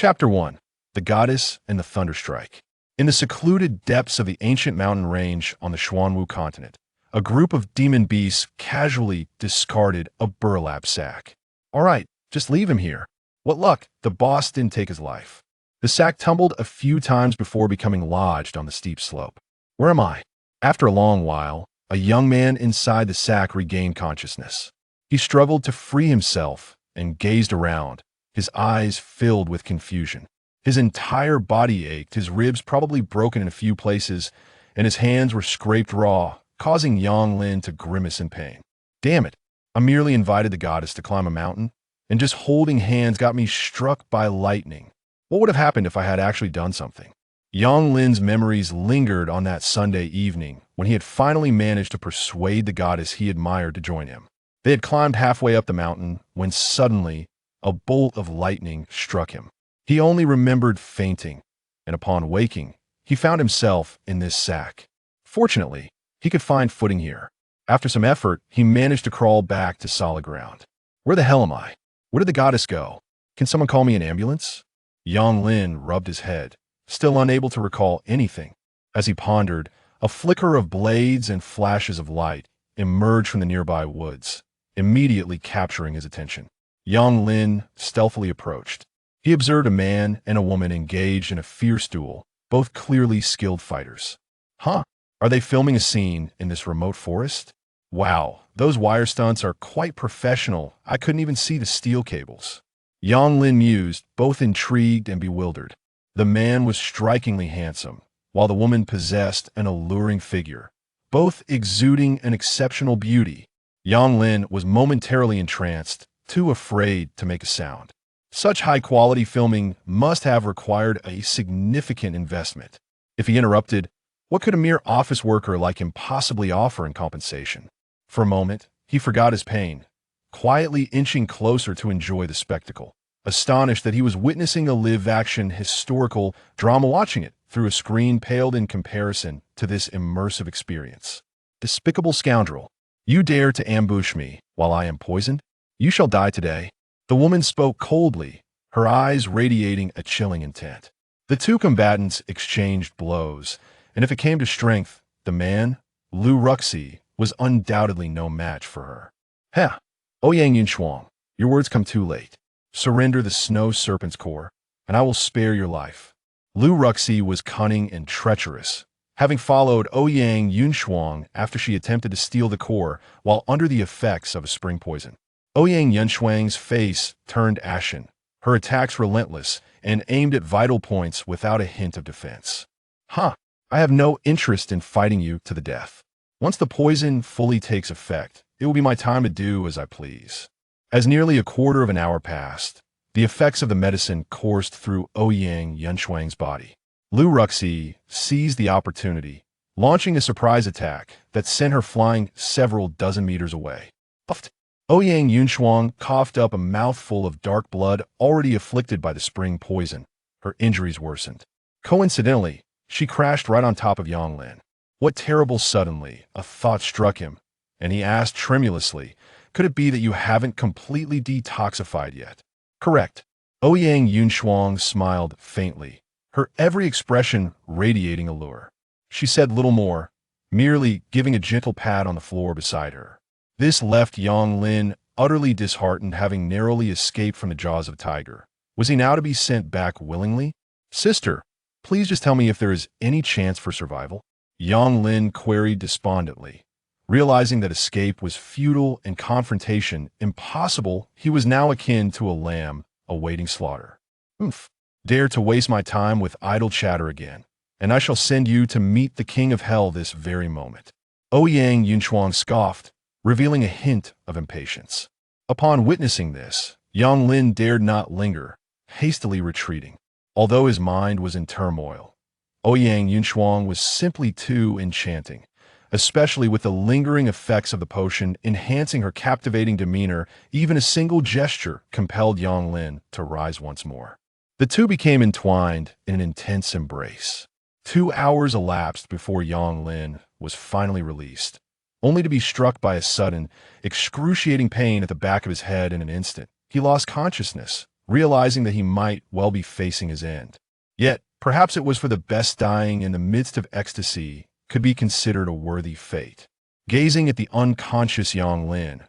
Chapter 1. The Goddess and the Thunderstrike. In the secluded depths of the ancient mountain range on the Xuanwu Continent, a group of demon beasts casually discarded a burlap sack. All right, just leave him here. What luck, the boss didn't take his life. The sack tumbled a few times before becoming lodged on the steep slope. Where am I? After a long while, a young man inside the sack regained consciousness. He struggled to free himself and gazed around, his eyes filled with confusion. His entire body ached, his ribs probably broken in a few places, and his hands were scraped raw, causing Yang Lin to grimace in pain. Damn it, I merely invited the goddess to climb a mountain, and just holding hands got me struck by lightning. What would have happened if I had actually done something? Yang Lin's memories lingered on that Sunday evening when he had finally managed to persuade the goddess he admired to join him. They had climbed halfway up the mountain when suddenly a bolt of lightning struck him. He only remembered fainting, and upon waking, he found himself in this sack. Fortunately, he could find footing here. After some effort, he managed to crawl back to solid ground. Where the hell am I? Where did the goddess go? Can someone call me an ambulance? Yang Lin rubbed his head, still unable to recall anything. As he pondered, a flicker of blades and flashes of light emerged from the nearby woods, immediately capturing his attention. Yang Lin stealthily approached. He observed a man and a woman engaged in a fierce duel, both clearly skilled fighters. Huh? Are they filming a scene in this remote forest? Wow, those wire stunts are quite professional. I couldn't even see the steel cables. Yang Lin mused, both intrigued and bewildered. The man was strikingly handsome, while the woman possessed an alluring figure, both exuding an exceptional beauty. Yang Lin was momentarily entranced, too afraid to make a sound. Such high-quality filming must have required a significant investment. If he interrupted, what could a mere office worker like him possibly offer in compensation? For a moment, he forgot his pain, quietly inching closer to enjoy the spectacle, astonished that he was witnessing a live-action historical drama. Watching it through a screen paled in comparison to this immersive experience. Despicable scoundrel, you dare to ambush me while I am poisoned? You shall die today. The woman spoke coldly, her eyes radiating a chilling intent. The two combatants exchanged blows, and if it came to strength, the man, Lu Ruxi, was undoubtedly no match for her. Heh, Ouyang Yunshuang, your words come too late. Surrender the snow serpent's core, and I will spare your life. Lu Ruxi was cunning and treacherous, having followed Ouyang Yunshuang after she attempted to steal the core while under the effects of a spring poison. Ouyang Yunshuang's face turned ashen, her attacks relentless, and aimed at vital points without a hint of defense. Huh, I have no interest in fighting you to the death. Once the poison fully takes effect, it will be my time to do as I please. As nearly a quarter of an hour passed, the effects of the medicine coursed through Ouyang Yunshuang's body. Lu Ruxi seized the opportunity, launching a surprise attack that sent her flying several dozen meters away. Puffed. Ouyang Yunshuang coughed up a mouthful of dark blood already afflicted by the spring poison. Her injuries worsened. Coincidentally, she crashed right on top of Yang Lin. What terrible suddenly, a thought struck him, and he asked tremulously, could it be that you haven't completely detoxified yet? Correct. Ouyang Yunshuang smiled faintly, her every expression radiating allure. She said little more, merely giving a gentle pat on the floor beside her. This left Yang Lin utterly disheartened, having narrowly escaped from the jaws of a tiger. Was he now to be sent back willingly? Sister, please just tell me if there is any chance for survival. Yang Lin queried despondently. Realizing that escape was futile and confrontation impossible, he was now akin to a lamb awaiting slaughter. Dare to waste my time with idle chatter again, and I shall send you to meet the king of hell this very moment. Ouyang Yunshuang scoffed, revealing a hint of impatience. Upon witnessing this, Yang Lin dared not linger, hastily retreating. Although his mind was in turmoil, Ouyang Yunshuang was simply too enchanting, especially with the lingering effects of the potion enhancing her captivating demeanor. Even a single gesture compelled Yang Lin to rise once more. The two became entwined in an intense embrace. 2 hours elapsed before Yang Lin was finally released, only to be struck by a sudden, excruciating pain at the back of his head in an instant. He lost consciousness, realizing that he might well be facing his end. Yet, perhaps it was for the best. Dying in the midst of ecstasy could be considered a worthy fate. Gazing at the unconscious Yang Lin,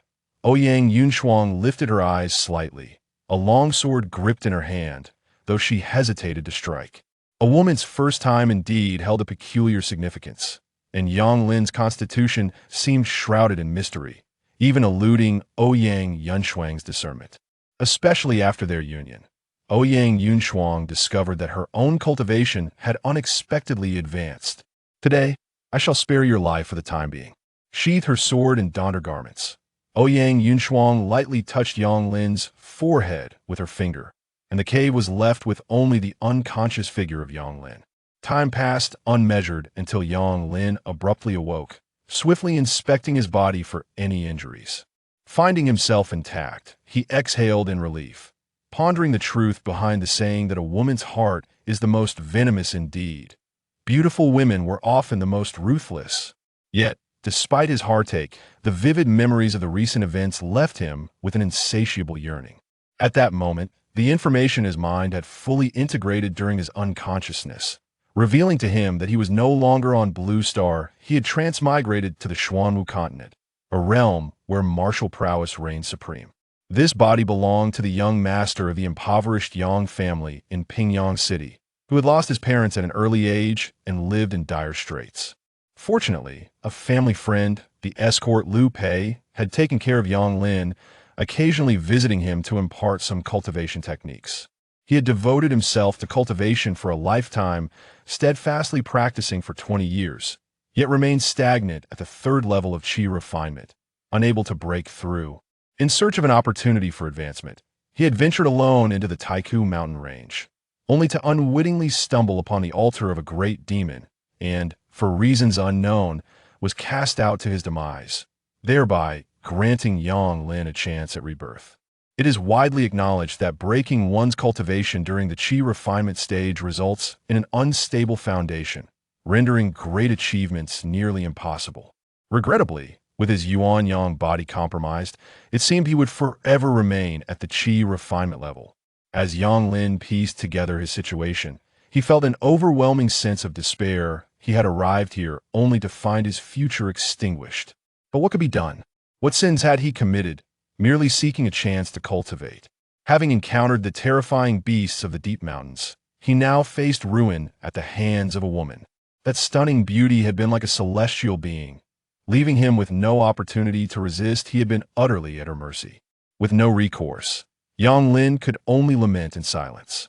Ouyang Yunshuang lifted her eyes slightly, a long sword gripped in her hand, though she hesitated to strike. A woman's first time indeed held a peculiar significance, and Yang Lin's constitution seemed shrouded in mystery, even eluding Ouyang Yunshuang's discernment. Especially after their union, Ouyang Yunshuang discovered that her own cultivation had unexpectedly advanced. Today, I shall spare your life for the time being. Sheathed her sword and donned her garments, Ouyang Yunshuang lightly touched Yang Lin's forehead with her finger, and the cave was left with only the unconscious figure of Yang Lin. Time passed unmeasured until Yang Lin abruptly awoke, swiftly inspecting his body for any injuries. Finding himself intact, he exhaled in relief, pondering the truth behind the saying that a woman's heart is the most venomous indeed. Beautiful women were often the most ruthless. Yet, despite his heartache, the vivid memories of the recent events left him with an insatiable yearning. At that moment, the information his mind had fully integrated during his unconsciousness, revealing to him that he was no longer on Blue Star. He had transmigrated to the Xuanwu Continent, a realm where martial prowess reigned supreme. This body belonged to the young master of the impoverished Yang family in Pingyang City, who had lost his parents at an early age and lived in dire straits. Fortunately, a family friend, the escort Liu Pei, had taken care of Yang Lin, occasionally visiting him to impart some cultivation techniques. He had devoted himself to cultivation for a lifetime, steadfastly practicing for 20 years, yet remained stagnant at the third level of Qi Refinement, unable to break through. In search of an opportunity for advancement, he had ventured alone into the Taiku mountain range, only to unwittingly stumble upon the altar of a great demon, and, for reasons unknown, was cast out to his demise, thereby granting Yang Lin a chance at rebirth. It is widely acknowledged that breaking one's cultivation during the Qi Refinement stage results in an unstable foundation, rendering great achievements nearly impossible. Regrettably, with his Yuan Yang body compromised, it seemed he would forever remain at the Qi Refinement level. As Yang Lin pieced together his situation, he felt an overwhelming sense of despair. He had arrived here only to find his future extinguished. But what could be done? What sins had he committed, merely seeking a chance to cultivate? Having encountered the terrifying beasts of the deep mountains, he now faced ruin at the hands of a woman. That stunning beauty had been like a celestial being. Leaving him with no opportunity to resist, he had been utterly at her mercy. With no recourse, Yang Lin could only lament in silence.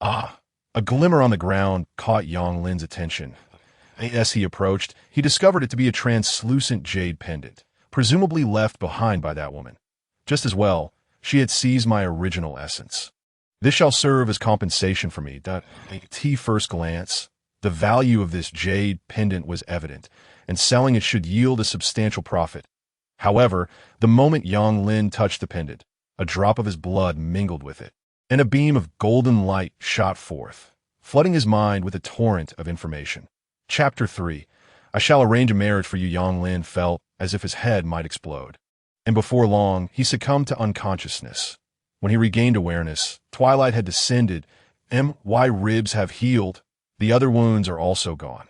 Ah! A glimmer on the ground caught Yang Lin's attention. As he approached, he discovered it to be a translucent jade pendant, presumably left behind by that woman. Just as well, she had seized my original essence. This shall serve as compensation for me. At first glance, the value of this jade pendant was evident, and selling it should yield a substantial profit. However, the moment Yang Lin touched the pendant, a drop of his blood mingled with it, and a beam of golden light shot forth, flooding his mind with a torrent of information. Chapter 3. I shall arrange a marriage for you. Yang Lin felt as if his head might explode. And before long, he succumbed to unconsciousness. When he regained awareness, twilight had descended. My ribs have healed. The other wounds are also gone.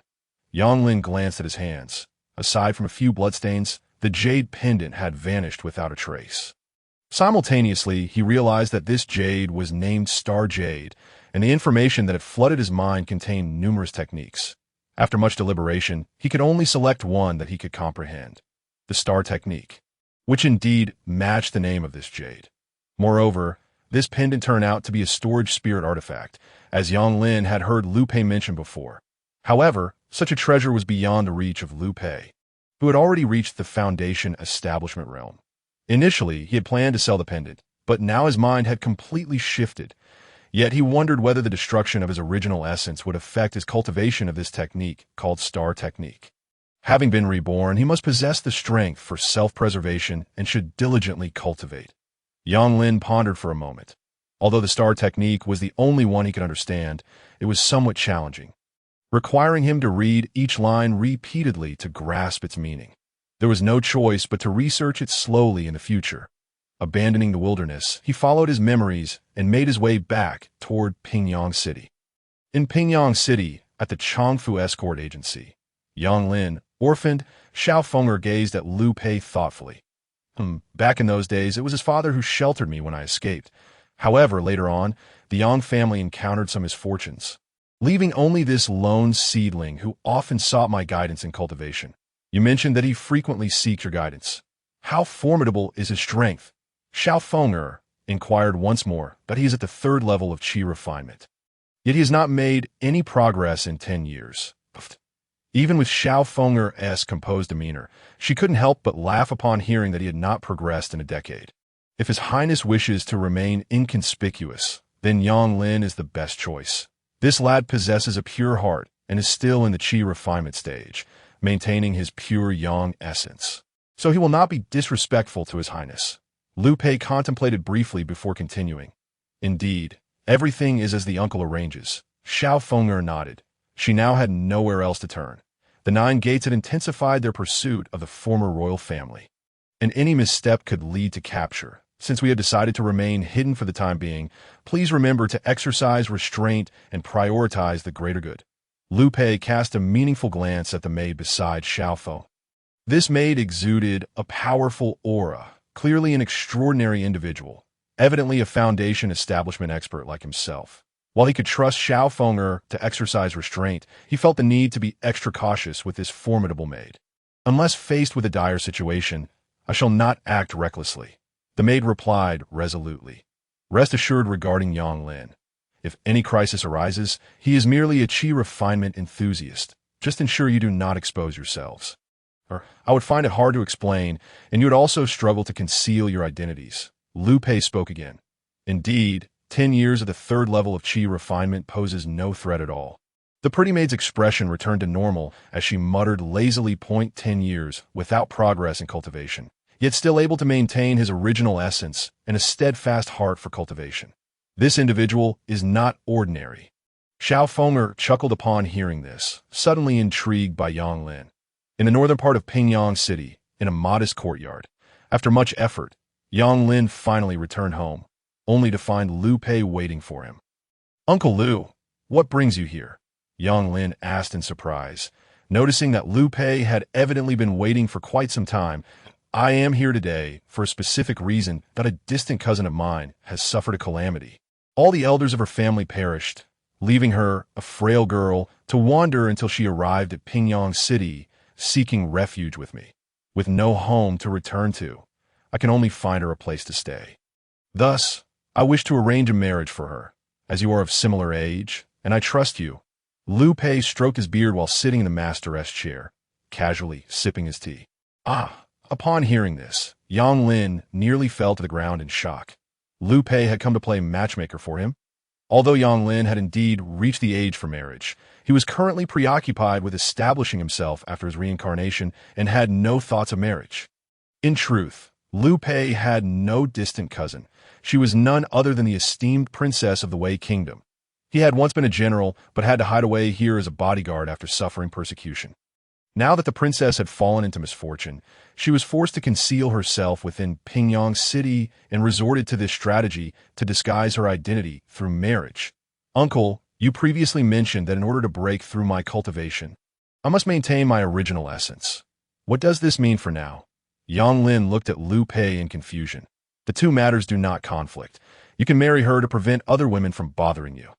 Yang Lin glanced at his hands. Aside from a few bloodstains, the jade pendant had vanished without a trace. Simultaneously, he realized that this jade was named Star Jade, and the information that had flooded his mind contained numerous techniques. After much deliberation, he could only select one that he could comprehend, the Star Technique, which indeed matched the name of this jade. Moreover, this pendant turned out to be a storage spirit artifact, as Yang Lin had heard Liu Pei mention before. However, such a treasure was beyond the reach of Liu Pei, who had already reached the Foundation establishment realm. Initially, he had planned to sell the pendant, but now his mind had completely shifted. Yet he wondered whether the destruction of his original essence would affect his cultivation of this technique called Star Technique. Having been reborn, he must possess the strength for self-preservation and should diligently cultivate. Yang Lin pondered for a moment. Although the Star Technique was the only one he could understand, it was somewhat challenging, requiring him to read each line repeatedly to grasp its meaning. There was no choice but to research it slowly in the future. Abandoning the wilderness, he followed his memories and made his way back toward Pingyang City. In Pingyang City, at the Changfu Escort Agency, Yang Lin, orphaned, Xiao Fenger gazed at Liu Pei thoughtfully. Back in those days, it was his father who sheltered me when I escaped. However, later on, the Yang family encountered some misfortunes, leaving only this lone seedling who often sought my guidance in cultivation. You mentioned that he frequently seeks your guidance. How formidable is his strength? Xiao Fenger inquired once more, but he is at the 3rd level of Qi Refinement. Yet he has not made any progress in 10 years. Even with Xiao Fenger's composed demeanor, she couldn't help but laugh upon hearing that he had not progressed in a decade. If His Highness wishes to remain inconspicuous, then Yang Lin is the best choice. This lad possesses a pure heart and is still in the Qi Refinement stage, maintaining his pure Yang essence. So he will not be disrespectful to His Highness. Liu Pei contemplated briefly before continuing. Indeed, everything is as the uncle arranges. Xiao Fenger nodded. She now had nowhere else to turn. The 9 gates had intensified their pursuit of the former royal family, and any misstep could lead to capture. Since we have decided to remain hidden for the time being, please remember to exercise restraint and prioritize the greater good. Liu Pei cast a meaningful glance at the maid beside Xiao Feng. This maid exuded a powerful aura, clearly an extraordinary individual, evidently a foundation establishment expert like himself. While he could trust Xiao Fenger to exercise restraint, he felt the need to be extra cautious with this formidable maid. Unless faced with a dire situation, I shall not act recklessly, the maid replied resolutely. Rest assured regarding Yang Lin. If any crisis arises, he is merely a Qi Refinement enthusiast. Just ensure you do not expose yourselves. I would find it hard to explain, and you would also struggle to conceal your identities. Liu Pei spoke again. Indeed, 10 years at the 3rd level of Qi Refinement poses no threat at all. The pretty maid's expression returned to normal as she muttered lazily. 10 years without progress in cultivation, yet still able to maintain his original essence and a steadfast heart for cultivation. This individual is not ordinary. Xiao Fenger chuckled upon hearing this, suddenly intrigued by Yang Lin. In the northern part of Pingyang City, in a modest courtyard, after much effort, Yang Lin finally returned home, only to find Liu Pei waiting for him. Uncle Liu, what brings you here? Yang Lin asked in surprise, noticing that Liu Pei had evidently been waiting for quite some time. I am here today for a specific reason that a distant cousin of mine has suffered a calamity. All the elders of her family perished, leaving her, a frail girl, to wander until she arrived at Pingyang City, seeking refuge with me. With no home to return to, I can only find her a place to stay. Thus, I wish to arrange a marriage for her, as you are of similar age, and I trust you. Liu Pei stroked his beard while sitting in the master's chair, casually sipping his tea. Upon hearing this, Yang Lin nearly fell to the ground in shock. Liu Pei had come to play matchmaker for him. Although Yang Lin had indeed reached the age for marriage, he was currently preoccupied with establishing himself after his reincarnation and had no thoughts of marriage. In truth, Liu Pei had no distant cousin. She was none other than the esteemed princess of the Wei Kingdom. He had once been a general, but had to hide away here as a bodyguard after suffering persecution. Now that the princess had fallen into misfortune, she was forced to conceal herself within Pingyang City and resorted to this strategy to disguise her identity through marriage. Uncle, you previously mentioned that in order to break through my cultivation, I must maintain my original essence. What does this mean for now? Yang Lin looked at Liu Pei in confusion. The two matters do not conflict. You can marry her to prevent other women from bothering you.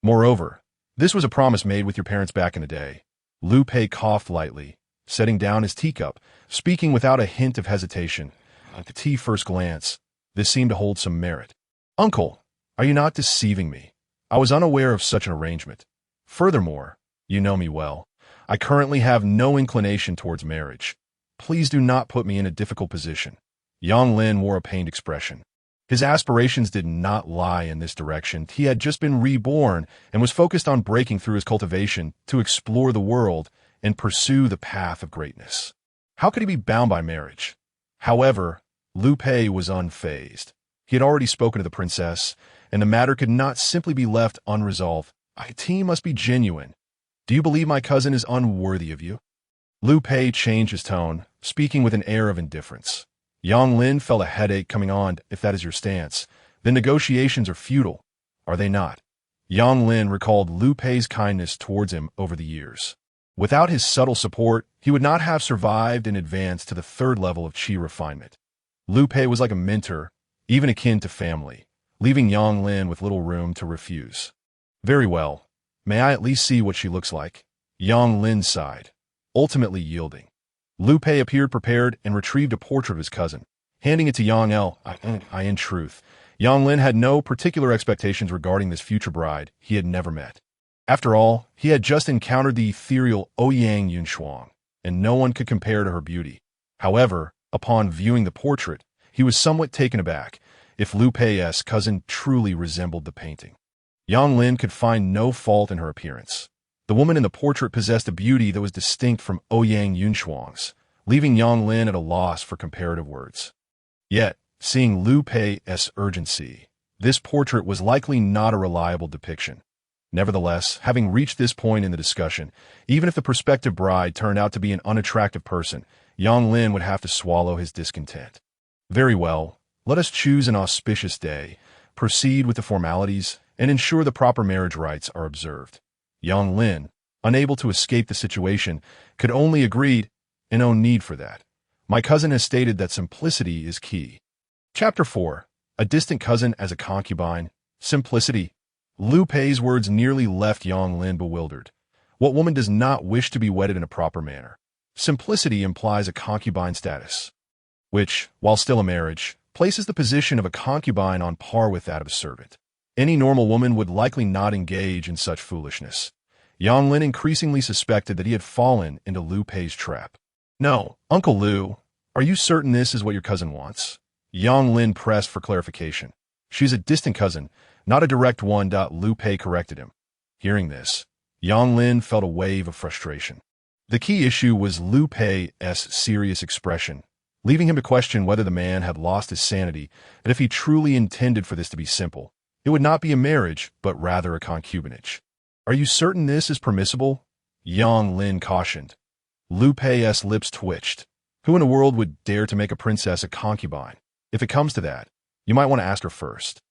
Moreover, this was a promise made with your parents back in the day. Liu Pei coughed lightly, setting down his teacup, speaking without a hint of hesitation. At the tea first glance, this seemed to hold some merit. Uncle, are you not deceiving me? I was unaware of such an arrangement. Furthermore, you know me well. I currently have no inclination towards marriage. Please do not put me in a difficult position. Yang Lin wore a pained expression. His aspirations did not lie in this direction. He had just been reborn and was focused on breaking through his cultivation to explore the world and pursue the path of greatness. How could he be bound by marriage? However, Liu Pei was unfazed. He had already spoken to the princess, and the matter could not simply be left unresolved. It must be genuine. Do you believe my cousin is unworthy of you? Liu Pei changed his tone, speaking with an air of indifference. Yang Lin felt a headache coming on. If that is your stance, then negotiations are futile, are they not? Yang Lin recalled Liu Pei's kindness towards him over the years. Without his subtle support, he would not have survived and advanced to the third level of Qi Refinement. Liu Pei was like a mentor, even akin to family, leaving Yang Lin with little room to refuse. Very well. May I at least see what she looks like? Yang Lin sighed, ultimately yielding. Liu Pei appeared prepared and retrieved a portrait of his cousin, handing it to Yang L. In truth, Yang Lin had no particular expectations regarding this future bride he had never met. After all, he had just encountered the ethereal Ouyang Yunshuang, and no one could compare to her beauty. However, upon viewing the portrait, he was somewhat taken aback if Liu Pei's cousin truly resembled the painting. Yang Lin could find no fault in her appearance. The woman in the portrait possessed a beauty that was distinct from Ouyang Yunshuang's, leaving Yang Lin at a loss for comparative words. Yet, seeing Liu Pei's urgency, this portrait was likely not a reliable depiction. Nevertheless, having reached this point in the discussion, even if the prospective bride turned out to be an unattractive person, Yang Lin would have to swallow his discontent. Very well, let us choose an auspicious day, proceed with the formalities, and ensure the proper marriage rites are observed. Yang Lin, unable to escape the situation, could only agree, and no need for that. My cousin has stated that simplicity is key. Chapter 4. A distant cousin as a concubine. Simplicity. Liu Pei's words nearly left Yang Lin bewildered. What woman does not wish to be wedded in a proper manner? Simplicity implies a concubine status, which, while still a marriage, places the position of a concubine on par with that of a servant. Any normal woman would likely not engage in such foolishness. Yang Lin increasingly suspected that he had fallen into Liu Pei's trap. No, Uncle Liu, are you certain this is what your cousin wants? Yang Lin pressed for clarification. She's a distant cousin, not a direct one. Liu Pei corrected him. Hearing this, Yang Lin felt a wave of frustration. The key issue was Liu Pei's serious expression, leaving him to question whether the man had lost his sanity, and if he truly intended for this to be simple. It would not be a marriage, but rather a concubinage. Are you certain this is permissible? Yang Lin cautioned. Liu Pei's lips twitched. Who in the world would dare to make a princess a concubine? If it comes to that, you might want to ask her first.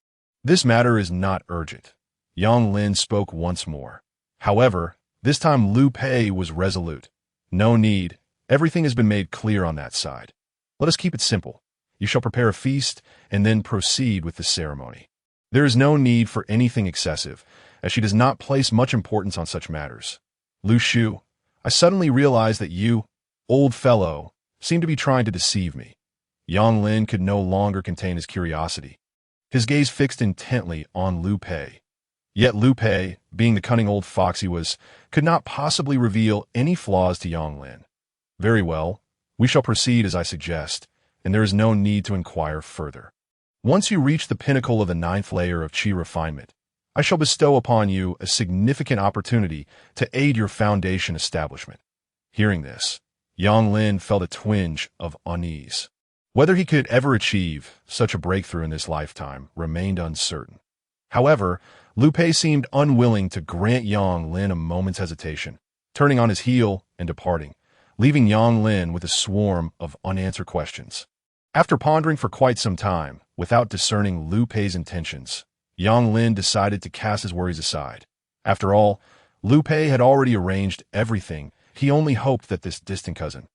This matter is not urgent. Yang Lin spoke once more. However, this time Liu Pei was resolute. No need. Everything has been made clear on that side. Let us keep it simple. You shall prepare a feast and then proceed with the ceremony. There is no need for anything excessive, as she does not place much importance on such matters. Lu Shu, I suddenly realized that you, old fellow, seem to be trying to deceive me. Yang Lin could no longer contain his curiosity. His gaze fixed intently on Liu Pei. Yet Liu Pei, being the cunning old fox he was, could not possibly reveal any flaws to Yang Lin. Very well, we shall proceed as I suggest, and there is no need to inquire further. Once you reach the pinnacle of the 9th layer of Qi Refinement, I shall bestow upon you a significant opportunity to aid your foundation establishment. Hearing this, Yang Lin felt a twinge of unease. Whether he could ever achieve such a breakthrough in this lifetime remained uncertain. However, Liu Pei seemed unwilling to grant Yang Lin a moment's hesitation, turning on his heel and departing, leaving Yang Lin with a swarm of unanswered questions. After pondering for quite some time, without discerning Liu Pei's intentions, Yang Lin decided to cast his worries aside. After all, Liu Pei had already arranged everything. He only hoped that this distant cousin,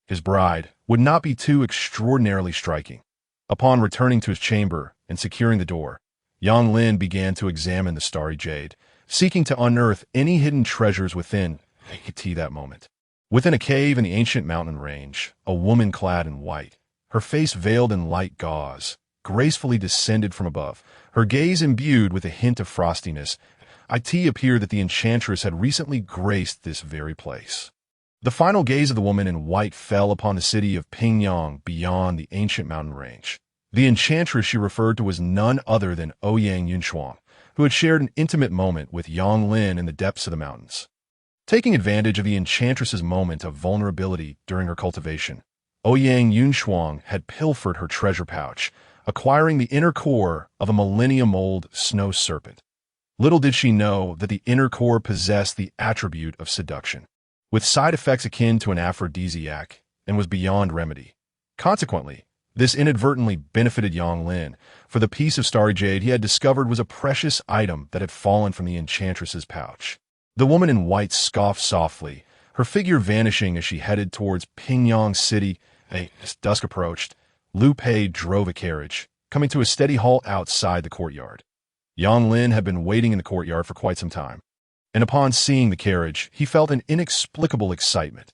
his bride, would not be too extraordinarily striking. Upon returning to his chamber and securing the door, Yang Lin began to examine the starry jade, seeking to unearth any hidden treasures within. He could see that moment. Within a cave in the ancient mountain range, a woman clad in white, her face veiled in light gauze, gracefully descended from above, her gaze imbued with a hint of frostiness. It appeared that the enchantress had recently graced this very place. The final gaze of the woman in white fell upon the city of Pingyang beyond the ancient mountain range. The enchantress she referred to was none other than Ouyang Yunshuang, who had shared an intimate moment with Yang Lin in the depths of the mountains. Taking advantage of the enchantress's moment of vulnerability during her cultivation, Ouyang Yunshuang had pilfered her treasure pouch, acquiring the inner core of a millennium-old snow serpent. Little did she know that the inner core possessed the attribute of seduction, with side effects akin to an aphrodisiac, and was beyond remedy. Consequently, This inadvertently benefited Yang Lin, for the piece of starry jade he had discovered was a precious item that had fallen from the enchantress's pouch. The woman in white scoffed softly, her figure vanishing as she headed towards Pingyang City. As dusk approached, Liu Pei drove a carriage, coming to a steady halt outside the courtyard. Yang Lin had been waiting in the courtyard for quite some time, and upon seeing the carriage, he felt an inexplicable excitement.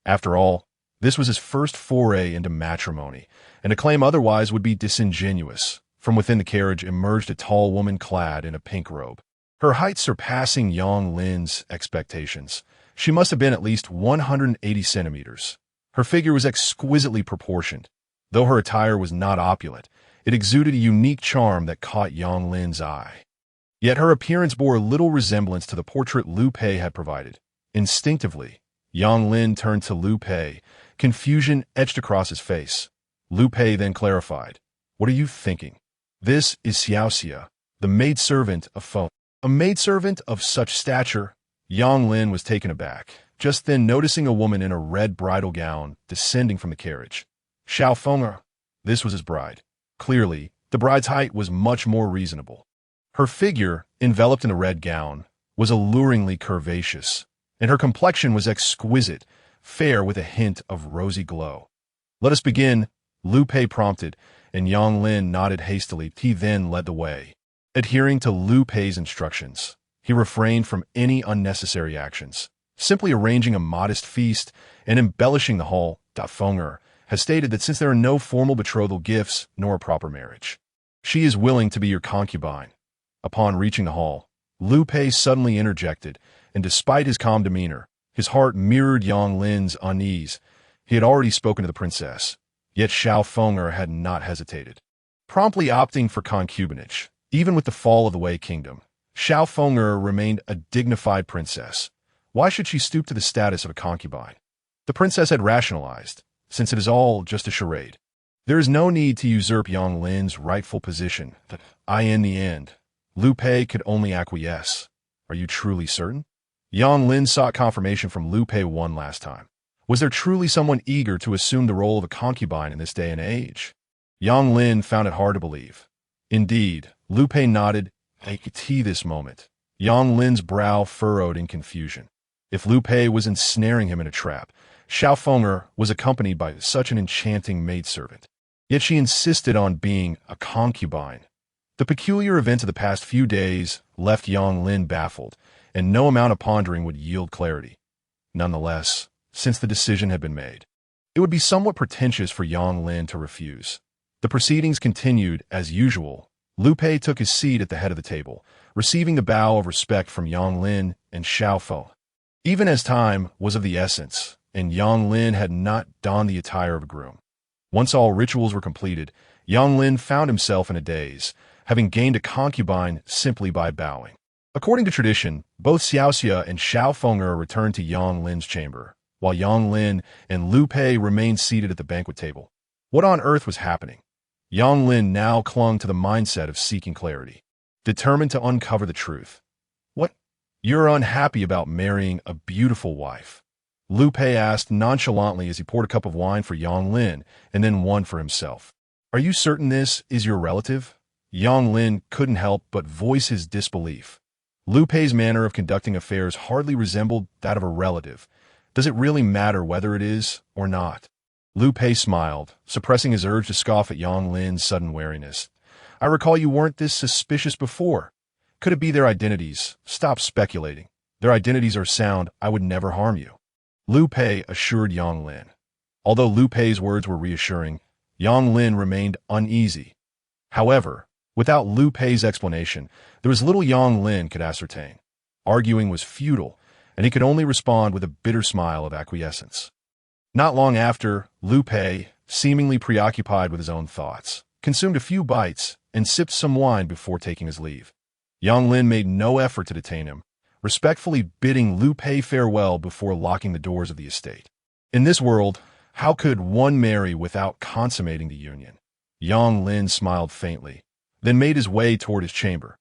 After all, this was his first foray into matrimony, and to claim otherwise would be disingenuous. From within the carriage emerged a tall woman clad in a pink robe, her height surpassing Yang Lin's expectations. She must have been at least 180 centimeters. Her figure was exquisitely proportioned. Though her attire was not opulent, it exuded a unique charm that caught Yang Lin's eye. Yet her appearance bore little resemblance to the portrait Liu Pei had provided. Instinctively, Yang Lin turned to Liu Pei, confusion etched across his face. Liu Pei then clarified, "What are you thinking? This is Xiaoxia, the maidservant of Feng." A maidservant of such stature? Yang Lin was taken aback, just then noticing a woman in a red bridal gown descending from the carriage. Xiao Fenger. This was his bride. Clearly, the bride's height was much more reasonable. Her figure, enveloped in a red gown, was alluringly curvaceous, and her complexion was exquisite, fair with a hint of rosy glow. "Let us begin," Liu Pei prompted, and Yang Lin nodded hastily. He then led the way. Adhering to Liu Pei's instructions, he refrained from any unnecessary actions, simply arranging a modest feast and embellishing the hall. Fenger has stated that since there are no formal betrothal gifts nor a proper marriage, she is willing to be your concubine. Upon reaching the hall, Liu Pei suddenly interjected, and despite his calm demeanor, his heart mirrored Yang Lin's unease. He had already spoken to the princess, yet Xiao Fenger had not hesitated. Promptly opting for concubinage, even with the fall of the Wei kingdom, Xiao Fenger remained a dignified princess. Why should she stoop to the status of a concubine? The princess had rationalized, since it is all just a charade. There is no need to usurp Yang Lin's rightful position. In the end, Liu Pei could only acquiesce. "Are you truly certain?" Yang Lin sought confirmation from Liu Pei one last time. Was there truly someone eager to assume the role of a concubine in this day and age? Yang Lin found it hard to believe. Indeed, Liu Pei nodded. I could see this moment. Yang Lin's brow furrowed in confusion. If Liu Pei was ensnaring him in a trap, Xiao Fenger was accompanied by such an enchanting maidservant. Yet she insisted on being a concubine. The peculiar events of the past few days left Yang Lin baffled, and no amount of pondering would yield clarity. Nonetheless, since the decision had been made, it would be somewhat pretentious for Yang Lin to refuse. The proceedings continued as usual. Liu Pei took his seat at the head of the table, receiving the bow of respect from Yang Lin and Xiao Fenger. Even as time was of the essence, and Yang Lin had not donned the attire of a groom. Once all rituals were completed, Yang Lin found himself in a daze, having gained a concubine simply by bowing. According to tradition, both Xiaoxia and Xiao Fenger returned to Yang Lin's chamber, while Yang Lin and Liu Pei remained seated at the banquet table. What on earth was happening? Yang Lin now clung to the mindset of seeking clarity, determined to uncover the truth. "What? You're unhappy about marrying a beautiful wife?" Liu Pei asked nonchalantly as he poured a cup of wine for Yang Lin and then one for himself. "Are you certain this is your relative?" Yang Lin couldn't help but voice his disbelief. Liu Pei's manner of conducting affairs hardly resembled that of a relative. Does it really matter whether it is or not? Liu Pei smiled, suppressing his urge to scoff at Yang Lin's sudden wariness. "I recall you weren't this suspicious before. Could it be their identities? Stop speculating. Their identities are sound. I would never harm you," Liu Pei assured Yang Lin. Although Liu Pei's words were reassuring, Yang Lin remained uneasy. However, without Liu Pei's explanation, there was little Yang Lin could ascertain. Arguing was futile, and he could only respond with a bitter smile of acquiescence. Not long after, Liu Pei, seemingly preoccupied with his own thoughts, consumed a few bites and sipped some wine before taking his leave. Yang Lin made no effort to detain him, respectfully bidding Liu Pei farewell before locking the doors of the estate. In this world, how could one marry without consummating the union? Yang Lin smiled faintly, then made his way toward his chamber.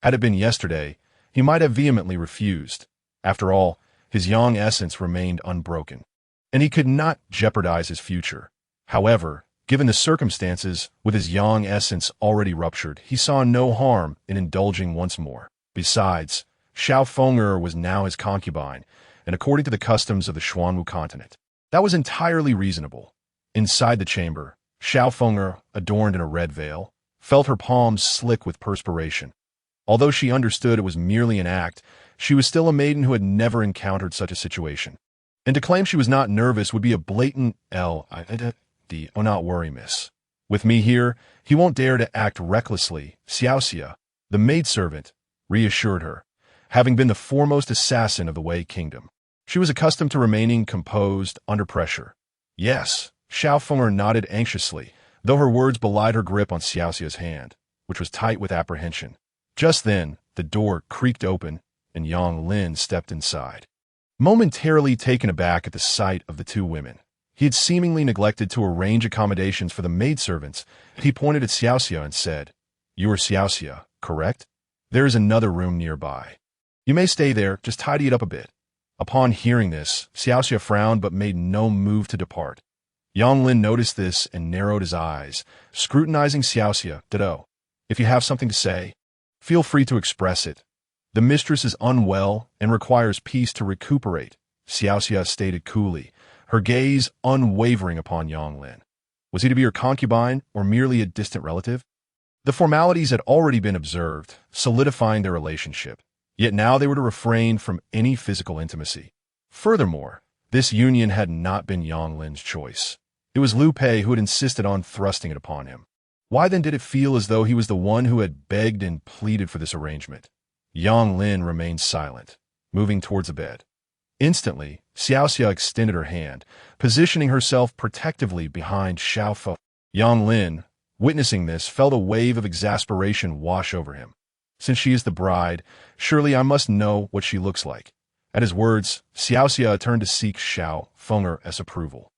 Had it been yesterday, he might have vehemently refused. After all, his young essence remained unbroken, and he could not jeopardize his future. However, Given the circumstances, with his yang essence already ruptured, he saw no harm in indulging once more. Besides, Xiao Feng'er was now his concubine, and according to the customs of the Xuanwu Continent, that was entirely reasonable. Inside the chamber, Xiao Feng'er, adorned in a red veil, felt her palms slick with perspiration. Although she understood it was merely an act, she was still a maiden who had never encountered such a situation. And to claim she was not nervous would be a blatant "Oh, not worry, miss. With me here, he won't dare to act recklessly," Xiaoxia, the maidservant, reassured her, having been the foremost assassin of the Wei Kingdom. She was accustomed to remaining composed under pressure. Yes, Xiao Feng'er nodded anxiously, though her words belied her grip on Xiaoxia's hand, which was tight with apprehension. Just then, the door creaked open, and Yang Lin stepped inside. Momentarily taken aback at the sight of the two women, he had seemingly neglected to arrange accommodations for the maidservants. He pointed at Xiaoxia and said, "You are Xiaoxia, correct? There is another room nearby. You may stay there, just tidy it up a bit." Upon hearing this, Xiaoxia frowned but made no move to depart. Yang Lin noticed this and narrowed his eyes, scrutinizing Xiaoxia. "Ditto. If you have something to say, feel free to express it. The mistress is unwell and requires peace to recuperate," Xiaoxia stated coolly, her gaze unwavering upon Yang Lin. Was he to be her concubine or merely a distant relative? The formalities had already been observed, solidifying their relationship, yet now they were to refrain from any physical intimacy. Furthermore, this union had not been Yang Lin's choice. It was Liu Pei who had insisted on thrusting it upon him. Why then did it feel as though he was the one who had begged and pleaded for this arrangement? Yang Lin remained silent, moving towards the bed. Instantly, Xiaoxia extended her hand, positioning herself protectively behind Xiao Feng'er. Yang Lin, witnessing this, felt a wave of exasperation wash over him. Since she is the bride, surely I must know what she looks like. At his words, Xiaoxia turned to seek Xiao Feng'er as approval.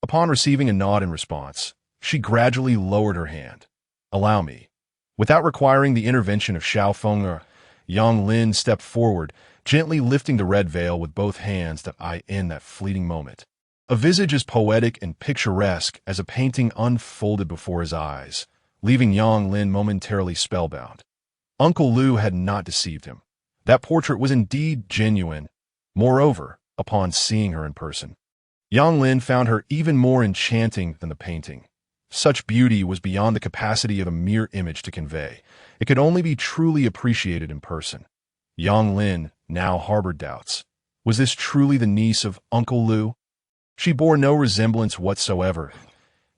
Upon receiving a nod in response, she gradually lowered her hand. "Allow me." Without requiring the intervention of Xiao Feng'er, Yang Lin stepped forward, gently lifting the red veil with both hands in that fleeting moment. A visage as poetic and picturesque as a painting unfolded before his eyes, leaving Yang Lin momentarily spellbound. Uncle Liu had not deceived him. That portrait was indeed genuine. Moreover, upon seeing her in person, Yang Lin found her even more enchanting than the painting. Such beauty was beyond the capacity of a mere image to convey. It could only be truly appreciated in person. Yang Lin now harbored doubts. Was this truly the niece of Uncle Liu? She bore no resemblance whatsoever,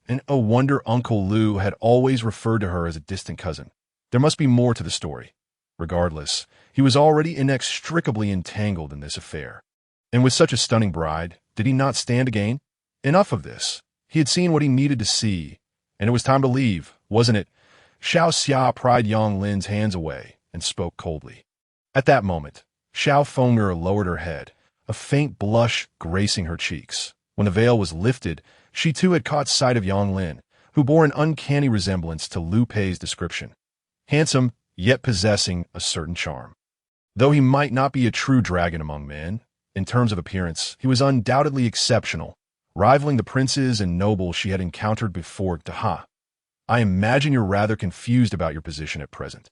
and no wonder Uncle Liu had always referred to her as a distant cousin. There must be more to the story. Regardless, he was already inextricably entangled in this affair. And with such a stunning bride, did he not stand to gain? Enough of this. He had seen what he needed to see, and it was time to leave, wasn't it? Xiaoxia pried Yang Lin's hands away and spoke coldly. At that moment, Xiao Feng'er lowered her head, a faint blush gracing her cheeks. When the veil was lifted, she too had caught sight of Yang Lin, who bore an uncanny resemblance to Liu Pei's description. Handsome, yet possessing a certain charm. Though he might not be a true dragon among men, in terms of appearance, he was undoubtedly exceptional, rivaling the princes and nobles she had encountered before. I imagine you're rather confused about your position at present.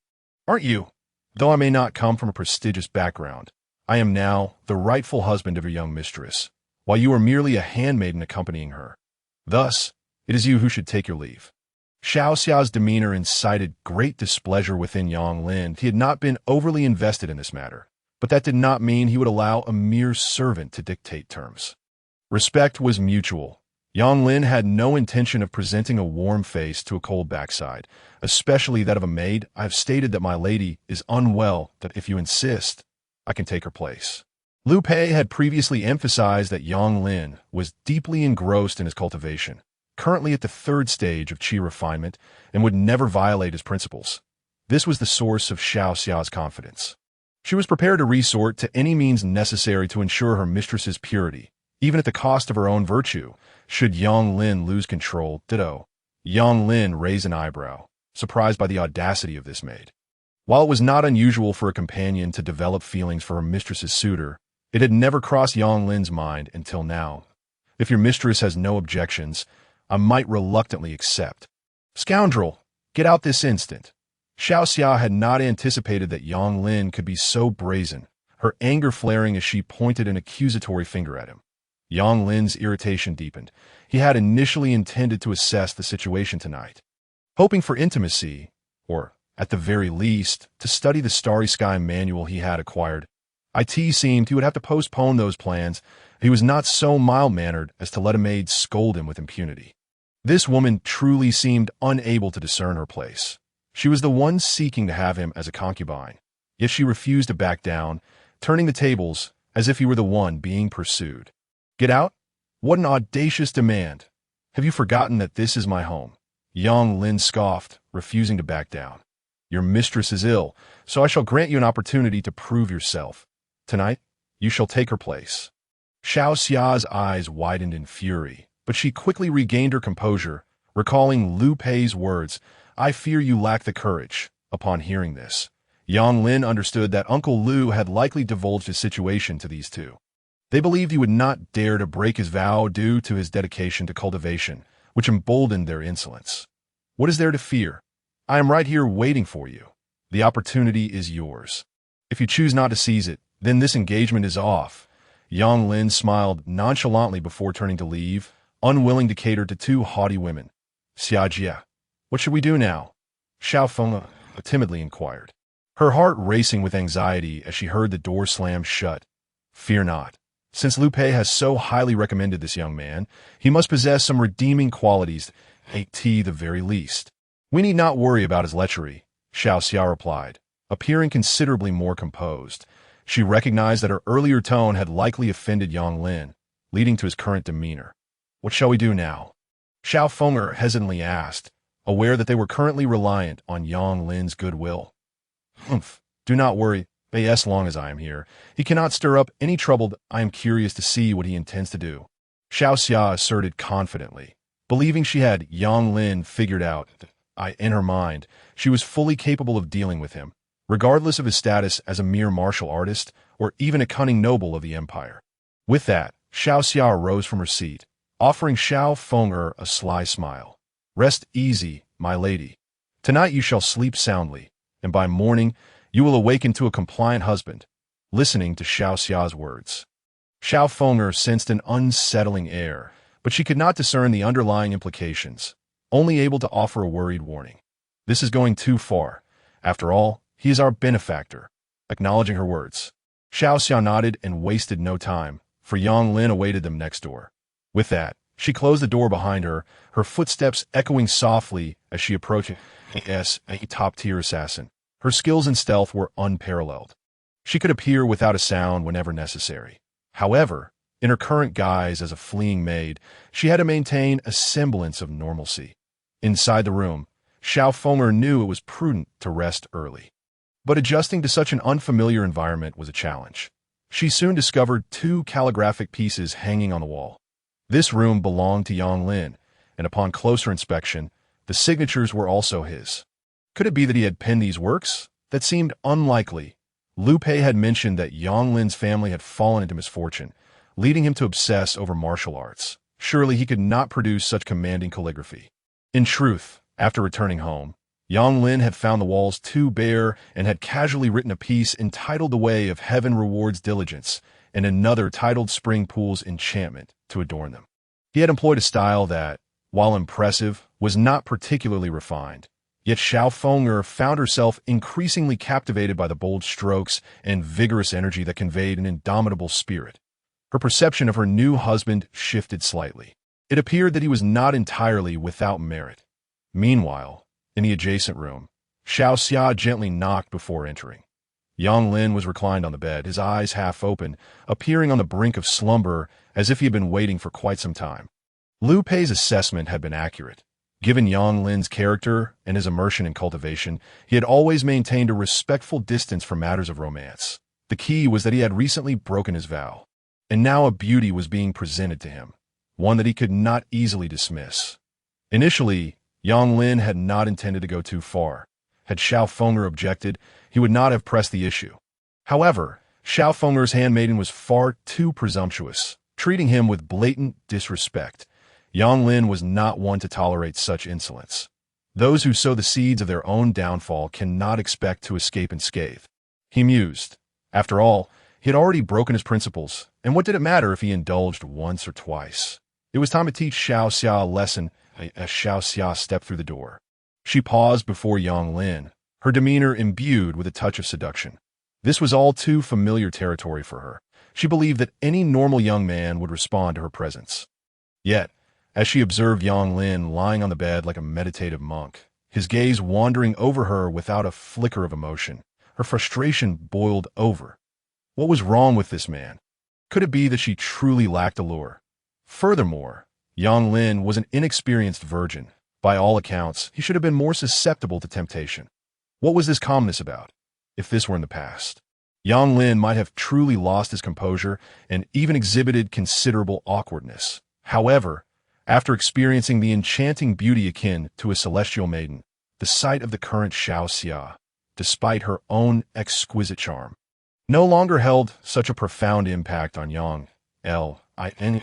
Aren't you? Though I may not come from a prestigious background, I am now the rightful husband of your young mistress, while you are merely a handmaiden accompanying her. Thus, it is you who should take your leave. Xiaoxia's demeanor incited great displeasure within Yang Lin. He had not been overly invested in this matter, but that did not mean he would allow a mere servant to dictate terms. Respect was mutual. Yang Lin had no intention of presenting a warm face to a cold backside, especially that of a maid. I have stated that my lady is unwell, that if you insist, I can take her place. Liu Pei had previously emphasized that Yang Lin was deeply engrossed in his cultivation, currently at the third stage of Qi Refinement, and would never violate his principles. This was the source of Xiaoxia's confidence. She was prepared to resort to any means necessary to ensure her mistress's purity, even at the cost of her own virtue, should Yang Lin lose control. Ditto. Yang Lin raised an eyebrow, surprised by the audacity of this maid. While it was not unusual for a companion to develop feelings for her mistress's suitor, it had never crossed Yang Lin's mind until now. If your mistress has no objections, I might reluctantly accept. Scoundrel, get out this instant. Xiao Xia had not anticipated that Yang Lin could be so brazen, her anger flaring as she pointed an accusatory finger at him. Yang Lin's irritation deepened. He had initially intended to assess the situation tonight, hoping for intimacy, or, at the very least, to study the Starry Sky manual he had acquired. It seemed he would have to postpone those plans. He was not so mild-mannered as to let a maid scold him with impunity. This woman truly seemed unable to discern her place. She was the one seeking to have him as a concubine, yet she refused to back down, turning the tables as if he were the one being pursued. Get out? What an audacious demand. Have you forgotten that this is my home? Yang Lin scoffed, refusing to back down. Your mistress is ill, so I shall grant you an opportunity to prove yourself. Tonight, you shall take her place. Xiao Xia's eyes widened in fury, but she quickly regained her composure, recalling Lu Pei's words, I fear you lack the courage. Upon hearing this, Yang Lin understood that Uncle Lu had likely divulged his situation to these two. They believed he would not dare to break his vow due to his dedication to cultivation, which emboldened their insolence. What is there to fear? I am right here waiting for you. The opportunity is yours. If you choose not to seize it, then this engagement is off. Yang Lin smiled nonchalantly before turning to leave, unwilling to cater to two haughty women. Xia Jia, what should we do now? Xiao Feng timidly inquired, her heart racing with anxiety as she heard the door slam shut. Fear not. Since Lu Pei has so highly recommended this young man, he must possess some redeeming qualities, at the very least. We need not worry about his lechery, Xiao Xia replied, appearing considerably more composed. She recognized that her earlier tone had likely offended Yang Lin, leading to his current demeanor. What shall we do now? Xiao Fenger hesitantly asked, aware that they were currently reliant on Yang Lin's goodwill. Humph, do not worry, as long as I am here. He cannot stir up any trouble. I am curious to see what he intends to do. Xiao Xia asserted confidently, believing she had Yang Lin figured out. In her mind, she was fully capable of dealing with him, regardless of his status as a mere martial artist or even a cunning noble of the empire. With that, Xiao Xia rose from her seat, offering Xiao Fenger a sly smile. Rest easy, my lady. Tonight you shall sleep soundly, and by morning you will awaken to a compliant husband. Listening to Xiao Xia's words, Xiao Fenger sensed an unsettling air, but she could not discern the underlying implications, only able to offer a worried warning. This is going too far. After all, he is our benefactor. Acknowledging her words, Xiao Xia nodded and wasted no time, for Yang Lin awaited them next door. With that, she closed the door behind her, her footsteps echoing softly as she approached a top-tier assassin. Her skills in stealth were unparalleled. She could appear without a sound whenever necessary. However, in her current guise as a fleeing maid, she had to maintain a semblance of normalcy. Inside the room, Xiao Fenger knew it was prudent to rest early. But adjusting to such an unfamiliar environment was a challenge. She soon discovered two calligraphic pieces hanging on the wall. This room belonged to Yang Lin, and upon closer inspection, the signatures were also his. Could it be that he had penned these works? That seemed unlikely. Lu Pei had mentioned that Yang Lin's family had fallen into misfortune, leading him to obsess over martial arts. Surely he could not produce such commanding calligraphy. In truth, after returning home, Yang Lin had found the walls too bare and had casually written a piece entitled The Way of Heaven Rewards Diligence and another titled Spring Pool's Enchantment to adorn them. He had employed a style that, while impressive, was not particularly refined. Yet Xiao Fenger found herself increasingly captivated by the bold strokes and vigorous energy that conveyed an indomitable spirit. Her perception of her new husband shifted slightly. It appeared that he was not entirely without merit. Meanwhile, in the adjacent room, Xiao Xia gently knocked before entering. Yang Lin was reclined on the bed, his eyes half open, appearing on the brink of slumber as if he had been waiting for quite some time. Lu Pei's assessment had been accurate. Given Yang Lin's character and his immersion in cultivation, he had always maintained a respectful distance from matters of romance. The key was that he had recently broken his vow, and now a beauty was being presented to him, one that he could not easily dismiss. Initially, Yang Lin had not intended to go too far. Had Xiao Fenger objected, he would not have pressed the issue. However, Xiao Fenger's handmaiden was far too presumptuous, treating him with blatant disrespect. Yang Lin was not one to tolerate such insolence. Those who sow the seeds of their own downfall cannot expect to escape unscathed. He mused. After all, he had already broken his principles, and what did it matter if he indulged once or twice? It was time to teach Xiao Xia a lesson. As Xiao Xia stepped through the door, she paused before Yang Lin, her demeanor imbued with a touch of seduction. This was all too familiar territory for her. She believed that any normal young man would respond to her presence. Yet, as she observed Yang Lin lying on the bed like a meditative monk, his gaze wandering over her without a flicker of emotion, her frustration boiled over. What was wrong with this man? Could it be that she truly lacked allure? Furthermore, Yang Lin was an inexperienced virgin. By all accounts, he should have been more susceptible to temptation. What was this calmness about? If this were in the past, Yang Lin might have truly lost his composure and even exhibited considerable awkwardness. However, after experiencing the enchanting beauty akin to a celestial maiden, the sight of the current Xiao Xia, despite her own exquisite charm, no longer held such a profound impact on Yang Lin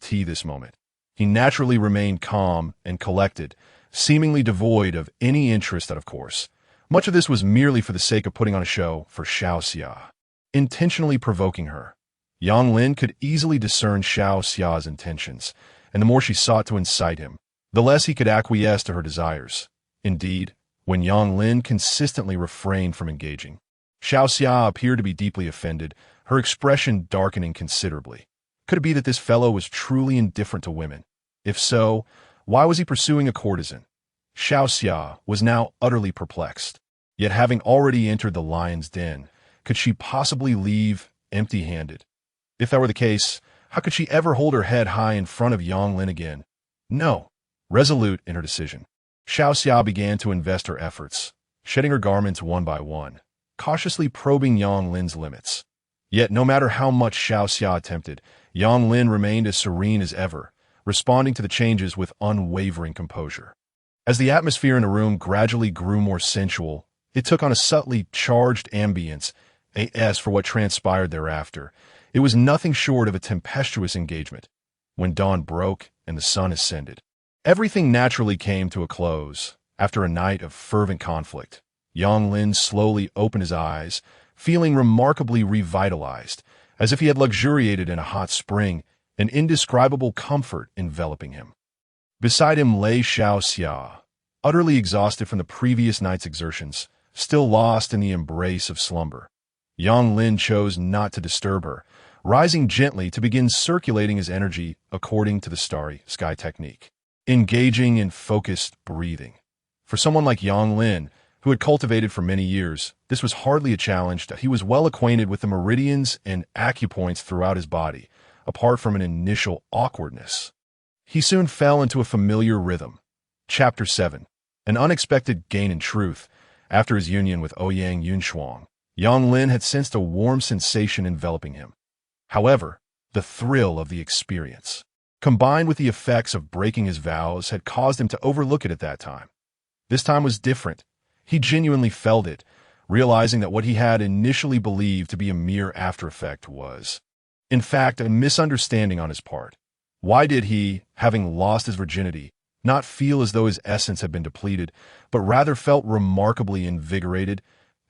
this moment. He naturally remained calm and collected, seemingly devoid of any interest that, of course, much of this was merely for the sake of putting on a show for Xiao Xia, intentionally provoking her. Yang Lin could easily discern Xiao Xia's intentions, and the more she sought to incite him, the less he could acquiesce to her desires. Indeed, when Yang Lin consistently refrained from engaging, Xiao Xia appeared to be deeply offended, her expression darkening considerably. Could it be that this fellow was truly indifferent to women? If so, why was he pursuing a courtesan? Xiao Xia was now utterly perplexed. Yet having already entered the lion's den, could she possibly leave empty-handed? If that were the case, how could she ever hold her head high in front of Yang Lin again? No. Resolute in her decision, Xiao Xia began to invest her efforts, shedding her garments one by one, cautiously probing Yang Lin's limits. Yet no matter how much Xiao Xia attempted, Yang Lin remained as serene as ever, responding to the changes with unwavering composure. As the atmosphere in the room gradually grew more sensual, it took on a subtly charged ambience. As for what transpired thereafter, it was nothing short of a tempestuous engagement. When dawn broke and the sun ascended, everything naturally came to a close. After a night of fervent conflict, Yang Lin slowly opened his eyes, feeling remarkably revitalized, as if he had luxuriated in a hot spring, an indescribable comfort enveloping him. Beside him lay Xiao Xia, utterly exhausted from the previous night's exertions, still lost in the embrace of slumber. Yang Lin chose not to disturb her, rising gently to begin circulating his energy according to the starry sky technique, engaging in focused breathing. For someone like Yang Lin, who had cultivated for many years, this was hardly a challenge. He was well acquainted with the meridians and acupoints throughout his body, apart from an initial awkwardness. He soon fell into a familiar rhythm. Chapter 7. An unexpected gain in truth. After his union with Ouyang Yunshuang, Yang Lin had sensed a warm sensation enveloping him. However, the thrill of the experience, combined with the effects of breaking his vows, had caused him to overlook it at that time. This time was different. He genuinely felt it, realizing that what he had initially believed to be a mere after-effect was, in fact, a misunderstanding on his part. Why did he, having lost his virginity, not feel as though his essence had been depleted, but rather felt remarkably invigorated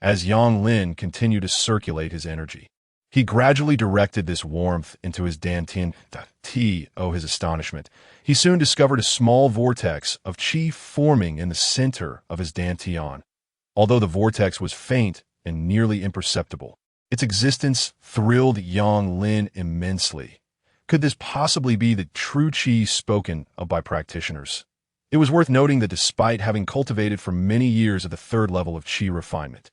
as Yang Lin continued to circulate his energy? He gradually directed this warmth into his dantian. His astonishment, he soon discovered a small vortex of qi forming in the center of his dantian. Although the vortex was faint and nearly imperceptible, its existence thrilled Yang Lin immensely. Could this possibly be the true qi spoken of by practitioners? It was worth noting that despite having cultivated for many years at the third level of Qi refinement,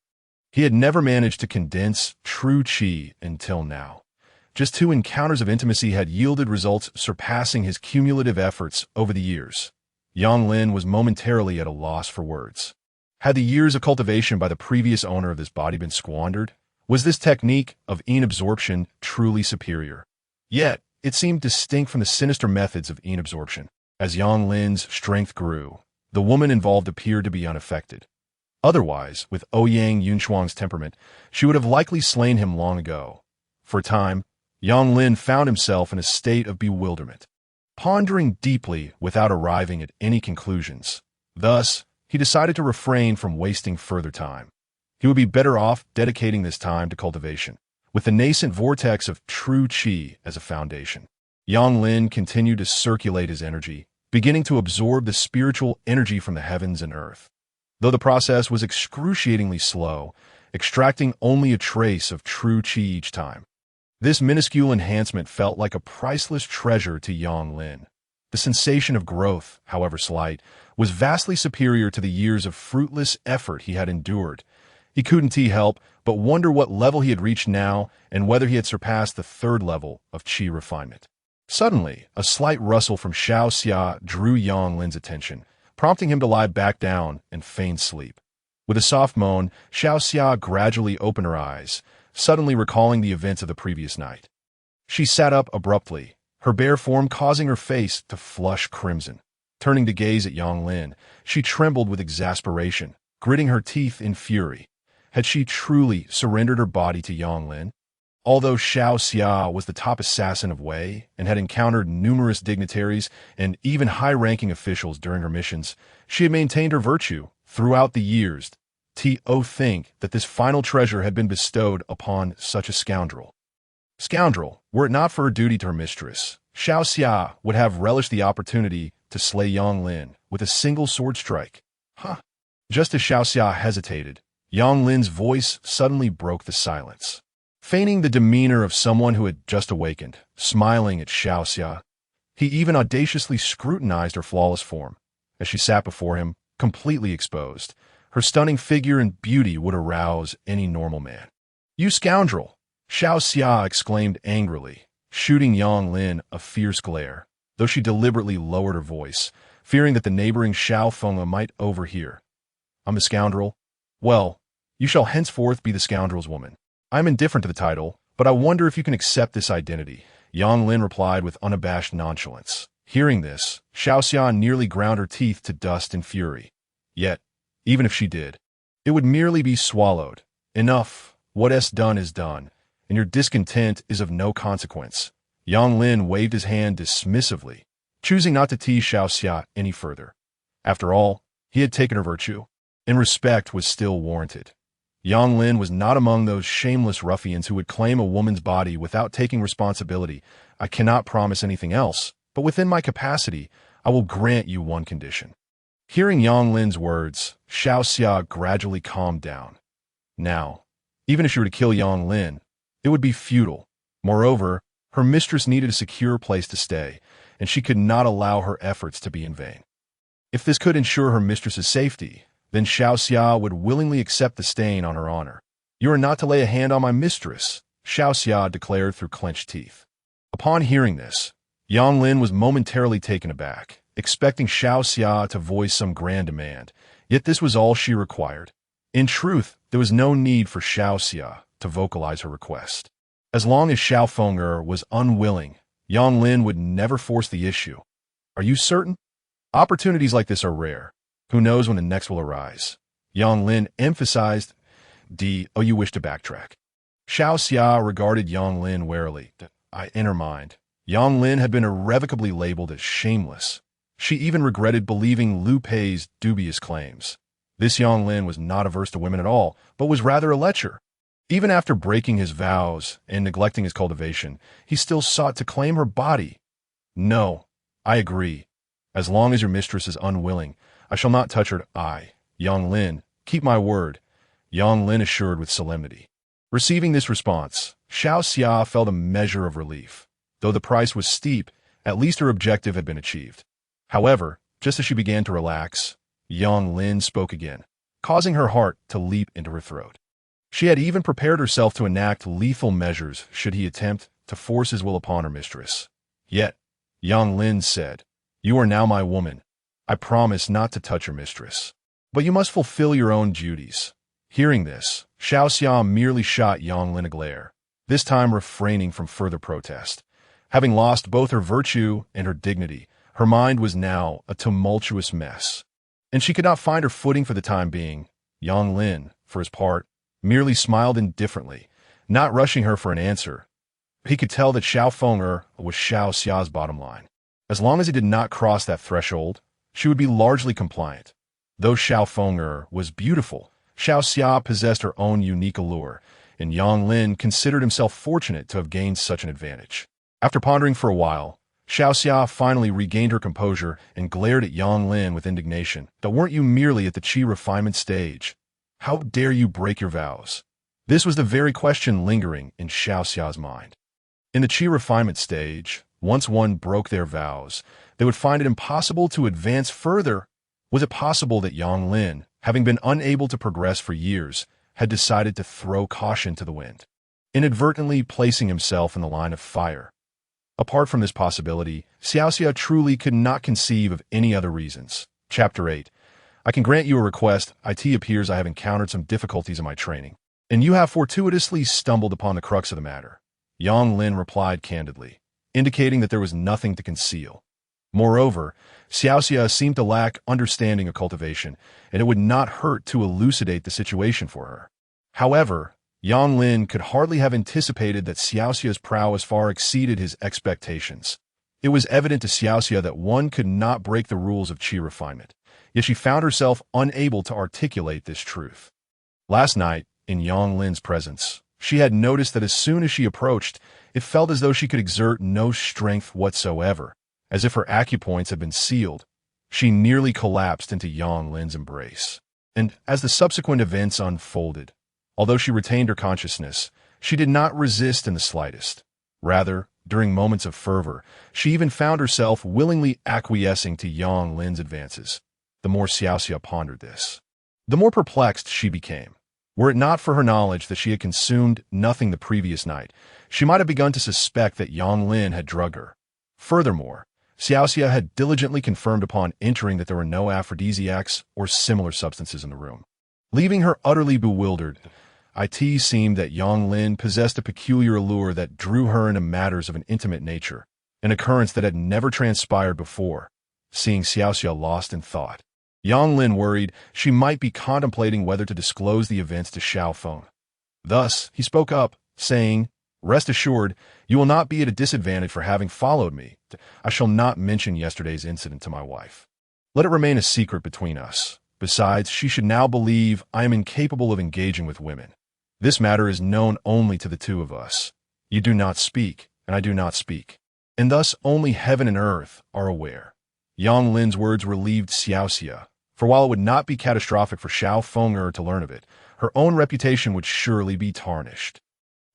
he had never managed to condense true qi until now. Just 2 encounters of intimacy had yielded results surpassing his cumulative efforts over the years. Yang Lin was momentarily at a loss for words. Had the years of cultivation by the previous owner of this body been squandered? Was this technique of inabsorption truly superior? Yet, it seemed distinct from the sinister methods of inabsorption. As Yang Lin's strength grew, the woman involved appeared to be unaffected. Otherwise, with Ouyang Yunshuang's temperament, she would have likely slain him long ago. For a time, Yang Lin found himself in a state of bewilderment. pondering deeply without arriving at any conclusions. Thus, he decided to refrain from wasting further time. He would be better off dedicating this time to cultivation, with the nascent vortex of true Qi as a foundation. Yang Lin continued to circulate his energy, beginning to absorb the spiritual energy from the heavens and earth. Though the process was excruciatingly slow, extracting only a trace of true Qi each time. This minuscule enhancement felt like a priceless treasure to Yang Lin. The sensation of growth, however slight, was vastly superior to the years of fruitless effort he had endured. He couldn't help but wonder what level he had reached now and whether he had surpassed the third level of Qi refinement. Suddenly, a slight rustle from Xiao Xia drew Yang Lin's attention, prompting him to lie back down and feign sleep. With a soft moan, Xiao Xia gradually opened her eyes, suddenly recalling the events of the previous night. She sat up abruptly, her bare form causing her face to flush crimson. Turning to gaze at Yang Lin, she trembled with exasperation, gritting her teeth in fury. Had she truly surrendered her body to Yang Lin? Although Xiao Xia was the top assassin of Wei and had encountered numerous dignitaries and even high-ranking officials during her missions, she had maintained her virtue throughout the years. Think that this final treasure had been bestowed upon such a scoundrel. Scoundrel, were it not for her duty to her mistress, Xiao Xia would have relished the opportunity to slay Yang Lin with a single sword strike. Just as Xiao Xia hesitated, Yang Lin's voice suddenly broke the silence. Feigning the demeanor of someone who had just awakened, smiling at Xiao Xia, he even audaciously scrutinized her flawless form. As she sat before him, completely exposed, her stunning figure and beauty would arouse any normal man. "You scoundrel!" Xiao Xia exclaimed angrily, shooting Yang Lin a fierce glare, though she deliberately lowered her voice, fearing that the neighboring Xiao Feng might overhear. "I'm a scoundrel? Well, you shall henceforth be the scoundrel's woman. I'm indifferent to the title, but I wonder if you can accept this identity," Yang Lin replied with unabashed nonchalance. Hearing this, Xiao Xia nearly ground her teeth to dust in fury. Yet, even if she did, it would merely be swallowed. Enough, what is done is done, and your discontent is of no consequence. Yang Lin waved his hand dismissively, choosing not to tease Xiao Xia any further. After all, he had taken her virtue, and respect was still warranted. Yang Lin was not among those shameless ruffians who would claim a woman's body without taking responsibility. "I cannot promise anything else, but within my capacity, I will grant you one condition." Hearing Yang Lin's words, Xiao Xia gradually calmed down. Now, even if she were to kill Yang Lin, it would be futile. Moreover, her mistress needed a secure place to stay, and she could not allow her efforts to be in vain. If this could ensure her mistress's safety, then Xiao Xia would willingly accept the stain on her honor. "You are not to lay a hand on my mistress," Xiao Xia declared through clenched teeth. Upon hearing this, Yang Lin was momentarily taken aback, expecting Xiao Xia to voice some grand demand, yet this was all she required. In truth, there was no need for Xiao Xia to vocalize her request. As long as Xiao Feng was unwilling, Yang Lin would never force the issue. "Are you certain? Opportunities like this are rare. Who knows when the next will arise?" Yang Lin emphasized. You wish to backtrack?" Xiao Xia regarded Yang Lin warily. In her mind, Yang Lin had been irrevocably labeled as shameless. She even regretted believing Liu Pei's dubious claims. This Yang Lin was not averse to women at all, but was rather a lecher. Even after breaking his vows and neglecting his cultivation, he still sought to claim her body. "No, I agree. As long as your mistress is unwilling, I shall not touch her." Yang Lin, keep my word," Yang Lin assured with solemnity. Receiving this response, Xiao Xia felt a measure of relief. Though the price was steep, at least her objective had been achieved. However, just as she began to relax, Yang Lin spoke again, causing her heart to leap into her throat. She had even prepared herself to enact lethal measures should he attempt to force his will upon her mistress. Yet, Yang Lin said, "You are now my woman. I promise not to touch your mistress. But you must fulfill your own duties." Hearing this, Xiao Xia merely shot Yang Lin a glare, this time refraining from further protest. Having lost both her virtue and her dignity, her mind was now a tumultuous mess, and she could not find her footing for the time being. Yang Lin, for his part, merely smiled indifferently, not rushing her for an answer. He could tell that Xiao Feng was Xiao Xia's bottom line. As long as it did not cross that threshold, she would be largely compliant. Though Xiao Feng'er was beautiful, Xiao Xia possessed her own unique allure, and Yang Lin considered himself fortunate to have gained such an advantage. After pondering for a while, Xiao Xia finally regained her composure and glared at Yang Lin with indignation. Weren't you merely at the Qi Refinement stage? How dare you break your vows? This was the very question lingering in Xiao Xia's mind. In the Qi Refinement stage, once one broke their vows, they would find it impossible to advance further. Was it possible that Yang Lin, having been unable to progress for years, had decided to throw caution to the wind, inadvertently placing himself in the line of fire? Apart from this possibility, Xiao Xia truly could not conceive of any other reasons. Chapter 8. I can grant you a request. It appears I have encountered some difficulties in my training, and you have fortuitously stumbled upon the crux of the matter. Yang Lin replied candidly, indicating that there was nothing to conceal. Moreover, Xiao Xia seemed to lack understanding of cultivation, and it would not hurt to elucidate the situation for her. However, Yang Lin could hardly have anticipated that Xiao Xia's prowess far exceeded his expectations. It was evident to Xiao Xia that one could not break the rules of Qi Refinement, yet she found herself unable to articulate this truth. Last night, in Yang Lin's presence, she had noticed that as soon as she approached, it felt as though she could exert no strength whatsoever, as if her acupoints had been sealed. She nearly collapsed into Yang Lin's embrace. And as the subsequent events unfolded, although she retained her consciousness, she did not resist in the slightest. Rather, during moments of fervor, she even found herself willingly acquiescing to Yang Lin's advances. The more Xiao Xia pondered this, the more perplexed she became. Were it not for her knowledge that she had consumed nothing the previous night, she might have begun to suspect that Yang Lin had drugged her. Furthermore, Xiao Xia had diligently confirmed upon entering that there were no aphrodisiacs or similar substances in the room. Leaving her utterly bewildered, it seemed that Yang Lin possessed a peculiar allure that drew her into matters of an intimate nature, an occurrence that had never transpired before. Seeing Xiao Xia lost in thought, Yang Lin worried she might be contemplating whether to disclose the events to Xiao Feng. Thus, he spoke up, saying, "Rest assured, you will not be at a disadvantage for having followed me. I shall not mention yesterday's incident to my wife. Let it remain a secret between us. Besides, she should now believe I am incapable of engaging with women. This matter is known only to the two of us. You do not speak, and I do not speak. And thus only heaven and earth are aware." Yang Lin's words relieved Xiao Xia, for while it would not be catastrophic for Xiao Feng'er to learn of it, her own reputation would surely be tarnished.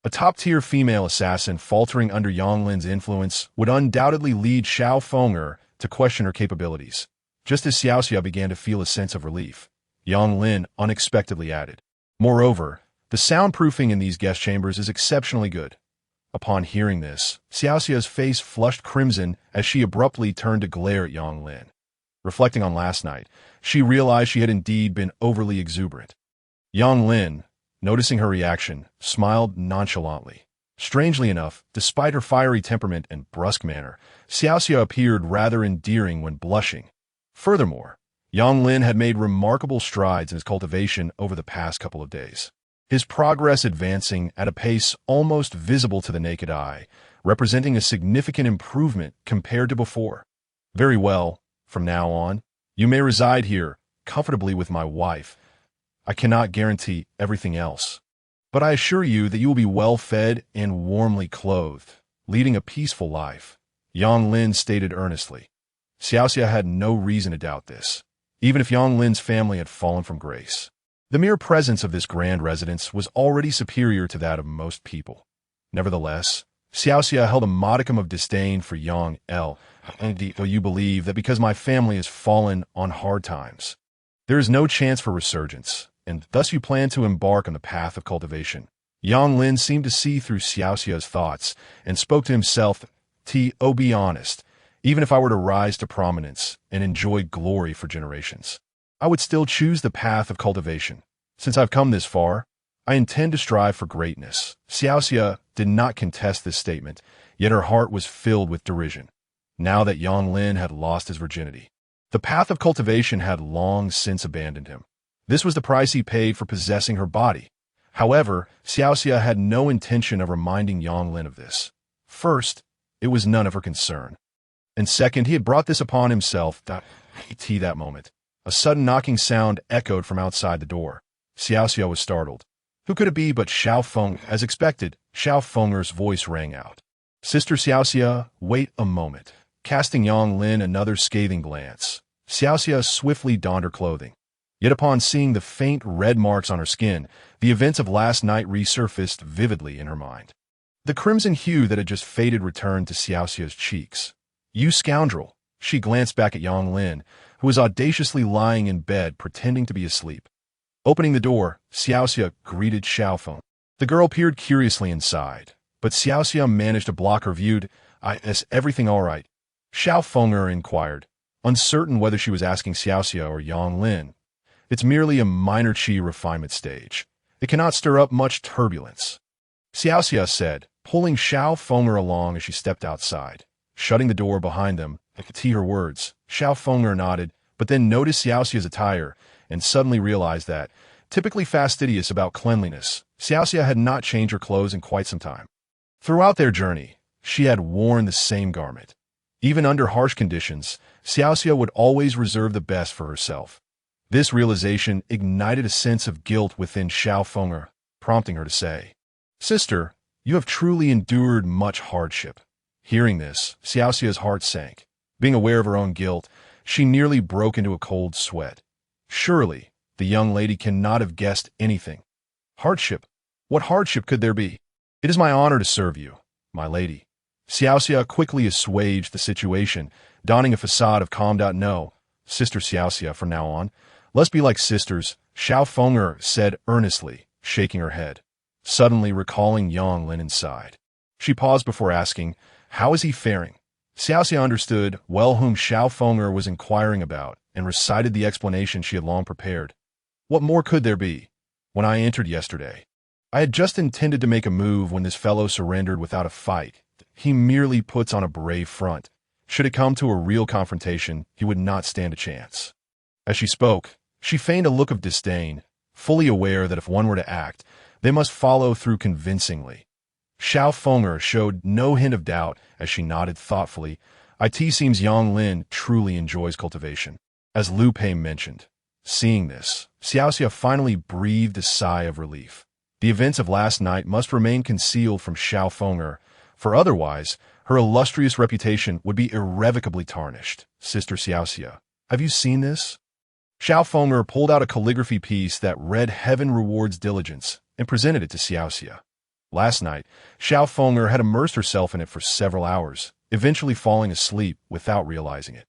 A top-tier female assassin faltering under Yang Lin's influence would undoubtedly lead Xiao Feng'er to question her capabilities. Just as Xiao Xia began to feel a sense of relief, Yang Lin unexpectedly added, "Moreover, the soundproofing in these guest chambers is exceptionally good." Upon hearing this, Xiao Xia's face flushed crimson as she abruptly turned to glare at Yang Lin. Reflecting on last night, she realized she had indeed been overly exuberant. Yang Lin, noticing her reaction, smiled nonchalantly. Strangely enough, despite her fiery temperament and brusque manner, Xiao Xia appeared rather endearing when blushing. Furthermore, Yang Lin had made remarkable strides in his cultivation over the past couple of days. His progress advancing at a pace almost visible to the naked eye, representing a significant improvement compared to before. "Very well, from now on, you may reside here, comfortably with my wife. I cannot guarantee everything else, but I assure you that you will be well fed and warmly clothed, leading a peaceful life," Yang Lin stated earnestly. Xiao Xia had no reason to doubt this, even if Yang Lin's family had fallen from grace. The mere presence of this grand residence was already superior to that of most people. Nevertheless, Xiao Xia held a modicum of disdain for Yang L. "Though you believe that because my family has fallen on hard times, there is no chance for resurgence, and thus you plan to embark on the path of cultivation." Yang Lin seemed to see through Xiao Xia's thoughts and spoke to himself, "Oh, be honest. Even if I were to rise to prominence and enjoy glory for generations, I would still choose the path of cultivation. Since I've come this far, I intend to strive for greatness." Xiao Xia did not contest this statement, yet her heart was filled with derision. Now that Yang Lin had lost his virginity, the path of cultivation had long since abandoned him. This was the price he paid for possessing her body. However, Xiao Xia had no intention of reminding Yang Lin of this. First, it was none of her concern. And second, he had brought this upon himself. That moment. A sudden knocking sound echoed from outside the door. Xiaoxia was startled. Who could it be but Xiao Feng? As expected, Xiao Fenger's voice rang out. Sister Xiaoxia, wait a moment. Casting Yang Lin another scathing glance, Xiaoxia swiftly donned her clothing. Yet upon seeing the faint red marks on her skin, the events of last night resurfaced vividly in her mind. The crimson hue that had just faded returned to Xiaoxia's cheeks. You scoundrel! She glanced back at Yang Lin, who was audaciously lying in bed pretending to be asleep. Opening the door, Xiaoxia greeted Xiao Feng. The girl peered curiously inside, but Xiaoxia managed to block her view. Is everything all right? Xiao Fenger inquired, uncertain whether she was asking Xiaoxia or Yang Lin. It's merely a minor Qi refinement stage. It cannot stir up much turbulence, Xiaoxia said, pulling Xiao Fenger along as she stepped outside. Shutting the door behind them, to her words, Xiao Fenger nodded, but then noticed Xiaoxia's attire and suddenly realized that, typically fastidious about cleanliness, Xiaoxia had not changed her clothes in quite some time. Throughout their journey, she had worn the same garment. Even under harsh conditions, Xiaoxia would always reserve the best for herself. This realization ignited a sense of guilt within Xiao Fenger, prompting her to say, Sister, you have truly endured much hardship. Hearing this, Xiaoxia's heart sank. Being aware of her own guilt, she nearly broke into a cold sweat. Surely, the young lady cannot have guessed anything. Hardship? What hardship could there be? It is my honor to serve you, my lady. Xiaoxia quickly assuaged the situation, donning a facade of calm. No, Sister Xiaoxia, from now on, let's be like sisters, Xiao Fenger said earnestly, shaking her head. Suddenly recalling Yang Lin inside, she paused before asking, how is he faring? Xiaoxia understood well whom Xiao Fenger was inquiring about and recited the explanation she had long prepared. What more could there be? When I entered yesterday, I had just intended to make a move when this fellow surrendered without a fight. He merely puts on a brave front. Should it come to a real confrontation, he would not stand a chance. As she spoke, she feigned a look of disdain, fully aware that if one were to act, they must follow through convincingly. Xiao Fenger showed no hint of doubt as she nodded thoughtfully. It seems Yang Lin truly enjoys cultivation, as Lu Pei mentioned. Seeing this, Xiaoxia finally breathed a sigh of relief. The events of last night must remain concealed from Xiao Fenger, for otherwise, her illustrious reputation would be irrevocably tarnished. Sister Xiaoxia, have you seen this? Xiao Fenger pulled out a calligraphy piece that read Heaven rewards diligence and presented it to Xiaoxia. Last night, Xiao Fenger had immersed herself in it for several hours, eventually falling asleep without realizing it.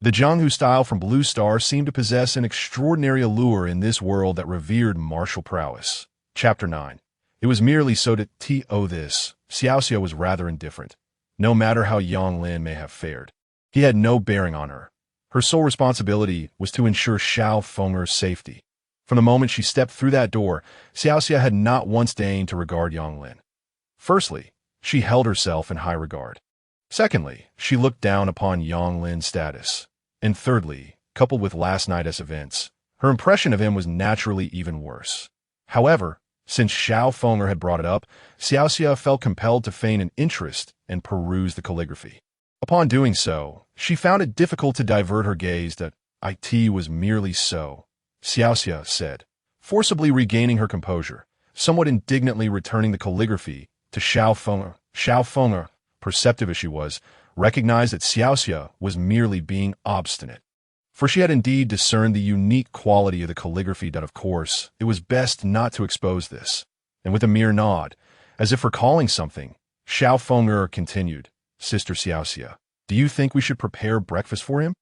The Jianghu style from Blue Star seemed to possess an extraordinary allure in this world that revered martial prowess. Chapter 9. It was merely so to this. Xiaoxia was rather indifferent. No matter how Yang Lin may have fared, he had no bearing on her. Her sole responsibility was to ensure Xiao Fenger's safety. From the moment she stepped through that door, Xiaoxia had not once deigned to regard Yang Lin. Firstly, she held herself in high regard. Secondly, she looked down upon Yang Lin's status. And thirdly, coupled with last night's events, her impression of him was naturally even worse. However, since Xiao Fenger had brought it up, Xiaoxia felt compelled to feign an interest and peruse the calligraphy. Upon doing so, she found it difficult to divert her gaze that it was merely so. Xiaoxia said, forcibly regaining her composure, somewhat indignantly returning the calligraphy to Xiao Fenger. Xiao Fenger, perceptive as she was, recognized that Xiaoxia was merely being obstinate. For she had indeed discerned the unique quality of the calligraphy that, of course, it was best not to expose this. And with a mere nod, as if recalling something, Xiao Fenger continued, Sister Xiaoxia, do you think we should prepare breakfast for him?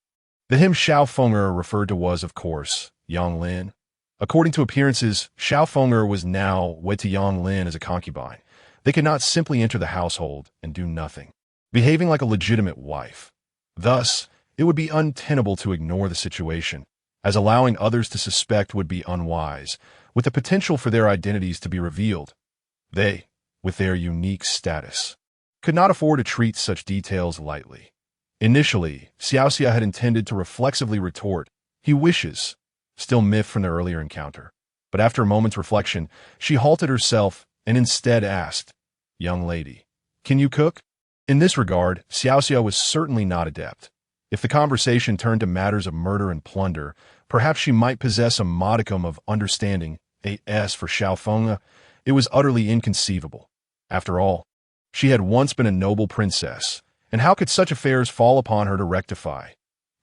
The him Xiao Fenger referred to was, of course, Yang Lin. According to appearances, Xiao Fenger was now wed to Yang Lin as a concubine. They could not simply enter the household and do nothing, behaving like a legitimate wife. Thus, it would be untenable to ignore the situation, as allowing others to suspect would be unwise, with the potential for their identities to be revealed. They, with their unique status, could not afford to treat such details lightly. Initially, Xiaoxia had intended to reflexively retort, he wishes, still miffed from their earlier encounter. But after a moment's reflection, she halted herself and instead asked, young lady, can you cook? In this regard, Xiaoxia was certainly not adept. If the conversation turned to matters of murder and plunder, perhaps she might possess a modicum of understanding. As for Xiaofeng, it was utterly inconceivable. After all, she had once been a noble princess, and how could such affairs fall upon her to rectify?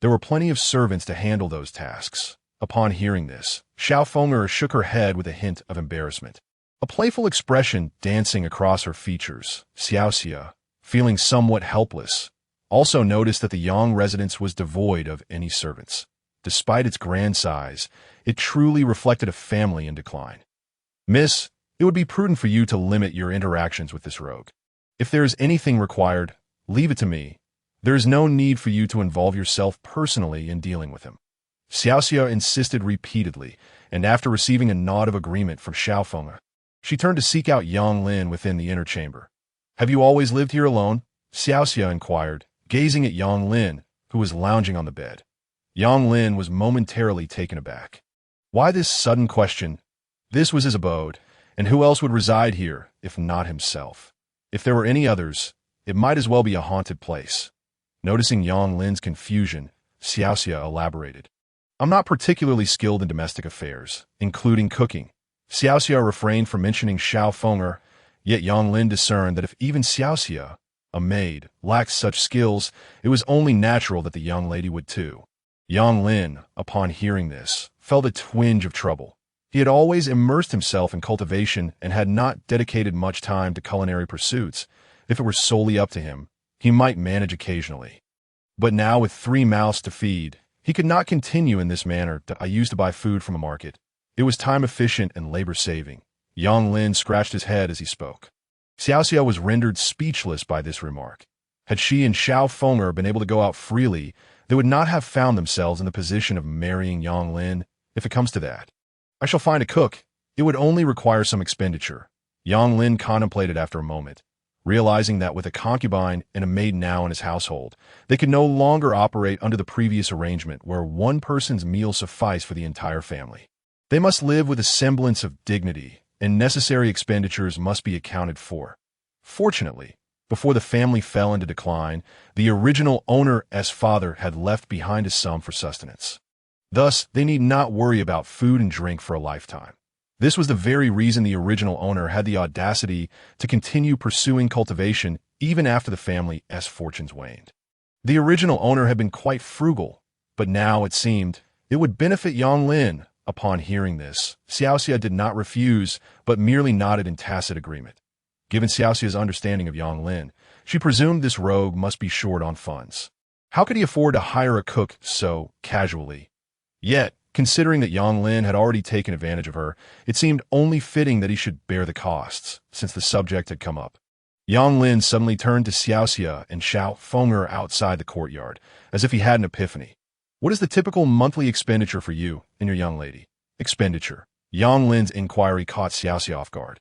There were plenty of servants to handle those tasks. Upon hearing this, Xiaofeng shook her head with a hint of embarrassment, a playful expression dancing across her features. Xiaoxia, feeling somewhat helpless, also noticed that the Yang residence was devoid of any servants. Despite its grand size, it truly reflected a family in decline. Miss, it would be prudent for you to limit your interactions with this rogue. If there is anything required, leave it to me. There is no need for you to involve yourself personally in dealing with him. Xiaoxia insisted repeatedly, and after receiving a nod of agreement from Xiaofeng, she turned to seek out Yang Lin within the inner chamber. Have you always lived here alone? Xiaoxia inquired, gazing at Yang Lin, who was lounging on the bed. Yang Lin was momentarily taken aback. Why this sudden question? This was his abode, and who else would reside here, if not himself? If there were any others, it might as well be a haunted place. Noticing Yang Lin's confusion, Xiaoxia elaborated. I'm not particularly skilled in domestic affairs, including cooking. Xiaoxia refrained from mentioning Xiaofeng, yet Yang Lin discerned that if even Xiaoxia, a maid, lacked such skills, it was only natural that the young lady would too. Yang Lin, upon hearing this, felt a twinge of trouble. He had always immersed himself in cultivation and had not dedicated much time to culinary pursuits. If it were solely up to him, he might manage occasionally. But now with 3 mouths to feed, he could not continue in this manner. I used to buy food from a market. It was time-efficient and labor-saving. Yang Lin scratched his head as he spoke. Xiaoxia was rendered speechless by this remark. Had she and Xiaofeng been able to go out freely, they would not have found themselves in the position of marrying Yang Lin, if it comes to that. I shall find a cook. It would only require some expenditure. Yang Lin contemplated after a moment, realizing that with a concubine and a maid now in his household, they could no longer operate under the previous arrangement where one person's meal sufficed for the entire family. They must live with a semblance of dignity, and necessary expenditures must be accounted for. Fortunately, before the family fell into decline, the original owner's father had left behind a sum for sustenance. Thus, they need not worry about food and drink for a lifetime. This was the very reason the original owner had the audacity to continue pursuing cultivation even after the family's fortunes waned. The original owner had been quite frugal, but now, it seemed, it would benefit Yang Lin. Upon hearing this, Xiaoxia did not refuse, but merely nodded in tacit agreement. Given Xiaoxia's understanding of Yang Lin, she presumed this rogue must be short on funds. How could he afford to hire a cook so casually? Yet, considering that Yang Lin had already taken advantage of her, it seemed only fitting that he should bear the costs, since the subject had come up. Yang Lin suddenly turned to Xiaoxia and Xiaofeng outside the courtyard, as if he had an epiphany. What is the typical monthly expenditure for you and your young lady? Expenditure. Yang Lin's inquiry caught Xiaoxia off guard.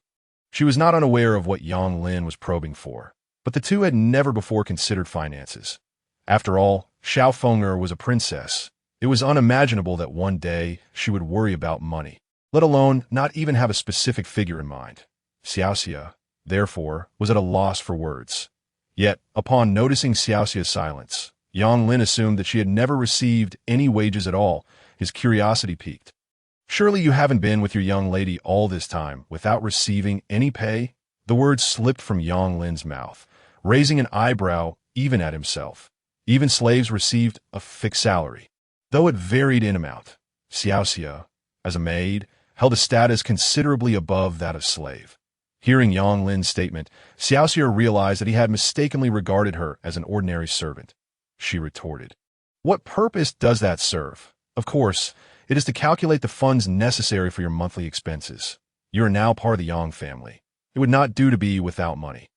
She was not unaware of what Yang Lin was probing for, but the two had never before considered finances. After all, Xiaofeng was a princess. It was unimaginable that one day she would worry about money, let alone not even have a specific figure in mind. Xiaoxia, therefore, was at a loss for words. Yet, upon noticing Xiaoxia's silence, Yang Lin assumed that she had never received any wages at all. His curiosity piqued. Surely you haven't been with your young lady all this time without receiving any pay? The words slipped from Yang Lin's mouth, raising an eyebrow even at himself. Even slaves received a fixed salary, though it varied in amount. Xiaoxia, as a maid, held a status considerably above that of slave. Hearing Yang Lin's statement, Xiaoxia realized that he had mistakenly regarded her as an ordinary servant. She retorted, "What purpose does that serve? Of course, it is to calculate the funds necessary for your monthly expenses. You are now part of the Yang family. It would not do to be without money.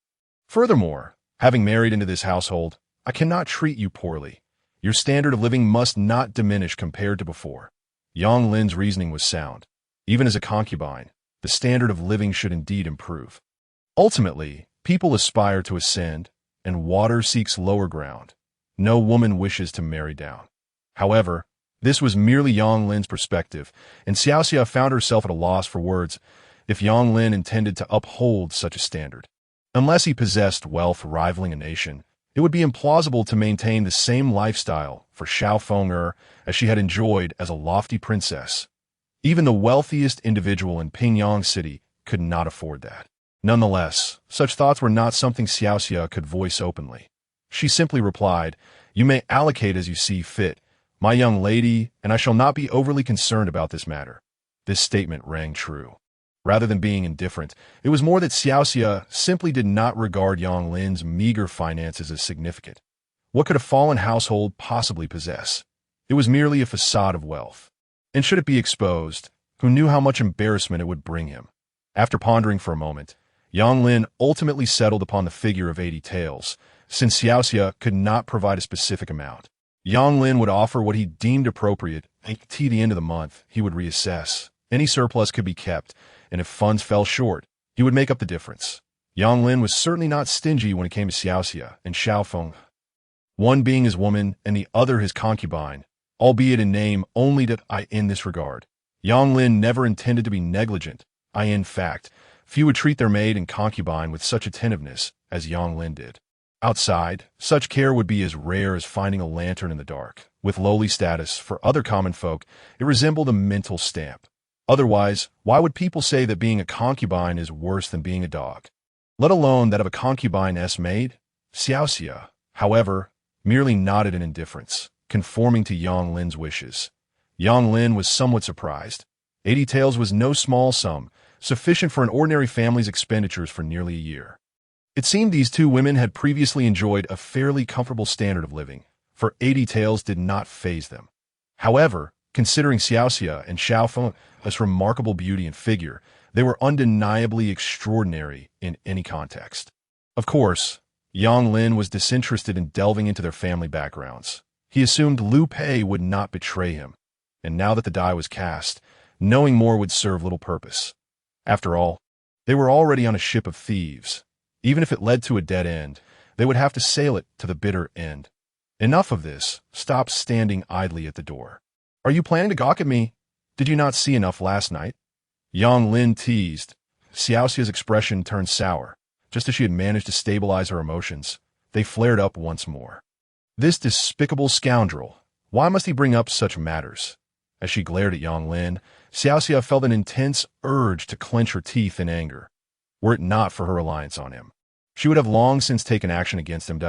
Furthermore, having married into this household, I cannot treat you poorly. Your standard of living must not diminish compared to before." Yang Lin's reasoning was sound. Even as a concubine, the standard of living should indeed improve. Ultimately, people aspire to ascend, and water seeks lower ground. No woman wishes to marry down. However, this was merely Yang Lin's perspective, and Xiaoxia found herself at a loss for words if Yang Lin intended to uphold such a standard. Unless he possessed wealth rivaling a nation, it would be implausible to maintain the same lifestyle for Xiao Feng'er as she had enjoyed as a lofty princess. Even the wealthiest individual in Pingyang City could not afford that. Nonetheless, such thoughts were not something Xiaoxia could voice openly. She simply replied, "You may allocate as you see fit, my young lady, and I shall not be overly concerned about this matter." This statement rang true. Rather than being indifferent, it was more that Xiaoxia simply did not regard Yang Lin's meager finances as significant. What could a fallen household possibly possess? It was merely a facade of wealth. And should it be exposed, who knew how much embarrassment it would bring him? After pondering for a moment, Yang Lin ultimately settled upon the figure of 80 taels, since Xiaoxia could not provide a specific amount. Yang Lin would offer what he deemed appropriate, and at the end of the month, he would reassess. Any surplus could be kept, and if funds fell short, he would make up the difference. Yang Lin was certainly not stingy when it came to Xiaoxia and Xiao Feng, one being his woman and the other his concubine, albeit in name only in this regard. Yang Lin never intended to be negligent. In fact, few would treat their maid and concubine with such attentiveness as Yang Lin did. Outside, such care would be as rare as finding a lantern in the dark. With lowly status, for other common folk, it resembled a mental stamp. Otherwise, why would people say that being a concubine is worse than being a dog? Let alone that of a concubine's maid? Xiaoxia, however, merely nodded in indifference, conforming to Yang Lin's wishes. Yang Lin was somewhat surprised. 80 taels was no small sum, sufficient for an ordinary family's expenditures for nearly a year. It seemed these two women had previously enjoyed a fairly comfortable standard of living, for 80 taels did not faze them. However, considering Xiaoxia and Xiao Feng's remarkable beauty and figure, they were undeniably extraordinary in any context. Of course, Yang Lin was disinterested in delving into their family backgrounds. He assumed Liu Pei would not betray him, and now that the die was cast, knowing more would serve little purpose. After all, they were already on a ship of thieves. Even if it led to a dead end, they would have to sail it to the bitter end. Enough of this. Stop standing idly at the door. Are you planning to gawk at me? Did you not see enough last night? Yang Lin teased. Xiaoxia's expression turned sour. Just as she had managed to stabilize her emotions, they flared up once more. This despicable scoundrel. Why must he bring up such matters? As she glared at Yang Lin, Xiaoxia felt an intense urge to clench her teeth in anger. Were it not for her reliance on him, she would have long since taken action against him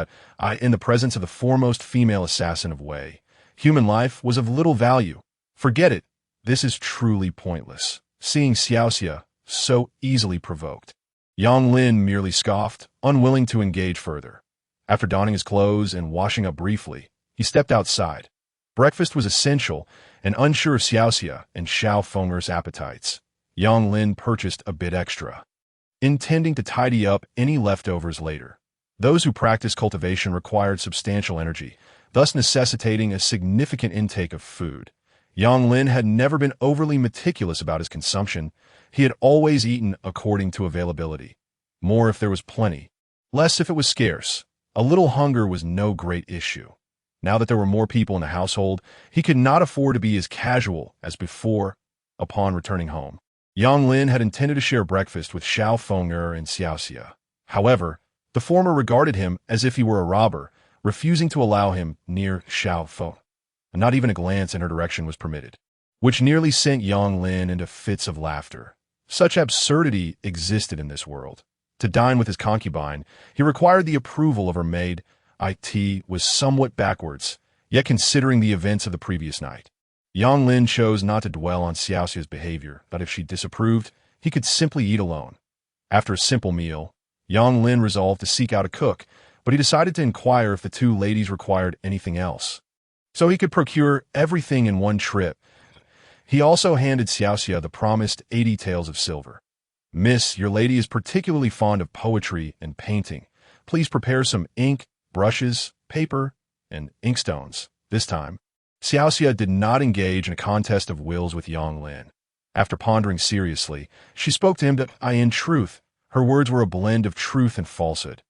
in the presence of the foremost female assassin of Wei. Human life was of little value. Forget it. This is truly pointless. Seeing Xiaoxia so easily provoked, Yang Lin merely scoffed, unwilling to engage further. After donning his clothes and washing up briefly, he stepped outside. Breakfast was essential, and unsure of Xiaoxia and Xiao Feng'er's appetites, Yang Lin purchased a bit extra, intending to tidy up any leftovers later. Those who practice cultivation required substantial energy, thus necessitating a significant intake of food. Yang Lin had never been overly meticulous about his consumption. He had always eaten according to availability. More if there was plenty, less if it was scarce. A little hunger was no great issue. Now that there were more people in the household, he could not afford to be as casual as before. Upon returning home, Yang Lin had intended to share breakfast with Xiao Feng'er and Xiaoxia. However, the former regarded him as if he were a robber, refusing to allow him near Xiao Feng. Not even a glance in her direction was permitted, which nearly sent Yang Lin into fits of laughter. Such absurdity existed in this world. To dine with his concubine, he required the approval of her maid. It was somewhat backwards, yet considering the events of the previous night. Yang Lin chose not to dwell on Xiaoxia's behavior, but if she disapproved, he could simply eat alone. After a simple meal, Yang Lin resolved to seek out a cook, but he decided to inquire if the two ladies required anything else, so he could procure everything in one trip. He also handed Xiaoxia the promised 80 taels of silver. "Miss, your lady is particularly fond of poetry and painting. Please prepare some ink, brushes, paper, and inkstones." This time, Xiaoxia did not engage in a contest of wills with Yang Lin. After pondering seriously, she spoke to him that in truth, her words were a blend of truth and falsehood.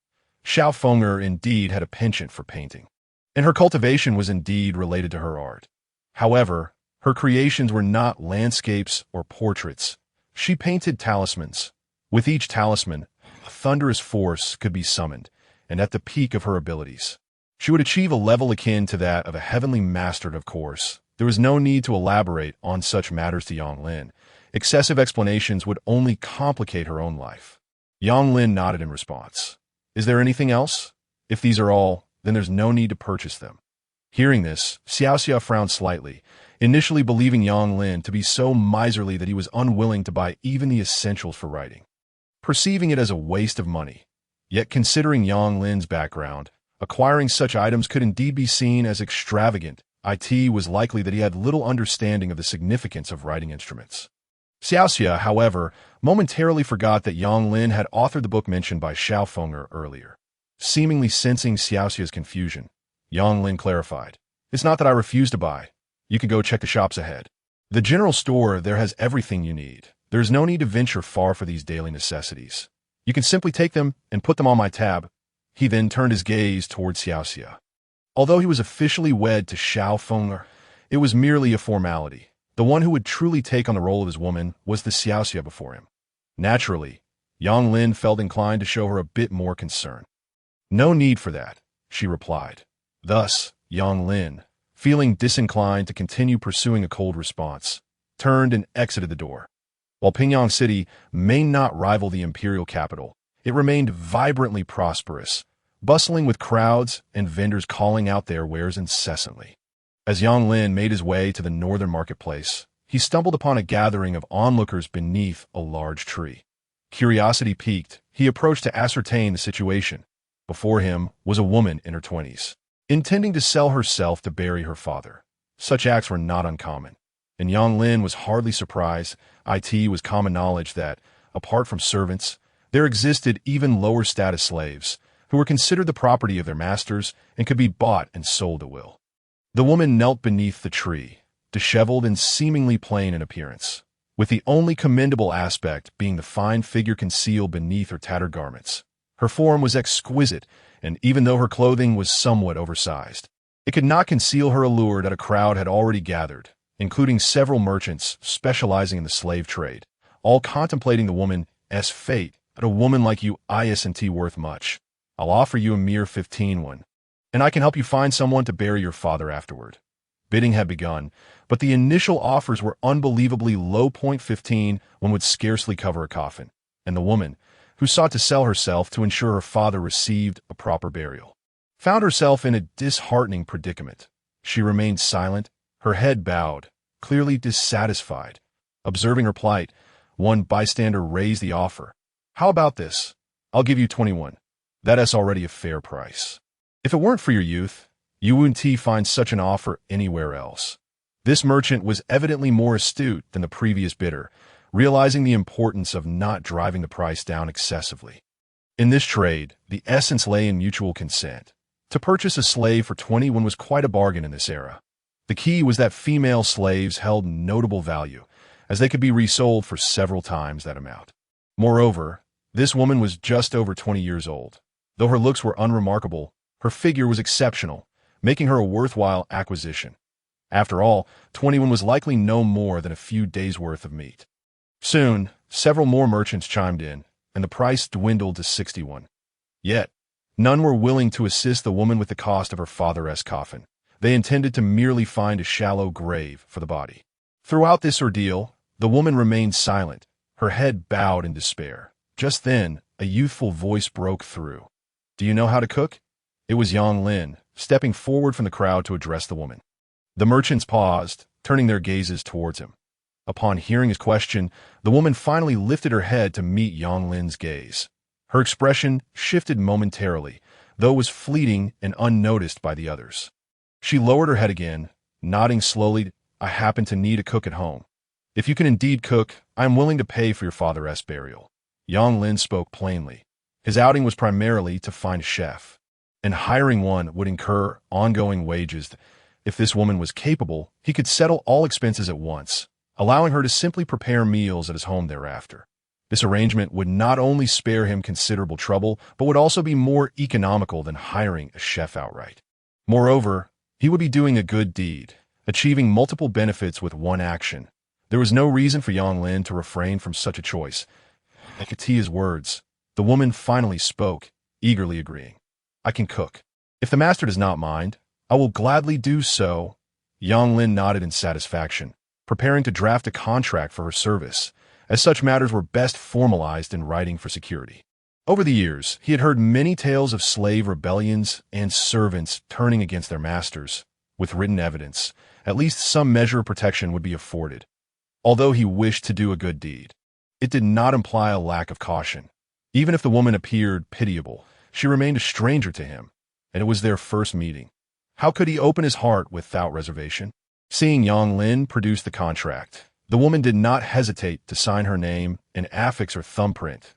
Xiao Feng'er indeed had a penchant for painting, and her cultivation was indeed related to her art. However, her creations were not landscapes or portraits. She painted talismans. With each talisman, thunderous force could be summoned, and at the peak of her abilities. She would achieve a level akin to that of a heavenly master, of course. There was no need to elaborate on such matters to Yang Lin. Excessive explanations would only complicate her own life. Yang Lin nodded in response. Is there anything else? If these are all, then there's no need to purchase them. Hearing this, Xiaoxia frowned slightly, initially believing Yang Lin to be so miserly that he was unwilling to buy even the essentials for writing, perceiving it as a waste of money. Yet considering Yang Lin's background, acquiring such items could indeed be seen as extravagant. It was likely that he had little understanding of the significance of writing instruments. Xiaoxia, however, momentarily forgot that Yang Lin had authored the book mentioned by Xiao Fenger earlier. Seemingly sensing Xiaoxia's confusion, Yang Lin clarified, It's not that I refuse to buy. You can go check the shops ahead. The general store there has everything you need. There is no need to venture far for these daily necessities. You can simply take them and put them on my tab. He then turned his gaze towards Xiaoxia. Although he was officially wed to Xiao Fenger, it was merely a formality. The one who would truly take on the role of his woman was the Xiaoxia before him. Naturally, Yang Lin felt inclined to show her a bit more concern. No need for that, she replied. Thus, Yang Lin, feeling disinclined to continue pursuing a cold response, turned and exited the door. While Pingyang City may not rival the imperial capital, it remained vibrantly prosperous, bustling with crowds and vendors calling out their wares incessantly. As Yang Lin made his way to the northern marketplace, he stumbled upon a gathering of onlookers beneath a large tree. Curiosity piqued, he approached to ascertain the situation. Before him was a woman in her 20s, intending to sell herself to bury her father. Such acts were not uncommon, and Yang Lin was hardly surprised. It was common knowledge that, apart from servants, there existed even lower status slaves, who were considered the property of their masters and could be bought and sold at will. The woman knelt beneath the tree, disheveled and seemingly plain in appearance, with the only commendable aspect being the fine figure concealed beneath her tattered garments. Her form was exquisite, and even though her clothing was somewhat oversized, it could not conceal her allure that a crowd had already gathered, including several merchants specializing in the slave trade, all contemplating the woman's fate. But a woman like you isn't worth much. I'll offer you a mere 15 and I can help you find someone to bury your father afterward. Bidding had begun, but the initial offers were unbelievably low. 15 would scarcely cover a coffin, and the woman, who sought to sell herself to ensure her father received a proper burial, found herself in a disheartening predicament. She remained silent, her head bowed, clearly dissatisfied. Observing her plight, one bystander raised the offer. How about this? I'll give you 21. That's already a fair price. If it weren't for your youth, you wouldn't find such an offer anywhere else. This merchant was evidently more astute than the previous bidder, realizing the importance of not driving the price down excessively. In this trade, the essence lay in mutual consent. To purchase a slave for 21 was quite a bargain in this era. The key was that female slaves held notable value, as they could be resold for several times that amount. Moreover, this woman was just over 20 years old. Though her looks were unremarkable, her figure was exceptional, making her a worthwhile acquisition. After all, 21 was likely no more than a few days' worth of meat. Soon, several more merchants chimed in, and the price dwindled to 61. Yet, none were willing to assist the woman with the cost of her father's coffin. They intended to merely find a shallow grave for the body. Throughout this ordeal, the woman remained silent, her head bowed in despair. Just then, a youthful voice broke through. Do you know how to cook? It was Yang Lin, stepping forward from the crowd to address the woman. The merchants paused, turning their gazes towards him. Upon hearing his question, the woman finally lifted her head to meet Yang Lin's gaze. Her expression shifted momentarily, though it was fleeting and unnoticed by the others. She lowered her head again, nodding slowly. I happen to need a cook at home. If you can indeed cook, I am willing to pay for your father's burial. Yang Lin spoke plainly. His outing was primarily to find a chef, and hiring one would incur ongoing wages. If this woman was capable, he could settle all expenses at once, allowing her to simply prepare meals at his home thereafter. This arrangement would not only spare him considerable trouble, but would also be more economical than hiring a chef outright. Moreover, he would be doing a good deed, achieving multiple benefits with one action. There was no reason for Yang Lin to refrain from such a choice. To his words, The woman finally spoke, eagerly agreeing. I can cook. If the master does not mind, I will gladly do so. Yang Lin nodded in satisfaction, preparing to draft a contract for her service, as such matters were best formalized in writing for security. Over the years, he had heard many tales of slave rebellions and servants turning against their masters. With written evidence, at least some measure of protection would be afforded. Although he wished to do a good deed, it did not imply a lack of caution. Even if the woman appeared pitiable, she remained a stranger to him, and it was their first meeting. How could he open his heart without reservation? Seeing Yang Lin produce the contract, the woman did not hesitate to sign her name and affix her thumbprint.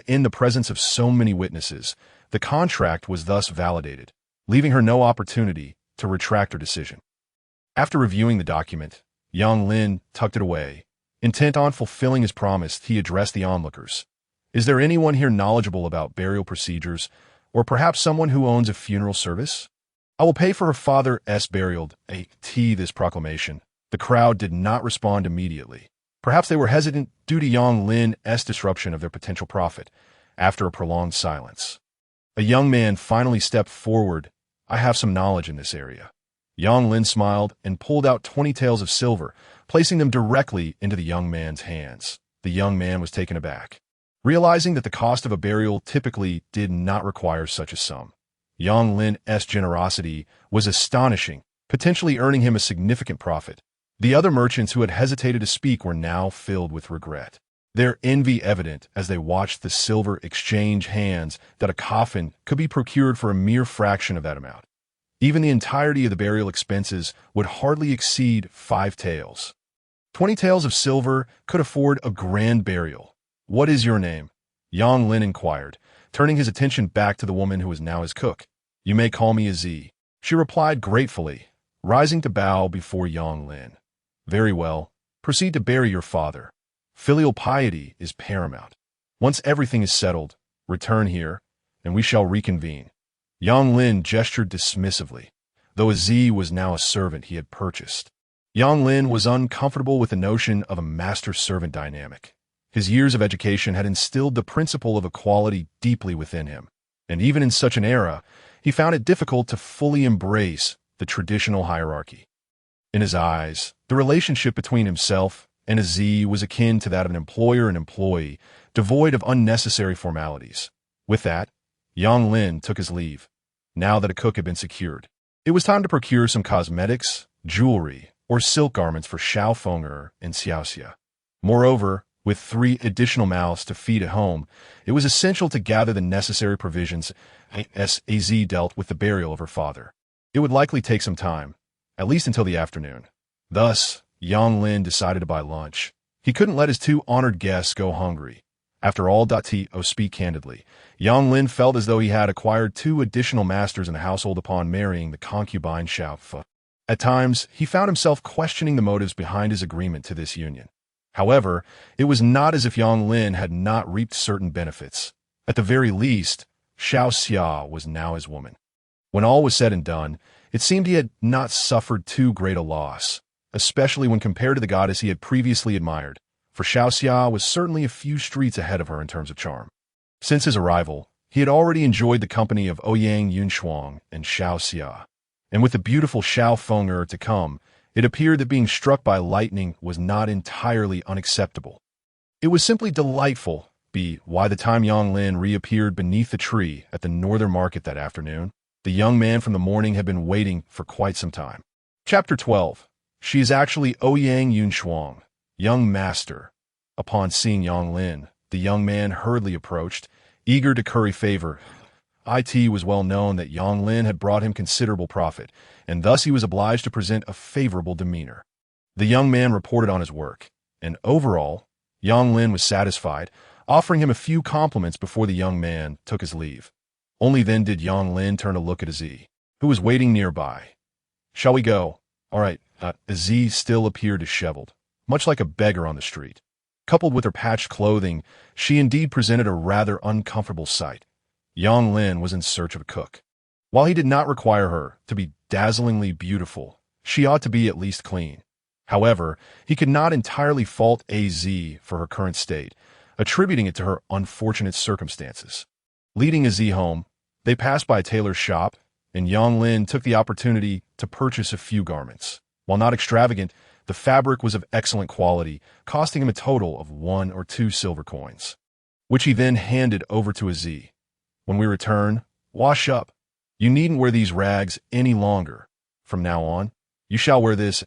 In the presence of so many witnesses, the contract was thus validated, leaving her no opportunity to retract her decision. After reviewing the document, Yang Lin tucked it away. Intent on fulfilling his promise, he addressed the onlookers. Is there anyone here knowledgeable about burial procedures, or perhaps someone who owns a funeral service? I will pay for her father's burial. This proclamation. The crowd did not respond immediately. Perhaps they were hesitant due to Yang Lin's disruption of their potential profit. After a prolonged silence, a young man finally stepped forward. I have some knowledge in this area. Yang Lin smiled and pulled out 20 taels of silver, placing them directly into the young man's hands. The young man was taken aback, realizing that the cost of a burial typically did not require such a sum. Yang Lin's generosity was astonishing, potentially earning him a significant profit. The other merchants who had hesitated to speak were now filled with regret, their envy evident as they watched the silver exchange hands that a coffin could be procured for a mere fraction of that amount. Even the entirety of the burial expenses would hardly exceed 5 taels. 20 taels of silver could afford a grand burial. What is your name? Yang Lin inquired, turning his attention back to the woman who was now his cook. You may call me Aziz, she replied gratefully, rising to bow before Yang Lin. Very well, proceed to bury your father. Filial piety is paramount. Once everything is settled, return here, and we shall reconvene. Yang Lin gestured dismissively, though Aziz was now a servant he had purchased. Yang Lin was uncomfortable with the notion of a master-servant dynamic. His years of education had instilled the principle of equality deeply within him, and even in such an era, he found it difficult to fully embrace the traditional hierarchy. In his eyes, the relationship between himself and Aziz was akin to that of an employer and employee, devoid of unnecessary formalities. With that, Yang Lin took his leave. Now that a cook had been secured, it was time to procure some cosmetics, jewelry, or silk garments for Xiao Feng'er and Xiaoxia. Moreover, with 3 additional mouths to feed at home, it was essential to gather the necessary provisions as Az dealt with the burial of her father. It would likely take some time, at least until the afternoon. Thus, Yang Lin decided to buy lunch. He couldn't let his 2 honored guests go hungry. After all, to speak candidly, Yang Lin felt as though he had acquired 2 additional masters in the household upon marrying the concubine Xiao Fe. At times, he found himself questioning the motives behind his agreement to this union. However, it was not as if Yang Lin had not reaped certain benefits. At the very least, Xiaoxia was now his woman. When all was said and done, it seemed he had not suffered too great a loss, especially when compared to the goddess he had previously admired, for Xiaoxia was certainly a few streets ahead of her in terms of charm. Since his arrival, he had already enjoyed the company of Ouyang Yunshuang and Xiaoxia, and with the beautiful Xiao Feng'er to come, it appeared that being struck by lightning was not entirely unacceptable. It was simply delightful, by the time Yang Lin reappeared beneath the tree at the northern market that afternoon, the young man from the morning had been waiting for quite some time. Chapter 12. She is actually Ouyang Yunshuang, young master. Upon seeing Yang Lin, the young man hurriedly approached, eager to curry favor. It was well known that Yang Lin had brought him considerable profit, and thus he was obliged to present a favorable demeanor. The young man reported on his work, and overall, Yang Lin was satisfied, offering him a few compliments before the young man took his leave. Only then did Yang Lin turn to look at Aziz, who was waiting nearby. Shall we go? All right. Aziz still appeared disheveled, much like a beggar on the street. Coupled with her patched clothing, she indeed presented a rather uncomfortable sight. Yang Lin was in search of a cook. While he did not require her to be dazzlingly beautiful, she ought to be at least clean. However, he could not entirely fault Az for her current state, attributing it to her unfortunate circumstances. Leading Aziz home, they passed by a tailor's shop, and Yang Lin took the opportunity to purchase a few garments. While not extravagant, the fabric was of excellent quality, costing him a total of 1 or 2 silver coins, which he then handed over to Aziz. When we return, wash up. You needn't wear these rags any longer. From now on, you shall wear this.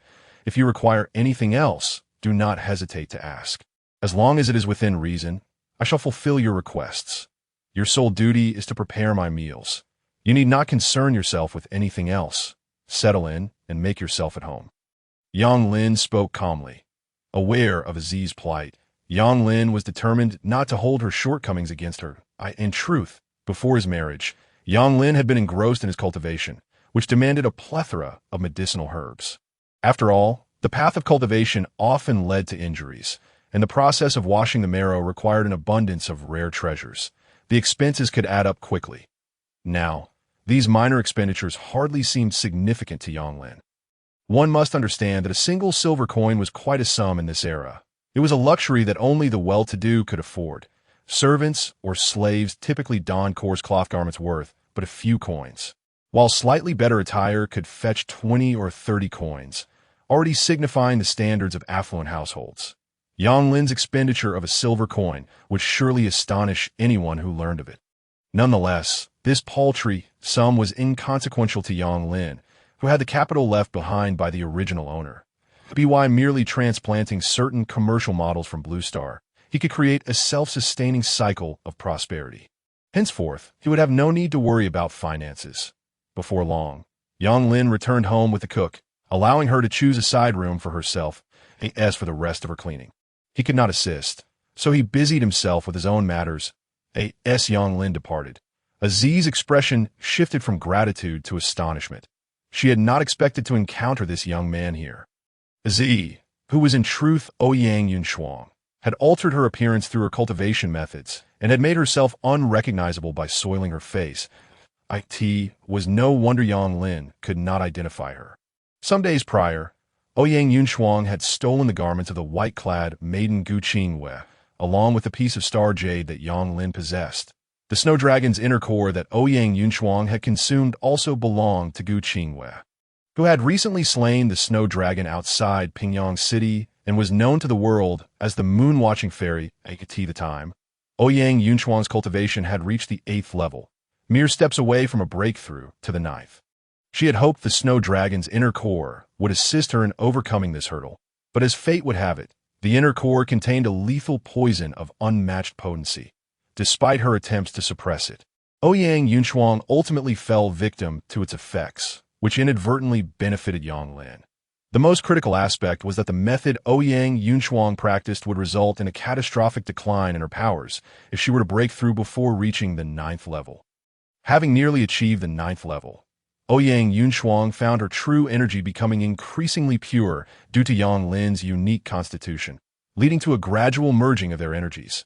If you require anything else, do not hesitate to ask. As long as it is within reason, I shall fulfill your requests. Your sole duty is to prepare my meals. You need not concern yourself with anything else. Settle in and make yourself at home. Yang Lin spoke calmly. Aware of Aziz's plight, Yang Lin was determined not to hold her shortcomings against her. In truth, before his marriage, Yang Lin had been engrossed in his cultivation, which demanded a plethora of medicinal herbs. After all, the path of cultivation often led to injuries, and the process of washing the marrow required an abundance of rare treasures. The expenses could add up quickly. Now, these minor expenditures hardly seemed significant to Yang Lin. One must understand that a single silver coin was quite a sum in this era. It was a luxury that only the well-to-do could afford. Servants or slaves typically donned coarse cloth garments worth but a few coins, while slightly better attire could fetch 20 or 30 coins, already signifying the standards of affluent households. Yang Lin's expenditure of a silver coin would surely astonish anyone who learned of it. Nonetheless, this paltry sum was inconsequential to Yang Lin, who had the capital left behind by the original owner. By merely transplanting certain commercial models from Blue Star, he could create a self-sustaining cycle of prosperity. Henceforth, he would have no need to worry about finances. Before long, Yang Lin returned home with the cook, allowing her to choose a side room for herself, as for the rest of her cleaning. He could not assist, so he busied himself with his own matters. Yang Lin departed. Aziz's expression shifted from gratitude to astonishment. She had not expected to encounter this young man here. Aziz, who was in truth Ouyang Yunshuang, had altered her appearance through her cultivation methods and had made herself unrecognizable by soiling her face. It was no wonder Yang Lin could not identify her. Some days prior, Ouyang Yunshuang had stolen the garments of the white-clad maiden Gu Qingwei, along with a piece of star jade that Yang Lin possessed. The snow dragon's inner core that Ouyang Yunshuang had consumed also belonged to Gu Qingwei, who had recently slain the snow dragon outside Pingyang City and was known to the world as the moon-watching fairy at the time. Ouyang Yunshuang's cultivation had reached the 8th level, mere steps away from a breakthrough to the 9th. She had hoped the snow dragon's inner core would assist her in overcoming this hurdle, but as fate would have it, the inner core contained a lethal poison of unmatched potency. Despite her attempts to suppress it, Ouyang Yunshuang ultimately fell victim to its effects, which inadvertently benefited Yang Lin. The most critical aspect was that the method Ouyang Yunshuang practiced would result in a catastrophic decline in her powers if she were to break through before reaching the 9th level. Having nearly achieved the 9th level, Ouyang Yunshuang found her true energy becoming increasingly pure due to Yang Lin's unique constitution, leading to a gradual merging of their energies.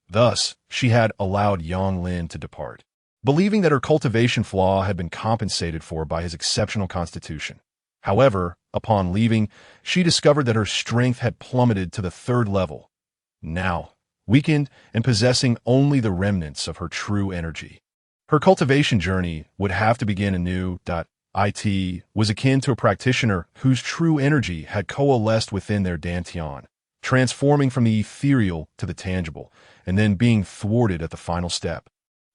Thus, she had allowed Yang Lin to depart, believing that her cultivation flaw had been compensated for by his exceptional constitution. However, upon leaving, she discovered that her strength had plummeted to the 3rd level. Now, weakened and possessing only the remnants of her true energy, her cultivation journey would have to begin anew. It was akin to a practitioner whose true energy had coalesced within their dantian, transforming from the ethereal to the tangible, and then being thwarted at the final step,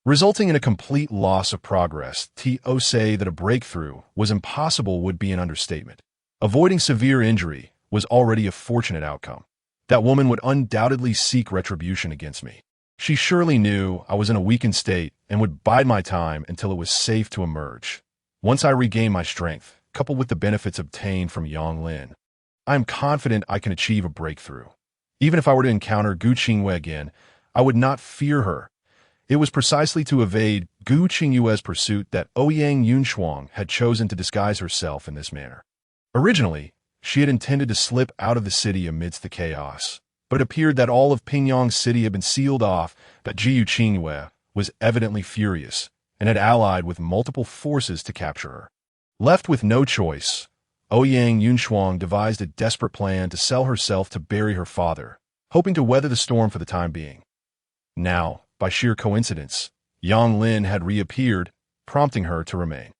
resulting in a complete loss of progress. To say that a breakthrough was impossible would be an understatement. Avoiding severe injury was already a fortunate outcome. That woman would undoubtedly seek retribution against me. She surely knew I was in a weakened state and would bide my time until it was safe to emerge. Once I regained my strength, coupled with the benefits obtained from Yang Lin, I am confident I can achieve a breakthrough. Even if I were to encounter Gu Qingwei again, I would not fear her. It was precisely to evade Gu Qingwei's pursuit that Ouyang Yunshuang had chosen to disguise herself in this manner. Originally, she had intended to slip out of the city amidst the chaos, but it appeared that all of Pingyang City had been sealed off, that Gu Qingwei was evidently furious and had allied with multiple forces to capture her. Left with no choice, Ouyang Yunshuang devised a desperate plan to sell herself to bury her father, hoping to weather the storm for the time being. Now, by sheer coincidence, Yang Lin had reappeared, prompting her to remain.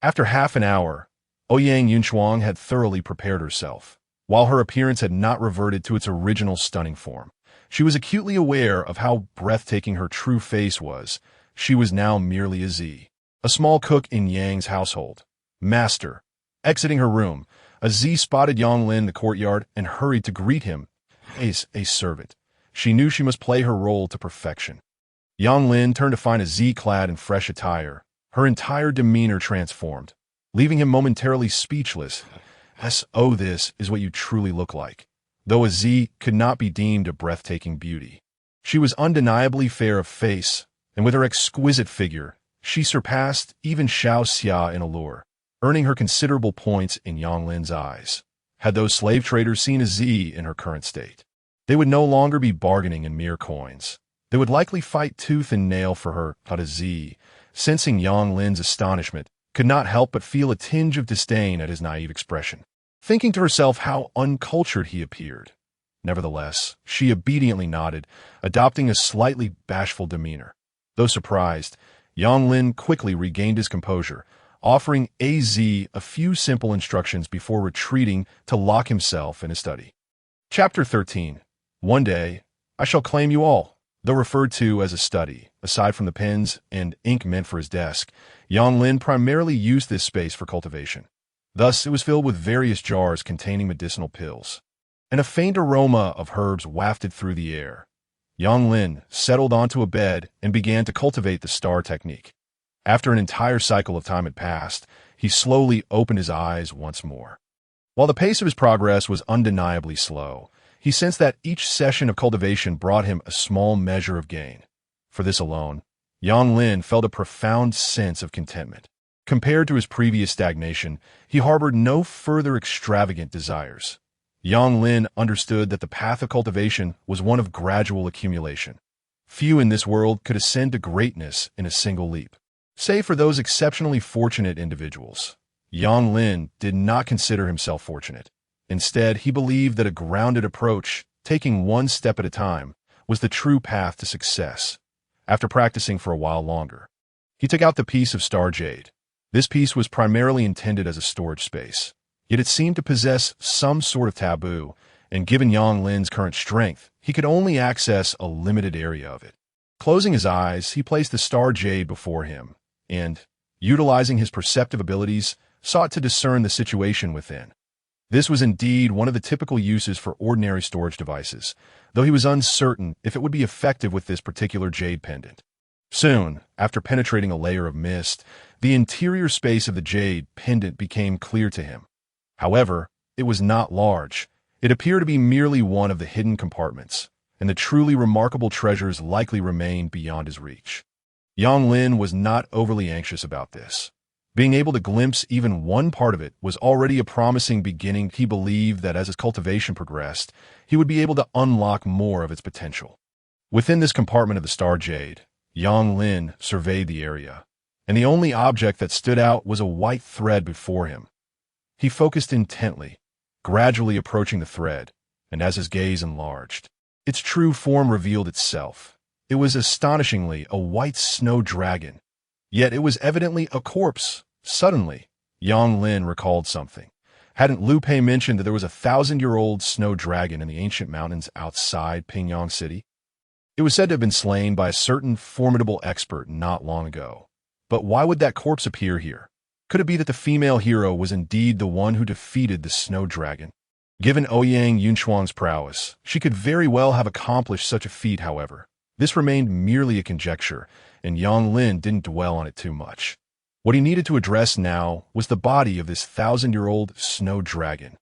After half an hour, Ouyang Yunshuang had thoroughly prepared herself. While her appearance had not reverted to its original stunning form, she was acutely aware of how breathtaking her true face was. She was now merely a Z, a small cook in Yang's household. Master. Exiting her room, a Z spotted Yang Lin in the courtyard and hurried to greet him as a servant. She knew she must play her role to perfection. Yang Lin turned to find a Z clad in fresh attire, her entire demeanor transformed, leaving him momentarily speechless. Oh, this is what you truly look like. Though a Z could not be deemed a breathtaking beauty, she was undeniably fair of face, and with her exquisite figure, she surpassed even Xiao Xia in allure, earning her considerable points in Yang Lin's eyes. Had those slave traders seen a Z in her current state, they would no longer be bargaining in mere coins. They would likely fight tooth and nail for her, not a Z. Sensing Yang Lin's astonishment, could not help but feel a tinge of disdain at his naive expression, thinking to herself how uncultured he appeared. Nevertheless, she obediently nodded, adopting a slightly bashful demeanor. Though surprised, Yang Lin quickly regained his composure, offering AZ a few simple instructions before retreating to lock himself in his study. Chapter 13. One day, I shall claim you all. Though referred to as a study, aside from the pens and ink meant for his desk, Yang Lin primarily used this space for cultivation. Thus, it was filled with various jars containing medicinal pills, and a faint aroma of herbs wafted through the air. Yang Lin settled onto a bed and began to cultivate the star technique. After an entire cycle of time had passed, he slowly opened his eyes once more. While the pace of his progress was undeniably slow, he sensed that each session of cultivation brought him a small measure of gain. For this alone, Yang Lin felt a profound sense of contentment. Compared to his previous stagnation, he harbored no further extravagant desires. Yang Lin understood that the path of cultivation was one of gradual accumulation. Few in this world could ascend to greatness in a single leap, save for those exceptionally fortunate individuals. Yang Lin did not consider himself fortunate. Instead, he believed that a grounded approach, taking one step at a time, was the true path to success. After practicing for a while longer, he took out the piece of star jade. This piece was primarily intended as a storage space, yet it seemed to possess some sort of taboo, and given Yang Lin's current strength, he could only access a limited area of it. Closing his eyes, he placed the star jade before him, and, utilizing his perceptive abilities, sought to discern the situation within. This was indeed one of the typical uses for ordinary storage devices, though he was uncertain if it would be effective with this particular jade pendant. Soon, after penetrating a layer of mist, the interior space of the jade pendant became clear to him. However, it was not large. It appeared to be merely one of the hidden compartments, and the truly remarkable treasures likely remained beyond his reach. Yang Lin was not overly anxious about this. Being able to glimpse even one part of it was already a promising beginning. He believed that as his cultivation progressed, he would be able to unlock more of its potential. Within this compartment of the star jade, Yang Lin surveyed the area, and the only object that stood out was a white thread before him. He focused intently, gradually approaching the thread, and as his gaze enlarged, its true form revealed itself. It was astonishingly a white snow dragon. Yet it was evidently a corpse. Suddenly, Yang Lin recalled something. Hadn't Liu Pei mentioned that there was a 1,000-year-old snow dragon in the ancient mountains outside Pingyang City? It was said to have been slain by a certain formidable expert not long ago. But why would that corpse appear here? Could it be that the female hero was indeed the one who defeated the snow dragon? Given Ouyang Yunshuang's prowess, she could very well have accomplished such a feat. However, this remained merely a conjecture, and Yang Lin didn't dwell on it too much. What he needed to address now was the body of this 1,000-year-old snow dragon.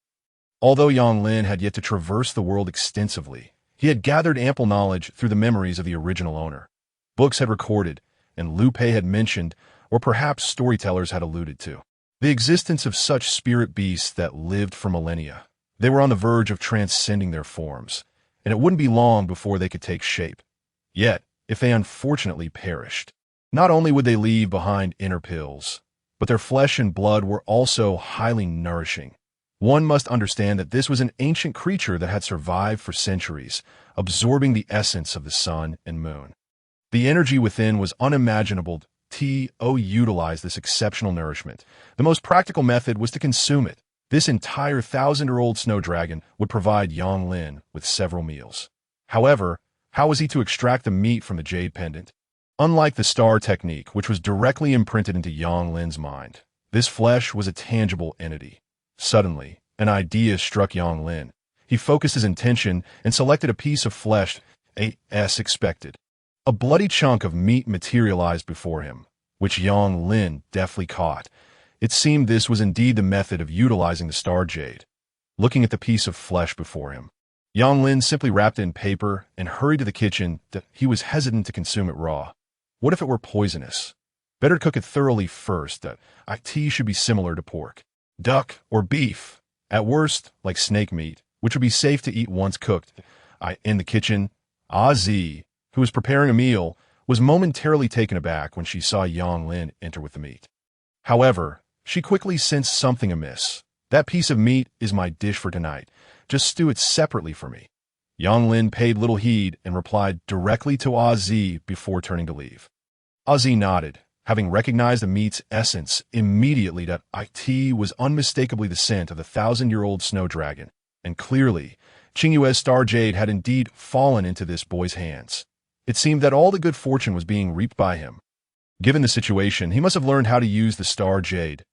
Although Yang Lin had yet to traverse the world extensively, he had gathered ample knowledge through the memories of the original owner. Books had recorded, and Liu Pei had mentioned, or perhaps storytellers had alluded to, the existence of such spirit beasts that lived for millennia. They were on the verge of transcending their forms, and it wouldn't be long before they could take shape. Yet, if they unfortunately perished, not only would they leave behind inner pills, but their flesh and blood were also highly nourishing. One must understand that this was an ancient creature that had survived for centuries, absorbing the essence of the sun and moon. The energy within was unimaginable. To utilize this exceptional nourishment, the most practical method was to consume it. This entire 1,000-year-old snow dragon would provide Yang Lin with several meals. However, how was he to extract the meat from the jade pendant? Unlike the star technique, which was directly imprinted into Yang Lin's mind, this flesh was a tangible entity. Suddenly, an idea struck Yang Lin. He focused his intention and selected a piece of flesh, as expected. A bloody chunk of meat materialized before him, which Yang Lin deftly caught. It seemed this was indeed the method of utilizing the star jade. Looking at the piece of flesh before him, Yang Lin simply wrapped it in paper and hurried to the kitchen. He was hesitant to consume it raw. What if it were poisonous? Better to cook it thoroughly first. It should be similar to pork, duck, or beef. At worst, like snake meat, which would be safe to eat once cooked. In the kitchen, Zi, who was preparing a meal, was momentarily taken aback when she saw Yang Lin enter with the meat. However, she quickly sensed something amiss. That piece of meat is my dish for tonight. Just stew it separately for me. Yang Lin paid little heed and replied directly to Zi before turning to leave. Zi nodded, having recognized the meat's essence immediately. That it was unmistakably the scent of the 1,000-year-old snow dragon, and clearly, Qingyue's star jade had indeed fallen into this boy's hands. It seemed that all the good fortune was being reaped by him. Given the situation, he must have learned how to use the star jade.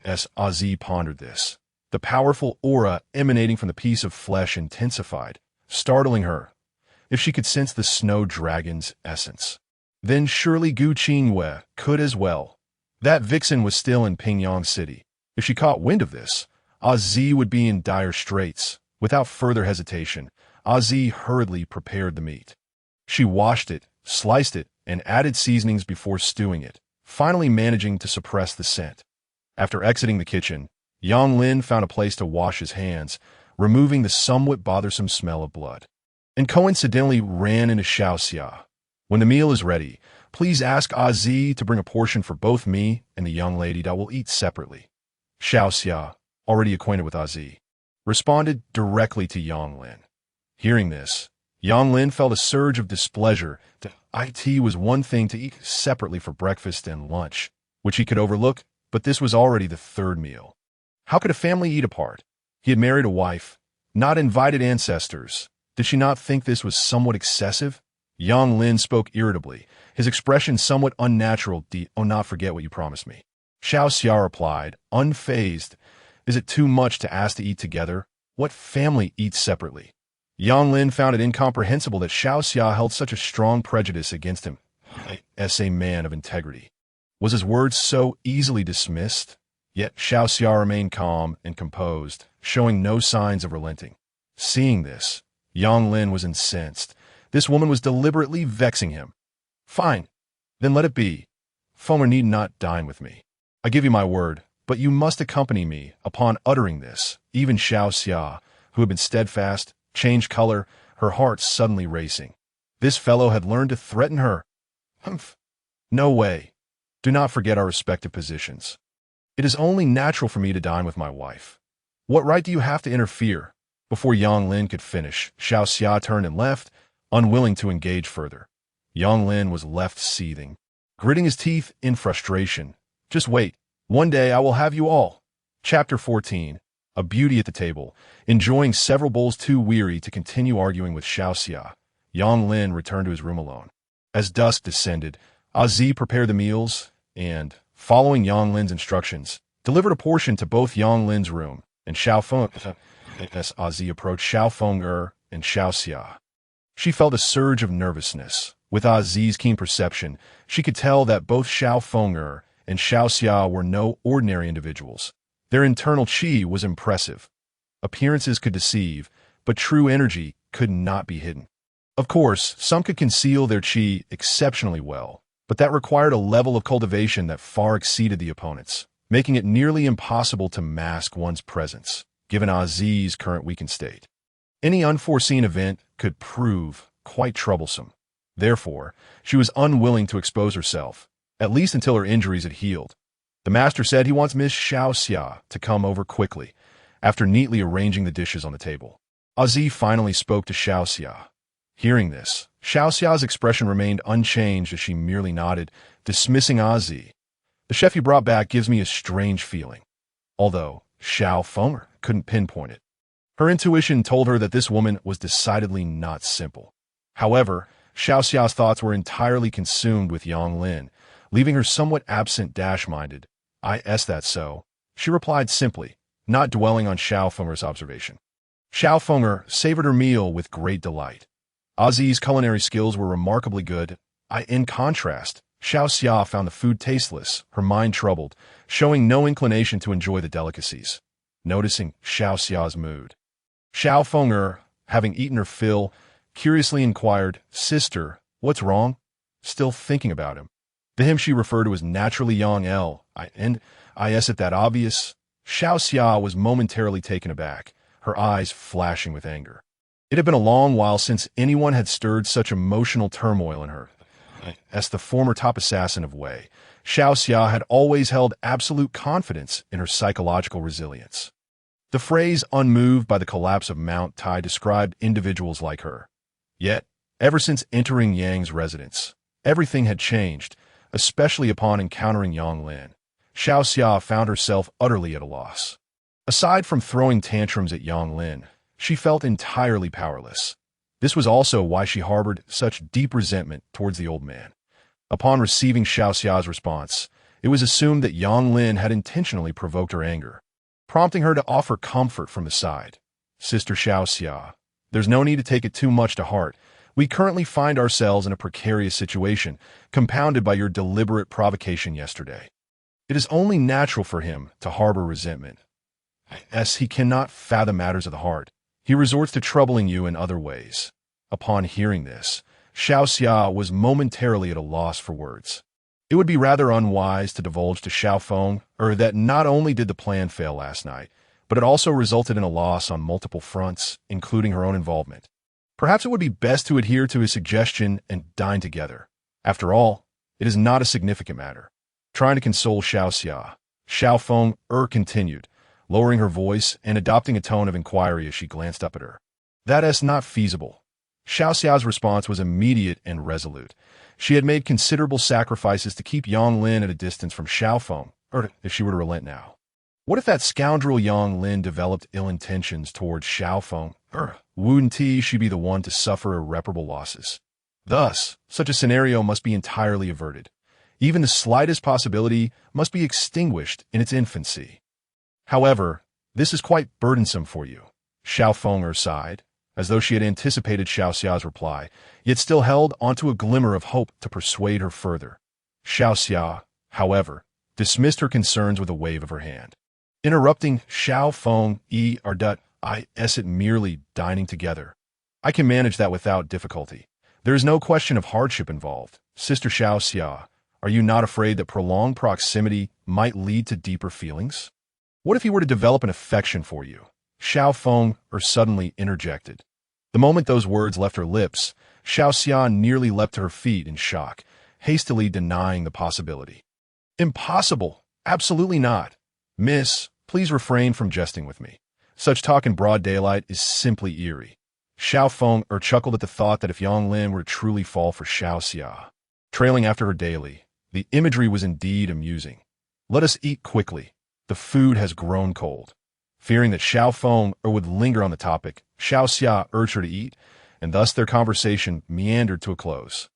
As Zi pondered this, the powerful aura emanating from the piece of flesh intensified, startling her. If she could sense the snow dragon's essence, then surely Gu Qingyue could as well. That vixen was still in Pingyang City. If she caught wind of this, Zi would be in dire straits. Without further hesitation, Zi hurriedly prepared the meat. She washed it, sliced it, and added seasonings before stewing it, finally managing to suppress the scent. After exiting the kitchen, Yang Lin found a place to wash his hands, removing the somewhat bothersome smell of blood, and coincidentally ran into Xiaoxia. When the meal is ready, please ask Zi to bring a portion for both me and the young lady that will eat separately. Xiaoxia, already acquainted with Zi, responded directly to Yang Lin. Hearing this, Yang Lin felt a surge of displeasure. It was one thing to eat separately for breakfast and lunch, which he could overlook, but this was already the third meal. How could a family eat apart? He had married a wife, not invited ancestors. Did she not think this was somewhat excessive? Yang Lin spoke irritably, his expression somewhat unnatural. Not forget what you promised me. Xiaoxia replied, unfazed. Is it too much to ask to eat together? What family eats separately? Yang Lin found it incomprehensible that Xiaoxia held such a strong prejudice against him as a man of integrity. Was his words so easily dismissed? Yet Xiaoxia remained calm and composed, showing no signs of relenting. Seeing this, Yang Lin was incensed. This woman was deliberately vexing him. Fine, then let it be. Fomer need not dine with me. I give you my word, but you must accompany me. Upon uttering this, even Xiaoxia, who had been steadfast, changed color, her heart suddenly racing. This fellow had learned to threaten her. Humph. No way. Do not forget our respective positions. It is only natural for me to dine with my wife. What right do you have to interfere? Before Yang Lin could finish, Xiaoxia turned and left, unwilling to engage further. Yang Lin was left seething, gritting his teeth in frustration. Just wait. One day I will have you all. Chapter 14. A beauty at the table. Enjoying several bowls too weary to continue arguing with Xiaoxia, Yang Lin returned to his room alone. As dusk descended, Zi prepared the meals and, following Yang Lin's instructions, delivered a portion to both Yang Lin's room and Xiaofeng. As Zi approached Xiaofeng and Xiaoxia, she felt a surge of nervousness. With Zi's keen perception, she could tell that both Xiaofeng and Xiaoxia were no ordinary individuals. Their internal qi was impressive. Appearances could deceive, but true energy could not be hidden. Of course, some could conceal their qi exceptionally well, but that required a level of cultivation that far exceeded the opponent's, making it nearly impossible to mask one's presence, given Zi's current weakened state. Any unforeseen event could prove quite troublesome. Therefore, she was unwilling to expose herself, at least until her injuries had healed. The master said he wants Miss Xiaoxia to come over quickly, after neatly arranging the dishes on the table. Azi finally spoke to Xiaoxia. Hearing this, Xiaoxia's expression remained unchanged as she merely nodded, dismissing Azi. The chef you brought back gives me a strange feeling. Although Xiao Feng couldn't pinpoint it. Her intuition told her that this woman was decidedly not simple. However, Xiaoxia's thoughts were entirely consumed with Yang Lin, leaving her somewhat absent-minded. Is that so? She replied simply, not dwelling on Xiao Feng's observation. Xiao Feng savored her meal with great delight. Azi's culinary skills were remarkably good. In contrast, Xiaoxia found the food tasteless, her mind troubled, showing no inclination to enjoy the delicacies. Noticing Xiaoxia's mood, Xiao Feng, having eaten her fill, curiously inquired, "Sister, what's wrong?" Still thinking about him. To him she referred to as naturally Yang L. Is it that obvious? Xiaoxia was momentarily taken aback, her eyes flashing with anger. It had been a long while since anyone had stirred such emotional turmoil in her. As the former top assassin of Wei, Xiaoxia had always held absolute confidence in her psychological resilience. The phrase unmoved by the collapse of Mount Tai described individuals like her. Yet, ever since entering Yang's residence, everything had changed, especially upon encountering Yang Lin. Xiaoxia found herself utterly at a loss. Aside from throwing tantrums at Yang Lin, she felt entirely powerless. This was also why she harbored such deep resentment towards the old man. Upon receiving Xiaoxia's response, it was assumed that Yang Lin had intentionally provoked her anger, prompting her to offer comfort from the side. "Sister Xiaoxia, there's no need to take it too much to heart. We currently find ourselves in a precarious situation, compounded by your deliberate provocation yesterday. It is only natural for him to harbor resentment. As he cannot fathom matters of the heart, he resorts to troubling you in other ways." Upon hearing this, Xiaoxia was momentarily at a loss for words. It would be rather unwise to divulge to Xiao Feng that not only did the plan fail last night, but it also resulted in a loss on multiple fronts, including her own involvement. Perhaps it would be best to adhere to his suggestion and dine together. After all, it is not a significant matter. Trying to console Xiaoxia, Xiao Feng continued, lowering her voice and adopting a tone of inquiry as she glanced up at her. "That is not feasible." Xiaoxia's response was immediate and resolute. She had made considerable sacrifices to keep Yang Lin at a distance from Xiao Feng, if she were to relent now. What if that scoundrel Yang Lin developed ill intentions towards Xiao Feng? Wouldn't she be the one to suffer irreparable losses? Thus, such a scenario must be entirely averted. Even the slightest possibility must be extinguished in its infancy. However, this is quite burdensome for you. Xiao Feng sighed, as though she had anticipated Xiaoxia's reply, yet still held onto a glimmer of hope to persuade her further. Xiaoxia, however, dismissed her concerns with a wave of her hand. Interrupting Xiao Feng, is it merely dining together? I can manage that without difficulty. There is no question of hardship involved. Sister Xiaoxia, are you not afraid that prolonged proximity might lead to deeper feelings? What if he were to develop an affection for you? Xiao Feng suddenly interjected. The moment those words left her lips, Xiaoxia nearly leapt to her feet in shock, hastily denying the possibility. "Impossible! Absolutely not! Miss, please refrain from jesting with me. Such talk in broad daylight is simply eerie." Xiao Feng chuckled at the thought that if Yang Lin were to truly fall for Xiaoxia, trailing after her daily, the imagery was indeed amusing. "Let us eat quickly. The food has grown cold." Fearing that Xiao Feng would linger on the topic, Xiaoxia urged her to eat, and thus their conversation meandered to a close.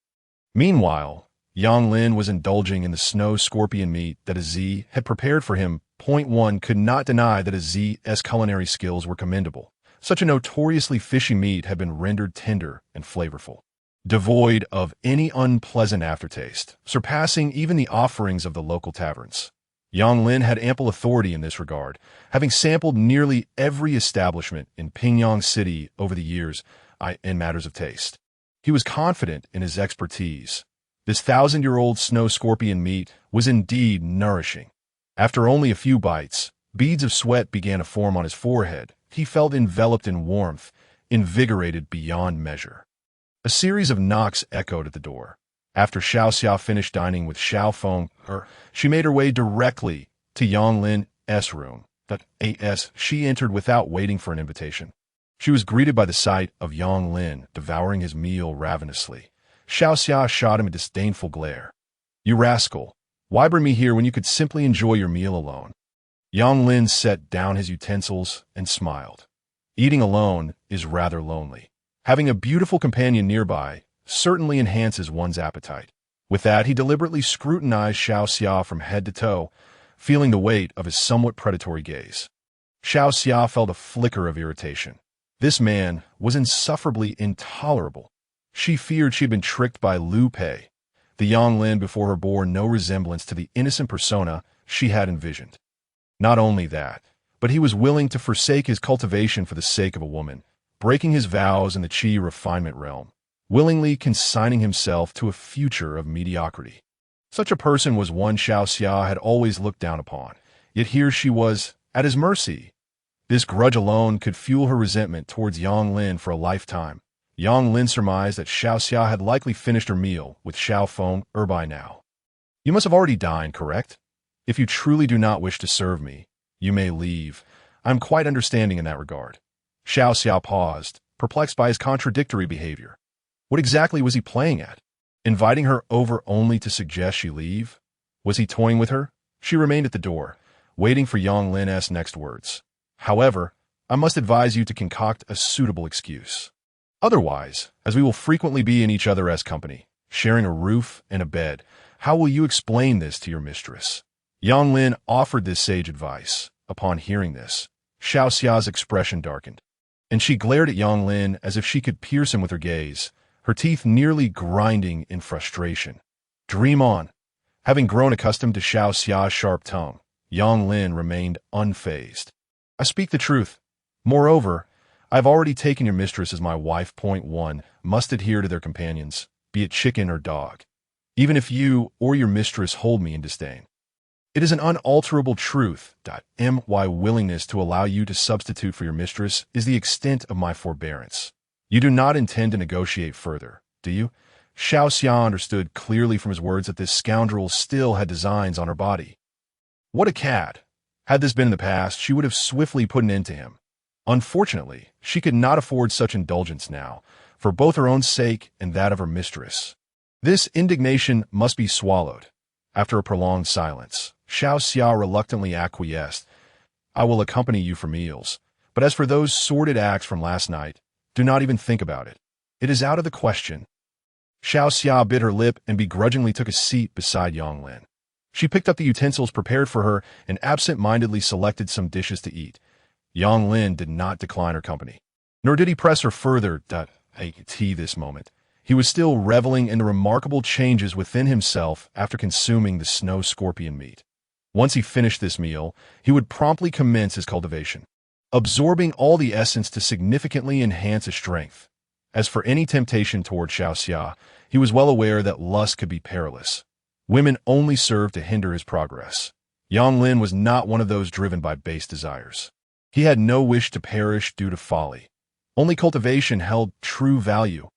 Meanwhile, Yang Lin was indulging in the snow scorpion meat that Azi had prepared for him. One could not deny that Azi's culinary skills were commendable. Such a notoriously fishy meat had been rendered tender and flavorful, devoid of any unpleasant aftertaste, surpassing even the offerings of the local taverns. Yang Lin had ample authority in this regard, having sampled nearly every establishment in Pingyang City over the years in matters of taste. He was confident in his expertise. This 1,000-year-old snow scorpion meat was indeed nourishing. After only a few bites, beads of sweat began to form on his forehead. He felt enveloped in warmth, invigorated beyond measure. A series of knocks echoed at the door. After Xiaoxia finished dining with Xiao Feng, she made her way directly to Yang Lin's room. As she entered without waiting for an invitation. She was greeted by the sight of Yang Lin devouring his meal ravenously. Xiao Xia shot him a disdainful glare. "You rascal! Why bring me here when you could simply enjoy your meal alone?" Yang Lin set down his utensils and smiled. Eating alone is rather lonely. Having a beautiful companion nearby certainly enhances one's appetite. With that, he deliberately scrutinized Xiao Xia from head to toe, feeling the weight of his somewhat predatory gaze. Xiao Xia felt a flicker of irritation. This man was insufferably intolerable. She feared she had been tricked by Liu Pei. The Yang Lin before her bore no resemblance to the innocent persona she had envisioned. Not only that, but he was willing to forsake his cultivation for the sake of a woman, breaking his vows in the Qi Refinement realm, willingly consigning himself to a future of mediocrity. Such a person was one Xiao Xia had always looked down upon, yet here she was at his mercy. This grudge alone could fuel her resentment towards Yang Lin for a lifetime. Yang Lin surmised that Xiao Xia had likely finished her meal with Xiao Feng by now. "You must have already dined, correct? If you truly do not wish to serve me, you may leave. I'm quite understanding in that regard." Xiao Xia paused, perplexed by his contradictory behavior. What exactly was he playing at? Inviting her over only to suggest she leave? Was he toying with her? She remained at the door, waiting for Yang Lin's next words. "However, I must advise you to concoct a suitable excuse. Otherwise, as we will frequently be in each other's company, sharing a roof and a bed, how will you explain this to your mistress?" Yang Lin offered this sage advice. Upon hearing this, Xiao Xia's expression darkened, and she glared at Yang Lin as if she could pierce him with her gaze, her teeth nearly grinding in frustration. Dream on. Having grown accustomed to Xiao Xia's sharp tongue, Yang Lin remained unfazed. "I speak the truth. Moreover, I have already taken your mistress as my wife. Point 1 must adhere to their companions, be it chicken or dog, even if you or your mistress hold me in disdain. It is an unalterable truth. My willingness to allow you to substitute for your mistress is the extent of my forbearance. You do not intend to negotiate further, do you?" Xiao Xia understood clearly from his words that this scoundrel still had designs on her body. What a cad! Had this been in the past, she would have swiftly put an end to him. Unfortunately, she could not afford such indulgence now, for both her own sake and that of her mistress. This indignation must be swallowed. After a prolonged silence, Xiao Xia reluctantly acquiesced. "I will accompany you for meals, but as for those sordid acts from last night, do not even think about it. It is out of the question." Xiao Xia bit her lip and begrudgingly took a seat beside Yang Lin. She picked up the utensils prepared for her and absent-mindedly selected some dishes to eat. Yang Lin did not decline her company, nor did he press her further. This moment, he was still reveling in the remarkable changes within himself after consuming the snow scorpion meat. Once he finished this meal, he would promptly commence his cultivation, absorbing all the essence to significantly enhance his strength. As for any temptation toward Xiao Xia, he was well aware that lust could be perilous. Women only served to hinder his progress. Yang Lin was not one of those driven by base desires. He had no wish to perish due to folly. Only cultivation held true value.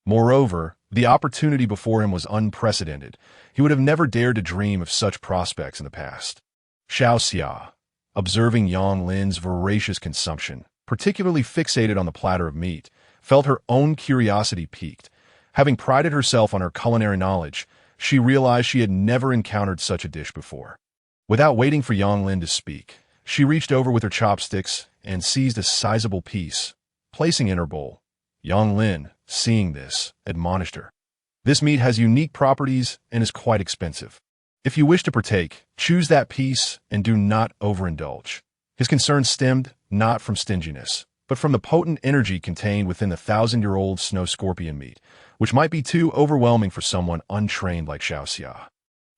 Moreover, the opportunity before him was unprecedented. He would have never dared to dream of such prospects in the past. Xiao Xia, observing Yang Lin's voracious consumption, particularly fixated on the platter of meat, felt her own curiosity piqued. Having prided herself on her culinary knowledge, she realized she had never encountered such a dish before. Without waiting for Yang Lin to speak, she reached over with her chopsticks and seized a sizable piece, placing it in her bowl. Yang Lin, seeing this, admonished her. "This meat has unique properties and is quite expensive. If you wish to partake, choose that piece and do not overindulge." His concern stemmed not from stinginess, but from the potent energy contained within the 1,000-year-old snow scorpion meat, which might be too overwhelming for someone untrained like Xiao Xia.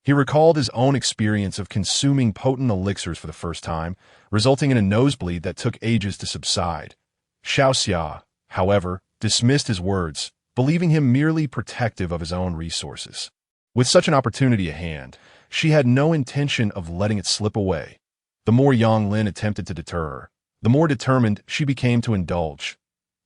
He recalled his own experience of consuming potent elixirs for the first time, resulting in a nosebleed that took ages to subside. Xiao Xia, however, dismissed his words, believing him merely protective of his own resources. With such an opportunity at hand, she had no intention of letting it slip away. The more Yang Lin attempted to deter her, the more determined she became to indulge.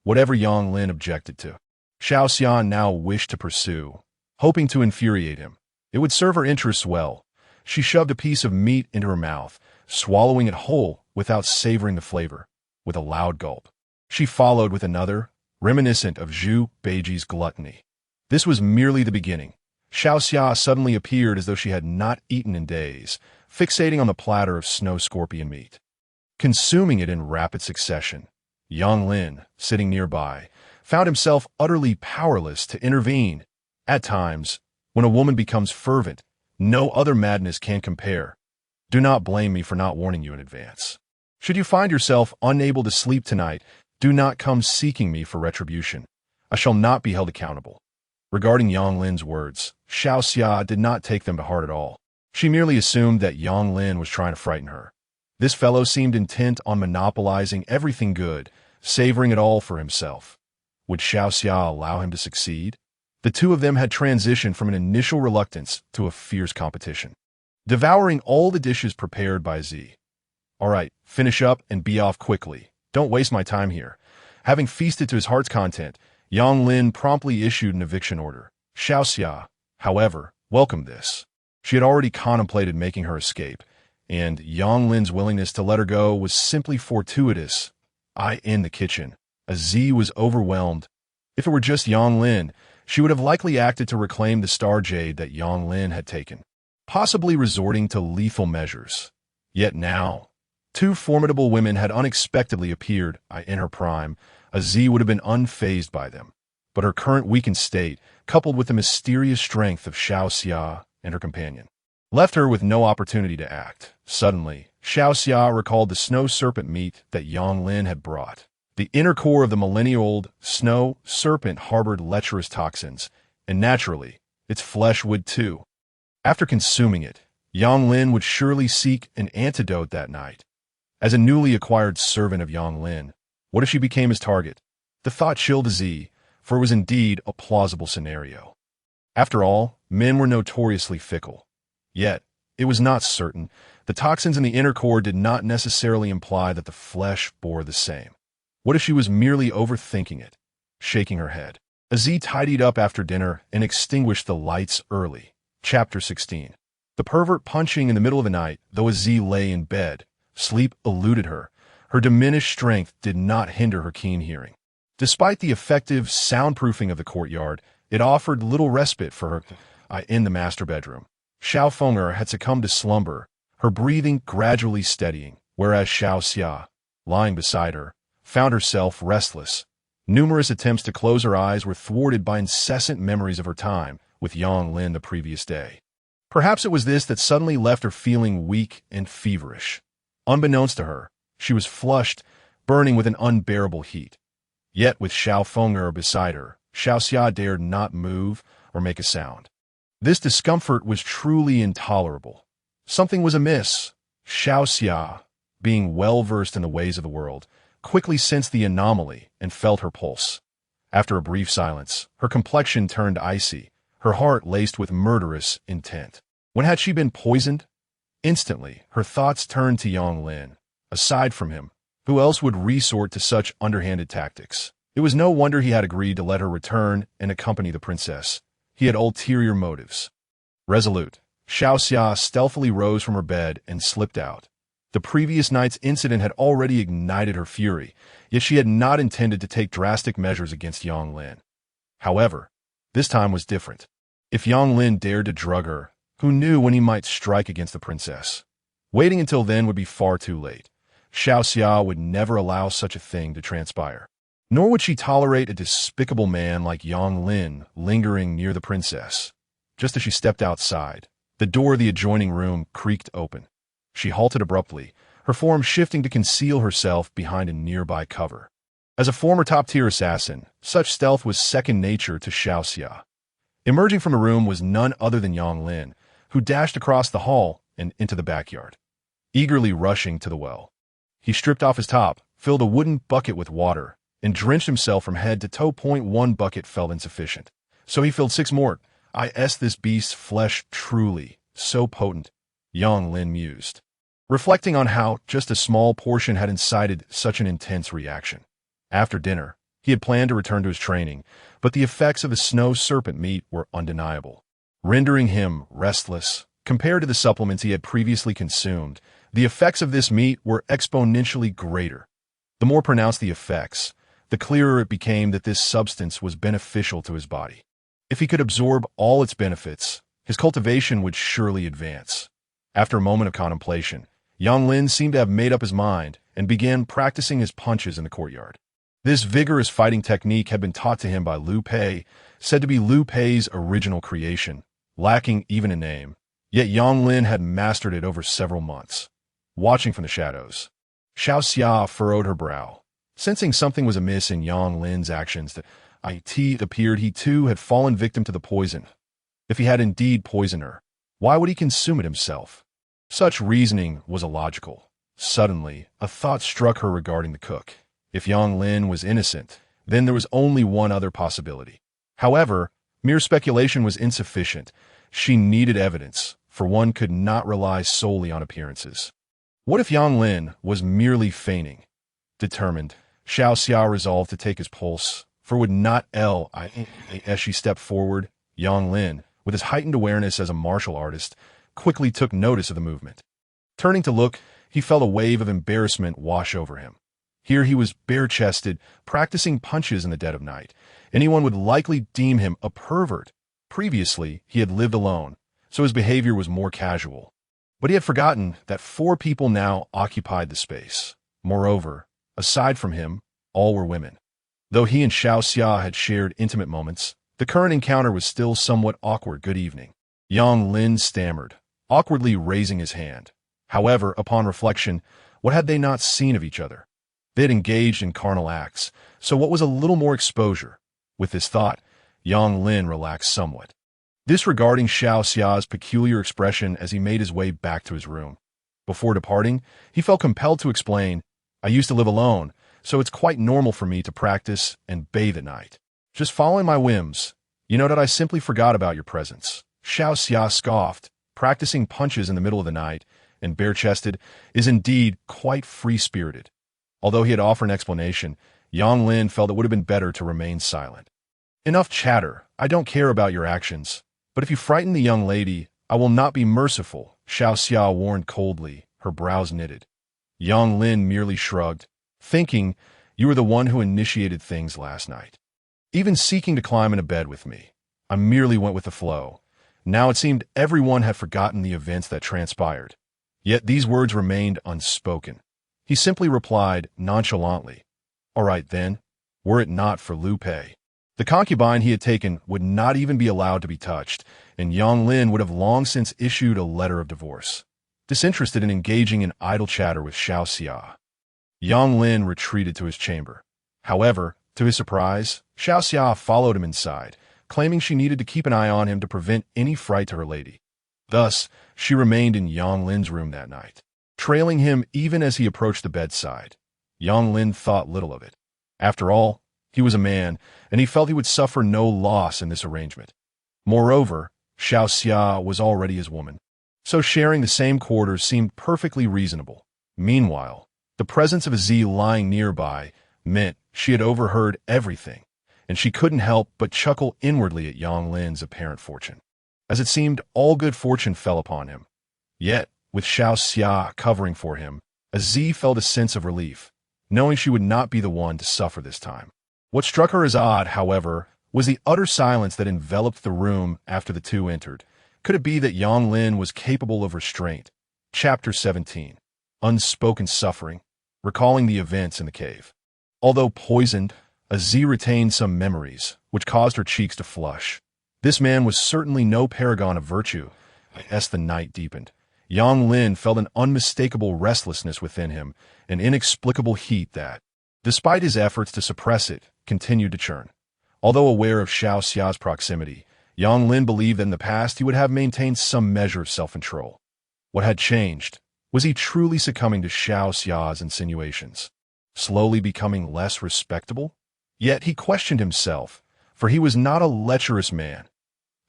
Whatever Yang Lin objected to, Xiao Xia now wished to pursue, hoping to infuriate him. It would serve her interests well. She shoved a piece of meat into her mouth, swallowing it whole without savoring the flavor, with a loud gulp. She followed with another, reminiscent of Zhu Beiji's gluttony. This was merely the beginning. Xiaoxia suddenly appeared as though she had not eaten in days, fixating on the platter of snow scorpion meat, consuming it in rapid succession. Yang Lin, sitting nearby, found himself utterly powerless to intervene. At times, when a woman becomes fervent, no other madness can compare. Do not blame me for not warning you in advance. Should you find yourself unable to sleep tonight, do not come seeking me for retribution. I shall not be held accountable. Regarding Yang Lin's words, Xiaoxia did not take them to heart at all. She merely assumed that Yang Lin was trying to frighten her. This fellow seemed intent on monopolizing everything good, savoring it all for himself. Would Xiaoxia allow him to succeed? The two of them had transitioned from an initial reluctance to a fierce competition, devouring all the dishes prepared by Z. All right, finish up and be off quickly. Don't waste my time here. Having feasted to his heart's content, Yang Lin promptly issued an eviction order. Xiaoxia, however, welcomed this. She had already contemplated making her escape, and Yang Lin's willingness to let her go was simply fortuitous. In the kitchen, as Z was overwhelmed. If it were just Yang Lin, she would have likely acted to reclaim the star jade that Yang Lin had taken, possibly resorting to lethal measures. Yet now, two formidable women had unexpectedly appeared in her prime. Z would have been unfazed by them. But her current weakened state, coupled with the mysterious strength of Xiaoxia and her companion, left her with no opportunity to act. Suddenly, Xiaoxia recalled the snow serpent meat that Yang Lin had brought. The inner core of the millennia-old snow serpent harbored lecherous toxins, and naturally, its flesh would too. After consuming it, Yang Lin would surely seek an antidote that night. As a newly acquired servant of Yang Lin, what if she became his target? The thought chilled Z, for it was indeed a plausible scenario. After all, men were notoriously fickle. Yet, it was not certain. The toxins in the inner core did not necessarily imply that the flesh bore the same. What if she was merely overthinking it? Shaking her head, Z tidied up after dinner and extinguished the lights early. Chapter 16. The pervert punching in the middle of the night, though Z lay in bed. Sleep eluded her. Her diminished strength did not hinder her keen hearing. Despite the effective soundproofing of the courtyard, it offered little respite for her in the master bedroom. Xiao Feng'er had succumbed to slumber, her breathing gradually steadying, whereas Xiaoxia, lying beside her, found herself restless. Numerous attempts to close her eyes were thwarted by incessant memories of her time with Yang Lin the previous day. Perhaps it was this that suddenly left her feeling weak and feverish. Unbeknownst to her, she was flushed, burning with an unbearable heat. Yet with Xiao Feng'er beside her, Xiaoxia dared not move or make a sound. This discomfort was truly intolerable. Something was amiss. Xiaoxia, being well-versed in the ways of the world, quickly sensed the anomaly and felt her pulse. After a brief silence, her complexion turned icy, her heart laced with murderous intent. When had she been poisoned? Instantly, her thoughts turned to Yang Lin. Aside from him, who else would resort to such underhanded tactics? It was no wonder he had agreed to let her return and accompany the princess. He had ulterior motives. Resolute, Xiaoxia stealthily rose from her bed and slipped out. The previous night's incident had already ignited her fury, yet she had not intended to take drastic measures against Yang Lin. However, this time was different. If Yang Lin dared to drug her, who knew when he might strike against the princess? Waiting until then would be far too late. Xiaoxia would never allow such a thing to transpire. Nor would she tolerate a despicable man like Yang Lin lingering near the princess. Just as she stepped outside, the door of the adjoining room creaked open. She halted abruptly, her form shifting to conceal herself behind a nearby cover. As a former top-tier assassin, such stealth was second nature to Xiaoxia. Emerging from the room was none other than Yang Lin, who dashed across the hall and into the backyard, eagerly rushing to the well. He stripped off his top, filled a wooden bucket with water, and drenched himself from head to toe. One bucket felt insufficient, so he filled 6 more. This beast's flesh truly so potent, Yang Lin mused, reflecting on how just a small portion had incited such an intense reaction. After dinner, he had planned to return to his training, but the effects of the snow serpent meat were undeniable, rendering him restless. Compared to the supplements he had previously consumed, The effects of this meat were exponentially greater. The more pronounced the effects, the clearer it became that this substance was beneficial to his body. If he could absorb all its benefits, his cultivation would surely advance. After a moment of contemplation, Yang Lin seemed to have made up his mind and began practicing his punches in the courtyard. This vigorous fighting technique had been taught to him by Liu Pei, said to be Liu Pei's original creation, lacking even a name. Yet Yang Lin had mastered it over several months. Watching from the shadows, Xiao Xia furrowed her brow. Sensing something was amiss in Yang Lin's actions, it appeared he too had fallen victim to the poison. If he had indeed poisoned her, why would he consume it himself? Such reasoning was illogical. Suddenly, a thought struck her regarding the cook. If Yang Lin was innocent, then there was only one other possibility. However, mere speculation was insufficient. She needed evidence, for one could not rely solely on appearances. What if Yang Lin was merely feigning? Determined, Xiao Xia resolved to take his pulse, for would not as she stepped forward. Yang Lin, with his heightened awareness as a martial artist, quickly took notice of the movement. Turning to look, he felt a wave of embarrassment wash over him. Here he was bare-chested, practicing punches in the dead of night. Anyone would likely deem him a pervert. Previously, he had lived alone, so his behavior was more casual. But he had forgotten that 4 people now occupied the space. Moreover, aside from him, all were women. Though he and Xiao Xia had shared intimate moments, the current encounter was still somewhat awkward. Good evening. Yang Lin stammered, awkwardly raising his hand. However, upon reflection, what had they not seen of each other? They had engaged in carnal acts, so what was a little more exposure? With this thought, Yang Lin relaxed somewhat, disregarding Xiao Xia's peculiar expression as he made his way back to his room. Before departing, he felt compelled to explain, I used to live alone, so it's quite normal for me to practice and bathe at night. Just following my whims. You know that I simply forgot about your presence. Xiao Xia scoffed. Practicing punches in the middle of the night, and bare-chested, is indeed quite free-spirited. Although he had offered an explanation, Yang Lin felt it would have been better to remain silent. Enough chatter. I don't care about your actions. But if you frighten the young lady, I will not be merciful, Xiao Xia warned coldly, her brows knitted. Yang Lin merely shrugged, thinking, you were the one who initiated things last night. Even seeking to climb into bed with me. I merely went with the flow. Now it seemed everyone had forgotten the events that transpired. Yet these words remained unspoken. He simply replied nonchalantly, all right then, were it not for Liu Pei. The concubine he had taken would not even be allowed to be touched, and Yang Lin would have long since issued a letter of divorce. Disinterested in engaging in idle chatter with Xiao Xia, Yang Lin retreated to his chamber. However, to his surprise, Xiao Xia followed him inside, claiming she needed to keep an eye on him to prevent any fright to her lady. Thus, she remained in Yang Lin's room that night, trailing him even as he approached the bedside. Yang Lin thought little of it. After all, he was a man, and he felt he would suffer no loss in this arrangement. Moreover, Xiao Xia was already his woman, so sharing the same quarters seemed perfectly reasonable. Meanwhile, the presence of a Z lying nearby meant she had overheard everything, and she couldn't help but chuckle inwardly at Yang Lin's apparent fortune. As it seemed, all good fortune fell upon him. Yet, with Xiao Xia covering for him, a Z felt a sense of relief, knowing she would not be the one to suffer this time. What struck her as odd, however, was the utter silence that enveloped the room after the two entered. Could it be that Yang Lin was capable of restraint? Chapter 17. Unspoken Suffering, recalling the events in the cave. Although poisoned, a Z retained some memories, which caused her cheeks to flush. This man was certainly no paragon of virtue. As the night deepened, Yang Lin felt an unmistakable restlessness within him, an inexplicable heat that, despite his efforts to suppress it, continued to churn. Although aware of Xiao Xia's proximity, Yang Lin believed that in the past he would have maintained some measure of self-control. What had changed? Was he truly succumbing to Xiao Xia's insinuations? Slowly becoming less respectable? Yet he questioned himself, for he was not a lecherous man.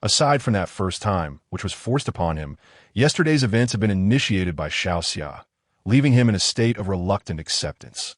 Aside from that first time, which was forced upon him, yesterday's events had been initiated by Xiao Xia, leaving him in a state of reluctant acceptance.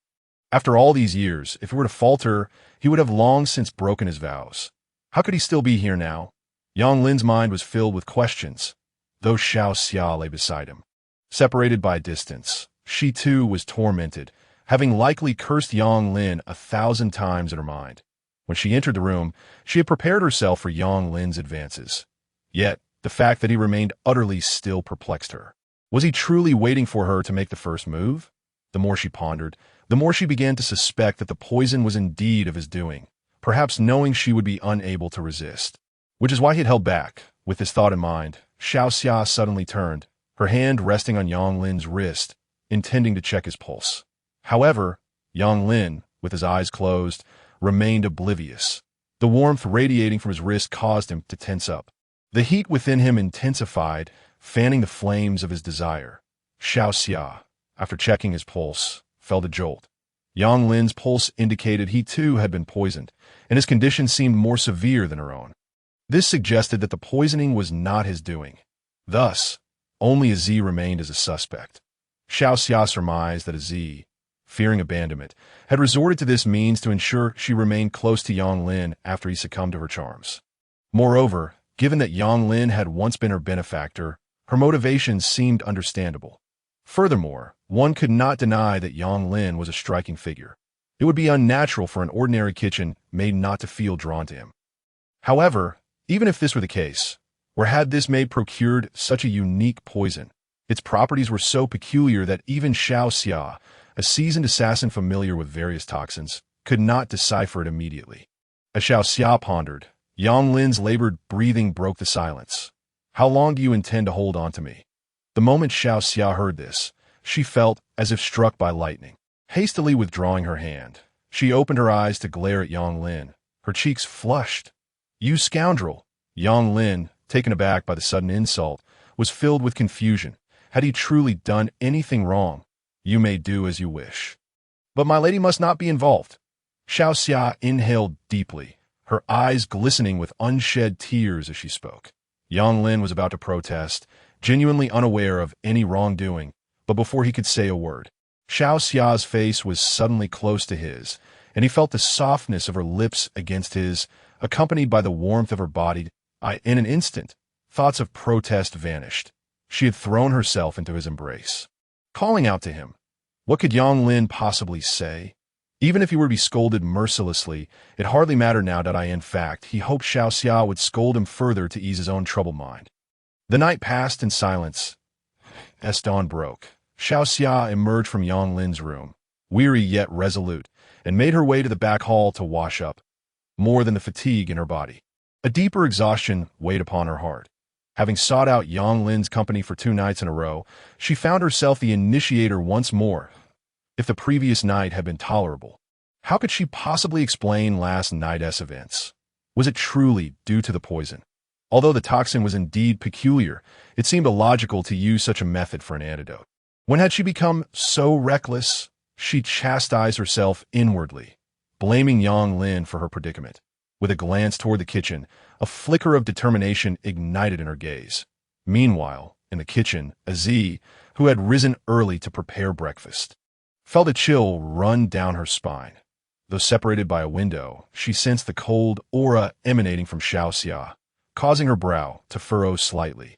After all these years, if it were to falter, he would have long since broken his vows. How could he still be here now? Yang Lin's mind was filled with questions, though Xiao Xia lay beside him. Separated by distance, she too was tormented, having likely cursed Yang Lin 1,000 times in her mind. When she entered the room, she had prepared herself for Yang Lin's advances. Yet, the fact that he remained utterly still perplexed her. Was he truly waiting for her to make the first move? The more she pondered, the more she began to suspect that the poison was indeed of his doing, perhaps knowing she would be unable to resist. Which is why he had held back. With this thought in mind, Xiaoxia suddenly turned, her hand resting on Yang Lin's wrist, intending to check his pulse. However, Yang Lin, with his eyes closed, remained oblivious. The warmth radiating from his wrist caused him to tense up. The heat within him intensified, fanning the flames of his desire. Xiaoxia, after checking his pulse, felt a jolt. Yang Lin's pulse indicated he too had been poisoned, and his condition seemed more severe than her own. This suggested that the poisoning was not his doing. Thus, only Aziz remained as a suspect. Xiaoxia surmised that Aziz, fearing abandonment, had resorted to this means to ensure she remained close to Yang Lin after he succumbed to her charms. Moreover, given that Yang Lin had once been her benefactor, her motivations seemed understandable. Furthermore, one could not deny that Yang Lin was a striking figure. It would be unnatural for an ordinary kitchen maid not to feel drawn to him. However, even if this were the case, or had this maid procured such a unique poison, its properties were so peculiar that even Xiaoxia, a seasoned assassin familiar with various toxins, could not decipher it immediately. As Xiaoxia pondered, Yang Lin's labored breathing broke the silence. "How long do you intend to hold on to me?" The moment Xiaoxia heard this, she felt as if struck by lightning. Hastily withdrawing her hand, she opened her eyes to glare at Yang Lin, her cheeks flushed. "You scoundrel!" Yang Lin, taken aback by the sudden insult, was filled with confusion. Had he truly done anything wrong? "You may do as you wish. But my lady must not be involved." Xiaoxia inhaled deeply, her eyes glistening with unshed tears as she spoke. Yang Lin was about to protest, genuinely unaware of any wrongdoing, but before he could say a word, Xiaoxia's face was suddenly close to his, and he felt the softness of her lips against his, accompanied by the warmth of her body. In an instant, thoughts of protest vanished. She had thrown herself into his embrace. Calling out to him, what could Yang Lin possibly say? Even if he were to be scolded mercilessly, it hardly mattered now that in fact, he hoped Xiaoxia would scold him further to ease his own troubled mind. The night passed in silence. As dawn broke, Xiaoxia emerged from Yang Lin's room, weary yet resolute, and made her way to the back hall to wash up. More than the fatigue in her body, a deeper exhaustion weighed upon her heart. Having sought out Yang Lin's company for 2 nights in a row, she found herself the initiator once more. If the previous night had been tolerable, how could she possibly explain last night's events? Was it truly due to the poison? Although the toxin was indeed peculiar, it seemed illogical to use such a method for an antidote. When had she become so reckless? She chastised herself inwardly, blaming Yang Lin for her predicament. With a glance toward the kitchen, a flicker of determination ignited in her gaze. Meanwhile, in the kitchen, Aziz, who had risen early to prepare breakfast, felt a chill run down her spine. Though separated by a window, she sensed the cold aura emanating from Xiaoxia, causing her brow to furrow slightly.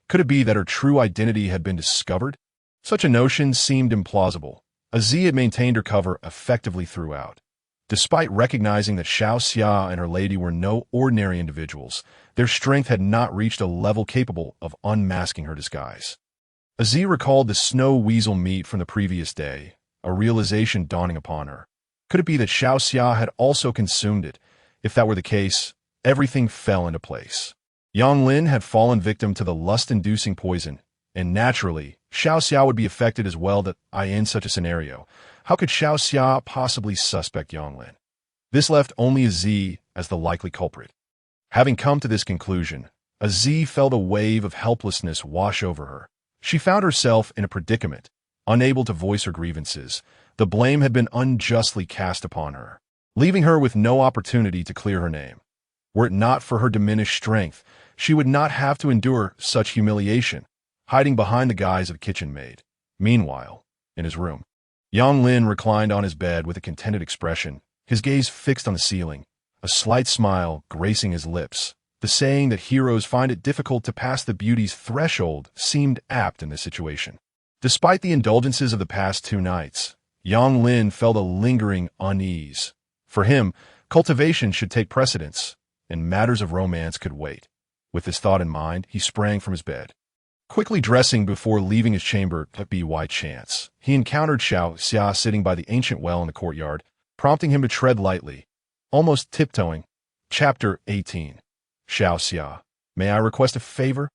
Could it be that her true identity had been discovered? Such a notion seemed implausible. Aziz had maintained her cover effectively throughout. Despite recognizing that Xiaoxia and her lady were no ordinary individuals, their strength had not reached a level capable of unmasking her disguise. Aziz recalled the snow weasel meat from the previous day, a realization dawning upon her. Could it be that Xiaoxia had also consumed it? If that were the case, everything fell into place. Yang Lin had fallen victim to the lust-inducing poison, and naturally, Xiaoxia would be affected as well. In such a scenario, how could Xiaoxia possibly suspect Yang Lin? This left only Aziz as the likely culprit. Having come to this conclusion, Aziz felt a wave of helplessness wash over her. She found herself in a predicament, unable to voice her grievances. The blame had been unjustly cast upon her, leaving her with no opportunity to clear her name. Were it not for her diminished strength, she would not have to endure such humiliation, hiding behind the guise of a kitchen maid. Meanwhile, in his room, Yang Lin reclined on his bed with a contented expression, his gaze fixed on the ceiling, a slight smile gracing his lips. The saying that heroes find it difficult to pass the beauty's threshold seemed apt in this situation. Despite the indulgences of the past 2 nights, Yang Lin felt a lingering unease. For him, cultivation should take precedence, and matters of romance could wait. With this thought in mind, he sprang from his bed. Quickly dressing before leaving his chamber by chance, he encountered Xiao Xia sitting by the ancient well in the courtyard, prompting him to tread lightly, almost tiptoeing. Chapter 18. Xiao Xia, may I request a favor?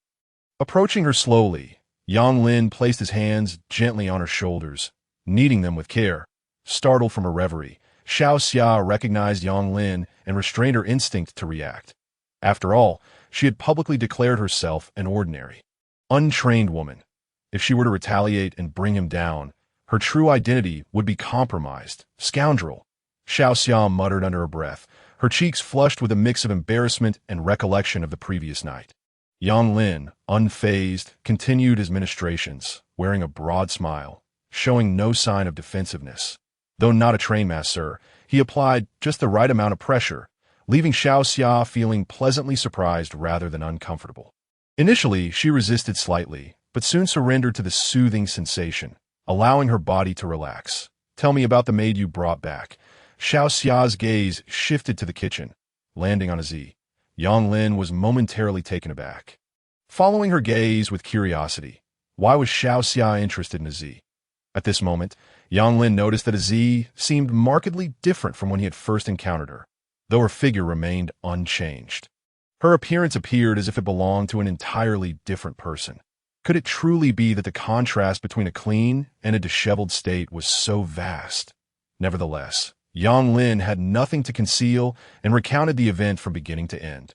Approaching her slowly, Yang Lin placed his hands gently on her shoulders, kneading them with care. Startled from her reverie, Xiao Xia recognized Yang Lin and restrained her instinct to react. After all, she had publicly declared herself an ordinary, untrained woman. If she were to retaliate and bring him down, her true identity would be compromised. Scoundrel! Xiao Xia muttered under her breath, her cheeks flushed with a mix of embarrassment and recollection of the previous night. Yang Lin, unfazed, continued his ministrations, wearing a broad smile, showing no sign of defensiveness. Though not a trained master, he applied just the right amount of pressure, leaving Xiao Xia feeling pleasantly surprised rather than uncomfortable. Initially, she resisted slightly, but soon surrendered to the soothing sensation, allowing her body to relax. Tell me about the maid you brought back. Xiao Xia's gaze shifted to the kitchen, landing on a Z. Yang Lin was momentarily taken aback. Following her gaze with curiosity, why was Xiao Xia interested in a Z? At this moment, Yang Lin noticed that a Z seemed markedly different from when he had first encountered her, though her figure remained unchanged. Her appearance appeared as if it belonged to an entirely different person. Could it truly be that the contrast between a clean and a disheveled state was so vast? Nevertheless, Yang Lin had nothing to conceal and recounted the event from beginning to end.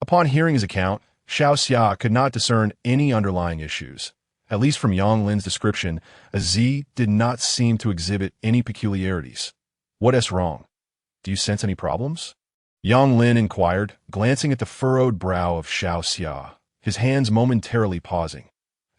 Upon hearing his account, Xiao Xia could not discern any underlying issues. At least from Yang Lin's description, a Z did not seem to exhibit any peculiarities. What is wrong? Do you sense any problems? Yang Lin inquired, glancing at the furrowed brow of Xiao Xia, his hands momentarily pausing.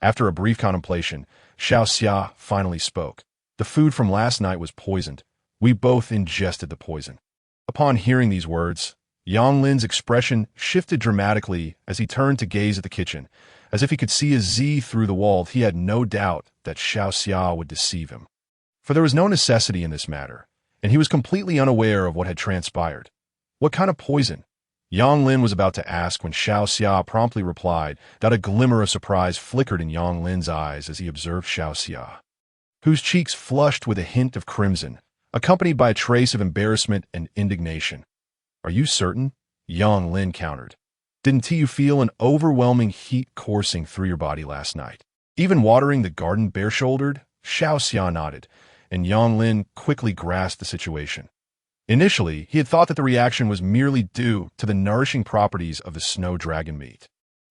After a brief contemplation, Xiao Xia finally spoke. The food from last night was poisoned. We both ingested the poison. Upon hearing these words, Yang Lin's expression shifted dramatically as he turned to gaze at the kitchen. As if he could see a Z through the wall, he had no doubt that Xiao Xia would deceive him. For there was no necessity in this matter, and he was completely unaware of what had transpired. What kind of poison? Yang Lin was about to ask when Xiao Xia promptly replied that a glimmer of surprise flickered in Yang Lin's eyes as he observed Xiao Xia, whose cheeks flushed with a hint of crimson, accompanied by a trace of embarrassment and indignation. Are you certain? Yang Lin countered. Didn't you feel an overwhelming heat coursing through your body last night? Even watering the garden bare-shouldered? Xiao Xia nodded, and Yang Lin quickly grasped the situation. Initially, he had thought that the reaction was merely due to the nourishing properties of the snow dragon meat.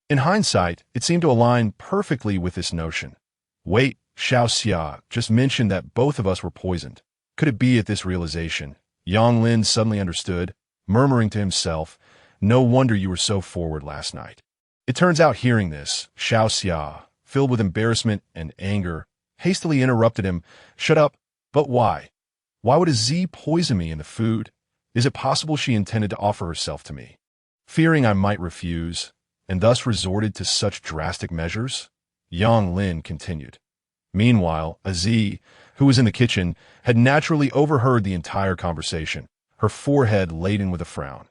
In hindsight, it seemed to align perfectly with this notion. Wait, Xiao Xia just mentioned that both of us were poisoned. Could it be at this realization? Yang Lin suddenly understood, murmuring to himself, no wonder you were so forward last night. It turns out hearing this, Xiao Xia, filled with embarrassment and anger, hastily interrupted him. Shut up, but why? Why would a Z poison me in the food? Is it possible she intended to offer herself to me, fearing I might refuse, and thus resorted to such drastic measures? Yang Lin continued. Meanwhile, a Z, who was in the kitchen, had naturally overheard the entire conversation, her forehead laden with a frown.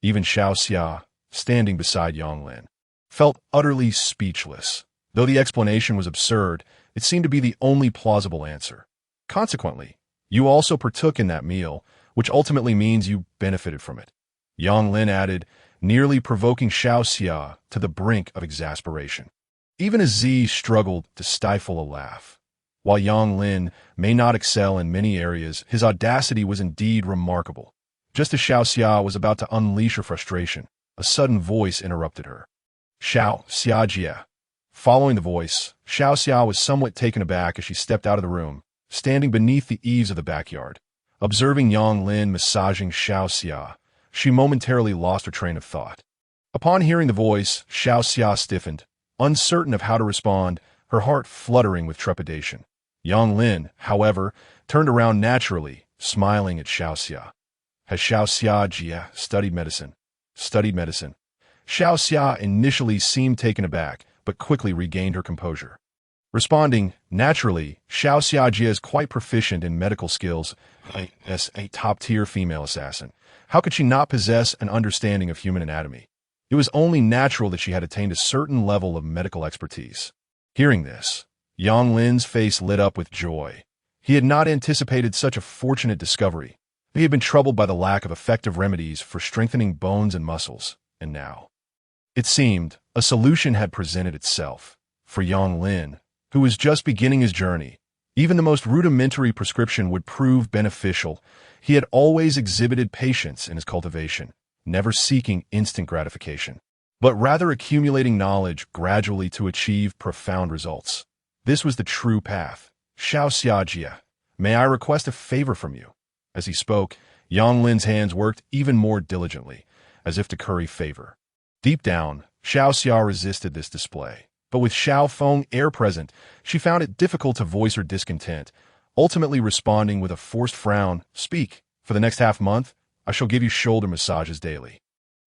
Even Xiao Xia, standing beside Yang Lin, felt utterly speechless. Though the explanation was absurd, it seemed to be the only plausible answer. Consequently, you also partook in that meal, which ultimately means you benefited from it. Yang Lin added, nearly provoking Xiao Xia to the brink of exasperation. Even as Z struggled to stifle a laugh. While Yang Lin may not excel in many areas, his audacity was indeed remarkable. Just as Xiao Xia was about to unleash her frustration, a sudden voice interrupted her. Xiao Xia Jia. Following the voice, Xiao Xia was somewhat taken aback as she stepped out of the room, standing beneath the eaves of the backyard. Observing Yang Lin massaging Xiao Xia, she momentarily lost her train of thought. Upon hearing the voice, Xiao Xia stiffened, uncertain of how to respond, her heart fluttering with trepidation. Yang Lin, however, turned around naturally, smiling at Xiao Xia. Has Xiao Xia Jia studied medicine? Studied medicine. Xiao Xia initially seemed taken aback, but quickly regained her composure. Responding, naturally, Xiao Xiajie is quite proficient in medical skills as a top-tier female assassin. How could she not possess an understanding of human anatomy? It was only natural that she had attained a certain level of medical expertise. Hearing this, Yang Lin's face lit up with joy. He had not anticipated such a fortunate discovery. He had been troubled by the lack of effective remedies for strengthening bones and muscles, and now, it seemed, a solution had presented itself. For Yang Lin, who was just beginning his journey, even the most rudimentary prescription would prove beneficial. He had always exhibited patience in his cultivation, never seeking instant gratification, but rather accumulating knowledge gradually to achieve profound results. This was the true path. Xiao Xiajie, may I request a favor from you? As he spoke, Yang Lin's hands worked even more diligently, as if to curry favor. Deep down, Xiao Xia resisted this display, but with Xiao Feng air present, she found it difficult to voice her discontent, ultimately responding with a forced frown, "Speak. For the next half-month, I shall give you shoulder massages daily.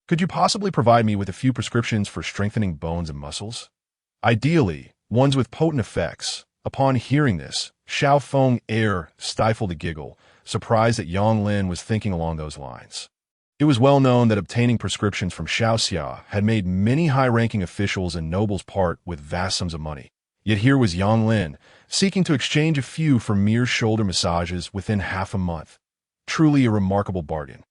Could you possibly provide me with a few prescriptions for strengthening bones and muscles? Ideally, ones with potent effects." Upon hearing this, Xiao Feng air stifled a giggle, surprised that Yang Lin was thinking along those lines. It was well known that obtaining prescriptions from Xiao Xia had made many high-ranking officials and nobles part with vast sums of money. Yet here was Yang Lin, seeking to exchange a few for mere shoulder massages within half a month. Truly a remarkable bargain.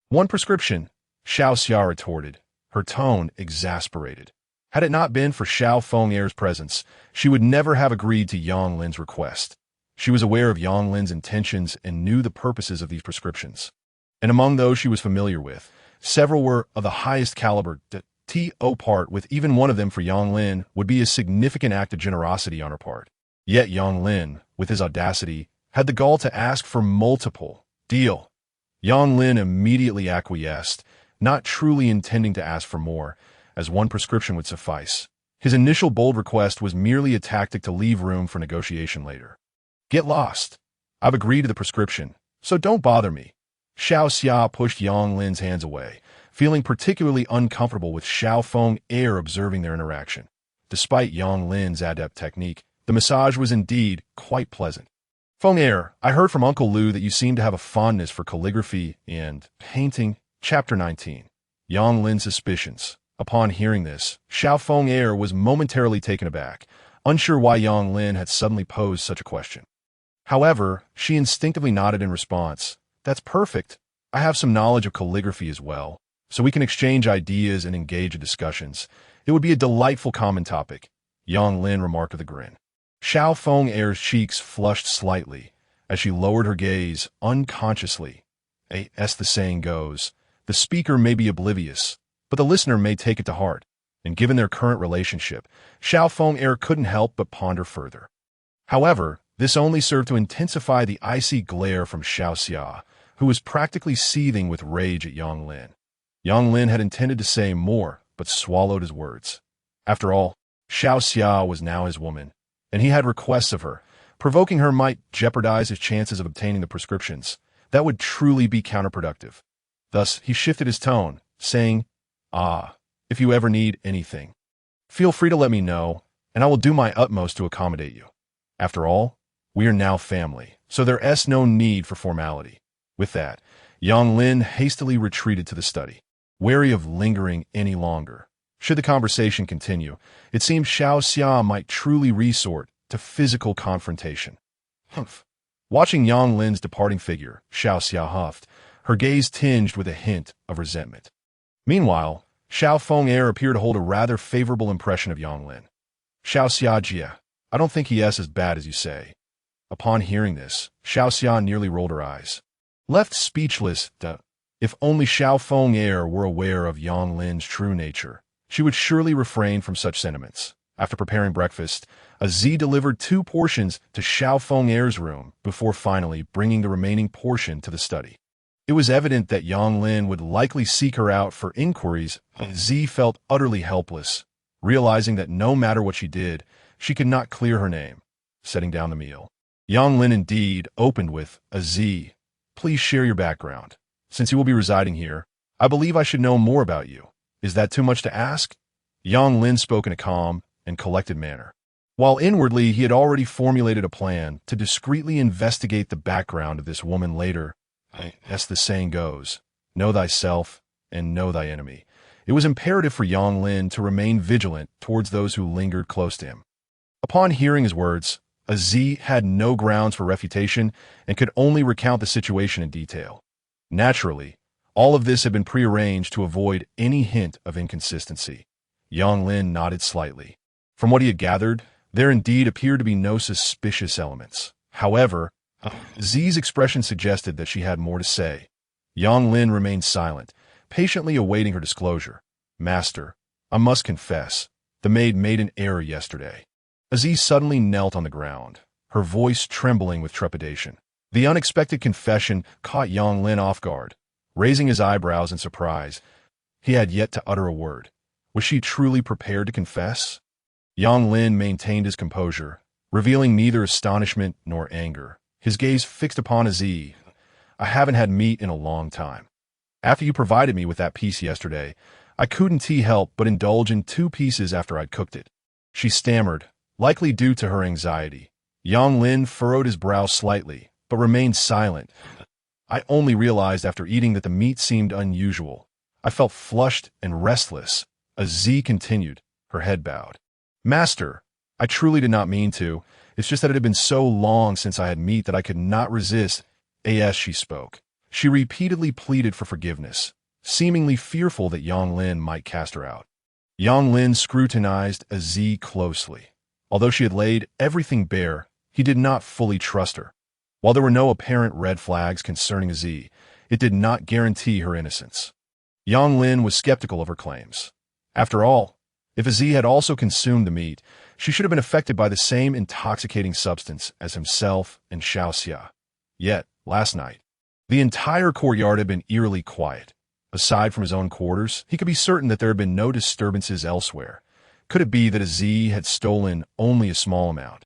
"One prescription," Xiao Xia retorted, her tone exasperated. Had it not been for Xiao Feng air's presence, she would never have agreed to Yang Lin's request. She was aware of Yang Lin's intentions and knew the purposes of these prescriptions. And among those she was familiar with, several were of the highest caliber. To part with even one of them for Yang Lin would be a significant act of generosity on her part. Yet Yang Lin, with his audacity, had the gall to ask for multiple. Deal. Yang Lin immediately acquiesced, not truly intending to ask for more, as one prescription would suffice. His initial bold request was merely a tactic to leave room for negotiation later. "Get lost. I've agreed to the prescription, so don't bother me." Xiao Xia pushed Yang Lin's hands away, feeling particularly uncomfortable with Xiao Feng air observing their interaction. Despite Yang Lin's adept technique, the massage was indeed quite pleasant. "Feng air, I heard from Uncle Lu that you seem to have a fondness for calligraphy and painting." Chapter 19. Yang Lin's suspicions. Upon hearing this, Xiao Feng air was momentarily taken aback, unsure why Yang Lin had suddenly posed such a question. However, she instinctively nodded in response. "That's perfect. I have some knowledge of calligraphy as well, so we can exchange ideas and engage in discussions. It would be a delightful common topic," Yang Lin remarked with a grin. Xiao Feng air's cheeks flushed slightly as she lowered her gaze unconsciously. As the saying goes, the speaker may be oblivious, but the listener may take it to heart, and given their current relationship, Xiao Feng air couldn't help but ponder further. However, this only served to intensify the icy glare from Xiao Xia, who was practically seething with rage at Yang Lin. Yang Lin had intended to say more, but swallowed his words. After all, Xiao Xia was now his woman, and he had requests of her. Provoking her might jeopardize his chances of obtaining the prescriptions. That would truly be counterproductive. Thus, he shifted his tone, saying, "If you ever need anything, feel free to let me know, and I will do my utmost to accommodate you. After all, we are now family, so there is no need for formality." With that, Yang Lin hastily retreated to the study, wary of lingering any longer. Should the conversation continue, it seemed Xiao Xia might truly resort to physical confrontation. Humph. Watching Yang Lin's departing figure, Xiao Xia huffed, her gaze tinged with a hint of resentment. Meanwhile, Xiao Feng air appeared to hold a rather favorable impression of Yang Lin. "Xiao Xiajie, I don't think he is as bad as you say." Upon hearing this, Xiao Xia nearly rolled her eyes. Left speechless, if only Xiao Feng air were aware of Yang Lin's true nature, she would surely refrain from such sentiments. After preparing breakfast, Z delivered 2 portions to Xiao Feng air's room before finally bringing the remaining portion to the study. It was evident that Yang Lin would likely seek her out for inquiries, and Z felt utterly helpless, realizing that no matter what she did, she could not clear her name. Setting down the meal, Yang Lin indeed opened with, "Z, please share your background. Since you will be residing here, I believe I should know more about you. Is that too much to ask?" Yang Lin spoke in a calm and collected manner. while inwardly he had already formulated a plan to discreetly investigate the background of this woman later. As the saying goes, know thyself and know thy enemy. It was imperative for Yang Lin to remain vigilant towards those who lingered close to him. Upon hearing his words, Aziz had no grounds for refutation and could only recount the situation in detail. Naturally, all of this had been prearranged to avoid any hint of inconsistency. Yang Lin nodded slightly. From what he had gathered, there indeed appeared to be no suspicious elements. However, Z's expression suggested that she had more to say. Yang Lin remained silent, patiently awaiting her disclosure. Master, I must confess, the maid made an error yesterday. Aziz suddenly knelt on the ground, her voice trembling with trepidation. The unexpected confession caught Yang Lin off guard. Raising his eyebrows in surprise, he had yet to utter a word. Was she truly prepared to confess? Yang Lin maintained his composure, revealing neither astonishment nor anger, his gaze fixed upon Aziz. I haven't had meat in a long time. After you provided me with that piece yesterday, I couldn't help but indulge in 2 pieces after I'd cooked it. She stammered, likely due to her anxiety. Yang Lin furrowed his brow slightly, but remained silent. I only realized after eating that the meat seemed unusual. I felt flushed and restless. Aziz continued, her head bowed. Master, I truly did not mean to. It's just that it had been so long since I had meat that I could not resist. As she spoke, she repeatedly pleaded for forgiveness, seemingly fearful that Yang Lin might cast her out. Yang Lin scrutinized Aziz closely. Although she had laid everything bare, he did not fully trust her. While there were no apparent red flags concerning Aziz, it did not guarantee her innocence. Yang Lin was skeptical of her claims. After all, if Aziz had also consumed the meat, she should have been affected by the same intoxicating substance as himself and Xiaoxia. Yet, last night, the entire courtyard had been eerily quiet. Aside from his own quarters, he could be certain that there had been no disturbances elsewhere. Could it be that Aziz had stolen only a small amount,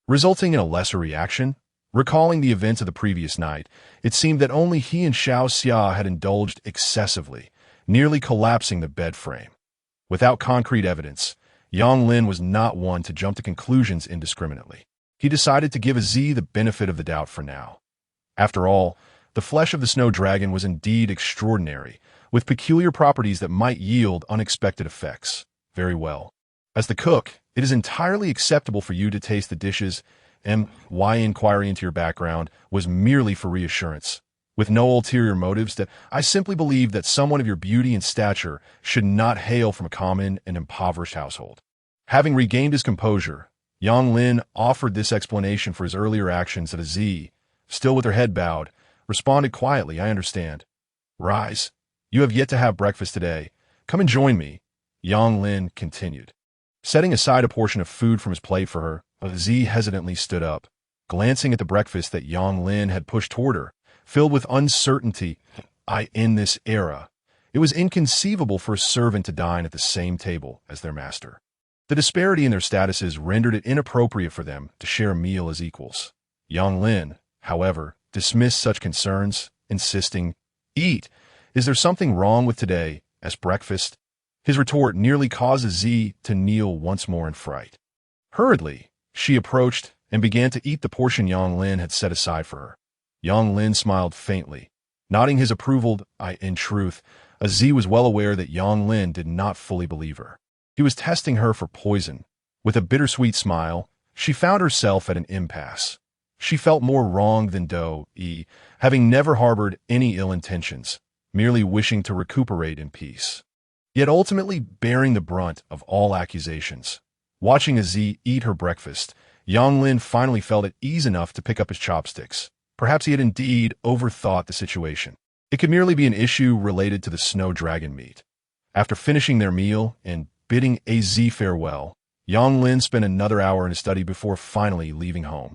resulting in a lesser reaction? Recalling the events of the previous night, it seemed that only he and Xiaoxia had indulged excessively, nearly collapsing the bed frame. Without concrete evidence, Yang Lin was not one to jump to conclusions indiscriminately. He decided to give Aziz the benefit of the doubt for now. After all, the flesh of the snow dragon was indeed extraordinary, with peculiar properties that might yield unexpected effects. Very well. As the cook, it is entirely acceptable for you to taste the dishes. My inquiry into your background was merely for reassurance, with no ulterior motives. That I simply believe that someone of your beauty and stature should not hail from a common and impoverished household. Having regained his composure, Yang Lin offered this explanation for his earlier actions at Aziz, still with her head bowed, responded quietly, I understand. Rise. You have yet to have breakfast today. Come and join me, Yang Lin continued. Setting aside a portion of food from his plate for her, Aziz hesitantly stood up, glancing at the breakfast that Yang Lin had pushed toward her, filled with uncertainty. In this era, it was inconceivable for a servant to dine at the same table as their master. The disparity in their statuses rendered it inappropriate for them to share a meal as equals. Yang Lin, however, dismissed such concerns, insisting, Eat. Is there something wrong with today as breakfast? His retort nearly caused Aziz to kneel once more in fright. Hurriedly, she approached and began to eat the portion Yang Lin had set aside for her. Yang Lin smiled faintly, nodding his approval. In truth, Aziz was well aware that Yang Lin did not fully believe her. He was testing her for poison. With a bittersweet smile, she found herself at an impasse. She felt more wronged than having never harbored any ill intentions, merely wishing to recuperate in peace, yet ultimately bearing the brunt of all accusations. Watching Aziz eat her breakfast, Yang Lin finally felt at ease enough to pick up his chopsticks. Perhaps he had indeed overthought the situation. It could merely be an issue related to the snow dragon meat. After finishing their meal and bidding Aziz farewell, Yang Lin spent another hour in his study before finally leaving home.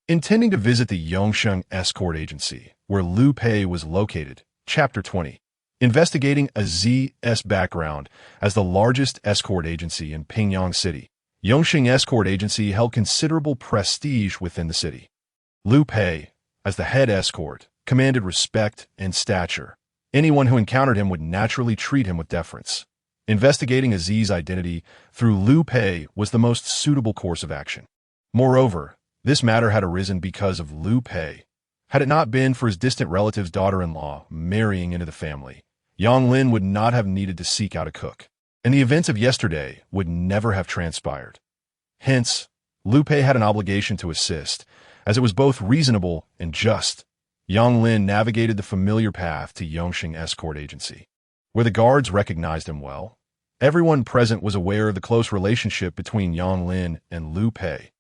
Intending to visit the Yongsheng Escort Agency, where Liu Pei was located, Chapter 20. Investigating Aziz's background as the largest escort agency in Pingyang City, Yongsheng Escort Agency held considerable prestige within the city. Liu Pei, as the head escort, commanded respect and stature. Anyone who encountered him would naturally treat him with deference. Investigating Aziz's identity through Liu Pei was the most suitable course of action. Moreover, this matter had arisen because of Liu Pei. Had it not been for his distant relative's daughter-in-law marrying into the family, Yang Lin would not have needed to seek out a cook, and the events of yesterday would never have transpired. Hence, Liu Pei had an obligation to assist, as it was both reasonable and just. Yang Lin navigated the familiar path to Yongxing Escort Agency, where the guards recognized him well. Everyone present was aware of the close relationship between Yang Lin and Liu Pei.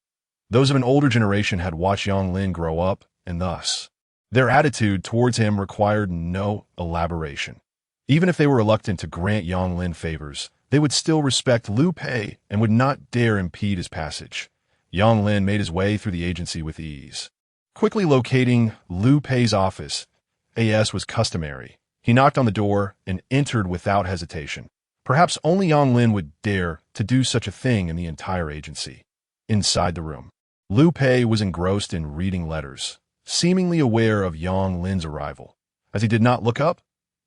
Those of an older generation had watched Yang Lin grow up, and thus, their attitude towards him required no elaboration. Even if they were reluctant to grant Yang Lin favors, they would still respect Liu Pei and would not dare impede his passage. Yang Lin made his way through the agency with ease. Quickly locating Liu Pei's office, as was customary, he knocked on the door and entered without hesitation. Perhaps only Yang Lin would dare to do such a thing in the entire agency. Inside the room, Liu Pei was engrossed in reading letters, seemingly aware of Yang Lin's arrival. As he did not look up,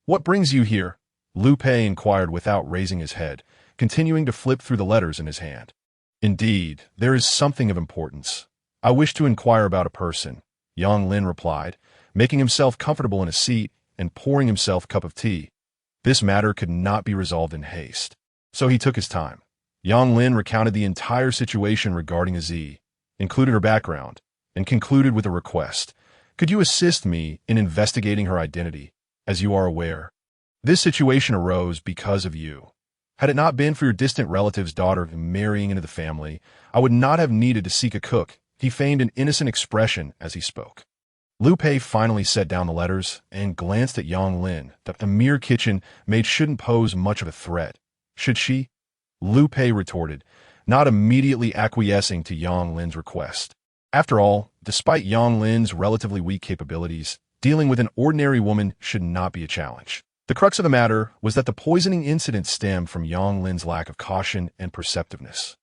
"What brings you here?" Liu Pei inquired without raising his head, continuing to flip through the letters in his hand. "Indeed, there is something of importance. I wish to inquire about a person," Yang Lin replied, making himself comfortable in a seat and pouring himself a cup of tea. This matter could not be resolved in haste, so he took his time. Yang Lin recounted the entire situation regarding Aziz, included her background, and concluded with a request. "Could you assist me in investigating her identity? As you are aware, this situation arose because of you. Had it not been for your distant relative's daughter marrying into the family, I would not have needed to seek a cook." He feigned an innocent expression as he spoke. Liu Pei finally set down the letters and glanced at Yang Lin. The mere kitchen maid shouldn't pose much of a threat, should she? Liu Pei retorted, not immediately acquiescing to Yang Lin's request. After all, despite Yang Lin's relatively weak capabilities, dealing with an ordinary woman should not be a challenge. The crux of the matter was that the poisoning incident stemmed from Yang Lin's lack of caution and perceptiveness.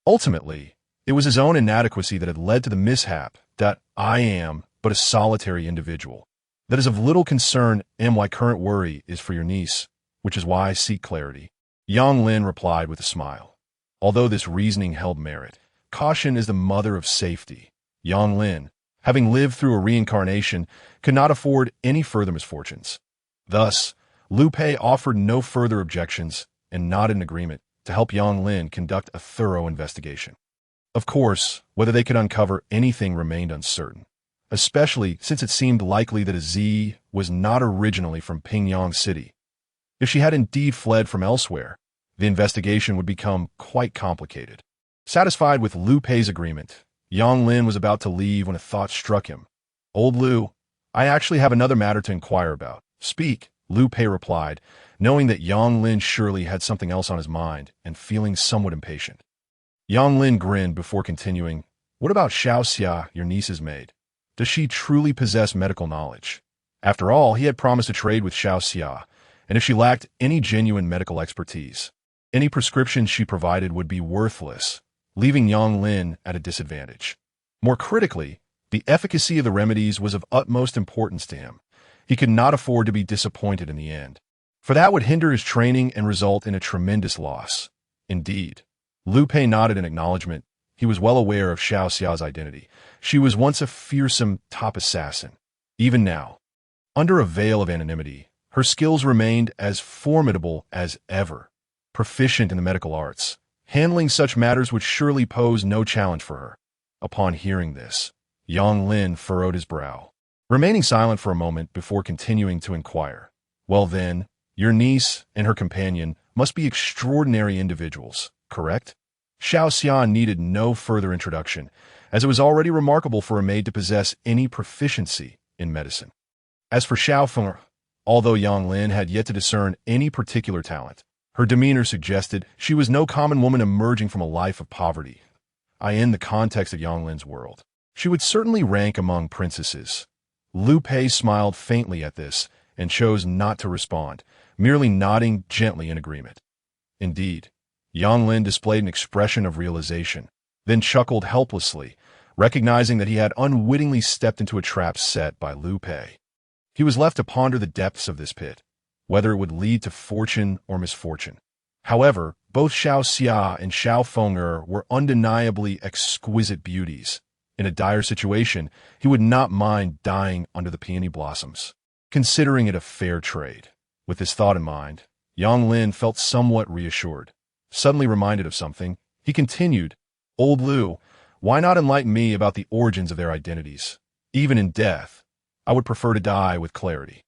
Ultimately, it was his own inadequacy that had led to the mishap. That I am but a solitary individual. That is of little concern, and my current worry is for your niece, which is why I seek clarity. Yang Lin replied with a smile. Although this reasoning held merit, caution is the mother of safety. Yang Lin, having lived through a reincarnation, could not afford any further misfortunes. Thus, Liu Pei offered no further objections and nodded in agreement to help Yang Lin conduct a thorough investigation. Of course, whether they could uncover anything remained uncertain, especially since it seemed likely that Aziz was not originally from Pingyang City. If she had indeed fled from elsewhere, the investigation would become quite complicated. Satisfied with Liu Pei's agreement, Yang Lin was about to leave when a thought struck him. "Old Liu, I actually have another matter to inquire about." "Speak," Liu Pei replied, knowing that Yang Lin surely had something else on his mind and feeling somewhat impatient. Yang Lin grinned before continuing, "What about Xiao Xia, your niece's maid? Does she truly possess medical knowledge?" After all, he had promised to trade with Xiao Xia, and if she lacked any genuine medical expertise, any prescriptions she provided would be worthless, leaving Yang Lin at a disadvantage. More critically, the efficacy of the remedies was of utmost importance to him. He could not afford to be disappointed in the end, for that would hinder his training and result in a tremendous loss. Indeed, Liu Pei nodded in acknowledgement. He was well aware of Xiao Xia's identity. She was once a fearsome top assassin. Even now, under a veil of anonymity, her skills remained as formidable as ever. Proficient in the medical arts, handling such matters would surely pose no challenge for her. Upon hearing this, Yang Lin furrowed his brow, remaining silent for a moment before continuing to inquire. "Well then, your niece and her companion must be extraordinary individuals, correct?" Xiao Xia needed no further introduction, as it was already remarkable for a maid to possess any proficiency in medicine. As for Xiao Feng, although Yang Lin had yet to discern any particular talent, her demeanor suggested she was no common woman emerging from a life of poverty. In the context of Yang Lin's world, she would certainly rank among princesses. Liu Pei smiled faintly at this and chose not to respond, merely nodding gently in agreement. Indeed, Yang Lin displayed an expression of realization, then chuckled helplessly, recognizing that he had unwittingly stepped into a trap set by Liu Pei. He was left to ponder the depths of this pit, whether it would lead to fortune or misfortune. However, both Xiao Xia and Xiao Feng'er were undeniably exquisite beauties. In a dire situation, he would not mind dying under the peony blossoms, considering it a fair trade. With this thought in mind, Yang Lin felt somewhat reassured. Suddenly reminded of something, he continued, "Old Liu, why not enlighten me about the origins of their identities? Even in death, I would prefer to die with clarity.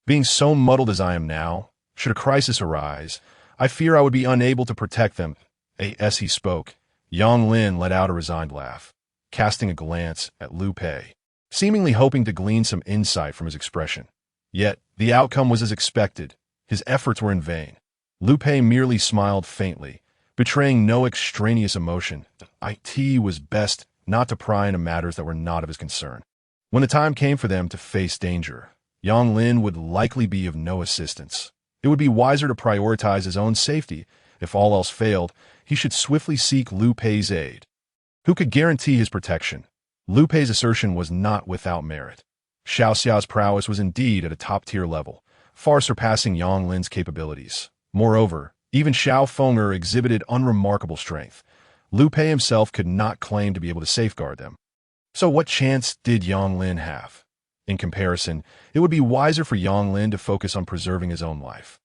Being so muddled as I am now, should a crisis arise, I fear I would be unable to protect them." As he spoke, Yang Lin let out a resigned laugh, casting a glance at Liu Pei, seemingly hoping to glean some insight from his expression. Yet, the outcome was as expected. His efforts were in vain. Liu Pei merely smiled faintly, betraying no extraneous emotion. It was best not to pry into matters that were not of his concern. When the time came for them to face danger, Yang Lin would likely be of no assistance. It would be wiser to prioritize his own safety. If all else failed, he should swiftly seek Liu Pei's aid. Who could guarantee his protection? Liu Pei's assertion was not without merit. Xiao Xiao's prowess was indeed at a top-tier level, far surpassing Yang Lin's capabilities. Moreover, even Xiao Feng'er exhibited unremarkable strength. Liu Pei himself could not claim to be able to safeguard them. So what chance did Yang Lin have? In comparison, it would be wiser for Yang Lin to focus on preserving his own life.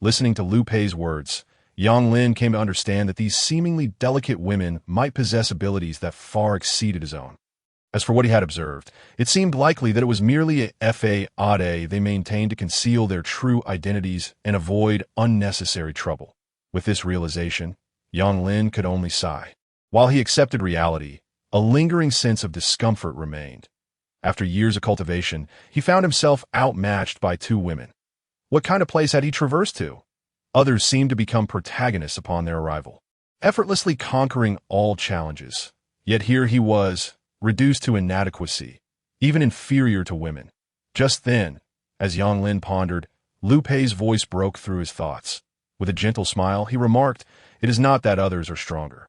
Listening to Liu Pei's words, Yang Lin came to understand that these seemingly delicate women might possess abilities that far exceeded his own. As for what he had observed, it seemed likely that it was merely a fade they maintained to conceal their true identities and avoid unnecessary trouble. With this realization, Yang Lin could only sigh. While he accepted reality, a lingering sense of discomfort remained. After years of cultivation, he found himself outmatched by two women. What kind of place had he traversed to? Others seemed to become protagonists upon their arrival, effortlessly conquering all challenges. Yet here he was, reduced to inadequacy, even inferior to women. Just then, as Yang Lin pondered, Liu Pei's voice broke through his thoughts. With a gentle smile, he remarked, "It is not that others are stronger.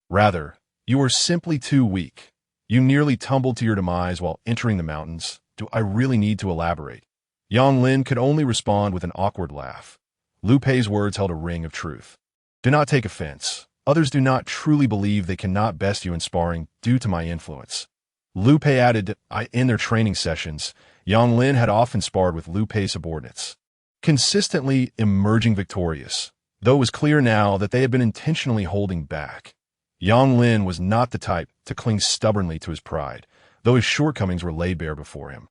Rather, you are simply too weak. You nearly tumbled to your demise while entering the mountains. Do I really need to elaborate?" Yang Lin could only respond with an awkward laugh. Liu Pei's words held a ring of truth. "Do not take offense. Others do not truly believe they cannot best you in sparring due to my influence." Liu Pei added, in their training sessions, Yang Lin had often sparred with Liu Pei's subordinates, consistently emerging victorious, though it was clear now that they had been intentionally holding back. Yang Lin was not the type to cling stubbornly to his pride, though his shortcomings were laid bare before him.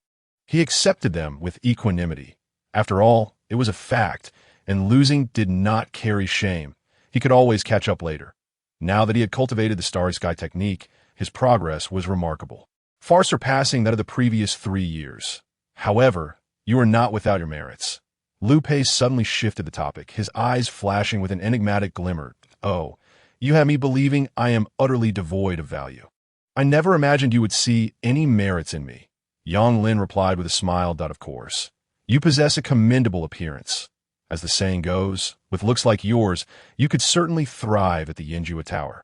He accepted them with equanimity. After all, it was a fact, and losing did not carry shame. He could always catch up later. Now that he had cultivated the Starry Sky technique, his progress was remarkable, far surpassing that of the previous 3 years. However, you are not without your merits. Liu Pei suddenly shifted the topic, his eyes flashing with an enigmatic glimmer. "Oh, you have me believing I am utterly devoid of value. I never imagined you would see any merits in me." Yang Lin replied with a smile. "Of course. You possess a commendable appearance. As the saying goes, with looks like yours, you could certainly thrive at the Yinjua Tower."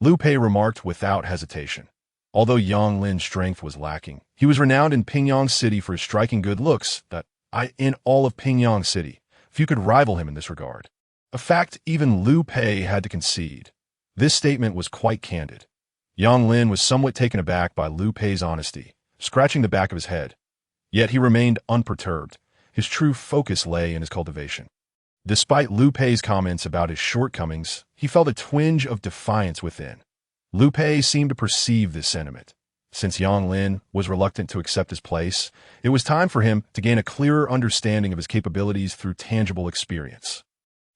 Liu Pei remarked without hesitation. Although Yang Lin's strength was lacking, he was renowned in Pingyang City for his striking good looks. In all of Pingyang City, few could rival him in this regard. A fact even Liu Pei had to concede. This statement was quite candid. Yang Lin was somewhat taken aback by Liu Pei's honesty, scratching the back of his head. Yet he remained unperturbed. His true focus lay in his cultivation. Despite Liu Pei's comments about his shortcomings, he felt a twinge of defiance within. Liu Pei seemed to perceive this sentiment. Since Yang Lin was reluctant to accept his place, it was time for him to gain a clearer understanding of his capabilities through tangible experience.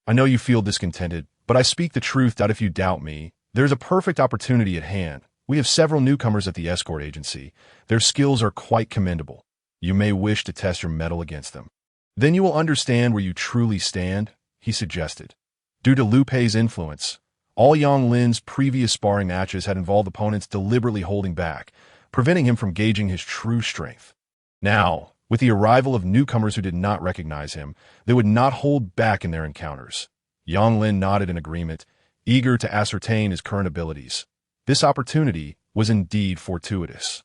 "I know you feel discontented, but I speak the truth. If you doubt me, there's a perfect opportunity at hand. We have several newcomers at the escort agency. Their skills are quite commendable. You may wish to test your mettle against them. Then you will understand where you truly stand," he suggested. Due to Liu Pei's influence, all Yang Lin's previous sparring matches had involved opponents deliberately holding back, preventing him from gauging his true strength. Now, with the arrival of newcomers who did not recognize him, they would not hold back in their encounters. Yang Lin nodded in agreement, eager to ascertain his current abilities. This opportunity was indeed fortuitous.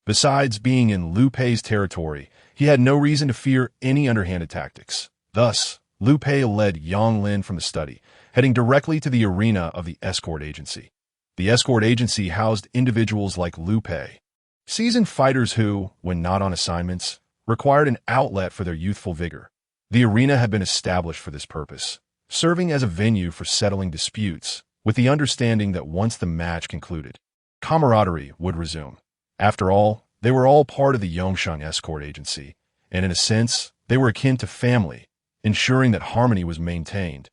Besides being in Liu Pei's territory, he had no reason to fear any underhanded tactics. Thus, Liu Pei led Yang Lin from the study, heading directly to the arena of the escort agency. The escort agency housed individuals like Liu Pei, seasoned fighters who, when not on assignments, required an outlet for their youthful vigor. The arena had been established for this purpose, serving as a venue for settling disputes, with the understanding that once the match concluded, camaraderie would resume. After all, they were all part of the Yongsheng escort agency, and in a sense, they were akin to family, ensuring that harmony was maintained.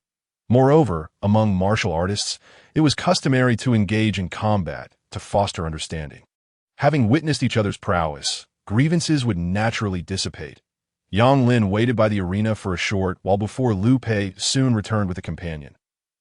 Moreover, among martial artists, it was customary to engage in combat to foster understanding. Having witnessed each other's prowess, grievances would naturally dissipate. Yang Lin waited by the arena for a short while before Liu Pei soon returned with a companion.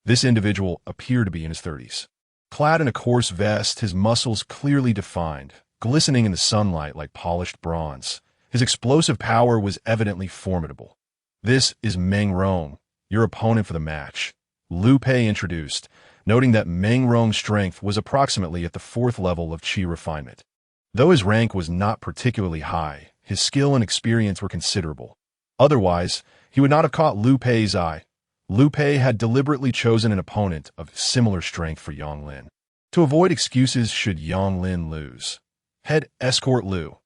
This individual appeared to be in his 30s. Clad in a coarse vest, his muscles clearly defined, glistening in the sunlight like polished bronze. His explosive power was evidently formidable. "This is Meng Rong, your opponent for the match," Liu Pei introduced, noting that Meng Rong's strength was approximately at the 4th level of Qi Refinement. Though his rank was not particularly high, his skill and experience were considerable. Otherwise, he would not have caught Liu Pei's eye. Liu Pei had deliberately chosen an opponent of similar strength for Yang Lin, to avoid excuses should Yang Lin lose. "Head Escort Liu.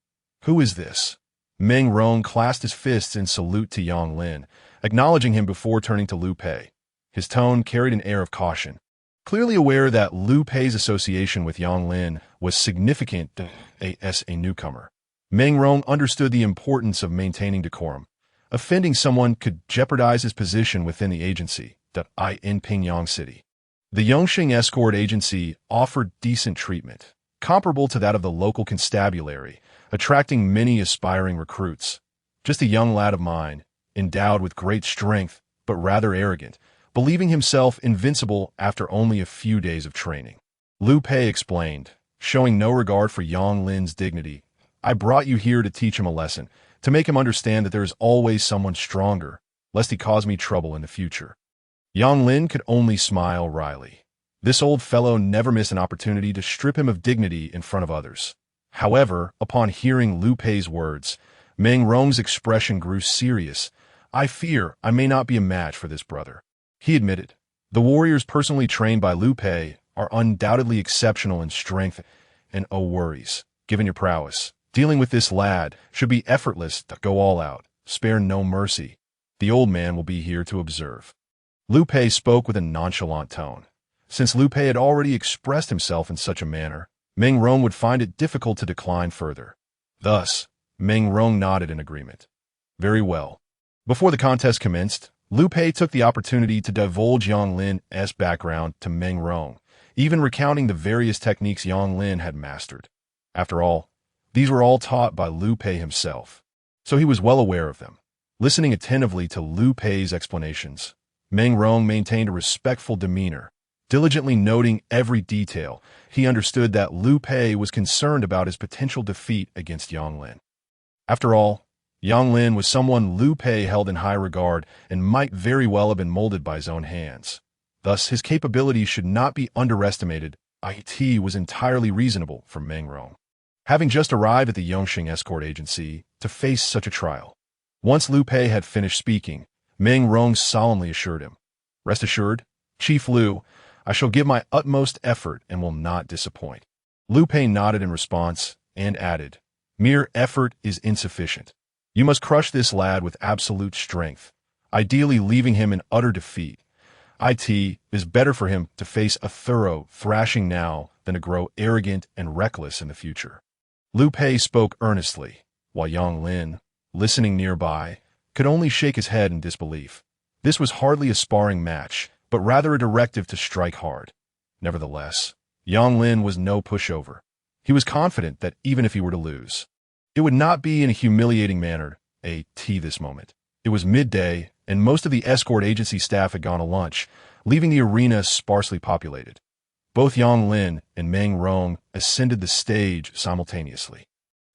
Who is this?" Meng Rong clasped his fists in salute to Yang Lin, acknowledging him before turning to Liu Pei. His tone carried an air of caution. Clearly aware that Liu Pei's association with Yang Lin was significant as a newcomer, Meng Rong understood the importance of maintaining decorum. Offending someone could jeopardize his position within the agency in Pingyang City. The Yongsheng escort agency offered decent treatment, comparable to that of the local constabulary, attracting many aspiring recruits. Just a young lad of mine, endowed with great strength, but rather arrogant, believing himself invincible after only a few days of training. Liu Pei explained, showing no regard for Yang Lin's dignity. "I brought you here to teach him a lesson, to make him understand that there is always someone stronger, lest he cause me trouble in the future." Yang Lin could only smile wryly. This old fellow never missed an opportunity to strip him of dignity in front of others. However, upon hearing Liu Pei's words, Meng Rong's expression grew serious. "I fear I may not be a match for this brother," he admitted. "The warriors personally trained by Liu Pei are undoubtedly exceptional in strength, and oh worries, given your prowess, dealing with this lad should be effortless. To go all out, spare no mercy. The old man will be here to observe." Liu Pei spoke with a nonchalant tone. Since Liu Pei had already expressed himself in such a manner, Meng Rong would find it difficult to decline further. Thus, Meng Rong nodded in agreement. "Very well." Before the contest commenced, Liu Pei took the opportunity to divulge Yang Lin's background to Meng Rong, even recounting the various techniques Yang Lin had mastered. After all, these were all taught by Liu Pei himself, so he was well aware of them. Listening attentively to Liu Pei's explanations, Meng Rong maintained a respectful demeanor. Diligently noting every detail, he understood that Liu Pei was concerned about his potential defeat against Yang Lin. After all, Yang Lin was someone Liu Pei held in high regard and might very well have been molded by his own hands. Thus, his capabilities should not be underestimated. It was entirely reasonable for Meng Rong, having just arrived at the Yongsheng escort agency, to face such a trial. Once Liu Pei had finished speaking, Meng Rong solemnly assured him, "Rest assured, Chief Liu, I shall give my utmost effort and will not disappoint." Liu Pei nodded in response and added, "Mere effort is insufficient. You must crush this lad with absolute strength, ideally leaving him in utter defeat. It is better for him to face a thorough thrashing now than to grow arrogant and reckless in the future." Liu Pei spoke earnestly, while Yang Lin, listening nearby, could only shake his head in disbelief. This was hardly a sparring match, but rather a directive to strike hard. Nevertheless, Yang Lin was no pushover. He was confident that even if he were to lose, it would not be in a humiliating manner. This moment. It was midday, and most of the escort agency staff had gone to lunch, leaving the arena sparsely populated. Both Yang Lin and Meng Rong ascended the stage simultaneously.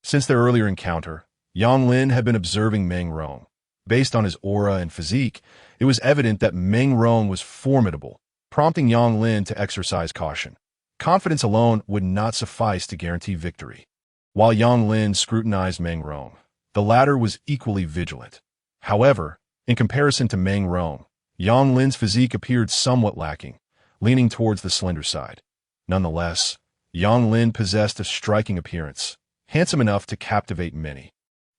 Since their earlier encounter, Yang Lin had been observing Meng Rong. Based on his aura and physique, it was evident that Meng Rong was formidable, prompting Yang Lin to exercise caution. Confidence alone would not suffice to guarantee victory. While Yang Lin scrutinized Meng Rong, the latter was equally vigilant. However, in comparison to Meng Rong, Yang Lin's physique appeared somewhat lacking, leaning towards the slender side. Nonetheless, Yang Lin possessed a striking appearance, handsome enough to captivate many.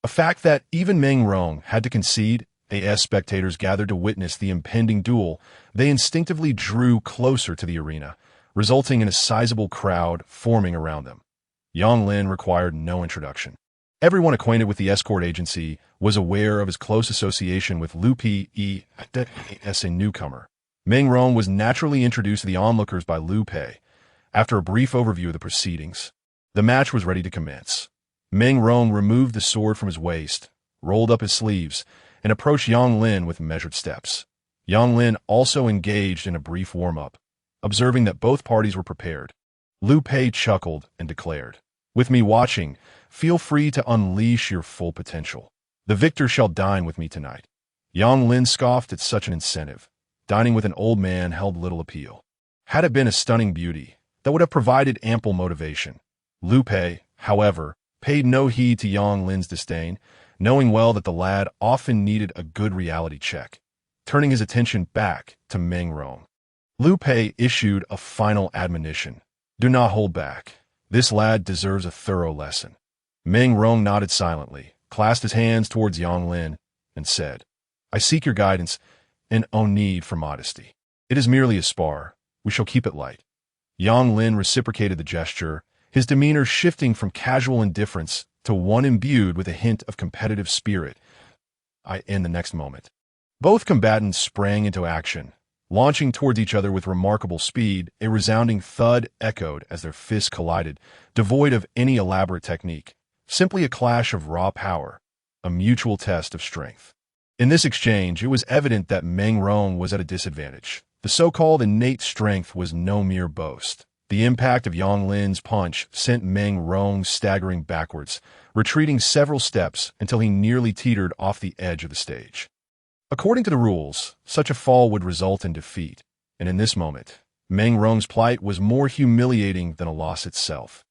A fact that even Meng Rong had to concede. As spectators gathered to witness the impending duel, they instinctively drew closer to the arena, resulting in a sizable crowd forming around them. Yang Lin required no introduction. Everyone acquainted with the escort agency was aware of his close association with Liu Pei as a newcomer. Meng Rong was naturally introduced to the onlookers by Liu Pei. After a brief overview of the proceedings, the match was ready to commence. Meng Rong removed the sword from his waist, rolled up his sleeves, and approached Yang Lin with measured steps. Yang Lin also engaged in a brief warm-up. Observing that both parties were prepared, Liu Pei chuckled and declared, "With me watching, feel free to unleash your full potential. The victor shall dine with me tonight." Yang Lin scoffed at such an incentive. Dining with an old man held little appeal. Had it been a stunning beauty, that would have provided ample motivation. Liu Pei, however, paid no heed to Yang Lin's disdain, knowing well that the lad often needed a good reality check. Turning his attention back to Meng Rong, Liu Pei issued a final admonition. "Do not hold back. This lad deserves a thorough lesson." Meng Rong nodded silently, clasped his hands towards Yang Lin, and said, "I seek your guidance, and no need for modesty. It is merely a spar. We shall keep it light." Yang Lin reciprocated the gesture, his demeanor shifting from casual indifference to one imbued with a hint of competitive spirit. In the next moment, both combatants sprang into action, launching towards each other with remarkable speed. A resounding thud echoed as their fists collided, devoid of any elaborate technique, simply a clash of raw power, a mutual test of strength. In this exchange, it was evident that Meng Rong was at a disadvantage. The so-called innate strength was no mere boast. The impact of Yang Lin's punch sent Meng Rong staggering backwards, retreating several steps until he nearly teetered off the edge of the stage. According to the rules, such a fall would result in defeat, and in this moment, Meng Rong's plight was more humiliating than a loss itself.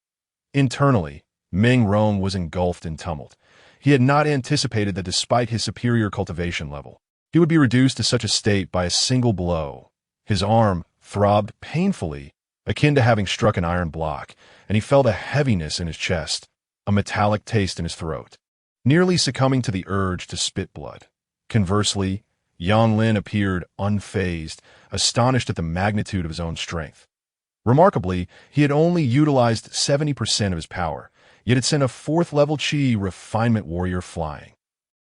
Internally, Meng Rong was engulfed in tumult. He had not anticipated that despite his superior cultivation level, he would be reduced to such a state by a single blow. His arm throbbed painfully, akin to having struck an iron block, and he felt a heaviness in his chest, a metallic taste in his throat, nearly succumbing to the urge to spit blood. Conversely, Yang Lin appeared unfazed, astonished at the magnitude of his own strength. Remarkably, he had only utilized 70% of his power, yet it sent a fourth-level Qi Refinement warrior flying.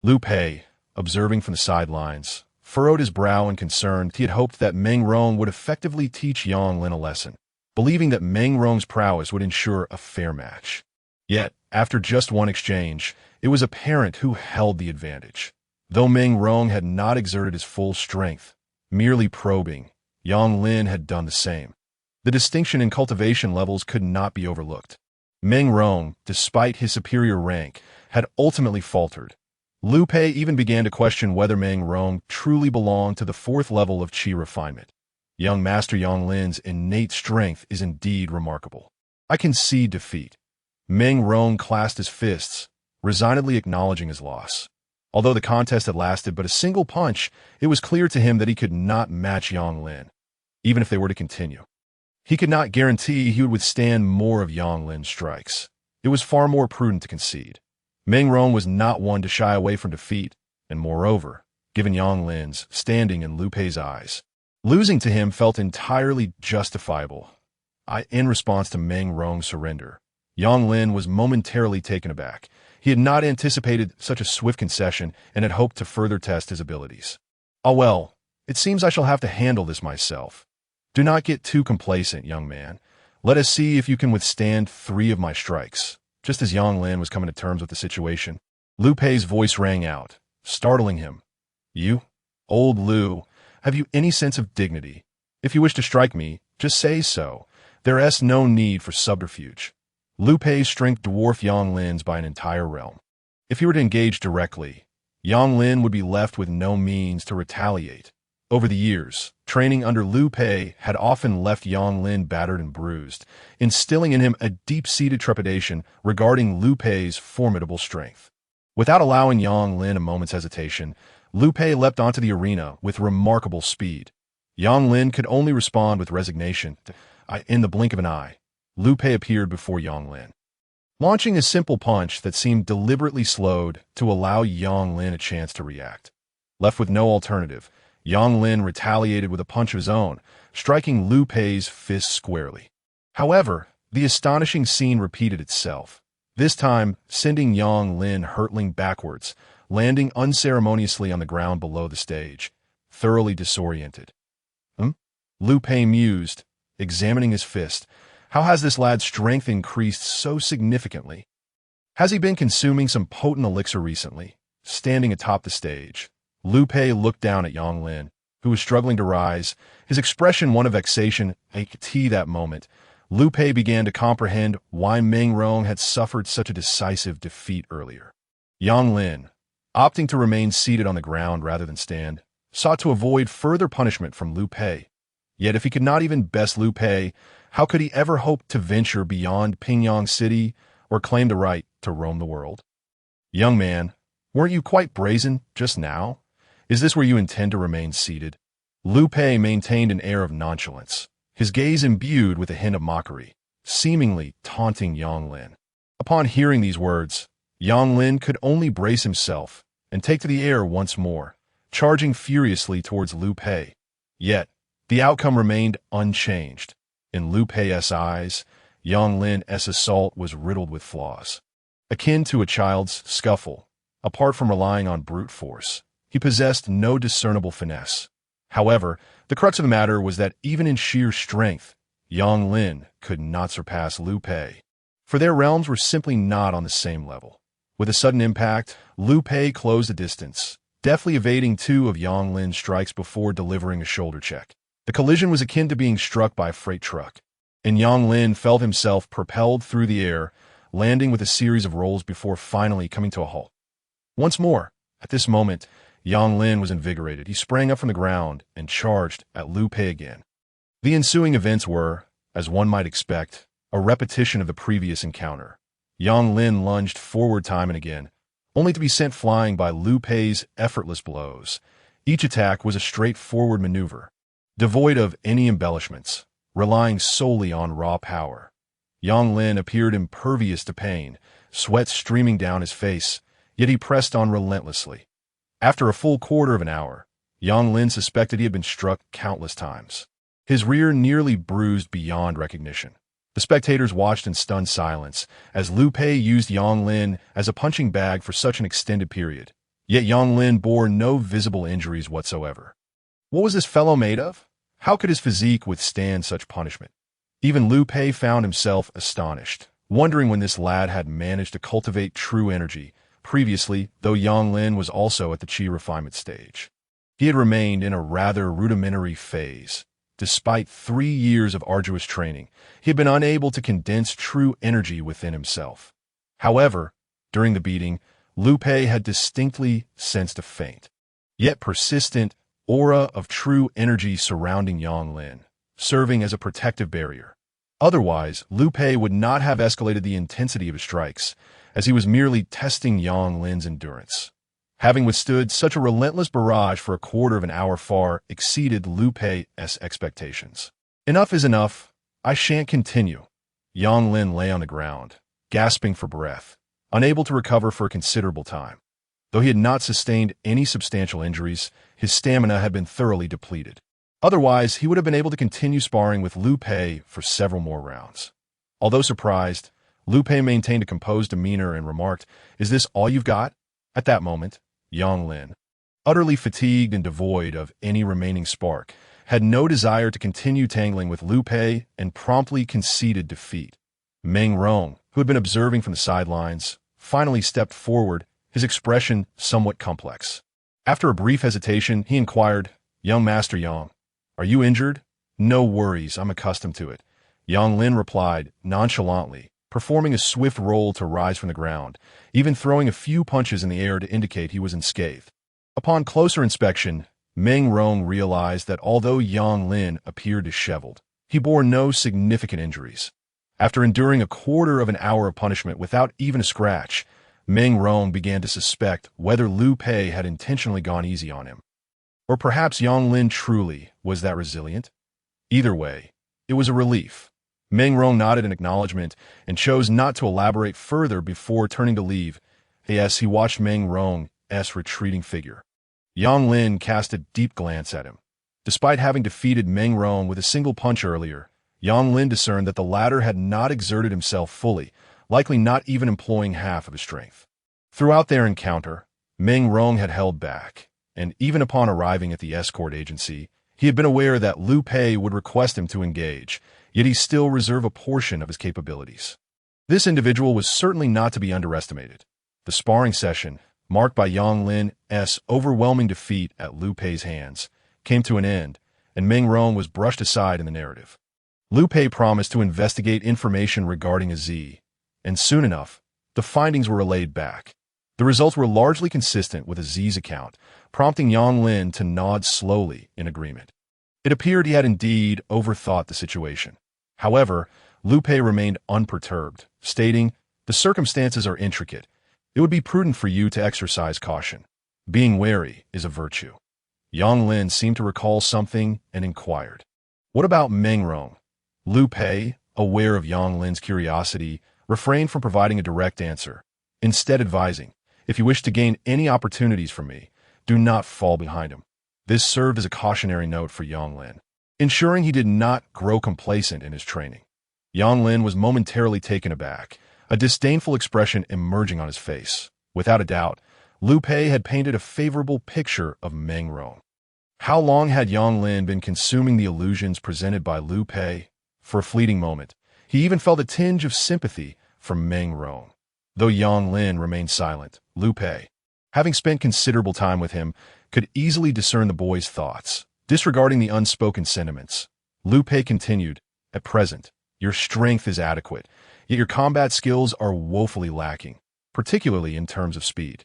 Liu Pei, observing from the sidelines, furrowed his brow in concern. He had hoped that Meng Rong would effectively teach Yang Lin a lesson, believing that Meng Rong's prowess would ensure a fair match. Yet, after just one exchange, it was apparent who held the advantage. Though Meng Rong had not exerted his full strength, merely probing, Yang Lin had done the same. The distinction in cultivation levels could not be overlooked. Meng Rong, despite his superior rank, had ultimately faltered. Liu Pei even began to question whether Meng Rong truly belonged to the fourth level of Qi Refinement. Young Master Yang Lin's innate strength is indeed remarkable. I concede defeat. Meng Rong clasped his fists, resignedly acknowledging his loss. Although the contest had lasted but a single punch, it was clear to him that he could not match Yang Lin, even if they were to continue. He could not guarantee he would withstand more of Yang Lin's strikes. It was far more prudent to concede. Meng Rong was not one to shy away from defeat, and moreover, given Yang Lin's standing in Liu Pei's eyes, losing to him felt entirely justifiable. In response to Meng Rong's surrender, Yang Lin was momentarily taken aback. He had not anticipated such a swift concession and had hoped to further test his abilities. "Ah well, it seems I shall have to handle this myself. Do not get too complacent, young man. Let us see if you can withstand 3 of my strikes." Just as Yang Lin was coming to terms with the situation, Liu Pei's voice rang out, startling him. "You, old Liu, have you any sense of dignity? If you wish to strike me, just say so. There is no need for subterfuge." Liu Pei's strength dwarfed Yang Lin's by an entire realm. If he were to engage directly, Yang Lin would be left with no means to retaliate. Over the years, training under Liu Pei had often left Yang Lin battered and bruised, instilling in him a deep-seated trepidation regarding Liu Pei's formidable strength. Without allowing Yang Lin a moment's hesitation, Lu Pei leapt onto the arena with remarkable speed. Yang Lin could only respond with resignation. In the blink of an eye, Lu Pei appeared before Yang Lin, launching a simple punch that seemed deliberately slowed to allow Yang Lin a chance to react. Left with no alternative, Yang Lin retaliated with a punch of his own, striking Lu Pei's fist squarely. However, the astonishing scene repeated itself, this time sending Yang Lin hurtling backwards, landing unceremoniously on the ground below the stage, thoroughly disoriented. Lu Pei mused, examining his fist. How has this lad's strength increased so significantly? Has he been consuming some potent elixir recently? Standing atop the stage, Lu Pei looked down at Yang Lin, who was struggling to rise, his expression one of vexation. At that moment, Lu Pei began to comprehend why Meng Rong had suffered such a decisive defeat earlier. Yang Lin, opting to remain seated on the ground rather than stand, sought to avoid further punishment from Lu Pei. Yet if he could not even best Lu Pei, how could he ever hope to venture beyond Pingyang City or claim the right to roam the world? Young man, weren't you quite brazen just now? Is this where you intend to remain seated? Lu Pei maintained an air of nonchalance, his gaze imbued with a hint of mockery, seemingly taunting Yang Lin. Upon hearing these words, Yang Lin could only brace himself and take to the air once more, charging furiously towards Lu Pei. Yet, the outcome remained unchanged. In Lu Pei's eyes, Yang Lin's assault was riddled with flaws. Akin to a child's scuffle, apart from relying on brute force, he possessed no discernible finesse. However, the crux of the matter was that even in sheer strength, Yang Lin could not surpass Lu Pei, for their realms were simply not on the same level. With a sudden impact, Lu Pei closed the distance, deftly evading two of Yang Lin's strikes before delivering a shoulder check. The collision was akin to being struck by a freight truck, and Yang Lin felt himself propelled through the air, landing with a series of rolls before finally coming to a halt. Once more, at this moment, Yang Lin was invigorated. He sprang up from the ground and charged at Lu Pei again. The ensuing events were, as one might expect, a repetition of the previous encounter. Yang Lin lunged forward time and again, only to be sent flying by Lu Pei's effortless blows. Each attack was a straightforward maneuver, devoid of any embellishments, relying solely on raw power. Yang Lin appeared impervious to pain, sweat streaming down his face, yet he pressed on relentlessly. After a full quarter of an hour, Yang Lin suspected he had been struck countless times, his rear nearly bruised beyond recognition. The spectators watched in stunned silence as Lu Pei used Yang Lin as a punching bag for such an extended period, yet Yang Lin bore no visible injuries whatsoever. What was this fellow made of? How could his physique withstand such punishment? Even Lu Pei found himself astonished, wondering when this lad had managed to cultivate true energy. Previously, though Yang Lin was also at the Qi Refinement stage, he had remained in a rather rudimentary phase. Despite 3 years of arduous training, he had been unable to condense true energy within himself. However, during the beating, Lu Pei had distinctly sensed a faint, yet persistent, aura of true energy surrounding Yang Lin, serving as a protective barrier. Otherwise, Lu Pei would not have escalated the intensity of his strikes, as he was merely testing Yang Lin's endurance. Having withstood such a relentless barrage for a quarter of an hour far exceeded Lu Pei's expectations. Enough is enough. I shan't continue. Yang Lin lay on the ground, gasping for breath, unable to recover for a considerable time. Though he had not sustained any substantial injuries, his stamina had been thoroughly depleted. Otherwise, he would have been able to continue sparring with Lu Pei for several more rounds. Although surprised, Lu Pei maintained a composed demeanor and remarked, "Is this all you've got?" At that moment, Yang Lin, utterly fatigued and devoid of any remaining spark, had no desire to continue tangling with Lu Pei and promptly conceded defeat. Meng Rong, who had been observing from the sidelines, finally stepped forward, his expression somewhat complex. After a brief hesitation, he inquired, "Young Master Yang, are you injured?" "No worries, I'm accustomed to it," Yang Lin replied nonchalantly, performing a swift roll to rise from the ground, even throwing a few punches in the air to indicate he was unscathed. Upon closer inspection, Meng Rong realized that although Yang Lin appeared disheveled, he bore no significant injuries. After enduring a quarter of an hour of punishment without even a scratch, Meng Rong began to suspect whether Liu Pei had intentionally gone easy on him. Or perhaps Yang Lin truly was that resilient? Either way, it was a relief. Meng Rong nodded in acknowledgement and chose not to elaborate further before turning to leave. As he watched Meng Rong's retreating figure, Yang Lin cast a deep glance at him. Despite having defeated Meng Rong with a single punch earlier, Yang Lin discerned that the latter had not exerted himself fully, likely not even employing half of his strength. Throughout their encounter, Meng Rong had held back, and even upon arriving at the escort agency, he had been aware that Liu Pei would request him to engage, yet he still reserved a portion of his capabilities. This individual was certainly not to be underestimated. The sparring session, marked by Yang Lin's overwhelming defeat at Liu Pei's hands, came to an end, and Meng Rong was brushed aside in the narrative. Liu Pei promised to investigate information regarding a Z, and soon enough, the findings were relayed back. The results were largely consistent with a Z's account, prompting Yang Lin to nod slowly in agreement. It appeared he had indeed overthought the situation. However, Liu Pei remained unperturbed, stating, "The circumstances are intricate. It would be prudent for you to exercise caution. Being wary is a virtue." Yang Lin seemed to recall something and inquired, "What about Meng Rong?" Liu Pei, aware of Yang Lin's curiosity, refrained from providing a direct answer, instead advising, "If you wish to gain any opportunities from me, do not fall behind him." This served as a cautionary note for Yang Lin, ensuring he did not grow complacent in his training. Yang Lin was momentarily taken aback, a disdainful expression emerging on his face. Without a doubt, Liu Pei had painted a favorable picture of Meng Rong. How long had Yang Lin been consuming the illusions presented by Liu Pei? For a fleeting moment, he even felt a tinge of sympathy for Meng Rong. Though Yang Lin remained silent, Liu Pei, having spent considerable time with him, could easily discern the boy's thoughts. Disregarding the unspoken sentiments, Liu Pei continued, "At present, your strength is adequate, yet your combat skills are woefully lacking, particularly in terms of speed."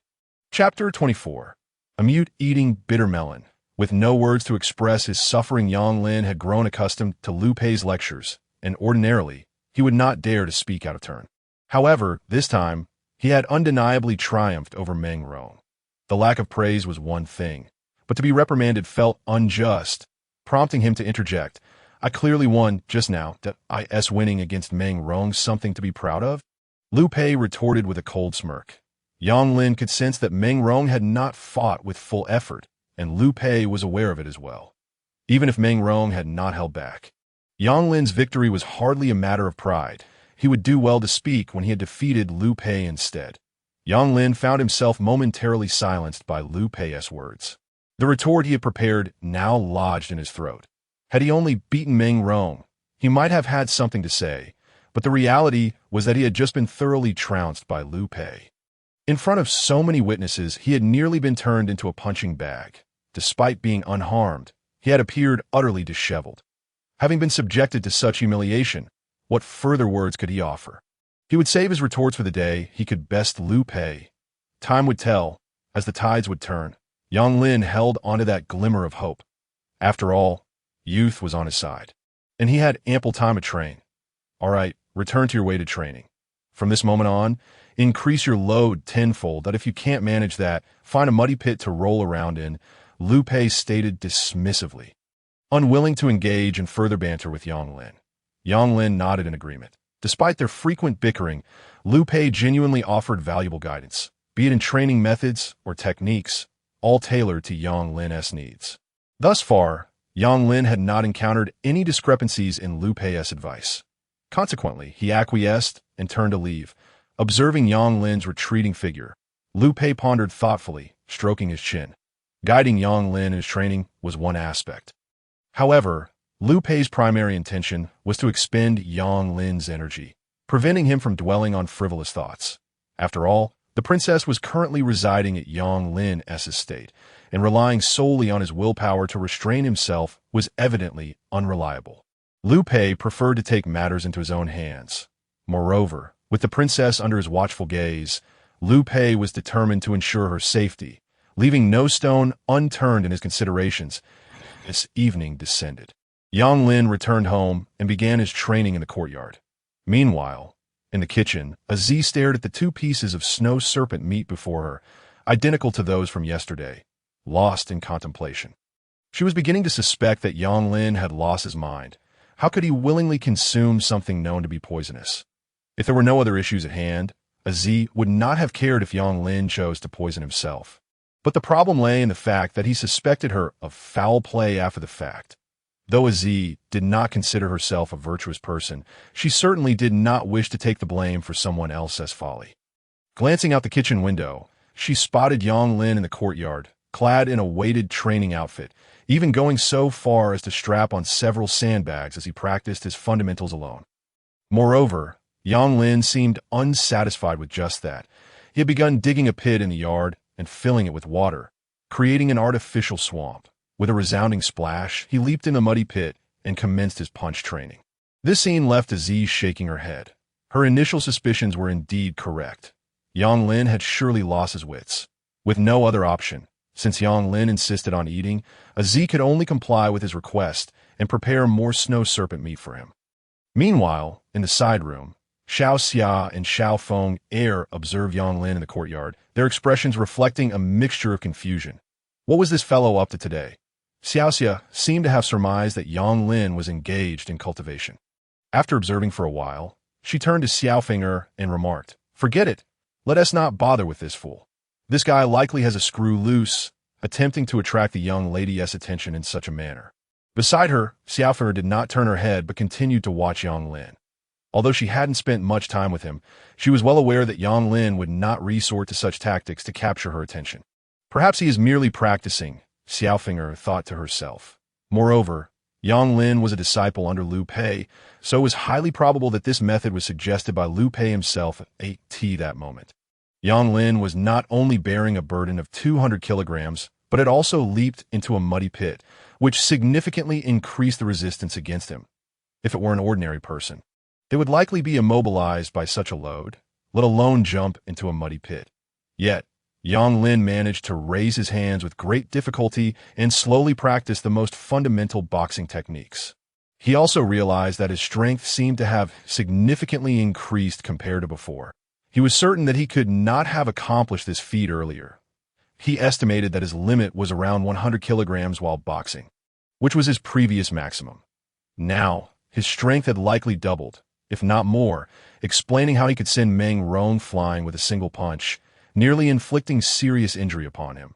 Chapter 24. A mute eating bitter melon. With no words to express his suffering, Yang Lin had grown accustomed to Liu Pei's lectures, and ordinarily, he would not dare to speak out of turn. However, this time, he had undeniably triumphed over Meng Rong. The lack of praise was one thing, but to be reprimanded felt unjust, prompting him to interject, "I clearly won just now. That is winning against Meng Rong something to be proud of?" Liu Pei retorted with a cold smirk. Yang Lin could sense that Meng Rong had not fought with full effort, and Liu Pei was aware of it as well. Even if Meng Rong had not held back, Yang Lin's victory was hardly a matter of pride. He would do well to speak when he had defeated Liu Pei instead. Yang Lin found himself momentarily silenced by Liu Pei's words. The retort he had prepared now lodged in his throat. Had he only beaten Meng Rong, he might have had something to say, but the reality was that he had just been thoroughly trounced by Liu Pei. In front of so many witnesses, he had nearly been turned into a punching bag. Despite being unharmed, he had appeared utterly disheveled. Having been subjected to such humiliation, what further words could he offer? He would save his retorts for the day he could best Liu Pei. Time would tell, as the tides would turn. Yang Lin held onto that glimmer of hope. After all, youth was on his side, and he had ample time to train. All right, return to your weighted training. From this moment on, increase your load tenfold. That if you can't manage that, find a muddy pit to roll around in, Liu Pei stated dismissively. Unwilling to engage in further banter with Yang Lin, Yang Lin nodded in agreement. Despite their frequent bickering, Liu Pei genuinely offered valuable guidance, be it in training methods or techniques, all tailored to Yang Lin's needs. Thus far, Yang Lin had not encountered any discrepancies in Liu Pei's advice. Consequently, he acquiesced and turned to leave. Observing Yang Lin's retreating figure, Liu Pei pondered thoughtfully, stroking his chin. Guiding Yang Lin in his training was one aspect. However, Liu Pei's primary intention was to expend Yang Lin's energy, preventing him from dwelling on frivolous thoughts. After all, the princess was currently residing at Yang Lin's estate, and relying solely on his willpower to restrain himself was evidently unreliable. Liu Pei preferred to take matters into his own hands. Moreover, with the princess under his watchful gaze, Liu Pei was determined to ensure her safety, leaving no stone unturned in his considerations. As evening descended, Yang Lin returned home and began his training in the courtyard. Meanwhile, In the kitchen, Aziz stared at the 2 pieces of snow serpent meat before her, identical to those from yesterday, lost in contemplation. She was beginning to suspect that Yang Lin had lost his mind. How could he willingly consume something known to be poisonous? If there were no other issues at hand, Aziz would not have cared if Yang Lin chose to poison himself. But the problem lay in the fact that he suspected her of foul play after the fact. Though Aziz did not consider herself a virtuous person, she certainly did not wish to take the blame for someone else's folly. Glancing out the kitchen window, she spotted Yang Lin in the courtyard, clad in a weighted training outfit, even going so far as to strap on several sandbags as he practiced his fundamentals alone. Moreover, Yang Lin seemed unsatisfied with just that. He had begun digging a pit in the yard and filling it with water, creating an artificial swamp. With a resounding splash, he leaped in the muddy pit and commenced his punch training. This scene left Aziz shaking her head. Her initial suspicions were indeed correct. Yang Lin had surely lost his wits. With no other option, since Yang Lin insisted on eating, Aziz could only comply with his request and prepare more snow serpent meat for him. Meanwhile, in the side room, Xiao Xia and Xiao Feng observed Yang Lin in the courtyard, their expressions reflecting a mixture of confusion. What was this fellow up to today? Xiao Xia seemed to have surmised that Yang Lin was engaged in cultivation. After observing for a while, she turned to Xiao Feng and remarked, "Forget it. Let us not bother with this fool. This guy likely has a screw loose, attempting to attract the young lady's attention in such a manner." Beside her, Xiao Feng did not turn her head but continued to watch Yang Lin. Although she hadn't spent much time with him, she was well aware that Yang Lin would not resort to such tactics to capture her attention. Perhaps he is merely practicing, Xiao Feng thought to herself. Moreover, Yang Lin was a disciple under Liu Pei, so it was highly probable that this method was suggested by Liu Pei himself at that moment. Yang Lin was not only bearing a burden of 200 kilograms, but had also leaped into a muddy pit, which significantly increased the resistance against him. If it were an ordinary person, they would likely be immobilized by such a load, let alone jump into a muddy pit. Yet, Yang Lin managed to raise his hands with great difficulty and slowly practice the most fundamental boxing techniques. He also realized that his strength seemed to have significantly increased compared to before. He was certain that he could not have accomplished this feat earlier. He estimated that his limit was around 100 kilograms while boxing, which was his previous maximum. Now, his strength had likely doubled, if not more, explaining how he could send Meng Rong flying with a single punch, nearly inflicting serious injury upon him.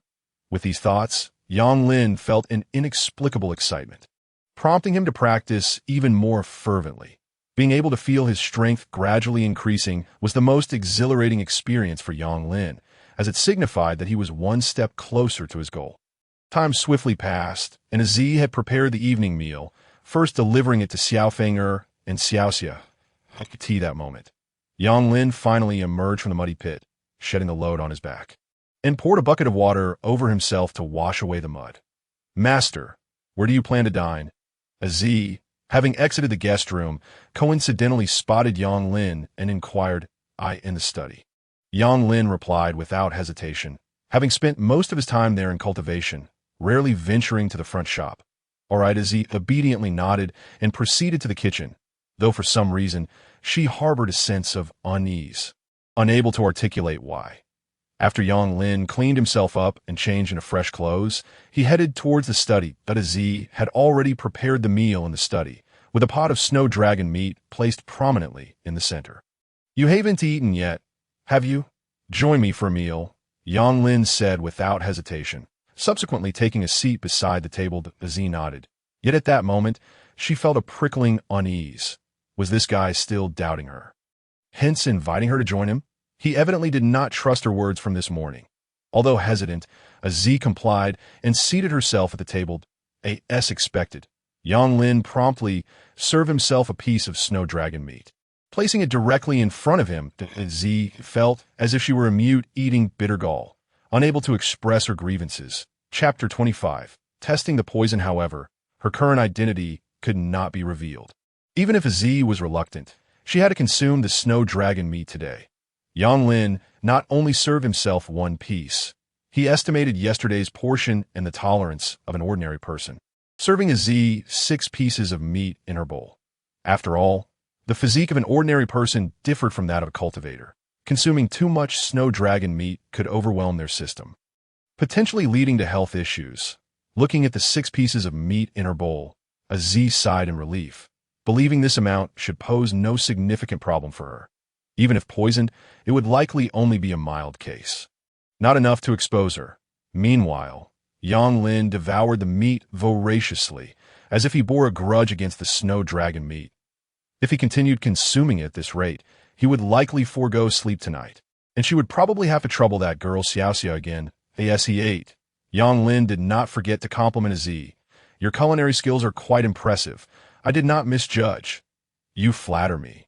With these thoughts, Yang Lin felt an inexplicable excitement, prompting him to practice even more fervently. Being able to feel his strength gradually increasing was the most exhilarating experience for Yang Lin, as it signified that he was one step closer to his goal. Time swiftly passed, and Aziz had prepared the evening meal, first delivering it to Xiao Feng and Xiao Xia. I could see that moment. Yang Lin finally emerged from the muddy pit, shedding the load on his back, and poured a bucket of water over himself to wash away the mud. "Master, where do you plan to dine?" Aziz, having exited the guest room, coincidentally spotted Yang Lin and inquired, "In the study." Yang Lin replied without hesitation, having spent most of his time there in cultivation, rarely venturing to the front shop. "All right," Aziz obediently nodded and proceeded to the kitchen, though for some reason she harbored a sense of unease, unable to articulate why. After Yang Lin cleaned himself up and changed into fresh clothes, he headed towards the study, but Aziz had already prepared the meal in the study, with a pot of snow dragon meat placed prominently in the center. "You haven't eaten yet, have you? Join me for a meal," Yang Lin said without hesitation, subsequently taking a seat beside the table. Aziz nodded. Yet at that moment, she felt a prickling unease. Was this guy still doubting her? Hence inviting her to join him? He evidently did not trust her words from this morning. Although hesitant, Aziz complied and seated herself at the table as expected. Yang Lin promptly served himself a piece of snow dragon meat. Placing it directly in front of him, Aziz felt as if she were a mute eating bitter gall, unable to express her grievances. Chapter 25. Testing the poison, however, her current identity could not be revealed. Even if Aziz was reluctant, she had to consume the snow dragon meat today. Yang Lin not only served himself one piece, he estimated yesterday's portion and the tolerance of an ordinary person, serving Aziz 6 pieces of meat in her bowl. After all, The physique of an ordinary person differed from that of a cultivator. Consuming too much snow dragon meat could overwhelm their system, potentially leading to health issues. Looking at the 6 pieces of meat in her bowl, Aziz sighed in relief, believing this amount should pose no significant problem for her. Even if poisoned, it would likely only be a mild case. Not enough to expose her. Meanwhile, Yang Lin devoured the meat voraciously, as if he bore a grudge against the snow dragon meat. If he continued consuming it at this rate, he would likely forego sleep tonight, and she would probably have to trouble that girl Xiaoxia again, as he ate. Yang Lin did not forget to compliment Aziz. Your culinary skills are quite impressive. I did not misjudge. You flatter me.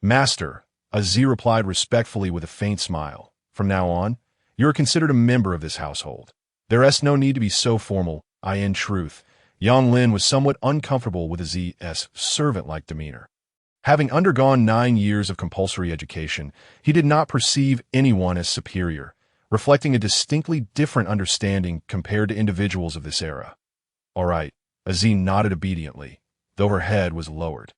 Master, Aziz replied respectfully with a faint smile. From now on, you are considered a member of this household. There is no need to be so formal. In truth, Yang Lin was somewhat uncomfortable with Aziz's servant-like demeanor. Having undergone 9 years of compulsory education, he did not perceive anyone as superior, reflecting a distinctly different understanding compared to individuals of this era. All right, Aziz nodded obediently, though her head was lowered,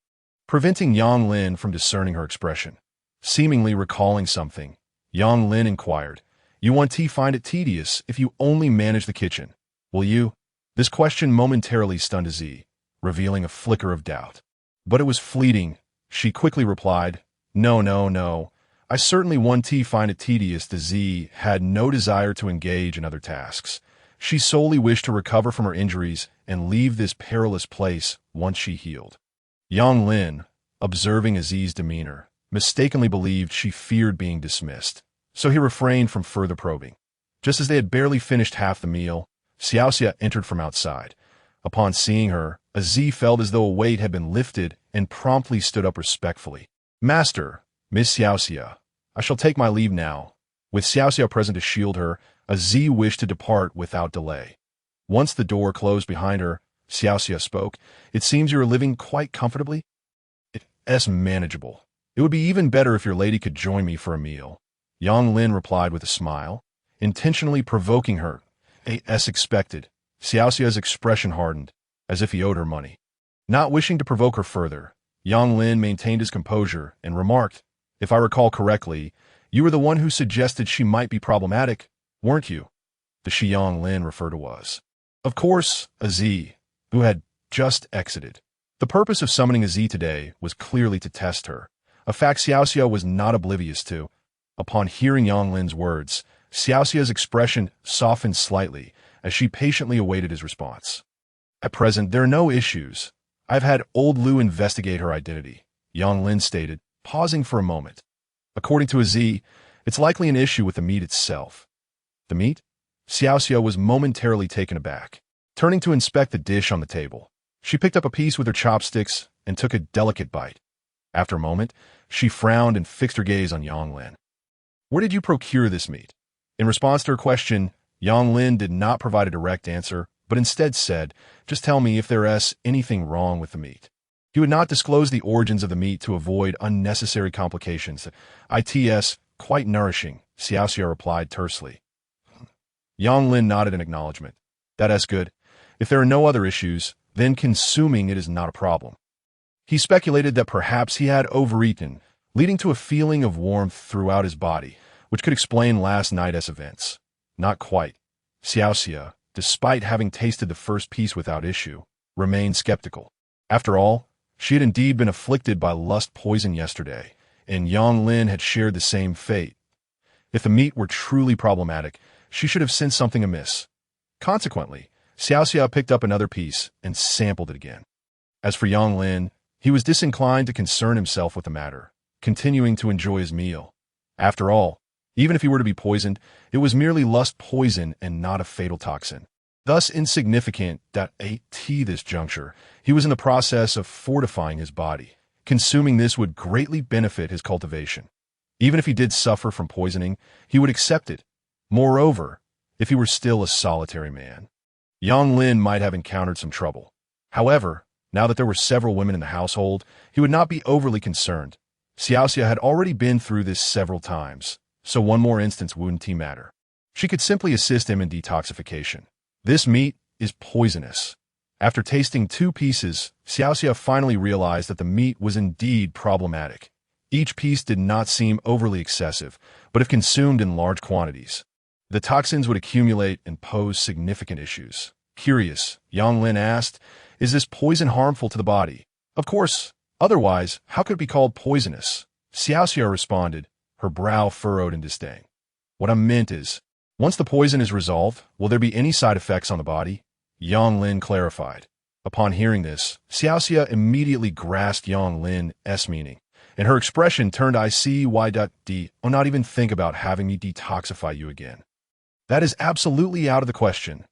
preventing Yang Lin from discerning her expression. Seemingly recalling something, Yang Lin inquired, You want to find it tedious if you only manage the kitchen, will you? This question momentarily stunned Aziz, revealing a flicker of doubt. But it was fleeting. She quickly replied, No. I certainly want to find it tedious. Aziz had no desire to engage in other tasks. She solely wished to recover from her injuries and leave this perilous place once she healed. Yang Lin, observing Aziz's demeanor, mistakenly believed she feared being dismissed, so he refrained from further probing. Just as they had barely finished half the meal, Xiaoxia entered from outside. Upon seeing her, Aziz felt as though a weight had been lifted and promptly stood up respectfully. Master, Miss Xiaoxia, I shall take my leave now. With Xiaoxia present to shield her, Aziz wished to depart without delay. Once the door closed behind her, Xiaoxia spoke. It seems you are living quite comfortably? It's manageable. It would be even better if your lady could join me for a meal. Yang Lin replied with a smile, intentionally provoking her. As expected, Xiaoxia's expression hardened, as if he owed her money. Not wishing to provoke her further, Yang Lin maintained his composure and remarked, If I recall correctly, you were the one who suggested she might be problematic, weren't you? The she Yang Lin referred to was, of course, Aziz, who had just exited. The purpose of summoning Aziz today was clearly to test her, a fact Xiaoxia was not oblivious to. Upon hearing Yang Lin's words, Xiaoxia's expression softened slightly as she patiently awaited his response. At present, there are no issues. I've had old Lu investigate her identity, Yang Lin stated, pausing for a moment. According to Aziz, it's likely an issue with the meat itself. The meat? Xiaoxia was momentarily taken aback. Turning to inspect the dish on the table, she picked up a piece with her chopsticks and took a delicate bite. After a moment, she frowned and fixed her gaze on Yang Lin. Where did you procure this meat? In response to her question, Yang Lin did not provide a direct answer, but instead said, Just tell me if there is anything wrong with the meat. He would not disclose the origins of the meat to avoid unnecessary complications. It's quite nourishing, Xiaoxia replied tersely. Yang Lin nodded in acknowledgement. That is good. If there are no other issues, then consuming it is not a problem. He speculated that perhaps he had overeaten, leading to a feeling of warmth throughout his body, which could explain last night's events. Not quite. Xiaoxia, despite having tasted the first piece without issue, remained skeptical. After all, she had indeed been afflicted by lust poison yesterday, and Yang Lin had shared the same fate. If the meat were truly problematic, she should have sensed something amiss. Consequently, Xiaoxia picked up another piece and sampled it again. As for Yang Lin, he was disinclined to concern himself with the matter, continuing to enjoy his meal. After all, even if he were to be poisoned, it was merely lust poison and not a fatal toxin. Thus insignificant that at this juncture, he was in the process of fortifying his body. Consuming this would greatly benefit his cultivation. Even if he did suffer from poisoning, he would accept it. Moreover, if he were still a solitary man, Yang Lin might have encountered some trouble. However, now that there were several women in the household, he would not be overly concerned. Xiaoxia had already been through this several times, so one more instance wouldn't matter. She could simply assist him in detoxification. This meat is poisonous. After tasting 2 pieces, Xiaoxia finally realized that the meat was indeed problematic. Each piece did not seem overly excessive, but if consumed in large quantities, the toxins would accumulate and pose significant issues. Curious, Yang Lin asked, "Is this poison harmful to the body?" "Of course. Otherwise, how could it be called poisonous?" Xiaoxia responded, her brow furrowed in disdain. "What I meant is, once the poison is resolved, will there be any side effects on the body?" Yang Lin clarified. Upon hearing this, Xiaoxia immediately grasped Yang Lin's meaning, and her expression turned "I see why d oh not even think about having me detoxify you again. That is absolutely out of the question."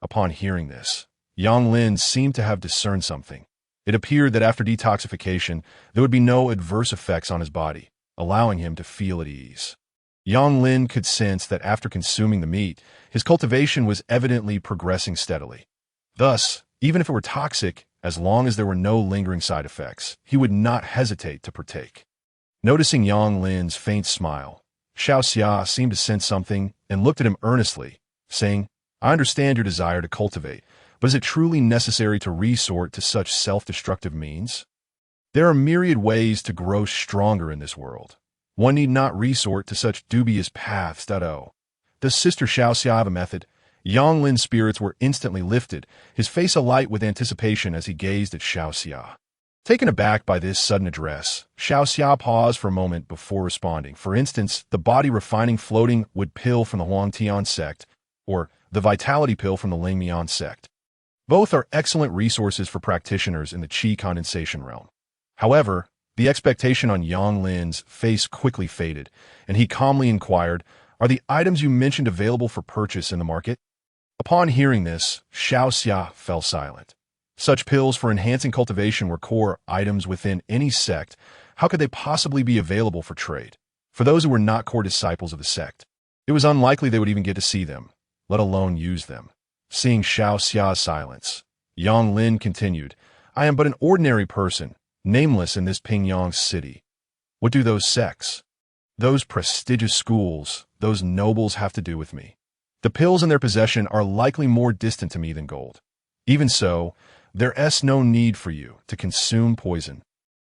Upon hearing this, Yang Lin seemed to have discerned something. It appeared that after detoxification, there would be no adverse effects on his body, allowing him to feel at ease. Yang Lin could sense that after consuming the meat, his cultivation was evidently progressing steadily. Thus, even if it were toxic, as long as there were no lingering side effects, he would not hesitate to partake. Noticing Yang Lin's faint smile, Xiaoxia seemed to sense something and looked at him earnestly, saying, "I understand your desire to cultivate, but is it truly necessary to resort to such self-destructive means? There are myriad ways to grow stronger in this world. One need not resort to such dubious paths. Does Sister Xiaoxia have a method?" Yang Lin's spirits were instantly lifted, his face alight with anticipation as he gazed at Xiaoxia. Taken aback by this sudden address, Xiaoxia paused for a moment before responding. For instance, the body refining floating wood pill from the Huangtian sect, or the vitality pill from the Lingmian sect. Both are excellent resources for practitioners in the Qi condensation realm. However, the expectation on Yang Lin's face quickly faded, and he calmly inquired, "Are the items you mentioned available for purchase in the market?" Upon hearing this, Xiaoxia fell silent. Such pills for enhancing cultivation were core items within any sect. How could they possibly be available for trade? For those who were not core disciples of the sect, it was unlikely they would even get to see them, let alone use them. Seeing Xiaoxia's silence, Yang Lin continued, "I am but an ordinary person, nameless in this Pingyang city. What do those sects, those prestigious schools, those nobles have to do with me? The pills in their possession are likely more distant to me than gold. Even so, there's no need for you to consume poison."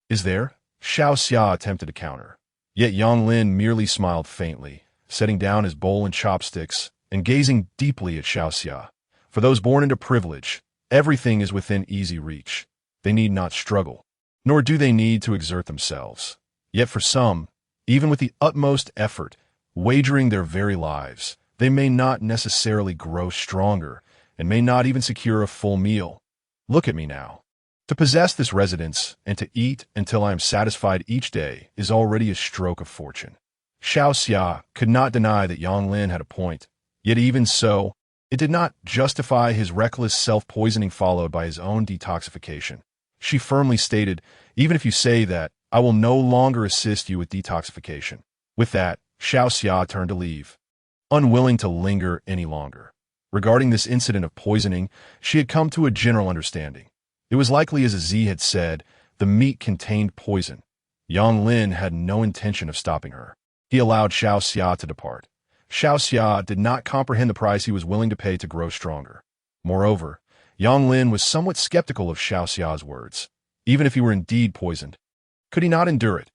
"Is there?" Xiaoxia attempted to counter. Yet Yang Lin merely smiled faintly, setting down his bowl and chopsticks and gazing deeply at Xiaoxia. "For those born into privilege, everything is within easy reach. They need not struggle, nor do they need to exert themselves. Yet for some, even with the utmost effort, wagering their very lives, they may not necessarily grow stronger and may not even secure a full meal. Look at me now. To possess this residence and to eat until I am satisfied each day is already a stroke of fortune." Xiaoxia could not deny that Yang Lin had a point, yet even so, it did not justify his reckless self-poisoning followed by his own detoxification. She firmly stated, "Even if you say that, I will no longer assist you with detoxification." With that, Xiaoxia turned to leave, unwilling to linger any longer. Regarding this incident of poisoning, she had come to a general understanding. It was likely, as Z had said, the meat contained poison. Yang Lin had no intention of stopping her. He allowed Xiaoxia to depart. Xiaoxia did not comprehend the price he was willing to pay to grow stronger. Moreover, Yang Lin was somewhat skeptical of Xiaoxia's words. Even if he were indeed poisoned, could he not endure it?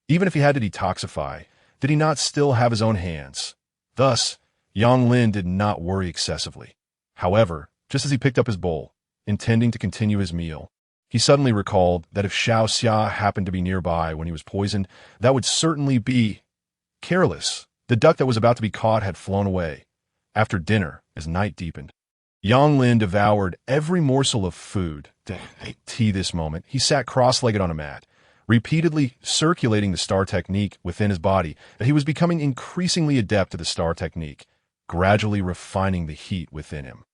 Even if he had to detoxify, did he not still have his own hands? Thus, Yang Lin did not worry excessively. However, just as he picked up his bowl, intending to continue his meal, he suddenly recalled that if Xiaoxia happened to be nearby when he was poisoned, that would certainly be careless. The duck that was about to be caught had flown away. After dinner, as night deepened, Yang Lin devoured every morsel of food. This moment, he sat cross-legged on a mat, repeatedly circulating the star technique within his body, that he was becoming increasingly adept at the star technique, gradually refining the heat within him.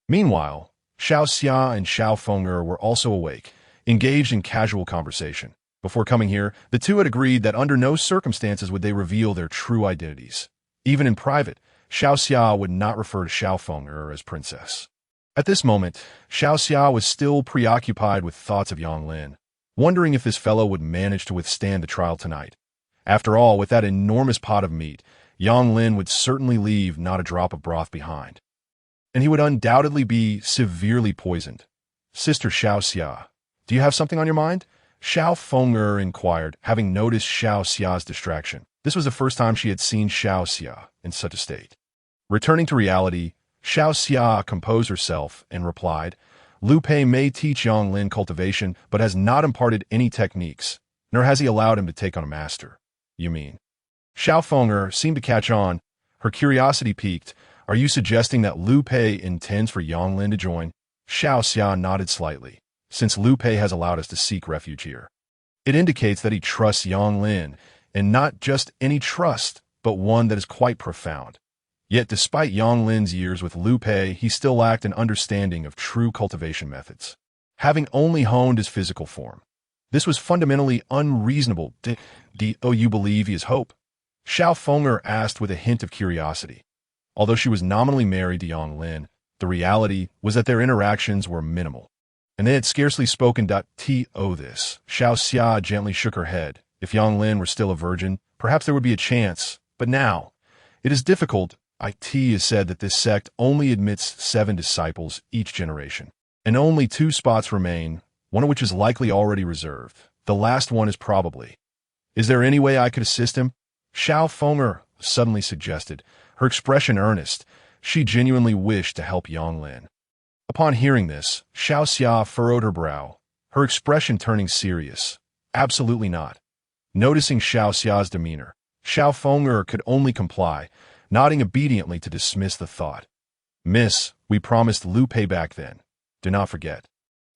Meanwhile, Xiaoxia and Xiao Feng'er were also awake, engaged in casual conversation. Before coming here, the two had agreed that under no circumstances would they reveal their true identities. Even in private, Xiaoxia would not refer to Xiao Feng'er as princess. At this moment, Xiaoxia was still preoccupied with thoughts of Yang Lin, wondering if this fellow would manage to withstand the trial tonight. After all, with that enormous pot of meat, Yang Lin would certainly leave not a drop of broth behind. And he would undoubtedly be severely poisoned. Sister Xiao Xia, do you have something on your mind? Xiao Feng'er inquired, having noticed Xiao Xia's distraction. This was the first time she had seen Xiao Xia in such a state. Returning to reality, Xiao Xia composed herself and replied, Lu Pei may teach Yang Lin cultivation, but has not imparted any techniques, nor has he allowed him to take on a master. You mean? Xiao Feng'er seemed to catch on. Her curiosity piqued. Are you suggesting that Lu Pei intends for Yang Lin to join? Xiao Xia nodded slightly. Since Lu Pei has allowed us to seek refuge here, it indicates that he trusts Yang Lin, and not just any trust, but one that is quite profound. Yet despite Yang Lin's years with Lu Pei, he still lacked an understanding of true cultivation methods, having only honed his physical form. This was fundamentally unreasonable. Do you believe he is hope? Xiao Feng'er asked with a hint of curiosity. Although she was nominally married to Yang Lin, the reality was that their interactions were minimal, and they had scarcely spoken. This. Xiao Xia gently shook her head. If Yang Lin were still a virgin, perhaps there would be a chance, but now, it is difficult. It is said that this sect only admits 7 disciples each generation, and only 2 spots remain, one of which is likely already reserved. The last one is probably. Is there any way I could assist him? Xiao Feng'er suddenly suggested, her expression earnest. She genuinely wished to help Yang Lin. Upon hearing this, Xiao Xia furrowed her brow, her expression turning serious. Absolutely not. Noticing Xiao Xia's demeanor, Xiao Feng'er could only comply, nodding obediently to dismiss the thought. Miss, we promised Lu Pei back then. Do not forget.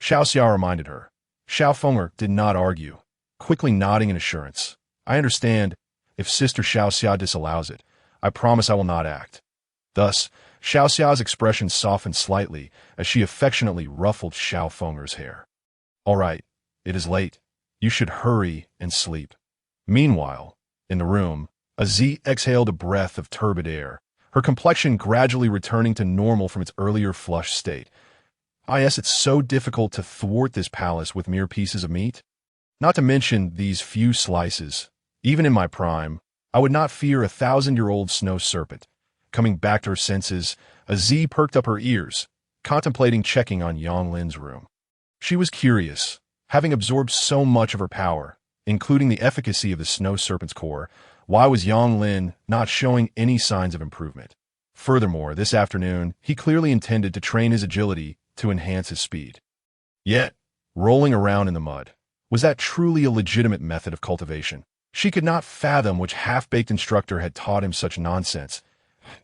Xiao Xia reminded her. Xiao Feng'er did not argue, quickly nodding in assurance. I understand. If Sister Xiao Xia disallows it, I promise I will not act. Thus, Xiao Xia's expression softened slightly as she affectionately ruffled Xiao Feng'er's hair. All right, it is late. You should hurry and sleep. Meanwhile, in the room, Aziz exhaled a breath of turbid air, her complexion gradually returning to normal from its earlier flushed state. Yes, it's so difficult to thwart this palace with mere pieces of meat. Not to mention these few slices. Even in my prime, I would not fear a 1,000-year-old snow serpent. Coming back to her senses, Aziz perked up her ears, contemplating checking on Yang Lin's room. She was curious, having absorbed so much of her power, including the efficacy of the snow serpent's core. Why was Yang Lin not showing any signs of improvement? Furthermore, this afternoon, he clearly intended to train his agility to enhance his speed. Yet, rolling around in the mud, was that truly a legitimate method of cultivation? She could not fathom which half-baked instructor had taught him such nonsense.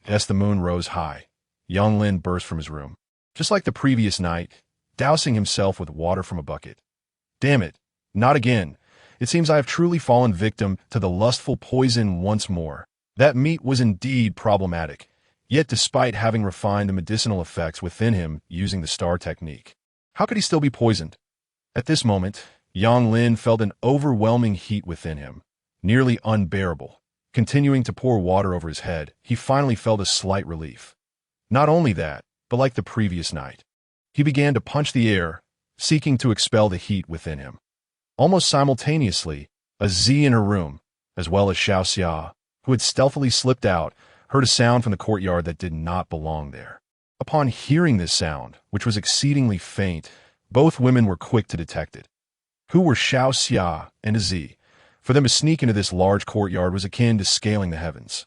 As the moon rose high, Yang Lin burst from his room, just like the previous night, dousing himself with water from a bucket. Damn it, not again. It seems I have truly fallen victim to the lustful poison once more. That meat was indeed problematic, yet despite having refined the medicinal effects within him using the star technique, how could he still be poisoned? At this moment, Yang Lin felt an overwhelming heat within him, nearly unbearable. Continuing to pour water over his head, he finally felt a slight relief. Not only that, but like the previous night, he began to punch the air, seeking to expel the heat within him. Almost simultaneously, Aziz in her room, as well as Xiao Xia, who had stealthily slipped out, heard a sound from the courtyard that did not belong there. Upon hearing this sound, which was exceedingly faint, both women were quick to detect it. Who were Xiao Xia and Aziz? For them to sneak into this large courtyard was akin to scaling the heavens.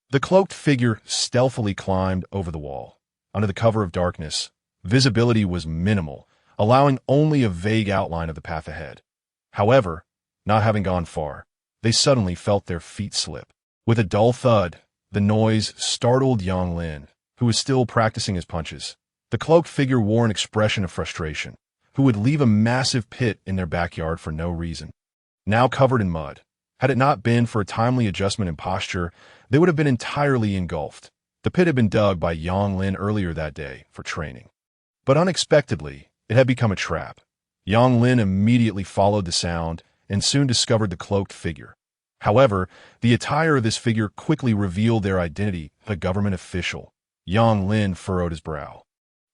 The cloaked figure stealthily climbed over the wall. Under the cover of darkness, visibility was minimal, allowing only a vague outline of the path ahead. However, not having gone far, they suddenly felt their feet slip. With a dull thud, the noise startled Yang Lin, who was still practicing his punches. The cloaked figure wore an expression of frustration, who would leave a massive pit in their backyard for no reason. Now covered in mud, had it not been for a timely adjustment in posture, they would have been entirely engulfed. The pit had been dug by Yang Lin earlier that day for training. But unexpectedly, it had become a trap. Yang Lin immediately followed the sound and soon discovered the cloaked figure. However, the attire of this figure quickly revealed their identity, a government official. Yang Lin furrowed his brow,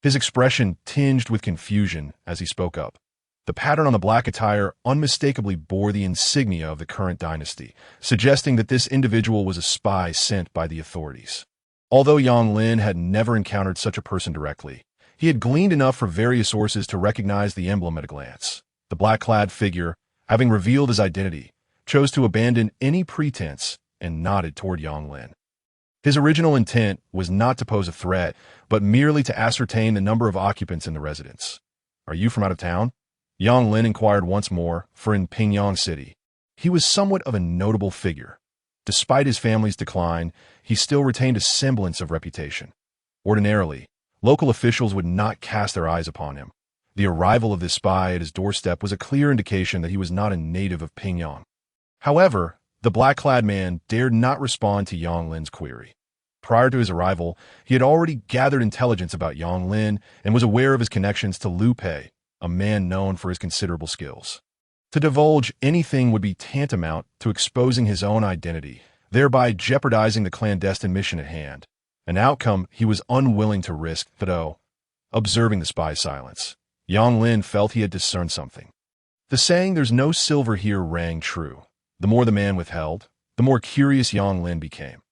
his expression tinged with confusion as he spoke up. The pattern on the black attire unmistakably bore the insignia of the current dynasty, suggesting that this individual was a spy sent by the authorities. Although Yang Lin had never encountered such a person directly, He had gleaned enough from various sources to recognize the emblem at a glance. The black-clad figure, having revealed his identity, chose to abandon any pretense and nodded toward Yang Lin. His original intent was not to pose a threat, but merely to ascertain the number of occupants in the residence. "Are you from out of town?" Yang Lin inquired once more, for in Pingyang City, he was somewhat of a notable figure. Despite his family's decline, he still retained a semblance of reputation. Ordinarily, local officials would not cast their eyes upon him. The arrival of this spy at his doorstep was a clear indication that he was not a native of Pingyang. However, the black-clad man dared not respond to Yang Lin's query. Prior to his arrival, he had already gathered intelligence about Yang Lin and was aware of his connections to Liu Pei, a man known for his considerable skills. To divulge anything would be tantamount to exposing his own identity, thereby jeopardizing the clandestine mission at hand, an outcome he was unwilling to risk. Though, observing the spy's silence, Yang Lin felt he had discerned something. The saying, "there's no silver here," rang true. The more the man withheld, the more curious Yang Lin became.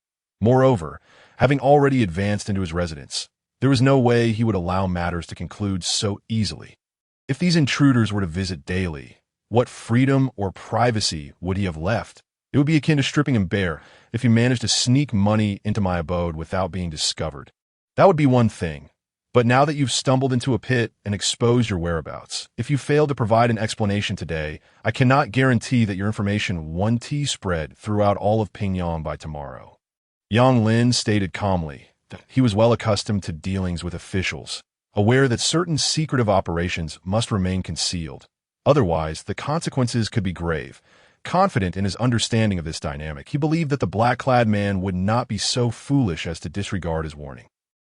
Moreover, having already advanced into his residence, there was no way he would allow matters to conclude so easily. If these intruders were to visit daily, what freedom or privacy would he have left? It would be akin to stripping him bare if he managed to sneak money into my abode without being discovered. That would be one thing. But now that you've stumbled into a pit and exposed your whereabouts, if you fail to provide an explanation today, I cannot guarantee that your information won't spread throughout all of Pingyang by tomorrow. Yang Lin stated calmly that he was well accustomed to dealings with officials, aware that certain secretive operations must remain concealed. Otherwise, the consequences could be grave. Confident in his understanding of this dynamic, he believed that the black-clad man would not be so foolish as to disregard his warning.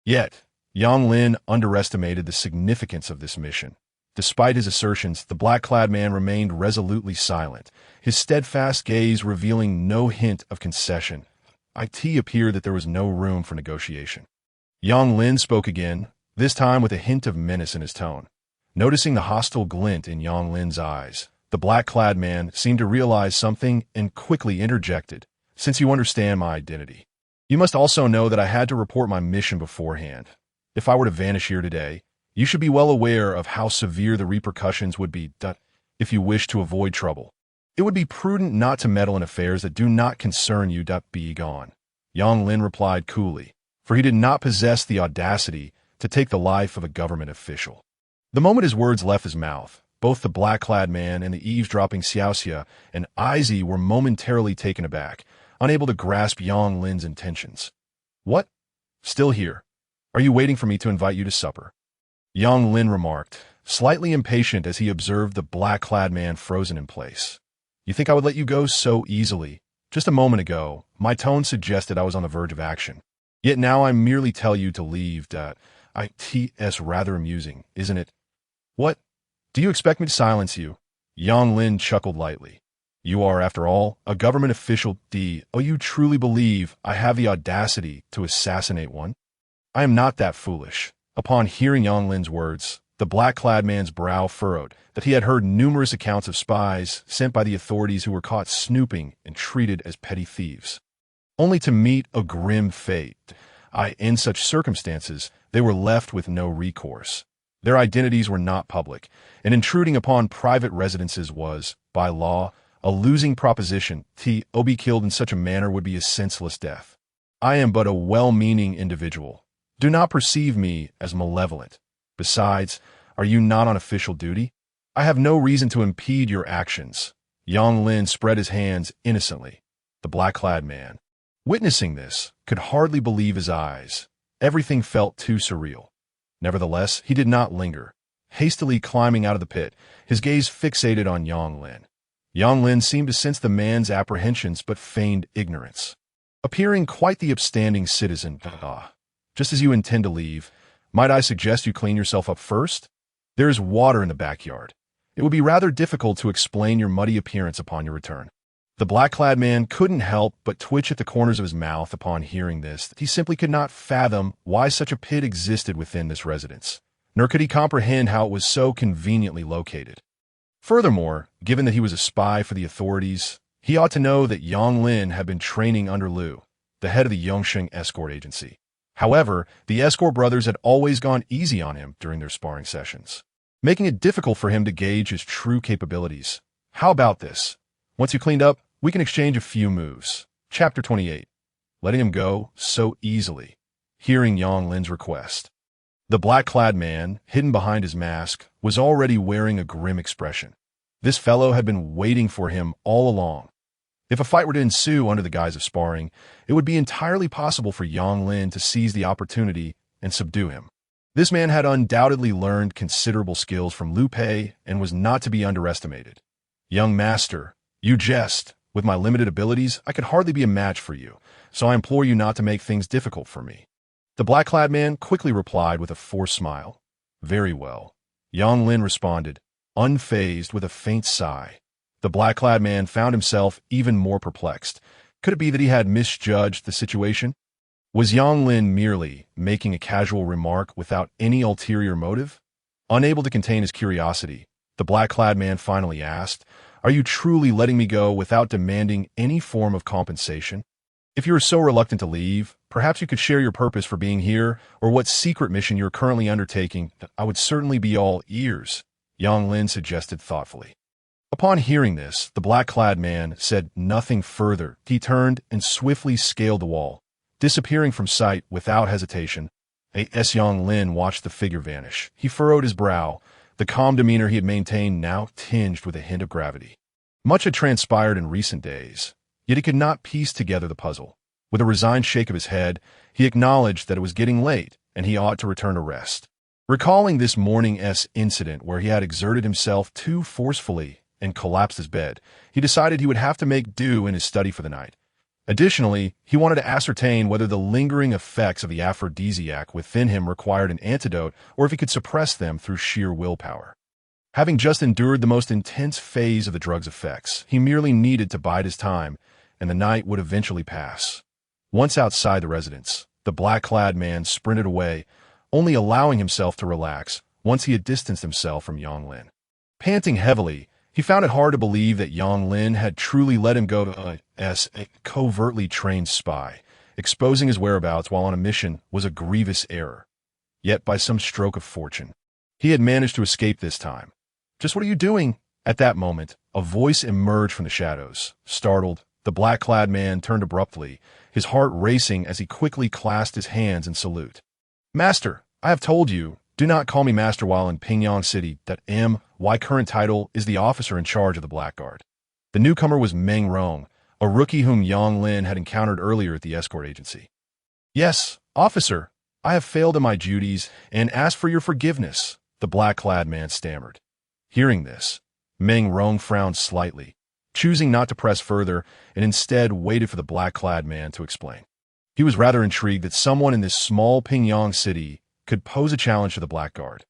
Yet, Yang Lin underestimated the significance of this mission. Despite his assertions, the black-clad man remained resolutely silent, his steadfast gaze revealing no hint of concession. It appeared that there was no room for negotiation. Yang Lin spoke again, this time with a hint of menace in his tone. Noticing the hostile glint in Yang Lin's eyes, the black-clad man seemed to realize something and quickly interjected, "Since you understand my identity, you must also know that I had to report my mission beforehand. If I were to vanish here today, you should be well aware of how severe the repercussions would be. If you wish to avoid trouble, it would be prudent not to meddle in affairs that do not concern you. Be gone." Yang Lin replied coolly, for he did not possess the audacity to take the life of a government official. The moment his words left his mouth, both the black-clad man and the eavesdropping Xiaoxia and Izzy were momentarily taken aback, unable to grasp Yang Lin's intentions. "What? Still here? Are you waiting for me to invite you to supper?" Yang Lin remarked, slightly impatient as he observed the black-clad man frozen in place. "You think I would let you go so easily? Just a moment ago, my tone suggested I was on the verge of action. Yet now I merely tell you to leave. It's rather amusing, isn't it? What? Do you expect me to silence you?" Yang Lin chuckled lightly. "You are, after all, a government official. You truly believe I have the audacity to assassinate one?" "I am not that foolish." Upon hearing Yang Lin's words, the black-clad man's brow furrowed, that he had heard numerous accounts of spies sent by the authorities who were caught snooping and treated as petty thieves, only to meet a grim fate. In such circumstances, they were left with no recourse. Their identities were not public, and intruding upon private residences was, by law, a losing proposition. To be killed in such a manner would be a senseless death. I am but a well-meaning individual. Do not perceive me as malevolent. Besides, are you not on official duty? I have no reason to impede your actions." Yang Lin spread his hands innocently. The black-clad man, witnessing this, could hardly believe his eyes. Everything felt too surreal. Nevertheless, he did not linger. Hastily climbing out of the pit, his gaze fixated on Yang Lin. Yang Lin seemed to sense the man's apprehensions but feigned ignorance. Appearing quite the upstanding citizen, "Just as you intend to leave, might I suggest you clean yourself up first? There is water in the backyard. It would be rather difficult to explain your muddy appearance upon your return." The black-clad man couldn't help but twitch at the corners of his mouth upon hearing this. He simply could not fathom why such a pit existed within this residence, nor could he comprehend how it was so conveniently located. Furthermore, given that he was a spy for the authorities, he ought to know that Yang Lin had been training under Liu, the head of the Yongsheng escort agency. However, the escort brothers had always gone easy on him during their sparring sessions, making it difficult for him to gauge his true capabilities. How about this? Once you cleaned up, we can exchange a few moves. Chapter 28. Letting him go so easily. Hearing Yang Lin's request. The black-clad man, hidden behind his mask, was already wearing a grim expression. This fellow had been waiting for him all along. If a fight were to ensue under the guise of sparring, it would be entirely possible for Yang Lin to seize the opportunity and subdue him. This man had undoubtedly learned considerable skills from Liu Pei and was not to be underestimated. Young master, you jest. With my limited abilities, I could hardly be a match for you, so I implore you not to make things difficult for me. The black-clad man quickly replied with a forced smile. Very well. Yang Lin responded, unfazed with a faint sigh. The black-clad man found himself even more perplexed. Could it be that he had misjudged the situation? Was Yang Lin merely making a casual remark without any ulterior motive? Unable to contain his curiosity, the black-clad man finally asked, are you truly letting me go without demanding any form of compensation? If you are so reluctant to leave, perhaps you could share your purpose for being here or what secret mission you're currently undertaking. I would certainly be all ears, Yang Lin suggested thoughtfully. Upon hearing this, the black-clad man said nothing further. He turned and swiftly scaled the wall, disappearing from sight without hesitation. As Yang Lin watched the figure vanish, he furrowed his brow, the calm demeanor he had maintained now tinged with a hint of gravity. Much had transpired in recent days, yet he could not piece together the puzzle. With a resigned shake of his head, he acknowledged that it was getting late and he ought to return to rest. Recalling this morning's incident where he had exerted himself too forcefully and collapsed his bed, he decided he would have to make do in his study for the night. Additionally, he wanted to ascertain whether the lingering effects of the aphrodisiac within him required an antidote or if he could suppress them through sheer willpower. Having just endured the most intense phase of the drug's effects, he merely needed to bide his time, and the night would eventually pass. Once outside the residence, the black-clad man sprinted away, only allowing himself to relax once he had distanced himself from Yang Lin. Panting heavily, he found it hard to believe that Yang Lin had truly let him go as a covertly trained spy. Exposing his whereabouts while on a mission was a grievous error. Yet by some stroke of fortune, he had managed to escape this time. Just what are you doing? At that moment, a voice emerged from the shadows. Startled, the black-clad man turned abruptly, his heart racing as he quickly clasped his hands in salute. Master, I have told you, do not call me master while in Pingyang City. My current title is the officer in charge of the Blackguard. The newcomer was Meng Rong, a rookie whom Yang Lin had encountered earlier at the escort agency. Yes, officer, I have failed in my duties and ask for your forgiveness, the black-clad man stammered. Hearing this, Meng Rong frowned slightly, choosing not to press further and instead waited for the black-clad man to explain. He was rather intrigued that someone in this small Pingyang city could pose a challenge to the Blackguard.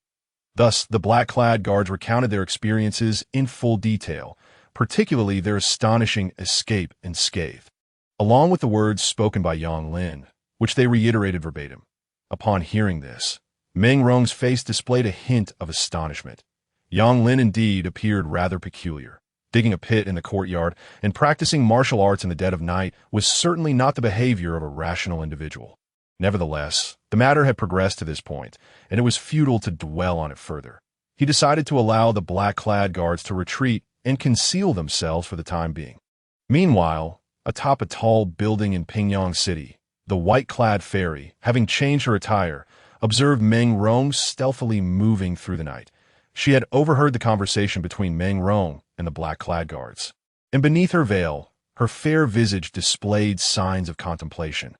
Thus, the black-clad guards recounted their experiences in full detail, particularly their astonishing escape unscathed, along with the words spoken by Yang Lin, which they reiterated verbatim. Upon hearing this, Meng Rong's face displayed a hint of astonishment. Yang Lin indeed appeared rather peculiar. Digging a pit in the courtyard and practicing martial arts in the dead of night was certainly not the behavior of a rational individual. Nevertheless, the matter had progressed to this point, and it was futile to dwell on it further. He decided to allow the black-clad guards to retreat and conceal themselves for the time being. Meanwhile, atop a tall building in Pingyang City, the white-clad fairy, having changed her attire, observed Meng Rong stealthily moving through the night. She had overheard the conversation between Meng Rong and the black-clad guards, and beneath her veil, her fair visage displayed signs of contemplation.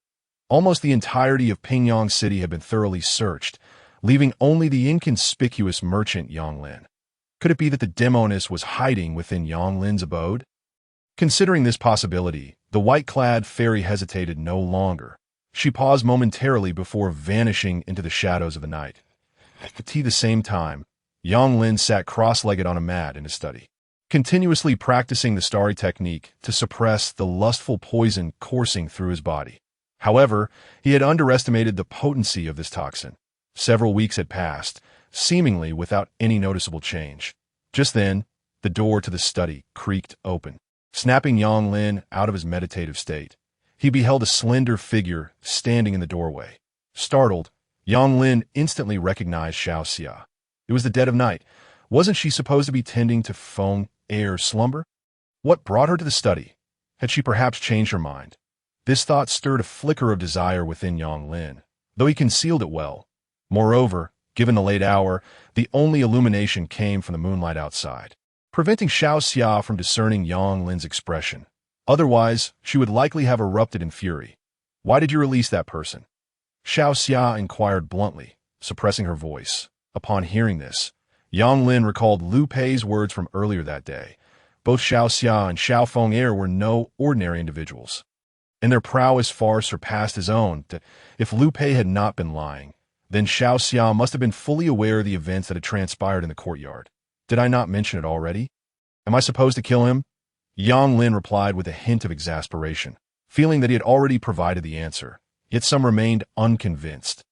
Almost the entirety of Pingyang City had been thoroughly searched, leaving only the inconspicuous merchant Yang Lin. Could it be that the demoness was hiding within Yang Lin's abode? Considering this possibility, the white-clad fairy hesitated no longer. She paused momentarily before vanishing into the shadows of the night. At the same time, Yang Lin sat cross-legged on a mat in his study, continuously practicing the starry technique to suppress the lustful poison coursing through his body. However, he had underestimated the potency of this toxin. Several weeks had passed, seemingly without any noticeable change. Just then, the door to the study creaked open, snapping Yang Lin out of his meditative state. He beheld a slender figure standing in the doorway. Startled, Yang Lin instantly recognized Xiao Xia. It was the dead of night. Wasn't she supposed to be tending to feng air slumber? What brought her to the study? Had she perhaps changed her mind? This thought stirred a flicker of desire within Yang Lin, though he concealed it well. Moreover, given the late hour, the only illumination came from the moonlight outside, preventing Xiao Xia from discerning Yang Lin's expression. Otherwise, she would likely have erupted in fury. Why did you release that person? Xiao Xia inquired bluntly, suppressing her voice. Upon hearing this, Yang Lin recalled Liu Pei's words from earlier that day. Both Xiao Xia and Xiao Feng were no ordinary individuals, and their prowess far surpassed his own. If Liu Pei had not been lying, then Xiao Xia must have been fully aware of the events that had transpired in the courtyard. Did I not mention it already? Am I supposed to kill him? Yang Lin replied with a hint of exasperation, feeling that he had already provided the answer, yet some remained unconvinced.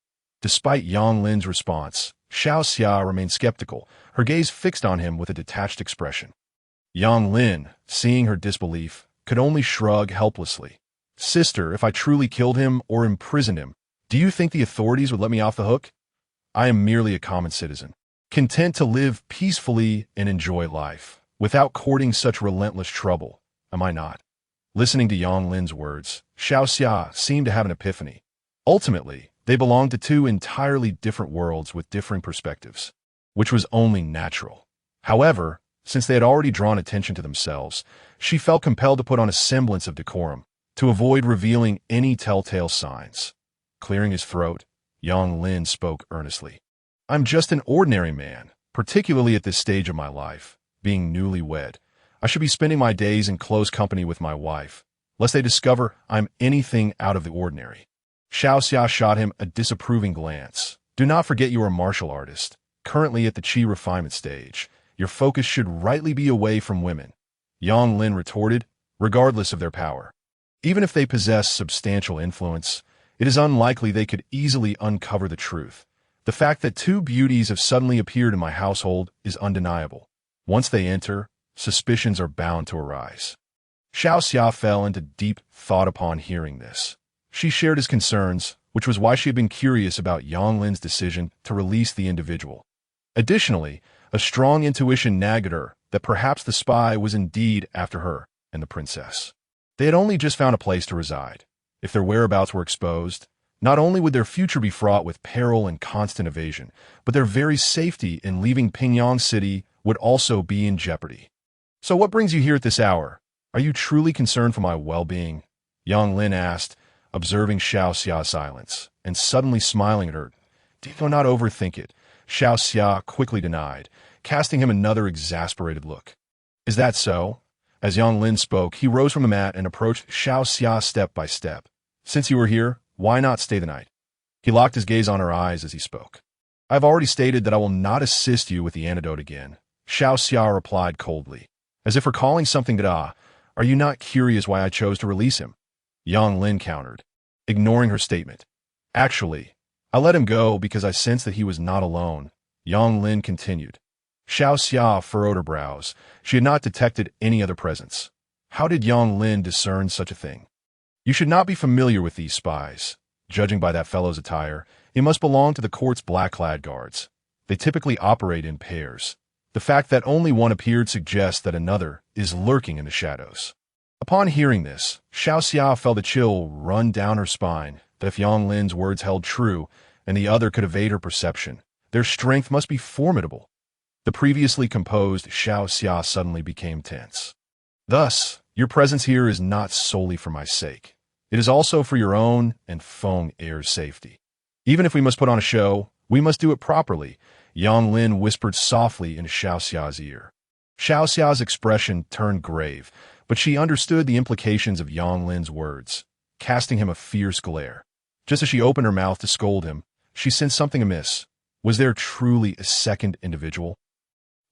Despite Yang Lin's response, Xiao Xia remained skeptical, her gaze fixed on him with a detached expression. Yang Lin, seeing her disbelief, could only shrug helplessly. Sister, if I truly killed him or imprisoned him, do you think the authorities would let me off the hook? I am merely a common citizen, content to live peacefully and enjoy life, without courting such relentless trouble, am I not? Listening to Yang Lin's words, Xiao Xia seemed to have an epiphany. Ultimately, they belonged to two entirely different worlds with differing perspectives, which was only natural. However, since they had already drawn attention to themselves, she felt compelled to put on a semblance of decorum, to avoid revealing any telltale signs. Clearing his throat, Yang Lin spoke earnestly. I'm just an ordinary man, particularly at this stage of my life, being newlywed. I should be spending my days in close company with my wife, lest they discover I'm anything out of the ordinary. Xiao Xia shot him a disapproving glance. Do not forget you are a martial artist, currently at the Qi Refinement stage. Your focus should rightly be away from women. Yang Lin retorted, regardless of their power. Even if they possess substantial influence, it is unlikely they could easily uncover the truth. The fact that two beauties have suddenly appeared in my household is undeniable. Once they enter, suspicions are bound to arise. Xiao Xia fell into deep thought upon hearing this. She shared his concerns, which was why she had been curious about Yang Lin's decision to release the individual. Additionally, a strong intuition nagged her that perhaps the spy was indeed after her and the princess. They had only just found a place to reside. If their whereabouts were exposed, not only would their future be fraught with peril and constant evasion, but their very safety in leaving Pingyang City would also be in jeopardy. So what brings you here at this hour? Are you truly concerned for my well-being? Yang Lin asked, observing Xiao Xia's silence, and suddenly smiling at her. Do not overthink it, Xiao Xia quickly denied, casting him another exasperated look. Is that so? As Yang Lin spoke, he rose from the mat and approached Xiao Xia step by step. Since you are here, why not stay the night? He locked his gaze on her eyes as he spoke. I have already stated that I will not assist you with the antidote again, Xiao Xia replied coldly, as if recalling something that, are you not curious why I chose to release him? Yang Lin countered, ignoring her statement. Actually, I let him go because I sensed that he was not alone, Yang Lin continued. Xiao Xia furrowed her brows. She had not detected any other presence. How did Yang Lin discern such a thing? You should not be familiar with these spies. Judging by that fellow's attire, he must belong to the court's black-clad guards. They typically operate in pairs. The fact that only one appeared suggests that another is lurking in the shadows. Upon hearing this, Xiao Xia felt a chill run down her spine, that if Yang Lin's words held true, and the other could evade her perception, their strength must be formidable. The previously composed Xiao Xia suddenly became tense. Thus, your presence here is not solely for my sake. It is also for your own and Feng Heir's safety. Even if we must put on a show, we must do it properly, Yang Lin whispered softly into Xiao Xia's ear. Xiao Xia's expression turned grave, but she understood the implications of Yang Lin's words, casting him a fierce glare. Just as she opened her mouth to scold him, she sensed something amiss. Was there truly a second individual?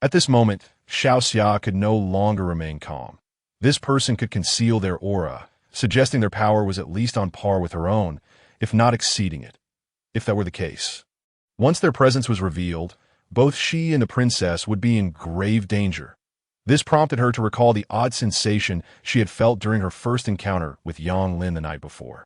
At this moment, Xiao Xia could no longer remain calm. This person could conceal their aura, suggesting their power was at least on par with her own, if not exceeding it. If that were the case. Once their presence was revealed, both she and the princess would be in grave danger. This prompted her to recall the odd sensation she had felt during her first encounter with Yang Lin the night before.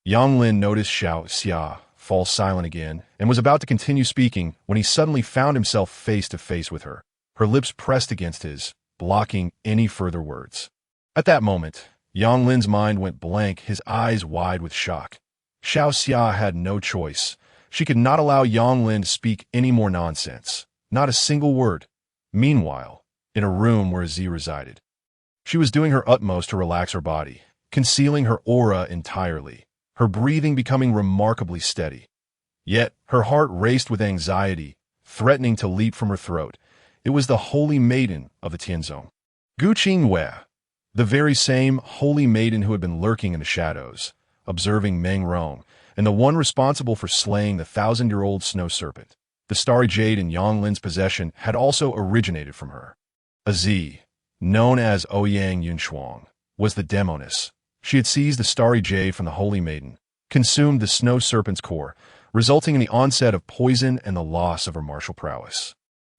Yang Lin noticed Xiao Xia fall silent again, and was about to continue speaking when he suddenly found himself face to face with her, her lips pressed against his, blocking any further words. At that moment, Yang Lin's mind went blank, his eyes wide with shock. Xiao Xia had no choice. She could not allow Yang Lin to speak any more nonsense. Not a single word. Meanwhile, in a room where Z resided, she was doing her utmost to relax her body, concealing her aura entirely, her breathing becoming remarkably steady. Yet, her heart raced with anxiety, threatening to leap from her throat. It was the holy maiden of the Tianzong. Gu Qingwei, the very same holy maiden who had been lurking in the shadows, observing Meng Rong, and the one responsible for slaying the 1,000-year-old snow serpent. The starry jade in Yang Lin's possession had also originated from her. A Z, known as Ouyang Yunshuang, was the demoness. She had seized the starry jade from the holy maiden, consumed the snow serpent's core, resulting in the onset of poison and the loss of her martial prowess.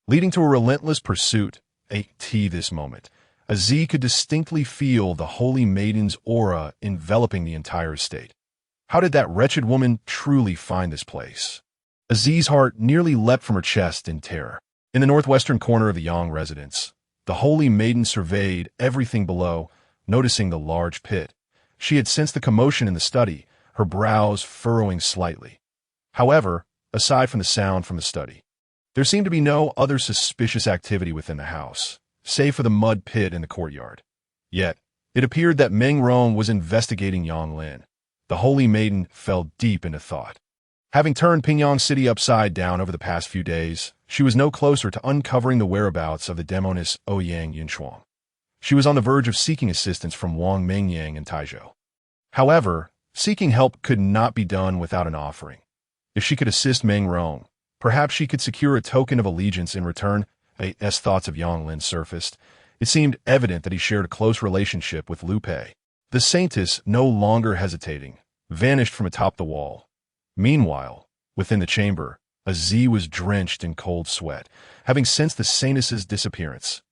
Leading to a relentless pursuit, this moment, a Z could distinctly feel the holy maiden's aura enveloping the entire estate. How did that wretched woman truly find this place? Aziz's heart nearly leapt from her chest in terror. In the northwestern corner of the Yang residence, the holy maiden surveyed everything below, noticing the large pit. She had sensed the commotion in the study, her brows furrowing slightly. However, aside from the sound from the study, there seemed to be no other suspicious activity within the house, save for the mud pit in the courtyard. Yet, it appeared that Meng Rong was investigating Yang Lin. The holy maiden fell deep into thought. Having turned Pingyang City upside down over the past few days, she was no closer to uncovering the whereabouts of the demoness Ouyang Yunshuang. She was on the verge of seeking assistance from Wang Mengyang and Taizhou. However, seeking help could not be done without an offering. If she could assist Meng Rong, perhaps she could secure a token of allegiance in return. As thoughts of Yang Lin surfaced, it seemed evident that he shared a close relationship with Lu Pei. The saintess, no longer hesitating, vanished from atop the wall. Meanwhile, within the chamber, a Z was drenched in cold sweat, having sensed the saintess's disappearance.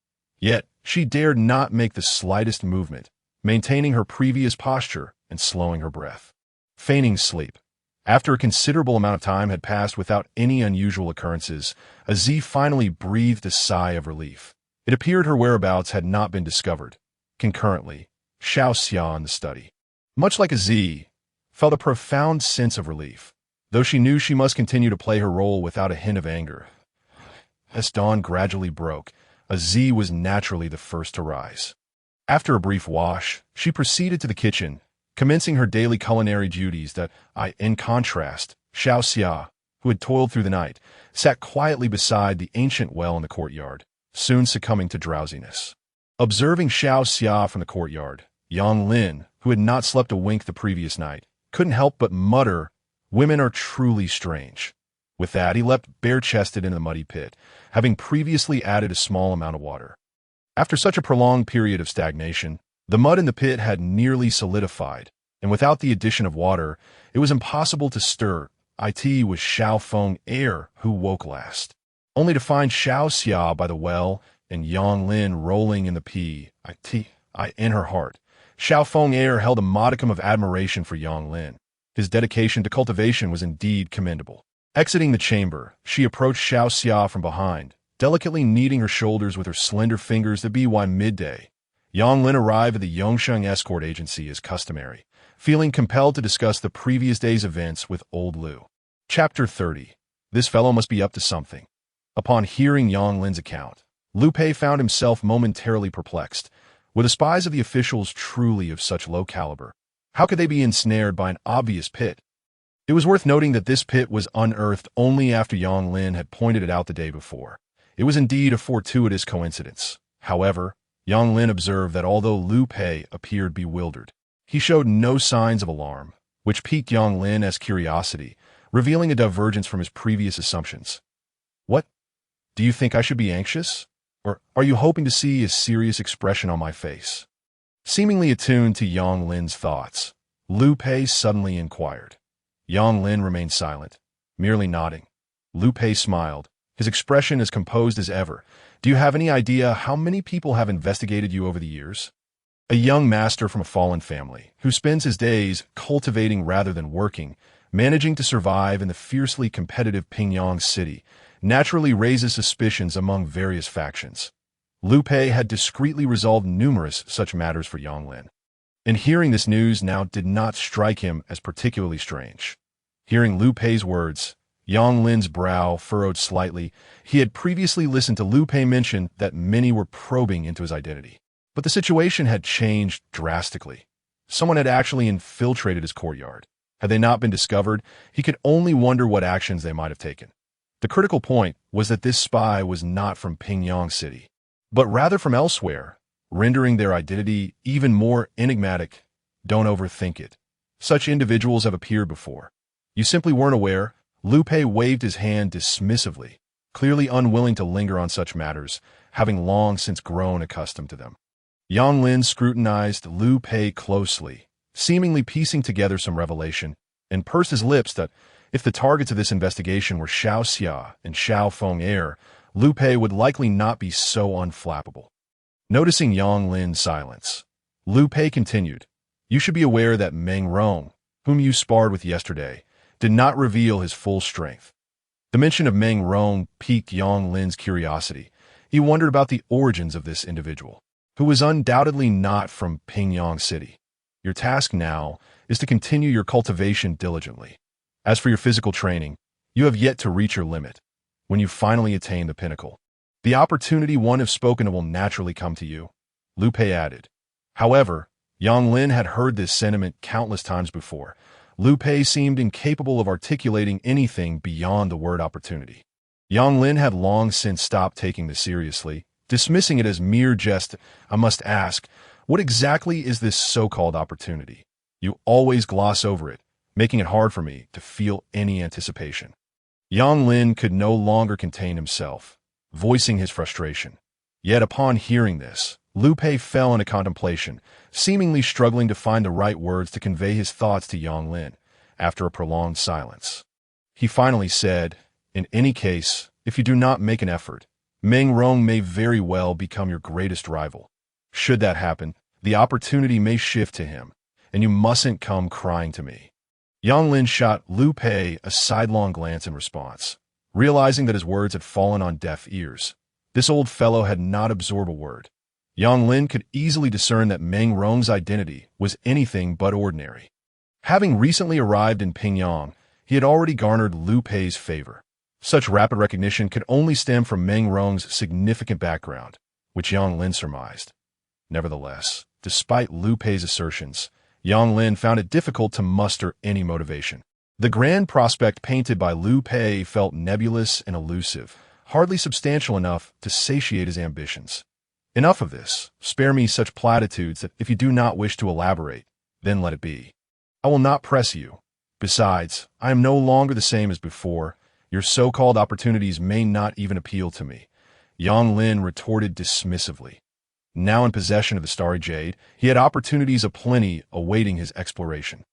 Yet, she dared not make the slightest movement, maintaining her previous posture and slowing her breath. Feigning sleep. After a considerable amount of time had passed without any unusual occurrences, a Z finally breathed a sigh of relief. It appeared her whereabouts had not been discovered. Concurrently, Xiao Xia in the study, much like a Z, felt a profound sense of relief, though she knew she must continue to play her role without a hint of anger. As dawn gradually broke, a Z was naturally the first to rise. After a brief wash, she proceeded to the kitchen, commencing her daily culinary duties in contrast, Xiao Xia, who had toiled through the night, sat quietly beside the ancient well in the courtyard, soon succumbing to drowsiness. Observing Xiao Xia from the courtyard, Yang Lin, who had not slept a wink the previous night, couldn't help but mutter, "Women are truly strange." With that, he leapt bare-chested into the muddy pit, having previously added a small amount of water. After such a prolonged period of stagnation, the mud in the pit had nearly solidified, and without the addition of water, it was impossible to stir. It was Xiao Feng Air who woke last, only to find Xiao Xia by the well and Yang Lin rolling in the in her heart. Xiao Feng Air held a modicum of admiration for Yang Lin. His dedication to cultivation was indeed commendable. Exiting the chamber, she approached Xiao Xia from behind, delicately kneading her shoulders with her slender fingers. By midday, Yang Lin arrived at the Yongsheng escort agency as customary, feeling compelled to discuss the previous day's events with old Lu. Chapter 30. This fellow must be up to something. Upon hearing Yang Lin's account, Lu Pei found himself momentarily perplexed. Were the spies of the officials truly of such low caliber? How could they be ensnared by an obvious pit? It was worth noting that this pit was unearthed only after Yang Lin had pointed it out the day before. It was indeed a fortuitous coincidence. However, Yang Lin observed that although Lu Pei appeared bewildered, he showed no signs of alarm, which piqued Yang Lin's curiosity, revealing a divergence from his previous assumptions. "What? Do you think I should be anxious? Or are you hoping to see a serious expression on my face?" Seemingly attuned to Yang Lin's thoughts, Lu Pei suddenly inquired. Yang Lin remained silent, merely nodding. Lu Pei smiled, his expression as composed as ever. "Do you have any idea how many people have investigated you over the years?" A young master from a fallen family, who spends his days cultivating rather than working, managing to survive in the fiercely competitive Pingyang city naturally raises suspicions among various factions. Liu Pei had discreetly resolved numerous such matters for Yang Lin, and hearing this news now did not strike him as particularly strange. Hearing Liu Pei's words, Yang Lin's brow furrowed slightly. He had previously listened to Liu Pei mention that many were probing into his identity. But the situation had changed drastically. Someone had actually infiltrated his courtyard. Had they not been discovered, he could only wonder what actions they might have taken. The critical point was that this spy was not from Pingyang City, but rather from elsewhere, rendering their identity even more enigmatic. Don't overthink it. Such individuals have appeared before. You simply weren't aware. Liu Pei waved his hand dismissively, clearly unwilling to linger on such matters, having long since grown accustomed to them. Yang Lin scrutinized Liu Pei closely, seemingly piecing together some revelation, and pursed his lips that if the targets of this investigation were Xiao Xia and Xiao Feng Air, Liu Pei would likely not be so unflappable. Noticing Yang Lin's silence, Liu Pei continued, "You should be aware that Meng Rong, whom you sparred with yesterday, did not reveal his full strength." The mention of Meng Rong piqued Yang Lin's curiosity. He wondered about the origins of this individual, who was undoubtedly not from Pingyang City. Your task now is to continue your cultivation diligently. As for your physical training, you have yet to reach your limit. When you finally attain the pinnacle, the opportunity one have spoken of will naturally come to you, Liu Pei added. However, Yang Lin had heard this sentiment countless times before. Liu Pei seemed incapable of articulating anything beyond the word opportunity. Yang Lin had long since stopped taking this seriously, dismissing it as mere jest. "I must ask, what exactly is this so-called opportunity? You always gloss over it, making it hard for me to feel any anticipation." Yang Lin could no longer contain himself, voicing his frustration. Yet upon hearing this, Liu Pei fell into contemplation, seemingly struggling to find the right words to convey his thoughts to Yang Lin. After a prolonged silence, he finally said, "In any case, if you do not make an effort, Meng Rong may very well become your greatest rival. Should that happen, the opportunity may shift to him, and you mustn't come crying to me." Yang Lin shot Liu Pei a sidelong glance in response, realizing that his words had fallen on deaf ears. This old fellow had not absorbed a word. Yang Lin could easily discern that Meng Rong's identity was anything but ordinary. Having recently arrived in Pingyang, he had already garnered Liu Pei's favor. Such rapid recognition could only stem from Meng Rong's significant background, which Yang Lin surmised. Nevertheless, despite Liu Pei's assertions, Yang Lin found it difficult to muster any motivation. The grand prospect painted by Liu Pei felt nebulous and elusive, hardly substantial enough to satiate his ambitions. Enough of this. Spare me such platitudes that if you do not wish to elaborate, then let it be. I will not press you. Besides, I am no longer the same as before. Your so-called opportunities may not even appeal to me," Yang Lin retorted dismissively. Now in possession of the Starry Jade, he had opportunities aplenty awaiting his exploration.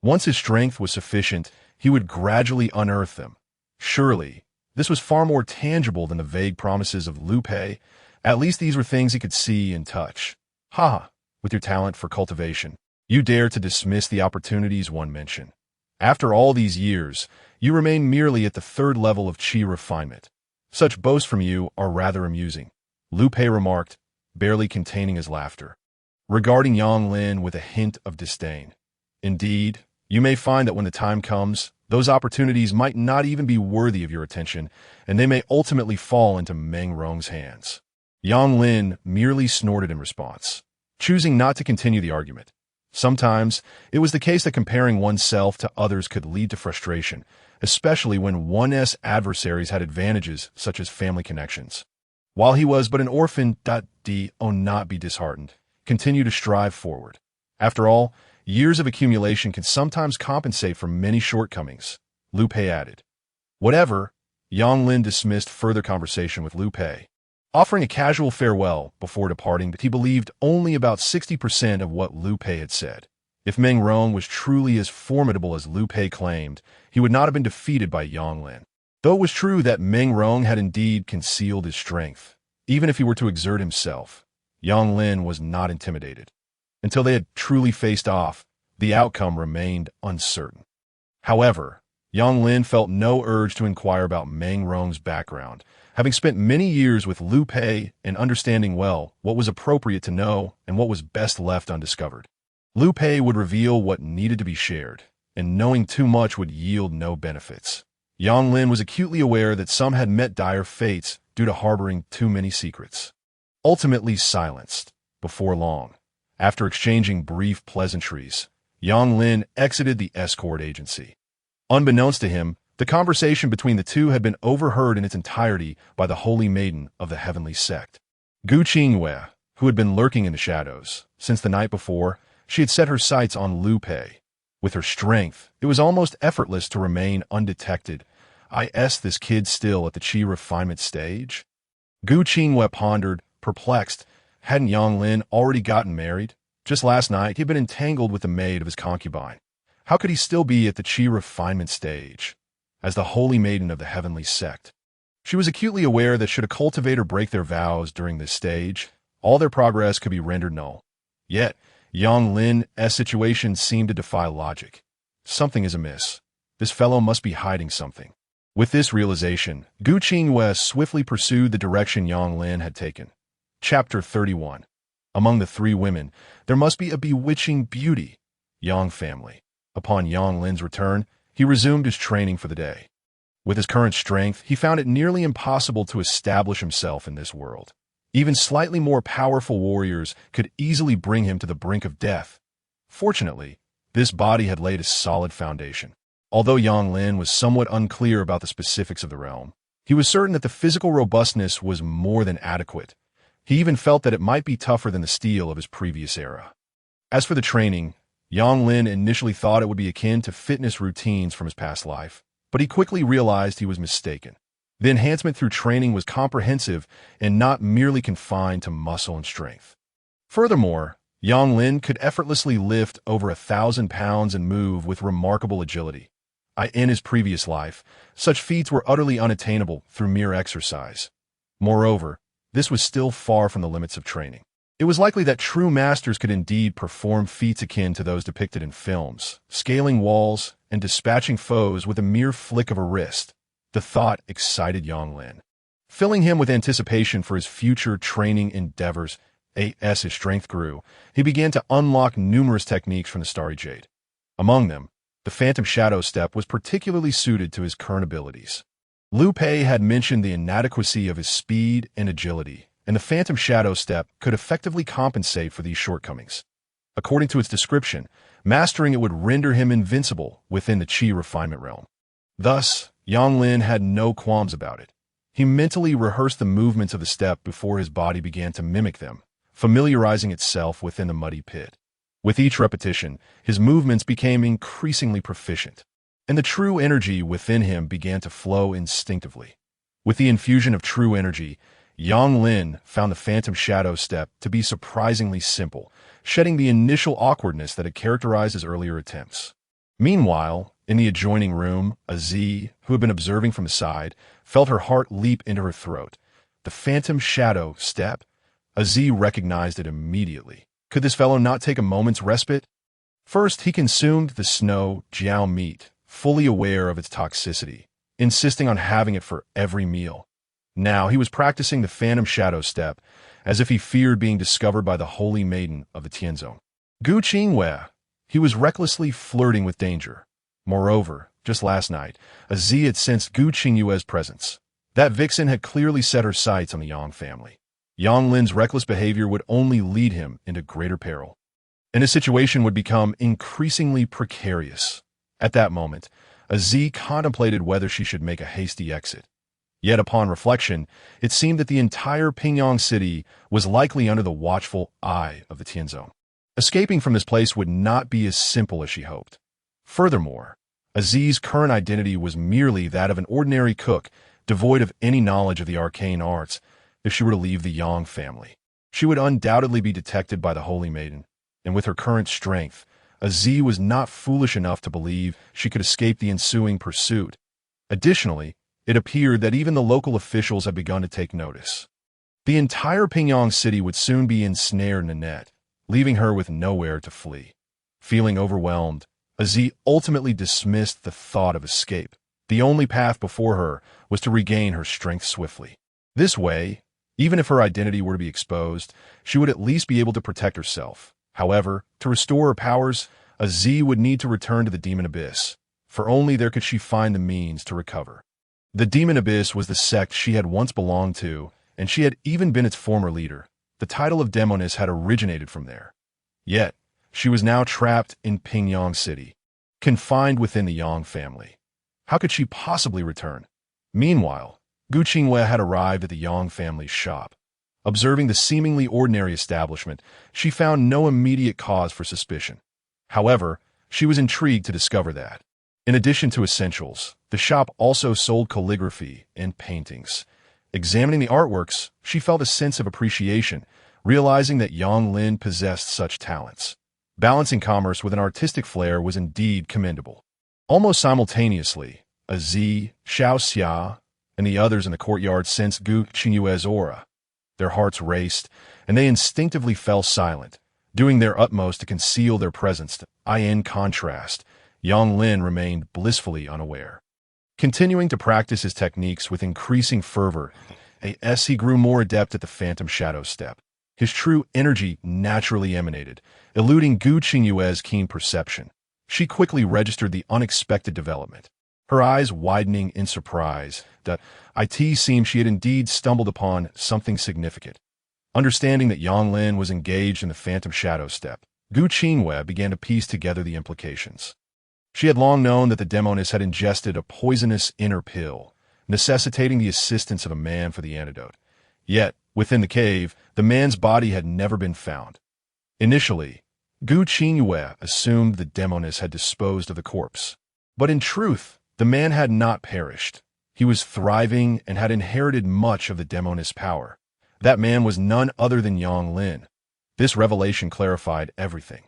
Once his strength was sufficient, he would gradually unearth them. Surely, this was far more tangible than the vague promises of Liu Pei. At least these were things he could see and touch. Ha! With your talent for cultivation, you dare to dismiss the opportunities one mentioned. After all these years, you remain merely at the third level of Qi Refinement. Such boasts from you are rather amusing, Liu Pei remarked, barely containing his laughter, regarding Yang Lin with a hint of disdain. Indeed, you may find that when the time comes, those opportunities might not even be worthy of your attention, and they may ultimately fall into Meng Rong's hands. Yang Lin merely snorted in response, choosing not to continue the argument. Sometimes, it was the case that comparing oneself to others could lead to frustration, especially when one's adversaries had advantages such as family connections. While he was but an orphan, do not be disheartened. Continue to strive forward. After all, years of accumulation can sometimes compensate for many shortcomings, Liu Pei added. Whatever, Yang Lin dismissed further conversation with Liu Pei, offering a casual farewell before departing, but he believed only about 60% of what Liu Pei had said. If Meng Rong was truly as formidable as Liu Pei claimed, he would not have been defeated by Yang Lin. Though it was true that Meng Rong had indeed concealed his strength, even if he were to exert himself, Yang Lin was not intimidated. Until they had truly faced off, the outcome remained uncertain. However, Yang Lin felt no urge to inquire about Meng Rong's background, having spent many years with Liu Pei and understanding well what was appropriate to know and what was best left undiscovered. Liu Pei would reveal what needed to be shared, and knowing too much would yield no benefits. Yang Lin was acutely aware that some had met dire fates due to harboring too many secrets. Ultimately silenced, before long, after exchanging brief pleasantries, Yang Lin exited the escort agency. Unbeknownst to him, the conversation between the two had been overheard in its entirety by the holy maiden of the heavenly sect. Gu Qingyue, who had been lurking in the shadows. Since the night before, she had set her sights on Liu Pei. With her strength, it was almost effortless to remain undetected. This kid still at the Qi Refinement stage? Gu Qingyue pondered, perplexed. Hadn't Yang Lin already gotten married? Just last night, he had been entangled with the maid of his concubine. How could he still be at the Qi Refinement stage? As the holy maiden of the heavenly sect, she was acutely aware that should a cultivator break their vows during this stage, all their progress could be rendered null. Yet, Yang Lin's situation seemed to defy logic. Something is amiss. This fellow must be hiding something. With this realization, Gu Qingyue swiftly pursued the direction Yang Lin had taken. Chapter 31. Among the three women, there must be a bewitching beauty. Yang family. Upon Yang Lin's return, he resumed his training for the day. With his current strength, he found it nearly impossible to establish himself in this world. Even slightly more powerful warriors could easily bring him to the brink of death. Fortunately, this body had laid a solid foundation. Although Yang Lin was somewhat unclear about the specifics of the realm, he was certain that the physical robustness was more than adequate. He even felt that it might be tougher than the steel of his previous era. As for the training, Yang Lin initially thought it would be akin to fitness routines from his past life, but he quickly realized he was mistaken. The enhancement through training was comprehensive and not merely confined to muscle and strength. Furthermore, Yang Lin could effortlessly lift over 1,000 pounds and move with remarkable agility. In his previous life, such feats were utterly unattainable through mere exercise. Moreover, this was still far from the limits of training. It was likely that true masters could indeed perform feats akin to those depicted in films, scaling walls and dispatching foes with a mere flick of a wrist. The thought excited Yang Lin, filling him with anticipation for his future training endeavors. As his strength grew, he began to unlock numerous techniques from the Starry Jade. Among them, the Phantom Shadow Step was particularly suited to his current abilities. Liu Pei had mentioned the inadequacy of his speed and agility, and the Phantom Shadow Step could effectively compensate for these shortcomings. According to its description, mastering it would render him invincible within the Qi Refinement realm. Thus, Yang Lin had no qualms about it. He mentally rehearsed the movements of the step before his body began to mimic them, familiarizing itself within the muddy pit. With each repetition, his movements became increasingly proficient, and the true energy within him began to flow instinctively. With the infusion of true energy, Yang Lin found the Phantom Shadow Step to be surprisingly simple, shedding the initial awkwardness that had characterized his earlier attempts. Meanwhile, in the adjoining room, Z, who had been observing from the side, felt her heart leap into her throat. The Phantom Shadow Step? Z recognized it immediately. Could this fellow not take a moment's respite? First, he consumed the snow jiao meat, fully aware of its toxicity, insisting on having it for every meal. Now he was practicing the Phantom Shadow Step, as if he feared being discovered by the holy maiden of the Tianzong. Gu Qingyue, he was recklessly flirting with danger. Moreover, just last night, Z had sensed Gu Qingyue's presence. That vixen had clearly set her sights on the Yang family. Yang Lin's reckless behavior would only lead him into greater peril, and his situation would become increasingly precarious. At that moment, Z contemplated whether she should make a hasty exit. Yet upon reflection, it seemed that the entire Pingyang city was likely under the watchful eye of the Tianzong. Escaping from this place would not be as simple as she hoped. Furthermore, Aziz's current identity was merely that of an ordinary cook, devoid of any knowledge of the arcane arts. If she were to leave the Yang family, she would undoubtedly be detected by the Holy Maiden, and with her current strength, Aziz was not foolish enough to believe she could escape the ensuing pursuit. Additionally, it appeared that even the local officials had begun to take notice. The entire Pingyang city would soon be ensnared in a net, leaving her with nowhere to flee. Feeling overwhelmed, Aziz ultimately dismissed the thought of escape. The only path before her was to regain her strength swiftly. This way, even if her identity were to be exposed, she would at least be able to protect herself. However, to restore her powers, Aziz would need to return to the demon abyss, for only there could she find the means to recover. The demon abyss was the sect she had once belonged to, and she had even been its former leader. The title of demoness had originated from there. Yet, she was now trapped in Pingyang City, confined within the Yang family. How could she possibly return? Meanwhile, Gu Qingwei had arrived at the Yang family's shop. Observing the seemingly ordinary establishment, she found no immediate cause for suspicion. However, she was intrigued to discover that, in addition to essentials, the shop also sold calligraphy and paintings. Examining the artworks, she felt a sense of appreciation, realizing that Yang Lin possessed such talents. Balancing commerce with an artistic flair was indeed commendable. Almost simultaneously, Aziz, Xiao Xia, and the others in the courtyard sensed Gu Qingyue's aura. Their hearts raced, and they instinctively fell silent, doing their utmost to conceal their presence. In contrast, Yang Lin remained blissfully unaware. Continuing to practice his techniques with increasing fervor, as he grew more adept at the phantom shadow step. His true energy naturally emanated, eluding Gu Qingyue's keen perception. She quickly registered the unexpected development. Her eyes widening in surprise, it seemed she had indeed stumbled upon something significant. Understanding that Yang Lin was engaged in the phantom shadow step, Gu Qingyue began to piece together the implications. She had long known that the demoness had ingested a poisonous inner pill, necessitating the assistance of a man for the antidote. Yet, within the cave, the man's body had never been found. Initially, Gu Qingyue assumed the demoness had disposed of the corpse. But in truth, the man had not perished. He was thriving and had inherited much of the demoness power. That man was none other than Yang Lin. This revelation clarified everything.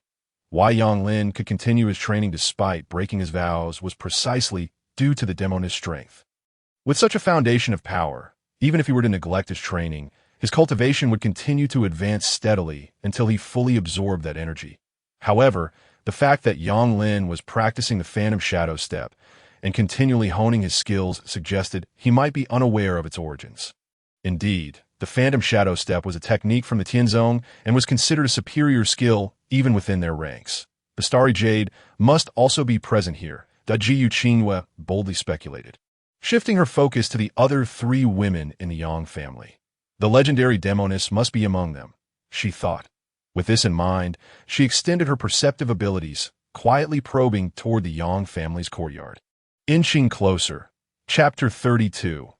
Why Yang Lin could continue his training despite breaking his vows was precisely due to the demoness strength. With such a foundation of power, even if he were to neglect his training, his cultivation would continue to advance steadily until he fully absorbed that energy. However, the fact that Yang Lin was practicing the phantom shadow step and continually honing his skills suggested he might be unaware of its origins. Indeed, the phantom shadow step was a technique from the Tianzong and was considered a superior skill even within their ranks. The starry jade must also be present here, Jiyu Qingyue boldly speculated, shifting her focus to the other three women in the Yang family. The legendary demoness must be among them, she thought. With this in mind, she extended her perceptive abilities, quietly probing toward the Yang family's courtyard. Inching closer. Chapter 32.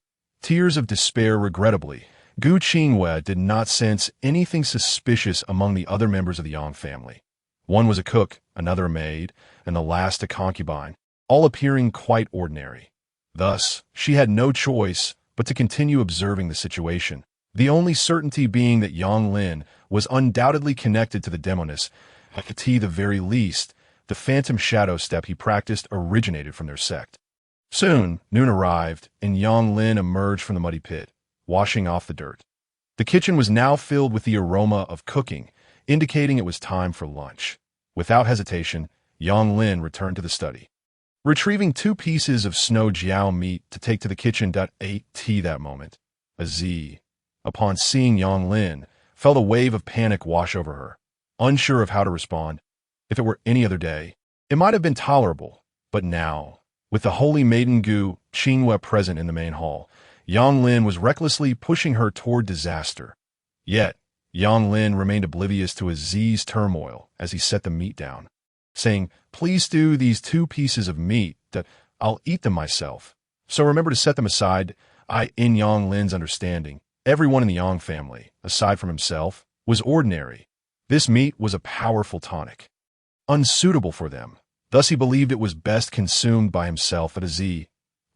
Tears of despair. Regrettably, Gu Qingyue did not sense anything suspicious among the other members of the Yang family. One was a cook, another a maid, and the last a concubine, all appearing quite ordinary. Thus, she had no choice but to continue observing the situation, the only certainty being that Yang Lin was undoubtedly connected to the demoness. At the very least, the phantom shadow step he practiced originated from their sect. Soon, noon arrived, and Yang Lin emerged from the muddy pit, washing off the dirt. The kitchen was now filled with the aroma of cooking, indicating it was time for lunch. Without hesitation, Yang Lin returned to the study. Retrieving 2 pieces of snow jiao meat to take to the kitchen. That moment, Aziz, upon seeing Yang Lin, felt a wave of panic wash over her. Unsure of how to respond, if it were any other day, it might have been tolerable, but now, with the holy maiden Gu Qingyue present in the main hall, Yang Lin was recklessly pushing her toward disaster. Yet, Yang Lin remained oblivious to Aziz's turmoil as he set the meat down, saying, "Please stew these 2 pieces of meat, that I'll eat them myself. So remember to set them aside." In Yang Lin's understanding, everyone in the Yang family, aside from himself, was ordinary. This meat was a powerful tonic, unsuitable for them. Thus he believed it was best consumed by himself. Aziz,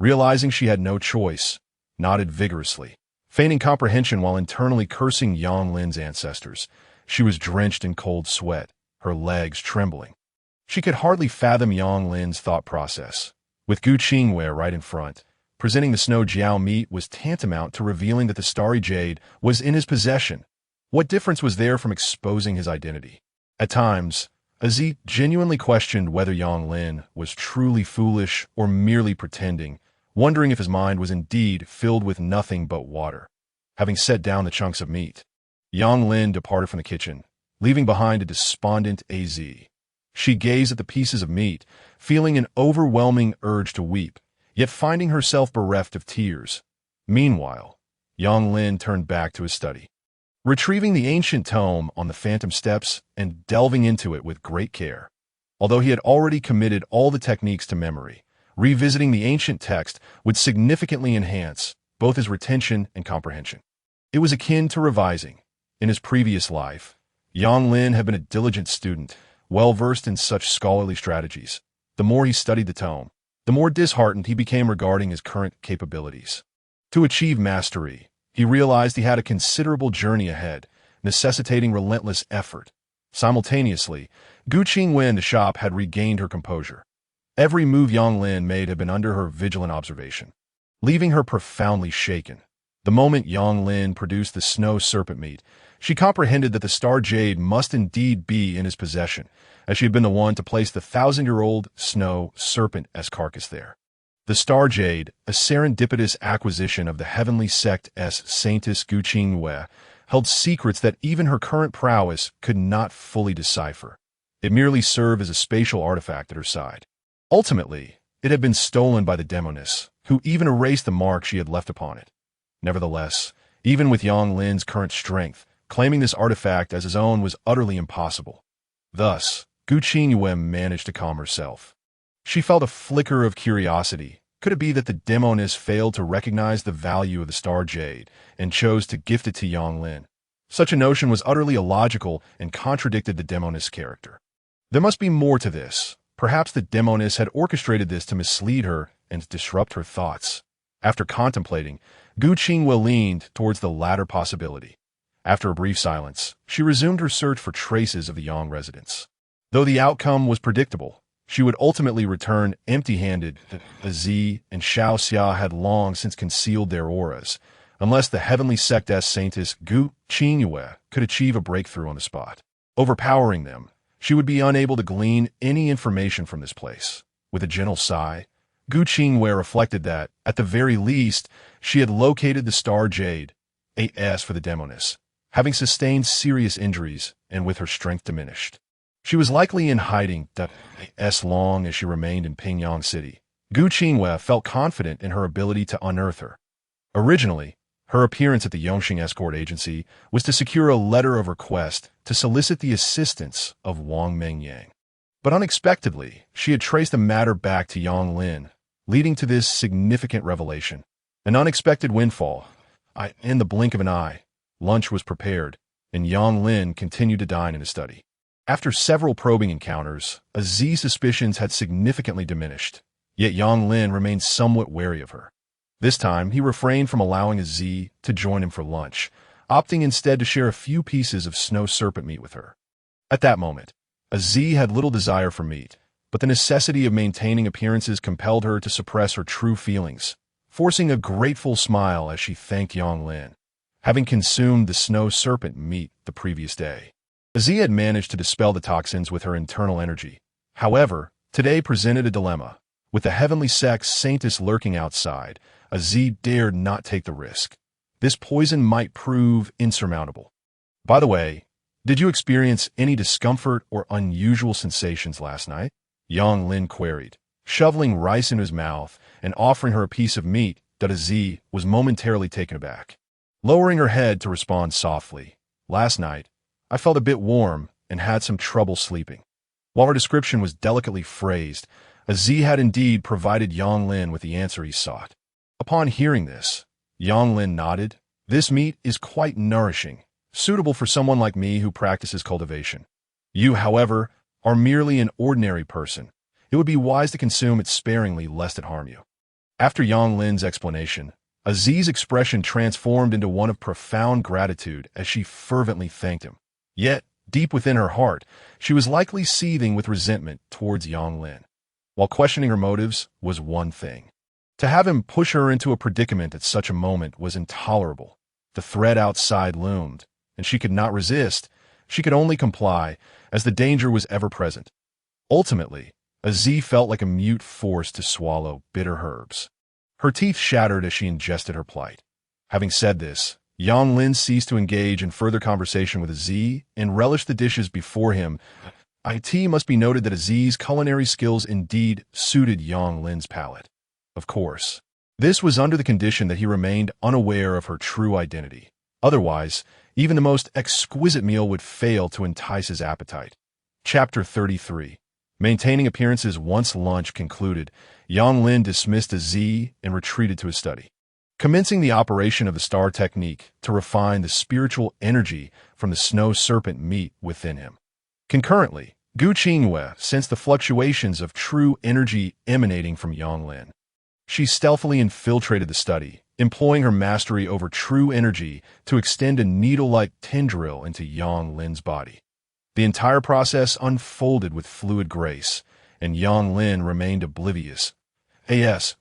realizing she had no choice, nodded vigorously, feigning comprehension while internally cursing Yang Lin's ancestors. She was drenched in cold sweat, her legs trembling. She could hardly fathom Yang Lin's thought process. With Gu Qingyue right in front, presenting the snow jiao meat was tantamount to revealing that the starry jade was in his possession. What difference was there from exposing his identity? At times, Aziz genuinely questioned whether Yang Lin was truly foolish or merely pretending, wondering if his mind was indeed filled with nothing but water. Having set down the chunks of meat, Yang Lin departed from the kitchen, leaving behind a despondent Az. She gazed at the pieces of meat, feeling an overwhelming urge to weep, yet finding herself bereft of tears. Meanwhile, Yang Lin turned back to his study, retrieving the ancient tome on the phantom steps and delving into it with great care. Although he had already committed all the techniques to memory, revisiting the ancient text would significantly enhance both his retention and comprehension. It was akin to revising. In his previous life, Yang Lin had been a diligent student, well-versed in such scholarly strategies. The more he studied the tome, the more disheartened he became regarding his current capabilities. To achieve mastery, he realized he had a considerable journey ahead, necessitating relentless effort. Simultaneously, Gu Qingwen in the shop had regained her composure. Every move Yang Lin made had been under her vigilant observation, leaving her profoundly shaken. The moment Yang Lin produced the snow serpent meat, she comprehended that the star jade must indeed be in his possession, as she had been the one to place the 1,000-year-old snow serpent as carcass there. The star jade, a serendipitous acquisition of the heavenly sect S. Saintess Gu Qingwen, held secrets that even her current prowess could not fully decipher. It merely served as a spatial artifact at her side. Ultimately, it had been stolen by the demoness, who even erased the mark she had left upon it. Nevertheless, even with Yang Lin's current strength, claiming this artifact as his own was utterly impossible. Thus, Gu Qingwen managed to calm herself. She felt a flicker of curiosity. Could it be that the demoness failed to recognize the value of the star jade and chose to gift it to Yang Lin? Such a notion was utterly illogical and contradicted the demoness' character. There must be more to this. Perhaps the demoness had orchestrated this to mislead her and disrupt her thoughts. After contemplating, Gu Qingwen leaned towards the latter possibility. After a brief silence, she resumed her search for traces of the Yang residence. Though the outcome was predictable, she would ultimately return empty-handed. Aziz and Xiao Xia had long since concealed their auras, unless the heavenly sect S. Saintess Gu Qingwen could achieve a breakthrough on the spot. Overpowering them, she would be unable to glean any information from this place. With a gentle sigh, Gu Qingwen reflected that, at the very least, she had located the star jade, AS for the demoness, having sustained serious injuries and with her strength diminished. She was likely in hiding as long as she remained in Pingyang City. Gu Qingwen felt confident in her ability to unearth her. Originally, her appearance at the Yongxing Escort Agency was to secure a letter of request to solicit the assistance of Wang Mengyang. But unexpectedly, she had traced the matter back to Yang Lin, leading to this significant revelation. An unexpected windfall. In the blink of an eye, lunch was prepared, and Yang Lin continued to dine in his study. After several probing encounters, Aziz's suspicions had significantly diminished, yet Yang Lin remained somewhat wary of her. This time, he refrained from allowing Aziz to join him for lunch, opting instead to share a few pieces of snow serpent meat with her. At that moment, Aziz had little desire for meat, but the necessity of maintaining appearances compelled her to suppress her true feelings, forcing a grateful smile as she thanked Yang Lin, having consumed the snow serpent meat the previous day. Aziz had managed to dispel the toxins with her internal energy. However, today presented a dilemma. With the heavenly sex Saintess lurking outside, Aziz dared not take the risk. This poison might prove insurmountable. By the way, did you experience any discomfort or unusual sensations last night? Yang Lin queried, shoveling rice in his mouth and offering her a piece of meat that Aziz was momentarily taken aback. Lowering her head to respond softly, last night, I felt a bit warm and had some trouble sleeping. While her description was delicately phrased, Aziz had indeed provided Yang Lin with the answer he sought. Upon hearing this, Yang Lin nodded. This meat is quite nourishing, suitable for someone like me who practices cultivation. You, however, are merely an ordinary person. It would be wise to consume it sparingly lest it harm you. After Yang Lin's explanation, Aziz's expression transformed into one of profound gratitude as she fervently thanked him. Yet, deep within her heart, she was likely seething with resentment towards Yang Lin. While questioning her motives was one thing. To have him push her into a predicament at such a moment was intolerable. The threat outside loomed, and she could not resist. she could only comply, as the danger was ever present. Ultimately, Z felt like a mute force to swallow bitter herbs. Her teeth shattered as she ingested her plight. Having said this, Yang Lin ceased to engage in further conversation with Z and relished the dishes before him. It must be noted that Z's culinary skills indeed suited Yang Lin's palate. Of course, this was under the condition that he remained unaware of her true identity. Otherwise, even the most exquisite meal would fail to entice his appetite. Chapter 33. Maintaining appearances once lunch concluded, Yang Lin dismissed Z and retreated to his study, commencing the operation of the star technique to refine the spiritual energy from the snow serpent meat within him. Concurrently, Gu Qingwei sensed the fluctuations of true energy emanating from Yang Lin. She stealthily infiltrated the study, employing her mastery over true energy to extend a needle-like tendril into Yang Lin's body. The entire process unfolded with fluid grace, and Yang Lin remained oblivious.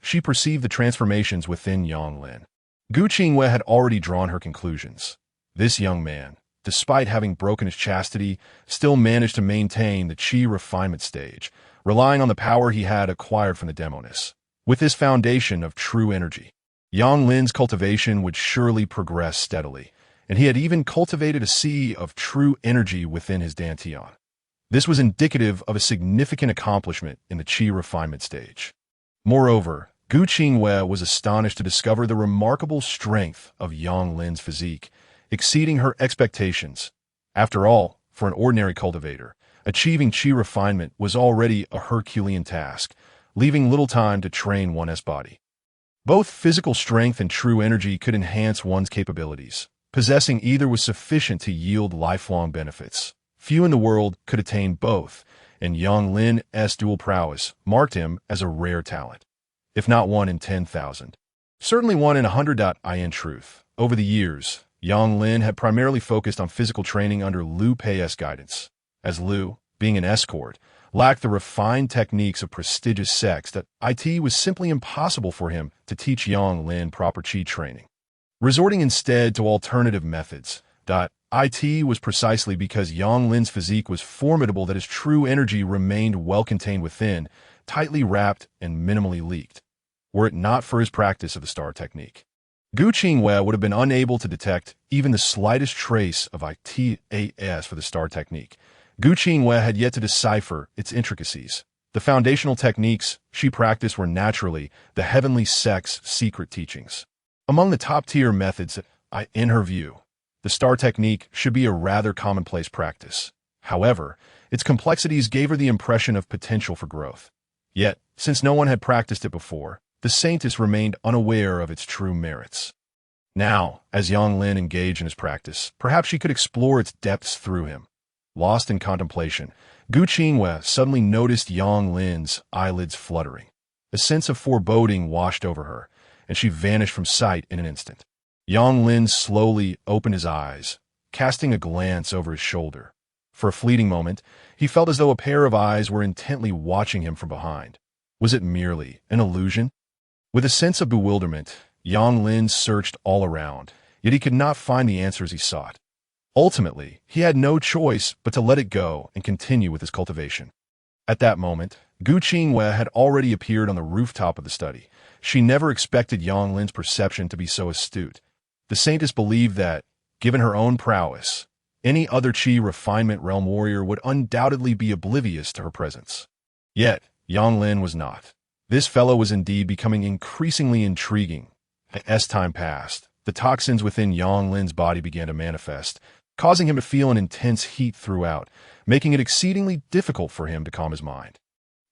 She perceived the transformations within Yang Lin. Gu Qingwei had already drawn her conclusions. This young man, despite having broken his chastity, still managed to maintain the Qi Refinement stage, relying on the power he had acquired from the demoness. With this foundation of true energy, Yang Lin's cultivation would surely progress steadily, and he had even cultivated a sea of true energy within his dantian. This was indicative of a significant accomplishment in the Qi Refinement stage. Moreover, Gu Qingwei was astonished to discover the remarkable strength of Yang Lin's physique, exceeding her expectations. After all, for an ordinary cultivator, achieving Qi Refinement was already a Herculean task, leaving little time to train one's body. Both physical strength and true energy could enhance one's capabilities. Possessing either was sufficient to yield lifelong benefits. Few in the world could attain both, and Yang Lin's dual prowess marked him as a rare talent, if not one in 10,000. Certainly one in 100. In truth, over the years, Yang Lin had primarily focused on physical training under Liu Pei's guidance, as Liu, being an escort, lacked the refined techniques of prestigious sex that it was simply impossible for him to teach Yang Lin proper Qi training. Resorting instead to alternative methods, it was precisely because Yang Lin's physique was formidable that his true energy remained well contained within, tightly wrapped and minimally leaked. Were it not for his practice of the star technique, Gu Qingwei would have been unable to detect even the slightest trace of ITAS for the star technique. Gu Qingwei had yet to decipher its intricacies. The foundational techniques she practiced were naturally the heavenly sex secret teachings. Among the top-tier methods, in her view, the star technique should be a rather commonplace practice. However, its complexities gave her the impression of potential for growth. Yet, since no one had practiced it before, the saintess remained unaware of its true merits. Now, as Yang Lin engaged in his practice, perhaps she could explore its depths through him. Lost in contemplation, Gu Qingwei suddenly noticed Yang Lin's eyelids fluttering. A sense of foreboding washed over her, and she vanished from sight in an instant. Yang Lin slowly opened his eyes, casting a glance over his shoulder. For a fleeting moment, he felt as though a pair of eyes were intently watching him from behind. Was it merely an illusion? With a sense of bewilderment, Yang Lin searched all around, yet he could not find the answers he sought. Ultimately, he had no choice but to let it go and continue with his cultivation. At that moment, Gu Qingwei had already appeared on the rooftop of the study. She never expected Yang Lin's perception to be so astute. The saintess believed that, given her own prowess, any other Qi Refinement realm warrior would undoubtedly be oblivious to her presence. Yet, Yang Lin was not. This fellow was indeed becoming increasingly intriguing. As time passed, the toxins within Yang Lin's body began to manifest, causing him to feel an intense heat throughout, making it exceedingly difficult for him to calm his mind.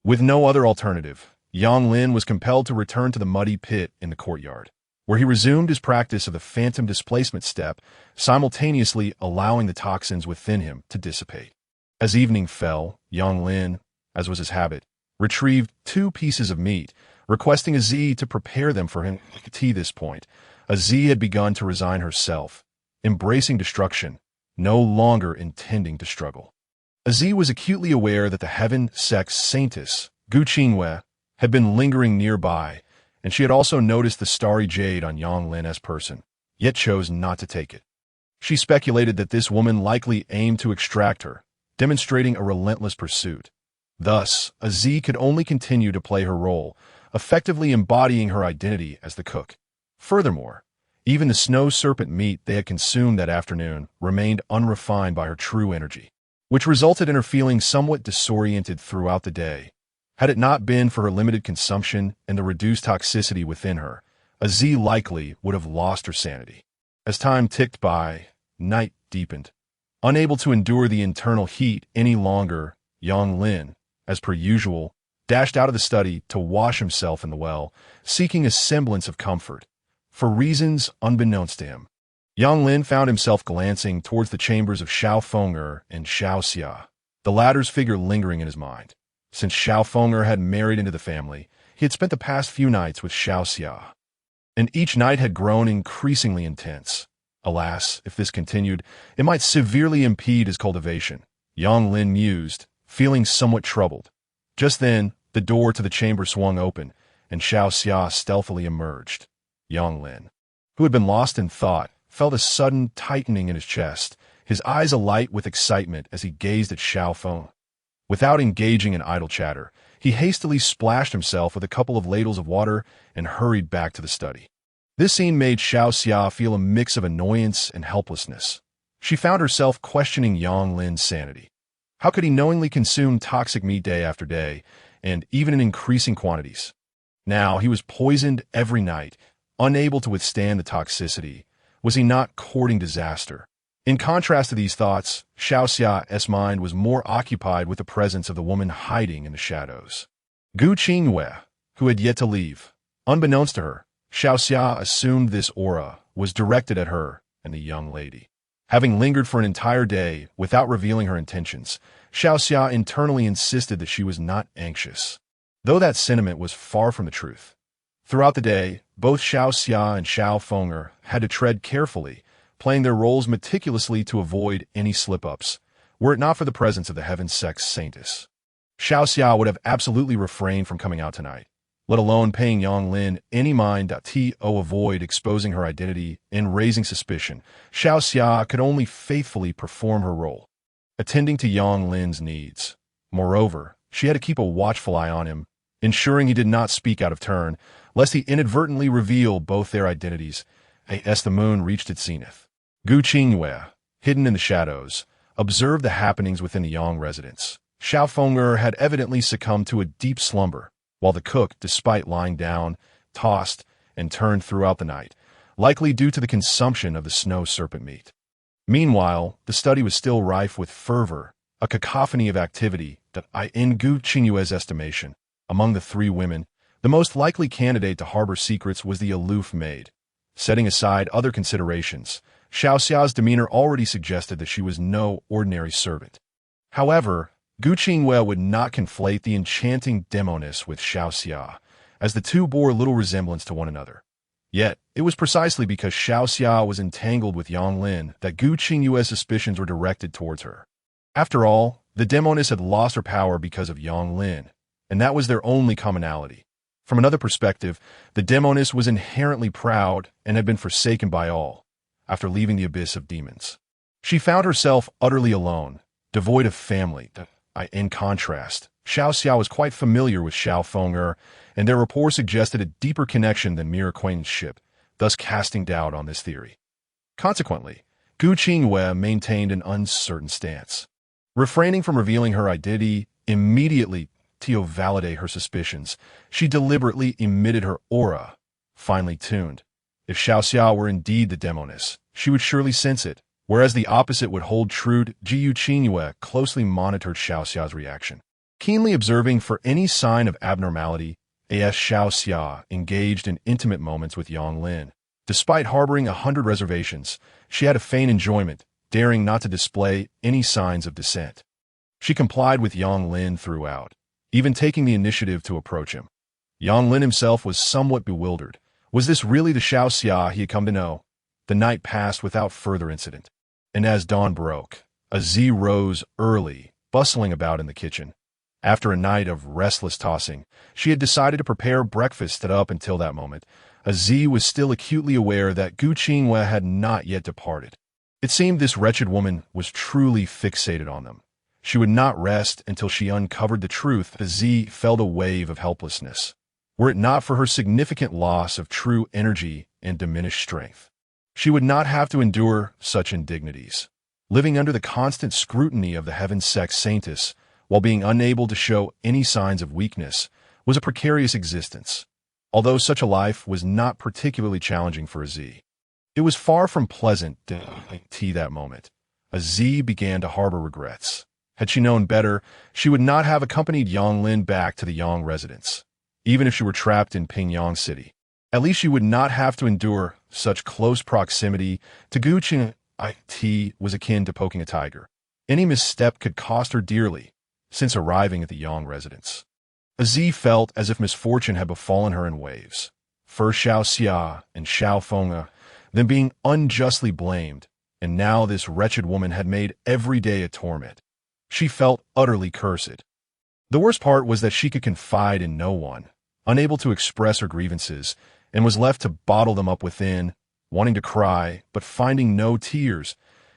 With no other alternative, Yang Lin was compelled to return to the muddy pit in the courtyard, where he resumed his practice of the phantom displacement step, simultaneously allowing the toxins within him to dissipate. As evening fell, Yang Lin, as was his habit, retrieved 2 pieces of meat, requesting Z to prepare them for him. At this point, Z had begun to resign herself, embracing destruction, no longer intending to struggle. Z was acutely aware that the heaven-sex saintess, Gu Qingwei, had been lingering nearby, and she had also noticed the starry jade on Yang Lin's person, yet chose not to take it. She speculated that this woman likely aimed to extract her, demonstrating a relentless pursuit. Thus, Z could only continue to play her role, effectively embodying her identity as the cook. Furthermore, even the snow serpent meat they had consumed that afternoon remained unrefined by her true energy, which resulted in her feeling somewhat disoriented throughout the day. Had it not been for her limited consumption and the reduced toxicity within her, Z likely would have lost her sanity. As time ticked by, night deepened. Unable to endure the internal heat any longer, Yang Lin, as per usual, dashed out of the study to wash himself in the well, seeking a semblance of comfort. For reasons unbeknownst to him, Yang Lin found himself glancing towards the chambers of Xiao Feng'er and Xiao Xia, the latter's figure lingering in his mind. Since Xiao Feng'er had married into the family, he had spent the past few nights with Xiao Xia, and each night had grown increasingly intense. Alas, if this continued, it might severely impede his cultivation, Yang Lin mused, feeling somewhat troubled. Just then, the door to the chamber swung open, and Xiao Xia stealthily emerged. Yang Lin, who had been lost in thought, felt a sudden tightening in his chest, his eyes alight with excitement as he gazed at Xiao Feng. Without engaging in idle chatter, he hastily splashed himself with a couple of ladles of water and hurried back to the study. This scene made Xiao Xia feel a mix of annoyance and helplessness. She found herself questioning Yang Lin's sanity. How could he knowingly consume toxic meat day after day, and even in increasing quantities? Now he was poisoned every night, unable to withstand the toxicity. Was he not courting disaster? In contrast to these thoughts, Xiao Xia's mind was more occupied with the presence of the woman hiding in the shadows. Gu Qingyue, who had yet to leave. Unbeknownst to her, Xiao Xia assumed this aura was directed at her and the young lady. Having lingered for an entire day without revealing her intentions, Xiao Xia internally insisted that she was not anxious, though that sentiment was far from the truth. Throughout the day, both Xiao Xia and Xiao Feng'er had to tread carefully, playing their roles meticulously to avoid any slip-ups, were it not for the presence of the heaven sex saintess. Xiao Xia would have absolutely refrained from coming out tonight, let alone paying Yang Lin any mind to avoid exposing her identity and raising suspicion. Xiao Xia could only faithfully perform her role, attending to Yang Lin's needs. Moreover, she had to keep a watchful eye on him, ensuring he did not speak out of turn, lest he inadvertently reveal both their identities. As the moon reached its zenith, Gu Qingyue, hidden in the shadows, observed the happenings within the Yang residence. Xiao Feng'er had evidently succumbed to a deep slumber, while the cook, despite lying down, tossed and turned throughout the night, likely due to the consumption of the snow serpent meat. Meanwhile, the study was still rife with fervor, a cacophony of activity that, in Gu Qingyue's estimation, among the three women, the most likely candidate to harbor secrets was the aloof maid. Setting aside other considerations, Xiao Xia's demeanor already suggested that she was no ordinary servant. However, Gu Qingyue would not conflate the enchanting demoness with Xiao Xia, as the two bore little resemblance to one another. Yet, it was precisely because Xiao Xia was entangled with Yang Lin that Gu Qingyue's suspicions were directed towards her. After all, the demoness had lost her power because of Yang Lin, and that was their only commonality. From another perspective, the demoness was inherently proud and had been forsaken by all, after leaving the abyss of demons. She found herself utterly alone, devoid of family. In contrast, Xiao Xia was quite familiar with Xiao Feng'er, and their rapport suggested a deeper connection than mere acquaintanceship, thus casting doubt on this theory. Consequently, Gu Qingyue maintained an uncertain stance. Refraining from revealing her identity immediately to validate her suspicions, she deliberately emitted her aura, finely tuned. If Xiao Xia were indeed the demoness, she would surely sense it, whereas the opposite would hold true. Gu Qingyue closely monitored Xiao Xia's reaction, keenly observing for any sign of abnormality. Xiao Xia engaged in intimate moments with Yang Lin. Despite harboring 100 reservations, she had a faint enjoyment, daring not to display any signs of dissent. She complied with Yang Lin throughout, even taking the initiative to approach him. Yang Lin himself was somewhat bewildered. Was this really the Xiao Xia he had come to know? The night passed without further incident, and as dawn broke, Z rose early, bustling about in the kitchen. After a night of restless tossing, she had decided to prepare breakfast that up until that moment, Z was still acutely aware that Gu Qingyue had not yet departed. It seemed this wretched woman was truly fixated on them. She would not rest until she uncovered the truth. Z felt a wave of helplessness, were it not for her significant loss of true energy and diminished strength. She would not have to endure such indignities, living under the constant scrutiny of the heaven sex saintess while being unable to show any signs of weakness was a precarious existence. Although such a life was not particularly challenging for a Z, it was far from pleasant to that moment. A Z began to harbor regrets. Had she known better, she would not have accompanied Yang Lin back to the Yang residence, even if she were trapped in Pingyang City. At least she would not have to endure such close proximity to Guqing. It was akin to poking a tiger. Any misstep could cost her dearly, since arriving at the Yang residence. Z felt as if misfortune had befallen her in waves. First Xiao Xia and Xiao Fengge, then being unjustly blamed, and now this wretched woman had made every day a torment. She felt utterly cursed. The worst part was that she could confide in no one, unable to express her grievances, and was left to bottle them up within, wanting to cry, but finding no tears.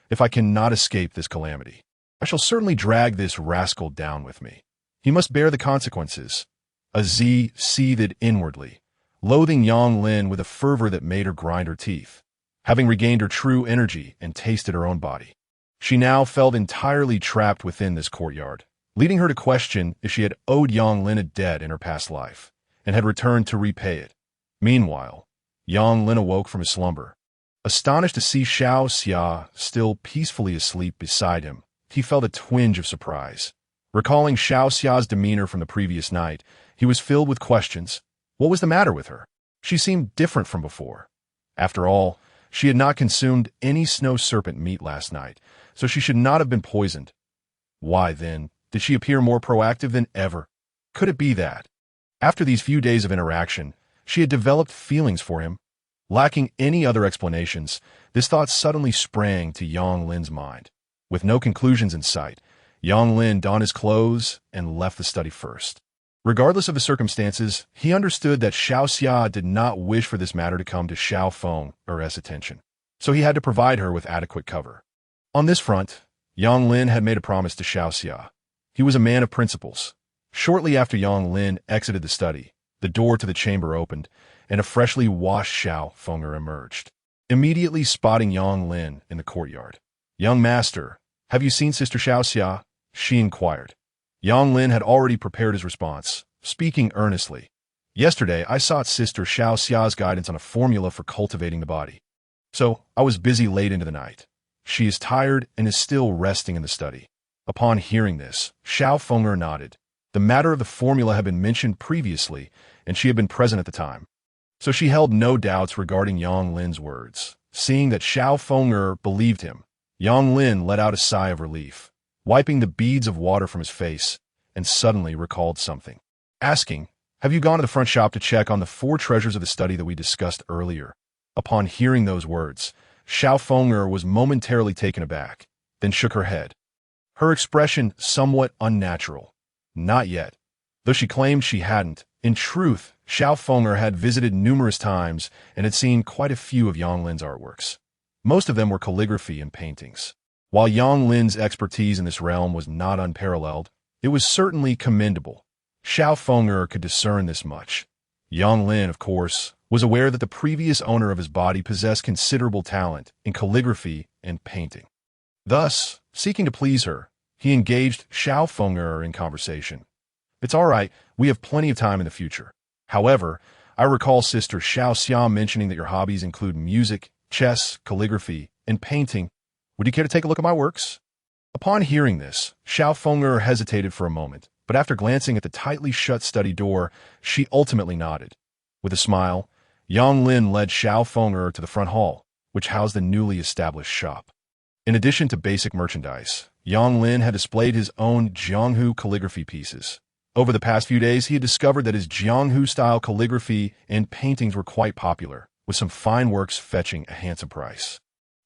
If I cannot escape this calamity, I shall certainly drag this rascal down with me. He must bear the consequences. A Z seethed inwardly, loathing Yang Lin with a fervor that made her grind her teeth. Having regained her true energy and tasted her own body, she now felt entirely trapped within this courtyard, leading her to question if she had owed Yang Lin a debt in her past life, and had returned to repay it. Meanwhile, Yang Lin awoke from his slumber. Astonished to see Xiao Xia still peacefully asleep beside him, he felt a twinge of surprise. Recalling Xiao Xia's demeanor from the previous night, he was filled with questions. What was the matter with her? She seemed different from before. After all, she had not consumed any snow serpent meat last night, so she should not have been poisoned. Why, then, did she appear more proactive than ever? Could it be that, after these few days of interaction, she had developed feelings for him? Lacking any other explanations, this thought suddenly sprang to Yang Lin's mind. With no conclusions in sight, Yang Lin donned his clothes and left the study first. Regardless of the circumstances, he understood that Xiao Xia did not wish for this matter to come to Xiao Fengge's attention, so he had to provide her with adequate cover. On this front, Yang Lin had made a promise to Xiao Xia. He was a man of principles. Shortly after Yang Lin exited the study, the door to the chamber opened, and a freshly washed Xiao Fengge emerged, immediately spotting Yang Lin in the courtyard. "Young master, have you seen Sister Xiao Xia?" she inquired. Yang Lin had already prepared his response, speaking earnestly. "Yesterday, I sought Sister Xiao Xia's guidance on a formula for cultivating the body. So, I was busy late into the night. She is tired and is still resting in the study." Upon hearing this, Xiao Fengge nodded. The matter of the formula had been mentioned previously, and she had been present at the time. So she held no doubts regarding Yang Lin's words. Seeing that Xiao Fengge believed him, Yang Lin let out a sigh of relief, wiping the beads of water from his face, and suddenly recalled something, asking, "Have you gone to the front shop to check on the 4 treasures of the study that we discussed earlier?" Upon hearing those words, Xiao Fengge was momentarily taken aback, then shook her head, her expression somewhat unnatural. Not yet. Though she claimed she hadn't, in truth, Xiao Fengge had visited numerous times and had seen quite a few of Yang Lin's artworks. Most of them were calligraphy and paintings. While Yang Lin's expertise in this realm was not unparalleled, it was certainly commendable. Xiao Fengge could discern this much. Yang Lin, of course, was aware that the previous owner of his body possessed considerable talent in calligraphy and painting. Thus, seeking to please her, he engaged Xiao Fengge in conversation. "It's all right, we have plenty of time in the future. However, I recall Sister Xiao Xia mentioning that your hobbies include music, chess, calligraphy, and painting. Would you care to take a look at my works?" Upon hearing this, Xiao Fengge hesitated for a moment, but after glancing at the tightly shut study door, she ultimately nodded. With a smile, Yang Lin led Xiao Fengge to the front hall, which housed the newly established shop. In addition to basic merchandise, Yang Lin had displayed his own Jianghu calligraphy pieces. Over the past few days, he had discovered that his Jianghu-style calligraphy and paintings were quite popular, with some fine works fetching a handsome price,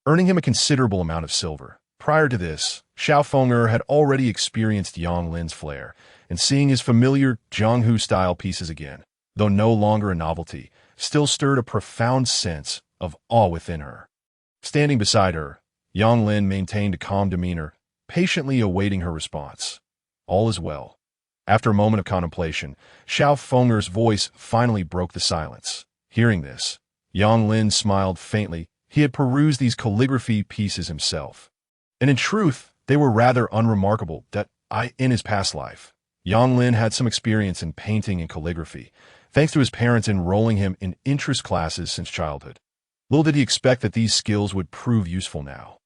earning him a considerable amount of silver. Prior to this, Xiao Fengge had already experienced Yang Lin's flair, and seeing his familiar Jianghu-style pieces again, though no longer a novelty, still stirred a profound sense of awe within her. Standing beside her, Yang Lin maintained a calm demeanor, patiently awaiting her response. All is well. After a moment of contemplation, Xiao Fenger's voice finally broke the silence. Hearing this, Yang Lin smiled faintly. He had perused these calligraphy pieces himself. And in truth, they were rather unremarkable in his past life. Yang Lin had some experience in painting and calligraphy, thanks to his parents enrolling him in interest classes since childhood. Little did he expect that these skills would prove useful now.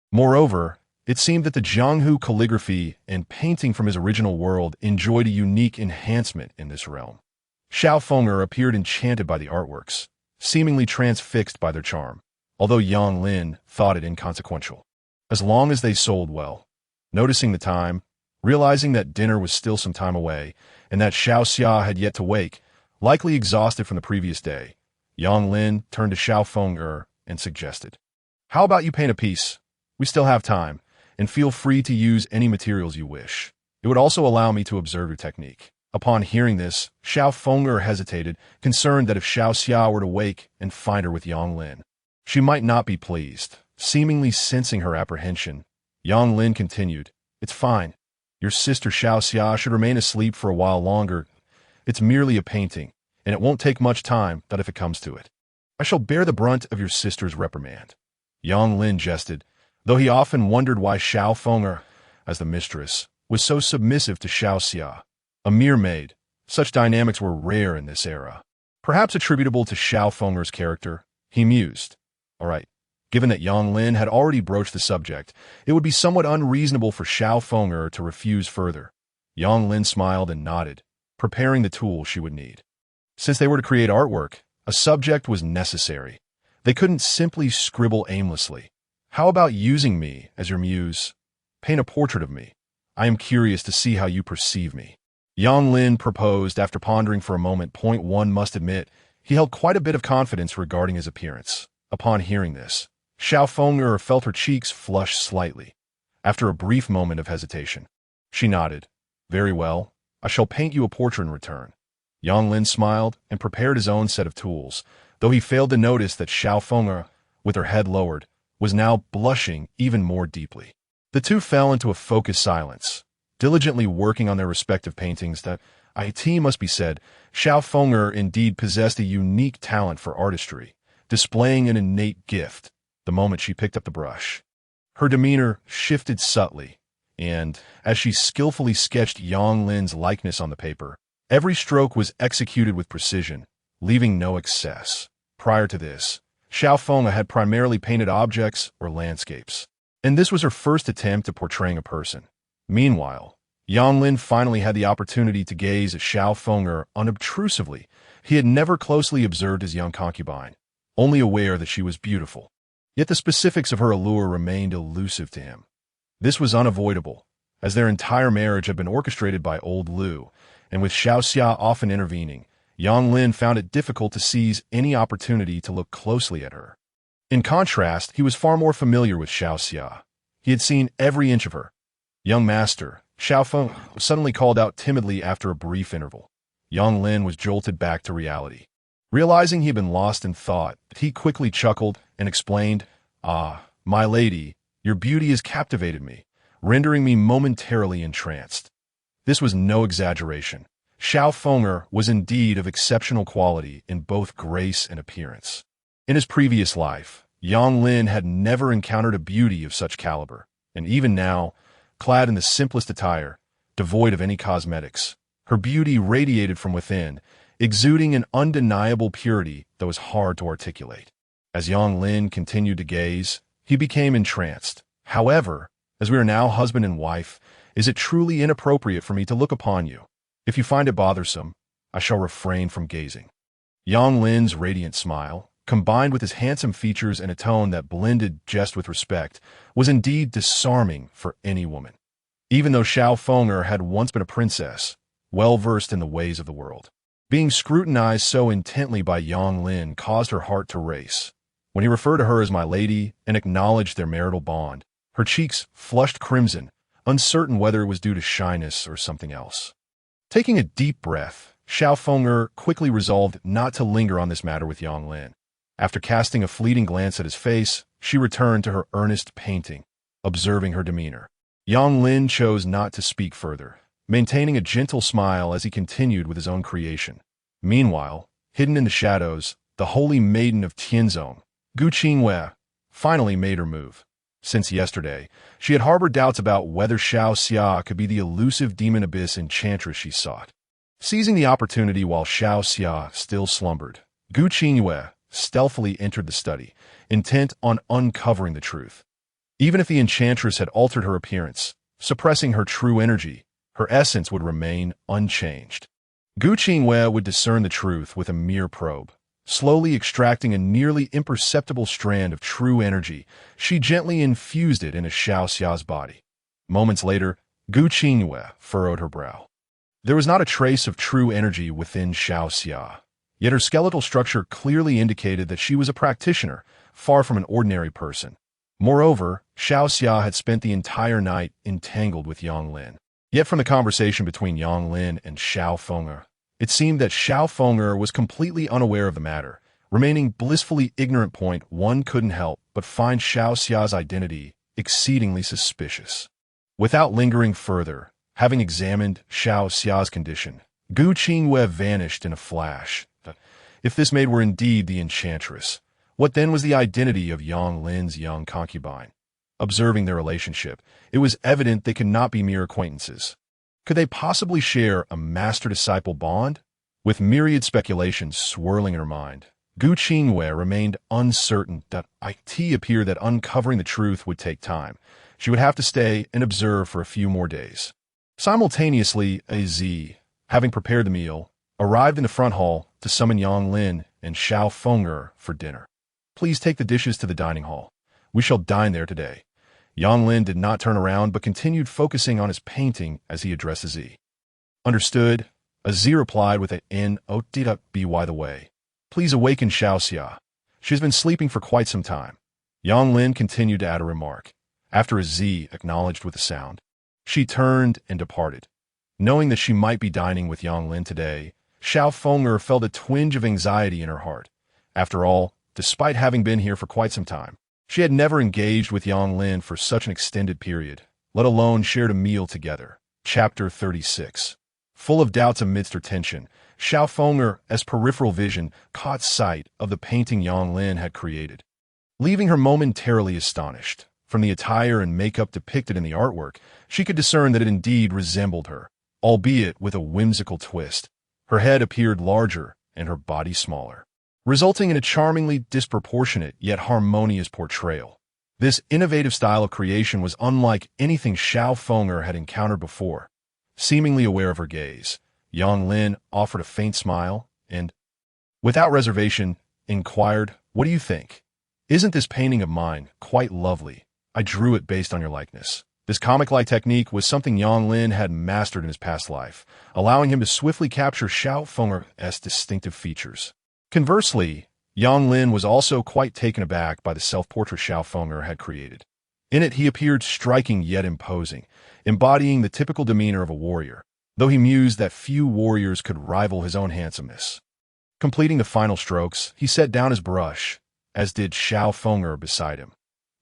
Moreover, it seemed that the Jianghu calligraphy and painting from his original world enjoyed a unique enhancement in this realm. Xiao Fenger appeared enchanted by the artworks, seemingly transfixed by their charm, although Yang Lin thought it inconsequential, as long as they sold well. Noticing the time, realizing that dinner was still some time away, and that Xiao Xia had yet to wake, likely exhausted from the previous day, Yang Lin turned to Xiao Fenger and suggested, "How about you paint a piece? We still have time, and feel free to use any materials you wish. It would also allow me to observe your technique." Upon hearing this, Xiao Fenger hesitated, concerned that if Xiao Xia were to wake and find her with Yang Lin, she might not be pleased. Seemingly sensing her apprehension, Yang Lin continued, "It's fine. Your sister Xiao Xia should remain asleep for a while longer. It's merely a painting, and it won't take much time, if it comes to it. I shall bear the brunt of your sister's reprimand." Yang Lin jested, though he often wondered why Xiao Fenger, as the mistress, was so submissive to Xiao Xia, a mere maid. Such dynamics were rare in this era. Perhaps attributable to Xiao Fenger's character, he mused. All right, given that Yang Lin had already broached the subject, it would be somewhat unreasonable for Xiao Fenger to refuse further. Yang Lin smiled and nodded, preparing the tools she would need. Since they were to create artwork, a subject was necessary. They couldn't simply scribble aimlessly. "How about using me as your muse? Paint a portrait of me. I am curious to see how you perceive me." Yang Lin proposed after pondering for a moment. One must admit, he held quite a bit of confidence regarding his appearance. Upon hearing this, Xiao Fenger felt her cheeks flush slightly. After a brief moment of hesitation, she nodded. "Very well, I shall paint you a portrait in return." Yang Lin smiled and prepared his own set of tools, though he failed to notice that Xiao Fenger, with her head lowered, was now blushing even more deeply. The two fell into a focused silence, diligently working on their respective paintings. It must be said, Xiao Fenger indeed possessed a unique talent for artistry, displaying an innate gift the moment she picked up the brush. Her demeanor shifted subtly, and, as she skillfully sketched Yang Lin's likeness on the paper, every stroke was executed with precision, leaving no excess. Prior to this, Xiao Fenger had primarily painted objects or landscapes, and this was her first attempt at portraying a person. Meanwhile, Yang Lin finally had the opportunity to gaze at Xiao Fenger unobtrusively. He had never closely observed his young concubine, only aware that she was beautiful. Yet the specifics of her allure remained elusive to him. This was unavoidable, as their entire marriage had been orchestrated by old Lu, and with Xiao Xia often intervening, Yang Lin found it difficult to seize any opportunity to look closely at her. In contrast, he was far more familiar with Xiao Xia. He had seen every inch of her. "Young master," Xiao Fenger suddenly called out timidly after a brief interval. Yang Lin was jolted back to reality. Realizing he had been lost in thought, he quickly chuckled and explained, "Ah, my lady, your beauty has captivated me, rendering me momentarily entranced." This was no exaggeration. Xiao Fenger was indeed of exceptional quality in both grace and appearance. In his previous life, Yang Lin had never encountered a beauty of such caliber, and even now, clad in the simplest attire, devoid of any cosmetics, her beauty radiated from within, exuding an undeniable purity that was hard to articulate. As Yang Lin continued to gaze, he became entranced. "However, as we are now husband and wife, is it truly inappropriate for me to look upon you? If you find it bothersome, I shall refrain from gazing." Yang Lin's radiant smile, combined with his handsome features and a tone that blended jest with respect, was indeed disarming for any woman. Even though Xiao Fenger had once been a princess, well-versed in the ways of the world, being scrutinized so intently by Yang Lin caused her heart to race. When he referred to her as my lady and acknowledged their marital bond, her cheeks flushed crimson, uncertain whether it was due to shyness or something else. Taking a deep breath, Xiao Fenger quickly resolved not to linger on this matter with Yang Lin. After casting a fleeting glance at his face, she returned to her earnest painting, observing her demeanor. Yang Lin chose not to speak further, maintaining a gentle smile as he continued with his own creation. Meanwhile, hidden in the shadows, the holy maiden of Tianzong, Gu Qingwei, finally made her move. Since yesterday, she had harbored doubts about whether Xiao Xia could be the elusive demon abyss enchantress she sought. Seizing the opportunity while Xiao Xia still slumbered, Gu Qingwei stealthily entered the study, intent on uncovering the truth. Even if the enchantress had altered her appearance, suppressing her true energy, her essence would remain unchanged. Gu Qingwei would discern the truth with a mere probe. Slowly extracting a nearly imperceptible strand of true energy, she gently infused it into Xiao Xia's body. Moments later, Gu Qingwei furrowed her brow. There was not a trace of true energy within Xiao Xia, yet her skeletal structure clearly indicated that she was a practitioner, far from an ordinary person. Moreover, Xiao Xia had spent the entire night entangled with Yang Lin. Yet from the conversation between Yang Lin and Xiao Feng'er, it seemed that Xiao Feng'er was completely unaware of the matter, remaining blissfully ignorant. One couldn't help but find Xiao Xia's identity exceedingly suspicious. Without lingering further, having examined Xiao Xia's condition, Gu Qingwei vanished in a flash. If this maid were indeed the enchantress, what then was the identity of Yang Lin's young concubine? Observing their relationship, it was evident they could not be mere acquaintances. Could they possibly share a master-disciple bond? With myriad speculations swirling in her mind, Gu Qingwei remained uncertain. It appeared that uncovering the truth would take time. She would have to stay and observe for a few more days. Simultaneously, Z, having prepared the meal, arrived in the front hall to summon Yang Lin and Xiao Feng'er for dinner. Please take the dishes to the dining hall. We shall dine there today. Yang Lin did not turn around but continued focusing on his painting as he addressed Z. Understood, Z replied with an by the way. Please awaken Xiao Xia. She has been sleeping for quite some time. Yang Lin continued to add a remark. After Z acknowledged with a sound, she turned and departed. Knowing that she might be dining with Yang Lin today, Xiao Feng'er felt a twinge of anxiety in her heart. After all, despite having been here for quite some time, she had never engaged with Yang Lin for such an extended period, let alone shared a meal together. Chapter 36. Full of doubts amidst her tension, Xiao Feng'er, as peripheral vision, caught sight of the painting Yang Lin had created. Leaving her momentarily astonished, from the attire and makeup depicted in the artwork, she could discern that it indeed resembled her, albeit with a whimsical twist. Her head appeared larger and her body smaller, resulting in a charmingly disproportionate yet harmonious portrayal. This innovative style of creation was unlike anything Xiao Feng'er had encountered before. Seemingly aware of her gaze, Yang Lin offered a faint smile and, without reservation, inquired, "What do you think? Isn't this painting of mine quite lovely? I drew it based on your likeness." This comic-like technique was something Yang Lin had mastered in his past life, allowing him to swiftly capture Xiao Feng'er's distinctive features. Conversely, Yang Lin was also quite taken aback by the self-portrait Xiao Feng'er had created. In it, he appeared striking yet imposing, embodying the typical demeanor of a warrior, though he mused that few warriors could rival his own handsomeness. Completing the final strokes, he set down his brush, as did Xiao Feng'er beside him.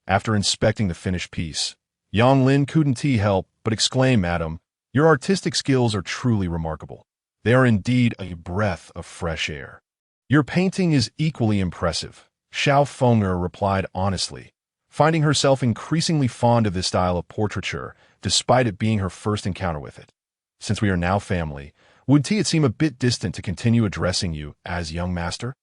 After inspecting the finished piece, Yang Lin couldn't help but exclaim, "Madam, your artistic skills are truly remarkable. They are indeed a breath of fresh air." "Your painting is equally impressive," Xiao Feng'er replied honestly, finding herself increasingly fond of this style of portraiture, despite it being her first encounter with it. "Since we are now family, would it seem a bit distant to continue addressing you as young master?"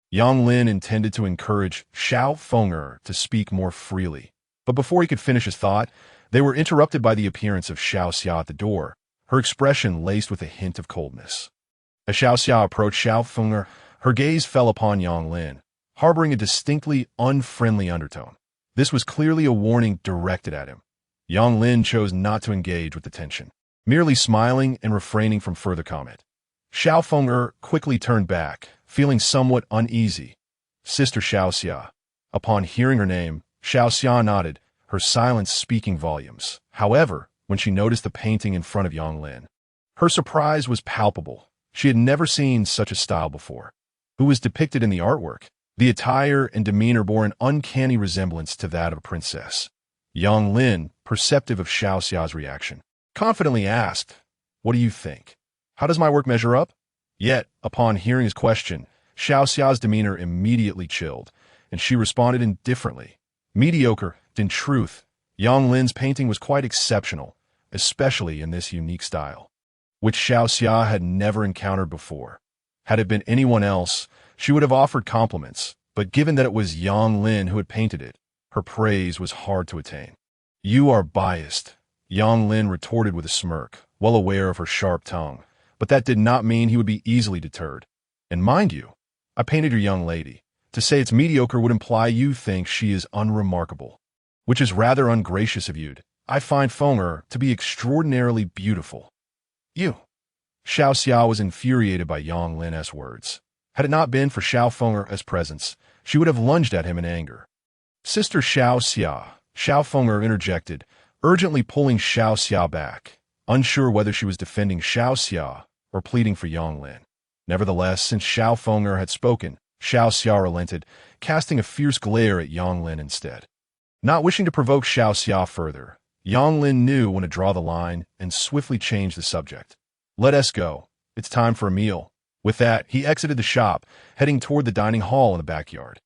Yang Lin intended to encourage Xiao Feng'er to speak more freely, but before he could finish his thought, they were interrupted by the appearance of Xiao Xia at the door, her expression laced with a hint of coldness. As Xiao Xia approached Xiao Feng'er, her gaze fell upon Yang Lin, harboring a distinctly unfriendly undertone. This was clearly a warning directed at him. Yang Lin chose not to engage with the tension, merely smiling and refraining from further comment. Xiao Feng'er quickly turned back, feeling somewhat uneasy. "Sister Xiao Xia." Upon hearing her name, Xiao Xia nodded, her silence speaking volumes. However, when she noticed the painting in front of Yang Lin, her surprise was palpable. She had never seen such a style before. "Who was depicted in the artwork?" The attire and demeanor bore an uncanny resemblance to that of a princess. Yang Lin, perceptive of Xiao Xia's reaction, confidently asked, "What do you think? How does my work measure up?" Yet, upon hearing his question, Xiao Xia's demeanor immediately chilled, and she responded indifferently. Mediocre. In truth, Yang Lin's painting was quite exceptional, especially in this unique style, which Xiao Xia had never encountered before. Had it been anyone else, she would have offered compliments, but given that it was Yang Lin who had painted it, her praise was hard to attain. "You are biased," Yang Lin retorted with a smirk, well aware of her sharp tongue, but that did not mean he would be easily deterred. "And mind you, I painted your young lady. To say it's mediocre would imply you think she is unremarkable, which is rather ungracious of you. I find Feng'er to be extraordinarily beautiful." "You?" Xiao Xia was infuriated by Yang Lin's words. Had it not been for Xiao Feng'er's presence, she would have lunged at him in anger. "Sister Xiao Xia," Xiao Feng'er interjected, urgently pulling Xiao Xia back, unsure whether she was defending Xiao Xia or pleading for Yang Lin. Nevertheless, since Xiao Feng'er had spoken, Xiao Xia relented, casting a fierce glare at Yang Lin instead. Not wishing to provoke Xiao Xia further, Yang Lin knew when to draw the line and swiftly changed the subject. "Let us go. It's time for a meal." With that, he exited the shop, heading toward the dining hall in the backyard.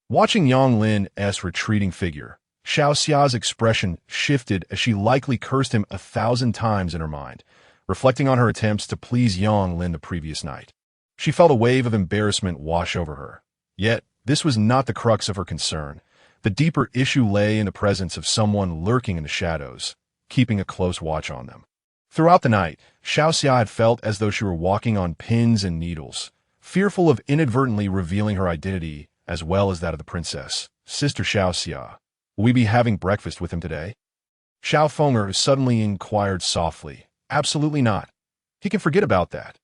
Watching Yang Lin's retreating figure, Xiao Xia's expression shifted as she likely cursed him 1,000 times in her mind, reflecting on her attempts to please Yang Lin the previous night. She felt a wave of embarrassment wash over her. Yet, this was not the crux of her concern. The deeper issue lay in the presence of someone lurking in the shadows, keeping a close watch on them. Throughout the night, Xiao Xia had felt as though she were walking on pins and needles, fearful of inadvertently revealing her identity as well as that of the princess. "Sister Xiao Xia, will we be having breakfast with him today?" Xiao Feng'er suddenly inquired softly. "Absolutely not. He can forget about that.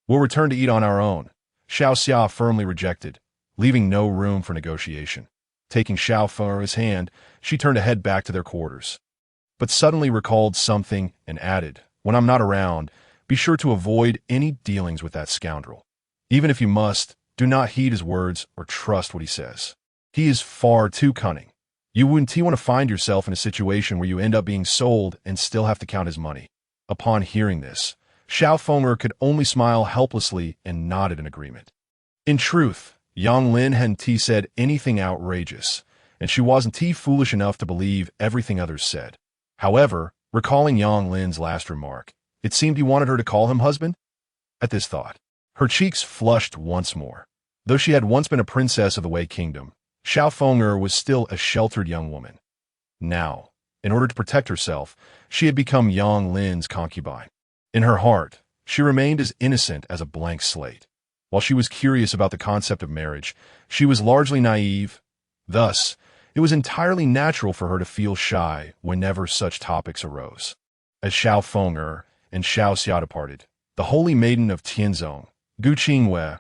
We'll return to eat on our own." Xiao Xia firmly rejected, leaving no room for negotiation. Taking Xiao Feng'er's hand, she turned to head back to their quarters, but suddenly recalled something and added, "When I'm not around, be sure to avoid any dealings with that scoundrel. Even if you must, do not heed his words or trust what he says. He is far too cunning. You wouldn't want to find yourself in a situation where you end up being sold and still have to count his money." Upon hearing this, Xiao Feng'er could only smile helplessly and nodded in agreement. In truth, Yang Lin hadn't said anything outrageous, and she wasn't foolish enough to believe everything others said. However, recalling Yang Lin's last remark, it seemed he wanted her to call him husband. At this thought, her cheeks flushed once more. Though she had once been a princess of the Wei Kingdom, Xiao Feng'er was still a sheltered young woman. Now, in order to protect herself, she had become Yang Lin's concubine. In her heart, she remained as innocent as a blank slate. While she was curious about the concept of marriage, she was largely naive. Thus, it was entirely natural for her to feel shy whenever such topics arose. As Xiao Feng'er and Xiao Xia departed, the holy maiden of Tianzong, Gu Qingwei,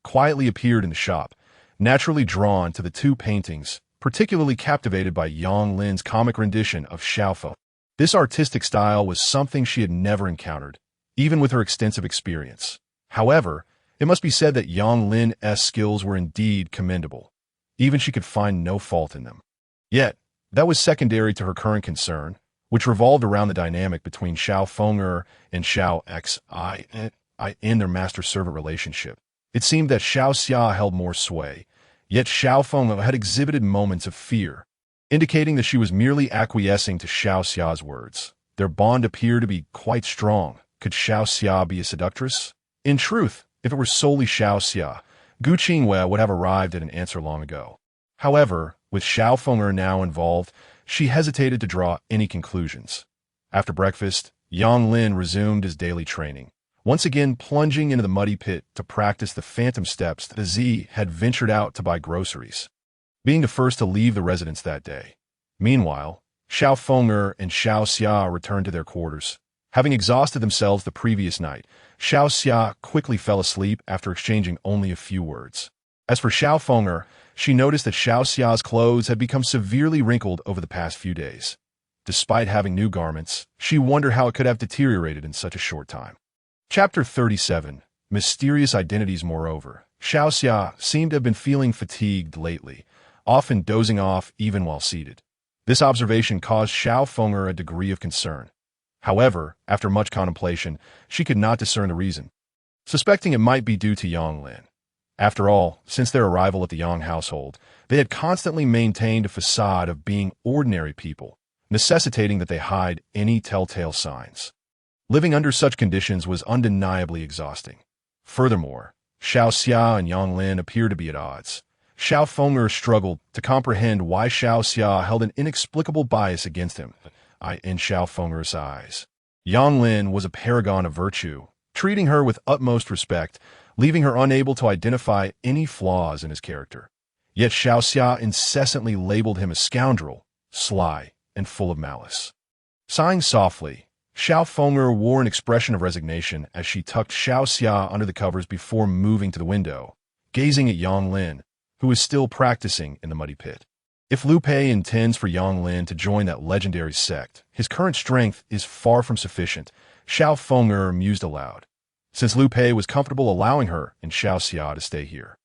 quietly appeared in the shop, naturally drawn to the two paintings, particularly captivated by Yang Lin's comic rendition of Xiao Feng. This artistic style was something she had never encountered, even with her extensive experience. However, it must be said that Yang Lin's skills were indeed commendable. Even she could find no fault in them. Yet, that was secondary to her current concern, which revolved around the dynamic between Xiao Feng'er and Xiao Xi in their master-servant relationship. It seemed that Xiao Xia held more sway, yet Xiao Feng'er had exhibited moments of fear, indicating that she was merely acquiescing to Xiao Xia's words. Their bond appeared to be quite strong. Could Xiao Xia be a seductress? In truth, if it were solely Xiao Xia, Gu Qingwei would have arrived at an answer long ago. However, with Xiao Feng'er now involved, she hesitated to draw any conclusions. After breakfast, Yang Lin resumed his daily training, once again plunging into the muddy pit to practice the phantom steps that Z had ventured out to buy groceries, being the first to leave the residence that day. Meanwhile, Xiao Feng'er and Xiao Xia returned to their quarters. Having exhausted themselves the previous night, Xiao Xia quickly fell asleep after exchanging only a few words. As for Xiao Feng'er, she noticed that Xiao Xia's clothes had become severely wrinkled over the past few days. Despite having new garments, she wondered how it could have deteriorated in such a short time. Chapter 37. Mysterious Identities. Moreover, Xiaoxia seemed to have been feeling fatigued lately, often dozing off even while seated. This observation caused Xiao Feng'er a degree of concern. However, after much contemplation, she could not discern the reason, suspecting it might be due to Yang Lin. After all, since their arrival at the Yang household, they had constantly maintained a facade of being ordinary people, necessitating that they hide any telltale signs. Living under such conditions was undeniably exhausting. Furthermore, Xiao Xia and Yang Lin appeared to be at odds. Xiao Feng'er struggled to comprehend why Xiao Xia held an inexplicable bias against him. In Xiao Feng'er's eyes, Yang Lin was a paragon of virtue, treating her with utmost respect, leaving her unable to identify any flaws in his character. Yet Xiao Xia incessantly labeled him a scoundrel, sly, and full of malice. Sighing softly, Xiao Feng'er wore an expression of resignation as she tucked Xiao Xia under the covers before moving to the window, gazing at Yang Lin, who was still practicing in the muddy pit. If Liu Pei intends for Yang Lin to join that legendary sect, his current strength is far from sufficient, Xiao Feng'er mused aloud, since Liu Pei was comfortable allowing her and Xiao Xia to stay here.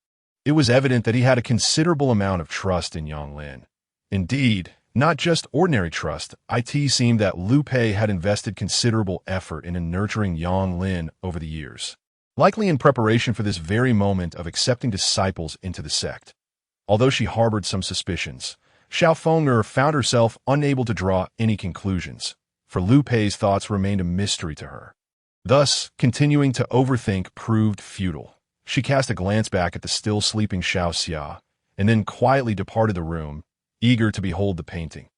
It was evident that he had a considerable amount of trust in Yang Lin. Indeed, not just ordinary trust. It seemed that Liu Pei had invested considerable effort in nurturing Yang Lin over the years, likely in preparation for this very moment of accepting disciples into the sect. Although she harbored some suspicions, Xiao Feng'er found herself unable to draw any conclusions, for Liu Pei's thoughts remained a mystery to her. Thus, continuing to overthink proved futile. She cast a glance back at the still sleeping Xiao Xia, and then quietly departed the room, eager to behold the painting.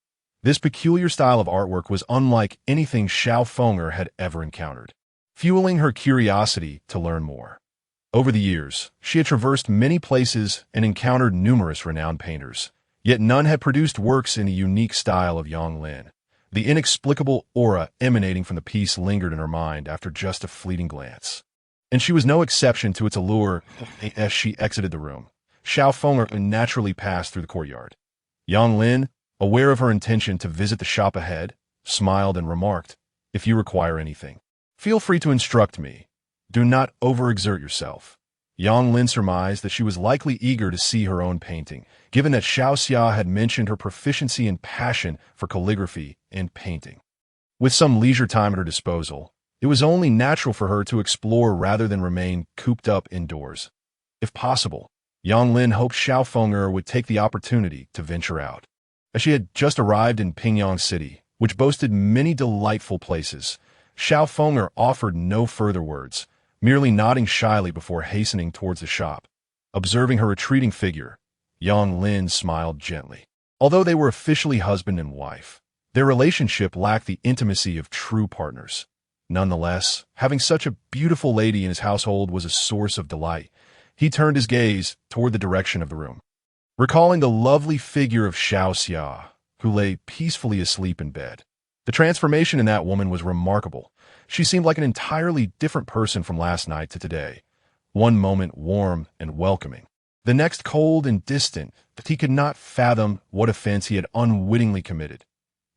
This peculiar style of artwork was unlike anything Xiao Feng'er had ever encountered, fueling her curiosity to learn more. Over the years, she had traversed many places and encountered numerous renowned painters, yet none had produced works in the unique style of Yang Lin. The inexplicable aura emanating from the piece lingered in her mind after just a fleeting glance, and she was no exception to its allure. As she exited the room, Xiao Feng'er naturally passed through the courtyard. Yang Lin, aware of her intention to visit the shop ahead, smiled and remarked, "If you require anything, feel free to instruct me. Do not overexert yourself." Yang Lin surmised that she was likely eager to see her own painting, given that Xiao Xia had mentioned her proficiency and passion for calligraphy and painting. With some leisure time at her disposal, it was only natural for her to explore rather than remain cooped up indoors. If possible, Yang Lin hoped Xiao Feng'er would take the opportunity to venture out. As she had just arrived in Pingyang City, which boasted many delightful places, Xiao Feng'er offered no further words, merely nodding shyly before hastening towards the shop. Observing her retreating figure, Yang Lin smiled gently. Although they were officially husband and wife, their relationship lacked the intimacy of true partners. Nonetheless, having such a beautiful lady in his household was a source of delight. He turned his gaze toward the direction of the room, recalling the lovely figure of Xiao Xia, who lay peacefully asleep in bed. The transformation in that woman was remarkable. She seemed like an entirely different person from last night to today. One moment warm and welcoming, the next cold and distant, that he could not fathom what offense he had unwittingly committed.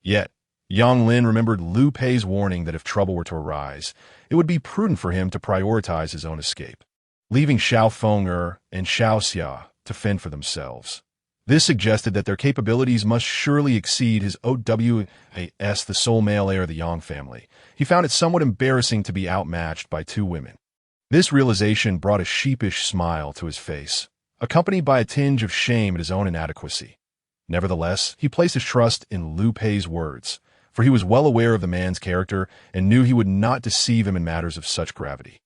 Yet, Yang Lin remembered Liu Pei's warning that if trouble were to arise, it would be prudent for him to prioritize his own escape, leaving Xiao Feng'er and Xiao Xia to fend for themselves. This suggested that their capabilities must surely exceed his OWAS, the sole male heir of the Yang family. He found it somewhat embarrassing to be outmatched by two women. This realization brought a sheepish smile to his face, accompanied by a tinge of shame at his own inadequacy. Nevertheless, he placed his trust in Liu Pei's words, for he was well aware of the man's character and knew he would not deceive him in matters of such gravity.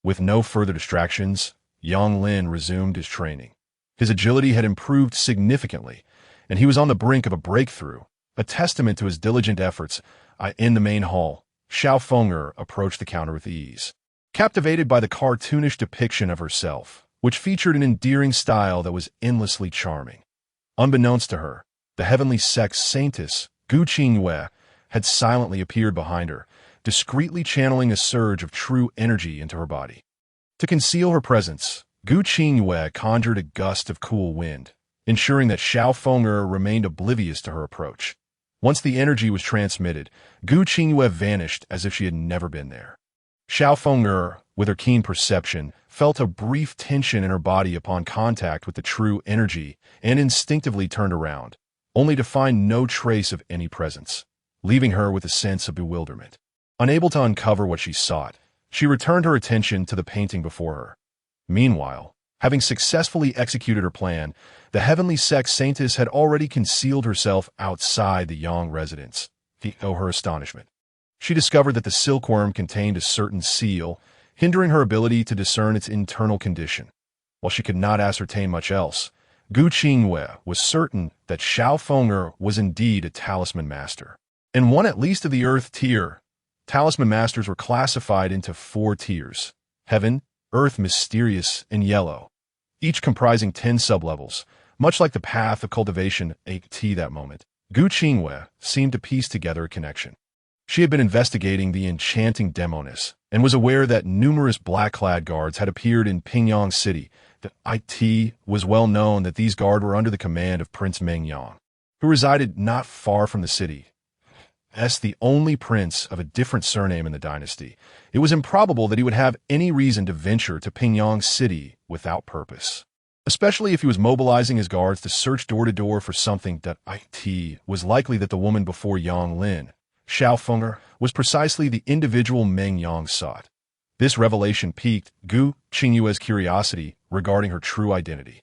With no further distractions, Yang Lin resumed his training. His agility had improved significantly, and he was on the brink of a breakthrough, a testament to his diligent efforts. In the main hall, Xiao Feng'er approached the counter with ease, captivated by the cartoonish depiction of herself, which featured an endearing style that was endlessly charming. Unbeknownst to her, the heavenly sex saintess, Gu Qingyue, had silently appeared behind her, discreetly channeling a surge of true energy into her body. To conceal her presence, Gu Qingyue conjured a gust of cool wind, ensuring that Xiao Feng'er remained oblivious to her approach. Once the energy was transmitted, Gu Qingyue vanished as if she had never been there. Xiao Feng'er with her keen perception, felt a brief tension in her body upon contact with the true energy and instinctively turned around, only to find no trace of any presence, leaving her with a sense of bewilderment. Unable to uncover what she sought, she returned her attention to the painting before her. Meanwhile, having successfully executed her plan, the heavenly sex saintess had already concealed herself outside the Yang residence. To her astonishment, she discovered that the silkworm contained a certain seal, hindering her ability to discern its internal condition. While she could not ascertain much else, Gu Qingwei was certain that Xiao Feng'er was indeed a talisman master, and one at least of the earth tier. Talisman masters were classified into 4 tiers: heaven, earth, mysterious, and yellow, each comprising 10 sublevels, much like the path of cultivation. At that moment, Gu Qingwei seemed to piece together a connection. She had been investigating the enchanting demoness and was aware that numerous black-clad guards had appeared in Pingyang City. It was well known that these guards were under the command of Prince Mengyang, who resided not far from the city. As the only prince of a different surname in the dynasty, it was improbable that he would have any reason to venture to Pingyang City without purpose, especially if he was mobilizing his guards to search door to door for something. It was likely that the woman before Yang Lin, Xiao Feng'er, was precisely the individual Meng Yang sought. This revelation piqued Gu Qingyue's curiosity regarding her true identity.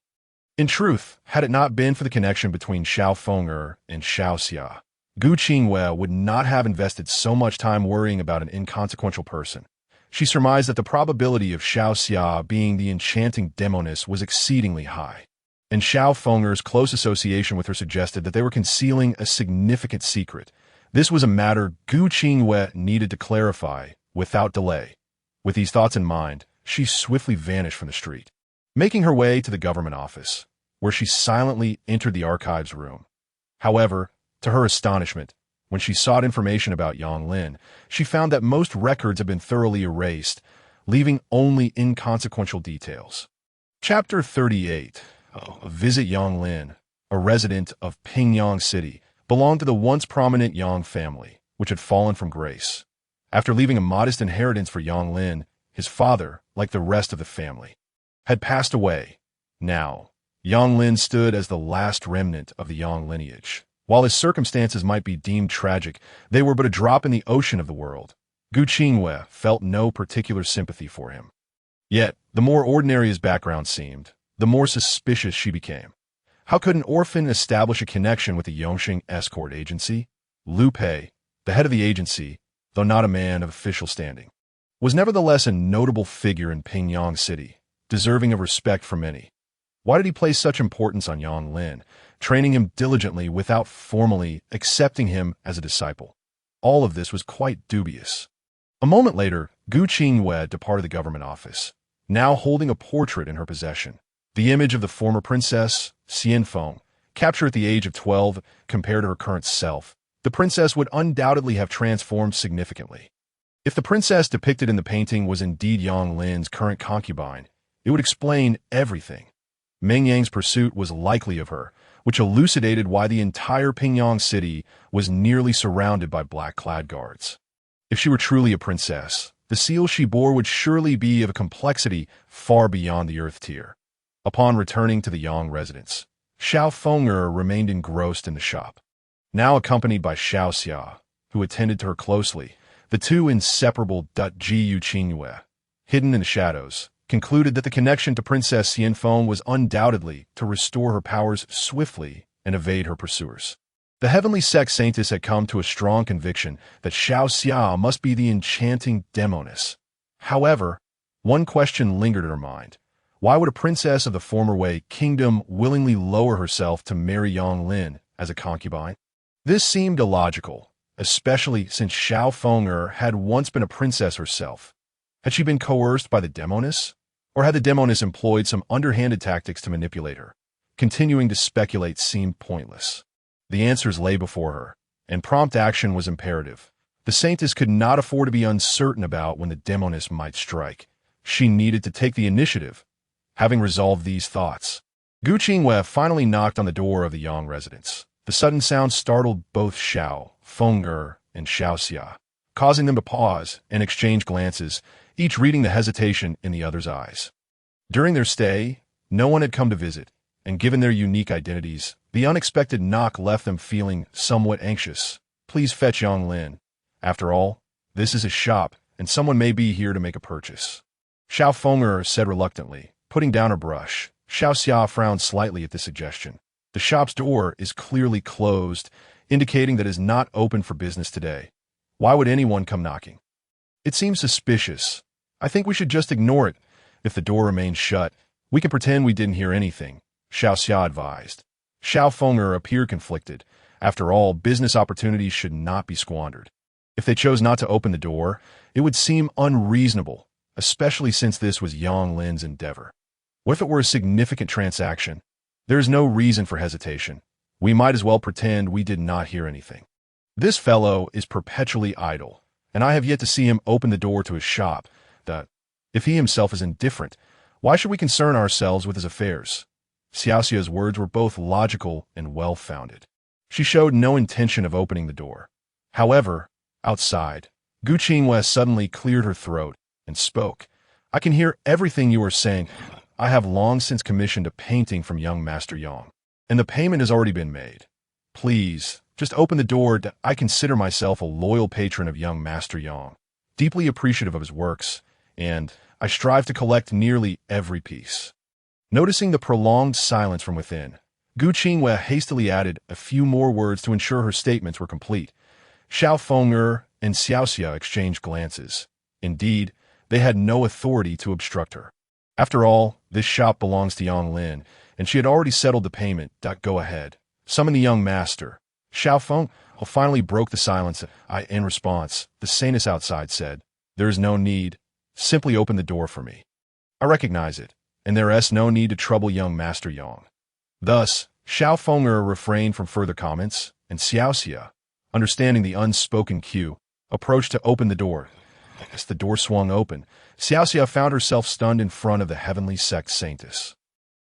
In truth, had it not been for the connection between Xiao Feng'er and Xiao Xia, Gu Qingwei would not have invested so much time worrying about an inconsequential person. She surmised that the probability of Xiao Xia being the enchanting demoness was exceedingly high, and Xiao Feng'er's close association with her suggested that they were concealing a significant secret. This was a matter Gu Qingwei needed to clarify without delay. With these thoughts in mind, she swiftly vanished from the street, making her way to the government office, where she silently entered the archives room. However, to her astonishment, when she sought information about Yang Lin, she found that most records had been thoroughly erased, leaving only inconsequential details. Chapter 38. Visit Yang Lin, a resident of Pingyang City, belonged to the once prominent Yang family, which had fallen from grace. After leaving a modest inheritance for Yang Lin, his father, like the rest of the family, had passed away. Now, Yang Lin stood as the last remnant of the Yang lineage. While his circumstances might be deemed tragic, they were but a drop in the ocean of the world. Gu Qingwei felt no particular sympathy for him. Yet, the more ordinary his background seemed, the more suspicious she became. How could an orphan establish a connection with the Yongxing escort agency? Liu Pei, the head of the agency, though not a man of official standing, was nevertheless a notable figure in Pingyang City, deserving of respect from many. Why did he place such importance on Yang Lin, training him diligently without formally accepting him as a disciple? All of this was quite dubious. A moment later, Gu Qingwei departed the government office, now holding a portrait in her possession. The image of the former princess, Xianfeng, captured at the age of 12, compared to her current self, the princess would undoubtedly have transformed significantly. If the princess depicted in the painting was indeed Yang Lin's current concubine, it would explain everything. Meng Yang's pursuit was likely of her, which elucidated why the entire Pingyang City was nearly surrounded by black-clad guards. If she were truly a princess, the seal she bore would surely be of a complexity far beyond the earth tier. Upon returning to the Yang residence, Xiao Feng'er remained engrossed in the shop. Now accompanied by Xiao Xia, who attended to her closely, the two inseparable Gu Qingwei, hidden in the shadows, concluded that the connection to Princess Xianfeng was undoubtedly to restore her powers swiftly and evade her pursuers. The heavenly sex saintess had come to a strong conviction that Xiao Xia must be the enchanting demoness. However, one question lingered in her mind. Why would a princess of the former Wei kingdom willingly lower herself to marry Yang Lin as a concubine? This seemed illogical, especially since Xiao Feng'er had once been a princess herself. Had she been coerced by the demoness? Or had the demoness employed some underhanded tactics to manipulate her? Continuing to speculate seemed pointless. The answers lay before her, and prompt action was imperative. The saintess could not afford to be uncertain about when the demoness might strike. She needed to take the initiative. Having resolved these thoughts, Gu Qingwei finally knocked on the door of the Yang residence. The sudden sound startled both Xiao Feng'er and Xiao Xia. causing them to pause and exchange glances, each reading the hesitation in the other's eyes. During their stay, no one had come to visit, and given their unique identities, the unexpected knock left them feeling somewhat anxious. Please fetch Yang Lin. After all, this is a shop, and someone may be here to make a purchase. Xiao Feng'er said reluctantly, putting down her brush. Xiao Xia frowned slightly at this suggestion. The shop's door is clearly closed, indicating that it is not open for business today. Why would anyone come knocking? It seems suspicious. I think we should just ignore it. If the door remains shut, we can pretend we didn't hear anything, Xiao Xia advised. Xiao Feng'er appeared conflicted. After all, business opportunities should not be squandered. If they chose not to open the door, it would seem unreasonable, especially since this was Yang Lin's endeavor. What if it were a significant transaction? There is no reason for hesitation. We might as well pretend we did not hear anything. This fellow is perpetually idle, and I have yet to see him open the door to his shop. If he himself is indifferent, why should we concern ourselves with his affairs? Xiaoxia's words were both logical and well-founded. She showed no intention of opening the door. However, outside, Gu Qingwei suddenly cleared her throat and spoke. I can hear everything you are saying. I have long since commissioned a painting from young Master Yang, and the payment has already been made. Please, just open the door. I consider myself a loyal patron of young Master Yang, deeply appreciative of his works, and I strive to collect nearly every piece. Noticing the prolonged silence from within, Gu Qingwei hastily added a few more words to ensure her statements were complete. Xiao Feng'er and Xiaoxia exchanged glances. Indeed, they had no authority to obstruct her. After all, this shop belongs to Yang Lin, and she had already settled the payment. Go ahead. Summon the young master. Xiao Feng finally broke the silence. In response, the saintess outside said, There is no need. Simply open the door for me. I recognize it, and there is no need to trouble young Master Yang. Thus, Xiao Feng'er refrained from further comments, and Xiaoxia, understanding the unspoken cue, approached to open the door. As the door swung open, Xiaoxia found herself stunned in front of the heavenly sect saintess.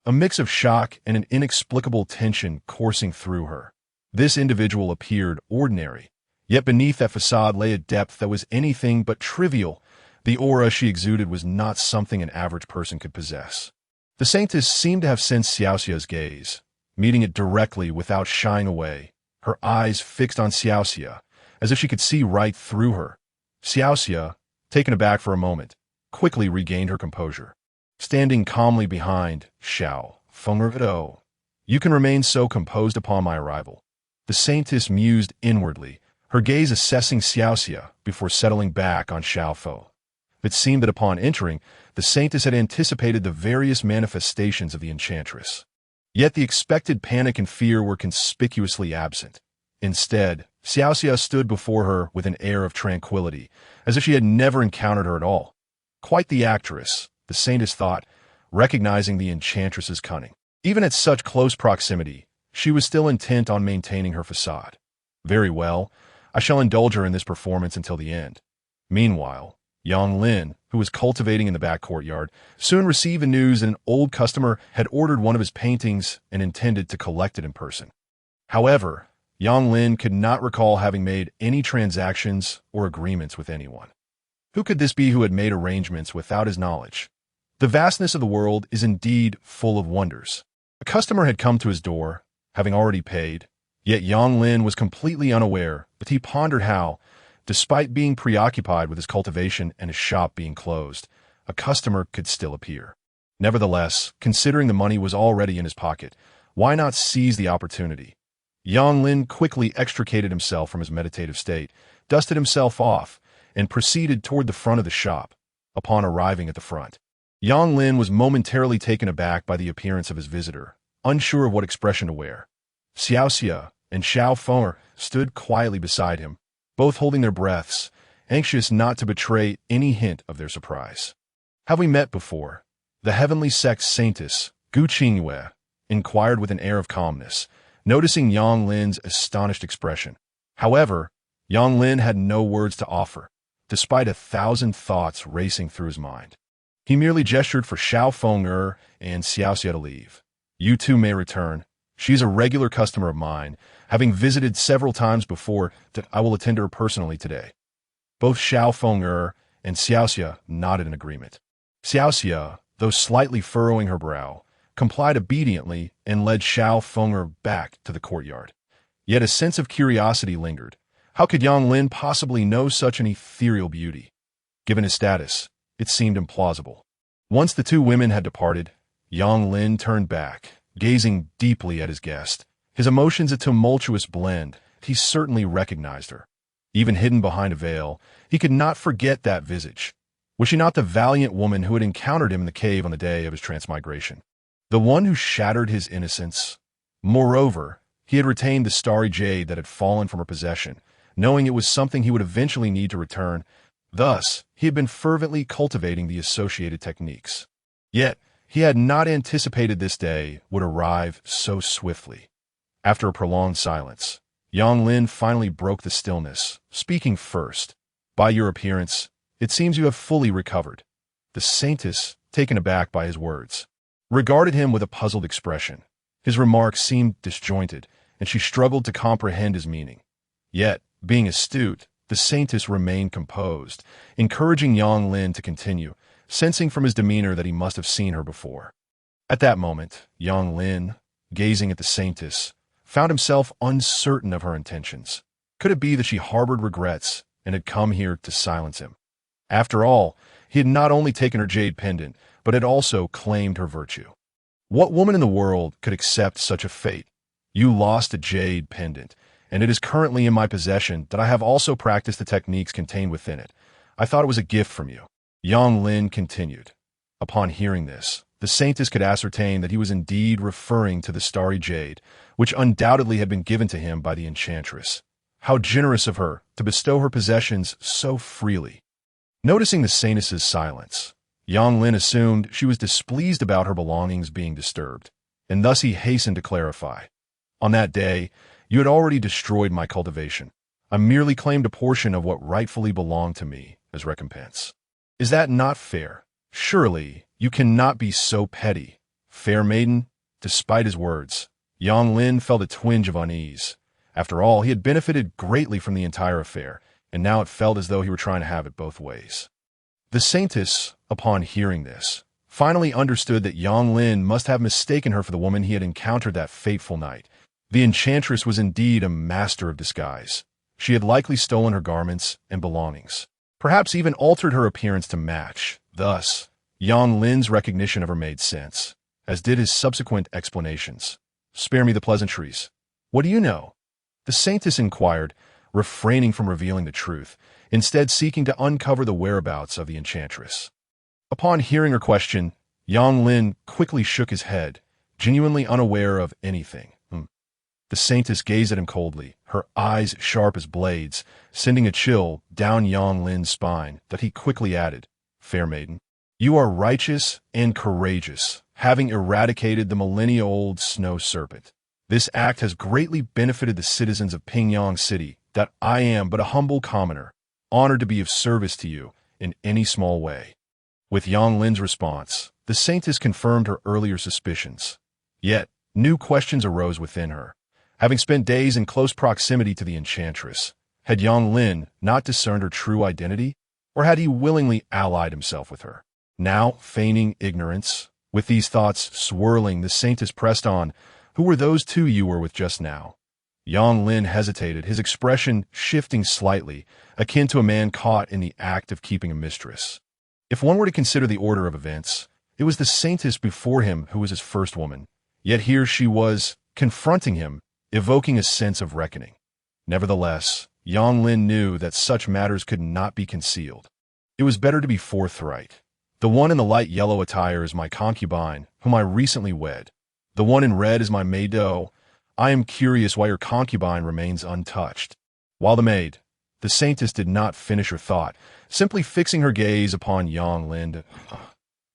A mix of shock and an inexplicable tension coursing through her. This individual appeared ordinary, yet beneath that facade lay a depth that was anything but trivial. The aura she exuded was not something an average person could possess. The saintess seemed to have sensed Xiaoxia's gaze, meeting it directly without shying away, her eyes fixed on Xiaoxia, as if she could see right through her. Xiaoxia, taken aback for a moment, quickly regained her composure. Standing calmly behind Xiao Feng'er, you can remain so composed upon my arrival. The saintess mused inwardly, her gaze assessing Xiaoxia before settling back on Xiao Fo. It seemed that upon entering, the saintess had anticipated the various manifestations of the enchantress. Yet the expected panic and fear were conspicuously absent. Instead, Xiaoxia stood before her with an air of tranquility, as if she had never encountered her at all. Quite the actress, the saintess thought, recognizing the enchantress's cunning. Even at such close proximity, she was still intent on maintaining her facade. Very well, I shall indulge her in this performance until the end. Meanwhile, Yang Lin, who was cultivating in the back courtyard, soon received the news that an old customer had ordered one of his paintings and intended to collect it in person. However, Yang Lin could not recall having made any transactions or agreements with anyone. Who could this be who had made arrangements without his knowledge? The vastness of the world is indeed full of wonders. A customer had come to his door, having already paid, yet Yang Lin was completely unaware, but he pondered how, despite being preoccupied with his cultivation and his shop being closed, a customer could still appear. Nevertheless, considering the money was already in his pocket, why not seize the opportunity? Yang Lin quickly extricated himself from his meditative state, dusted himself off, and proceeded toward the front of the shop. Upon arriving at the front, Yang Lin was momentarily taken aback by the appearance of his visitor, unsure of what expression to wear. Xiaoxia and Xiao Feng'er stood quietly beside him, both holding their breaths, anxious not to betray any hint of their surprise. Have we met before? The heavenly sect saintess, Gu Qingwei, inquired with an air of calmness, noticing Yang Lin's astonished expression. However, Yang Lin had no words to offer, despite 1,000 thoughts racing through his mind. He merely gestured for Xiao Feng'er and Xiaoxia to leave. You two may return. She's a regular customer of mine, having visited several times before. That I will attend to her personally today. Both Xiao Feng'er and Xiaoxia nodded in agreement. Xiaoxia, though slightly furrowing her brow, complied obediently and led Xiao Feng'er back to the courtyard. Yet a sense of curiosity lingered. How could Yang Lin possibly know such an ethereal beauty? Given his status, it seemed implausible. Once the two women had departed, Yang Lin turned back, gazing deeply at his guest. His emotions a tumultuous blend. He certainly recognized her. Even hidden behind a veil, he could not forget that visage. Was she not the valiant woman who had encountered him in the cave on the day of his transmigration? The one who shattered his innocence? Moreover, he had retained the starry jade that had fallen from her possession, knowing it was something he would eventually need to return. Thus, he had been fervently cultivating the associated techniques. Yet, he had not anticipated this day would arrive so swiftly. After a prolonged silence, Yang Lin finally broke the stillness, speaking first. By your appearance, it seems you have fully recovered. The saintess, taken aback by his words, regarded him with a puzzled expression. His remarks seemed disjointed, and she struggled to comprehend his meaning. Yet, being astute, the saintess remained composed, encouraging Yang Lin to continue, sensing from his demeanor that he must have seen her before. At that moment, Yang Lin, gazing at the saintess, found himself uncertain of her intentions. Could it be that she harbored regrets and had come here to silence him? After all, he had not only taken her jade pendant, but had also claimed her virtue. What woman in the world could accept such a fate? You lost a jade pendant, and it is currently in my possession that I have also practiced the techniques contained within it. I thought it was a gift from you. Yang Lin continued. Upon hearing this, the saintess could ascertain that he was indeed referring to the starry jade, which undoubtedly had been given to him by the enchantress. How generous of her to bestow her possessions so freely. Noticing the saintess's silence, Yang Lin assumed she was displeased about her belongings being disturbed, and thus he hastened to clarify. On that day, you had already destroyed my cultivation. I merely claimed a portion of what rightfully belonged to me as recompense. Is that not fair? Surely, you cannot be so petty. Fair maiden? Despite his words, Yang Lin felt a twinge of unease. After all, he had benefited greatly from the entire affair, and now it felt as though he were trying to have it both ways. The saintess, upon hearing this, finally understood that Yang Lin must have mistaken her for the woman he had encountered that fateful night. The enchantress was indeed a master of disguise. She had likely stolen her garments and belongings, perhaps even altered her appearance to match. Thus, Yang Lin's recognition of her made sense, as did his subsequent explanations. Spare me the pleasantries. What do you know? The saintess inquired, refraining from revealing the truth, instead seeking to uncover the whereabouts of the enchantress. Upon hearing her question, Yang Lin quickly shook his head, genuinely unaware of anything. The saintess gazed at him coldly, her eyes sharp as blades, sending a chill down Yang Lin's spine that he quickly added, Fair maiden, you are righteous and courageous, having eradicated the millennia-old snow serpent. This act has greatly benefited the citizens of Pingyang City, that I am but a humble commoner, honored to be of service to you in any small way. With Yang Lin's response, the saintess confirmed her earlier suspicions. Yet, new questions arose within her. Having spent days in close proximity to the enchantress, had Yang Lin not discerned her true identity, or had he willingly allied himself with her? Now, feigning ignorance, with these thoughts swirling, the saintess pressed on, Who were those two you were with just now? Yang Lin hesitated, his expression shifting slightly, akin to a man caught in the act of keeping a mistress. If one were to consider the order of events, it was the saintess before him who was his first woman, yet here she was, confronting him, evoking a sense of reckoning. Nevertheless, Yang Lin knew that such matters could not be concealed. It was better to be forthright. The one in the light yellow attire is my concubine, whom I recently wed. The one in red is my maid d'eau. I am curious why your concubine remains untouched. While the maid, the saintess did not finish her thought, simply fixing her gaze upon Yang Lin.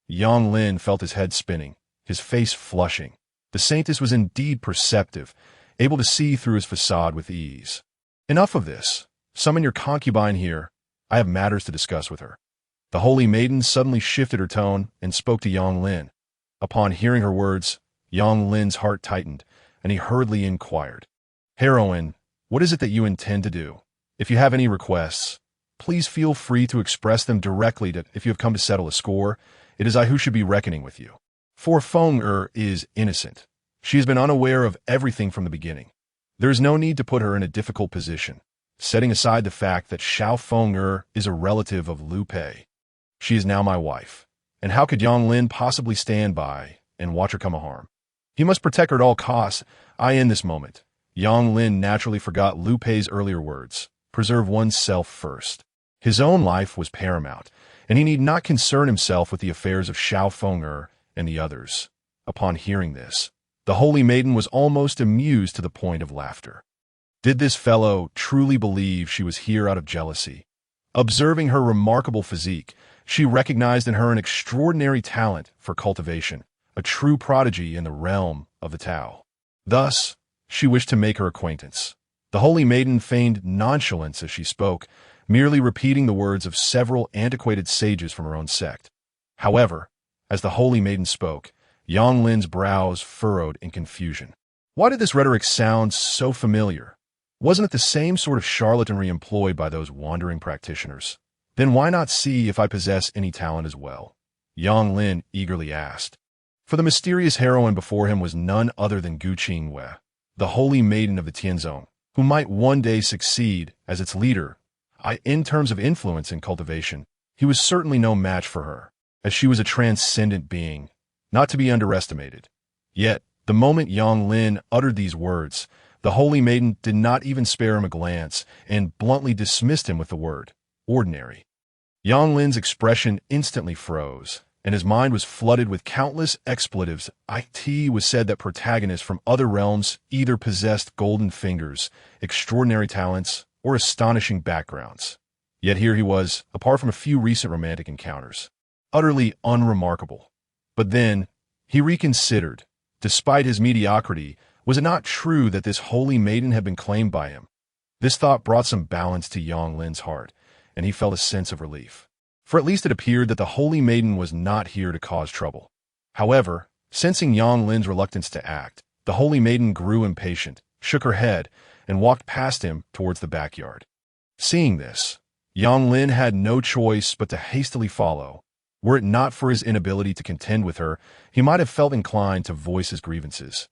Yang Lin felt his head spinning, his face flushing. The saintess was indeed perceptive, able to see through his facade with ease. Enough of this. Summon your concubine here. I have matters to discuss with her. The holy maiden suddenly shifted her tone and spoke to Yang Lin. Upon hearing her words, Yang Lin's heart tightened, and he hurriedly inquired, Heroine, what is it that you intend to do? If you have any requests, Please feel free to express them directly if you have come to settle a score. It is I who should be reckoning with you. For Feng is innocent. She has been unaware of everything from the beginning. There is no need to put her in a difficult position, setting aside the fact that Xiao Feng is a relative of Liu Pei. She is now my wife. And how could Yang Lin possibly stand by and watch her come a harm? He must protect her at all costs. In this moment, Yang Lin naturally forgot Liu Pei's earlier words, preserve oneself first. His own life was paramount, and he need not concern himself with the affairs of Xiao Feng and the others. Upon hearing this, the holy maiden was almost amused to the point of laughter. Did this fellow truly believe she was here out of jealousy? Observing her remarkable physique, she recognized in her an extraordinary talent for cultivation, a true prodigy in the realm of the Tao. Thus, she wished to make her acquaintance. The holy maiden feigned nonchalance as she spoke, merely repeating the words of several antiquated sages from her own sect. However, as the holy maiden spoke, Yang Lin's brows furrowed in confusion. Why did this rhetoric sound so familiar? Wasn't it the same sort of charlatanry employed by those wandering practitioners? Then why not see if I possess any talent as well? Yang Lin eagerly asked. For the mysterious heroine before him was none other than Gu Qingwei, the holy maiden of the Tianzong, who might one day succeed as its leader. In terms of influence and cultivation, he was certainly no match for her, as she was a transcendent being, not to be underestimated. Yet, the moment Yang Lin uttered these words, the holy maiden did not even spare him a glance and bluntly dismissed him with the word, ordinary. Yang Lin's expression instantly froze, and his mind was flooded with countless expletives. It was said that protagonists from other realms either possessed golden fingers, extraordinary talents, or astonishing backgrounds. Yet here he was, apart from a few recent romantic encounters, utterly unremarkable. But then, he reconsidered. Despite his mediocrity, was it not true that this holy maiden had been claimed by him? This thought brought some balance to Yang Lin's heart, and he felt a sense of relief. For at least it appeared that the holy maiden was not here to cause trouble. However, sensing Yang Lin's reluctance to act, the holy maiden grew impatient, shook her head, and walked past him towards the backyard. Seeing this, Yang Lin had no choice but to hastily follow. Were it not for his inability to contend with her, he might have felt inclined to voice his grievances.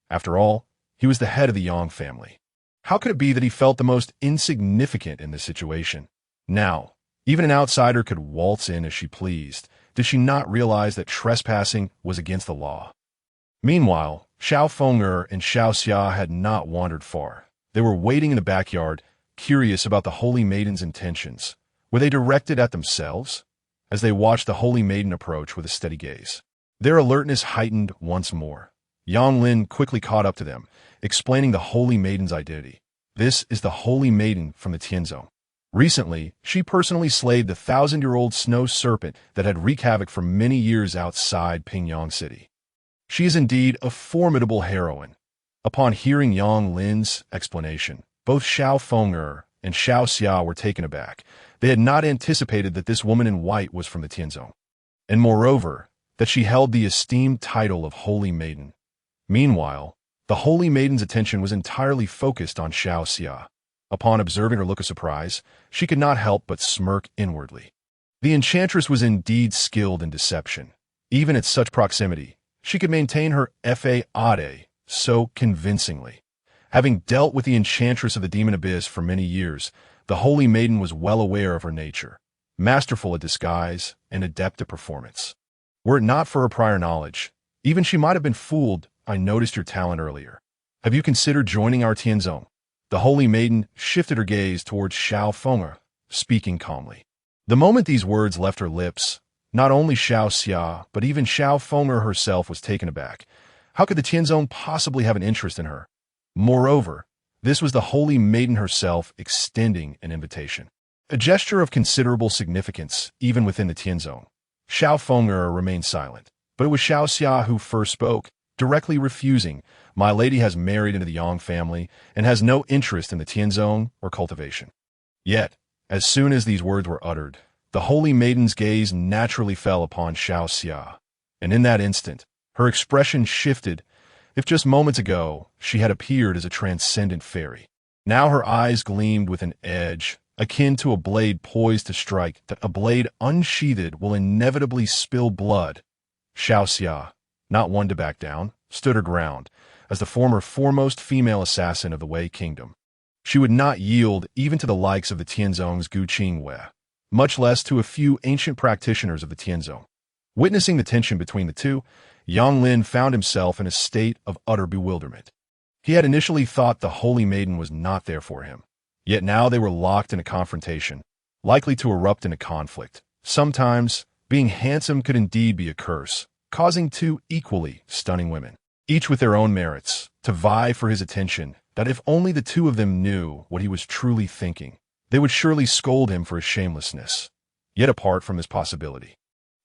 After all, he was the head of the Yang family. How could it be that he felt the most insignificant in this situation? Now, even an outsider could waltz in as she pleased. Did she not realize that trespassing was against the law? Meanwhile, Xiao Feng and Xiao Xia had not wandered far. They were waiting in the backyard, curious about the holy maiden's intentions. Were they directed at themselves? As they watched the holy maiden approach with a steady gaze, their alertness heightened once more. Yang Lin quickly caught up to them, explaining the holy maiden's identity. This is the holy maiden from the Tianzong. Recently, she personally slayed the 1,000-year-old snow serpent that had wreaked havoc for many years outside Pingyang City. She is indeed a formidable heroine. Upon hearing Yang Lin's explanation, both Xiao Feng and Xiao Xia were taken aback. They had not anticipated that this woman in white was from the Tianzong, and moreover, that she held the esteemed title of Holy Maiden. Meanwhile, the Holy Maiden's attention was entirely focused on Xiao Xia. Upon observing her look of surprise, she could not help but smirk inwardly. The enchantress was indeed skilled in deception. Even at such proximity, she could maintain her fade so convincingly. Having dealt with the enchantress of the demon abyss for many years, the holy maiden was well aware of her nature, masterful at disguise and adept at performance. Were it not for her prior knowledge, even she might have been fooled. I noticed your talent earlier. Have you considered joining our Tianzong? The holy maiden shifted her gaze towards Xiao Feng, speaking calmly. The moment these words left her lips, not only Xiao Xia, but even Xiao Feng herself was taken aback. How could the Tianzong possibly have an interest in her? Moreover, this was the holy maiden herself extending an invitation. A gesture of considerable significance, even within the Tianzong. Xiao Feng remained silent, but it was Xiao Xia who first spoke, directly refusing. My lady has married into the Yang family and has no interest in the Tianzong or cultivation. Yet, as soon as these words were uttered, the holy maiden's gaze naturally fell upon Xiao Xia, and in that instant, her expression shifted. If just moments ago she had appeared as a transcendent fairy, Now her eyes gleamed with an edge, akin to a blade poised to strike, that a blade unsheathed will inevitably spill blood. Xiaoxia, not one to back down, stood her ground, as the former foremost female assassin of the Wei Kingdom. She would not yield even to the likes of the Tianzong's Gu Qingwei, much less to a few ancient practitioners of the Tianzong. Witnessing the tension between the two, Yang Lin found himself in a state of utter bewilderment. He had initially thought the Holy Maiden was not there for him, yet now they were locked in a confrontation, likely to erupt in a conflict. Sometimes, being handsome could indeed be a curse, causing two equally stunning women, each with their own merits, to vie for his attention, that if only the two of them knew what he was truly thinking, they would surely scold him for his shamelessness. Yet apart from this possibility,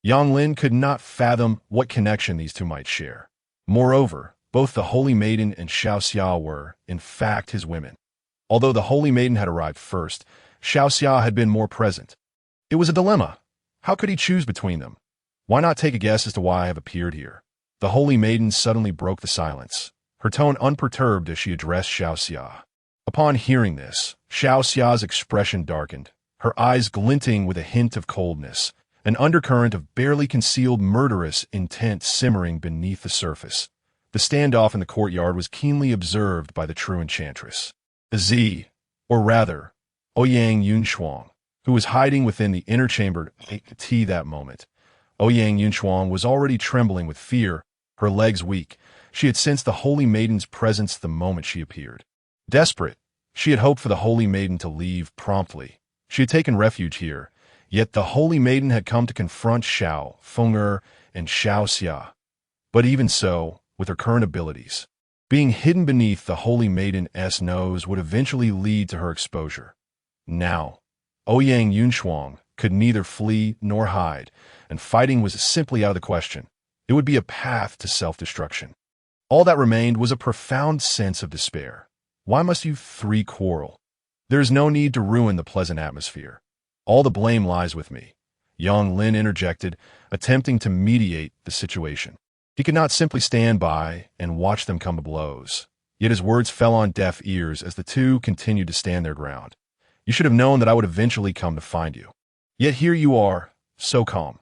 Yang Lin could not fathom what connection these two might share. Moreover, both the Holy Maiden and Xiaoxia were, in fact, his women. Although the Holy Maiden had arrived first, Xiaoxia had been more present. It was a dilemma. How could he choose between them? Why not take a guess as to why I have appeared here? The Holy Maiden suddenly broke the silence, her tone unperturbed as she addressed Xiaoxia. Upon hearing this, Xiaoxia's expression darkened, her eyes glinting with a hint of coldness, an undercurrent of barely concealed murderous intent simmering beneath the surface. The standoff in the courtyard was keenly observed by the true enchantress. Z, or rather, Ouyang Yunshuang, who was hiding within the inner chamber at that moment. Ouyang Yunshuang was already trembling with fear, her legs weak. She had sensed the Holy Maiden's presence the moment she appeared. Desperate, she had hoped for the Holy Maiden to leave promptly. She had taken refuge here, yet the Holy Maiden had come to confront Xiao, Feng'er, and Xiaoxia. But even so, with her current abilities, being hidden beneath the Holy Maiden's nose would eventually lead to her exposure. Now, Ouyang Yunshuang could neither flee nor hide, and fighting was simply out of the question. It would be a path to self-destruction. All that remained was a profound sense of despair. Why must you three quarrel? There is no need to ruin the pleasant atmosphere. All the blame lies with me, Yang Lin interjected, attempting to mediate the situation. He could not simply stand by and watch them come to blows. Yet his words fell on deaf ears as the two continued to stand their ground. You should have known that I would eventually come to find you. Yet here you are, so calm.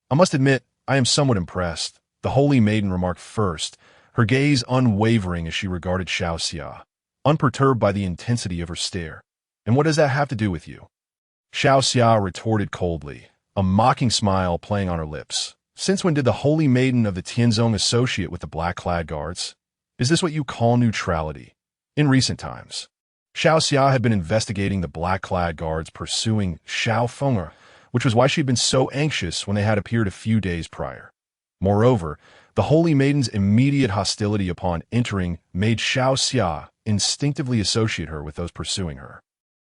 I must admit, I am somewhat impressed, the Holy Maiden remarked first, her gaze unwavering as she regarded Xiaoxia, unperturbed by the intensity of her stare. And what does that have to do with you? Xiaoxia retorted coldly, a mocking smile playing on her lips. Since when did the Holy Maiden of the Tianzong associate with the black-clad guards? Is this what you call neutrality? In recent times, Xiaoxia had been investigating the black-clad guards pursuing Xiao Feng'er, which was why she had been so anxious when they had appeared a few days prior. Moreover, the Holy Maiden's immediate hostility upon entering made Xiaoxia instinctively associate her with those pursuing her.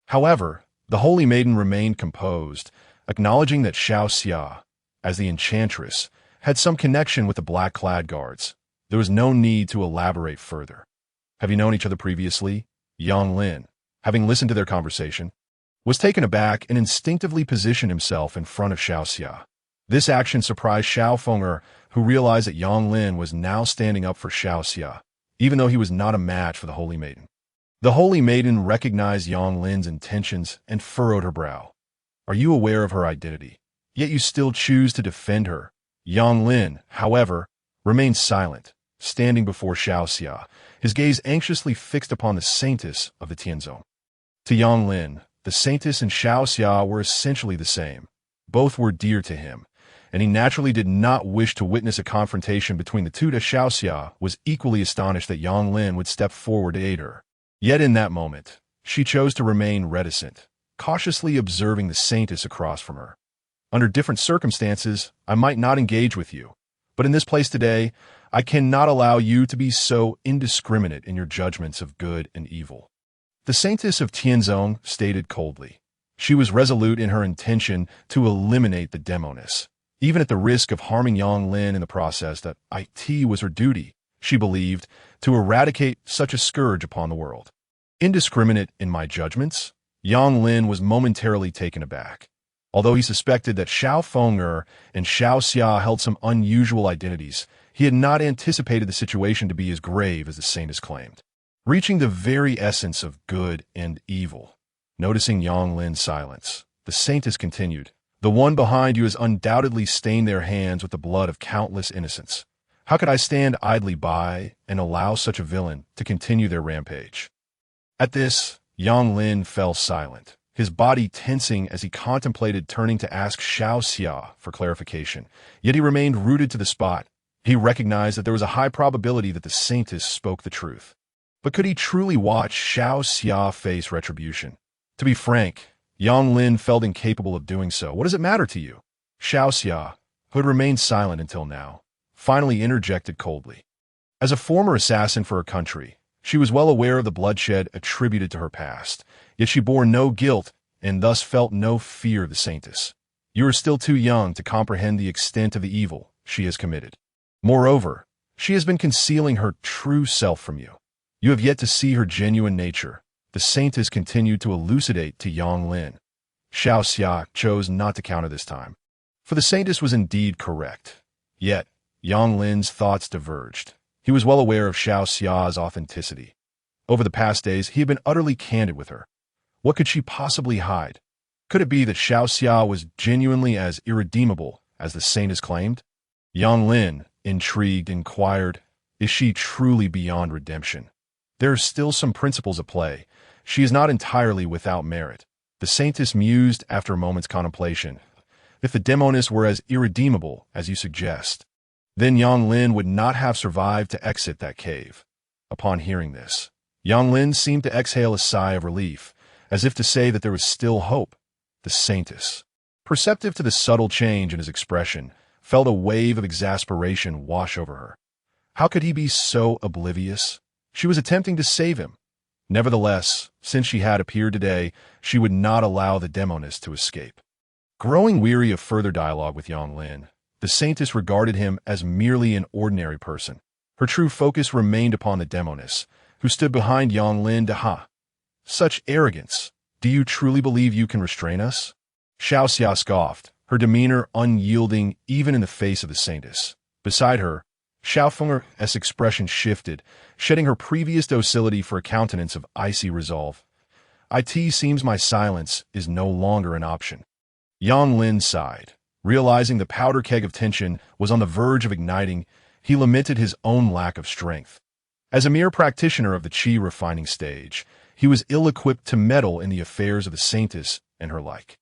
However, the Holy Maiden remained composed, acknowledging that Xiaoxia, as the enchantress, had some connection with the black-clad guards. There was no need to elaborate further. Have you known each other previously? Yang Lin, having listened to their conversation, was taken aback and instinctively positioned himself in front of Xiaoxia. This action surprised Xiao Feng'er, who realized that Yang Lin was now standing up for Xiaoxia, even though he was not a match for the Holy Maiden. The Holy Maiden recognized Yang Lin's intentions and furrowed her brow. Are you aware of her identity? Yet you still choose to defend her. Yang Lin, however, remained silent, standing before Xiaoxia, his gaze anxiously fixed upon the saintess of the Tianzong. To Yang Lin, the saintess and Xiaoxia were essentially the same. Both were dear to him, and he naturally did not wish to witness a confrontation between the two. Xiaoxia was equally astonished that Yang Lin would step forward to aid her. Yet in that moment, she chose to remain reticent, cautiously observing the saintess across from her. Under different circumstances, I might not engage with you, but in this place today, I cannot allow you to be so indiscriminate in your judgments of good and evil. The saintess of Tianzong stated coldly. She was resolute in her intention to eliminate the demoness, even at the risk of harming Yang Lin in the process. That it was her duty, she believed, to eradicate such a scourge upon the world. Indiscriminate in my judgments? Yang Lin was momentarily taken aback. Although he suspected that Xiao Feng'er and Xiaoxia held some unusual identities, he had not anticipated the situation to be as grave as the saintess claimed. reaching the very essence of good and evil. Noticing Yang Lin's silence, the saintess continued, "The one behind you has undoubtedly stained their hands with the blood of countless innocents. How could I stand idly by and allow such a villain to continue their rampage?" At this, Yang Lin fell silent, his body tensing as he contemplated turning to ask Xiao Xia for clarification. Yet he remained rooted to the spot. He recognized that there was a high probability that the saintess spoke the truth. But could he truly watch Xiao Xia face retribution? To be frank, Yang Lin felt incapable of doing so. "What does it matter to you?" Xiao Xia, who had remained silent until now, finally interjected coldly. As a former assassin for her country, she was well aware of the bloodshed attributed to her past, yet she bore no guilt and thus felt no fear of the saintess. "You are still too young to comprehend the extent of the evil she has committed. Moreover, she has been concealing her true self from you. You have yet to see her genuine nature," the saintess continued to elucidate to Yang Lin. Xiao Xia chose not to counter this time, for the saintess was indeed correct. Yet, Yang Lin's thoughts diverged. He was well aware of Xiao Xia's authenticity. Over the past days, he had been utterly candid with her. What could she possibly hide? Could it be that Xiao Xia was genuinely as irredeemable as the saintess claimed? Yang Lin, intrigued, inquired, "Is she truly beyond redemption? There are still some principles at play. She is not entirely without merit." The saintess mused after a moment's contemplation. "If the demoness were as irredeemable as you suggest, then Yang Lin would not have survived to exit that cave." Upon hearing this, Yang Lin seemed to exhale a sigh of relief, as if to say that there was still hope. The saintess, perceptive to the subtle change in his expression, felt a wave of exasperation wash over her. How could he be so oblivious? She was attempting to save him. Nevertheless, since she had appeared today, she would not allow the demoness to escape. Growing weary of further dialogue with Yang Lin, the saintess regarded him as merely an ordinary person. Her true focus remained upon the demoness, who stood behind Yang Lin to ha. "Such arrogance! Do you truly believe you can restrain us?" Xiao Xia scoffed, her demeanor unyielding even in the face of the saintess. Beside her, Xiao Feng's expression shifted, shedding her previous docility for a countenance of icy resolve. "It seems my silence is no longer an option." Yang Lin sighed. Realizing the powder keg of tension was on the verge of igniting, he lamented his own lack of strength. As a mere practitioner of the Qi refining stage, he was ill-equipped to meddle in the affairs of the saintess and her like.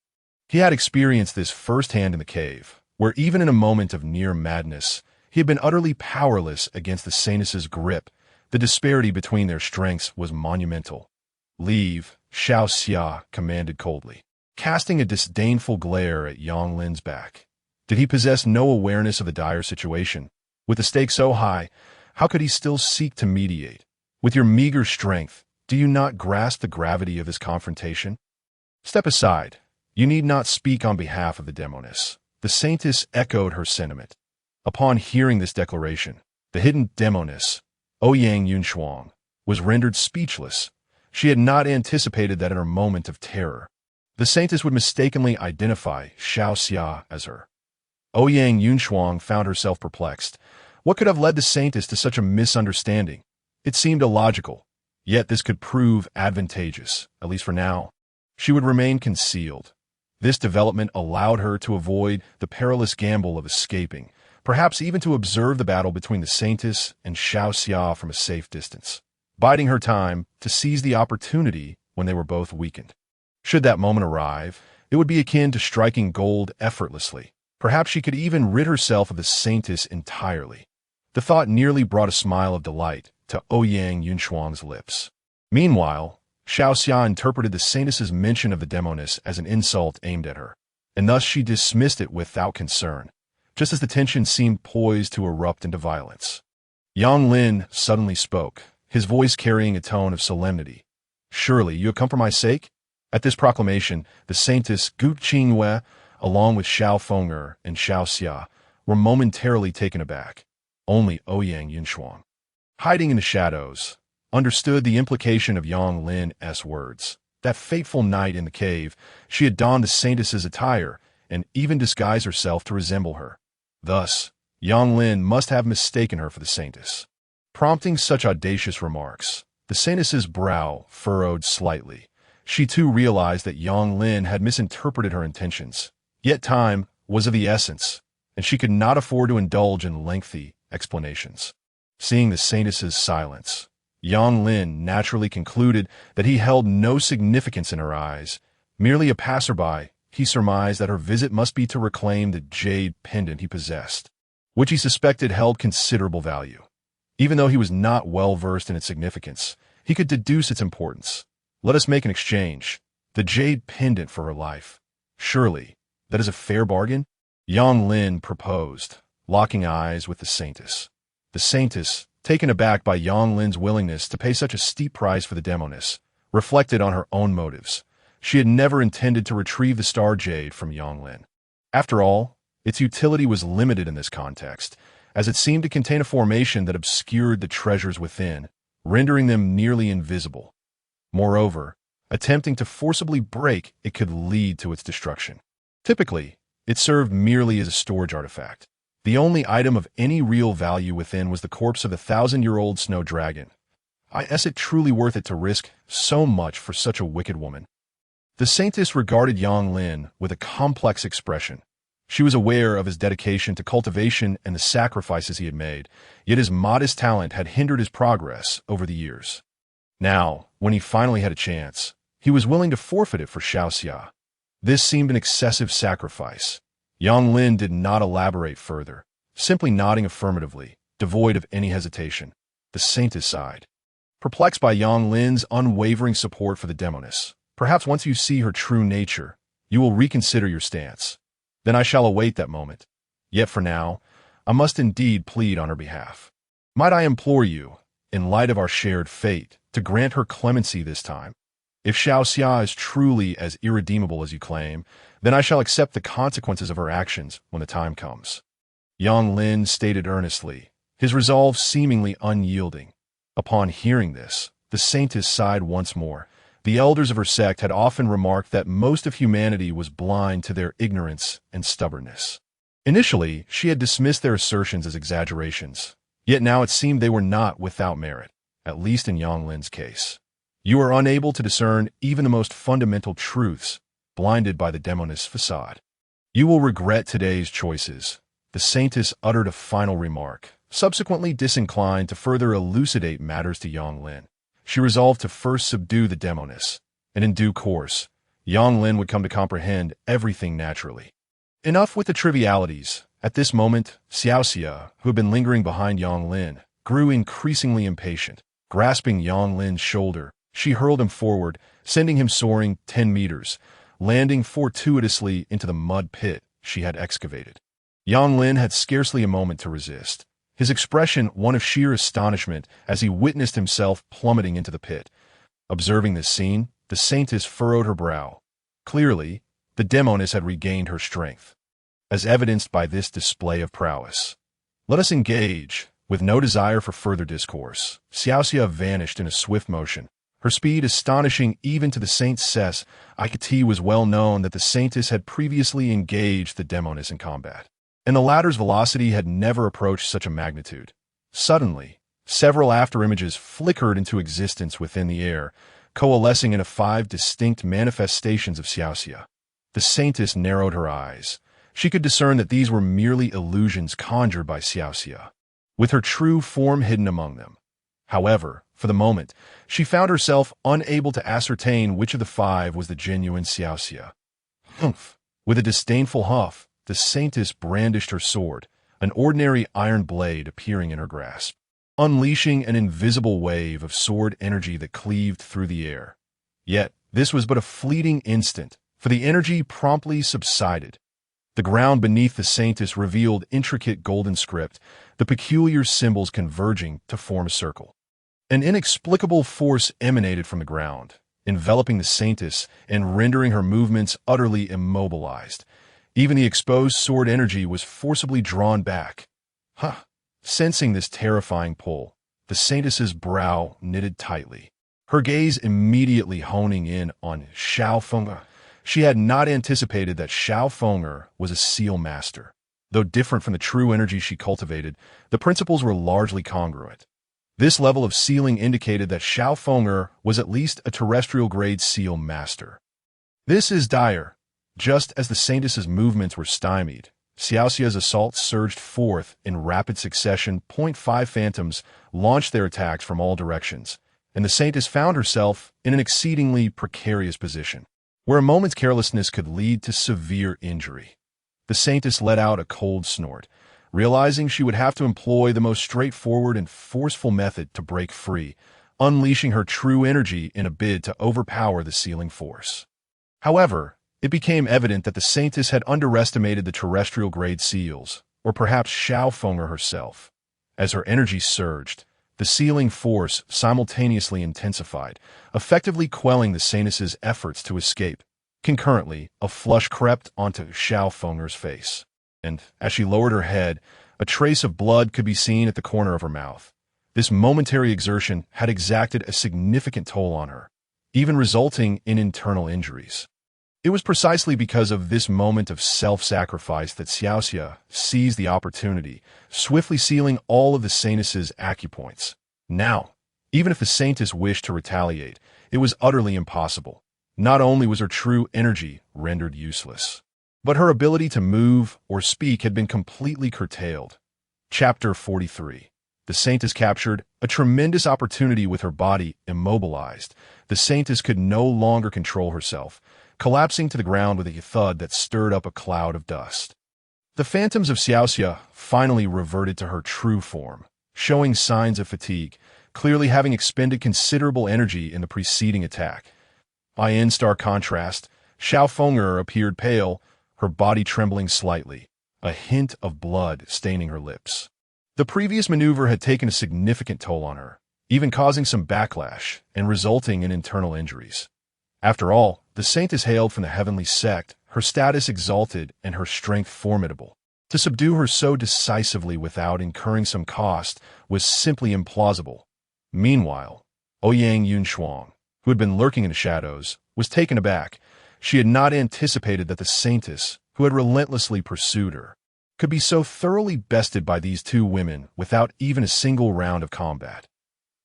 He had experienced this firsthand in the cave, where even in a moment of near madness, he had been utterly powerless against the saintess's grip. The disparity between their strengths was monumental. "Leave," Xiao Xia commanded coldly, casting a disdainful glare at Yang Lin's back. Did he possess no awareness of the dire situation? With the stakes so high, how could he still seek to mediate? With your meager strength, do you not grasp the gravity of this confrontation? "Step aside. You need not speak on behalf of the demoness." The saintess echoed her sentiment. Upon hearing this declaration, the hidden demoness, Ouyang Yunshuang, was rendered speechless. She had not anticipated that in her moment of terror, the saintess would mistakenly identify Xiao Xia as her. Ouyang Yunshuang found herself perplexed. What could have led the saintess to such a misunderstanding? It seemed illogical, yet this could prove advantageous, at least for now. She would remain concealed. This development allowed her to avoid the perilous gamble of escaping, perhaps even to observe the battle between the saintess and Xiao Xia from a safe distance, biding her time to seize the opportunity when they were both weakened. Should that moment arrive, it would be akin to striking gold effortlessly. Perhaps she could even rid herself of the saintess entirely. The thought nearly brought a smile of delight to Ouyang Yunshuang's lips. Meanwhile, Xiao Xia interpreted the saintess's mention of the demoness as an insult aimed at her, and thus she dismissed it without concern, just as the tension seemed poised to erupt into violence. Yang Lin suddenly spoke, his voice carrying a tone of solemnity. "Surely you have come for my sake?" At this proclamation, the saintess Gu Qingyue, along with Xiao Feng'er and Xiao Xia, were momentarily taken aback. Only Ouyang Yunshuang, hiding in the shadows, understood the implication of Yang Lin's words. That fateful night in the cave, she had donned the saintess's attire and even disguised herself to resemble her. Thus, Yang Lin must have mistaken her for the saintess. Prompting such audacious remarks, The saintess's brow furrowed slightly. She too realized that Yang Lin had misinterpreted her intentions. Yet time was of the essence, and she could not afford to indulge in lengthy explanations. Seeing the saintess's silence, Yang Lin naturally concluded that he held no significance in her eyes. Merely a passerby, he surmised that her visit must be to reclaim the jade pendant he possessed, which he suspected held considerable value. Even though he was not well versed in its significance, he could deduce its importance. Let us make an exchange. The jade pendant for her life. Surely, that is a fair bargain? Yang Lin proposed, locking eyes with the saintess. The saintess, taken aback by Yang Lin's willingness to pay such a steep price for the demoness, reflected on her own motives. She had never intended to retrieve the star jade from Yang Lin. After all, its utility was limited in this context, as it seemed to contain a formation that obscured the treasures within, rendering them nearly invisible. Moreover, attempting to forcibly break it could lead to its destruction. Typically, it served merely as a storage artifact. The only item of any real value within was the corpse of a 1,000-year-old snow dragon. Is it truly worth it to risk so much for such a wicked woman? The saintess regarded Yang Lin with a complex expression. She was aware of his dedication to cultivation and the sacrifices he had made, yet his modest talent had hindered his progress over the years. Now, when he finally had a chance, he was willing to forfeit it for Xiaoxia. This seemed an excessive sacrifice. Yang Lin did not elaborate further, simply nodding affirmatively, devoid of any hesitation. The saintess sighed. Perplexed by Yang Lin's unwavering support for the demoness, perhaps once you see her true nature, you will reconsider your stance. Then I shall await that moment. Yet for now, I must indeed plead on her behalf. Might I implore you, in light of our shared fate, to grant her clemency this time? If Xiaoxia is truly as irredeemable as you claim, then I shall accept the consequences of her actions when the time comes. Yang Lin stated earnestly, his resolve seemingly unyielding. Upon hearing this, the saintess sighed once more. The elders of her sect had often remarked that most of humanity was blind to their ignorance and stubbornness. Initially, she had dismissed their assertions as exaggerations, yet now it seemed they were not without merit, at least in Yang Lin's case. You are unable to discern even the most fundamental truths, blinded by the demoness facade. You will regret today's choices. The saintess uttered a final remark, subsequently disinclined to further elucidate matters to Yang Lin. She resolved to first subdue the demoness, and in due course, Yang Lin would come to comprehend everything naturally. Enough with the trivialities. At this moment, Xiaoxia, who had been lingering behind Yang Lin, grew increasingly impatient. Grasping Yang Lin's shoulder, she hurled him forward, sending him soaring 10 meters, landing fortuitously into the mud pit she had excavated. Yang Lin had scarcely a moment to resist, his expression one of sheer astonishment as he witnessed himself plummeting into the pit. Observing this scene, the saintess furrowed her brow. Clearly, the demoness had regained her strength, as evidenced by this display of prowess. Let us engage. With no desire for further discourse, Xiaoxia vanished in a swift motion, her speed astonishing even to the saintess. It was well known that the saintess had previously engaged the demoness in combat, and the latter's velocity had never approached such a magnitude. Suddenly, several afterimages flickered into existence within the air, coalescing into 5 distinct manifestations of Xiaoxia. The saintess narrowed her eyes. She could discern that these were merely illusions conjured by Xiaoxia, with her true form hidden among them. However, for the moment, she found herself unable to ascertain which of the 5 was the genuine Xiaoxia. Humph! With a disdainful huff, the saintess brandished her sword, an ordinary iron blade appearing in her grasp, unleashing an invisible wave of sword energy that cleaved through the air. Yet, this was but a fleeting instant, for the energy promptly subsided. The ground beneath the saintess revealed intricate golden script, the peculiar symbols converging to form a circle. An inexplicable force emanated from the ground, enveloping the saintess and rendering her movements utterly immobilized. Even the exposed sword energy was forcibly drawn back. Sensing this terrifying pull, the saintess's brow knitted tightly, her gaze immediately honing in on Xiaofeng. She had not anticipated that Xiaofeng was a seal master. Though different from the true energy she cultivated, the principles were largely congruent. This level of sealing indicated that Xiao Feng'er was at least a terrestrial-grade seal master. This is dire. Just as the Saintess's movements were stymied, Xiaoxia's assaults surged forth in rapid succession. 5 phantoms launched their attacks from all directions, and the Saintess found herself in an exceedingly precarious position, where a moment's carelessness could lead to severe injury. The Saintess let out a cold snort, realizing she would have to employ the most straightforward and forceful method to break free, unleashing her true energy in a bid to overpower the sealing force. However, it became evident that the Saintess had underestimated the terrestrial-grade seals, or perhaps Xiao Feng'er herself. As her energy surged, the sealing force simultaneously intensified, effectively quelling the Saintess's efforts to escape. Concurrently, a flush crept onto Xiao Feng'er's face, and, as she lowered her head, a trace of blood could be seen at the corner of her mouth. This momentary exertion had exacted a significant toll on her, even resulting in internal injuries. It was precisely because of this moment of self-sacrifice that Xiaoxia seized the opportunity, swiftly sealing all of the Saintess's acupoints. Now, even if the Saintess wished to retaliate, it was utterly impossible. Not only was her true energy rendered useless, but her ability to move or speak had been completely curtailed. Chapter 43. The Saintess captured a tremendous opportunity with her body immobilized. The Saintess could no longer control herself, collapsing to the ground with a thud that stirred up a cloud of dust. The phantoms of Xiaoxia finally reverted to her true form, showing signs of fatigue, clearly having expended considerable energy in the preceding attack. In stark contrast, Xiao Feng'er appeared pale, her body trembling slightly, a hint of blood staining her lips. The previous maneuver had taken a significant toll on her, even causing some backlash and resulting in internal injuries. After all, the Saintess hailed from the heavenly sect, her status exalted and her strength formidable. To subdue her so decisively without incurring some cost was simply implausible. Meanwhile, Ouyang Yunshuang, who had been lurking in the shadows, was taken aback. She had not anticipated that the Saintess, who had relentlessly pursued her, could be so thoroughly bested by these two women without even a single round of combat.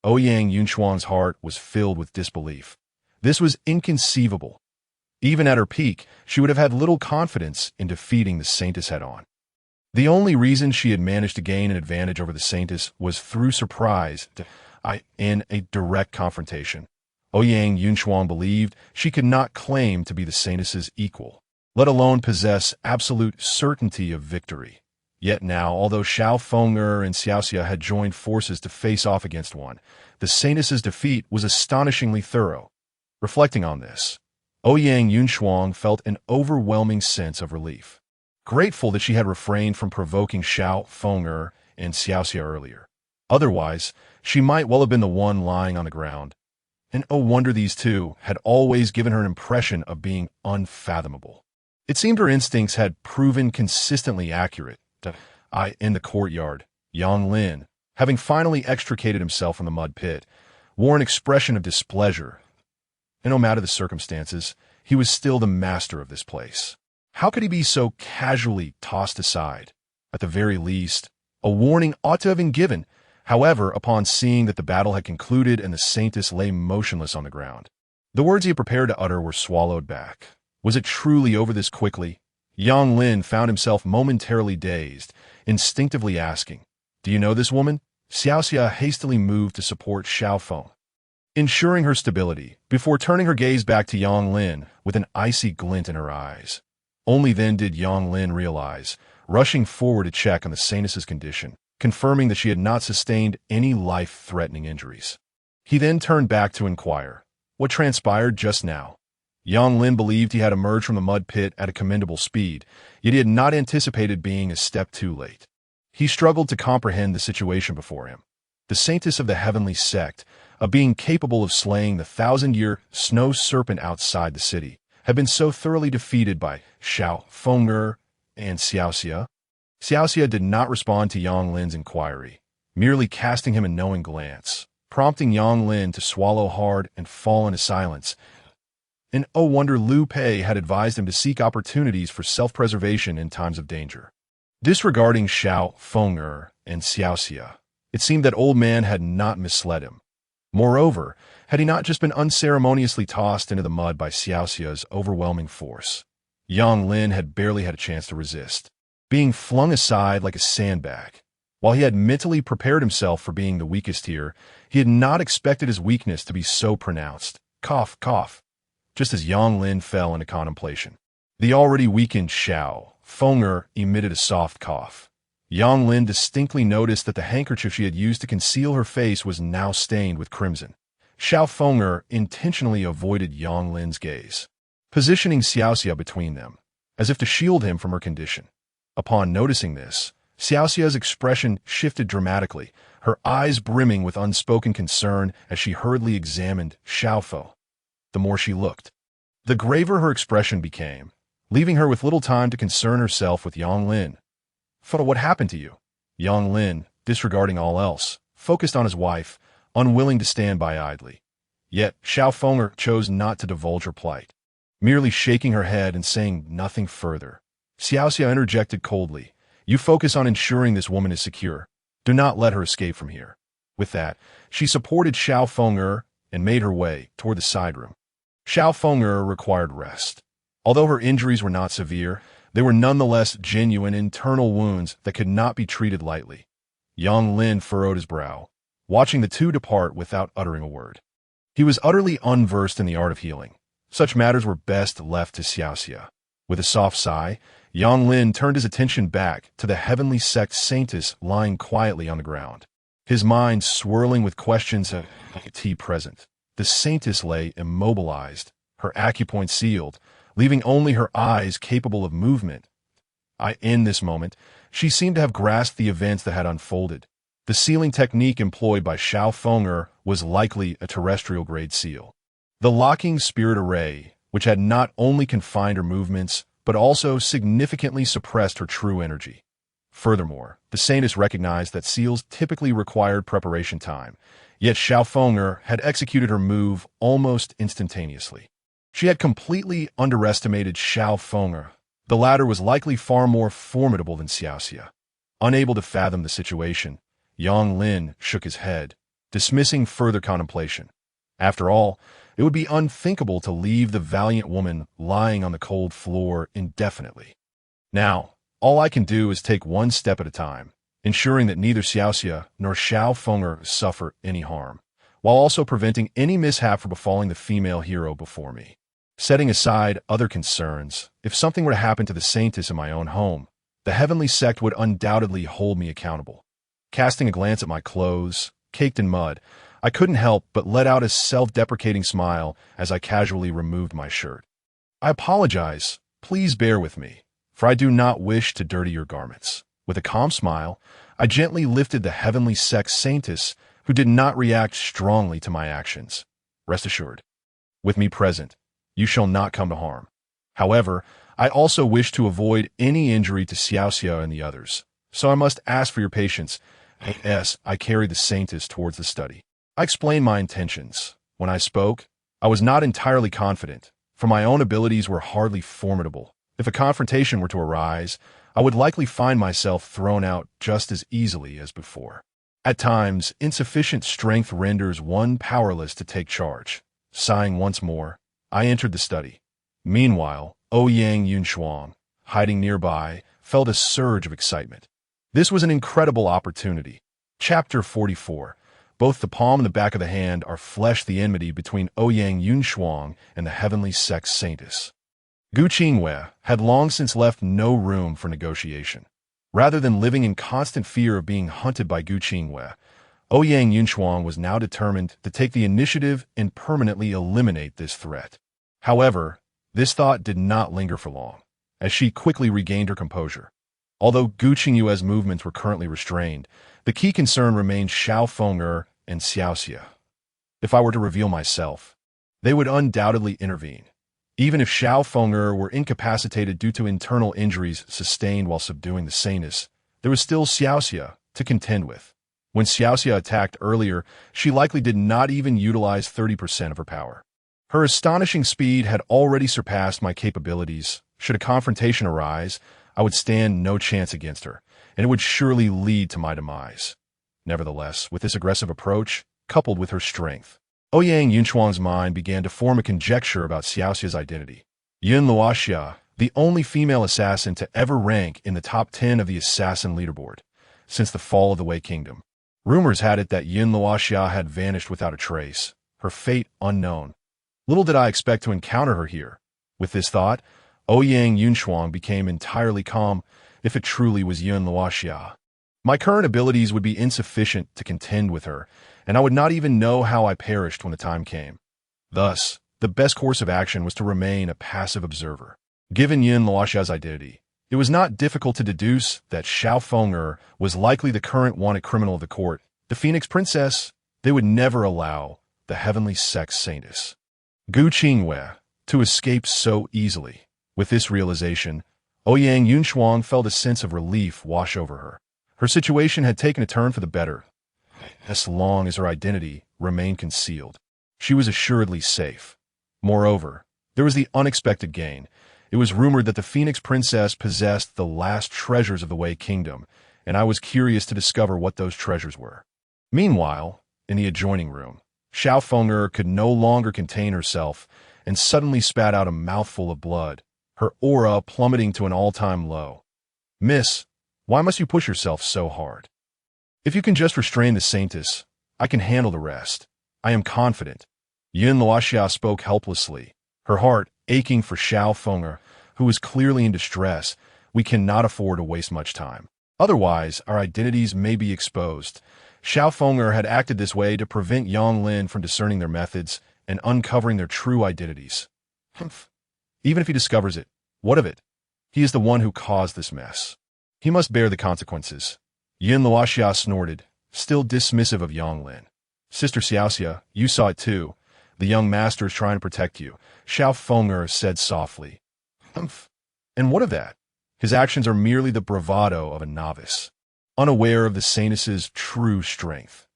Ouyang Yunshuang's heart was filled with disbelief. This was inconceivable. Even at her peak, she would have had little confidence in defeating the Saintess head-on. The only reason she had managed to gain an advantage over the Saintess was through surprise in a direct confrontation. Ouyang Yunshuang believed she could not claim to be the Saintess's equal, let alone possess absolute certainty of victory. Yet now, although Xiao Feng'er and Xiaoxia had joined forces to face off against one, the Saintess's defeat was astonishingly thorough. Reflecting on this, Ouyang Yunshuang felt an overwhelming sense of relief, grateful that she had refrained from provoking Xiao Feng'er and Xiaoxia earlier. Otherwise, she might well have been the one lying on the ground. And oh wonder these two had always given her an impression of being unfathomable. It seemed her instincts had proven consistently accurate. In the courtyard, Yang Lin, having finally extricated himself from the mud pit, wore an expression of displeasure. And no matter the circumstances, he was still the master of this place. How could he be so casually tossed aside? At the very least, a warning ought to have been given. However, upon seeing that the battle had concluded and the Saintess lay motionless on the ground, the words he had prepared to utter were swallowed back. Was it truly over this quickly? Yang Lin found himself momentarily dazed, instinctively asking, "Do you know this woman?" Xiaoxia hastily moved to support Xiao Feng, ensuring her stability, before turning her gaze back to Yang Lin with an icy glint in her eyes. Only then did Yang Lin realize, rushing forward to check on the Saintess's condition, confirming that she had not sustained any life-threatening injuries. He then turned back to inquire, what transpired just now? Yang Lin believed he had emerged from the mud pit at a commendable speed, yet he had not anticipated being a step too late. He struggled to comprehend the situation before him. The Saintess of the Heavenly Sect, a being capable of slaying the 1,000-year snow serpent outside the city, had been so thoroughly defeated by Xiao Feng'er and Xiaoxia. Xiaoxia did not respond to Yang Lin's inquiry, merely casting him a knowing glance, prompting Yang Lin to swallow hard and fall into silence. And oh wonder Liu Pei had advised him to seek opportunities for self-preservation in times of danger. Disregarding Xiao Feng'er and Xiaoxia, It seemed that old man had not misled him. Moreover, had he not just been unceremoniously tossed into the mud by Xiaoxia's overwhelming force? Yang Lin had barely had a chance to resist, being flung aside like a sandbag. While he had mentally prepared himself for being the weakest here, he had not expected his weakness to be so pronounced. Cough, cough. Just as Yang Lin fell into contemplation, the already weakened Xiao Feng'er emitted a soft cough. Yang Lin distinctly noticed that the handkerchief she had used to conceal her face was now stained with crimson. Xiao Feng'er intentionally avoided Yang Lin's gaze, positioning Xiaoxia between them, as if to shield him from her condition. Upon noticing this, Xiaoxia's expression shifted dramatically, her eyes brimming with unspoken concern as she hurriedly examined Xiaofo. The more she looked, the graver her expression became, leaving her with little time to concern herself with Yang Lin. What happened to you? Yang Lin, disregarding all else, focused on his wife, unwilling to stand by idly. Yet Xiao Feng'er chose not to divulge her plight, merely shaking her head and saying nothing further. Xiaoxia interjected coldly, "You focus on ensuring this woman is secure. Do not let her escape from here." With that, she supported Xiao Feng'er and made her way toward the side room. Xiao Feng'er required rest. Although her injuries were not severe, they were nonetheless genuine internal wounds that could not be treated lightly. Yang Lin furrowed his brow, watching the two depart without uttering a word. He was utterly unversed in the art of healing. Such matters were best left to Xiaoxia. With a soft sigh, Yang Lin turned his attention back to the heavenly sect saintess lying quietly on the ground, his mind swirling with questions of tea present. The saintess lay immobilized, her acupoint sealed, leaving only her eyes capable of movement. In this moment, she seemed to have grasped the events that had unfolded. The sealing technique employed by Xiao Feng'er was likely a terrestrial-grade seal. The locking spirit array, which had not only confined her movements, but also significantly suppressed her true energy. Furthermore, the saintess recognized that seals typically required preparation time, yet Xiao Feng'er had executed her move almost instantaneously. She had completely underestimated Xiao Feng'er. The latter was likely far more formidable than Xiaoxia. Unable to fathom the situation, Yang Lin shook his head, dismissing further contemplation. After all, it would be unthinkable to leave the valiant woman lying on the cold floor indefinitely. Now, all I can do is take one step at a time, ensuring that neither Xiaoxia nor Xiao Feng'er suffer any harm, while also preventing any mishap from befalling the female hero before me. Setting aside other concerns, if something were to happen to the saintess in my own home, the heavenly sect would undoubtedly hold me accountable. Casting a glance at my clothes, caked in mud, I couldn't help but let out a self-deprecating smile as I casually removed my shirt. "I apologize. Please bear with me, for I do not wish to dirty your garments." With a calm smile, I gently lifted the heavenly sect saintess, who did not react strongly to my actions. "Rest assured, with me present, you shall not come to harm. However, I also wish to avoid any injury to Xiaoxia and the others, so I must ask for your patience as I carried the saintess towards the study. I explained my intentions. When I spoke, I was not entirely confident, for my own abilities were hardly formidable. If a confrontation were to arise, I would likely find myself thrown out just as easily as before. At times, insufficient strength renders one powerless to take charge. Sighing once more, I entered the study. Meanwhile, Ouyang Yunshuang, hiding nearby, felt a surge of excitement. This was an incredible opportunity. Chapter 44. Both the palm and the back of the hand are fleshed the enmity between Ouyang Yunshuang and the heavenly sect saintess. Gu Qingwei had long since left no room for negotiation. Rather than living in constant fear of being hunted by Gu Qingwei, Ouyang Yunshuang was now determined to take the initiative and permanently eliminate this threat. However, this thought did not linger for long, as she quickly regained her composure. Although Gu Qingyue's movements were currently restrained, the key concern remained Xiao Feng'er and Xiaoxia. If I were to reveal myself, they would undoubtedly intervene. Even if Xiao Feng'er were incapacitated due to internal injuries sustained while subduing the saintess, there was still Xiaoxia to contend with. When Xiaoxia attacked earlier, she likely did not even utilize 30% of her power. Her astonishing speed had already surpassed my capabilities. Should a confrontation arise, I would stand no chance against her, and it would surely lead to my demise. Nevertheless, with this aggressive approach, coupled with her strength, Ouyang Yunchuang's mind began to form a conjecture about Xiaoxia's identity. Yun Luoxia, the only female assassin to ever rank in the top 10 of the assassin leaderboard since the fall of the Wei Kingdom. Rumors had it that Yun Luoxia had vanished without a trace, her fate unknown. Little did I expect to encounter her here. With this thought, Ouyang Yunchuang became entirely calm, if it truly was Yun Luoxia. My current abilities would be insufficient to contend with her, and I would not even know how I perished when the time came. Thus, the best course of action was to remain a passive observer. Given Yun Luoxia's identity, it was not difficult to deduce that Xiao Feng'er was likely the current wanted criminal of the court, the Phoenix Princess. They would never allow the heavenly sex saintess Gu Qingwei to escape so easily. With this realization, Ouyang Yunchuang felt a sense of relief wash over her. Her situation had taken a turn for the better. As long as her identity remained concealed, she was assuredly safe. Moreover, there was the unexpected gain. It was rumored that the Phoenix Princess possessed the last treasures of the Wei Kingdom, and I was curious to discover what those treasures were. Meanwhile, in the adjoining room, Xiao Feng'er could no longer contain herself and suddenly spat out a mouthful of blood, her aura plummeting to an all-time low. "Miss, why must you push yourself so hard? If you can just restrain the saintess, I can handle the rest. I am confident." Yun Luoxia spoke helplessly, her heart aching for Xiao Feng'er, who was clearly in distress. "We cannot afford to waste much time. Otherwise, our identities may be exposed." Xiao Feng'er had acted this way to prevent Yang Lin from discerning their methods and uncovering their true identities. Humph. Even if he discovers it, what of it? He is the one who caused this mess. He must bear the consequences. Yun Luoxia snorted, still dismissive of Yang Lin. "Sister Xiaoxia, you saw it too. The young master is trying to protect you," Xiao Feng'er said softly. "Humph. And what of that? His actions are merely the bravado of a novice, unaware of the saintess's true strength."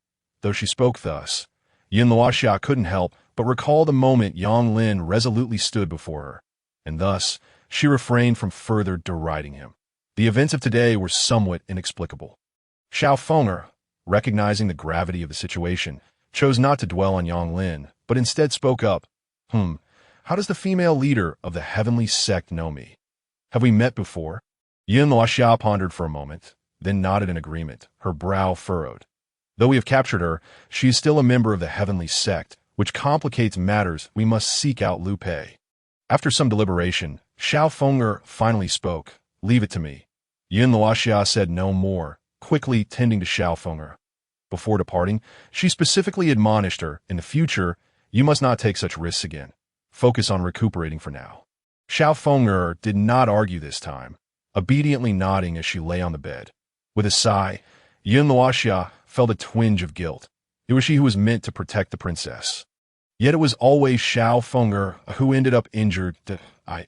Though she spoke thus, Yun Luoxia couldn't help but recall the moment Yang Lin resolutely stood before her, and thus she refrained from further deriding him. The events of today were somewhat inexplicable. Xiao Feng'er, recognizing the gravity of the situation, chose not to dwell on Yang Lin, but instead spoke up. How does the female leader of the heavenly sect know me? Have we met before?" Yun Luoxia pondered for a moment, then nodded in agreement, her brow furrowed. "Though we have captured her, she is still a member of the heavenly sect, which complicates matters. We must seek out Lu Pei." After some deliberation, Xiao Feng'er finally spoke. "Leave it to me." Yun Luoxia said no more, quickly tending to Xiao Feng'er. Before departing, she specifically admonished her, "In the future, you must not take such risks again. Focus on recuperating for now." Xiao Feng'er did not argue this time, obediently nodding as she lay on the bed. With a sigh, Yun Luoxia felt a twinge of guilt. It was she who was meant to protect the princess. Yet it was always Xiao Feng'er who ended up injured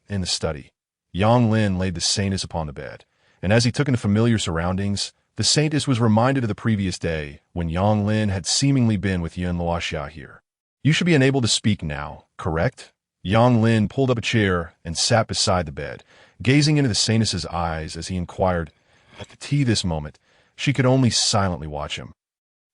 in the study. Yang Lin laid the saintess upon the bed, and as he took in familiar surroundings, the saintess was reminded of the previous day when Yang Lin had seemingly been with Yun Luoxia here. "You should be unable to speak now, correct?" Yang Lin pulled up a chair and sat beside the bed, gazing into the saintess's eyes as he inquired. At the tea this moment, she could only silently watch him.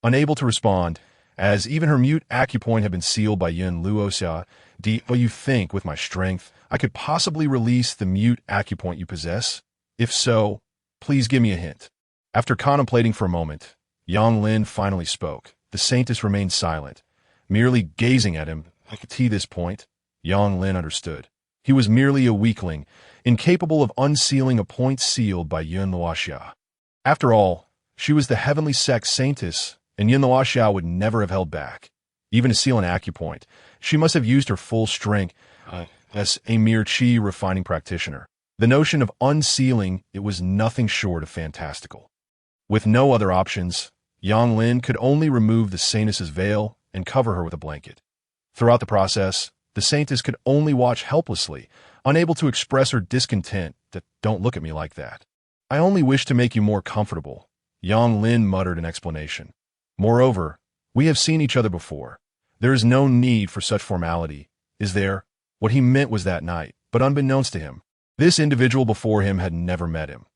Unable to respond, as even her mute acupoint had been sealed by Yun Luoxia, "Do you think, with my strength, I could possibly release the mute acupoint you possess? If so, please give me a hint." After contemplating for a moment, Yang Lin finally spoke. The saintess remained silent, merely gazing at him. At the tea this point, Yang Lin understood. He was merely a weakling, incapable of unsealing a point sealed by Yun Luoxia. After all, she was the heavenly sect saintess, and Yun Luoxia would never have held back. Even to seal an acupoint, she must have used her full strength as a mere Qi refining practitioner. The notion of unsealing it was nothing short of fantastical. With no other options, Yang Lin could only remove the saintess's veil and cover her with a blanket. Throughout the process, the saintess could only watch helplessly, unable to express her discontent that "Don't look at me like that. I only wish to make you more comfortable," Yang Lin muttered in explanation. "Moreover, we have seen each other before. There is no need for such formality, is there?" What he meant was that night, but unbeknownst to him, this individual before him had never met him.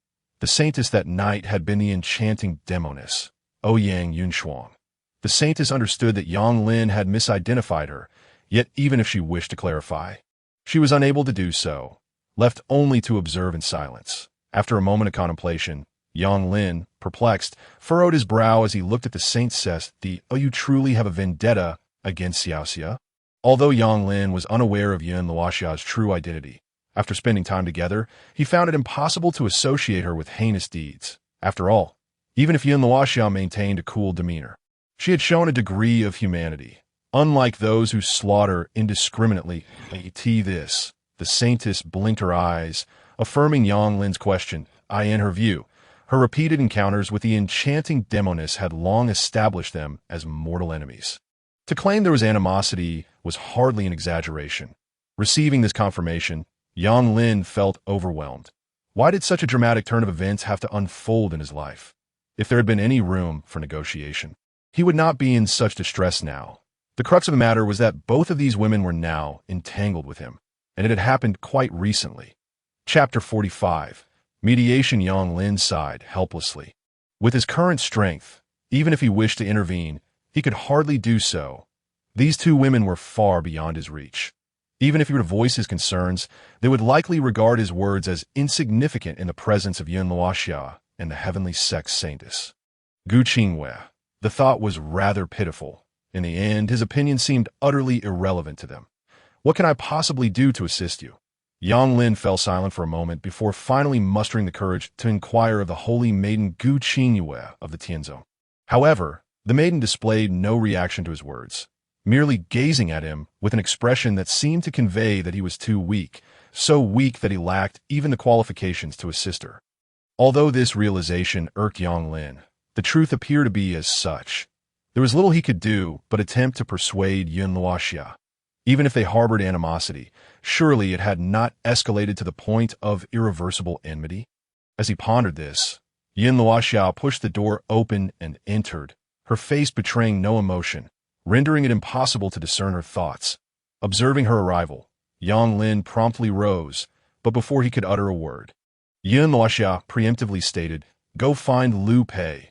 The saintess that night had been the enchanting demoness, Ouyang Yunshuang. The saintess understood that Yang Lin had misidentified her, yet even if she wished to clarify, she was unable to do so, left only to observe in silence. After a moment of contemplation, Yang Lin, perplexed, furrowed his brow as he looked at the saintess. Oh, you truly have a vendetta against Xiaoxia? Although Yang Lin was unaware of Yun Luoxia's true identity, after spending time together, he found it impossible to associate her with heinous deeds. After all, even if Yun Luoxia maintained a cool demeanor, she had shown a degree of humanity. Unlike those who slaughter indiscriminately, the saintess blinked her eyes, affirming Yang Lin's question. In her view, her repeated encounters with the enchanting demoness had long established them as mortal enemies. To claim there was animosity was hardly an exaggeration. Receiving this confirmation, Yang Lin felt overwhelmed. Why did such a dramatic turn of events have to unfold in his life? If there had been any room for negotiation, he would not be in such distress now. The crux of the matter was that both of these women were now entangled with him, and it had happened quite recently. Chapter 45. Mediation. Yang Lin sighed helplessly. With his current strength, even if he wished to intervene, he could hardly do so. These two women were far beyond his reach. Even if he were to voice his concerns, they would likely regard his words as insignificant in the presence of Yun Luoxia and the heavenly sex saintess. Gu Qingwei. The thought was rather pitiful. In the end, his opinion seemed utterly irrelevant to them. What can I possibly do to assist you? Yang Lin fell silent for a moment before finally mustering the courage to inquire of the holy maiden Gu Qingwei of the Tianzong. However, the maiden displayed no reaction to his words, merely gazing at him with an expression that seemed to convey that he was too weak, so weak that he lacked even the qualifications to assist her. Although this realization irked Yang Lin, the truth appeared to be as such. There was little he could do but attempt to persuade Yun Luoxia. Even if they harbored animosity, surely it had not escalated to the point of irreversible enmity. As he pondered this, Yun Luoxia pushed the door open and entered, her face betraying no emotion, rendering it impossible to discern her thoughts. Observing her arrival, Yang Lin promptly rose, but before he could utter a word, Yun Luoxia preemptively stated, "Go find Liu Pei."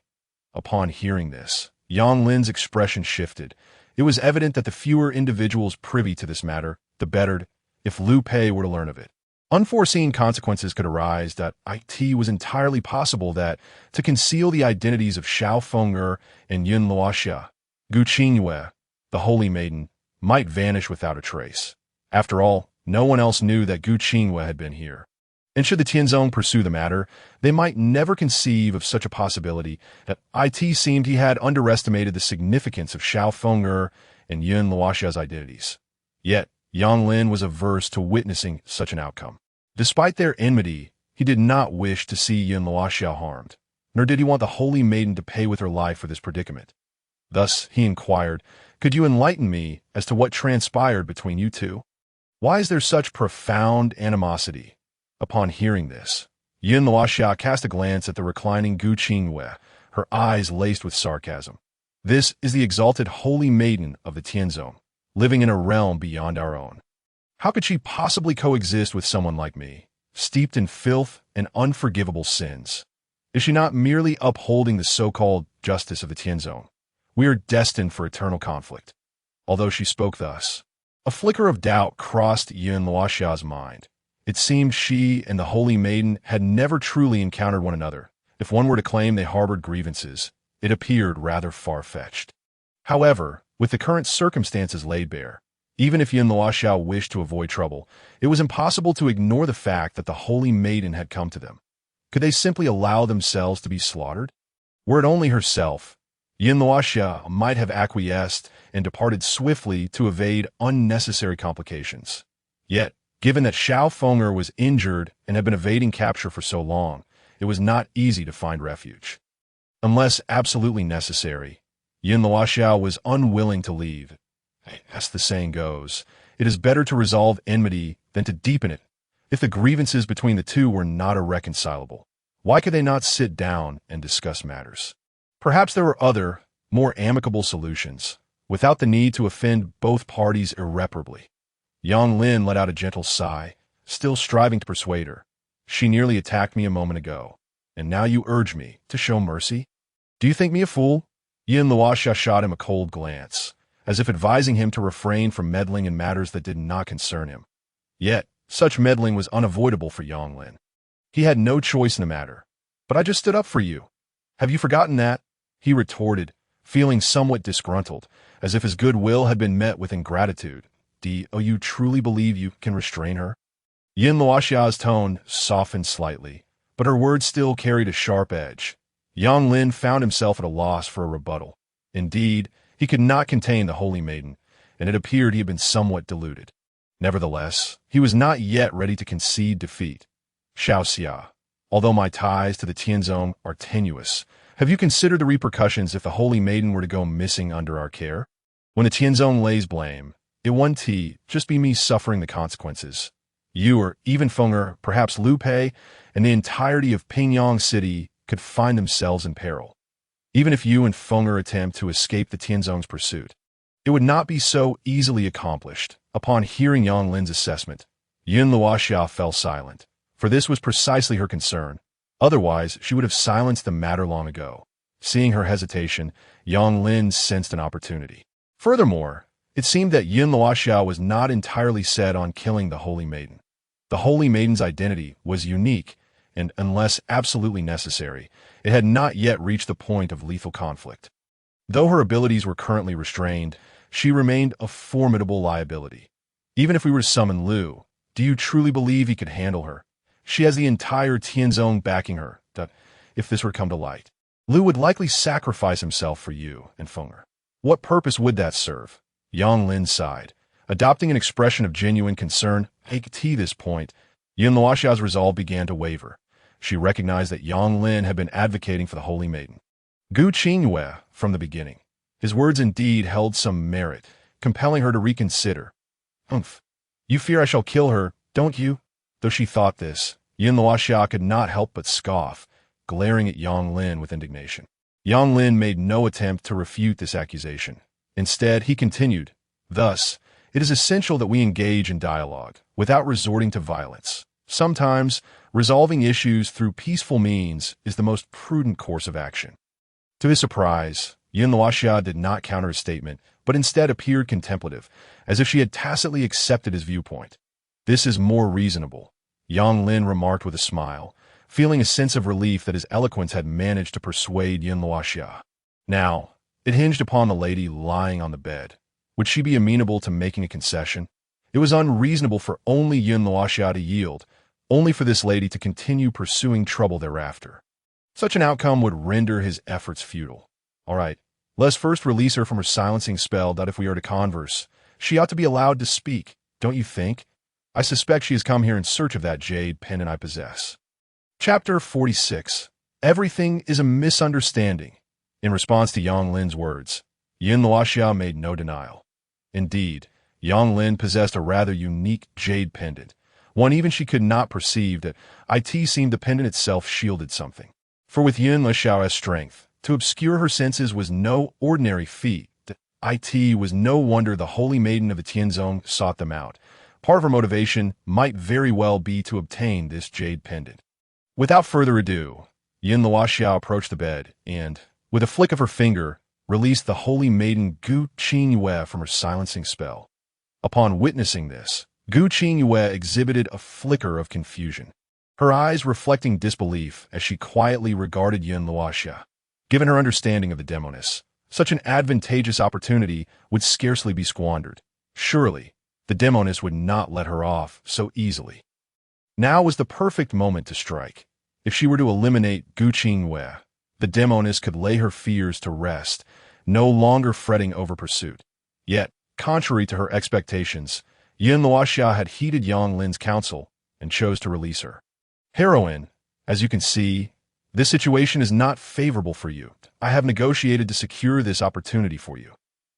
Upon hearing this, Yang Lin's expression shifted. It was evident that the fewer individuals privy to this matter, the better, if Liu Pei were to learn of it. Unforeseen consequences could arise. It was entirely possible that, to conceal the identities of Xiao Feng'er and Yun Luoxia, Gu Qingwei, the holy maiden, might vanish without a trace. After all, no one else knew that Gu Qingwei had been here. And should the Tianzong pursue the matter, they might never conceive of such a possibility. That it seemed he had underestimated the significance of Xiao Feng'er and Yun Luoxia's identities. Yet, Yang Lin was averse to witnessing such an outcome. Despite their enmity, he did not wish to see Yun Luoxia harmed, nor did he want the holy maiden to pay with her life for this predicament. Thus, he inquired, "Could you enlighten me as to what transpired between you two? Why is there such profound animosity?" Upon hearing this, Yun Luoxia cast a glance at the reclining Gu Qingwei, her eyes laced with sarcasm. "This is the exalted holy maiden of the Tianzong, living in a realm beyond our own. How could she possibly coexist with someone like me, steeped in filth and unforgivable sins? Is she not merely upholding the so-called justice of the Tianzong? We are destined for eternal conflict." Although she spoke thus, a flicker of doubt crossed Yun Luoxia's mind. It seemed she and the holy maiden had never truly encountered one another. If one were to claim they harbored grievances, it appeared rather far-fetched. However, with the current circumstances laid bare, even if Yun Luoxia wished to avoid trouble, it was impossible to ignore the fact that the holy maiden had come to them. Could they simply allow themselves to be slaughtered? Were it only herself, Yun Luoxia might have acquiesced and departed swiftly to evade unnecessary complications. Yet, given that Xiao Feng'er was injured and had been evading capture for so long, it was not easy to find refuge. Unless absolutely necessary, Yun Luoxia was unwilling to leave. As the saying goes, it is better to resolve enmity than to deepen it. If the grievances between the two were not irreconcilable, why could they not sit down and discuss matters? Perhaps there were other, more amicable solutions, without the need to offend both parties irreparably. Yang Lin let out a gentle sigh, still striving to persuade her. "She nearly attacked me a moment ago, and now you urge me to show mercy?" Do you think me a fool? Yin Luoxia shot him a cold glance, as if advising him to refrain from meddling in matters that did not concern him. Yet, such meddling was unavoidable for Yang Lin. He had no choice in the matter. But I just stood up for you. Have you forgotten that? He retorted, feeling somewhat disgruntled, as if his goodwill had been met with ingratitude. Do you truly believe you can restrain her? Yin Luoxia's tone softened slightly, but her words still carried a sharp edge. Yang Lin found himself at a loss for a rebuttal. Indeed, he could not contain the holy maiden, and it appeared he had been somewhat deluded. Nevertheless, he was not yet ready to concede defeat. Xiaoxia, although my ties to the Tianzong are tenuous, have you considered the repercussions if the holy maiden were to go missing under our care? When the Tianzong lays blame, it won't just be me suffering the consequences. You or even Fenger, perhaps Liu Pei, and the entirety of Pingyang City could find themselves in peril. Even if you and Fenger attempt to escape the Tianzong's pursuit, it would not be so easily accomplished. Upon hearing Yang Lin's assessment, Yin Luoxia fell silent, for this was precisely her concern. Otherwise, she would have silenced the matter long ago. Seeing her hesitation, Yang Lin sensed an opportunity. Furthermore, it seemed that Yin Luoxia was not entirely set on killing the holy maiden. The holy maiden's identity was unique, and unless absolutely necessary, it had not yet reached the point of lethal conflict. Though her abilities were currently restrained, she remained a formidable liability. Even if we were to summon Liu, do you truly believe he could handle her? She has the entire Tianzong backing her. If this were to come to light, Liu would likely sacrifice himself for you and Fenger. What purpose would that serve? Yang Lin sighed, adopting an expression of genuine concern. At this point, Yin Luoxia's resolve began to waver. She recognized that Yang Lin had been advocating for the holy maiden. Gu Qingyue from the beginning. His words indeed held some merit, compelling her to reconsider. You fear I shall kill her, don't you? Though she thought this, Yin Luoxia could not help but scoff, glaring at Yang Lin with indignation. Yang Lin made no attempt to refute this accusation. Instead, he continued, "Thus, it is essential that we engage in dialogue, without resorting to violence. Sometimes, resolving issues through peaceful means is the most prudent course of action." To his surprise, Yin Luoxia did not counter his statement, but instead appeared contemplative, as if she had tacitly accepted his viewpoint. "This is more reasonable," Yang Lin remarked with a smile, feeling a sense of relief that his eloquence had managed to persuade Yin Luoxia. Now, it hinged upon the lady lying on the bed. Would she be amenable to making a concession? It was unreasonable for only Yin Luoxia to yield, only for this lady to continue pursuing trouble thereafter. Such an outcome would render his efforts futile. All right, let's first release her from her silencing spell. That if we are to converse, she ought to be allowed to speak, don't you think? I suspect she has come here in search of that jade pendant I possess. Chapter 46. Everything is a misunderstanding. In response to Yang Lin's words, Yin Luoxia made no denial. Indeed, Yang Lin possessed a rather unique jade pendant, one even she could not perceive that it seemed the pendant itself shielded something. For with Yin Luoxia's strength, to obscure her senses was no ordinary feat. It was no wonder the holy maiden of the Tianzong sought them out. Part of her motivation might very well be to obtain this jade pendant. Without further ado, Yin Luoxia approached the bed and, with a flick of her finger, released the holy maiden Gu Qingyue from her silencing spell. Upon witnessing this, Gu Qingyue exhibited a flicker of confusion, her eyes reflecting disbelief as she quietly regarded Yin Luoxia. Given her understanding of the demoness, such an advantageous opportunity would scarcely be squandered. Surely, the demoness would not let her off so easily. Now was the perfect moment to strike. If she were to eliminate Gu Qingyue, the demoness could lay her fears to rest, no longer fretting over pursuit. Yet, contrary to her expectations, Yin Luoxia had heeded Yang Lin's counsel and chose to release her. "Heroine, as you can see, this situation is not favorable for you. I have negotiated to secure this opportunity for you.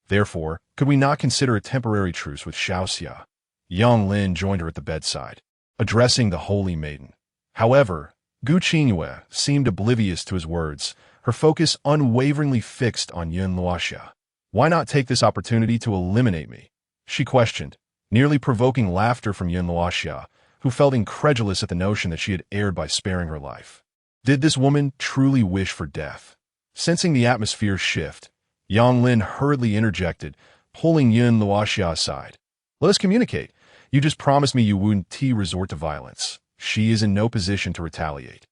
Therefore, could we not consider a temporary truce with Xiaoxia?" Yang Lin joined her at the bedside, addressing the holy maiden. However, Gu Qingyue seemed oblivious to his words, her focus unwaveringly fixed on Yin Luoxia. "Why not take this opportunity to eliminate me?" she questioned, nearly provoking laughter from Yin Luoxia, who felt incredulous at the notion that she had erred by sparing her life. Did this woman truly wish for death? Sensing the atmosphere shift, Yang Lin hurriedly interjected, pulling Yun Luoxia aside. "Let us communicate. You just promised me you wouldn't resort to violence. She is in no position to retaliate.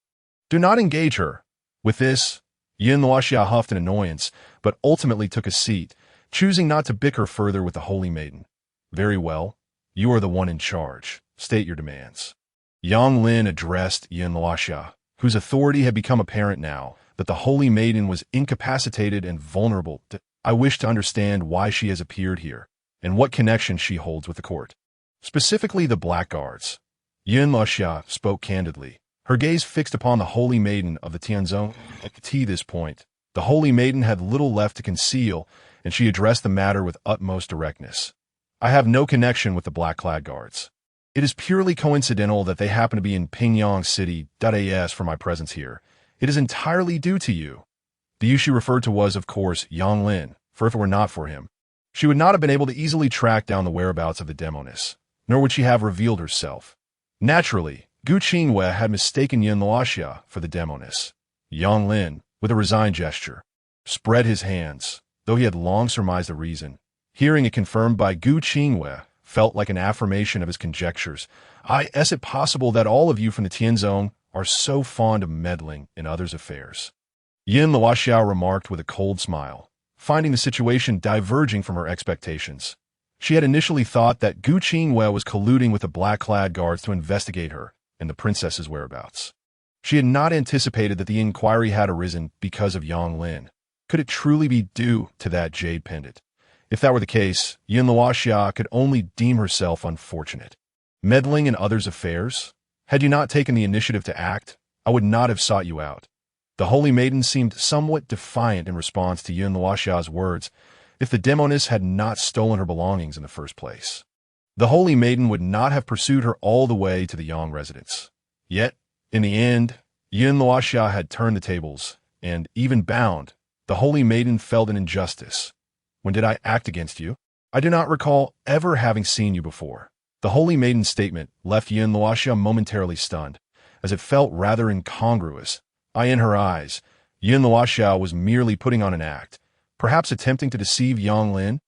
Do not engage her." With this, Yun Luoxia huffed in annoyance, but ultimately took a seat, choosing not to bicker further with the holy maiden. "Very well. You are the one in charge. State your demands." Yang Lin addressed Yun Luoxia, whose authority had become apparent now that the holy maiden was incapacitated and vulnerable. "I wish to understand why she has appeared here, and what connection she holds with the court. Specifically the blackguards." Yun Luoxia spoke candidly, her gaze fixed upon the holy maiden of the Tianzong. At this point, the holy maiden had little left to conceal, and she addressed the matter with utmost directness. "I have no connection with the black-clad guards. It is purely coincidental that they happen to be in Pingyang City. As for my presence here, it is entirely due to you." The you she referred to was, of course, Yang Lin, for if it were not for him, she would not have been able to easily track down the whereabouts of the demoness, nor would she have revealed herself. Naturally, Gu Qingwei had mistaken Yun Luoxia for the demoness. Yang Lin, with a resigned gesture, spread his hands, though he had long surmised the reason. Hearing it confirmed by Gu Qingwei felt like an affirmation of his conjectures. Is it possible that all of you from the Tianzong are so fond of meddling in others' affairs?" Yun Luoxia remarked with a cold smile, finding the situation diverging from her expectations. She had initially thought that Gu Qingwei was colluding with the black-clad guards to investigate her and the princess's whereabouts. She had not anticipated that the inquiry had arisen because of Yang Lin. Could it truly be due to that jade pendant? If that were the case, Yun Luoxia could only deem herself unfortunate. Meddling in others' affairs? Had you not taken the initiative to act, I would not have sought you out. The holy maiden seemed somewhat defiant in response to Yun Luoxia's words. If the demoness had not stolen her belongings in the first place, the holy maiden would not have pursued her all the way to the Yang residence. Yet, in the end, Yun Luoxia had turned the tables, and, even bound, the holy maiden felt an injustice. "When did I act against you? I do not recall ever having seen you before." The holy maiden's statement left Yun Luoxia momentarily stunned, as it felt rather incongruous. In her eyes, Yun Luoxia was merely putting on an act, perhaps attempting to deceive Yang Lin.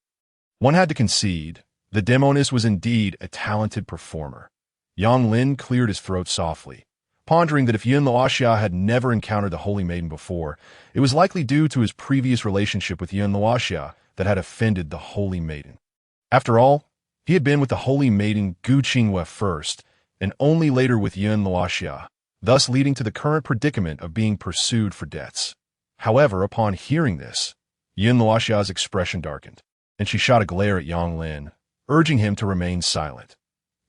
One had to concede, the demoness was indeed a talented performer. Yang Lin cleared his throat softly, pondering that if Yun Luoxia had never encountered the holy maiden before, it was likely due to his previous relationship with Yun Luoxia that had offended the holy maiden. After all, he had been with the holy maiden Gu Qingwei first, and only later with Yun Luoxia, thus leading to the current predicament of being pursued for debts. However, upon hearing this, Yun Luoxia's expression darkened, and she shot a glare at Yang Lin, urging him to remain silent.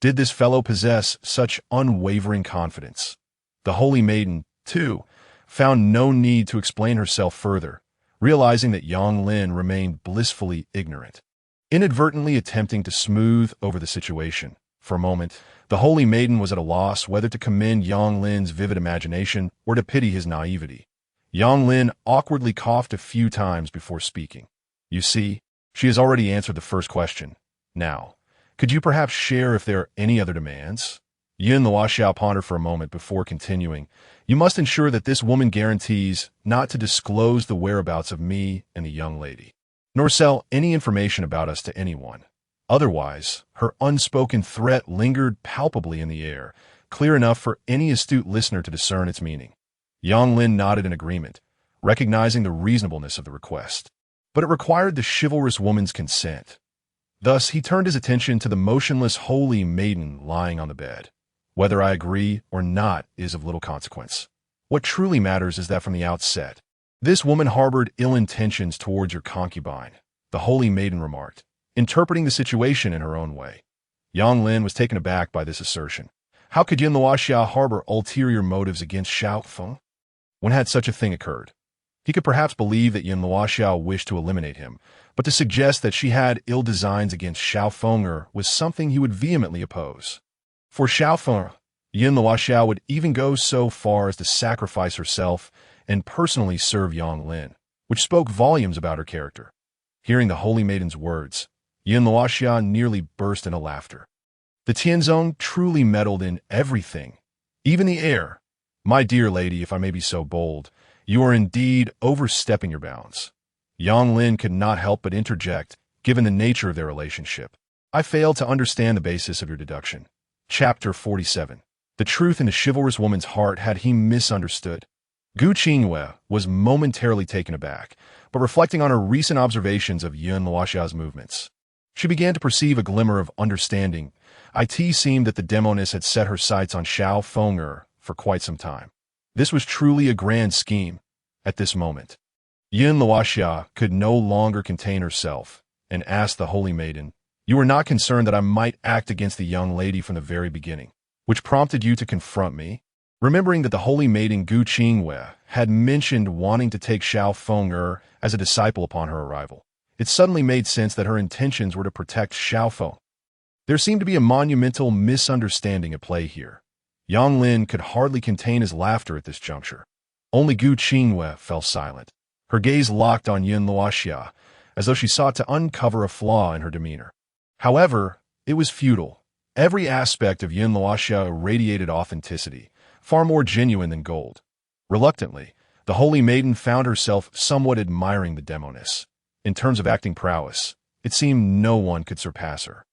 Did this fellow possess such unwavering confidence? The holy maiden, too, found no need to explain herself further, realizing that Yang Lin remained blissfully ignorant. Inadvertently attempting to smooth over the situation, for a moment, the holy maiden was at a loss whether to commend Yang Lin's vivid imagination or to pity his naivety. Yang Lin awkwardly coughed a few times before speaking. "You see, she has already answered the first question. Now, could you perhaps share if there are any other demands?" Yun Luoxia pondered for a moment before continuing. "You must ensure that this woman guarantees not to disclose the whereabouts of me and the young lady, nor sell any information about us to anyone. Otherwise, her unspoken threat lingered palpably in the air, clear enough for any astute listener to discern its meaning." Yang Lin nodded in agreement, recognizing the reasonableness of the request. But it required the chivalrous woman's consent. Thus, he turned his attention to the motionless holy maiden lying on the bed. "Whether I agree or not is of little consequence. What truly matters is that from the outset, this woman harbored ill intentions towards your concubine," the holy maiden remarked, interpreting the situation in her own way. Yang Lin was taken aback by this assertion. How could Yun Luoxia harbor ulterior motives against Xiao Feng? When had such a thing occurred? He could perhaps believe that Yun Luoxia wished to eliminate him, but to suggest that she had ill designs against Xiao Fenger was something he would vehemently oppose. For Xiao Feng, Yun Luoxia would even go so far as to sacrifice herself and personally serve Yang Lin, which spoke volumes about her character. Hearing the holy maiden's words, Yun Luoxia nearly burst into laughter. The Tianzong truly meddled in everything, even the air. "My dear lady, if I may be so bold, You are indeed overstepping your bounds. Yang Lin could not help but interject, given the nature of their relationship. I fail to understand the basis of your deduction. Chapter 47. The truth in the chivalrous woman's heart had he misunderstood. Gu Qingyue was momentarily taken aback, but reflecting on her recent observations of Yun Luoxia's movements, she began to perceive a glimmer of understanding. It seemed that the demoness had set her sights on Xiao Feng'er for quite some time. This was truly a grand scheme. At this moment, Yun Luoxia could no longer contain herself and asked the holy maiden, "You were not concerned that I might act against the young lady from the very beginning, which prompted you to confront me?" Remembering that the holy maiden Gu Qingyue had mentioned wanting to take Xiao Feng'er as a disciple upon her arrival, it suddenly made sense that her intentions were to protect Xiao Feng. There seemed to be a monumental misunderstanding at play here. Yang Lin could hardly contain his laughter at this juncture. Only Gu Qingyue fell silent. Her gaze locked on Yun Luoxia, as though she sought to uncover a flaw in her demeanor. However, it was futile. Every aspect of Yun Luoxia radiated authenticity, far more genuine than gold. Reluctantly, the holy maiden found herself somewhat admiring the demoness. In terms of acting prowess, it seemed no one could surpass her.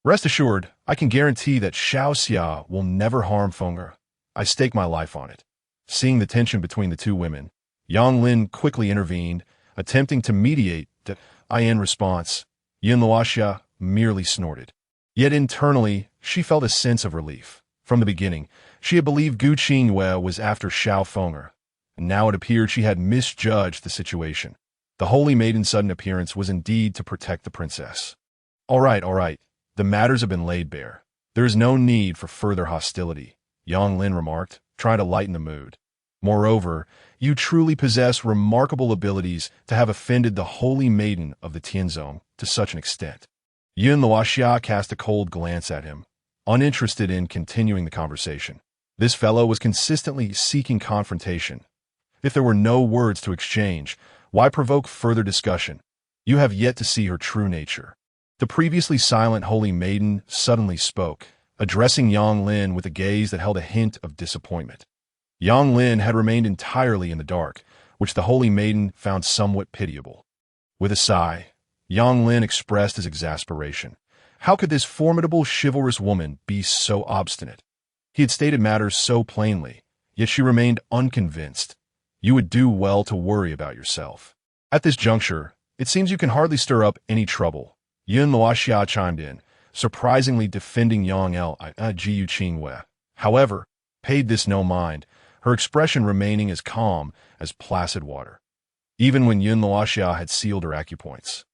Rest assured, I can guarantee that Xiao Xia will never harm Feng'er. I stake my life on it. Seeing the tension between the two women, Yang Lin quickly intervened, attempting to mediate. In response, Yun Luoxia merely snorted. Yet internally, she felt a sense of relief. From the beginning, she had believed Gu Qingyue was after Xiao Feng'er, and now it appeared she had misjudged the situation. The holy maiden's sudden appearance was indeed to protect the princess. All right. The matters have been laid bare. There is no need for further hostility, Yang Lin remarked, trying to lighten the mood. Moreover, you truly possess remarkable abilities to have offended the holy maiden of the Tianzong to such an extent. Yun Luoxia cast a cold glance at him, uninterested in continuing the conversation. This fellow was consistently seeking confrontation. If there were no words to exchange, why provoke further discussion? You have yet to see her true nature. The previously silent holy maiden suddenly spoke, addressing Yang Lin with a gaze that held a hint of disappointment. Yang Lin had remained entirely in the dark, which the holy maiden found somewhat pitiable. With a sigh, Yang Lin expressed his exasperation. How could this formidable chivalrous woman be so obstinate? He had stated matters so plainly, yet she remained unconvinced. You would do well to worry about yourself. At this juncture, it seems you can hardly stir up any trouble. Yun Luoxia chimed in, surprisingly defending Yang Gu Qingyue. However, paid this no mind, her expression remaining as calm as placid water, even when Yun Luoxia had sealed her acupoints.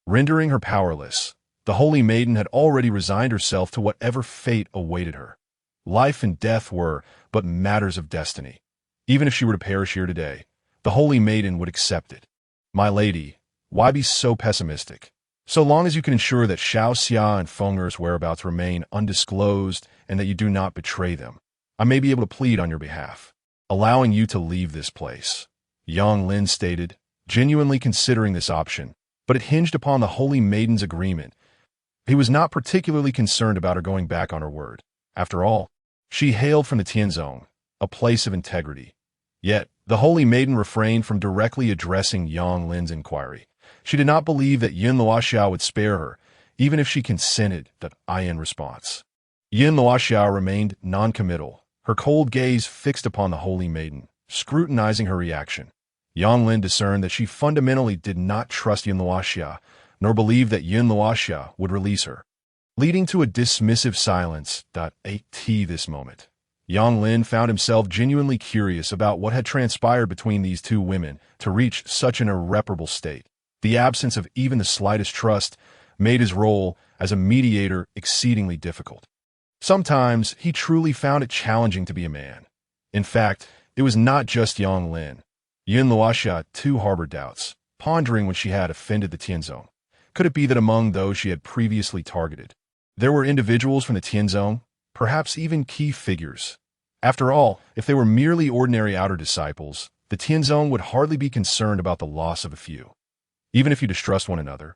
Rendering her powerless, the holy maiden had already resigned herself to whatever fate awaited her. Life and death were but matters of destiny. Even if she were to perish here today, the holy maiden would accept it. My lady, why be so pessimistic? So long as you can ensure that Xiao Xia and Feng'er's whereabouts remain undisclosed and that you do not betray them, I may be able to plead on your behalf, allowing you to leave this place. Yang Lin stated, genuinely considering this option, but it hinged upon the holy maiden's agreement. He was not particularly concerned about her going back on her word. After all, she hailed from the Tianzong, a place of integrity. Yet, the holy maiden refrained from directly addressing Yang Lin's inquiry. She did not believe that Yun Luoxia would spare her, even if she consented. In response, Yun Luoxia remained non-committal, her cold gaze fixed upon the holy maiden, scrutinizing her reaction. Yang Lin discerned that she fundamentally did not trust Yun Luoxia, nor believed that Yun Luoxia would release her, leading to a dismissive silence. This moment, Yang Lin found himself genuinely curious about what had transpired between these two women to reach such an irreparable state. The absence of even the slightest trust made his role as a mediator exceedingly difficult. Sometimes he truly found it challenging to be a man. In fact, it was not just Yang Lin. Yun Luoxia too harbored doubts, pondering when she had offended the Tianzong. Could it be that among those she had previously targeted, there were individuals from the Tianzong, perhaps even key figures? After all, if they were merely ordinary outer disciples, the Tianzong would hardly be concerned about the loss of a few. Even if you distrust one another,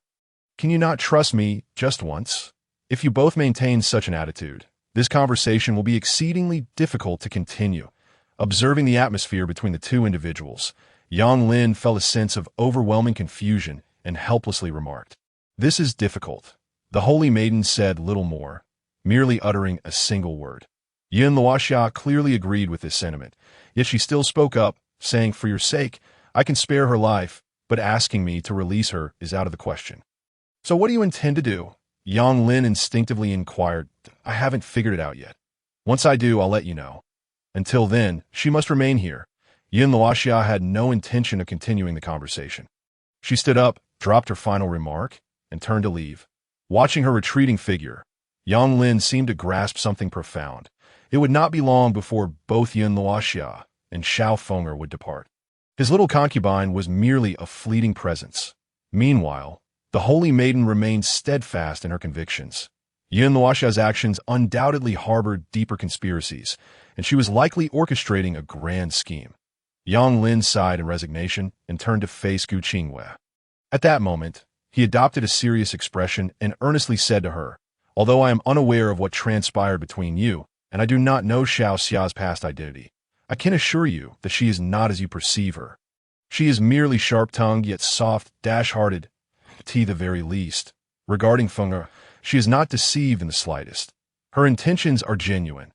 can you not trust me just once? If you both maintain such an attitude, this conversation will be exceedingly difficult to continue. Observing the atmosphere between the two individuals, Yang Lin felt a sense of overwhelming confusion and helplessly remarked, "This is difficult." The holy maiden said little more, merely uttering a single word. Yin Luoxia clearly agreed with this sentiment, yet she still spoke up, saying, "For your sake, I can spare her life, but asking me to release her is out of the question." "So what do you intend to do?" Yang Lin instinctively inquired. "I haven't figured it out yet. Once I do, I'll let you know. Until then, she must remain here." Yin Luoxia had no intention of continuing the conversation. She stood up, dropped her final remark, and turned to leave. Watching her retreating figure, Yang Lin seemed to grasp something profound. It would not be long before both Yin Luoxia and Xiao Feng'er would depart. His little concubine was merely a fleeting presence. Meanwhile, the holy maiden remained steadfast in her convictions. Yin Luoxia's actions undoubtedly harbored deeper conspiracies, and she was likely orchestrating a grand scheme. Yang Lin sighed in resignation and turned to face Gu Qingwei. At that moment, he adopted a serious expression and earnestly said to her, "Although I am unaware of what transpired between you, and I do not know Xiao Xia's past identity, I can assure you that she is not as you perceive her. She is merely sharp-tongued yet soft, dash-hearted, to the very least. Regarding Feng'er, she is not deceived in the slightest. Her intentions are genuine."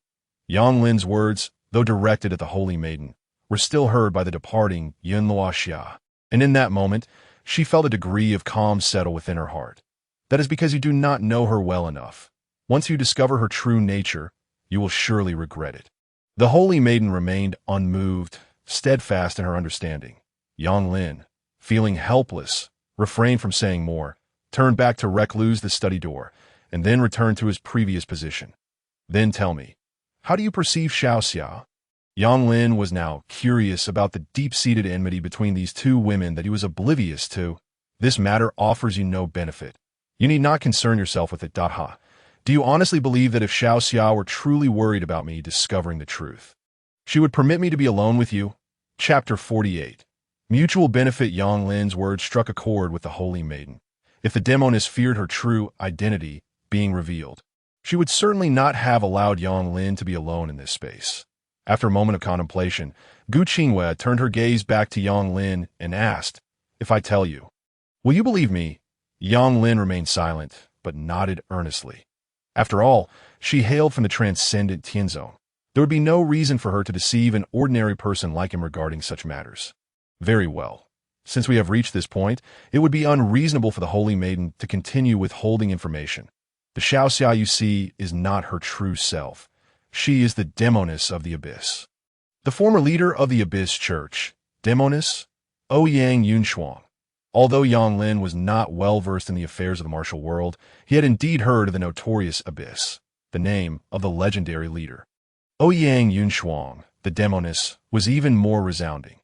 Yang Lin's words, though directed at the holy maiden, were still heard by the departing Yin Luoxia, and in that moment, she felt a degree of calm settle within her heart. That is because you do not know her well enough. Once you discover her true nature, you will surely regret it. The holy maiden remained unmoved, steadfast in her understanding. Yang Lin, feeling helpless, refrained from saying more, turned back to recluse the study door, and then returned to his previous position. "Then tell me, how do you perceive Xiao Xia?" Yang Lin was now curious about the deep-seated enmity between these two women that he was oblivious to. "This matter offers you no benefit. You need not concern yourself with it. Ha. Do you honestly believe that if Xiao Xia were truly worried about me discovering the truth, she would permit me to be alone with you?" Chapter 48. Mutual benefit. Yang Lin's words struck a chord with the holy maiden. If the demoness feared her true identity being revealed, she would certainly not have allowed Yang Lin to be alone in this space. After a moment of contemplation, Gu Qingwei turned her gaze back to Yang Lin and asked, "If I tell you, will you believe me?" Yang Lin remained silent, but nodded earnestly. After all, she hailed from the transcendent Tianzong. There would be no reason for her to deceive an ordinary person like him regarding such matters. "Very well. Since we have reached this point, it would be unreasonable for the holy maiden to continue withholding information. The Xiao Xia you see is not her true self. She is the demoness of the abyss. The former leader of the Abyss Church, demoness, Ouyang Yunshuang." Although Yang Lin was not well versed in the affairs of the martial world, he had indeed heard of the notorious Abyss, the name of the legendary leader. Ouyang Yunshuang, the demoness, was even more resounding.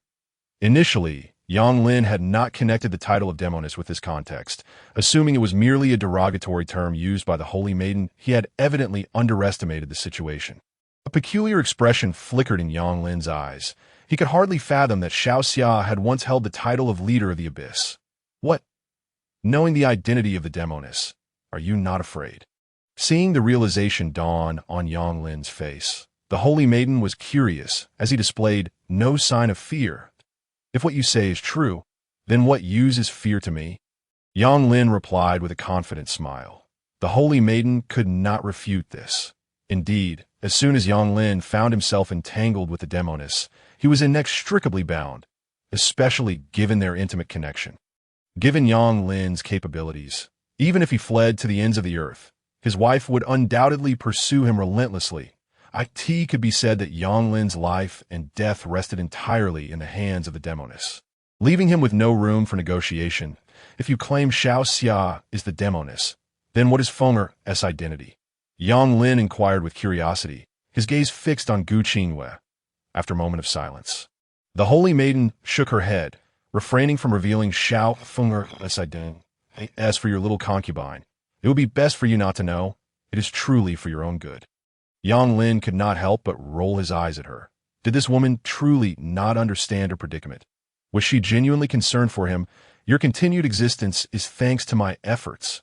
Initially, Yang Lin had not connected the title of demoness with this context. Assuming it was merely a derogatory term used by the holy maiden, he had evidently underestimated the situation. A peculiar expression flickered in Yang Lin's eyes. He could hardly fathom that Xiao Xia had once held the title of leader of the Abyss. "What? Knowing the identity of the demoness, are you not afraid?" Seeing the realization dawn on Yang Lin's face, the holy maiden was curious as he displayed no sign of fear. "If what you say is true, then what use is fear to me?" Yang Lin replied with a confident smile. The holy maiden could not refute this. Indeed, as soon as Yang Lin found himself entangled with the demoness, he was inextricably bound, especially given their intimate connection. Given Yang Lin's capabilities, even if he fled to the ends of the earth, his wife would undoubtedly pursue him relentlessly. It could be said that Yang Lin's life and death rested entirely in the hands of the demoness, leaving him with no room for negotiation. If you claim Xiao Xia is the demoness, then what is Feng'er's identity? Yang Lin inquired with curiosity, his gaze fixed on Gu Qingwei. After a moment of silence, the holy maiden shook her head, refraining from revealing Xiao Feng'er's identity. "As for your little concubine, it would be best for you not to know. It is truly for your own good." Yang Lin could not help but roll his eyes at her. Did this woman truly not understand her predicament? Was she genuinely concerned for him? "Your continued existence is thanks to my efforts.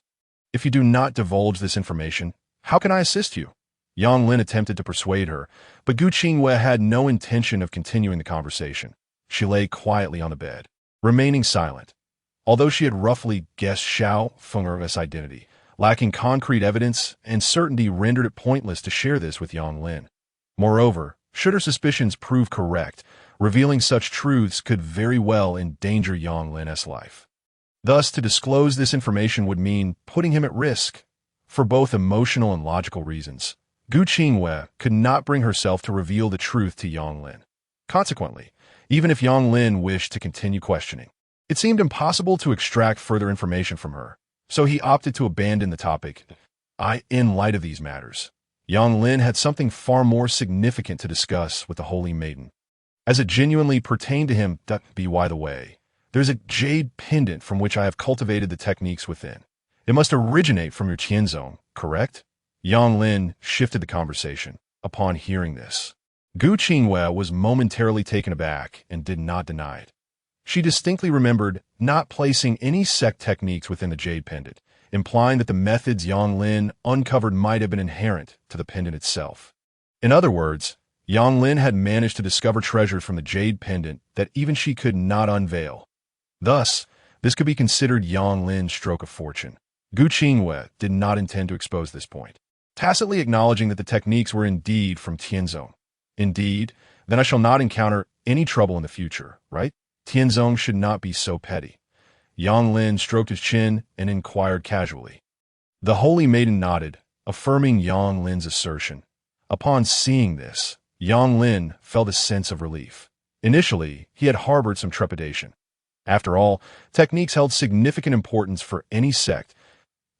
If you do not divulge this information, how can I assist you?" Yang Lin attempted to persuade her, but Gu Qingwei had no intention of continuing the conversation. She lay quietly on the bed, remaining silent. Although she had roughly guessed Xiao Feng'er's identity, lacking concrete evidence and certainty rendered it pointless to share this with Yang Lin. Moreover, should her suspicions prove correct, revealing such truths could very well endanger Yang Lin's life. Thus, to disclose this information would mean putting him at risk. For both emotional and logical reasons, Gu Qingwei could not bring herself to reveal the truth to Yang Lin. Consequently, even if Yang Lin wished to continue questioning, it seemed impossible to extract further information from her, so he opted to abandon the topic. In light of these matters, Yang Lin had something far more significant to discuss with the Holy Maiden. As it genuinely pertained to him, by the way, there's a jade pendant from which I have cultivated the techniques within. It must originate from your Tianzong, correct? Yang Lin shifted the conversation upon hearing this. Gu Qingwei was momentarily taken aback and did not deny it. She distinctly remembered not placing any sect techniques within the jade pendant, implying that the methods Yang Lin uncovered might have been inherent to the pendant itself. In other words, Yang Lin had managed to discover treasures from the jade pendant that even she could not unveil. Thus, this could be considered Yang Lin's stroke of fortune. Gu Qingwei did not intend to expose this point, tacitly acknowledging that the techniques were indeed from Tianzong. Indeed, then I shall not encounter any trouble in the future, right? Tianzong should not be so petty. Yang Lin stroked his chin and inquired casually. The Holy Maiden nodded, affirming Yang Lin's assertion. Upon seeing this, Yang Lin felt a sense of relief. Initially, he had harbored some trepidation. After all, techniques held significant importance for any sect.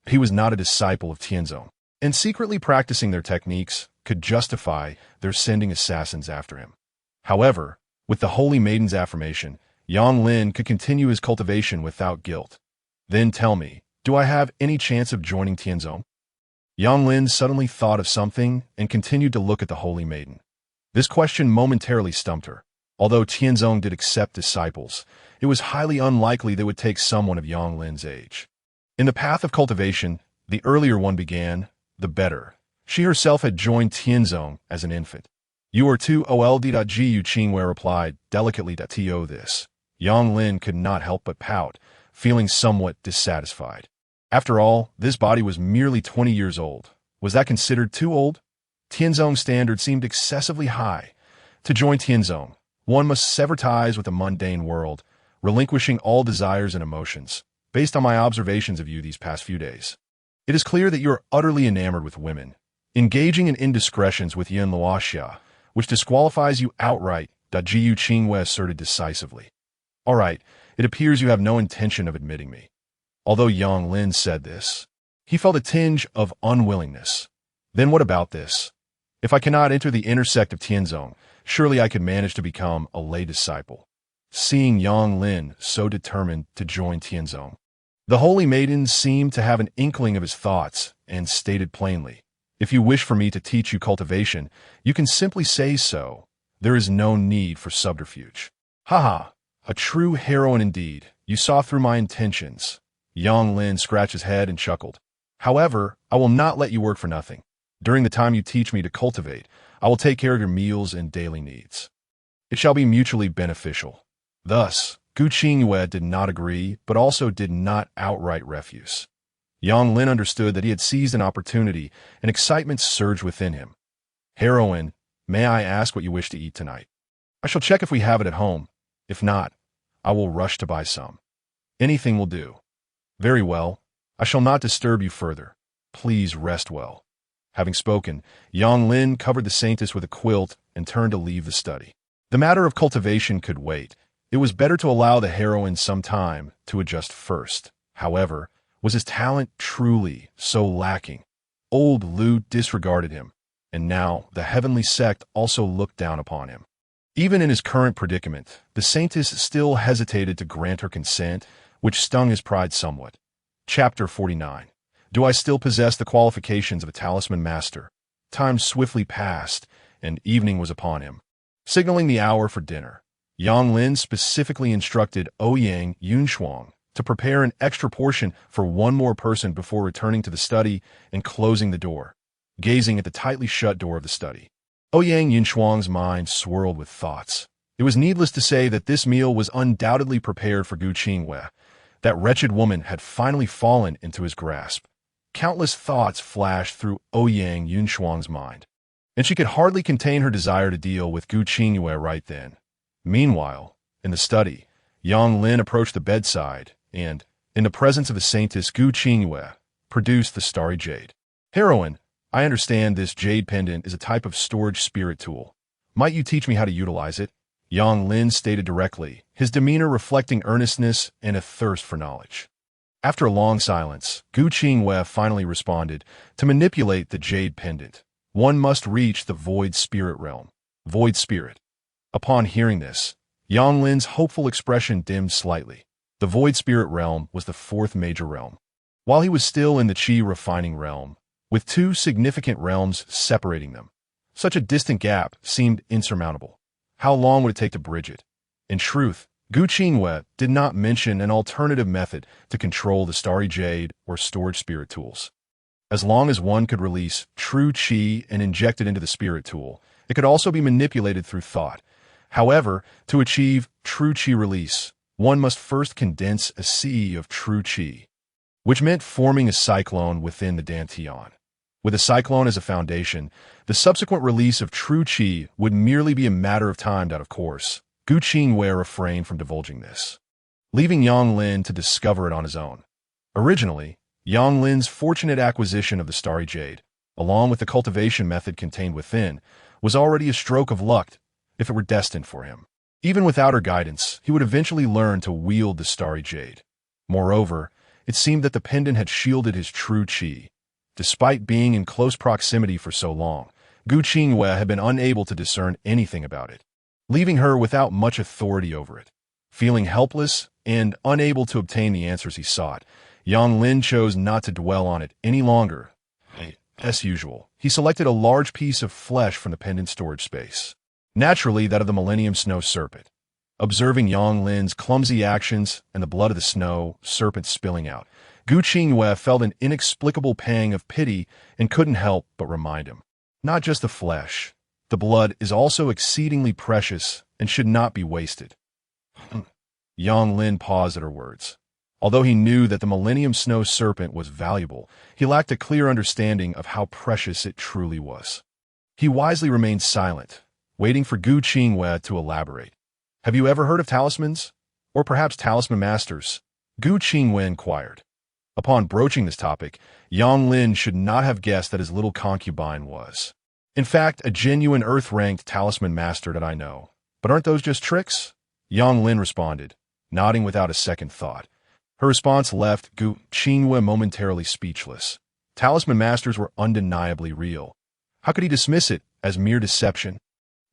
He was not a disciple of Tianzong, and secretly practicing their techniques could justify their sending assassins after him. However, with the Holy Maiden's affirmation, Yang Lin could continue his cultivation without guilt. Then tell me, do I have any chance of joining Tianzong? Yang Lin suddenly thought of something and continued to look at the Holy Maiden. This question momentarily stumped her. Although Tianzong did accept disciples, it was highly unlikely they would take someone of Yang Lin's age. In the path of cultivation, the earlier one began, the better. She herself had joined Tianzong as an infant. You are too old. Gu Qingwei replied, delicately to this. Yang Lin could not help but pout, feeling somewhat dissatisfied. After all, this body was merely 20 years old. Was that considered too old? Tianzong's standard seemed excessively high. To join Tianzong, one must sever ties with the mundane world, relinquishing all desires and emotions. Based on my observations of you these past few days, it is clear that you are utterly enamored with women, engaging in indiscretions with Yin Luoxia, which disqualifies you outright, Gu Qingwei asserted decisively. All right, it appears you have no intention of admitting me. Although Yang Lin said this, he felt a tinge of unwillingness. Then what about this? If I cannot enter the inner sect of Tianzong, surely I could manage to become a lay disciple. Seeing Yang Lin so determined to join Tianzong, the Holy Maiden seemed to have an inkling of his thoughts and stated plainly, if you wish for me to teach you cultivation, you can simply say so. There is no need for subterfuge. Haha, a true heroine indeed. You saw through my intentions. Yang Lin scratched his head and chuckled. However, I will not let you work for nothing. During the time you teach me to cultivate, I will take care of your meals and daily needs. It shall be mutually beneficial. Thus, Gu Qingwei did not agree, but also did not outright refuse. Yang Lin understood that he had seized an opportunity, and excitement surged within him. Heroine, may I ask what you wish to eat tonight? I shall check if we have it at home. If not, I will rush to buy some. Anything will do. Very well. I shall not disturb you further. Please rest well. Having spoken, Yang Lin covered the saintess with a quilt and turned to leave the study. The matter of cultivation could wait. It was better to allow the heroine some time to adjust first. However, was his talent truly so lacking? Old Lu disregarded him, and now the heavenly sect also looked down upon him. Even in his current predicament, the saintess still hesitated to grant her consent, which stung his pride somewhat. Chapter 49. Do I still possess the qualifications of a talisman master? Time swiftly passed, and evening was upon him. Signaling the hour for dinner, Yang Lin specifically instructed Ouyang Yunshuang to prepare an extra portion for one more person before returning to the study and closing the door. gazing at the tightly shut door of the study. Ouyang Yinchuang's mind swirled with thoughts. It was needless to say that this meal was undoubtedly prepared for Gu Qingwei. That wretched woman had finally fallen into his grasp. Countless thoughts flashed through Ouyang Yinchuang's mind, and she could hardly contain her desire to deal with Gu Qingwei right then. Meanwhile, in the study, Yang Lin approached the bedside and, in the presence of the saintess Gu Qingwei, produced the starry jade. Heroine, I understand this jade pendant is a type of storage spirit tool. Might you teach me how to utilize it? Yang Lin stated directly, his demeanor reflecting earnestness and a thirst for knowledge. After a long silence, Gu Qingwei finally responded, to manipulate the jade pendant, one must reach the void spirit realm. Void spirit. Upon hearing this, Yang Lin's hopeful expression dimmed slightly. The void spirit realm was the fourth major realm. While he was still in the Qi refining realm, with two significant realms separating them, such a distant gap seemed insurmountable. How long would it take to bridge it? In truth, Gu Qingwei did not mention an alternative method to control the starry jade or storage spirit tools. As long as one could release true Qi and inject it into the spirit tool, it could also be manipulated through thought. However, to achieve true Qi release, one must first condense a sea of true Qi, which meant forming a cyclone within the dantian. With a cyclone as a foundation, the subsequent release of true Qi would merely be a matter of time. Of course, Gu Qingwei refrained from divulging this, leaving Yang Lin to discover it on his own. Originally, Yang Lin's fortunate acquisition of the starry jade, along with the cultivation method contained within, was already a stroke of luck if it were destined for him. Even without her guidance, he would eventually learn to wield the starry jade. Moreover, it seemed that the pendant had shielded his true Qi. Despite being in close proximity for so long, Gu Qingwei had been unable to discern anything about it, leaving her without much authority over it. Feeling helpless and unable to obtain the answers he sought, Yang Lin chose not to dwell on it any longer. As usual, he selected a large piece of flesh from the pendant storage space, naturally that of the Millennium Snow Serpent. Observing Yang Lin's clumsy actions and the blood of the snow serpent spilling out, Gu Qingwei felt an inexplicable pang of pity and couldn't help but remind him. Not just the flesh, the blood is also exceedingly precious and should not be wasted. Yang Lin paused at her words. Although he knew that the Millennium Snow Serpent was valuable, he lacked a clear understanding of how precious it truly was. He wisely remained silent, waiting for Gu Qingwei to elaborate. Have you ever heard of talismans? Or perhaps talisman masters? Gu Qingwei inquired. Upon broaching this topic, Yang Lin should not have guessed that his little concubine was, in fact, a genuine earth-ranked talisman master that I know. But aren't those just tricks? Yang Lin responded, nodding without a second thought. Her response left Gu Qingwei momentarily speechless. Talisman masters were undeniably real. How could he dismiss it as mere deception?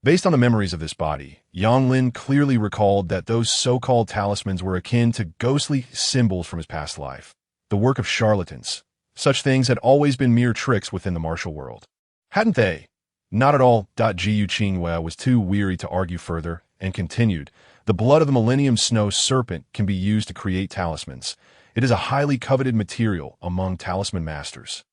Based on the memories of this body, Yang Lin clearly recalled that those so-called talismans were akin to ghostly symbols from his past life, the work of charlatans. Such things had always been mere tricks within the martial world. Hadn't they? Not at all. Gu Qingwei was too weary to argue further and continued. The blood of the Millennium Snow Serpent can be used to create talismans. It is a highly coveted material among talisman masters.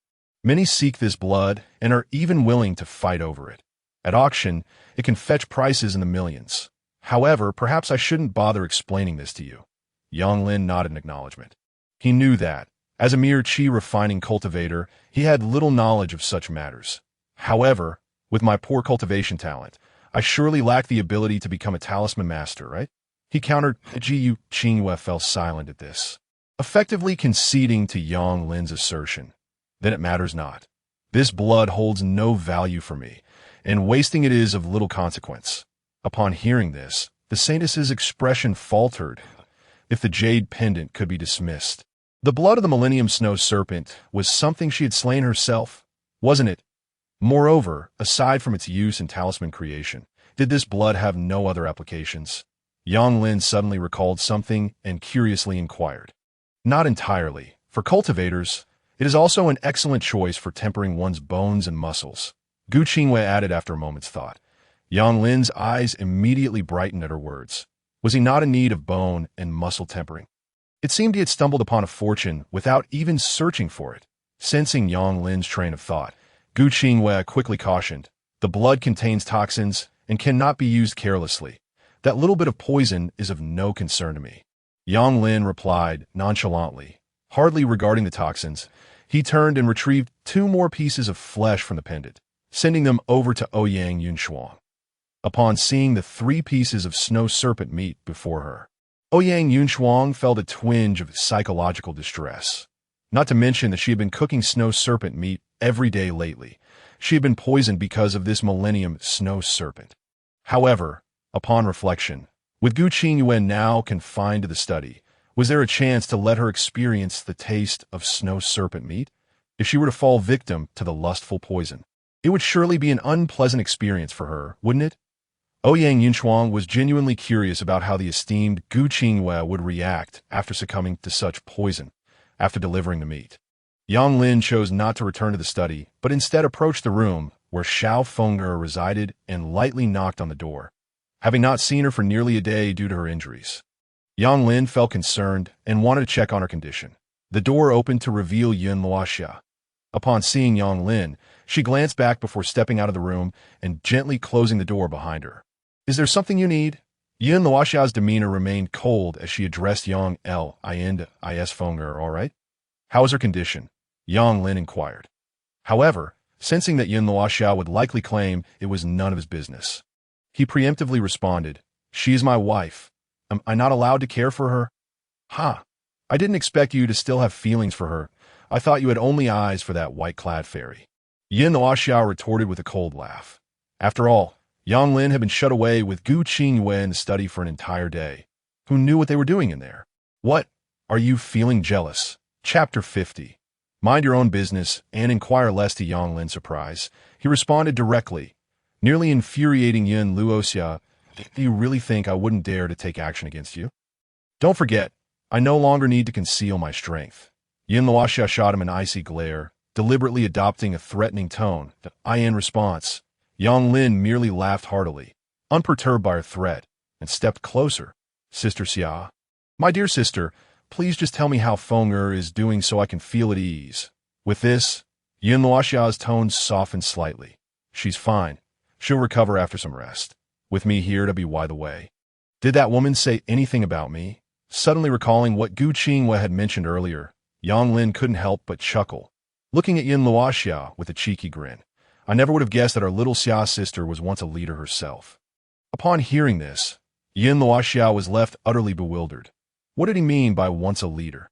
Many seek this blood and are even willing to fight over it. At auction, it can fetch prices in the millions. However, perhaps I shouldn't bother explaining this to you. Yang Lin nodded in acknowledgement. He knew that, as a mere Qi refining cultivator, he had little knowledge of such matters. However, with my poor cultivation talent, I surely lack the ability to become a talisman master, right? He countered. Gu Qingwei fell silent at this, effectively conceding to Yang Lin's assertion. Then it matters not. This blood holds no value for me, and wasting it is of little consequence. Upon hearing this, the saintess's expression faltered. If the jade pendant could be dismissed. The blood of the Millennium Snow Serpent was something she had slain herself, wasn't it? Moreover, aside from its use in talisman creation, did this blood have no other applications? Yang Lin suddenly recalled something and curiously inquired. Not entirely. For cultivators, it is also an excellent choice for tempering one's bones and muscles. Gu Qingwei added after a moment's thought. Yang Lin's eyes immediately brightened at her words. Was he not in need of bone and muscle tempering? It seemed he had stumbled upon a fortune without even searching for it. Sensing Yang Lin's train of thought, Gu Qingwei quickly cautioned. The blood contains toxins and cannot be used carelessly. That little bit of poison is of no concern to me. Yang Lin replied nonchalantly, hardly regarding the toxins. He turned and retrieved 2 more pieces of flesh from the pendant, sending them over to Ouyang Yunshuang. Upon seeing the 3 pieces of snow serpent meat before her, Ouyang Yunshuang felt a twinge of psychological distress. Not to mention that she had been cooking snow serpent meat every day lately. She had been poisoned because of this millennium snow serpent. However, upon reflection, with Gu Qingyuan now confined to the study, was there a chance to let her experience the taste of snow serpent meat? If she were to fall victim to the lustful poison, it would surely be an unpleasant experience for her, wouldn't it? Ouyang Yunshuang was genuinely curious about how the esteemed Gu Qingyue would react after succumbing to such poison, after delivering the meat. Yang Lin chose not to return to the study, but instead approached the room where Xiao Feng'er resided and lightly knocked on the door, having not seen her for nearly a day due to her injuries. Yang Lin felt concerned and wanted to check on her condition. The door opened to reveal Yun Luoxia. Upon seeing Yang Lin, she glanced back before stepping out of the room and gently closing the door behind her. "Is there something you need?" Yun Luoxia's demeanor remained cold as she addressed Yang Is Feng'er, all right? "How is her condition?" Yang Lin inquired. However, sensing that Yun Luoxia would likely claim it was none of his business, he preemptively responded, "She is my wife. Am I not allowed to care for her?" "Ha! I didn't expect you to still have feelings for her. I thought you had only eyes for that white-clad fairy." Yun Luoxia retorted with a cold laugh. After all, Yang Lin had been shut away with Gu Qingyue in the study for an entire day. Who knew what they were doing in there? "What? Are you feeling jealous?" Chapter 50. Mind your own business and inquire less to Yang Lin's surprise. He responded directly, nearly infuriating Yun Luoxia. "Do you really think I wouldn't dare to take action against you? Don't forget, I no longer need to conceal my strength." Yun Luoxia shot him an icy glare, deliberately adopting a threatening tone. In response, Yang Lin merely laughed heartily, unperturbed by her threat, and stepped closer. "Sister Xia, my dear sister, please just tell me how Feng'er is doing so I can feel at ease." With this, Yun Luoxia's tones softened slightly. "She's fine. She'll recover after some rest. With me here to be wide the way." Did that woman say anything about me? Suddenly recalling what Gu Qingyue had mentioned earlier, Yang Lin couldn't help but chuckle, looking at Yun Luoxia with a cheeky grin. I never would have guessed that our little Xia sister was once a leader herself. Upon hearing this, Yun Luoxia was left utterly bewildered. What did he mean by once a leader?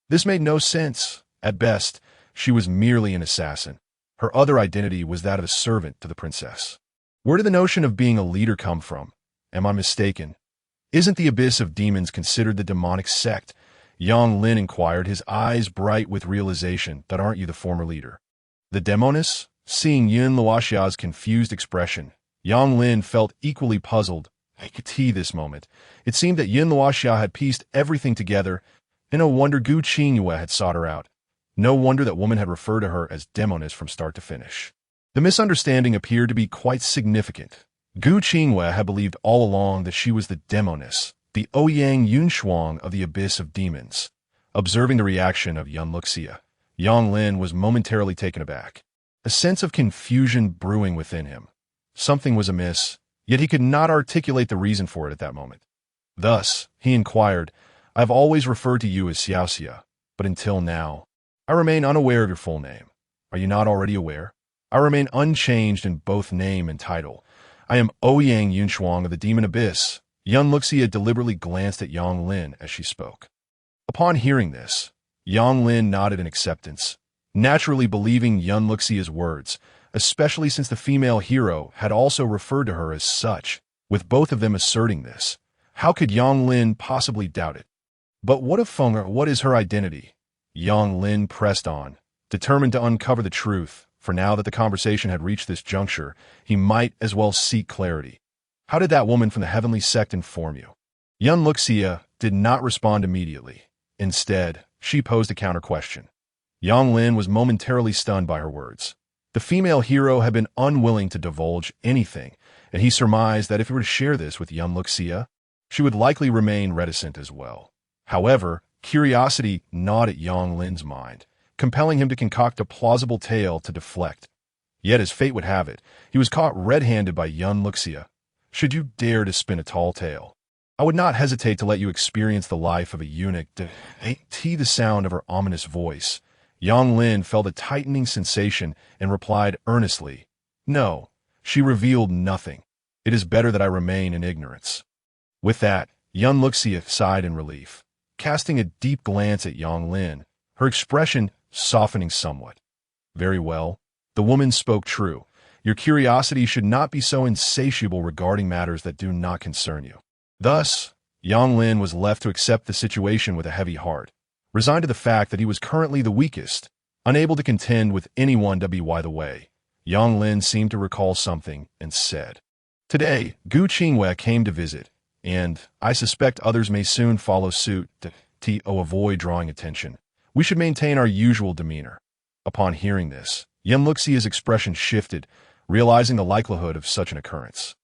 This made no sense. At best, she was merely an assassin. Her other identity was that of a servant to the princess. Where did the notion of being a leader come from? Am I mistaken? Isn't the abyss of demons considered the demonic sect? Yang Lin inquired, his eyes bright with realization that aren't you the former leader? The demoness? Seeing Yun Luoxia's confused expression, Yang Lin felt equally puzzled. I could see this moment. It seemed that Yun Luoxia had pieced everything together, and no wonder Gu Qingyue had sought her out. No wonder that woman had referred to her as demoness from start to finish. The misunderstanding appeared to be quite significant. Gu Qingyue had believed all along that she was the demoness, the Ouyang Yunshuang of the abyss of demons. Observing the reaction of Yun Luoxia, Yang Lin was momentarily taken aback. A sense of confusion brewing within him. Something was amiss, yet he could not articulate the reason for it at that moment. Thus, he inquired, "I have always referred to you as Xiaoxia, but until now, I remain unaware of your full name. Are you not already aware? I remain unchanged in both name and title. I am Ouyang Yunshuang of the Demon Abyss." Yun Luoxia deliberately glanced at Yang Lin as she spoke. Upon hearing this, Yang Lin nodded in acceptance, naturally believing Yun Luoxia's words, especially since the female hero had also referred to her as such. With both of them asserting this, how could Yang Lin possibly doubt it? But what of Feng'er? What is her identity? Yang Lin pressed on, determined to uncover the truth, for now that the conversation had reached this juncture, he might as well seek clarity. How did that woman from the heavenly sect inform you? Yun Luoxia did not respond immediately. Instead, she posed a counter-question. Yang Lin was momentarily stunned by her words. The female hero had been unwilling to divulge anything, and he surmised that if he were to share this with Yun Luoxia, she would likely remain reticent as well. However, curiosity gnawed at Yang Lin's mind, compelling him to concoct a plausible tale to deflect. Yet, as fate would have it, he was caught red-handed by Yun Luxia. Should you dare to spin a tall tale, I would not hesitate to let you experience the life of a eunuch. The sound of her ominous voice, Yang Lin felt a tightening sensation and replied earnestly, "No." She revealed nothing. "It is better that I remain in ignorance." With that, Yun Luxia sighed in relief, casting a deep glance at Yang Lin, her expression softening somewhat. "Very well." The woman spoke true. "Your curiosity should not be so insatiable regarding matters that do not concern you." Thus, Yang Lin was left to accept the situation with a heavy heart, resigned to the fact that he was currently the weakest, unable to contend with anyone. By the way, Yang Lin seemed to recall something and said, "Today, Gu Qingwei came to visit, and I suspect others may soon follow suit. To avoid drawing attention, we should maintain our usual demeanor." Upon hearing this, Yun Luxia's expression shifted, realizing the likelihood of such an occurrence.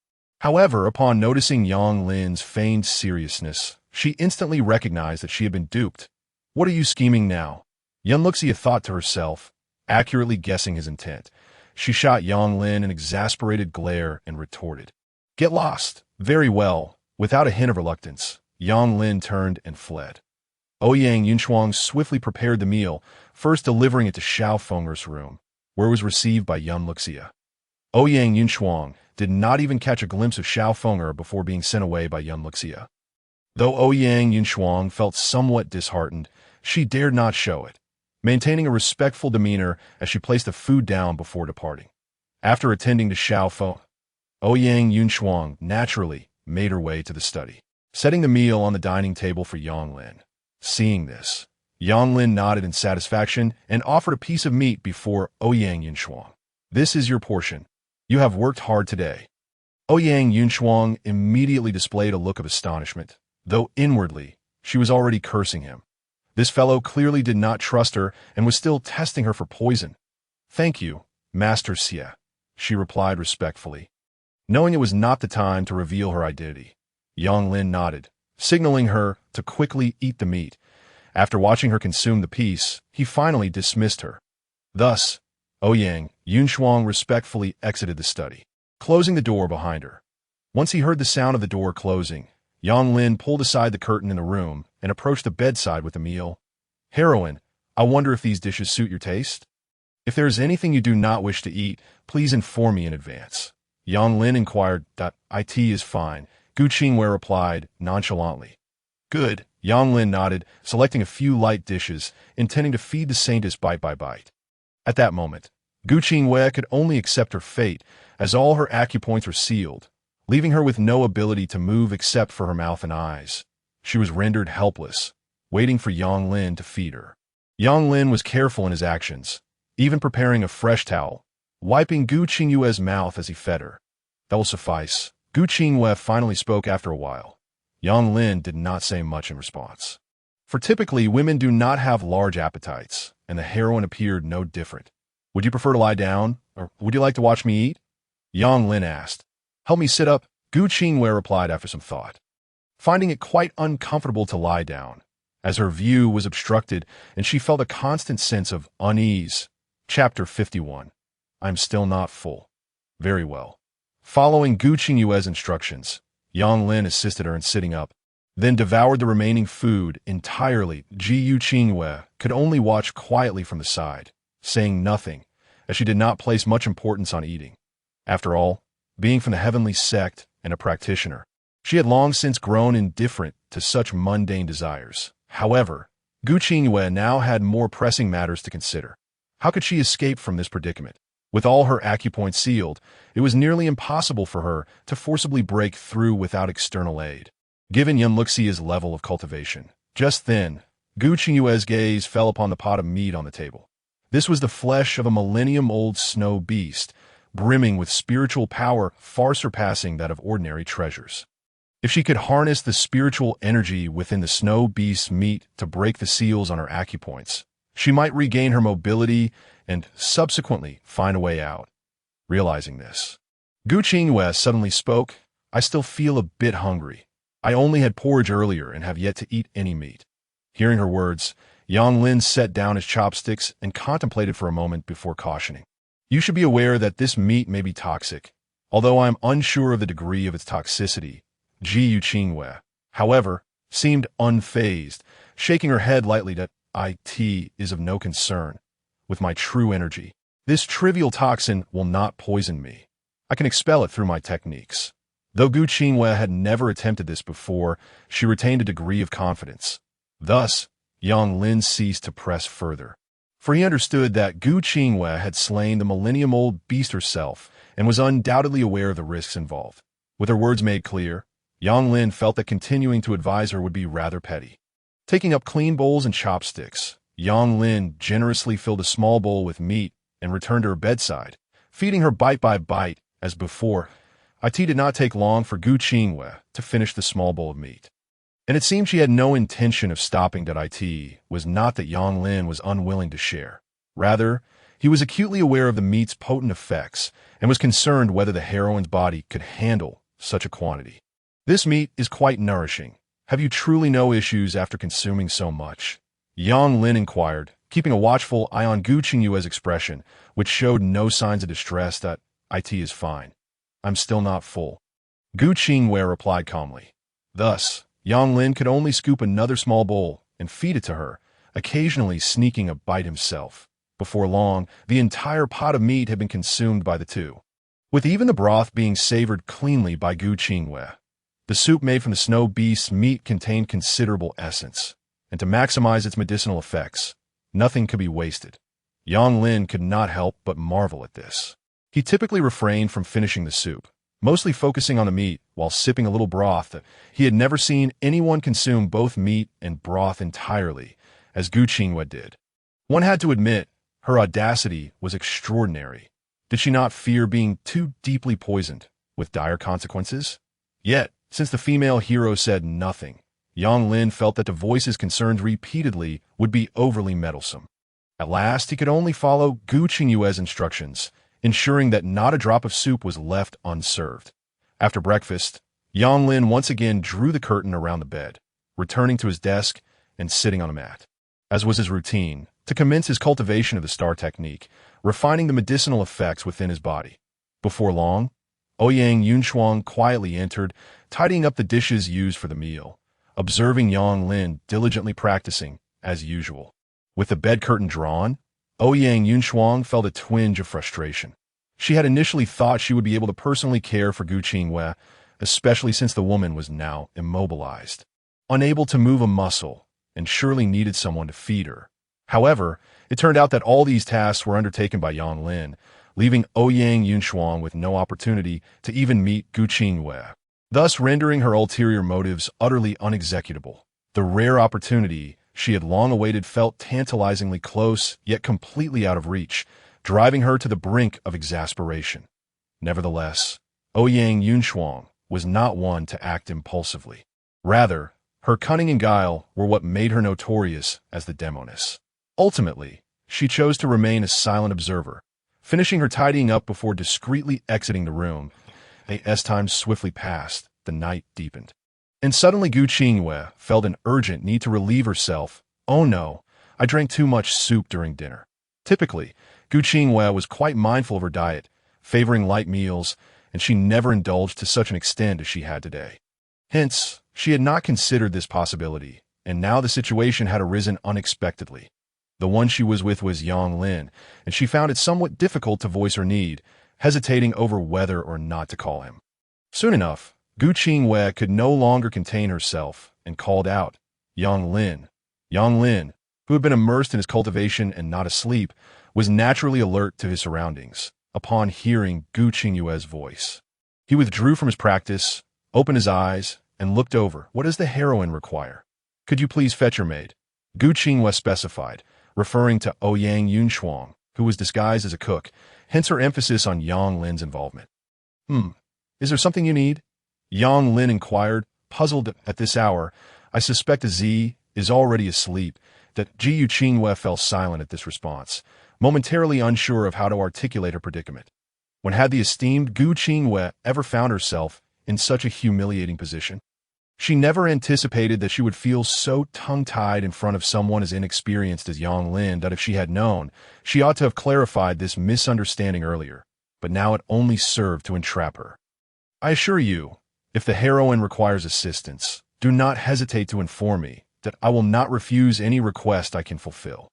However, upon noticing Yang Lin's feigned seriousness, she instantly recognized that she had been duped. "What are you scheming now?" Yun Luxia thought to herself, accurately guessing his intent. She shot Yang Lin an exasperated glare and retorted, "Get lost." "Very well." Without a hint of reluctance, Yang Lin turned and fled. Ouyang Yunchuang swiftly prepared the meal, first delivering it to Xiao Feng'er's room, where it was received by Yun Luxia. Ouyang Yunchuang did not even catch a glimpse of Xiao Feng'er before being sent away by Yun Luxia. Though Ouyang Yunchuang felt somewhat disheartened, she dared not show it, maintaining a respectful demeanor as she placed the food down before departing. After attending to Xiao Feng, Ouyang Yunchuang naturally made her way to the study, setting the meal on the dining table for Yang Lin. Seeing this, Yang Lin nodded in satisfaction and offered a piece of meat before Ouyang Yunchuang. "This is your portion. You have worked hard today." Ouyang Yunchuang immediately displayed a look of astonishment, though inwardly she was already cursing him. This fellow clearly did not trust her and was still testing her for poison. "Thank you, Master Xie," she replied respectfully. Knowing it was not the time to reveal her identity, Yang Lin nodded, signaling her to quickly eat the meat. After watching her consume the piece, he finally dismissed her. Thus, Ouyang Yunchuang respectfully exited the study, closing the door behind her. Once he heard the sound of the door closing, Yang Lin pulled aside the curtain in the room and approached the bedside with the meal. "Heroine, I wonder if these dishes suit your taste? If there is anything you do not wish to eat, please inform me in advance." Yang Lin inquired. "It is fine," Gu Qingwei replied nonchalantly. "Good." Yang Lin nodded, selecting a few light dishes, intending to feed the saintess bite by bite. At that moment, Gu Qingwei could only accept her fate, as all her acupoints were sealed, leaving her with no ability to move except for her mouth and eyes. She was rendered helpless, waiting for Yang Lin to feed her. Yang Lin was careful in his actions, even preparing a fresh towel, wiping Gu Qingwei's mouth as he fed her. "That will suffice." Gu Qingwei finally spoke after a while. Yang Lin did not say much in response. For typically, women do not have large appetites, and the heroine appeared no different. "Would you prefer to lie down, or would you like to watch me eat?" Yang Lin asked. "Help me sit up," Gu Qingwei replied after some thought, finding it quite uncomfortable to lie down, as her view was obstructed and she felt a constant sense of unease. Chapter 51. I'm still not full. Very well. Following Gu Qingwei's instructions, Yang Lin assisted her in sitting up, then devoured the remaining food entirely. Gu Qingwei could only watch quietly from the side, saying nothing, as she did not place much importance on eating. After all, being from the heavenly sect and a practitioner, she had long since grown indifferent to such mundane desires. However, Gu Qingwei now had more pressing matters to consider. How could she escape from this predicament? With all her acupoints sealed, it was nearly impossible for her to forcibly break through without external aid, given Yun Luxia's level of cultivation. Just then, Gu Qingwei's gaze fell upon the pot of meat on the table. This was the flesh of a millennium-old snow beast, brimming with spiritual power far surpassing that of ordinary treasures. If she could harness the spiritual energy within the snow beast's meat to break the seals on her acupoints, she might regain her mobility and subsequently find a way out. Realizing this, Gu Qingwei suddenly spoke. "I still feel a bit hungry. I only had porridge earlier and have yet to eat any meat." Hearing her words, Yang Lin set down his chopsticks and contemplated for a moment before cautioning. You should be aware that this meat may be toxic, although I am unsure of the degree of its toxicity. Ji Yuqingwei, however, seemed unfazed, shaking her head lightly that it is of no concern. With my true energy, this trivial toxin will not poison me. I can expel it through my techniques. Though Gu Qingwei had never attempted this before, she retained a degree of confidence. Thus, Yang Lin ceased to press further, for he understood that Gu Qingwei had slain the millennium-old beast herself and was undoubtedly aware of the risks involved. With her words made clear, Yang Lin felt that continuing to advise her would be rather petty. Taking up clean bowls and chopsticks, Yang Lin generously filled a small bowl with meat and returned to her bedside, feeding her bite by bite as before. It did not take long for Gu Qingwei to finish the small bowl of meat. And it seemed she had no intention of stopping. It was not that Yang Lin was unwilling to share. Rather, he was acutely aware of the meat's potent effects and was concerned whether the heroine's body could handle such a quantity. This meat is quite nourishing. Have you truly no issues after consuming so much? Yang Lin inquired, keeping a watchful eye on Gu Qingwei's expression, which showed no signs of distress. That it is fine. I'm still not full. Gu Qingwei replied calmly. Thus, Yang Lin could only scoop another small bowl and feed it to her, occasionally sneaking a bite himself. Before long, the entire pot of meat had been consumed by the two, with even the broth being savored cleanly by Gu Qingwei. The soup made from the snow beast's meat contained considerable essence, and to maximize its medicinal effects, nothing could be wasted. Yang Lin could not help but marvel at this. He typically refrained from finishing the soup, mostly focusing on the meat while sipping a little broth. He had never seen anyone consume both meat and broth entirely, as Gu Qingwei did. One had to admit, her audacity was extraordinary. Did she not fear being too deeply poisoned, with dire consequences? Yet, since the female hero said nothing, Yang Lin felt that to voice his concerns repeatedly would be overly meddlesome. At last, he could only follow Gu Qingwei's instructions, ensuring that not a drop of soup was left unserved. After breakfast, Yang Lin once again drew the curtain around the bed, returning to his desk and sitting on a mat. As was his routine, to commence his cultivation of the star technique, refining the medicinal effects within his body. Before long, Ouyang Yunshuang quietly entered, tidying up the dishes used for the meal, observing Yang Lin diligently practicing, as usual. With the bed curtain drawn, Ouyang Yunshuang felt a twinge of frustration. She had initially thought she would be able to personally care for Gu Qingwei, especially since the woman was now immobilized, unable to move a muscle, and surely needed someone to feed her. However, it turned out that all these tasks were undertaken by Yang Lin, leaving Ouyang Yunshuang with no opportunity to even meet Gu Qingwei, thus rendering her ulterior motives utterly unexecutable. The rare opportunity she had long awaited felt tantalizingly close, yet completely out of reach, driving her to the brink of exasperation. Nevertheless, Ouyang Yunshuang was not one to act impulsively. Rather, her cunning and guile were what made her notorious as the demoness. Ultimately, she chose to remain a silent observer, finishing her tidying up before discreetly exiting the room. As time swiftly passed, the night deepened. And suddenly Gu Qingwei felt an urgent need to relieve herself. Oh no, I drank too much soup during dinner. Typically, Gu Qingwei was quite mindful of her diet, favoring light meals, and she never indulged to such an extent as she had today. Hence, she had not considered this possibility, and now the situation had arisen unexpectedly. The one she was with was Yang Lin, and she found it somewhat difficult to voice her need, hesitating over whether or not to call him. Soon enough, Gu Qingwei could no longer contain herself and called out, Yang Lin. Yang Lin, who had been immersed in his cultivation and not asleep, was naturally alert to his surroundings upon hearing Gu Qingwei's voice. He withdrew from his practice, opened his eyes, and looked over. What does the heroine require? Could you please fetch your maid? Gu Qingwei specified, referring to Ouyang Yunshuang, who was disguised as a cook, hence her emphasis on Yang Lin's involvement. Is there something you need? Yang Lin inquired, puzzled at this hour. I suspect Z is already asleep. That Ji Qingwei fell silent at this response, momentarily unsure of how to articulate her predicament. When had the esteemed Gu Qingwei ever found herself in such a humiliating position? She never anticipated that she would feel so tongue-tied in front of someone as inexperienced as Yang Lin that if she had known, she ought to have clarified this misunderstanding earlier, but now it only served to entrap her. I assure you, if the heroine requires assistance, do not hesitate to inform me that I will not refuse any request I can fulfill.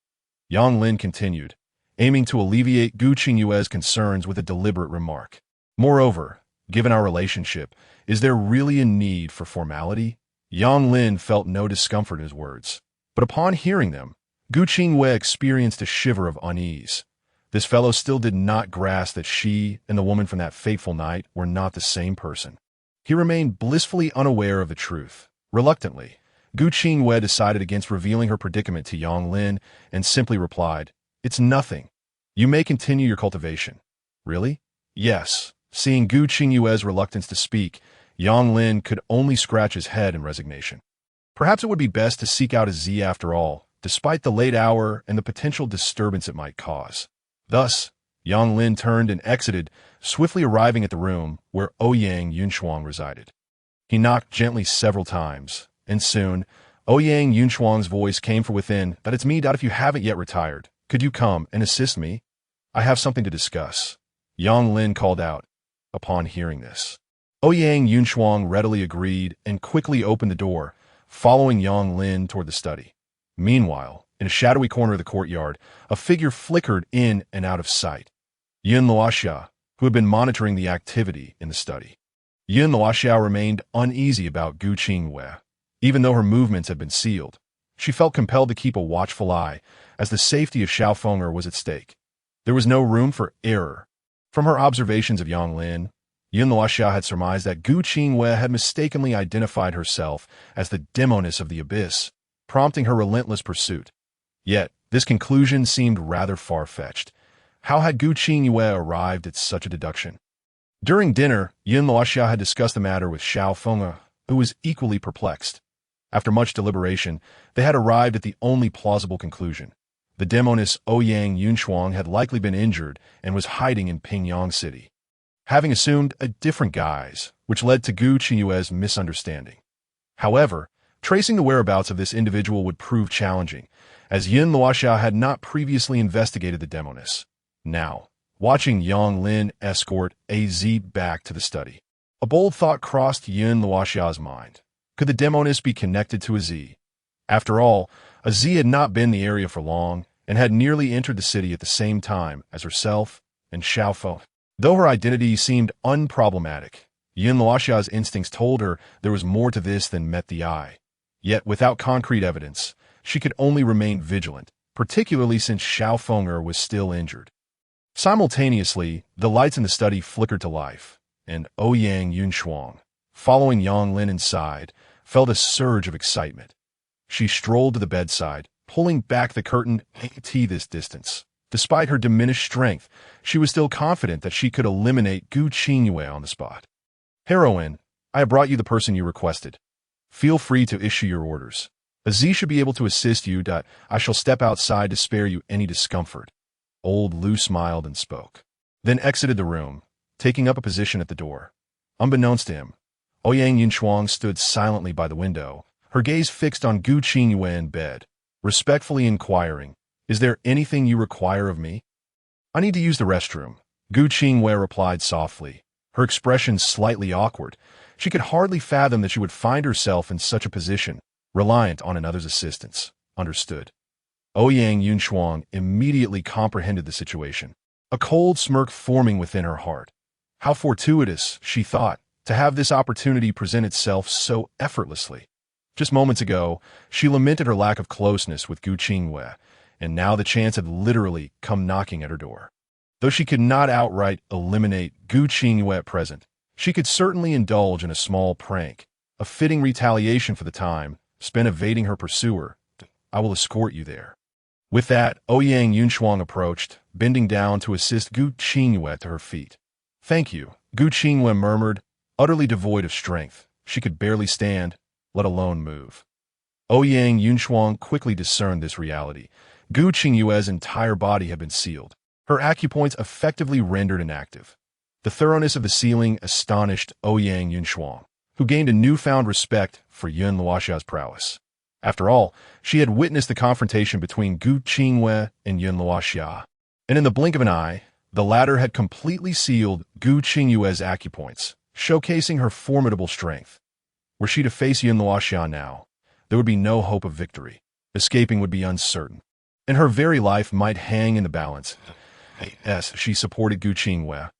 Yang Lin continued, aiming to alleviate Gu Qingyue's concerns with a deliberate remark. Moreover, given our relationship, is there really a need for formality? Yang Lin felt no discomfort in his words, but upon hearing them, Gu Qingyue experienced a shiver of unease. This fellow still did not grasp that she and the woman from that fateful night were not the same person. He remained blissfully unaware of the truth. Reluctantly, Gu Qingyue decided against revealing her predicament to Yang Lin and simply replied, "It's nothing. You may continue your cultivation." "Really?" "Yes." Seeing Gu Qingyue's reluctance to speak, Yang Lin could only scratch his head in resignation. Perhaps it would be best to seek out a Z after all, despite the late hour and the potential disturbance it might cause. Thus, Yang Lin turned and exited, swiftly arriving at the room where Ouyang Yunshuang resided. He knocked gently several times, and soon, Ouyang Yunshuang's voice came from within, "That it's me. If you haven't yet retired, could you come and assist me? I have something to discuss." Yang Lin called out upon hearing this. Ouyang Yunshuang readily agreed and quickly opened the door, following Yang Lin toward the study. Meanwhile, in a shadowy corner of the courtyard, a figure flickered in and out of sight. Yun Luoxia, who had been monitoring the activity in the study. Yun Luoxia remained uneasy about Gu Qingyue. Even though her movements had been sealed, she felt compelled to keep a watchful eye, as the safety of Xiaofeng was at stake. There was no room for error. From her observations of Yang Lin, Yun Luoxia had surmised that Gu Qingyue had mistakenly identified herself as the demoness of the abyss, prompting her relentless pursuit. Yet, this conclusion seemed rather far-fetched. How had Gu Qingyue arrived at such a deduction? During dinner, Yun Luoxia had discussed the matter with Xiaofeng, who was equally perplexed. After much deliberation, they had arrived at the only plausible conclusion. The demoness Ouyang Yunshuang had likely been injured and was hiding in Pingyang City, having assumed a different guise, which led to Gu Qingyue's misunderstanding. However, tracing the whereabouts of this individual would prove challenging, as Yun Luoxia had not previously investigated the demoness. Now, watching Yang Lin escort AZ back to the study, a bold thought crossed Yun Luoxia's mind. Could the demoness be connected to a Z? After all, a Z had not been in the area for long and had nearly entered the city at the same time as herself and Xiaofeng. Though her identity seemed unproblematic, Yun Luoxia's instincts told her there was more to this than met the eye. Yet, without concrete evidence, she could only remain vigilant, particularly since Xiaofeng was still injured. Simultaneously, the lights in the study flickered to life, and Ouyang Yunshuang, following Yang Lin inside, felt a surge of excitement. She strolled to the bedside, pulling back the curtain at this distance. Despite her diminished strength, she was still confident that she could eliminate Gu Qingyue on the spot. "Heroine, I have brought you the person you requested. Feel free to issue your orders. A Z should be able to assist you. I shall step outside to spare you any discomfort." Old Lu smiled and spoke, then exited the room, taking up a position at the door. Unbeknownst to him, Ouyang Yunshuang stood silently by the window, her gaze fixed on Gu Qingyue in bed, respectfully inquiring, "Is there anything you require of me?" "I need to use the restroom," Gu Qingyue replied softly, her expression slightly awkward. She could hardly fathom that she would find herself in such a position, reliant on another's assistance. Understood. Ouyang Yunshuang immediately comprehended the situation, a cold smirk forming within her heart. How fortuitous, she thought, to have this opportunity present itself so effortlessly. Just moments ago, she lamented her lack of closeness with Gu Qingyue, and now the chance had literally come knocking at her door. Though she could not outright eliminate Gu Qingyue at present, she could certainly indulge in a small prank, a fitting retaliation for the time spent evading her pursuer. "I will escort you there." With that, Ouyang Yunshuang approached, bending down to assist Gu Qingyue to her feet. "Thank you," Gu Qingyue murmured, utterly devoid of strength. She could barely stand, let alone move. Ouyang Yunshuang quickly discerned this reality. Gu Qingyue's entire body had been sealed, her acupoints effectively rendered inactive. The thoroughness of the sealing astonished Ouyang Yunshuang, who gained a newfound respect for Yun Luoxia's prowess. After all, she had witnessed the confrontation between Gu Qingwei and Yun Luoxia, and in the blink of an eye, the latter had completely sealed Gu Qingyue's acupoints, showcasing her formidable strength. Were she to face Yun Luoxia now, there would be no hope of victory. Escaping would be uncertain, and her very life might hang in the balance. As she supported Gu Qingwei,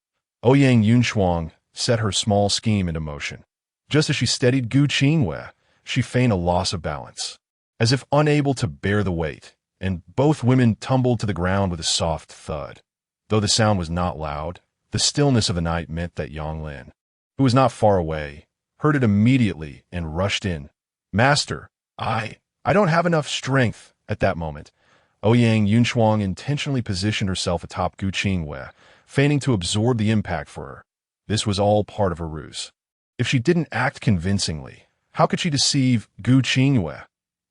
Ouyang Yunshuang set her small scheme into motion. Just as she steadied Gu Qingwei, she feigned a loss of balance, as if unable to bear the weight, and both women tumbled to the ground with a soft thud. Though the sound was not loud, the stillness of the night meant that Yang Lin, who was not far away, heard it immediately and rushed in. "Master, I don't have enough strength." At that moment, Ouyang Yunshuang intentionally positioned herself atop Gu Qingwei, feigning to absorb the impact for her. This was all part of her ruse. If she didn't act convincingly, how could she deceive Gu Qingwei?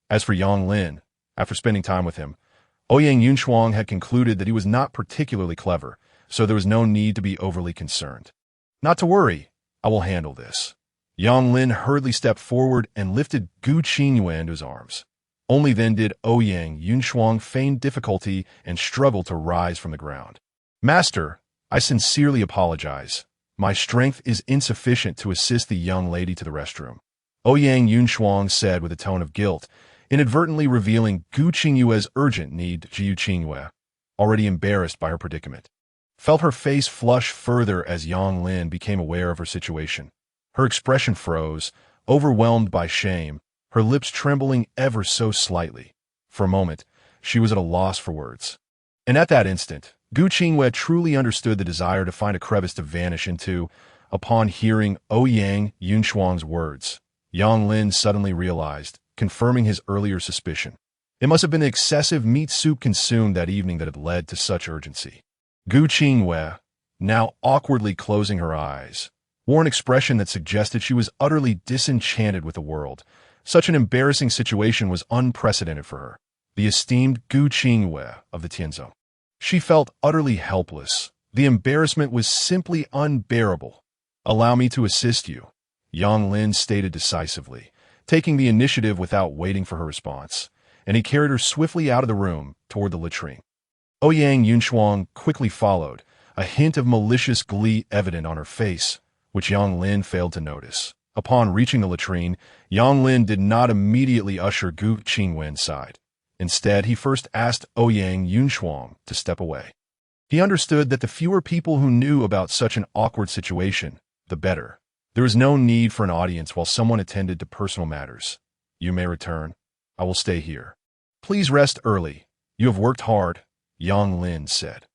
As for Yang Lin, after spending time with him, Ouyang Yunshuang had concluded that he was not particularly clever, so there was no need to be overly concerned. "Not to worry, I will handle this." Yang Lin hurriedly stepped forward and lifted Gu Qingwei into his arms. Only then did Ouyang Yunshuang feign difficulty and struggle to rise from the ground. "Master, I sincerely apologize. My strength is insufficient to assist the young lady to the restroom," Ouyang Yunshuang said with a tone of guilt, inadvertently revealing Gu Qingyue's urgent need. Jiu Qingwei, already embarrassed by her predicament, felt her face flush further as Yang Lin became aware of her situation. Her expression froze, overwhelmed by shame, her lips trembling ever so slightly. For a moment, she was at a loss for words. And at that instant, Gu Qingwei truly understood the desire to find a crevice to vanish into. Upon hearing Ouyang Yunshuang's words, Yang Lin suddenly realized, confirming his earlier suspicion. It must have been the excessive meat soup consumed that evening that had led to such urgency. Gu Qingwei, now awkwardly closing her eyes, wore an expression that suggested she was utterly disenchanted with the world. Such an embarrassing situation was unprecedented for her, the esteemed Gu Qingwei of the Tianzong. She felt utterly helpless. The embarrassment was simply unbearable. "Allow me to assist you," Yang Lin stated decisively, taking the initiative without waiting for her response, and he carried her swiftly out of the room toward the latrine. Ouyang Yunshuang quickly followed, a hint of malicious glee evident on her face, which Yang Lin failed to notice. Upon reaching the latrine, Yang Lin did not immediately usher Gu Qingwei inside. Instead, he first asked Ouyang Yunshuang to step away. He understood that the fewer people who knew about such an awkward situation, the better. There was no need for an audience while someone attended to personal matters. "You may return. I will stay here. Please rest early. You have worked hard," Yang Lin said.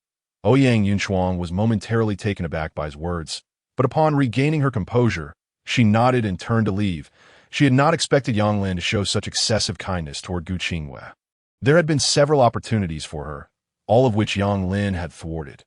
Ouyang Yunshuang was momentarily taken aback by his words, but upon regaining her composure, she nodded and turned to leave. She had not expected Yang Lin to show such excessive kindness toward Gu Qingwei. There had been several opportunities for her, all of which Yang Lin had thwarted.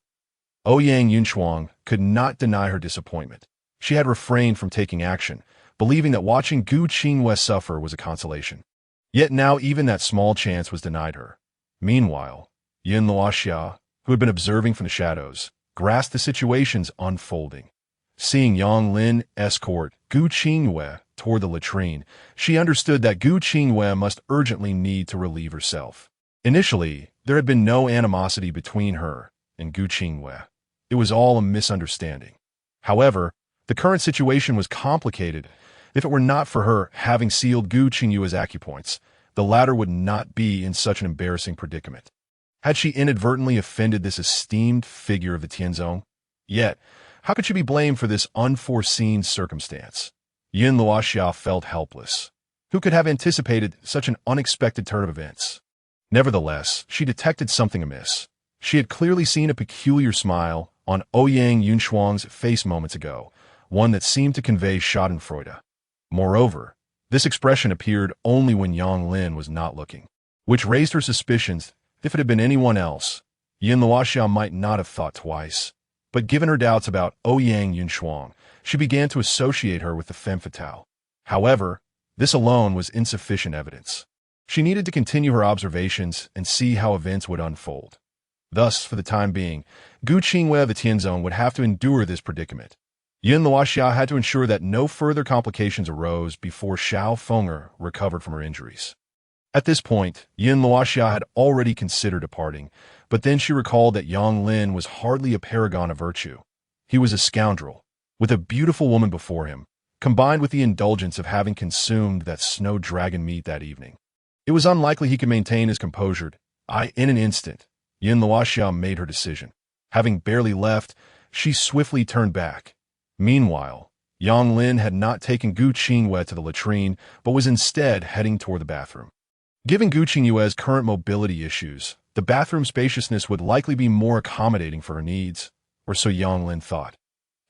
Ouyang Yunshuang could not deny her disappointment. She had refrained from taking action, believing that watching Gu Qingwei suffer was a consolation. Yet now even that small chance was denied her. Meanwhile, Yun Luoxia, who had been observing from the shadows, grasped the situation's unfolding. Seeing Yang Lin escort Gu Qingwei toward the latrine, she understood that Gu Qingwei must urgently need to relieve herself. Initially, there had been no animosity between her and Gu Qingwei. It was all a misunderstanding. However, the current situation was complicated. If it were not for her having sealed Gu Qingyue's acupoints, the latter would not be in such an embarrassing predicament. Had she inadvertently offended this esteemed figure of the Tianzong? Yet, how could she be blamed for this unforeseen circumstance? Yun Luoxia felt helpless. Who could have anticipated such an unexpected turn of events? Nevertheless, she detected something amiss. She had clearly seen a peculiar smile on Ouyang Yunshuang's face moments ago, one that seemed to convey schadenfreude. Moreover, this expression appeared only when Yang Lin was not looking, which raised her suspicions. If it had been anyone else, Yun Luoxia might not have thought twice. But given her doubts about Ouyang Yunshuang, she began to associate her with the femme fatale. However, this alone was insufficient evidence. She needed to continue her observations and see how events would unfold. Thus, for the time being, Gu Qingwei of the Tianzong would have to endure this predicament. Yin Luoxia had to ensure that no further complications arose before Xiao Feng'er recovered from her injuries. At this point, Yin Luoxia had already considered departing, but then she recalled that Yang Lin was hardly a paragon of virtue. He was a scoundrel, with a beautiful woman before him, combined with the indulgence of having consumed that snow dragon meat that evening. It was unlikely he could maintain his composure. In an instant, Yin Luoxia made her decision. Having barely left, she swiftly turned back. Meanwhile, Yang Lin had not taken Gu Qingyue to the latrine, but was instead heading toward the bathroom. Given Gu Qingyue's current mobility issues, the bathroom spaciousness would likely be more accommodating for her needs, or so Yang Lin thought.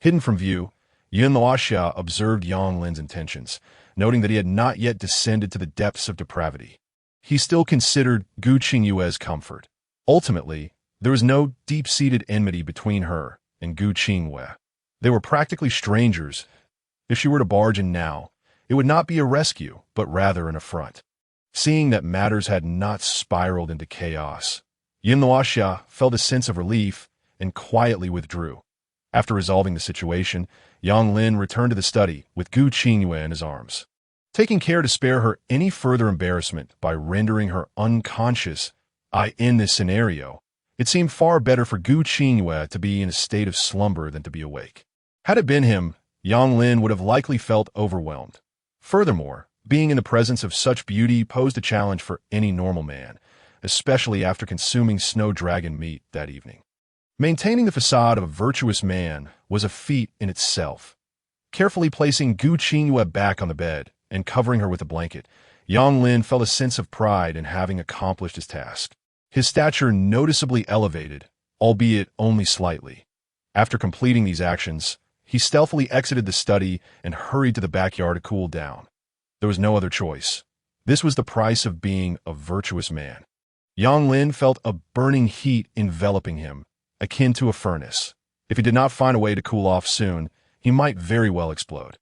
Hidden from view, Yin Luoxia observed Yang Lin's intentions, noting that he had not yet descended to the depths of depravity. He still considered Gu Qingyue's comfort. Ultimately, there was no deep-seated enmity between her and Gu Qingyue. They were practically strangers. If she were to barge in now, it would not be a rescue, but rather an affront. Seeing that matters had not spiraled into chaos, Yin Luoxia felt a sense of relief and quietly withdrew. After resolving the situation, Yang Lin returned to the study with Gu Qingyue in his arms. Taking care to spare her any further embarrassment by rendering her unconscious, in this scenario, it seemed far better for Gu Qingyue to be in a state of slumber than to be awake. Had it been him, Yang Lin would have likely felt overwhelmed. Furthermore, being in the presence of such beauty posed a challenge for any normal man, especially after consuming snow dragon meat that evening. Maintaining the facade of a virtuous man was a feat in itself. Carefully placing Gu Qingyue back on the bed and covering her with a blanket, Yang Lin felt a sense of pride in having accomplished his task. His stature noticeably elevated, albeit only slightly. After completing these actions, he stealthily exited the study and hurried to the backyard to cool down. There was no other choice. This was the price of being a virtuous man. Yang Lin felt a burning heat enveloping him, akin to a furnace. If he did not find a way to cool off soon, he might very well explode.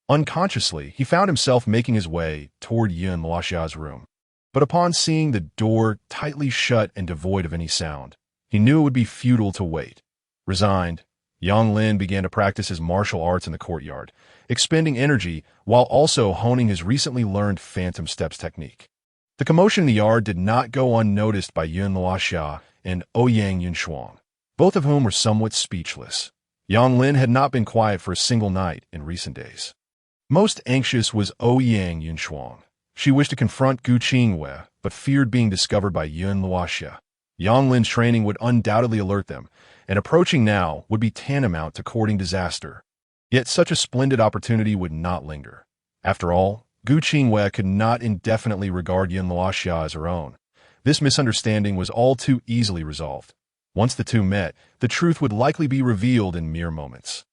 Unconsciously, he found himself making his way toward Yin Luoxia's room. But upon seeing the door tightly shut and devoid of any sound, he knew it would be futile to wait. Resigned, Yang Lin began to practice his martial arts in the courtyard, expending energy while also honing his recently learned phantom steps technique. The commotion in the yard did not go unnoticed by Yin Luoxia and Ouyang Yunshuang, both of whom were somewhat speechless. Yang Lin had not been quiet for a single night in recent days. Most anxious was Ouyang Yunshuang. She wished to confront Gu Qingyue, but feared being discovered by Yin Luoxia. Yang Lin's training would undoubtedly alert them, and approaching now would be tantamount to courting disaster. Yet such a splendid opportunity would not linger. After all, Gu Qingyue could not indefinitely regard Yin Luoxia as her own. This misunderstanding was all too easily resolved. Once the two met, the truth would likely be revealed in mere moments.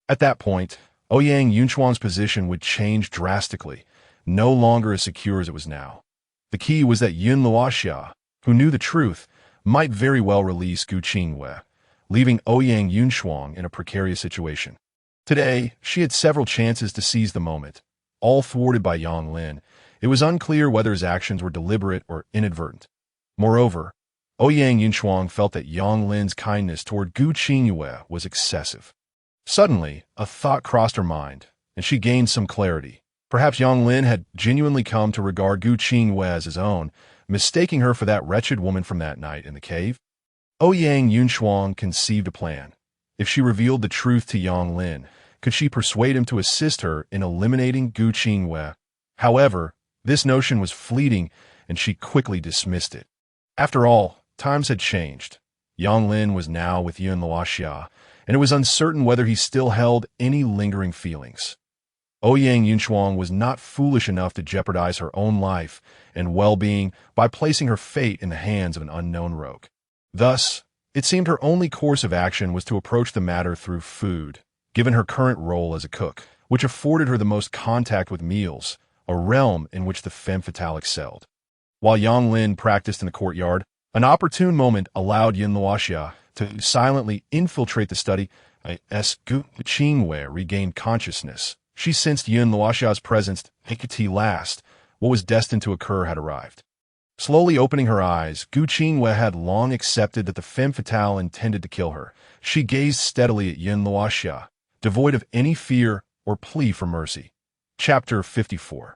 At that point, Ouyang Yunshuang's position would change drastically, no longer as secure as it was now. The key was that Yin Luoxia, who knew the truth, might very well release Gu Qingyue, leaving Ouyang Yunshuang in a precarious situation. Today, she had several chances to seize the moment, all thwarted by Yang Lin. It was unclear whether his actions were deliberate or inadvertent. Moreover, Ouyang Yunshuang felt that Yang Lin's kindness toward Gu Qingyue was excessive. Suddenly, a thought crossed her mind, and she gained some clarity. Perhaps Yang Lin had genuinely come to regard Gu Qingyue as his own, mistaking her for that wretched woman from that night in the cave. Ouyang Yunshuang conceived a plan. If she revealed the truth to Yang Lin, could she persuade him to assist her in eliminating Gu Qingyue? However, this notion was fleeting, and she quickly dismissed it. After all, times had changed. Yang Lin was now with Yin Luoxia, and it was uncertain whether he still held any lingering feelings. Ouyang Yunshuang was not foolish enough to jeopardize her own life and well-being by placing her fate in the hands of an unknown rogue. Thus, it seemed her only course of action was to approach the matter through food, given her current role as a cook, which afforded her the most contact with meals, a realm in which the femme fatale excelled. While Yang Lin practiced in the courtyard, an opportune moment allowed Yin Luoxia to silently infiltrate the study. As Gu Qingyue regained consciousness, she sensed Yin Luoxia's presence. At last, what was destined to occur had arrived. Slowly opening her eyes, Gu Qingyue had long accepted that the femme fatale intended to kill her. She gazed steadily at Yin Luoxia, devoid of any fear or plea for mercy. Chapter 54.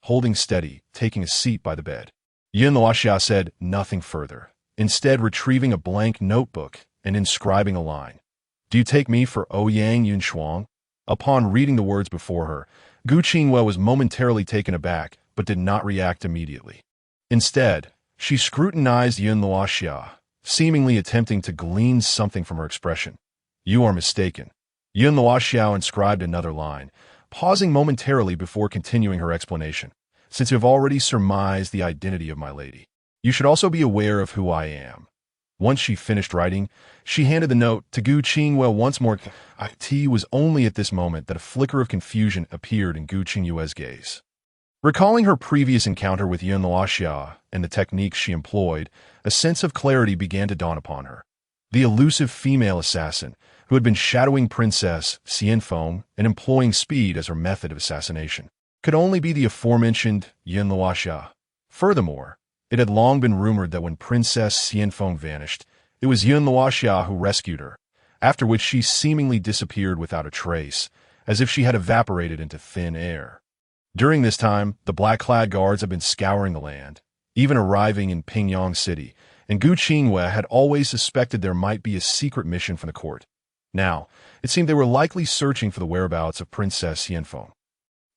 Holding steady, taking a seat by the bed. Yin Luoxia said nothing further, instead retrieving a blank notebook and inscribing a line. Do you take me for Ouyang Yunshuang? Upon reading the words before her, Gu Qingwei was momentarily taken aback, but did not react immediately. Instead, she scrutinized Yin Luoxia, seemingly attempting to glean something from her expression. You are mistaken. Yin Luoxia inscribed another line, pausing momentarily before continuing her explanation. Since you have already surmised the identity of my lady, you should also be aware of who I am. Once she finished writing, she handed the note to Gu Qingwei once more. It was only at this moment that a flicker of confusion appeared in Gu Qingwei's gaze. Recalling her previous encounter with Yin Luoxia and the techniques she employed, a sense of clarity began to dawn upon her. The elusive female assassin, who had been shadowing Princess Xianfeng and employing speed as her method of assassination, could only be the aforementioned Yin Luoxia. Furthermore, it had long been rumored that when Princess Xianfeng vanished, it was Yin Luoxia who rescued her, after which she seemingly disappeared without a trace, as if she had evaporated into thin air. During this time, the black-clad guards had been scouring the land, even arriving in Pingyang City, and Gu Qingwei had always suspected there might be a secret mission from the court. Now, it seemed they were likely searching for the whereabouts of Princess Xianfeng.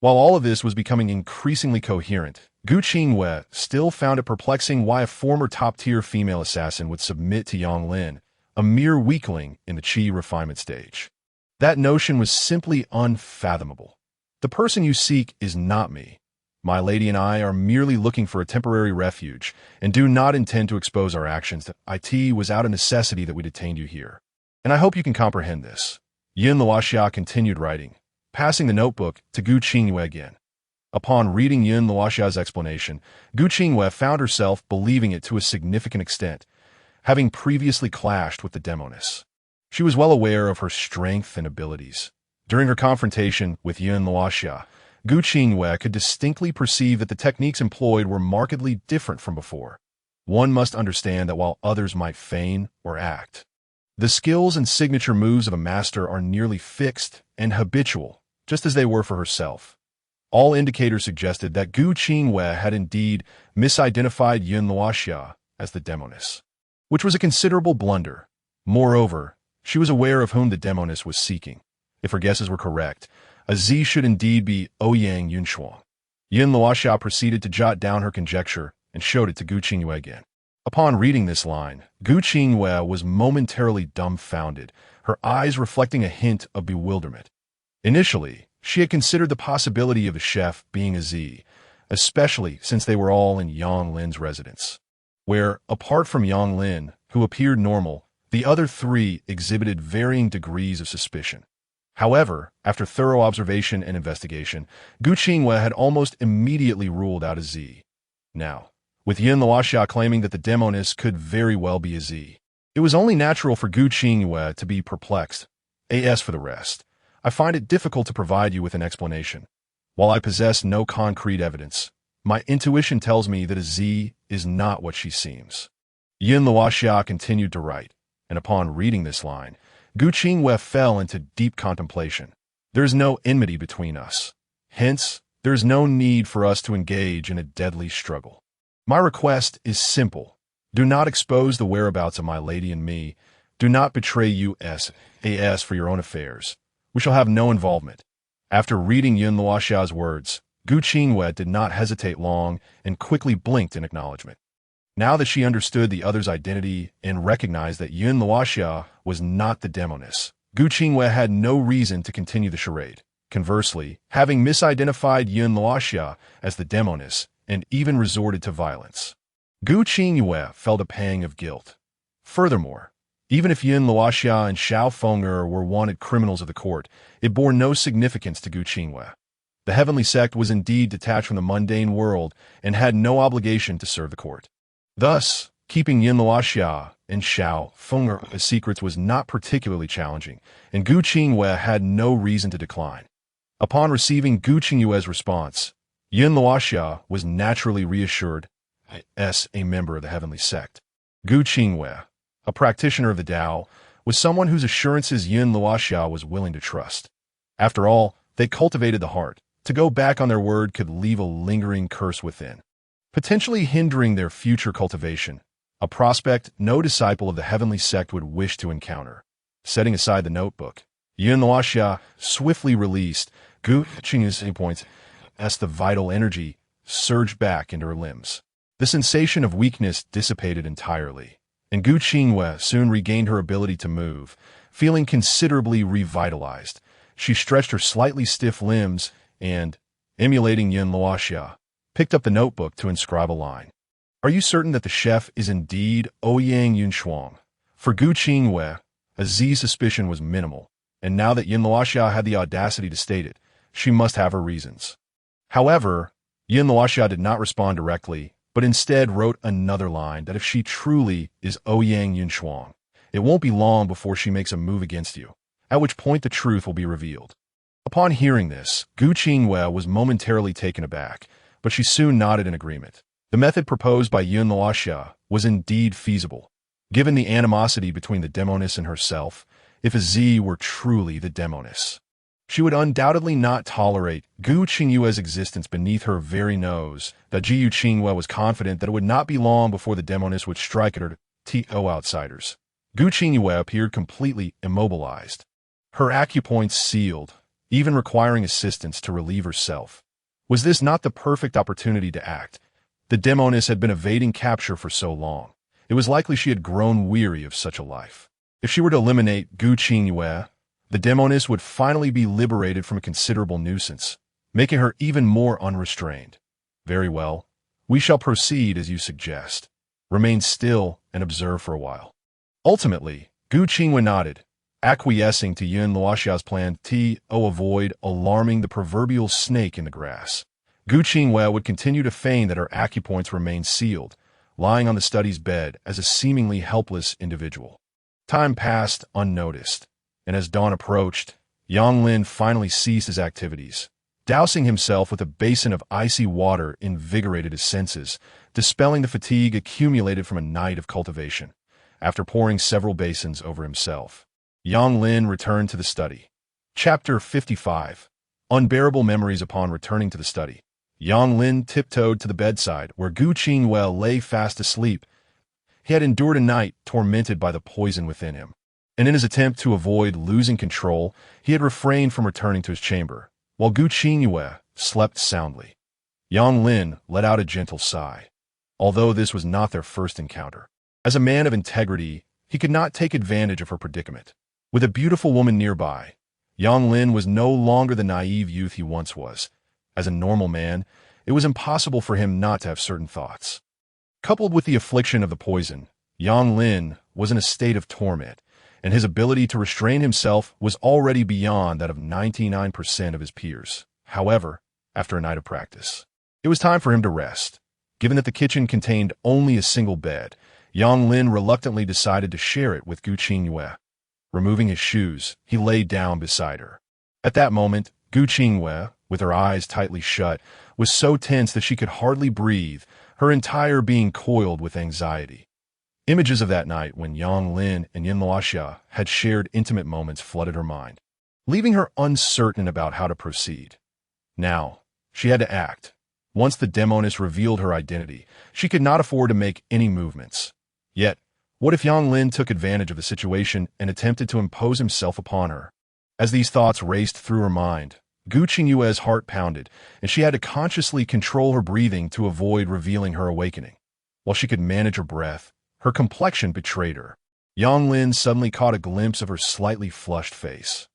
While all of this was becoming increasingly coherent, Gu Qingwei still found it perplexing why a former top-tier female assassin would submit to Yang Lin, a mere weakling in the Qi Refinement stage. That notion was simply unfathomable. The person you seek is not me. My lady and I are merely looking for a temporary refuge and do not intend to expose our actions. It was out of necessity that we detained you here. And I hope you can comprehend this. Yin Luoxia continued writing, passing the notebook to Gu Qingwei again. Upon reading Yin Luoxia's explanation, Gu Qingwei found herself believing it to a significant extent, having previously clashed with the demoness. She was well aware of her strength and abilities. During her confrontation with Yin Luoxia, Gu Qingwei could distinctly perceive that the techniques employed were markedly different from before. One must understand that while others might feign or act, the skills and signature moves of a master are nearly fixed and habitual, just as they were for herself. All indicators suggested that Gu Qingwei had indeed misidentified Yin Luoxia as the demoness, which was a considerable blunder. Moreover, she was aware of whom the demoness was seeking. If her guesses were correct, a Z should indeed be Ouyang Yunshuang. Yin Luoxia proceeded to jot down her conjecture and showed it to Gu Qingwei again. Upon reading this line, Gu Qingwei was momentarily dumbfounded, her eyes reflecting a hint of bewilderment. Initially, she had considered the possibility of the chef being a Z, especially since they were all in Yang Lin's residence, where, apart from Yang Lin, who appeared normal, the other three exhibited varying degrees of suspicion. However, after thorough observation and investigation, Gu Qingwei had almost immediately ruled out a Z. Now, with Yin Luoxia claiming that the demoness could very well be a Z, it was only natural for Gu Qingwei to be perplexed. As for the rest, I find it difficult to provide you with an explanation. While I possess no concrete evidence, my intuition tells me that a Z is not what she seems. Yin Luoxia continued to write, and upon reading this line, Gu Qingwei fell into deep contemplation. There is no enmity between us. Hence, there is no need for us to engage in a deadly struggle. My request is simple. Do not expose the whereabouts of my lady and me. Do not betray us for your own affairs. We shall have no involvement. After reading Yin Luoxia's words, Gu Qingwei did not hesitate long and quickly blinked in acknowledgement. Now that she understood the other's identity and recognized that Yin Luoxia was not the demoness, Gu Qingwei had no reason to continue the charade. Conversely, having misidentified Yin Luoxia as the demoness and even resorted to violence, Gu Qingwei felt a pang of guilt. Furthermore, even if Yin Luoxia and Xiao Feng'er were wanted criminals of the court, it bore no significance to Gu Qingwei. The heavenly sect was indeed detached from the mundane world and had no obligation to serve the court. Thus, keeping Yin Luoxia and Xiao Feng'er's secrets was not particularly challenging, and Gu Qingwei had no reason to decline. Upon receiving Gu Qingwei's response, Yin Luoxia was naturally reassured as a member of the heavenly sect. Gu Qingwei, a practitioner of the Tao, was someone whose assurances Yin Luoxia was willing to trust. After all, they cultivated the heart. To go back on their word could leave a lingering curse within, potentially hindering their future cultivation, a prospect no disciple of the heavenly sect would wish to encounter. Setting aside the notebook, Yun Luoxia swiftly released Gu Qing's points as the vital energy surged back into her limbs. The sensation of weakness dissipated entirely, and Gu Qingwei soon regained her ability to move, feeling considerably revitalized. She stretched her slightly stiff limbs and, emulating Yun Luoxia, picked up the notebook to inscribe a line. Are you certain that the chef is indeed Ouyang Yunshuang? For Gu Qingwei, a Z suspicion was minimal, and now that Yun Luoxia had the audacity to state it, she must have her reasons. However, Yun Luoxia did not respond directly, but instead wrote another line that if she truly is Ouyang Yunshuang, it won't be long before she makes a move against you, at which point the truth will be revealed. Upon hearing this, Gu Qingwei was momentarily taken aback, but she soon nodded in agreement. The method proposed by Yun Luoxia was indeed feasible. Given the animosity between the demoness and herself, if a Z were truly the demoness, she would undoubtedly not tolerate Gu Qingyue's existence beneath her very nose. That Jiu Qingwei was confident that it would not be long before the demoness would strike at her TO outsiders. Gu Qingyue appeared completely immobilized, her acupoints sealed, even requiring assistance to relieve herself. Was this not the perfect opportunity to act? The demoness had been evading capture for so long. It was likely she had grown weary of such a life. If she were to eliminate Gu Qingyue, the demoness would finally be liberated from a considerable nuisance, making her even more unrestrained. Very well. We shall proceed as you suggest. Remain still and observe for a while. Ultimately, Gu Qingwei nodded, acquiescing to Yun Luoxia's plan to avoid alarming the proverbial snake in the grass. Gu Qingwei would continue to feign that her acupoints remained sealed, lying on the study's bed as a seemingly helpless individual. Time passed unnoticed, and as dawn approached, Yang Lin finally ceased his activities. Dousing himself with a basin of icy water invigorated his senses, dispelling the fatigue accumulated from a night of cultivation. After pouring several basins over himself, Yang Lin returned to the study. Chapter 55. Unbearable memories. Upon returning to the study, Yang Lin tiptoed to the bedside where Gu Qingwei lay fast asleep. He had endured a night tormented by the poison within him, and in his attempt to avoid losing control, he had refrained from returning to his chamber, while Gu Qingwei slept soundly. Yang Lin let out a gentle sigh, although this was not their first encounter. As a man of integrity, he could not take advantage of her predicament. With a beautiful woman nearby, Yang Lin was no longer the naive youth he once was. As a normal man, it was impossible for him not to have certain thoughts. Coupled with the affliction of the poison, Yang Lin was in a state of torment, and his ability to restrain himself was already beyond that of 99% of his peers. However, after a night of practice, it was time for him to rest. Given that the kitchen contained only a single bed, Yang Lin reluctantly decided to share it with Gu Qingwei. Removing his shoes, he lay down beside her. At that moment, Gu Qingwei, with her eyes tightly shut, was so tense that she could hardly breathe, her entire being coiled with anxiety. Images of that night when Yang Lin and Yun Luoxia had shared intimate moments flooded her mind, leaving her uncertain about how to proceed. Now, she had to act. Once the demoness revealed her identity, she could not afford to make any movements. Yet, what if Yang Lin took advantage of the situation and attempted to impose himself upon her? As these thoughts raced through her mind, Gu Qingyue's heart pounded, and she had to consciously control her breathing to avoid revealing her awakening. While she could manage her breath, her complexion betrayed her. Yang Lin suddenly caught a glimpse of her slightly flushed face.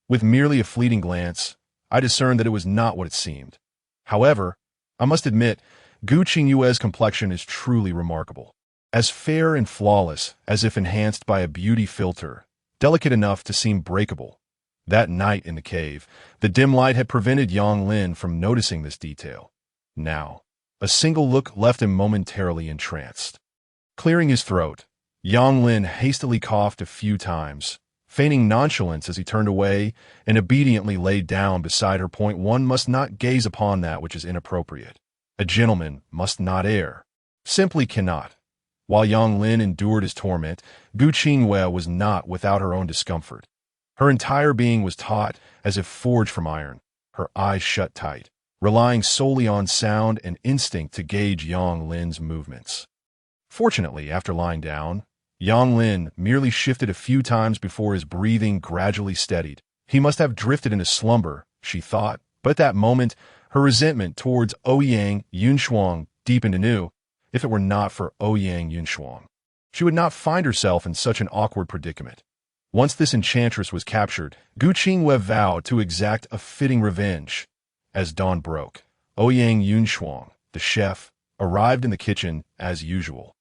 With merely a fleeting glance, I discerned that it was not what it seemed. However, I must admit, Gu Qingyue's complexion is truly remarkable. As fair and flawless as if enhanced by a beauty filter, delicate enough to seem breakable. That night in the cave, the dim light had prevented Yang Lin from noticing this detail. Now, a single look left him momentarily entranced. Clearing his throat, Yang Lin hastily coughed a few times, feigning nonchalance as he turned away and obediently laid down beside her. One must not gaze upon that which is inappropriate. A gentleman must not err. Simply cannot. While Yang Lin endured his torment, Gu Qingwei was not without her own discomfort. Her entire being was taut, as if forged from iron, her eyes shut tight, relying solely on sound and instinct to gauge Yang Lin's movements. Fortunately, after lying down, Yang Lin merely shifted a few times before his breathing gradually steadied. He must have drifted into slumber, she thought, but at that moment, her resentment towards Ouyang Yunshuang deepened anew. If it were not for Ouyang Yunshuang, she would not find herself in such an awkward predicament. Once this enchantress was captured, Gu Qingwei vowed to exact a fitting revenge. As dawn broke, Ouyang Yunshuang, the chef, arrived in the kitchen as usual.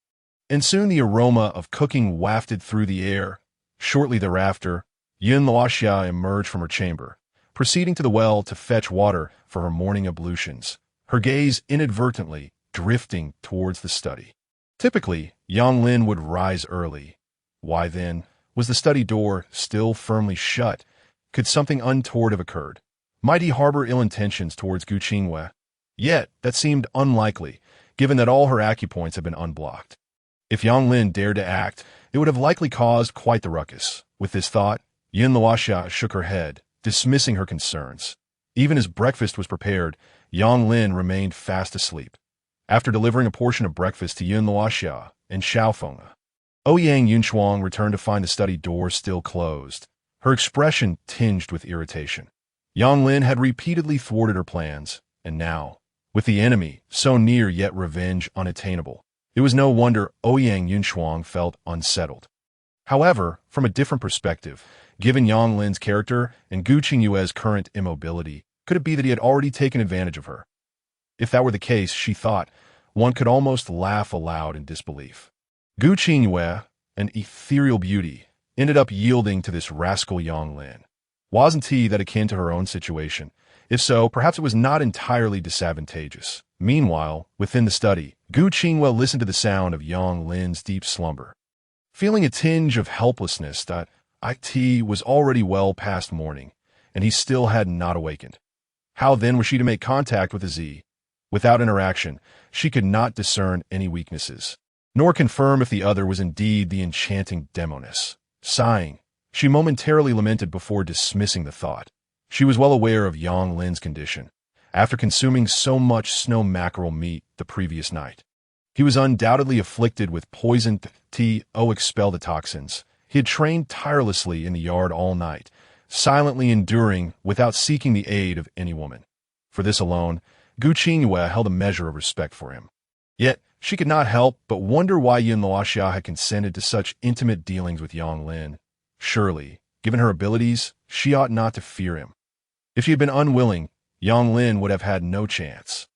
And soon the aroma of cooking wafted through the air. Shortly thereafter, Yun Luoxia emerged from her chamber, proceeding to the well to fetch water for her morning ablutions, her gaze inadvertently drifting towards the study. Typically, Yang Lin would rise early. Why then was the study door still firmly shut? Could something untoward have occurred? Might he harbor ill intentions towards Gu Qingwei? Yet, that seemed unlikely, given that all her acupoints had been unblocked. If Yang Lin dared to act, it would have likely caused quite the ruckus. With this thought, Yun Luoxia shook her head, dismissing her concerns. Even as breakfast was prepared, Yang Lin remained fast asleep. After delivering a portion of breakfast to Yun Luoxia and Xiaofeng, Ouyang Yunshuang returned to find the study door still closed, her expression tinged with irritation. Yang Lin had repeatedly thwarted her plans, and now, with the enemy so near yet revenge unattainable, it was no wonder Ouyang Yunshuang felt unsettled. However, from a different perspective, given Yang Lin's character and Gu Qingyue's current immobility, could it be that he had already taken advantage of her? If that were the case, she thought, one could almost laugh aloud in disbelief. Gu Qingyue, an ethereal beauty, ended up yielding to this rascal Yang Lin. Wasn't he that akin to her own situation? If so, perhaps it was not entirely disadvantageous. Meanwhile, within the study, Gu Qingwei listened to the sound of Yang Lin's deep slumber. Feeling a tinge of helplessness that it was already well past morning, and he still had not awakened. How then was she to make contact with the Z? Without interaction, she could not discern any weaknesses, nor confirm if the other was indeed the enchanting demoness. Sighing, she momentarily lamented before dismissing the thought. She was well aware of Yang Lin's condition. After consuming so much snow mackerel meat the previous night, he was undoubtedly afflicted with poisoned expel the toxins. He had trained tirelessly in the yard all night, silently enduring without seeking the aid of any woman. For this alone, Gu Qingyue held a measure of respect for him. Yet, she could not help but wonder why Yun Luoxia had consented to such intimate dealings with Yang Lin. Surely, given her abilities, she ought not to fear him. If she had been unwilling, Yang Lin would have had no chance.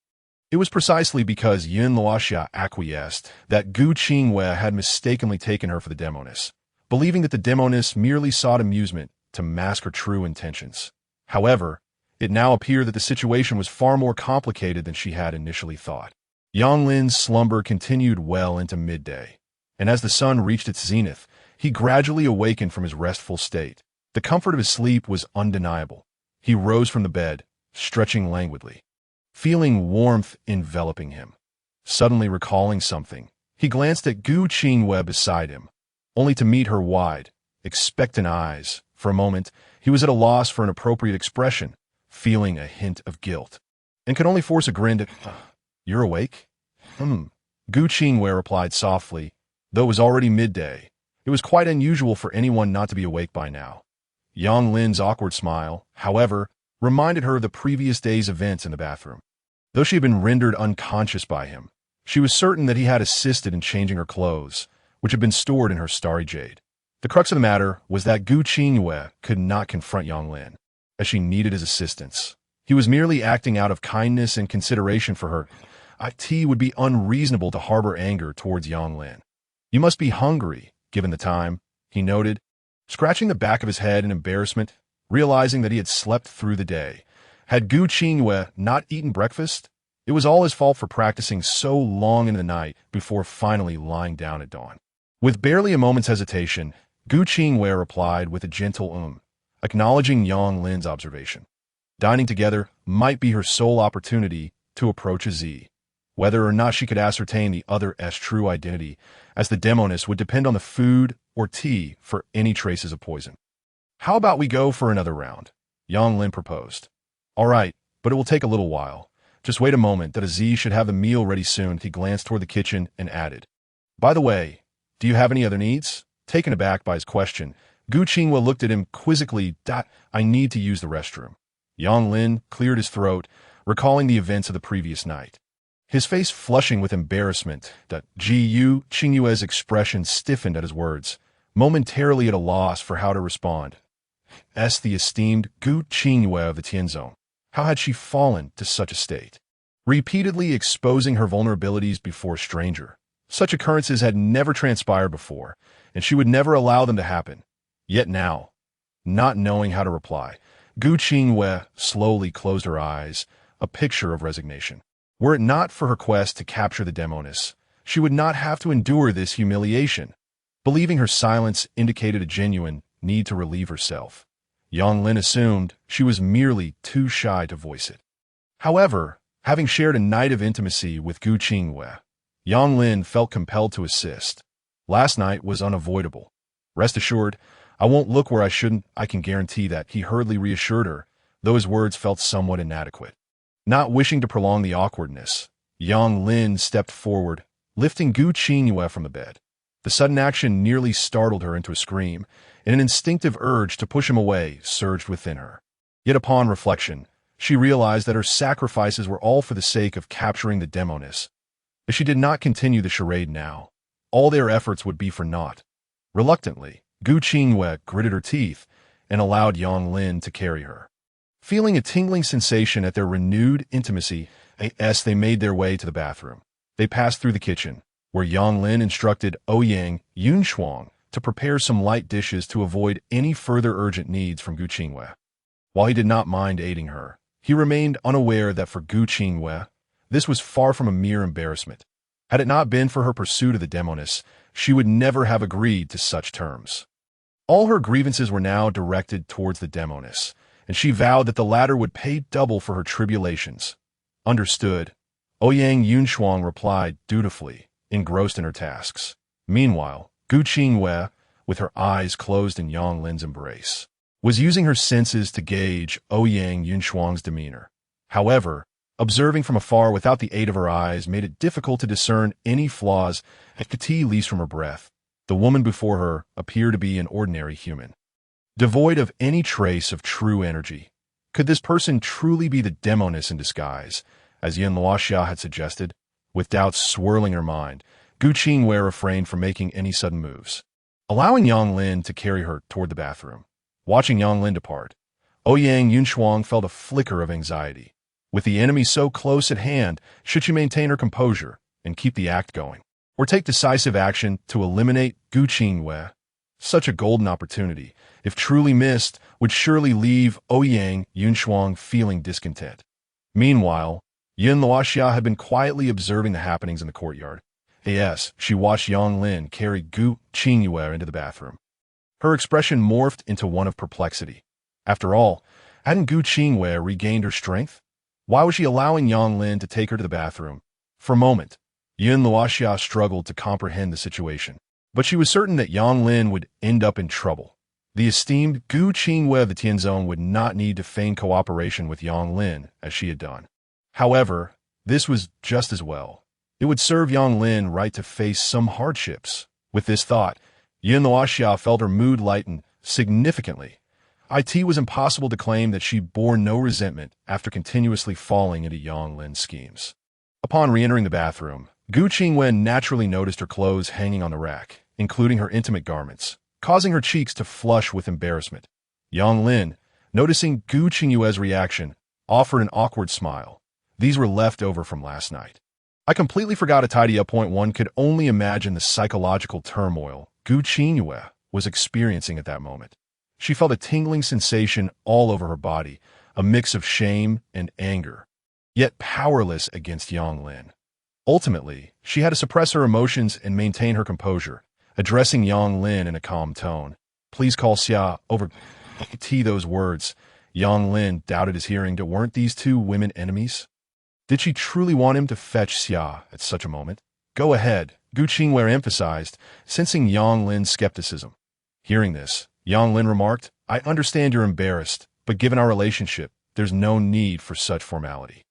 It was precisely because Yun Luoxia acquiesced that Gu Qingyue had mistakenly taken her for the demoness, believing that the demoness merely sought amusement to mask her true intentions. However, it now appeared that the situation was far more complicated than she had initially thought. Yang Lin's slumber continued well into midday, and as the sun reached its zenith, he gradually awakened from his restful state. The comfort of his sleep was undeniable. He rose from the bed, stretching languidly, feeling warmth enveloping him. Suddenly recalling something, he glanced at Gu Qingwei beside him, only to meet her wide, expectant eyes. For a moment, he was at a loss for an appropriate expression, feeling a hint of guilt, and could only force a grin to, "You're awake?" Gu Qingwei replied softly, though it was already midday. It was quite unusual for anyone not to be awake by now. Yang Lin's awkward smile, however, reminded her of the previous day's events in the bathroom. Though she had been rendered unconscious by him, she was certain that he had assisted in changing her clothes, which had been stored in her starry jade. The crux of the matter was that Gu Qingyue could not confront Yang Lin, as she needed his assistance. He was merely acting out of kindness and consideration for her. It would be unreasonable to harbor anger towards Yang Lin. "You must be hungry, given the time," he noted, scratching the back of his head in embarrassment, realizing that he had slept through the day. Had Gu Qingyue not eaten breakfast? It was all his fault for practicing so long in the night before finally lying down at dawn. With barely a moment's hesitation, Gu Qingyue replied with a gentle acknowledging Yang Lin's observation. Dining together might be her sole opportunity to approach a Z. Whether or not she could ascertain the other's true identity, as the demoness, would depend on the food or tea for any traces of poison. How about we go for another round? Yang Lin proposed. All right, but it will take a little while. Just wait a moment, that Z should have the meal ready soon. He glanced toward the kitchen and added, by the way, do you have any other needs? Taken aback by his question, Gu Qinghua looked at him quizzically. I need to use the restroom. Yang Lin cleared his throat, recalling the events of the previous night. His face flushing with embarrassment. Gu Qinghua's expression stiffened at his words, momentarily at a loss for how to respond. The esteemed Gu Qinghua of the Tianzong. How had she fallen to such a state? Repeatedly exposing her vulnerabilities before a stranger. Such occurrences had never transpired before, and she would never allow them to happen. Yet now, not knowing how to reply, Gu Qinghua slowly closed her eyes, a picture of resignation. Were it not for her quest to capture the demoness, she would not have to endure this humiliation. Believing her silence indicated a genuine need to relieve herself, Yang Lin assumed she was merely too shy to voice it. However, having shared a night of intimacy with Gu Qinghua, Yang Lin felt compelled to assist. Last night was unavoidable. Rest assured, I won't look where I shouldn't, I can guarantee that, he hurriedly reassured her, though his words felt somewhat inadequate. Not wishing to prolong the awkwardness, Yang Lin stepped forward, lifting Gu Qinghua from the bed. The sudden action nearly startled her into a scream, and an instinctive urge to push him away surged within her. Yet upon reflection, she realized that her sacrifices were all for the sake of capturing the demoness. If she did not continue the charade now, all their efforts would be for naught. Reluctantly, Gu Qinghua gritted her teeth and allowed Yang Lin to carry her. Feeling a tingling sensation at their renewed intimacy, they made their way to the bathroom. They passed through the kitchen, where Yang Lin instructed Ouyang Yunshuang to prepare some light dishes to avoid any further urgent needs from Gu Qinghua. While he did not mind aiding her, he remained unaware that for Gu Qinghua, this was far from a mere embarrassment. Had it not been for her pursuit of the demoness, she would never have agreed to such terms. All her grievances were now directed towards the demoness, and she vowed that the latter would pay double for her tribulations. Understood, Ouyang Yunshuang replied dutifully, engrossed in her tasks. Meanwhile, Gu Qinghua, with her eyes closed in Yang Lin's embrace, was using her senses to gauge Ouyang Yunshuang's demeanor. However, observing from afar without the aid of her eyes made it difficult to discern any flaws, at least from her breath. The woman before her appeared to be an ordinary human, devoid of any trace of true energy. Could this person truly be the demoness in disguise, as Yin Luoxia had suggested? With doubts swirling her mind, Gu Qinghua refrained from making any sudden moves, allowing Yang Lin to carry her toward the bathroom. Watching Yang Lin depart, Ouyang Yunshuang felt a flicker of anxiety. With the enemy so close at hand, should she maintain her composure and keep the act going, or take decisive action to eliminate Gu Qinghua? Such a golden opportunity, if truly missed, would surely leave Ouyang Yunshuang feeling discontent. Meanwhile, Yin Luoxia had been quietly observing the happenings in the courtyard. She watched Yang Lin carry Gu Qinghua into the bathroom. Her expression morphed into one of perplexity. After all, hadn't Gu Qinghua regained her strength? Why was she allowing Yang Lin to take her to the bathroom? For a moment, Yin Luoxia struggled to comprehend the situation, but she was certain that Yang Lin would end up in trouble. The esteemed Gu Qinghua of the Tianzong would not need to feign cooperation with Yang Lin as she had done. However, this was just as well. It would serve Yang Lin right to face some hardships. With this thought, Yin Luoxia felt her mood lighten significantly. It was impossible to claim that she bore no resentment after continuously falling into Yang Lin's schemes. Upon re-entering the bathroom, Gu Qinghua naturally noticed her clothes hanging on the rack, including her intimate garments, causing her cheeks to flush with embarrassment. Yang Lin, noticing Gu Qinghua's reaction, offered an awkward smile. These were left over from last night. I completely forgot to tidy up. One could only imagine the psychological turmoil Gu Qinghua was experiencing at that moment. She felt a tingling sensation all over her body, a mix of shame and anger, yet powerless against Yang Lin. Ultimately, she had to suppress her emotions and maintain her composure, addressing Yang Lin in a calm tone. Please call Xia over. Those words. Yang Lin doubted his hearing. Weren't these two women enemies? Did she truly want him to fetch Xia at such a moment? Go ahead, Gu Qinghua emphasized, sensing Yang Lin's skepticism. Hearing this, Yang Lin remarked, I understand you're embarrassed, but given our relationship, there's no need for such formality.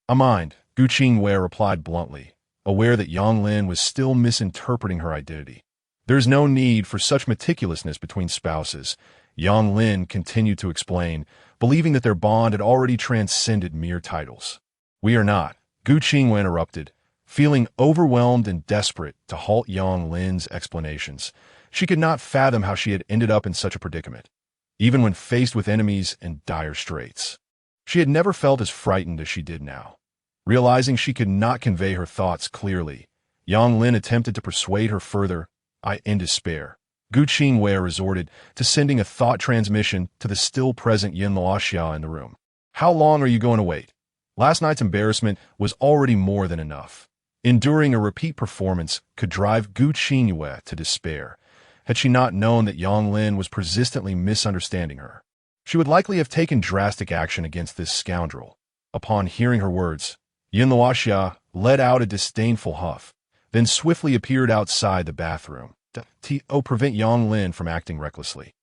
I mind, Gu Qingwei replied bluntly, aware that Yang Lin was still misinterpreting her identity. There's no need for such meticulousness between spouses, Yang Lin continued to explain, believing that their bond had already transcended mere titles. We are not, Gu Qingwei interrupted, feeling overwhelmed and desperate to halt Yang Lin's explanations. She could not fathom how she had ended up in such a predicament, even when faced with enemies in dire straits. She had never felt as frightened as she did now. Realizing she could not convey her thoughts clearly, Yang Lin attempted to persuade her further. In despair, Gu Qingwei resorted to sending a thought transmission to the still-present Yin Luoxia in the room. How long are you going to wait? Last night's embarrassment was already more than enough. Enduring a repeat performance could drive Gu Qingwei to despair. Had she not known that Yang Lin was persistently misunderstanding her, she would likely have taken drastic action against this scoundrel. Upon hearing her words, Yin Luoxia let out a disdainful huff, then swiftly appeared outside the bathroom to prevent Yang Lin from acting recklessly.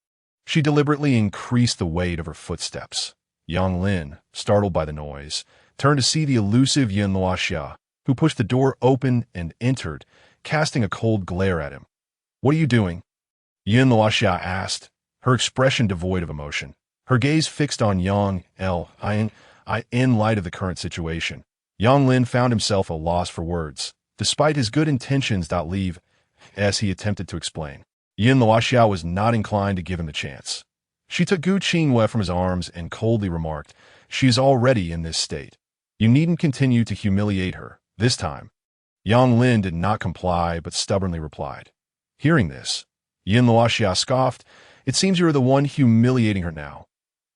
She deliberately increased the weight of her footsteps. Yang Lin, startled by the noise, turned to see the elusive Yin Luoxia, who pushed the door open and entered, casting a cold glare at him. What are you doing? Yin Luoxia asked, her expression devoid of emotion, her gaze fixed on Yang Lin. In light of the current situation, Yang Lin found himself at a loss for words. Despite his good intentions, leave, as he attempted to explain, Yin Luoxia was not inclined to give him the chance. She took Gu Qingwei from his arms and coldly remarked, "She is already in this state. You needn't continue to humiliate her, this time." Yang Lin did not comply, but stubbornly replied. Hearing this, Yin Luoxia scoffed, "It seems you are the one humiliating her now.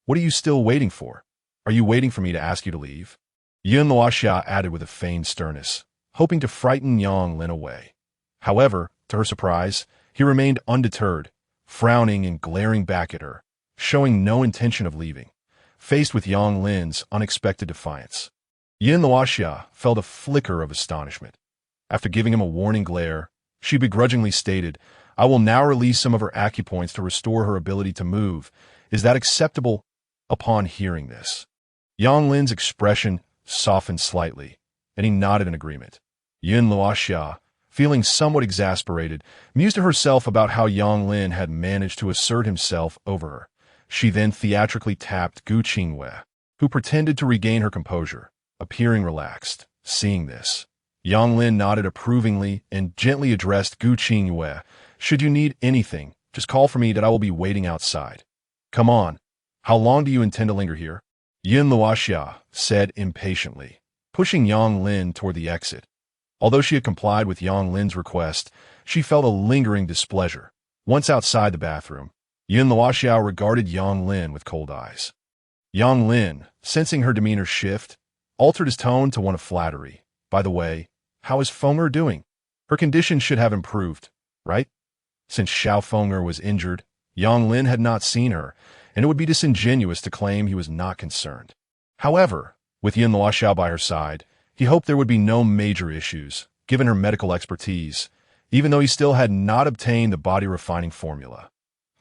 What are you still waiting for? Are you waiting for me to ask you to leave?" Yin Luoxia added with a feigned sternness, hoping to frighten Yang Lin away. However, to her surprise, he remained undeterred, frowning and glaring back at her, showing no intention of leaving. Faced with Yang Lin's unexpected defiance, Yin Luoxia felt a flicker of astonishment. After giving him a warning glare, she begrudgingly stated, "I will now release some of her acupoints to restore her ability to move. Is that acceptable?" Upon hearing this, Yang Lin's expression softened slightly, and he nodded in agreement. Yin Luoxia, feeling somewhat exasperated, mused to herself about how Yang Lin had managed to assert himself over her. She then theatrically tapped Gu Qingwei, who pretended to regain her composure, appearing relaxed. Seeing this, Yang Lin nodded approvingly and gently addressed Gu Qingwei, "Should you need anything, just call for me that I will be waiting outside. Come on, how long do you intend to linger here?" Yin Luoxia said impatiently, pushing Yang Lin toward the exit. Although she had complied with Yang Lin's request, she felt a lingering displeasure. Once outside the bathroom, Yin Luoxia regarded Yang Lin with cold eyes. Yang Lin, sensing her demeanor shift, altered his tone to one of flattery. "By the way, how is Feng'er doing? Her condition should have improved, right?" Since Xiao Feng'er was injured, Yang Lin had not seen her, and it would be disingenuous to claim he was not concerned. However, with Yin Luoxia by her side, he hoped there would be no major issues, given her medical expertise, even though he still had not obtained the body-refining formula.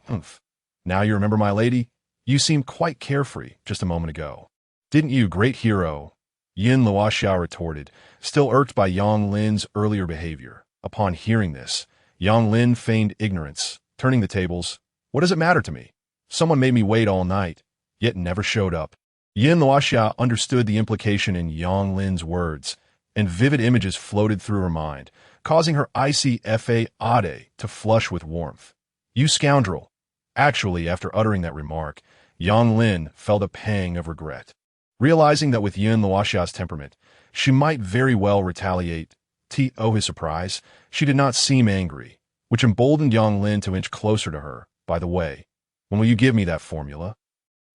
"Humph. Now you remember my lady? You seemed quite carefree just a moment ago. Didn't you, great hero?" Yin Luoxia retorted, still irked by Yang Lin's earlier behavior. Upon hearing this, Yang Lin feigned ignorance, turning the tables. "What does it matter to me? Someone made me wait all night, yet never showed up." Yin Luoxia understood the implication in Yang Lin's words, and vivid images floated through her mind, causing her icy fade to flush with warmth. "You scoundrel!" Actually, after uttering that remark, Yang Lin felt a pang of regret. Realizing that with Yin Luoxia's temperament, she might very well retaliate. To his surprise, she did not seem angry, which emboldened Yang Lin to inch closer to her. "By the way, when will you give me that formula?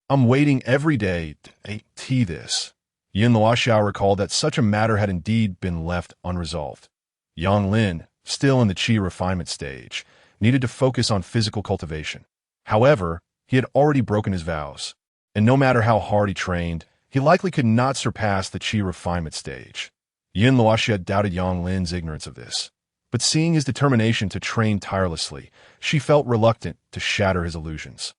I'm waiting every day to this." Yin Luoxia recalled that such a matter had indeed been left unresolved. Yang Lin, still in the Qi refinement stage, needed to focus on physical cultivation. However, he had already broken his vows, and no matter how hard he trained, he likely could not surpass the Qi refinement stage. Yin Luoxia doubted Yang Lin's ignorance of this, but seeing his determination to train tirelessly, she felt reluctant to shatter his illusions.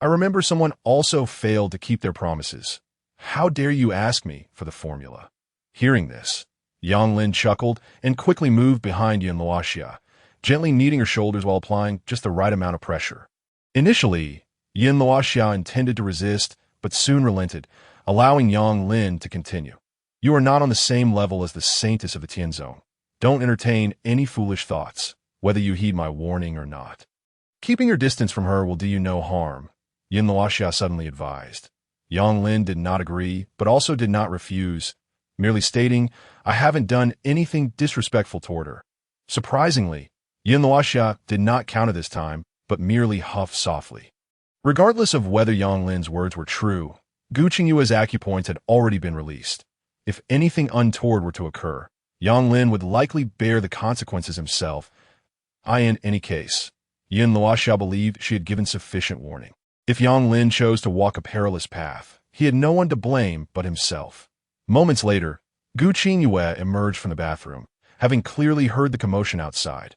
"I I remember someone also failed to keep their promises. How dare you ask me for the formula? Hearing this, Yang Lin chuckled and quickly moved behind Yin Luoxia, gently kneading her shoulders while applying just the right amount of pressure. Initially, Yin Luoxia intended to resist, but soon relented, allowing Yang Lin to continue. You are not on the same level as the saintess of the Tian Zone. Don't entertain any foolish thoughts, whether you heed my warning or not. Keeping your distance from her will do you no harm, Yin Luoxia suddenly advised. Yang Lin did not agree, but also did not refuse, merely stating, I haven't done anything disrespectful toward her. Surprisingly, Yin Luoxia did not counter this time, but merely huffed softly. Regardless of whether Yang Lin's words were true, Gu Qingyue's acupoints had already been released. If anything untoward were to occur, Yang Lin would likely bear the consequences himself. In any case, Yin Luoxia believed she had given sufficient warning. If Yang Lin chose to walk a perilous path, he had no one to blame but himself. Moments later, Gu Qingyue emerged from the bathroom, having clearly heard the commotion outside.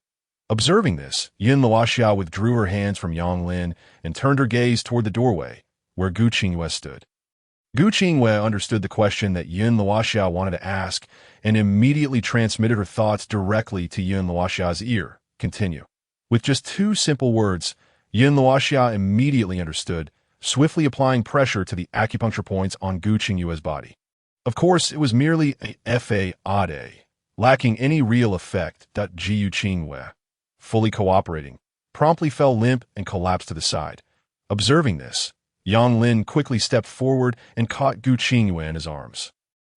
Observing this, Yin Luoxia withdrew her hands from Yang Lin and turned her gaze toward the doorway, where Gu Qingyue stood. Gu Qingyue understood the question that Yin Luoxia wanted to ask and immediately transmitted her thoughts directly to Yin Luoxia's ear. Continue. With just two simple words, Yin Luoxia immediately understood, swiftly applying pressure to the acupuncture points on Gu Qingyue's body. Of course, it was merely a fade, lacking any real effect. Jiu Qingyue, fully cooperating, promptly fell limp and collapsed to the side. Observing this, Yang Lin quickly stepped forward and caught Gu Qingyue in his arms,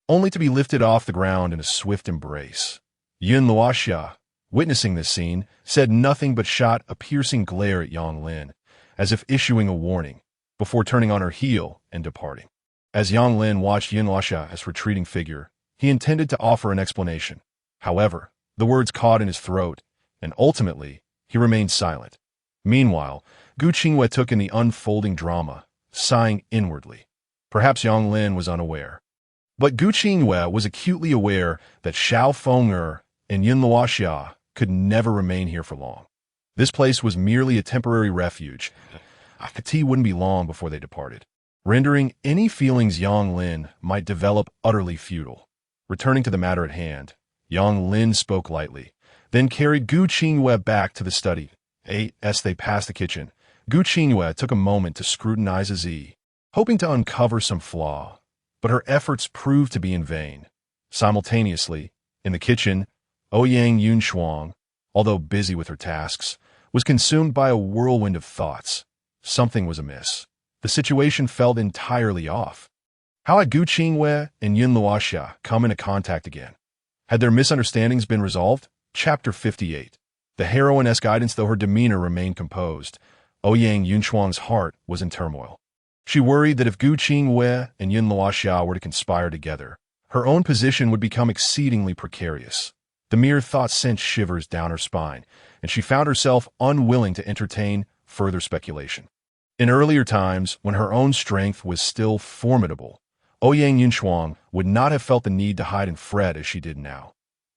only to be lifted off the ground in a swift embrace. Yin Luoxia, witnessing this scene, said nothing but shot a piercing glare at Yang Lin, as if issuing a warning, before turning on her heel and departing. As Yang Lin watched Yin Luoxia's retreating figure, he intended to offer an explanation. However, the words caught in his throat, and ultimately, he remained silent. Meanwhile, Gu Qingyue took in the unfolding drama, sighing inwardly. Perhaps Yang Lin was unaware. But Gu Qingyue was acutely aware that Xiao Feng'er and Yin Luoxia could never remain here for long. This place was merely a temporary refuge. The tea wouldn't be long before they departed, rendering any feelings Yang Lin might develop utterly futile. Returning to the matter at hand, Yang Lin spoke lightly, then carried Gu Qingyue back to the study. As they passed the kitchen, Gu Qingyue took a moment to scrutinize Azi, hoping to uncover some flaw, but her efforts proved to be in vain. Simultaneously, in the kitchen, Ouyang Yunshuang, although busy with her tasks, was consumed by a whirlwind of thoughts. Something was amiss. The situation felt entirely off. How had Gu Qingyue and Yin Luoxia come into contact again? Had their misunderstandings been resolved? Chapter 58. The heroine-esque guidance, though her demeanor remained composed, Ouyang Yunshuang's heart was in turmoil. She worried that if Gu Qingyue and Yin Luoxia were to conspire together, her own position would become exceedingly precarious. The mere thought sent shivers down her spine, and she found herself unwilling to entertain further speculation. In earlier times, when her own strength was still formidable, Ouyang Yunshuang would not have felt the need to hide and fret as she did now.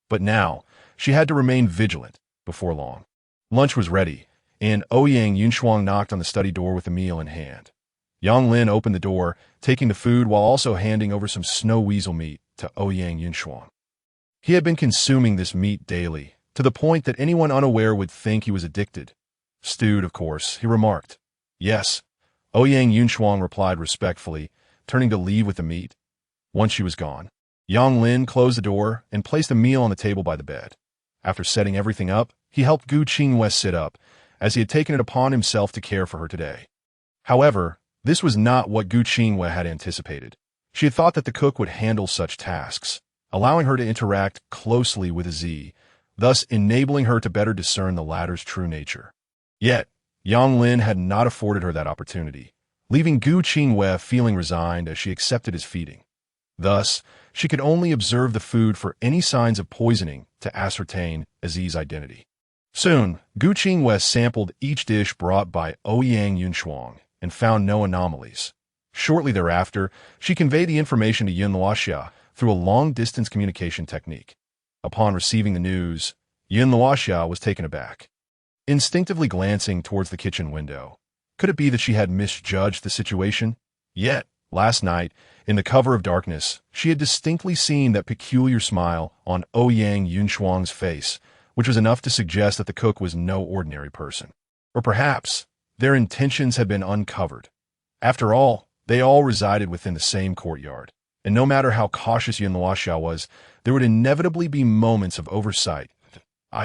But now, she had to remain vigilant. Before long, lunch was ready, and Ouyang Yunshuang knocked on the study door with a meal in hand. Yang Lin opened the door, taking the food while also handing over some snow weasel meat to Ouyang Yunshuang. He had been consuming this meat daily, to the point that anyone unaware would think he was addicted. Stewed, of course, he remarked. Yes, Ouyang Yunshuang replied respectfully, turning to leave with the meat. Once she was gone, Yang Lin closed the door and placed a meal on the table by the bed. After setting everything up, he helped Gu Qingyue sit up, as he had taken it upon himself to care for her today. However, this was not what Gu Qingyue had anticipated. She had thought that the cook would handle such tasks, allowing her to interact closely with Azi, thus enabling her to better discern the latter's true nature. Yet, Yang Lin had not afforded her that opportunity, leaving Gu Qingyue feeling resigned as she accepted his feeding. Thus, she could only observe the food for any signs of poisoning to ascertain Azi's identity. Soon, Gu Qingyue sampled each dish brought by Ouyang Yunshuang and found no anomalies. Shortly thereafter, she conveyed the information to Yin Luoxia through a long-distance communication technique. Upon receiving the news, Yin Luoxia was taken aback. Instinctively glancing towards the kitchen window, Could it be that she had misjudged the situation? Yet, last night, in the cover of darkness, she had distinctly seen that peculiar smile on Ouyang Yunshuang's face, which was enough to suggest that the cook was no ordinary person. Or perhaps, their intentions had been uncovered. After all, they all resided within the same courtyard, and no matter how cautious Yun Luoxiao was, there would inevitably be moments of oversight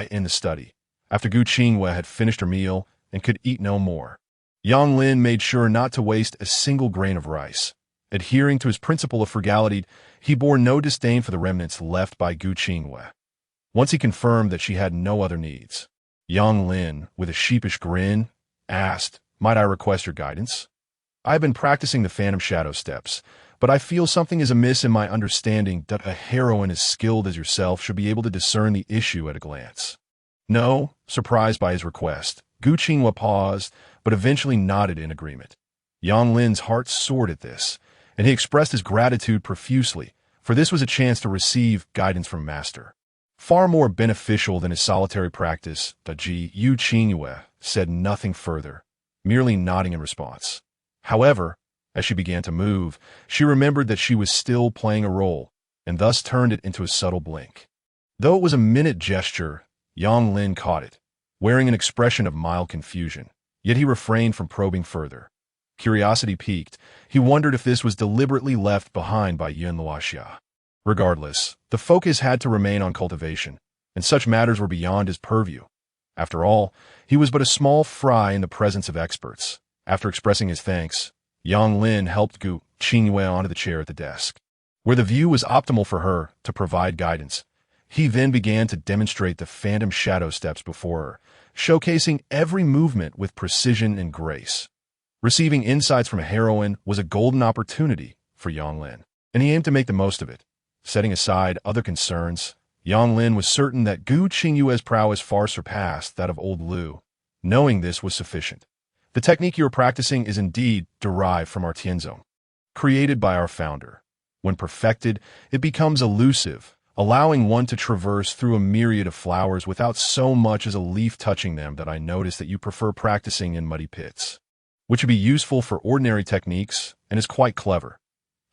in the study, after Gu Qingwei had finished her meal and could eat no more. Yang Lin made sure not to waste a single grain of rice. Adhering to his principle of frugality, he bore no disdain for the remnants left by Gu Qingwei. Once he confirmed that she had no other needs, Yang Lin, with a sheepish grin, asked, "Might I request your guidance? I have been practicing the phantom shadow steps, but I feel something is amiss in my understanding that a heroine as skilled as yourself should be able to discern the issue at a glance." No, surprised by his request, Gu Qingwei paused, but eventually nodded in agreement. Yang Lin's heart soared at this, and he expressed his gratitude profusely, for this was a chance to receive guidance from Master. Far more beneficial than his solitary practice, Gu Qingwei said nothing further, merely nodding in response. However, as she began to move, she remembered that she was still playing a role, and thus turned it into a subtle blink. Though it was a minute gesture, Yang Lin caught it, wearing an expression of mild confusion, yet he refrained from probing further. Curiosity piqued, he wondered if this was deliberately left behind by Yun Luoxia. Regardless, the focus had to remain on cultivation, and such matters were beyond his purview. After all, he was but a small fry in the presence of experts. After expressing his thanks, Yang Lin helped Gu Qingwei onto the chair at the desk. Where the view was optimal for her to provide guidance, he then began to demonstrate the phantom shadow steps before her, showcasing every movement with precision and grace. Receiving insights from a heroine was a golden opportunity for Yang Lin, and he aimed to make the most of it. Setting aside other concerns, Yang Lin was certain that Gu Qingyue's prowess far surpassed that of old Lu. Knowing this was sufficient. The technique you are practicing is indeed derived from our Tianzong, created by our founder. When perfected, it becomes elusive, allowing one to traverse through a myriad of flowers without so much as a leaf touching them. That I notice that you prefer practicing in muddy pits, which would be useful for ordinary techniques and is quite clever.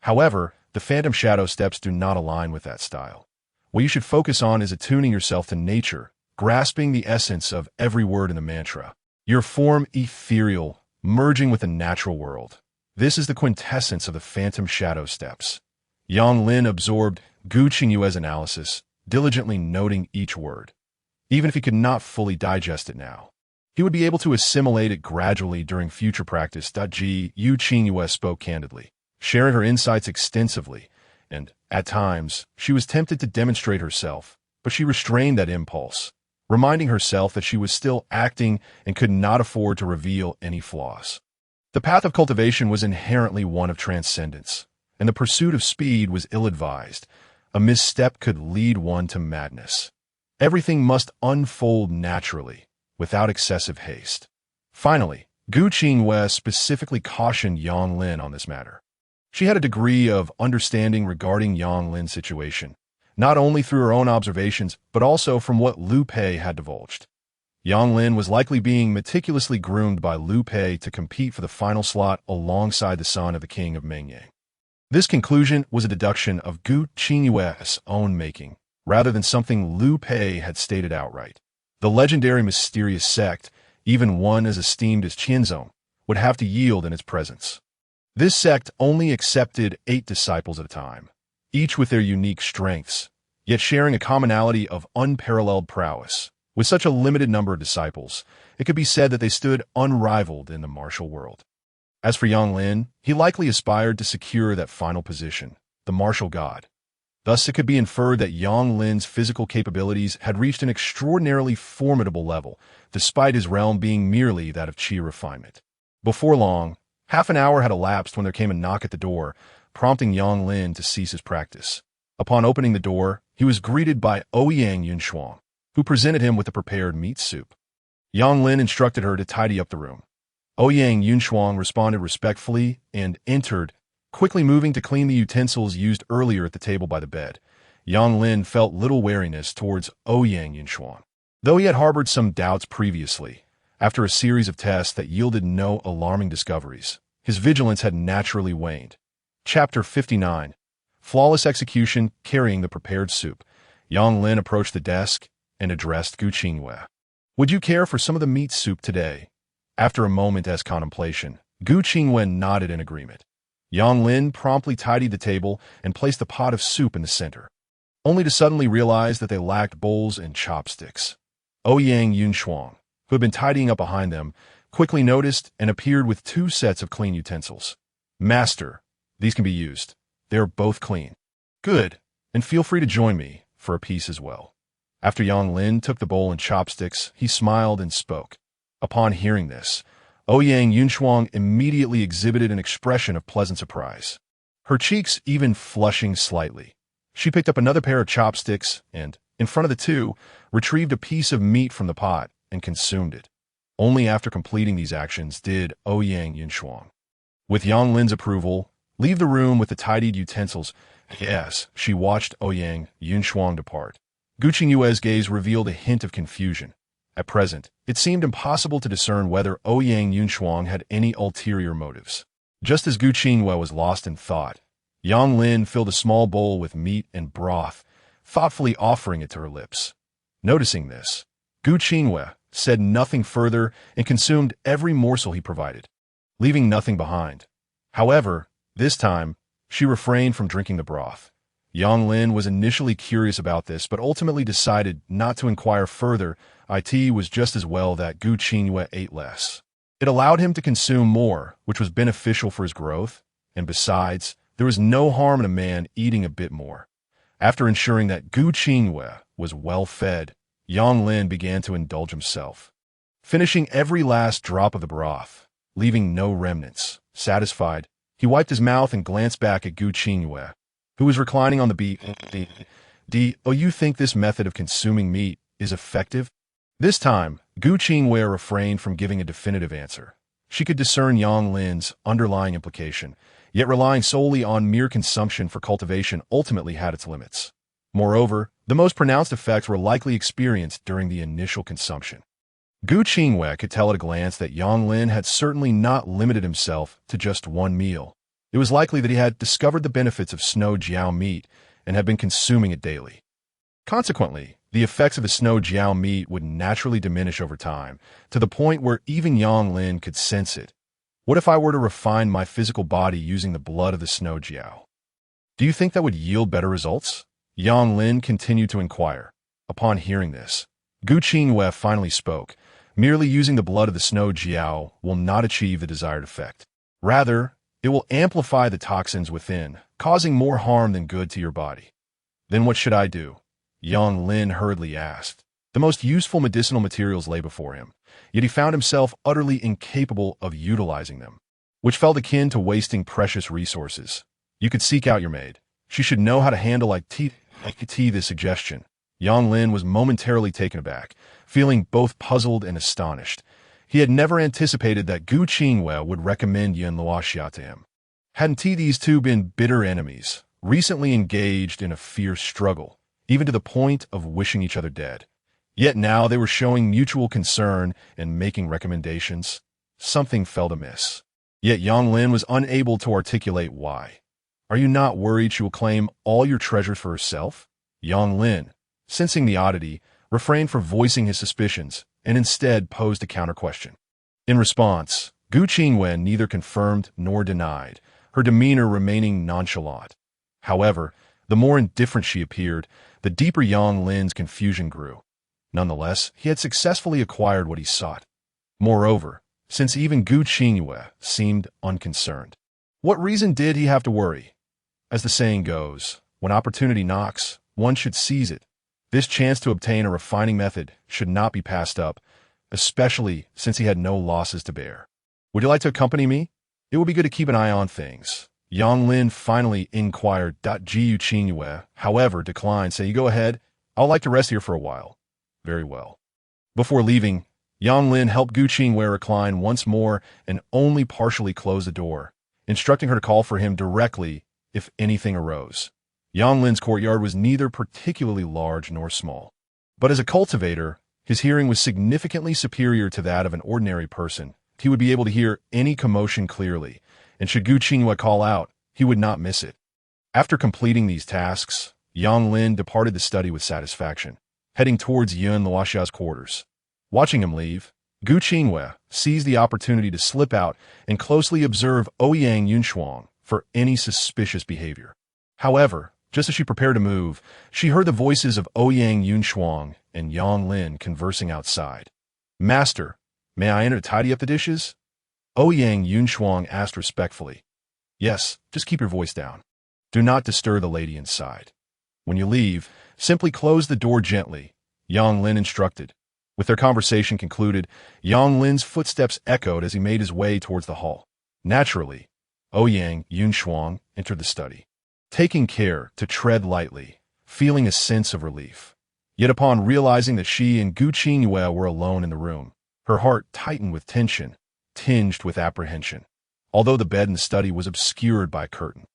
However, the phantom shadow steps do not align with that style. What you should focus on is attuning yourself to nature, grasping the essence of every word in the mantra. Your form ethereal, merging with the natural world. This is the quintessence of the phantom shadow steps. Yang Lin absorbed Gu Qingyue's analysis, diligently noting each word. Even if he could not fully digest it now, he would be able to assimilate it gradually during future practice. Gu Qingyue spoke candidly, sharing her insights extensively, and, at times, she was tempted to demonstrate herself, but she restrained that impulse, reminding herself that she was still acting and could not afford to reveal any flaws. The path of cultivation was inherently one of transcendence, and the pursuit of speed was ill-advised. A misstep could lead one to madness. Everything must unfold naturally, without excessive haste. Finally, Gu Qingwei specifically cautioned Yang Lin on this matter. She had a degree of understanding regarding Yang Lin's situation, not only through her own observations, but also from what Liu Pei had divulged. Yang Lin was likely being meticulously groomed by Liu Pei to compete for the final slot alongside the son of the king of Mengyang. This conclusion was a deduction of Gu Qingyue's own making, rather than something Liu Pei had stated outright. The legendary mysterious sect, even one as esteemed as Tianzong, would have to yield in its presence. This sect only accepted 8 disciples at a time, each with their unique strengths, yet sharing a commonality of unparalleled prowess. With such a limited number of disciples, it could be said that they stood unrivaled in the martial world. As for Yang Lin, he likely aspired to secure that final position, the martial god. Thus, it could be inferred that Yang Lin's physical capabilities had reached an extraordinarily formidable level, despite his realm being merely that of Qi Refinement. Before long, half an hour had elapsed when there came a knock at the door, prompting Yang Lin to cease his practice. Upon opening the door, he was greeted by Ouyang Yunshuang, who presented him with a prepared meat soup. Yang Lin instructed her to tidy up the room. Ouyang Yunshuang responded respectfully and entered, quickly moving to clean the utensils used earlier at the table by the bed. Yang Lin felt little wariness towards Ouyang Yunshuang. Though he had harbored some doubts previously, After a series of tests that yielded no alarming discoveries, his vigilance had naturally waned. Chapter 59. Flawless execution carrying the prepared soup. Yang Lin approached the desk and addressed Gu Qingyue. Would you care for some of the meat soup today? After a moment as contemplation, Gu Qingyue nodded in agreement. Yang Lin promptly tidied the table and placed the pot of soup in the center, only to suddenly realize that they lacked bowls and chopsticks. Ouyang Yunshuang, who had been tidying up behind them, quickly noticed and appeared with 2 sets of clean utensils. Master, these can be used. They are both clean. Good, and feel free to join me for a piece as well. After Yang Lin took the bowl and chopsticks, he smiled and spoke. Upon hearing this, Ouyang Yunshuang immediately exhibited an expression of pleasant surprise, her cheeks even flushing slightly. She picked up another pair of chopsticks and, in front of the 2, retrieved a piece of meat from the pot and consumed it. Only after completing these actions did Ouyang Yunshuang, with Yang Lin's approval, leave the room with the tidied utensils. Yes, she watched Ouyang Yunshuang depart. Gu Qingyue's gaze revealed a hint of confusion. At present, it seemed impossible to discern whether Ouyang Yunshuang had any ulterior motives. Just as Gu Qingyue was lost in thought, Yang Lin filled a small bowl with meat and broth, thoughtfully offering it to her lips. Noticing this, Gu Qingyue said nothing further and consumed every morsel he provided, leaving nothing behind. However, this time, she refrained from drinking the broth. Yang Lin was initially curious about this, but ultimately decided not to inquire further. It was just as well that Gu Qingyue ate less. It allowed him to consume more, which was beneficial for his growth, and besides, there was no harm in a man eating a bit more. After ensuring that Gu Qingyue was well fed, Yang Lin began to indulge himself, finishing every last drop of the broth, leaving no remnants. Satisfied, he wiped his mouth and glanced back at Gu Qingyue, who was reclining on the bed. Oh, you think this method of consuming meat is effective? This time, Gu Qingyue refrained from giving a definitive answer. She could discern Yang Lin's underlying implication, yet relying solely on mere consumption for cultivation ultimately had its limits. Moreover, the most pronounced effects were likely experienced during the initial consumption. Gu Qingyue could tell at a glance that Yang Lin had certainly not limited himself to just one meal. It was likely that he had discovered the benefits of snow jiao meat and had been consuming it daily. Consequently, the effects of the snow jiao meat would naturally diminish over time, to the point where even Yang Lin could sense it. What if I were to refine my physical body using the blood of the snow jiao? Do you think that would yield better results? Yang Lin continued to inquire. Upon hearing this, Gu Qingyue finally spoke. Merely using the blood of the snow jiao will not achieve the desired effect. Rather, it will amplify the toxins within, causing more harm than good to your body. Then what should I do? Yang Lin hurriedly asked. The most useful medicinal materials lay before him, yet he found himself utterly incapable of utilizing them, which felt akin to wasting precious resources. You could seek out your maid. She should know how to handle this suggestion. Yang Lin was momentarily taken aback, feeling both puzzled and astonished. He had never anticipated that Gu Qingyue would recommend Yan Luoxia to him. Hadn't these two been bitter enemies, recently engaged in a fierce struggle, even to the point of wishing each other dead? Yet now they were showing mutual concern and making recommendations. Something felt amiss. Yet Yang Lin was unable to articulate why. Are you not worried she will claim all your treasures for herself? Yang Lin, sensing the oddity, refrained from voicing his suspicions and instead posed a counter-question. In response, Gu Qingyue neither confirmed nor denied, her demeanor remaining nonchalant. However, the more indifferent she appeared, the deeper Yang Lin's confusion grew. Nonetheless, he had successfully acquired what he sought. Moreover, since even Gu Qingyue seemed unconcerned, what reason did he have to worry? As the saying goes, when opportunity knocks, one should seize it. This chance to obtain a refining method should not be passed up, especially since he had no losses to bear. Would you like to accompany me? It would be good to keep an eye on things. Yang Lin finally inquired. Gu Qingyue, however, declined, saying, "You go ahead. I would like to rest here for a while." Very well. Before leaving, Yang Lin helped Gu Qingyue recline once more and only partially close the door, instructing her to call for him directly if anything arose. Yang Lin's courtyard was neither particularly large nor small, but as a cultivator, His hearing was significantly superior to that of an ordinary person. He would be able to hear any commotion clearly, and should Gu Qingyue call out, he would not miss it. After completing these tasks, Yang Lin departed the study with satisfaction, heading towards Yun Luoxia's quarters. Watching him leave, Gu Qingyue seized the opportunity to slip out and closely observe Ouyang Yunshuang for any suspicious behavior. However, just as she prepared to move, she heard the voices of Ouyang Yunshuang and Yang Lin conversing outside. "Master, may I enter to tidy up the dishes?" Ouyang Yunshuang asked respectfully. "Yes, just keep your voice down. Do not disturb the lady inside. When you leave, simply close the door gently," Yang Lin instructed. With their conversation concluded, Yang Lin's footsteps echoed as he made his way towards the hall. Naturally, Ouyang Yunshuang entered the study, taking care to tread lightly, feeling a sense of relief. Yet upon realizing that she and Gu Qingyue were alone in the room, her heart tightened with tension, tinged with apprehension. Although the bed in the study was obscured by a curtain,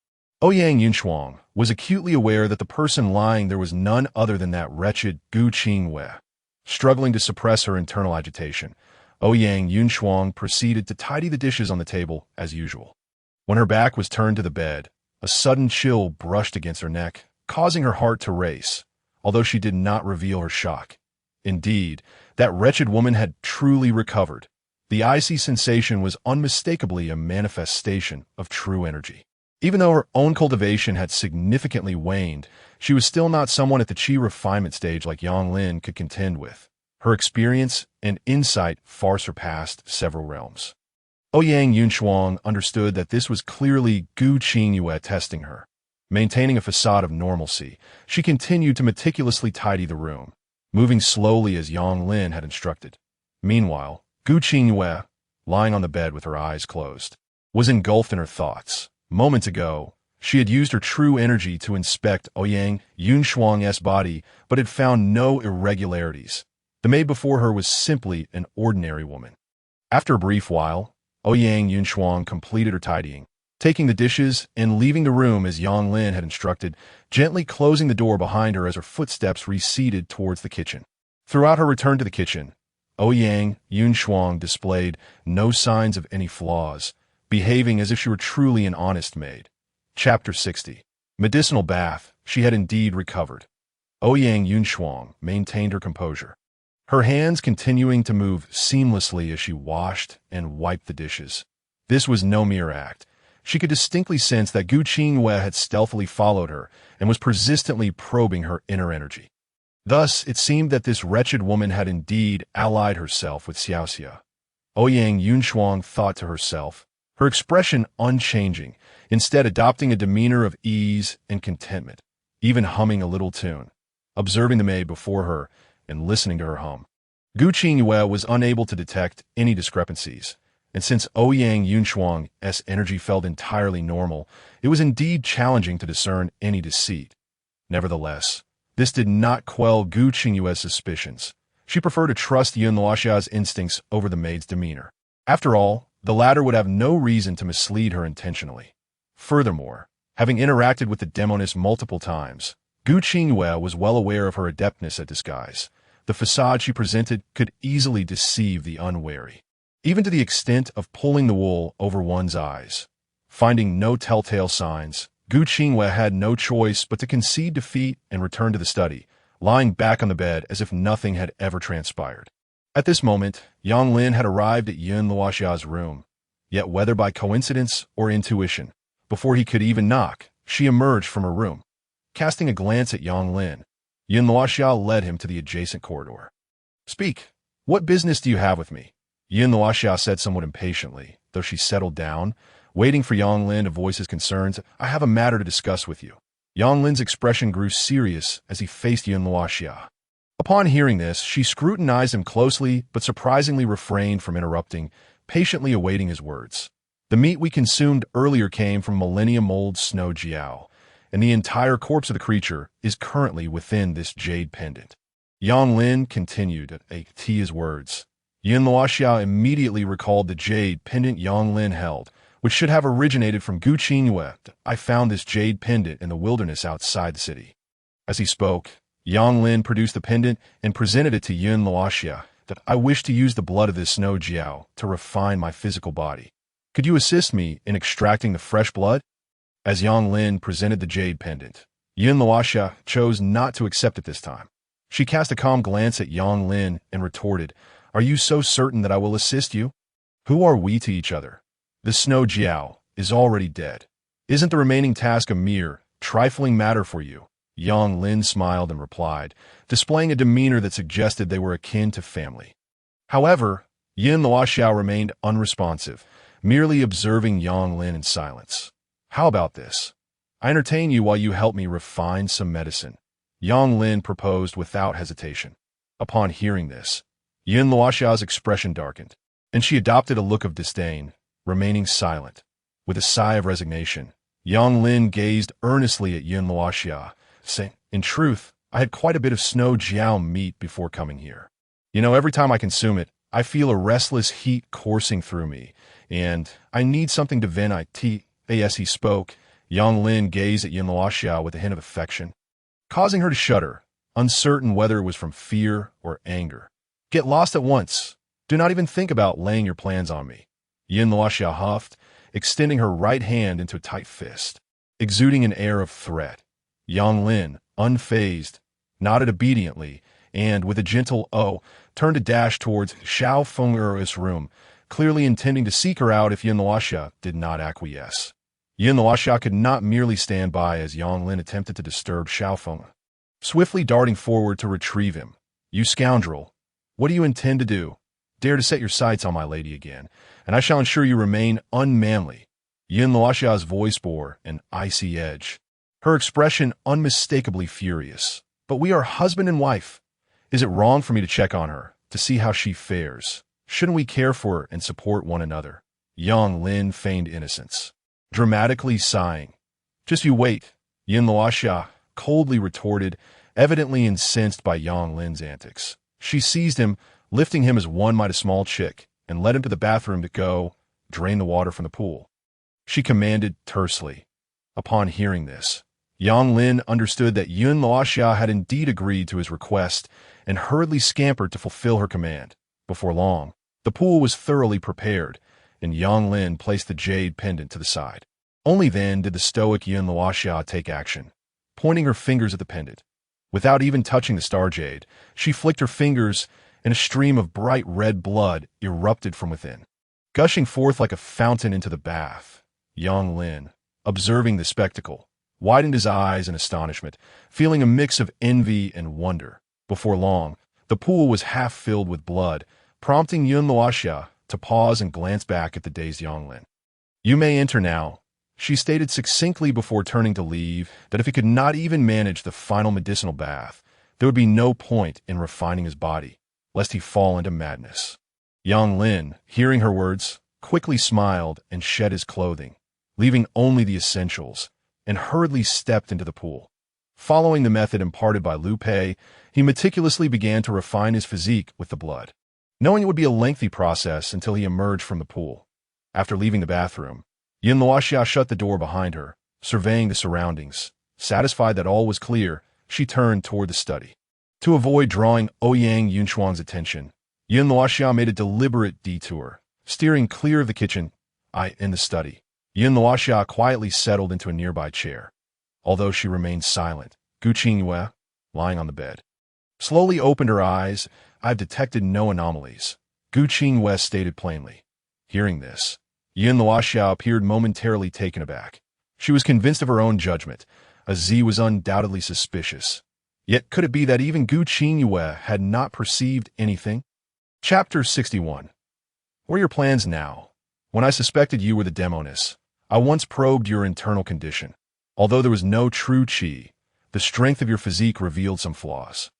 Ouyang Yunshuang was acutely aware that the person lying there was none other than that wretched Gu Qingyue. Struggling to suppress her internal agitation, Ouyang Yunshuang proceeded to tidy the dishes on the table as usual. When her back was turned to the bed, a sudden chill brushed against her neck, causing her heart to race, although she did not reveal her shock. Indeed, that wretched woman had truly recovered. The icy sensation was unmistakably a manifestation of true energy. Even though her own cultivation had significantly waned, she was still not someone at the Qi Refinement stage like Yang Lin could contend with. Her experience and insight far surpassed several realms. Ouyang Yunshuang understood that this was clearly Gu Qingyue testing her. Maintaining a facade of normalcy, she continued to meticulously tidy the room, moving slowly as Yang Lin had instructed. Meanwhile, Gu Qingyue, lying on the bed with her eyes closed, was engulfed in her thoughts. Moments ago, she had used her true energy to inspect Ouyang Yunshuang's body, but had found no irregularities. The maid before her was simply an ordinary woman. After a brief while, Ouyang Yunshuang completed her tidying, taking the dishes and leaving the room as Yang Lin had instructed, gently closing the door behind her as her footsteps receded towards the kitchen. Throughout her return to the kitchen, Ouyang Yunshuang displayed no signs of any flaws, behaving as if she were truly an honest maid. Chapter 60. Medicinal bath. She had indeed recovered. Ouyang Yunshuang maintained her composure, her hands continuing to move seamlessly as she washed and wiped the dishes. This was no mere act. She could distinctly sense that Gu Qingyue had stealthily followed her and was persistently probing her inner energy. Thus, it seemed that this wretched woman had indeed allied herself with Xiaoxia. Ouyang Yunshuang thought to herself, her expression unchanging, instead adopting a demeanor of ease and contentment, even humming a little tune, observing the maid before her and listening to her hum. Gu Qingyue was unable to detect any discrepancies, and since Ouyang Yunshuang's energy felt entirely normal, it was indeed challenging to discern any deceit. Nevertheless, this did not quell Gu Qingyue's suspicions. She preferred to trust Yun Luoxia's instincts over the maid's demeanor. After all, the latter would have no reason to mislead her intentionally. Furthermore, having interacted with the demoness multiple times, Gu Qingyue was well aware of her adeptness at disguise. The facade she presented could easily deceive the unwary, even to the extent of pulling the wool over one's eyes. Finding no telltale signs, Gu Qingyue had no choice but to concede defeat and return to the study, lying back on the bed as if nothing had ever transpired. At this moment, Yang Lin had arrived at Yun Luoxia's room, yet whether by coincidence or intuition, before he could even knock, she emerged from her room. Casting a glance at Yang Lin, Yun Luoxia led him to the adjacent corridor. "Speak. What business do you have with me?" Yun Luoxia said somewhat impatiently, though she settled down, waiting for Yang Lin to voice his concerns. "I have a matter to discuss with you." Yang Lin's expression grew serious as he faced Yun Luoxia. Upon hearing this, she scrutinized him closely but surprisingly refrained from interrupting, patiently awaiting his words. "The meat we consumed earlier came from millennium-old snow jiao, and the entire corpse of the creature is currently within this jade pendant." Yang Lin continued to his words. Yun Luoxia immediately recalled the jade pendant Yang Lin held, which should have originated from Gu Qingyue. "I found this jade pendant in the wilderness outside the city." As he spoke, Yang Lin produced the pendant and presented it to Yun Luoxia, that I wish to use the blood of this snow jiao to refine my physical body. Could you assist me in extracting the fresh blood? As Yang Lin presented the jade pendant, Yun Luoxia chose not to accept it this time. She cast a calm glance at Yang Lin and retorted, "Are you so certain that I will assist you? Who are we to each other? The snow jiao is already dead. Isn't the remaining task a mere, trifling matter for you?" Yang Lin smiled and replied, displaying a demeanor that suggested they were akin to family. However, Yun Luoxia remained unresponsive, merely observing Yang Lin in silence. "How about this? I entertain you while you help me refine some medicine," Yang Lin proposed without hesitation. Upon hearing this, Yun Luoxia's expression darkened, and she adopted a look of disdain, remaining silent. With a sigh of resignation, Yang Lin gazed earnestly at Yun Luoxia, saying, "In truth, I had quite a bit of snow jiao meat before coming here. Every time I consume it, I feel a restless heat coursing through me, and I need something to vent it." As he spoke, Yang Lin gazed at Yun Luoxia with a hint of affection, causing her to shudder, uncertain whether it was from fear or anger. "Get lost at once. Do not even think about laying your plans on me," Yun Luoxia huffed, extending her right hand into a tight fist, exuding an air of threat. Yang Lin, unfazed, nodded obediently, and, with a gentle "oh," turned to dash towards Xiao Feng'er's room, clearly intending to seek her out if Yun Luoxia did not acquiesce. Yun Luoxia could not merely stand by as Yang Lin attempted to disturb Xiao Feng, swiftly darting forward to retrieve him. "You scoundrel! What do you intend to do? Dare to set your sights on my lady again, and I shall ensure you remain unmanly." Yun Luoxia's voice bore an icy edge, her expression unmistakably furious. "But we are husband and wife. Is it wrong for me to check on her, to see how she fares? Shouldn't we care for her and support one another?" Yang Lin feigned innocence, dramatically sighing. "Just you wait," Yun Luoxia coldly retorted, evidently incensed by Yang Lin's antics. She seized him, lifting him as one might a small chick, and led him to the bathroom to go drain the water from the pool. She commanded tersely. Upon hearing this, Yang Lin understood that Yun Luoxia had indeed agreed to his request and hurriedly scampered to fulfill her command. Before long, the pool was thoroughly prepared, and Yang Lin placed the jade pendant to the side. Only then did the stoic Yun Luoxia take action, pointing her fingers at the pendant. Without even touching the star jade, she flicked her fingers, and a stream of bright red blood erupted from within, gushing forth like a fountain into the bath. Yang Lin, observing the spectacle, widened his eyes in astonishment, feeling a mix of envy and wonder. Before long, the pool was half filled with blood, prompting Yun Luoxia to pause and glance back at the dazed Yang Lin. "You may enter now," she stated succinctly before turning to leave, that if he could not even manage the final medicinal bath, there would be no point in refining his body, lest he fall into madness. Yang Lin, hearing her words, quickly smiled and shed his clothing, leaving only the essentials, and hurriedly stepped into the pool. Following the method imparted by Liu Pei, he meticulously began to refine his physique with the blood, knowing it would be a lengthy process until he emerged from the pool. After leaving the bathroom, Yun Luoxia shut the door behind her, surveying the surroundings. Satisfied that all was clear, she turned toward the study. To avoid drawing Ouyang Yunshuang's attention, Yun Luoxia made a deliberate detour, steering clear of the kitchen. In the study, Yun Luoxia quietly settled into a nearby chair. Although she remained silent, Gu Qingyue, lying on the bed, slowly opened her eyes. "I've detected no anomalies," Gu Qingyue stated plainly. Hearing this, Yun Luoxia appeared momentarily taken aback. She was convinced of her own judgment. A Z was undoubtedly suspicious. Yet could it be that even Gu Qingyue had not perceived anything? Chapter 61. What are your plans now? When I suspected you were the demoness, I once probed your internal condition. Although there was no true Qi, the strength of your physique revealed some flaws.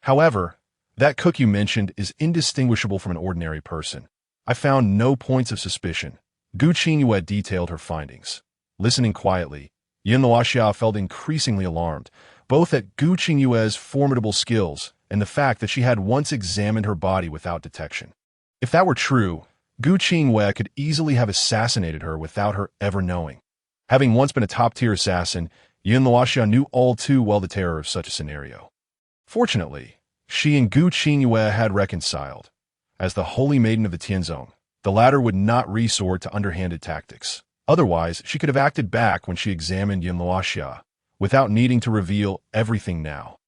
However, that cook you mentioned is indistinguishable from an ordinary person. I found no points of suspicion. Gu Qingyue detailed her findings. Listening quietly, Yun Luoxia felt increasingly alarmed, both at Gu Qingyue's formidable skills and the fact that she had once examined her body without detection. If that were true, Gu Qingyue could easily have assassinated her without her ever knowing. Having once been a top-tier assassin, Yun Luoxia knew all too well the terror of such a scenario. Fortunately, she and Gu Qingyue had reconciled. As the holy maiden of the Tianzong, the latter would not resort to underhanded tactics. Otherwise, she could have acted back when she examined Yin Luoxia, without needing to reveal everything now.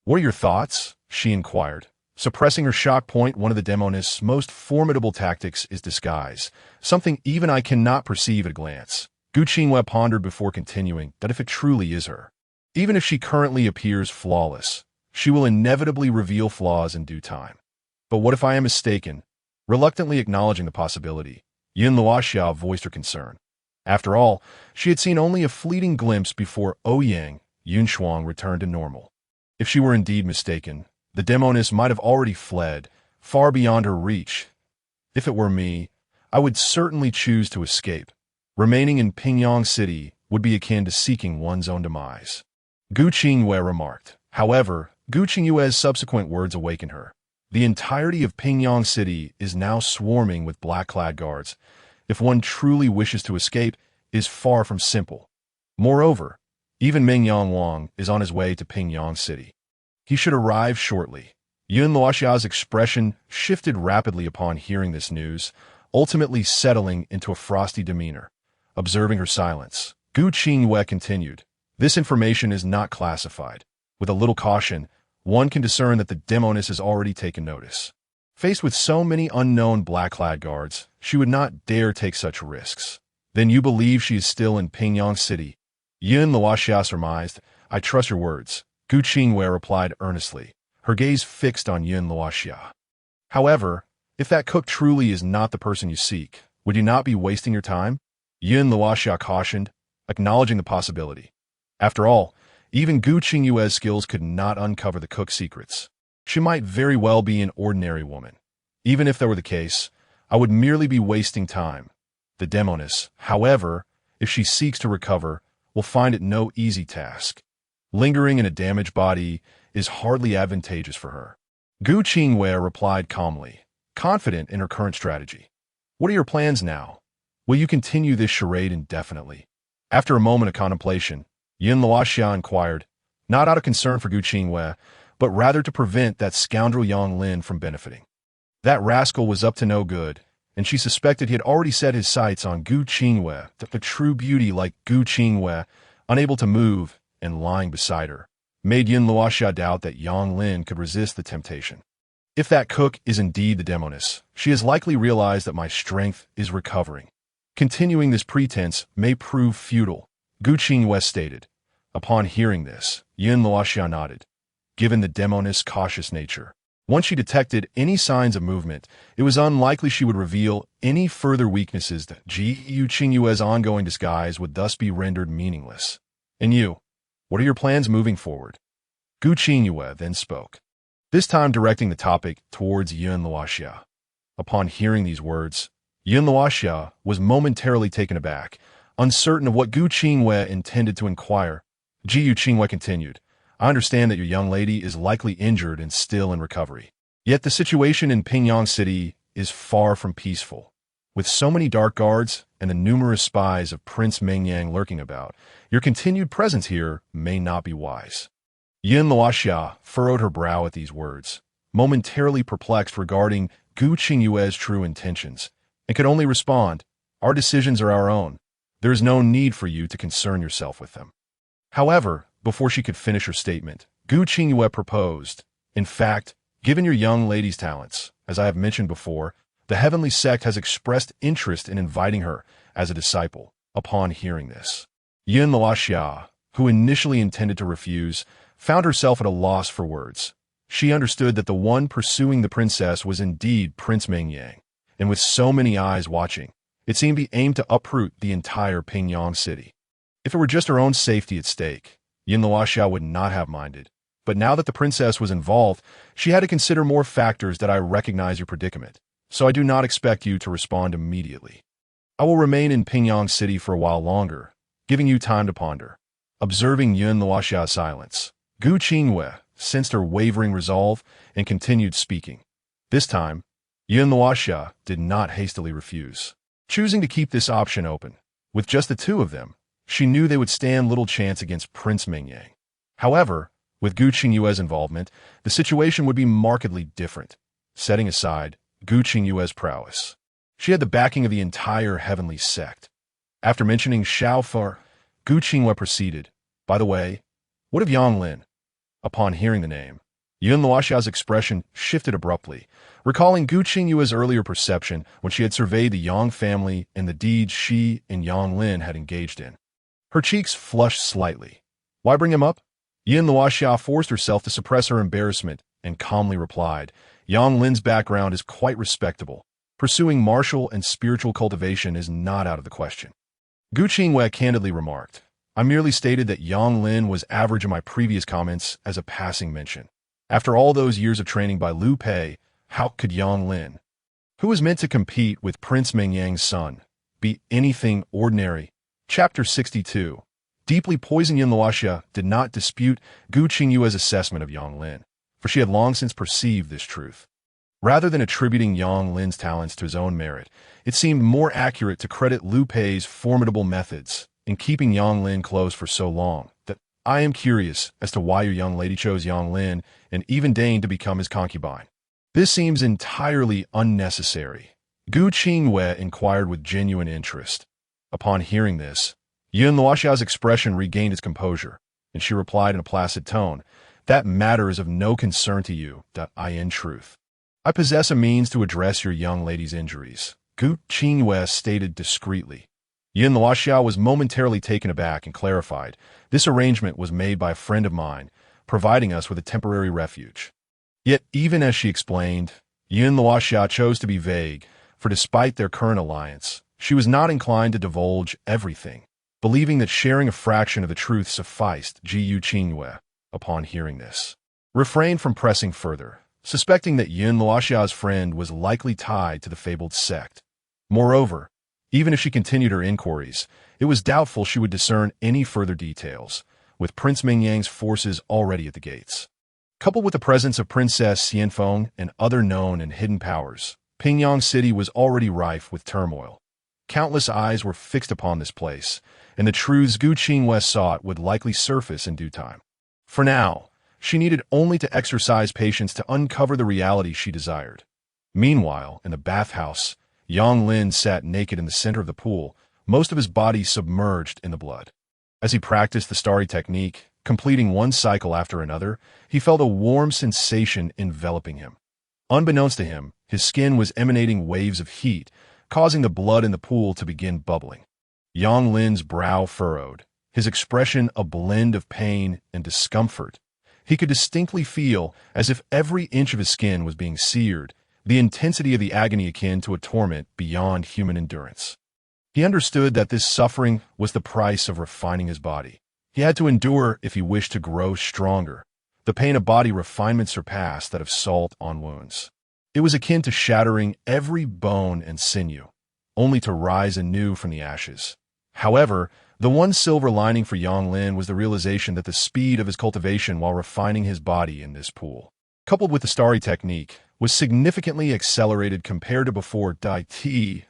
"What are your thoughts?" she inquired. Suppressing her shock point, one of the demonist's most formidable tactics is disguise, something even I cannot perceive at a glance. Gu Qingyue pondered before continuing that if it truly is her, even if she currently appears flawless, she will inevitably reveal flaws in due time. But what if I am mistaken? Reluctantly acknowledging the possibility, Yin Luoxia voiced her concern. After all, she had seen only a fleeting glimpse before Ouyang, Yunshuang returned to normal. If she were indeed mistaken, the demoness might have already fled, far beyond her reach. If it were me, I would certainly choose to escape. Remaining in Pingyang City would be akin to seeking one's own demise. Gu Qingyue remarked. However, Gu Qingyue's subsequent words awakened her. The entirety of Pingyang City is now swarming with black-clad guards. If one truly wishes to escape, is far from simple. Moreover, even Mingyang Wang is on his way to Pingyang City. He should arrive shortly. Yin Luoxia's expression shifted rapidly upon hearing this news, ultimately settling into a frosty demeanor. Observing her silence, Gu Qingyue continued. This information is not classified. With a little caution, one can discern that the demoness has already taken notice. Faced with so many unknown black-clad guards, she would not dare take such risks. Then you believe she is still in Pingyang City? Yin Luoxia surmised. I trust your words. Gu Qingyue replied earnestly, her gaze fixed on Yin Luoxia. However, if that cook truly is not the person you seek, would you not be wasting your time? Yin Luoxia cautioned, acknowledging the possibility. After all, even Gu Qingyue's skills could not uncover the cook's secrets. She might very well be an ordinary woman. Even if that were the case, I would merely be wasting time. The demoness, however, if she seeks to recover, will find it no easy task. Lingering in a damaged body is hardly advantageous for her. Gu Qingyue replied calmly, confident in her current strategy. What are your plans now? Will you continue this charade indefinitely? After a moment of contemplation, Yin Luoxia inquired, not out of concern for Gu Qingyue, but rather to prevent that scoundrel Yang Lin from benefiting. That rascal was up to no good, and she suspected he had already set his sights on Gu Qingyue, the true beauty like Gu Qingyue, unable to move and lying beside her, made Yin Luoxia doubt that Yang Lin could resist the temptation. If that cook is indeed the demoness, she has likely realized that my strength is recovering. Continuing this pretense may prove futile, Gu Qingyue stated. Upon hearing this, Yin Luoxia nodded. Given the demoness' cautious nature, once she detected any signs of movement, it was unlikely she would reveal any further weaknesses. That Gu Qingyue's ongoing disguise would thus be rendered meaningless. And you, what are your plans moving forward? Gu Qingyue then spoke, this time directing the topic towards Yin Luoxia. Upon hearing these words, Yin Luoxia was momentarily taken aback, uncertain of what Gu Qingyue intended to inquire. Gu Qingyue continued, I understand that your young lady is likely injured and still in recovery. Yet the situation in Pingyang City is far from peaceful. With so many dark guards and the numerous spies of Prince Mengyang lurking about, your continued presence here may not be wise. Yin Luoxia furrowed her brow at these words, momentarily perplexed regarding Gu Qingyue's true intentions, and could only respond, our decisions are our own. There is no need for you to concern yourself with them. However, before she could finish her statement, Gu Qingyue proposed, in fact, given your young lady's talents, as I have mentioned before, the heavenly sect has expressed interest in inviting her as a disciple. Upon hearing this, Yin Luoxia, who initially intended to refuse, found herself at a loss for words. She understood that the one pursuing the princess was indeed Prince Mengyang, and with so many eyes watching, it seemed he aimed to uproot the entire Pingyang City. If it were just her own safety at stake, Yin Luoxia would not have minded. But now that the princess was involved, she had to consider more factors. That I recognize your predicament, so I do not expect you to respond immediately. I will remain in Pingyang City for a while longer, giving you time to ponder. Observing Yin Luoxia's silence, Gu Qingyue sensed her wavering resolve and continued speaking. This time, Yin Luoxia did not hastily refuse, choosing to keep this option open. With just the two of them, she knew they would stand little chance against Prince Mengyang. However, With Gu Qingyue's involvement, the situation would be markedly different, setting aside Gu Qingyue's prowess. She had the backing of the entire heavenly sect. After mentioning Xiao Far, Gu Qingyue proceeded, "By the way, what of Yang Lin?" Upon hearing the name, Yun Luoxiao's expression shifted abruptly, recalling Gu Qingyue's earlier perception when she had surveyed the Yang family and the deeds she and Yang Lin had engaged in. Her cheeks flushed slightly. "Why bring him up?" Yin Luoxia forced herself to suppress her embarrassment and calmly replied, "Yang Lin's background is quite respectable. Pursuing martial and spiritual cultivation is not out of the question." Gu Qingyue candidly remarked, "I merely stated that Yang Lin was average in my previous comments as a passing mention. After all those years of training by Liu Pei, how could Yang Lin, who was meant to compete with Prince Mingyang's son, be anything ordinary?" Chapter 62. Deeply poisoned Yin Luoxia did not dispute Gu Qingyue's assessment of Yang Lin, for she had long since perceived this truth. Rather than attributing Yang Lin's talents to his own merit, it seemed more accurate to credit Liu Pei's formidable methods in keeping Yang Lin close for so long. That "I am curious as to why your young lady chose Yang Lin and even deigned to become his concubine. This seems entirely unnecessary." Gu Qingyue inquired with genuine interest. Upon hearing this, Yun Luoxiao's expression regained its composure, and she replied in a placid tone, "That matter is of no concern to you. In truth, I possess a means to address your young lady's injuries," Gu Qingyue stated discreetly. Yin Luoxiao was momentarily taken aback and clarified, "This arrangement was made by a friend of mine, providing us with a temporary refuge." Yet even as she explained, Yin Luoxiao chose to be vague, for despite their current alliance, she was not inclined to divulge everything, believing that sharing a fraction of the truth sufficed. Gu Qingyue, upon hearing this, refrained from pressing further, suspecting that Yin Luoxiao's friend was likely tied to the fabled sect. Moreover, even if she continued her inquiries, it was doubtful she would discern any further details, with Prince Mingyang's forces already at the gates. Coupled with the presence of Princess Xianfeng and other known and hidden powers, Pingyang City was already rife with turmoil. Countless eyes were fixed upon this place, and the truths Gu Qingyue sought would likely surface in due time. For now, she needed only to exercise patience to uncover the reality she desired. Meanwhile, in the bathhouse, Yang Lin sat naked in the center of the pool, most of his body submerged in the blood. As he practiced the starry technique, completing one cycle after another, he felt a warm sensation enveloping him. Unbeknownst to him, his skin was emanating waves of heat, causing the blood in the pool to begin bubbling. Yang Lin's brow furrowed, his expression a blend of pain and discomfort. He could distinctly feel as if every inch of his skin was being seared, the intensity of the agony akin to a torment beyond human endurance. He understood that this suffering was the price of refining his body. He had to endure if he wished to grow stronger. The pain of body refinement surpassed that of salt on wounds. It was akin to shattering every bone and sinew, only to rise anew from the ashes. However, the one silver lining for Yang Lin was the realization that the speed of his cultivation while refining his body in this pool, coupled with the starry technique, was significantly accelerated compared to before.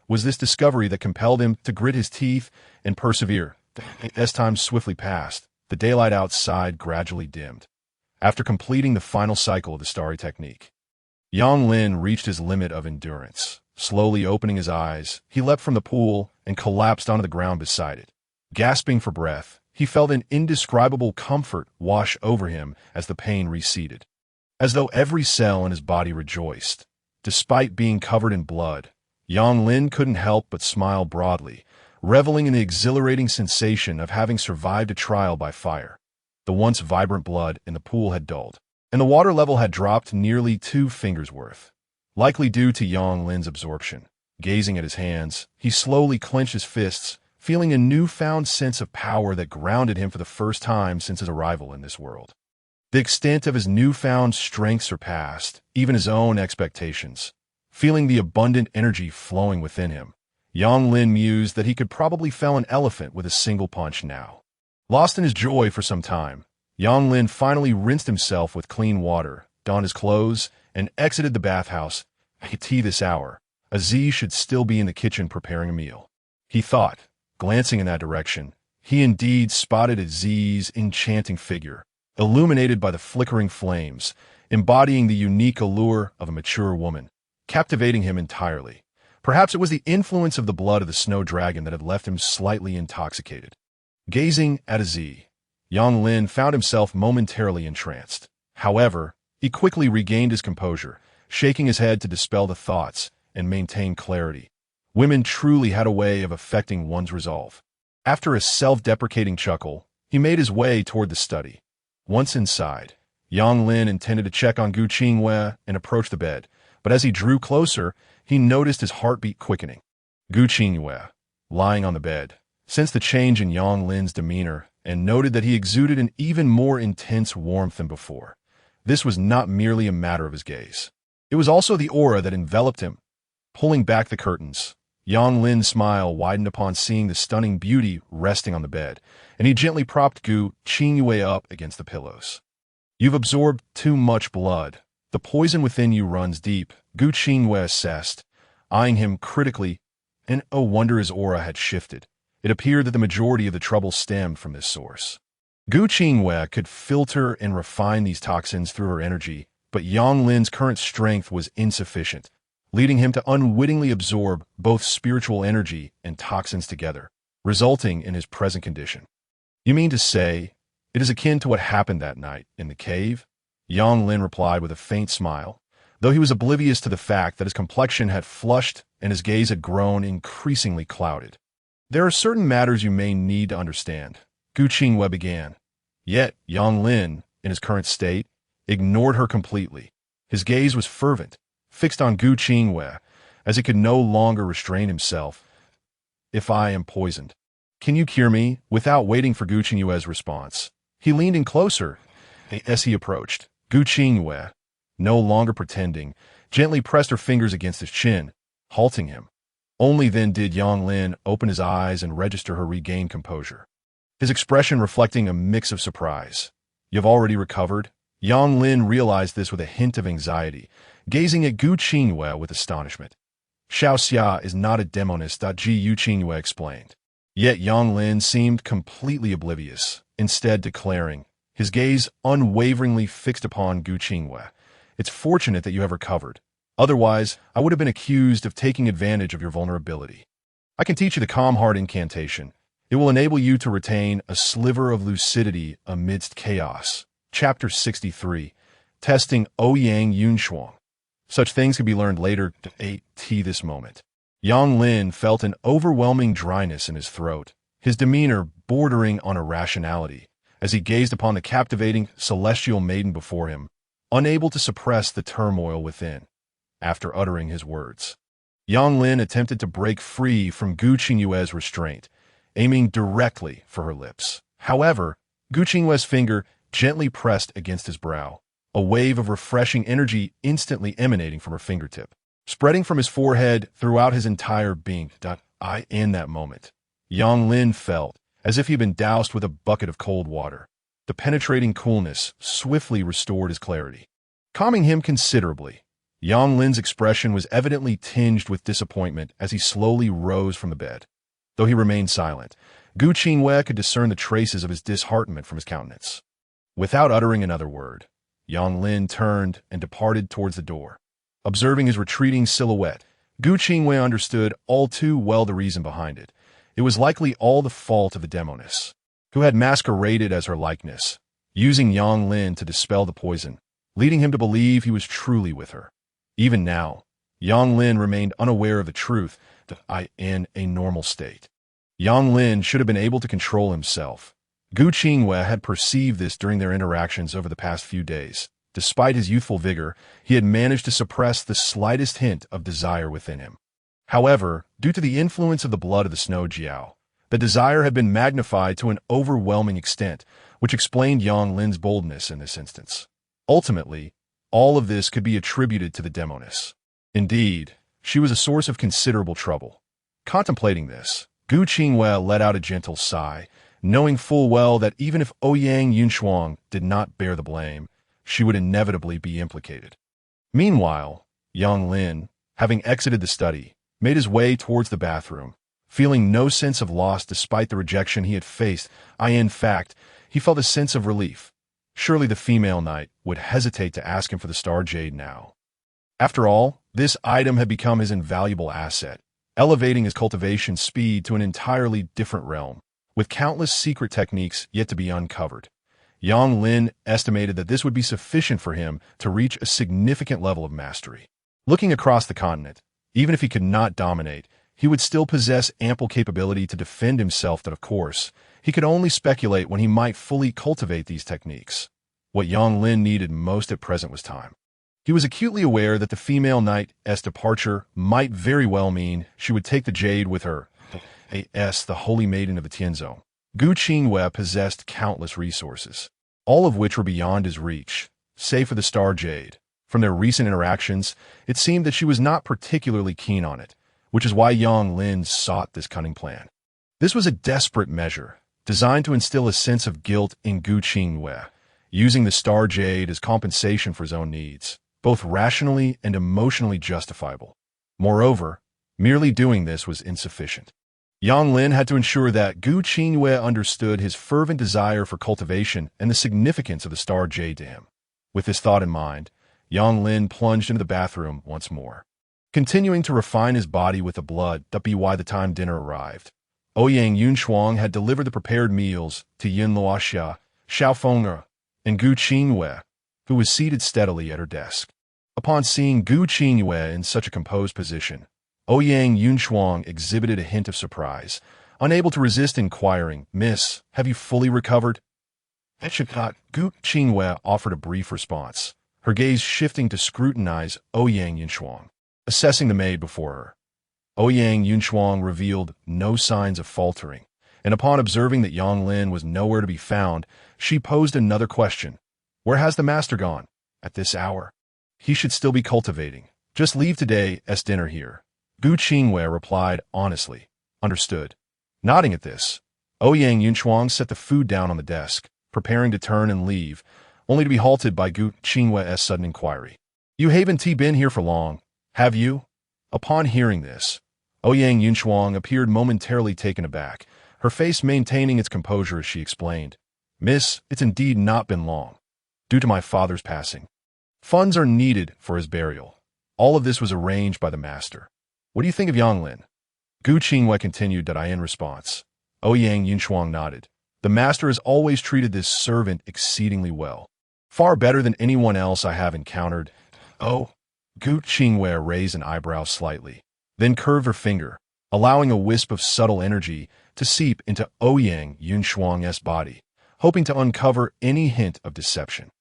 Was this discovery that compelled him to grit his teeth and persevere. As time swiftly passed, the daylight outside gradually dimmed. After completing the final cycle of the starry technique, Yang Lin reached his limit of endurance. Slowly opening his eyes, he leapt from the pool and collapsed onto the ground beside it. Gasping for breath, he felt an indescribable comfort wash over him as the pain receded, as though every cell in his body rejoiced. Despite being covered in blood, Yang Lin couldn't help but smile broadly, reveling in the exhilarating sensation of having survived a trial by fire. The once vibrant blood in the pool had dulled, and the water level had dropped nearly 2 fingers worth, likely due to Yang Lin's absorption. Gazing at his hands, he slowly clenched his fists, feeling a newfound sense of power that grounded him for the first time since his arrival in this world. The extent of his newfound strength surpassed even his own expectations. Feeling the abundant energy flowing within him, Yang Lin mused that he could probably fell an elephant with a single punch now. Lost in his joy for some time, Yang Lin finally rinsed himself with clean water, donned his clothes, and exited the bathhouse. At this hour, Aziz should still be in the kitchen preparing a meal, he thought. Glancing in that direction, he indeed spotted Aziz's enchanting figure, illuminated by the flickering flames, embodying the unique allure of a mature woman, captivating him entirely. Perhaps it was the influence of the blood of the snow dragon that had left him slightly intoxicated. Gazing at Z, Yang Lin found himself momentarily entranced. However, he quickly regained his composure, shaking his head to dispel the thoughts and maintain clarity. Women truly had a way of affecting one's resolve. After a self-deprecating chuckle, he made his way toward the study. Once inside, Yang Lin intended to check on Gu Qingwei and approach the bed, but as he drew closer, he noticed his heartbeat quickening. Gu Qingwei, lying on the bed, sensed the change in Yang Lin's demeanor and noted that he exuded an even more intense warmth than before. This was not merely a matter of his gaze. It was also the aura that enveloped him. Pulling back the curtains, Yang Lin's smile widened upon seeing the stunning beauty resting on the bed, and he gently propped Gu Qingwei up against the pillows. "You've absorbed too much blood. The poison within you runs deep," Gu Qingwei assessed, eyeing him critically, and oh wonder his aura had shifted. It appeared that the majority of the trouble stemmed from this source. Gu Qingwei could filter and refine these toxins through her energy, but Yang Lin's current strength was insufficient, leading him to unwittingly absorb both spiritual energy and toxins together, resulting in his present condition. "You mean to say it is akin to what happened that night in the cave?" Yang Lin replied with a faint smile, though he was oblivious to the fact that his complexion had flushed and his gaze had grown increasingly clouded. "There are certain matters you may need to understand," Gu Qingwei began. Yet Yang Lin, in his current state, ignored her completely. His gaze was fervent, fixed on Gu Qingwei, as he could no longer restrain himself. "If I am poisoned, can you cure me?" Without waiting for Gu Qingwei's response, he leaned in closer. As he approached, Gu Qingwei, no longer pretending, gently pressed her fingers against his chin, halting him. Only then did Yang Lin open his eyes and register her regained composure, his expression reflecting a mix of surprise. "You've already recovered?" Yang Lin realized this with a hint of anxiety, gazing at Gu Qingwei with astonishment. "Xiao Xia is not a demonist," Gu Qingwei explained. Yet Yang Lin seemed completely oblivious, instead declaring, his gaze unwaveringly fixed upon Gu Qingwei, "It's fortunate that you have recovered. Otherwise, I would have been accused of taking advantage of your vulnerability. I can teach you the Calm Heart incantation. It will enable you to retain a sliver of lucidity amidst chaos." Chapter 63, Testing Ouyang Yunshuang. Such things can be learned later. This moment. Yang Lin felt an overwhelming dryness in his throat, his demeanor bordering on irrationality, as he gazed upon the captivating celestial maiden before him, unable to suppress the turmoil within. After uttering his words, Yang Lin attempted to break free from Gu Qingwei's restraint, aiming directly for her lips. However, Gu Qingwei's finger gently pressed against his brow, a wave of refreshing energy instantly emanating from her fingertip, spreading from his forehead throughout his entire being. In that moment, Yang Lin felt as if he had been doused with a bucket of cold water. The penetrating coolness swiftly restored his clarity, calming him considerably. Yang Lin's expression was evidently tinged with disappointment as he slowly rose from the bed. Though he remained silent, Gu Qingwei could discern the traces of his disheartenment from his countenance. Without uttering another word, Yang Lin turned and departed towards the door. Observing his retreating silhouette, Gu Qingwei understood all too well the reason behind it. It was likely all the fault of the demoness, who had masqueraded as her likeness, using Yang Lin to dispel the poison, leading him to believe he was truly with her. Even now, Yang Lin remained unaware of the truth that in a normal state. Yang Lin should have been able to control himself. Gu Qingwei had perceived this during their interactions over the past few days. Despite his youthful vigor, he had managed to suppress the slightest hint of desire within him. However, due to the influence of the blood of the Snow Jiao, the desire had been magnified to an overwhelming extent, which explained Yang Lin's boldness in this instance. Ultimately, all of this could be attributed to the demoness. Indeed, she was a source of considerable trouble. Contemplating this, Gu Qingwei let out a gentle sigh, knowing full well that even if Ouyang Yunshuang did not bear the blame, she would inevitably be implicated. Meanwhile, Yang Lin, having exited the study, made his way towards the bathroom, feeling no sense of loss despite the rejection he had faced. In fact, he felt a sense of relief. Surely the female knight would hesitate to ask him for the star jade now. After all, this item had become his invaluable asset, elevating his cultivation speed to an entirely different realm, with countless secret techniques yet to be uncovered. Yang Lin estimated that this would be sufficient for him to reach a significant level of mastery. Looking across the continent, even if he could not dominate, he would still possess ample capability to defend himself. That, of course, he could only speculate when he might fully cultivate these techniques. What Yang Lin needed most at present was time. He was acutely aware that the female knight's departure might very well mean she would take the jade with her, the holy maiden of the Tianzhou. Gu Qingyue possessed countless resources, all of which were beyond his reach, save for the star jade. From their recent interactions, it seemed that she was not particularly keen on it, which is why Yang Lin sought this cunning plan. This was a desperate measure, designed to instill a sense of guilt in Gu Qingyue, using the star jade as compensation for his own needs, both rationally and emotionally justifiable. Moreover, merely doing this was insufficient. Yang Lin had to ensure that Gu Qingyue understood his fervent desire for cultivation and the significance of the star jade to him. With this thought in mind, Yang Lin plunged into the bathroom once more, continuing to refine his body with the blood. By the time dinner arrived, Ouyang Yunshuang had delivered the prepared meals to Yin Luoxia, Xiao Feng'er, and Gu Qingyue, who was seated steadily at her desk. Upon seeing Gu Qingyue in such a composed position, Ouyang Yunshuang exhibited a hint of surprise, unable to resist inquiring, "Miss, have you fully recovered?" Gu Qingyue offered a brief response, her gaze shifting to scrutinize Ouyang Yunshuang, assessing the maid before her. Ouyang Yunshuang revealed no signs of faltering, and upon observing that Yang Lin was nowhere to be found, she posed another question. "Where has the master gone? At this hour? He should still be cultivating. Just leave today's dinner here." Gu Qingyue replied honestly, "Understood." Nodding at this, Ouyang Yunshuang set the food down on the desk, preparing to turn and leave, only to be halted by Gu Qingyue's sudden inquiry. "You haven't been here for long, have you?" Upon hearing this, Ouyang Yunshuang appeared momentarily taken aback, her face maintaining its composure as she explained, "Miss, it's indeed not been long. Due to my father's passing, funds are needed for his burial. All of this was arranged by the master. What do you think of Yang Lin?" Gu Qingyue continued that in response. Ouyang Yunshuang nodded. "The master has always treated this servant exceedingly well. Far better than anyone else I have encountered." "Oh." Gu Qingyue raised an eyebrow slightly, then curved her finger, allowing a wisp of subtle energy to seep into Ouyang Yunshuang's body, hoping to uncover any hint of deception.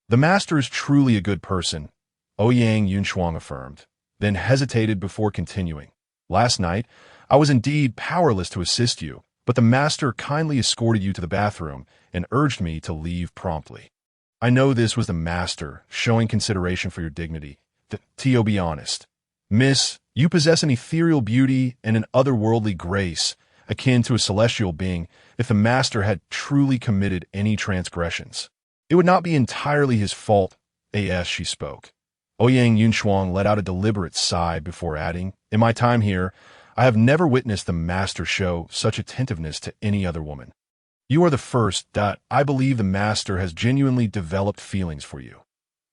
"The master is truly a good person," Ouyang Yunshuang affirmed, then hesitated before continuing. "Last night, I was indeed powerless to assist you, but the master kindly escorted you to the bathroom and urged me to leave promptly. I know this was the master showing consideration for your dignity. To be honest, Miss, you possess an ethereal beauty and an otherworldly grace, akin to a celestial being. If the master had truly committed any transgressions, it would not be entirely his fault." As she spoke, Ouyang Yunshuang let out a deliberate sigh before adding, "In my time here, I have never witnessed the master show such attentiveness to any other woman. You are the first. I believe the master has genuinely developed feelings for you.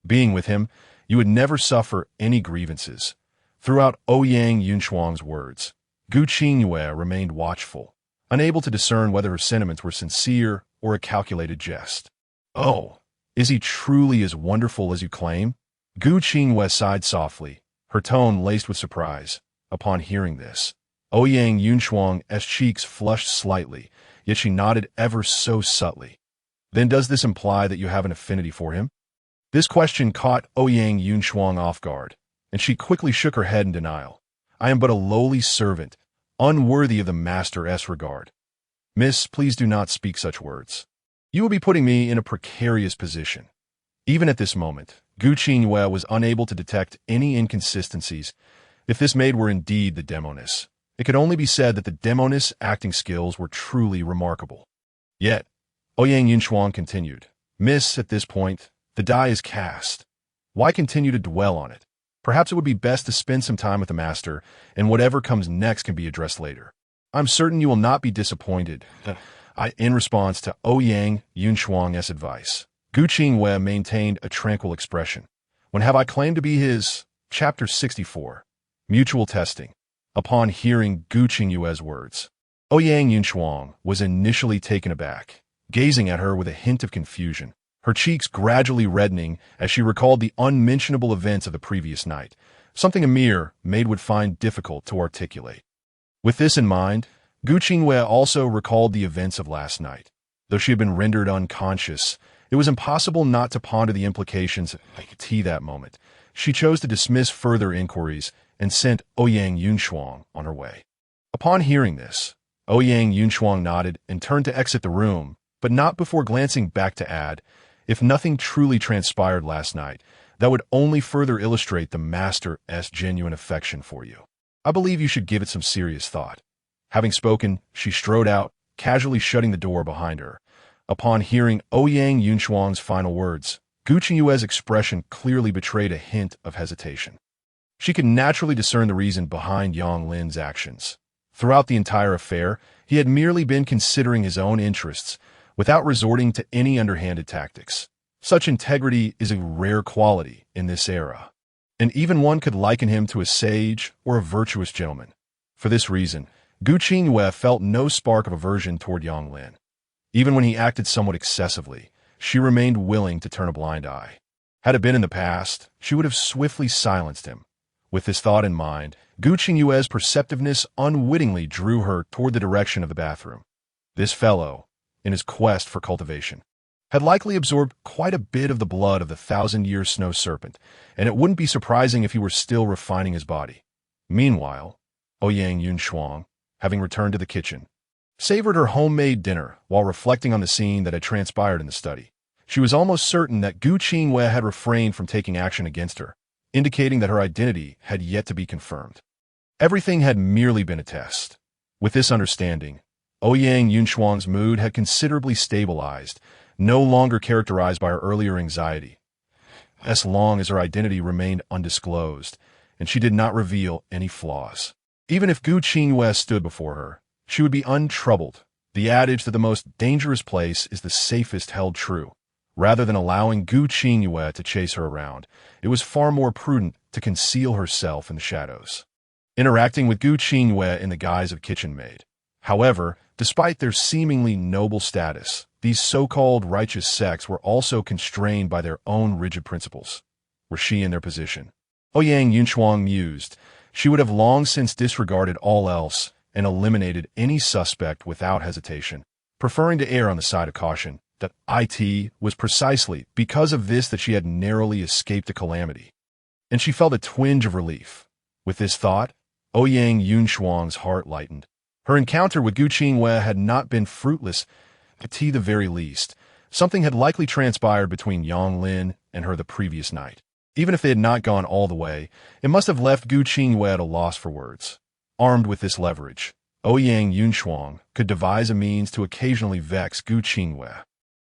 Being with him, you would never suffer any grievances." Throughout Ouyang Yunshuang's words, Gu Qingyue remained watchful, unable to discern whether her sentiments were sincere or a calculated jest. "Oh, is he truly as wonderful as you claim?" Gu Qingyue sighed softly, her tone laced with surprise. Upon hearing this, Ouyang Yunshuang's cheeks flushed slightly, yet she nodded ever so subtly. "Then does this imply that you have an affinity for him?" This question caught Ouyang Yunshuang off guard, and she quickly shook her head in denial. "I am but a lowly servant, unworthy of the master's regard." "Miss, please do not speak such words. You will be putting me in a precarious position." Even at this moment, Gu Qingyue was unable to detect any inconsistencies. If this maid were indeed the demoness, it could only be said that the demoness' acting skills were truly remarkable. Yet, Ouyang Yunshuang continued, "Miss, at this point, the die is cast. Why continue to dwell on it? Perhaps it would be best to spend some time with the master, and whatever comes next can be addressed later. I'm certain you will not be disappointed." In response to Ouyang Yunshuang's advice, Gu Qingwei maintained a tranquil expression. When have I claimed to be his? Chapter 64. Mutual Testing. Upon hearing Gu Qingyue's words, Ouyang Yunshuang was initially taken aback, gazing at her with a hint of confusion, her cheeks gradually reddening as she recalled the unmentionable events of the previous night, something a mere maid would find difficult to articulate. With this in mind, Gu Qingwei also recalled the events of last night. Though she had been rendered unconscious, it was impossible not to ponder the implications of tea that moment. She chose to dismiss further inquiries and sent Ouyang Yunshuang on her way. Upon hearing this, Ouyang Yunshuang nodded and turned to exit the room, but not before glancing back to add, if nothing truly transpired last night, that would only further illustrate the master's genuine affection for you. I believe you should give it some serious thought. Having spoken, she strode out, casually shutting the door behind her. Upon hearing Ouyang Yunshuang's final words, Gu Qingyue's expression clearly betrayed a hint of hesitation. She could naturally discern the reason behind Yang Lin's actions. Throughout the entire affair, he had merely been considering his own interests, without resorting to any underhanded tactics. Such integrity is a rare quality in this era, and even one could liken him to a sage or a virtuous gentleman. For this reason, Gu Qingyue felt no spark of aversion toward Yang Lin. Even when he acted somewhat excessively, she remained willing to turn a blind eye. Had it been in the past, she would have swiftly silenced him. With this thought in mind, Gu Qingyue's perceptiveness unwittingly drew her toward the direction of the bathroom. This fellow, in his quest for cultivation, had likely absorbed quite a bit of the blood of the 1,000-year snow serpent, and it wouldn't be surprising if he were still refining his body. Meanwhile, Ouyang Yunshuang, having returned to the kitchen, savored her homemade dinner while reflecting on the scene that had transpired in the study. She was almost certain that Gu Qingyue had refrained from taking action against her, indicating that her identity had yet to be confirmed. Everything had merely been a test. With this understanding, Ouyang Yunshuang's mood had considerably stabilized, no longer characterized by her earlier anxiety. As long as her identity remained undisclosed, and she did not reveal any flaws. Even if Gu Qingyue stood before her, she would be untroubled. The adage that the most dangerous place is the safest held true. Rather than allowing Gu Qingyue to chase her around, it was far more prudent to conceal herself in the shadows. Interacting with Gu Qingyue in the guise of kitchen maid. However, despite their seemingly noble status, these so-called righteous sects were also constrained by their own rigid principles. Were she in their position, Ouyang Yunshuang mused, she would have long since disregarded all else and eliminated any suspect without hesitation, preferring to err on the side of caution. That it was precisely because of this that she had narrowly escaped a calamity. And she felt a twinge of relief. With this thought, Ouyang Yunshuang's heart lightened. Her encounter with Gu Qingyue had not been fruitless, at the very least. Something had likely transpired between Yang Lin and her the previous night. Even if they had not gone all the way, it must have left Gu Qingyue at a loss for words. Armed with this leverage, Ouyang Yunshuang could devise a means to occasionally vex Gu Qingyue.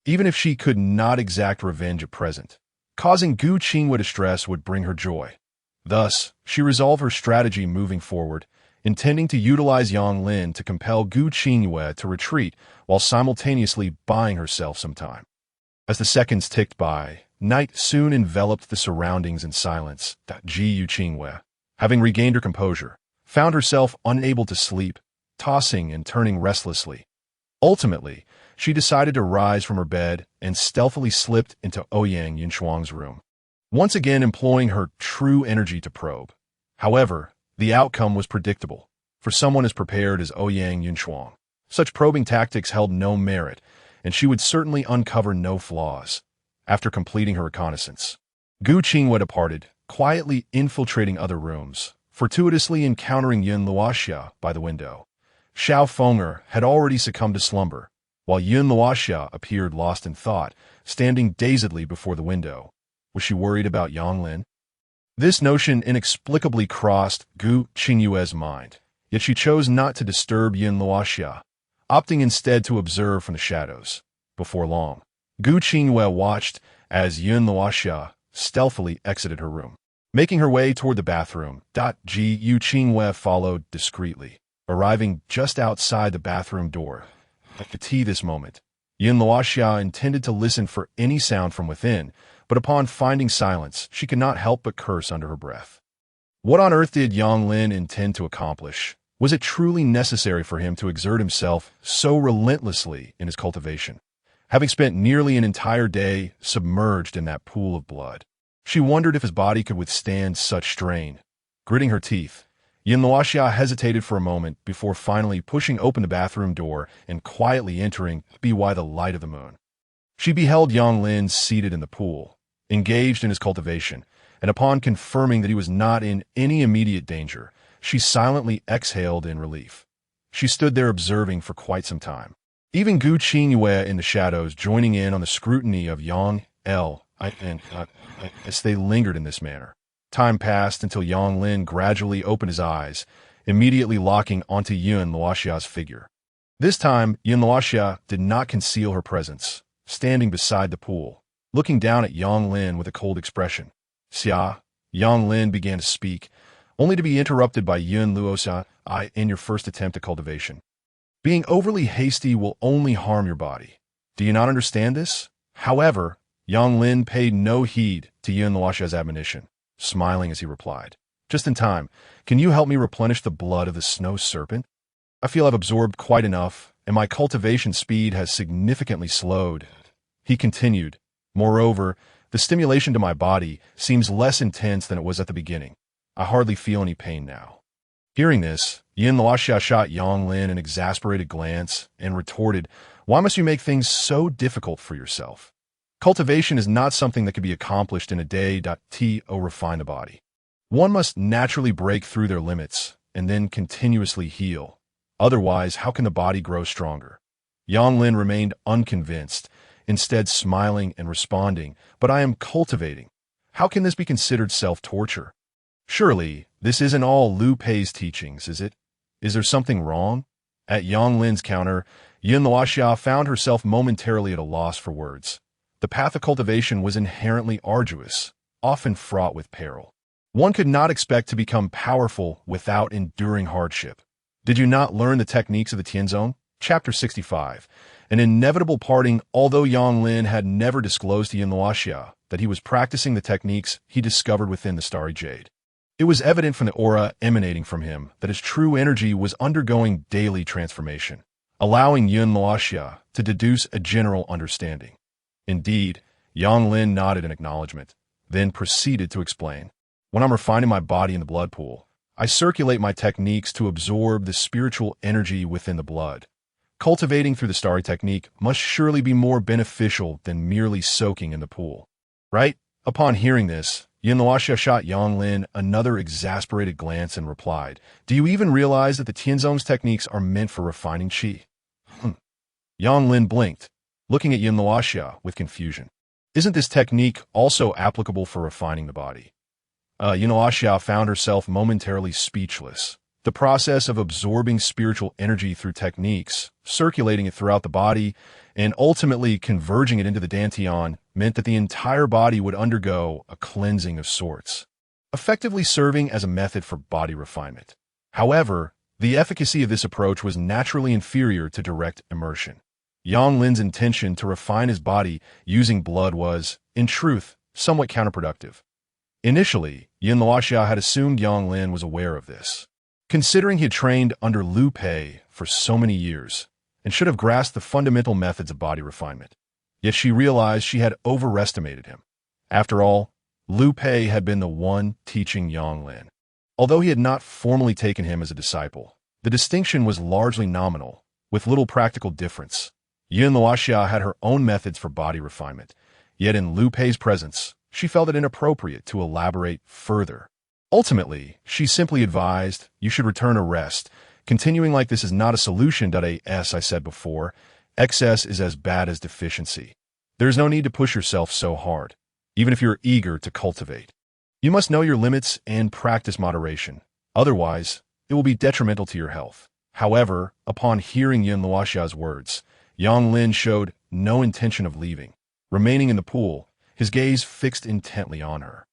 Even if she could not exact revenge at present, causing Gu Qingyue distress would bring her joy. Thus, she resolved her strategy moving forward, intending to utilize Yang Lin to compel Gu Qingyue to retreat while simultaneously buying herself some time. As the seconds ticked by, night soon enveloped the surroundings in silence. Gu Qingyue, having regained her composure, found herself unable to sleep, tossing and turning restlessly. Ultimately, she decided to rise from her bed and stealthily slipped into Ouyang Yunshuang's room, once again employing her true energy to probe. However, the outcome was predictable. For someone as prepared as Ouyang Yunshuang, such probing tactics held no merit, and she would certainly uncover no flaws. After completing her reconnaissance, Gu Qingyue departed, quietly infiltrating other rooms, fortuitously encountering Yun Luoxia by the window. Xiao Feng'er had already succumbed to slumber, while Yun Luoxia appeared lost in thought, standing dazedly before the window. Was she worried about Yang Lin? This notion inexplicably crossed Gu Qingyue's mind, yet she chose not to disturb Yun Luoxia, opting instead to observe from the shadows. Before long, Gu Qingyue watched as Yun Luoxia stealthily exited her room. Making her way toward the bathroom, Gu Qingyue followed discreetly, arriving just outside the bathroom door. At this moment, Yin Luoxia intended to listen for any sound from within, but upon finding silence, she could not help but curse under her breath. What on earth did Yang Lin intend to accomplish? Was it truly necessary for him to exert himself so relentlessly in his cultivation, having spent nearly an entire day submerged in that pool of blood? She wondered if his body could withstand such strain. Gritting her teeth, Yin Luoxia hesitated for a moment before finally pushing open the bathroom door and quietly entering by the light of the moon. She beheld Yang Lin seated in the pool, engaged in his cultivation, and upon confirming that he was not in any immediate danger, she silently exhaled in relief. She stood there observing for quite some time, even Gu Qingyue in the shadows joining in on the scrutiny of Yang as they lingered in this manner. Time passed until Yang Lin gradually opened his eyes, immediately locking onto Yin Luoxia's figure. This time, Yin Luoxia did not conceal her presence, standing beside the pool, looking down at Yang Lin with a cold expression. "Xia," Yang Lin began to speak, only to be interrupted by Yin Luoxia. In your first attempt at cultivation, being overly hasty will only harm your body. Do you not understand this? However, Yang Lin paid no heed to Yin Luoxia's admonition, smiling as he replied, "Just in time. Can you help me replenish the blood of the snow serpent? I feel I've absorbed quite enough, and my cultivation speed has significantly slowed." He continued, "Moreover, the stimulation to my body seems less intense than it was at the beginning. I hardly feel any pain now." Hearing this, Yin Luoxia shot Yang Lin an exasperated glance and retorted, "Why must you make things so difficult for yourself? Cultivation is not something that can be accomplished in a day. To refine the body, one must naturally break through their limits and then continuously heal. Otherwise, how can the body grow stronger?" Yang Lin remained unconvinced, instead smiling and responding, "But I am cultivating. How can this be considered self-torture? Surely, this isn't all Liu Pei's teachings, is it? Is there something wrong?" At Yang Lin's counter, Yin Luoxia found herself momentarily at a loss for words. The path of cultivation was inherently arduous, often fraught with peril. One could not expect to become powerful without enduring hardship. Did you not learn the techniques of the Tianzong? Chapter 65. An inevitable parting. Although Yang Lin had never disclosed to Yin Luoxia that he was practicing the techniques he discovered within the starry jade, it was evident from the aura emanating from him that his true energy was undergoing daily transformation, allowing Yin Luoxia to deduce a general understanding. Indeed, Yang Lin nodded in acknowledgement, then proceeded to explain. "When I'm refining my body in the blood pool, I circulate my techniques to absorb the spiritual energy within the blood. Cultivating through the starry technique must surely be more beneficial than merely soaking in the pool, right?" Upon hearing this, Yin Luoxia shot Yang Lin another exasperated glance and replied, "Do you even realize that the Tianzong's techniques are meant for refining qi?" Yang Lin blinked, looking at Yin Luoxia with confusion. "Isn't this technique also applicable for refining the body?" Yin Luoxia found herself momentarily speechless. The process of absorbing spiritual energy through techniques, circulating it throughout the body, and ultimately converging it into the dantian meant that the entire body would undergo a cleansing of sorts, effectively serving as a method for body refinement. However, the efficacy of this approach was naturally inferior to direct immersion. Yang Lin's intention to refine his body using blood was, in truth, somewhat counterproductive. Initially, Yin Luoxia had assumed Yang Lin was aware of this, considering he had trained under Liu Pei for so many years and should have grasped the fundamental methods of body refinement. Yet she realized she had overestimated him. After all, Liu Pei had been the one teaching Yang Lin. Although he had not formally taken him as a disciple, the distinction was largely nominal, with little practical difference. Yin Luoxia had her own methods for body refinement, yet in Liu Pei's presence, she felt it inappropriate to elaborate further. Ultimately, she simply advised, "You should return to rest. Continuing like this is not a solution. As I said before, excess is as bad as deficiency. There's no need to push yourself so hard, even if you're eager to cultivate. You must know your limits and practice moderation. Otherwise, it will be detrimental to your health." However, upon hearing Yin Luoxia's words, Yang Lin showed no intention of leaving. Remaining in the pool, his gaze fixed intently on her.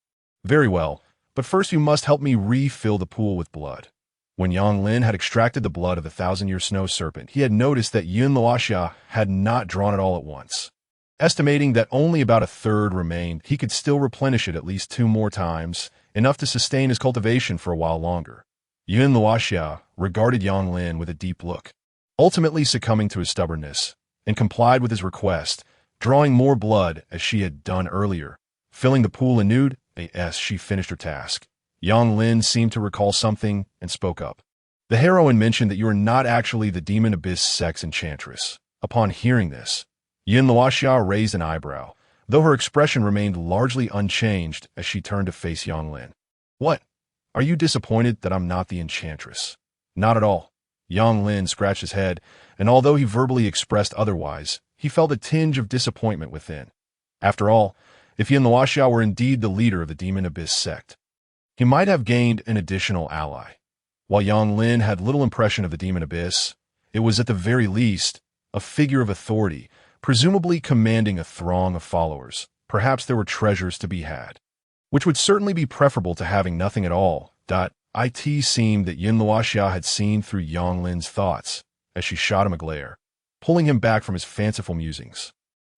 "Very well, but first you must help me refill the pool with blood." When Yang Lin had extracted the blood of the thousand-year snow serpent, he had noticed that Yun Luoxia had not drawn it all at once. Estimating that only about a third remained, he could still replenish it at least 2 more times, enough to sustain his cultivation for a while longer. Yun Luoxia regarded Yang Lin with a deep look, ultimately succumbing to his stubbornness, and complied with his request, drawing more blood as she had done earlier, filling the pool anew as she finished her task. Yang Lin seemed to recall something and spoke up. The heroine mentioned that you are not actually the demon abyss sex enchantress. Upon hearing this, Yun Luoxia raised an eyebrow, though her expression remained largely unchanged as she turned to face Yang Lin. What? Are you disappointed that I'm not the enchantress? Not at all. Yang Lin scratched his head, and although he verbally expressed otherwise, he felt a tinge of disappointment within. After all, if Yun Luoxia were indeed the leader of the demon abyss sect, he might have gained an additional ally. While Yang Lin had little impression of the demon abyss, it was at the very least a figure of authority, presumably commanding a throng of followers. Perhaps there were treasures to be had, which would certainly be preferable to having nothing at all. It seemed that Yun Luoxia had seen through Yang Lin's thoughts as she shot him a glare, pulling him back from his fanciful musings.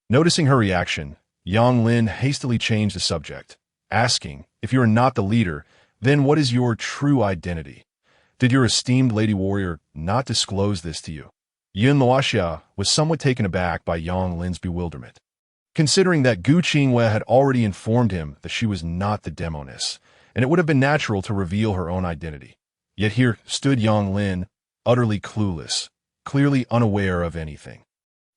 Noticing her reaction, Yang Lin hastily changed the subject, asking, if you are not the leader, then what is your true identity? Did your esteemed lady warrior not disclose this to you? Yun Luoxia was somewhat taken aback by Yang Lin's bewilderment, considering that Gu Qingwei had already informed him that she was not the demoness, and it would have been natural to reveal her own identity. Yet here stood Yang Lin, utterly clueless, clearly unaware of anything.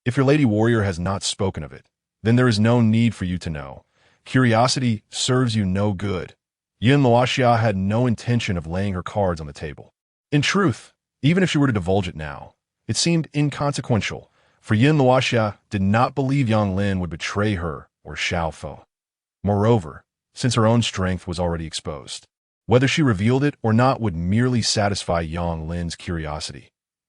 If your lady warrior has not spoken of it, then there is no need for you to know. Curiosity serves you no good. Yun Luoxia had no intention of laying her cards on the table. In truth, even if she were to divulge it now, it seemed inconsequential, for Yun Luoxia did not believe Yang Lin would betray her or Xiao Fo. Moreover, since her own strength was already exposed, whether she revealed it or not would merely satisfy Yang Lin's curiosity.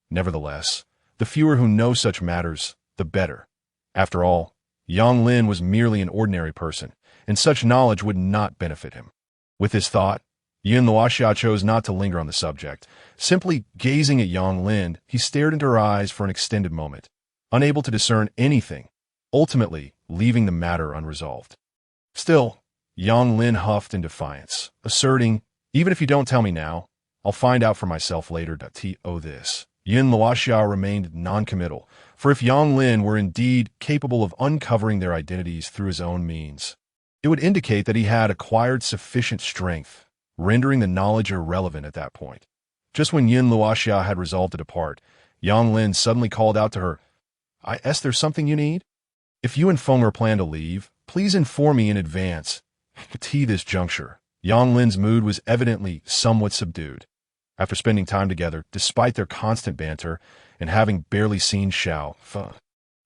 Nevertheless, the fewer who know such matters, the better. After all, Yang Lin was merely an ordinary person, and such knowledge would not benefit him. With this thought, Yun Luoxia chose not to linger on the subject. Simply gazing at Yang Lin, he stared into her eyes for an extended moment, unable to discern anything, ultimately leaving the matter unresolved. Still, Yang Lin huffed in defiance, asserting, even if you don't tell me now, I'll find out for myself later. This. Yun Luoxia remained non-committal, for if Yang Lin were indeed capable of uncovering their identities through his own means, it would indicate that he had acquired sufficient strength, rendering the knowledge irrelevant at that point. Just when Yun Luoxia had resolved to depart, Yang Lin suddenly called out to her, there's something you need? If you and Fenger plan to leave, please inform me in advance. At this juncture, Yang Lin's mood was evidently somewhat subdued. After spending time together, despite their constant banter, and having barely seen Xiao Fe,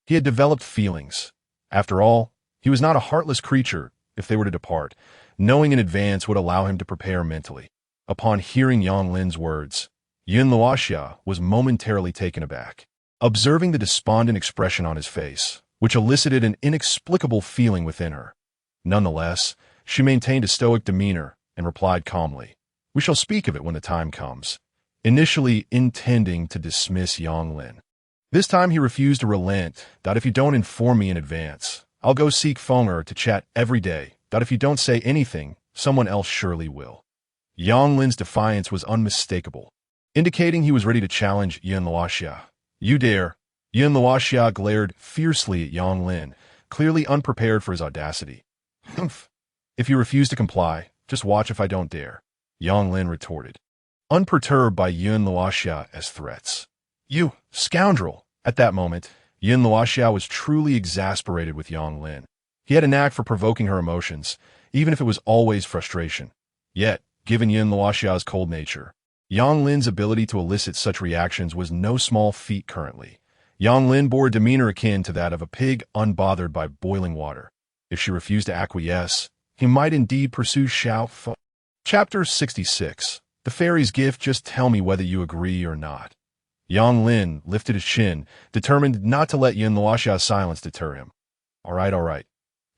he had developed feelings. After all, he was not a heartless creature. If they were to depart, knowing in advance would allow him to prepare mentally. Upon hearing Yang Lin's words, Yun Luoxia was momentarily taken aback, observing the despondent expression on his face, which elicited an inexplicable feeling within her. Nonetheless, she maintained a stoic demeanor and replied calmly, we shall speak of it when the time comes, initially intending to dismiss Yang Lin. This time he refused to relent, if you don't inform me in advance, I'll go seek Fenger to chat every day. If you don't say anything, someone else surely will. Yang Lin's defiance was unmistakable, indicating he was ready to challenge Yun Luoxia. You dare? Yun Luoxia glared fiercely at Yang Lin, clearly unprepared for his audacity. Humph. If you refuse to comply, just watch if I don't dare, Yang Lin retorted, unperturbed by Yun Luoxia's threats. You scoundrel! At that moment, Yun Luoxia was truly exasperated with Yang Lin. He had a knack for provoking her emotions, even if it was always frustration. Yet, given Yun Luoxia's cold nature, Yang Lin's ability to elicit such reactions was no small feat currently. Yang Lin bore a demeanor akin to that of a pig unbothered by boiling water. If she refused to acquiesce, he might indeed pursue Xiao Fe. Chapter 66. The Fairy's Gift. Just tell me whether you agree or not. Yang Lin lifted his chin, determined not to let Yun Luoxia's silence deter him. All right.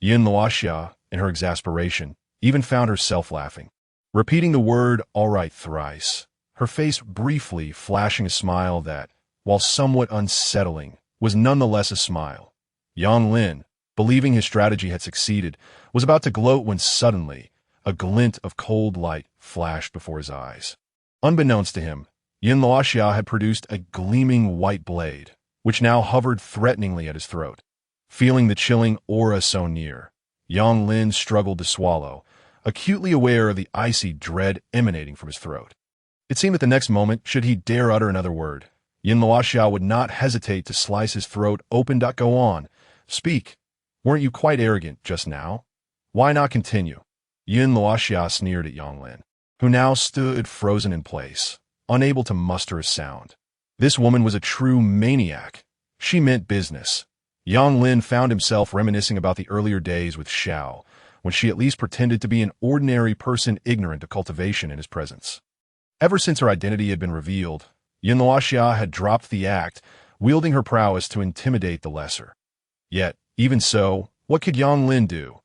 Yun Luoxia, in her exasperation, even found herself laughing, repeating the word all right thrice. her face briefly flashing a smile that, while somewhat unsettling, was nonetheless a smile. Yang Lin, believing his strategy had succeeded, was about to gloat when suddenly a glint of cold light flashed before his eyes. Unbeknownst to him, Yin Luoxia had produced a gleaming white blade, which now hovered threateningly at his throat. Feeling the chilling aura so near, Yang Lin struggled to swallow, acutely aware of the icy dread emanating from his throat. It seemed that the next moment, should he dare utter another word, Yin Luoxia would not hesitate to slice his throat open. Go on. Speak. Weren't you quite arrogant just now? Why not continue? Yin Luoxia sneered at Yang Lin, who now stood frozen in place, unable to muster a sound. This woman was a true maniac. She meant business. Yang Lin found himself reminiscing about the earlier days with Xiao, when she at least pretended to be an ordinary person ignorant of cultivation in his presence. Ever since her identity had been revealed, Yin Luoxia had dropped the act, wielding her prowess to intimidate the lesser. Yet, even so, what could Yang Lin do?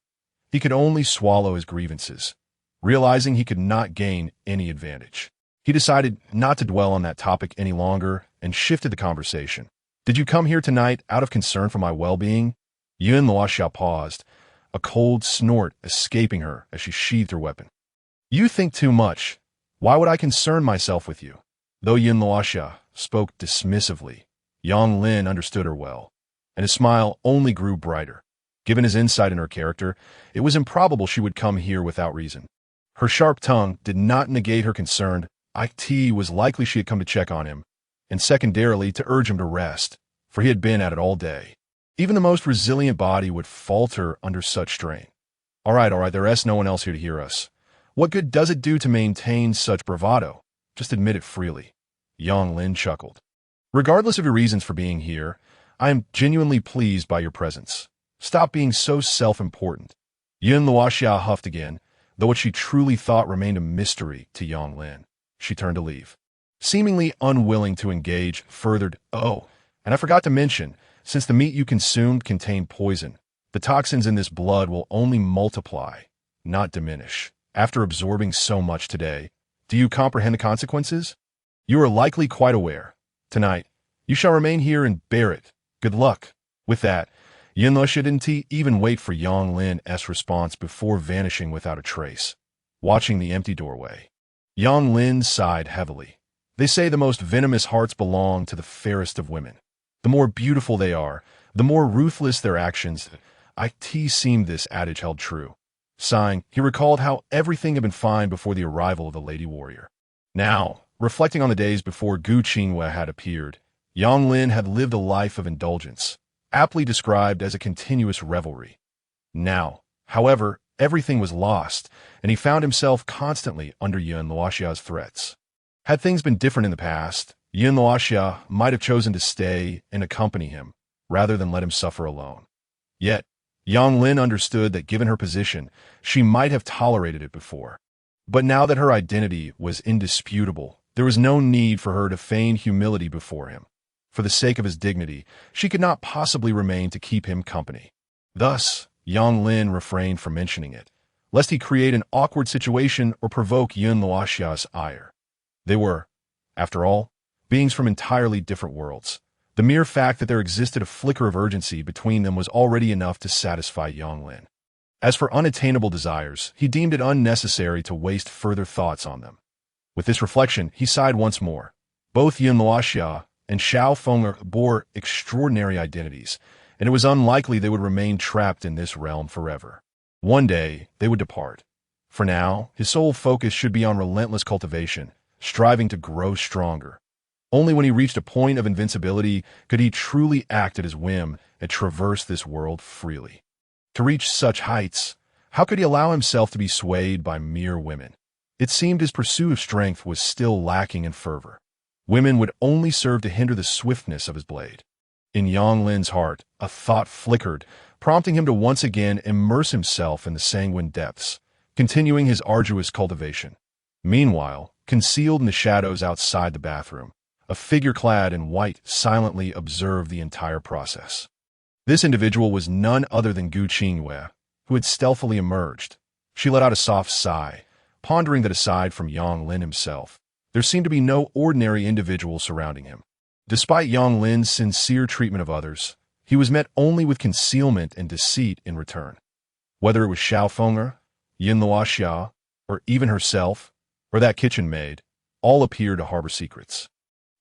He could only swallow his grievances, realizing he could not gain any advantage. He decided not to dwell on that topic any longer and shifted the conversation. Did you come here tonight out of concern for my well-being? Yin Luoxia paused, a cold snort escaping her as she sheathed her weapon. You think too much. Why would I concern myself with you? Though Yin Luoxia spoke dismissively, Yang Lin understood her well, and his smile only grew brighter. Given his insight in her character, it was improbable she would come here without reason. Her sharp tongue did not negate her concern. It was likely she had come to check on him, and secondarily to urge him to rest, for he had been at it all day. Even the most resilient body would falter under such strain. All right, there's no one else here to hear us. What good does it do to maintain such bravado? Just admit it freely. Yang Lin chuckled. Regardless of your reasons for being here, I am genuinely pleased by your presence. Stop being so self-important. Yin Luoxia huffed again, though what she truly thought remained a mystery to Yang Lin. She turned to leave. Seemingly unwilling to engage, furthered, "Oh, and I forgot to mention, since the meat you consumed contained poison, the toxins in this blood will only multiply, not diminish. After absorbing so much today, do you comprehend the consequences? You are likely quite aware. Tonight, you shall remain here and bear it. Good luck." With that, Yin Luoxia didn't even wait for Yang Lin's response before vanishing without a trace. Watching the empty doorway, Yang Lin sighed heavily. They say the most venomous hearts belong to the fairest of women. The more beautiful they are, the more ruthless their actions. It seemed this adage held true. Sighing, he recalled how everything had been fine before the arrival of the lady warrior. Now, reflecting on the days before Gu Qinghua had appeared, Yang Lin had lived a life of indulgence, aptly described as a continuous revelry. Now, however, everything was lost, and he found himself constantly under Yin Luoxia's threats. Had things been different in the past, Yin Luoxia might have chosen to stay and accompany him, rather than let him suffer alone. Yet, Yang Lin understood that given her position, she might have tolerated it before. But now that her identity was indisputable, there was no need for her to feign humility before him. For the sake of his dignity, she could not possibly remain to keep him company. Thus, Yang Lin refrained from mentioning it, lest he create an awkward situation or provoke Yin Luoxia's ire. They were, after all, beings from entirely different worlds. The mere fact that there existed a flicker of urgency between them was already enough to satisfy Yang Lin. As for unattainable desires, he deemed it unnecessary to waste further thoughts on them. With this reflection, he sighed once more. Both Yin Luoxia and Xiao Feng bore extraordinary identities, and it was unlikely they would remain trapped in this realm forever. One day, they would depart. For now, his sole focus should be on relentless cultivation, striving to grow stronger. Only when he reached a point of invincibility could he truly act at his whim and traverse this world freely. To reach such heights, how could he allow himself to be swayed by mere women? It seemed his pursuit of strength was still lacking in fervor. Women would only serve to hinder the swiftness of his blade. In Yang Lin's heart, a thought flickered, prompting him to once again immerse himself in the sanguine depths, continuing his arduous cultivation. Meanwhile, concealed in the shadows outside the bathroom, a figure clad in white silently observed the entire process. This individual was none other than Gu Qinghua, who had stealthily emerged. She let out a soft sigh, pondering that aside from Yang Lin himself, There seemed to be no ordinary individual surrounding him. Despite Yang Lin's sincere treatment of others, he was met only with concealment and deceit in return. Whether it was Xiao Feng'er, Yin Luoxia, or even herself, or that kitchen maid, all appeared to harbor secrets.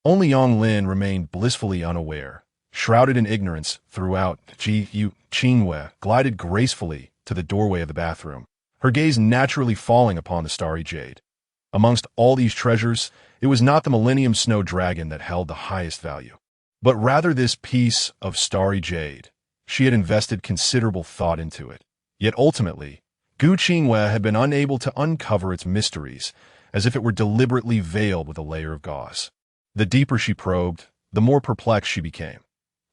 Only Yang Lin remained blissfully unaware, shrouded in ignorance throughout. Qingwei glided gracefully to the doorway of the bathroom, her gaze naturally falling upon the starry jade. Amongst all these treasures, it was not the Millennium Snow Dragon that held the highest value, but rather this piece of starry jade. She had invested considerable thought into it. Yet ultimately, Gu Qingwei had been unable to uncover its mysteries, as if it were deliberately veiled with a layer of gauze. The deeper she probed, the more perplexed she became.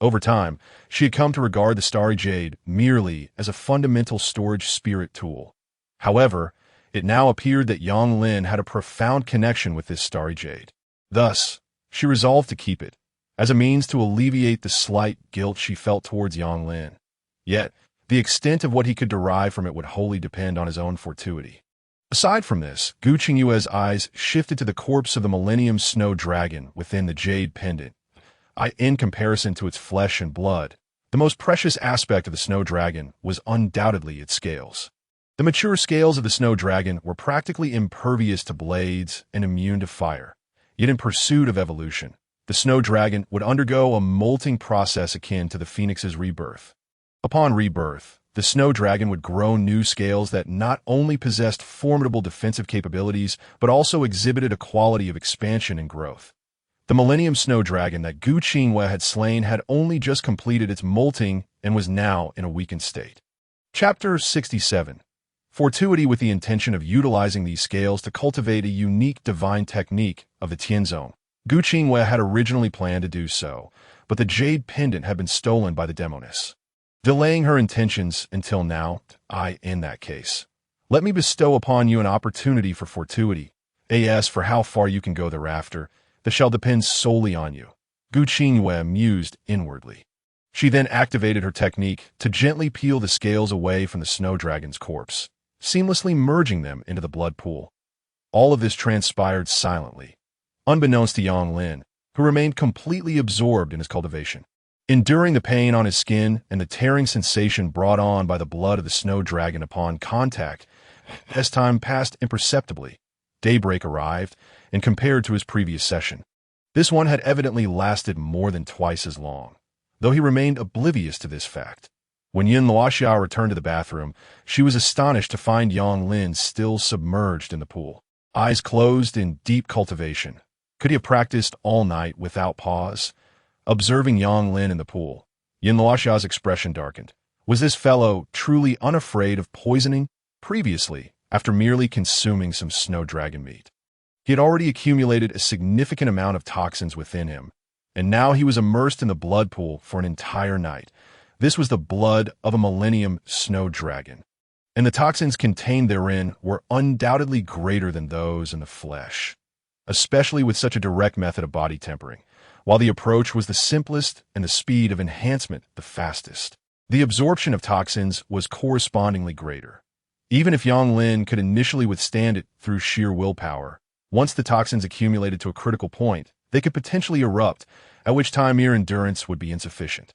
Over time, she had come to regard the starry jade merely as a fundamental storage spirit tool. However, it now appeared that Yang Lin had a profound connection with this starry jade. Thus, she resolved to keep it, as a means to alleviate the slight guilt she felt towards Yang Lin. Yet, the extent of what he could derive from it would wholly depend on his own fortuity. Aside from this, Gu Qingyue's eyes shifted to the corpse of the Millennium Snow Dragon within the jade pendant. In comparison to its flesh and blood, the most precious aspect of the Snow Dragon was undoubtedly its scales. The mature scales of the Snow Dragon were practically impervious to blades and immune to fire. Yet in pursuit of evolution, the Snow Dragon would undergo a molting process akin to the phoenix's rebirth. Upon rebirth, the Snow Dragon would grow new scales that not only possessed formidable defensive capabilities, but also exhibited a quality of expansion and growth. The Millennium Snow Dragon that Gu Qingwei had slain had only just completed its molting and was now in a weakened state. Chapter 67. Fortuity with the intention of utilizing these scales to cultivate a unique divine technique of the Tianzong. Gu Qingwei had originally planned to do so, but the jade pendant had been stolen by the demoness. Delaying her intentions until now, in that case, let me bestow upon you an opportunity for fortuity. As for how far you can go thereafter, that shall depend solely on you. Gu Qingwei mused inwardly. She then activated her technique to gently peel the scales away from the Snow Dragon's corpse, seamlessly merging them into the blood pool. All of this transpired silently, unbeknownst to Yang Lin, who remained completely absorbed in his cultivation. Enduring the pain on his skin and the tearing sensation brought on by the blood of the Snow Dragon upon contact, as time passed imperceptibly, daybreak arrived, and compared to his previous session, this one had evidently lasted more than twice as long, though he remained oblivious to this fact. When Yin Luoxia returned to the bathroom, she was astonished to find Yang Lin still submerged in the pool, eyes closed in deep cultivation. Could he have practiced all night without pause? Observing Yang Lin in the pool, Yin Luoxia's expression darkened. Was this fellow truly unafraid of poisoning? Previously, after merely consuming some Snow Dragon meat, he had already accumulated a significant amount of toxins within him, and now he was immersed in the blood pool for an entire night. This was the blood of a Millennium Snow Dragon, and the toxins contained therein were undoubtedly greater than those in the flesh, especially with such a direct method of body tempering. While the approach was the simplest and the speed of enhancement the fastest, the absorption of toxins was correspondingly greater. Even if Yang Lin could initially withstand it through sheer willpower, once the toxins accumulated to a critical point, they could potentially erupt, at which time mere endurance would be insufficient.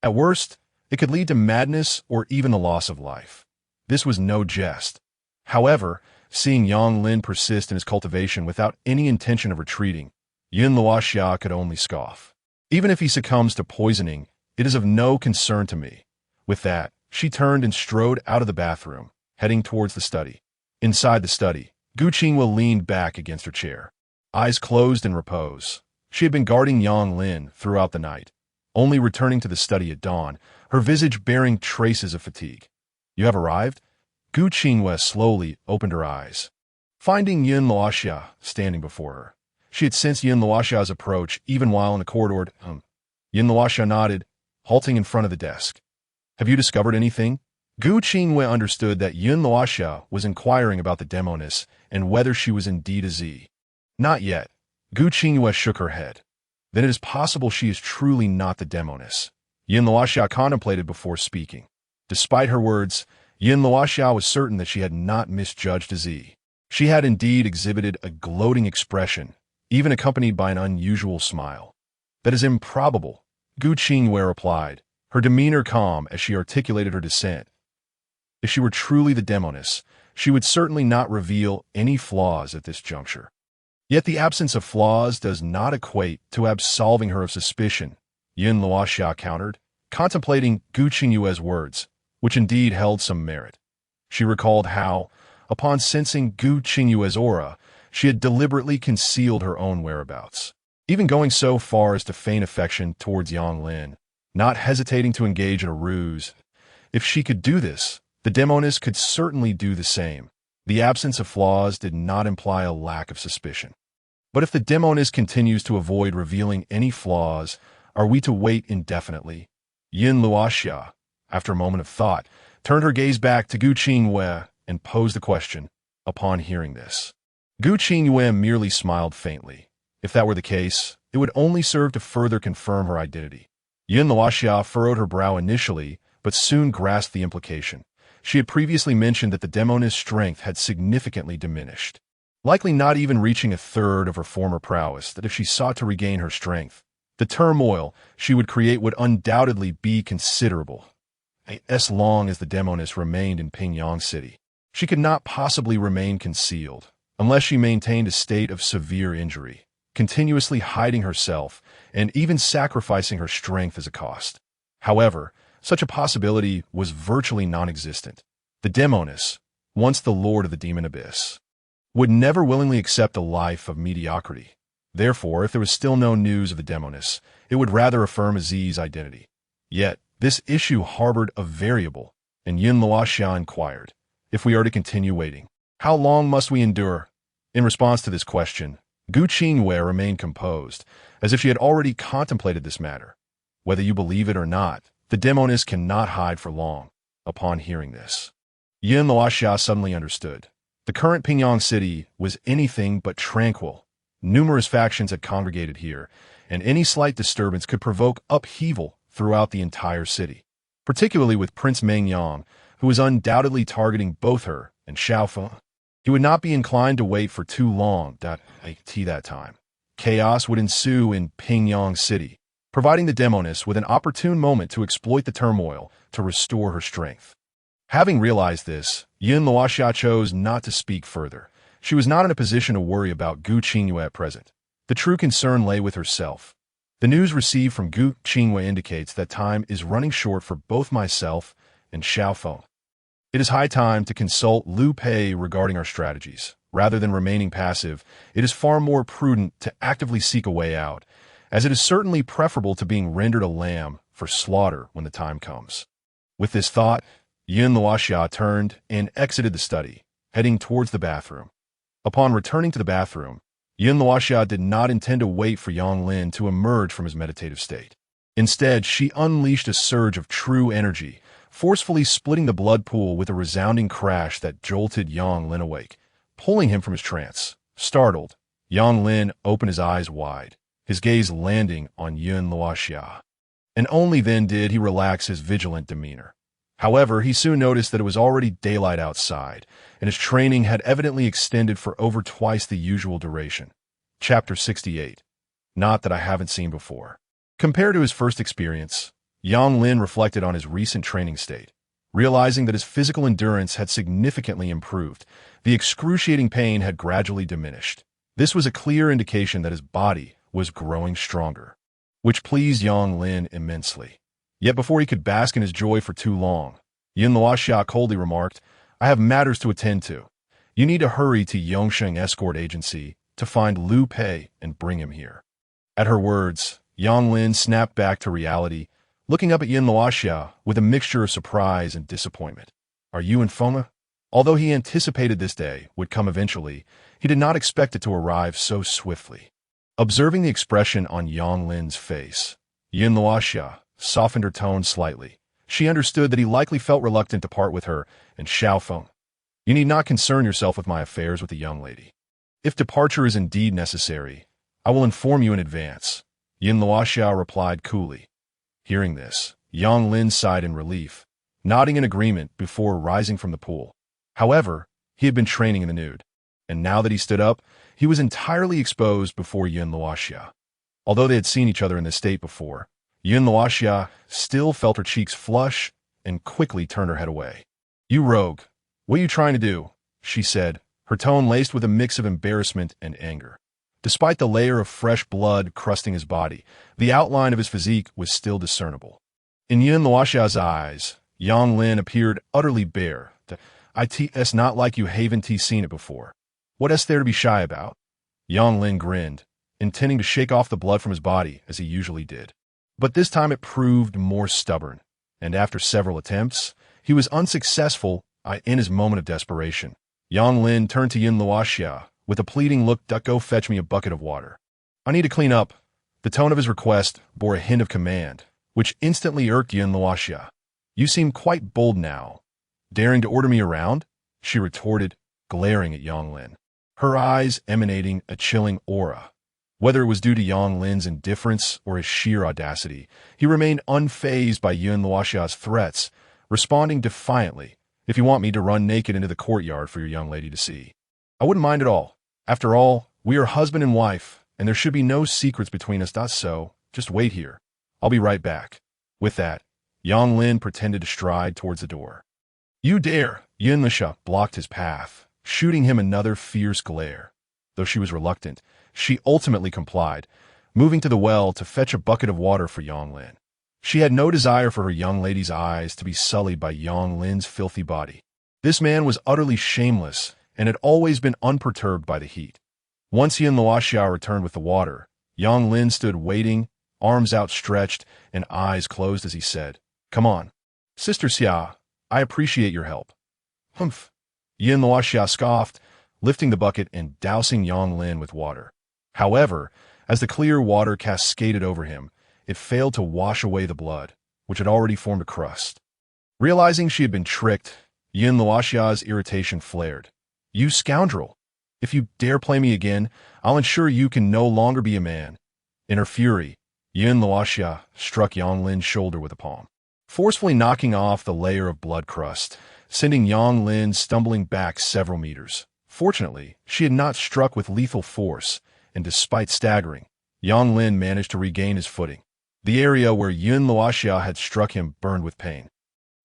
At worst, it could lead to madness or even the loss of life. This was no jest. However, seeing Yang Lin persist in his cultivation without any intention of retreating, Yin Luoxia could only scoff. Even if he succumbs to poisoning, it is of no concern to me. With that, she turned and strode out of the bathroom, heading towards the study. Inside the study, Gu Qingwei leaned back against her chair, eyes closed in repose. She had been guarding Yang Lin throughout the night, only returning to the study at dawn, her visage bearing traces of fatigue. You have arrived? Gu Qingwei slowly opened her eyes, finding Yin Luoxia standing before her. She had sensed Yin Luoxia's approach even while in the corridor. Yin Luoxia nodded, halting in front of the desk. Have you discovered anything? Gu Qingwei understood that Yin Luoxia was inquiring about the demoness and whether she was indeed a Z. Not yet. Gu Qingwei shook her head. Then it is possible she is truly not the demoness. Yin Luoxia contemplated before speaking. Despite her words, Yin Luoxia was certain that she had not misjudged a Z. She had indeed exhibited a gloating expression even accompanied by an unusual smile. "That is improbable," Gu Qingyue replied, her demeanor calm as she articulated her dissent. If she were truly the demoness, she would certainly not reveal any flaws at this juncture. Yet the absence of flaws does not equate to absolving her of suspicion, Yin Luoxia countered, contemplating Gu Qingyue's words, which indeed held some merit. She recalled how, upon sensing Gu Qingyue's aura, she had deliberately concealed her own whereabouts, even going so far as to feign affection towards Yang Lin, not hesitating to engage in a ruse. If she could do this, the demoness could certainly do the same. The absence of flaws did not imply a lack of suspicion. But if the demoness continues to avoid revealing any flaws, are we to wait indefinitely? Yin Luoxia, after a moment of thought, turned her gaze back to Gu Qingyue and posed the question. Upon hearing this, Gu Qingyue merely smiled faintly. If that were the case, it would only serve to further confirm her identity. Yin Luoxia furrowed her brow initially, but soon grasped the implication. She had previously mentioned that the demoness' strength had significantly diminished, likely not even reaching a third of her former prowess, that if she sought to regain her strength, the turmoil she would create would undoubtedly be considerable. As long as the demoness remained in Pingyang City, she could not possibly remain concealed, unless she maintained a state of severe injury, continuously hiding herself and even sacrificing her strength as a cost. However, such a possibility was virtually non-existent. The demoness, once the lord of the demon abyss, would never willingly accept a life of mediocrity. Therefore, if there was still no news of the demoness, it would rather affirm Aziz's identity. Yet, this issue harbored a variable, and Yin Luoxia inquired, if we are to continue waiting, how long must we endure? In response to this question, Gu Qingyue remained composed, as if she had already contemplated this matter. Whether you believe it or not, the demoness cannot hide for long. Upon hearing this, Yin Luoxia suddenly understood. The current Pingyang City was anything but tranquil. Numerous factions had congregated here, and any slight disturbance could provoke upheaval throughout the entire city, particularly with Prince Mengyang, who was undoubtedly targeting both her and Xiaofeng. He would not be inclined to wait for too long. That time, chaos would ensue in Pingyang City, providing the demoness with an opportune moment to exploit the turmoil to restore her strength. Having realized this, Yin Luoxia chose not to speak further. She was not in a position to worry about Gu Qingyue at present. The true concern lay with herself. The news received from Gu Qingyue indicates that time is running short for both myself and Xiaofeng. It is high time to consult Liu Pei regarding our strategies. Rather than remaining passive, it is far more prudent to actively seek a way out, as it is certainly preferable to being rendered a lamb for slaughter when the time comes. With this thought, Yin Luoxia turned and exited the study, heading towards the bathroom. Upon returning to the bathroom, Yin Luoxia did not intend to wait for Yang Lin to emerge from his meditative state. Instead, she unleashed a surge of true energy, forcefully splitting the blood pool with a resounding crash that jolted Yang Lin awake, pulling him from his trance. Startled, Yang Lin opened his eyes wide, his gaze landing on Yin Luoxia. And only then did he relax his vigilant demeanor. However, he soon noticed that it was already daylight outside, and his training had evidently extended for over twice the usual duration. Chapter 68. Not that I haven't seen before. Compared to his first experience, Yang Lin reflected on his recent training state. Realizing that his physical endurance had significantly improved, the excruciating pain had gradually diminished. This was a clear indication that his body was growing stronger, which pleased Yang Lin immensely. Yet before he could bask in his joy for too long, Yin Luoxia coldly remarked, "I have matters to attend to. You need to hurry to Yongsheng Escort Agency to find Liu Pei and bring him here." At her words, Yang Lin snapped back to reality, looking up at Yin Luoxia with a mixture of surprise and disappointment. "Are you in Foma?" Although he anticipated this day would come eventually, he did not expect it to arrive so swiftly. Observing the expression on Yang Lin's face, Yin Luoxia softened her tone slightly. She understood that he likely felt reluctant to part with her and Xiaofeng. "You need not concern yourself with my affairs with the young lady. If departure is indeed necessary, I will inform you in advance," Yin Luoxia replied coolly. Hearing this, Yang Lin sighed in relief, nodding in agreement before rising from the pool. However, he had been training in the nude, and now that he stood up, He was entirely exposed before Yun Luoxia. Although they had seen each other in this state before, Yun Luoxia still felt her cheeks flush and quickly turned her head away. "You rogue, what are you trying to do?" she said, her tone laced with a mix of embarrassment and anger. Despite the layer of fresh blood crusting his body, the outline of his physique was still discernible. In Yun Luoxia's eyes, Yang Lin appeared utterly bare. "It's not like you haven't seen it before. What is there to be shy about?" Yang Lin grinned, intending to shake off the blood from his body as he usually did. But this time it proved more stubborn, and after several attempts, he was unsuccessful in his moment of desperation. Yang Lin turned to Yun Luoxia with a pleading look. "Go fetch me a bucket of water. I need to clean up." The tone of his request bore a hint of command, which instantly irked Yun Luoxia. "You seem quite bold now. Daring to order me around?" she retorted, glaring at Yang Lin, her eyes emanating a chilling aura. Whether it was due to Yang Lin's indifference or his sheer audacity, he remained unfazed by Yun Luoxia's threats, responding defiantly. "If you want me to run naked into the courtyard for your young lady to see, I wouldn't mind at all. After all, we are husband and wife, and there should be no secrets between us. So just wait here. I'll be right back." With that, Yang Lin pretended to stride towards the door. "You dare!" Yun Luoxia blocked his path, shooting him another fierce glare. Though she was reluctant, she ultimately complied, moving to the well to fetch a bucket of water for Yang Lin. She had no desire for her young lady's eyes to be sullied by Yang Lin's filthy body. This man was utterly shameless and had always been unperturbed by the heat. Once Yun Luoxia returned with the water, Yang Lin stood waiting, arms outstretched and eyes closed as he said, "Come on. Sister Xia, I appreciate your help." "Humph." Yun Luoxia scoffed, lifting the bucket and dousing Yang Lin with water. However, as the clear water cascaded over him, it failed to wash away the blood, which had already formed a crust. Realizing she had been tricked, Yun Luoxia's irritation flared. "You scoundrel! If you dare play me again, I'll ensure you can no longer be a man." In her fury, Yun Luoxia struck Yang Lin's shoulder with a palm, forcefully knocking off the layer of blood crust, sending Yang Lin stumbling back several meters. Fortunately, she had not struck with lethal force, and despite staggering, Yang Lin managed to regain his footing. The area where Yun Luoxia had struck him burned with pain.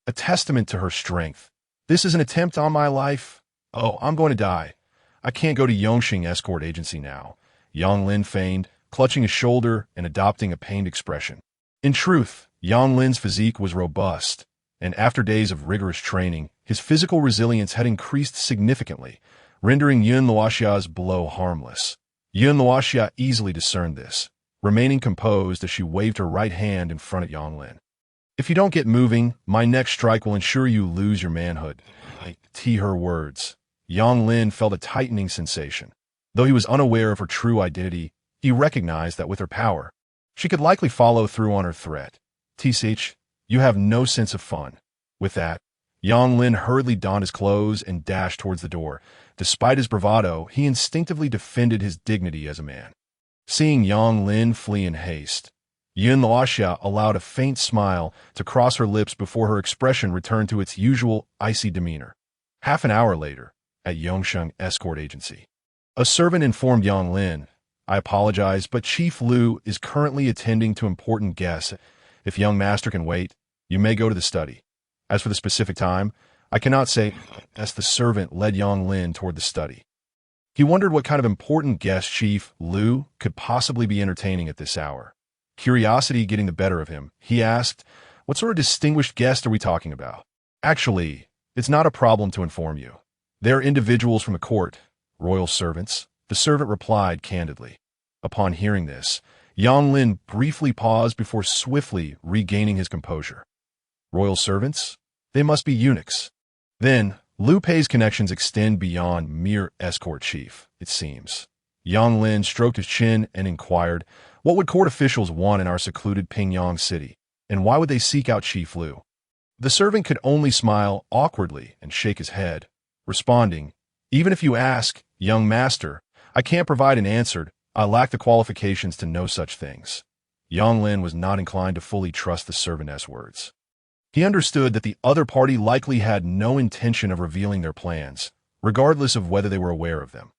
A testament to her strength. "This is an attempt on my life. Oh, I'm going to die. I can't go to Yongxing Escort Agency now," Yang Lin feigned, clutching his shoulder and adopting a pained expression. In truth, Yang Lin's physique was robust, and after days of rigorous training, his physical resilience had increased significantly, rendering Yun Luoxia's blow harmless. Yun Luoxia easily discerned this, remaining composed as she waved her right hand in front of Yang Lin. "If you don't get moving, my next strike will ensure you lose your manhood." Her words. Yang Lin felt a tightening sensation. Though he was unaware of her true identity, he recognized that with her power, she could likely follow through on her threat. "Tsh, you have no sense of fun." With that, Yang Lin hurriedly donned his clothes and dashed towards the door. Despite his bravado, he instinctively defended his dignity as a man. Seeing Yang Lin flee in haste, Yun Luoxia allowed a faint smile to cross her lips before her expression returned to its usual icy demeanor. Half an hour later, at Yongxing Escort Agency, a servant informed Yang Lin, "I apologize, but Chief Lu is currently attending to important guests. If young master can wait, you may go to the study. As for the specific time, I cannot say." As the servant led Yang Lin toward the study, he wondered what kind of important guest Chief Lu could possibly be entertaining at this hour. Curiosity getting the better of him, he asked, "What sort of distinguished guest are we talking about?" "Actually, it's not a problem to inform you. They're individuals from the court, royal servants," the servant replied candidly. Upon hearing this, Yang Lin briefly paused before swiftly regaining his composure. "Royal servants? They must be eunuchs. Then, Liu Pei's connections extend beyond mere escort chief, it seems." Yang Lin stroked his chin and inquired, "What would court officials want in our secluded Pingyang city, and why would they seek out Chief Liu?" The servant could only smile awkwardly and shake his head, responding, "Even if you ask, young master, I can't provide an answer. I lack the qualifications to know such things." Yang Lin was not inclined to fully trust the servant's words. He understood that the other party likely had no intention of revealing their plans, regardless of whether they were aware of them.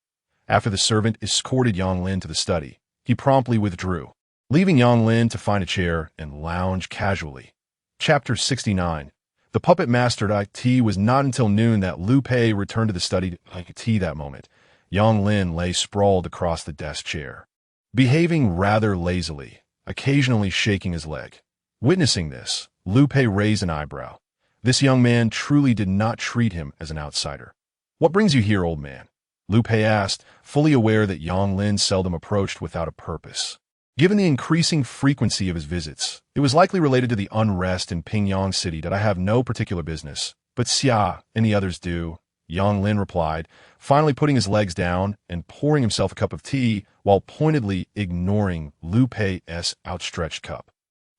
After the servant escorted Yang Lin to the study, he promptly withdrew, leaving Yang Lin to find a chair and lounge casually. Chapter 69. The puppet mastered IT was not until noon that Lu Pei returned to the study to tea that moment. Yang Lin lay sprawled across the desk chair, behaving rather lazily, occasionally shaking his leg. Witnessing this, Lu Pei raised an eyebrow. This young man truly did not treat him as an outsider. "What brings you here, old man?" Lu Pei asked, fully aware that Yang Lin seldom approached without a purpose. Given the increasing frequency of his visits, it was likely related to the unrest in Pingyang City that I have no particular business, but Xia and the others do, Yang Lin replied, finally putting his legs down and pouring himself a cup of tea while pointedly ignoring Lu Pei's outstretched cup.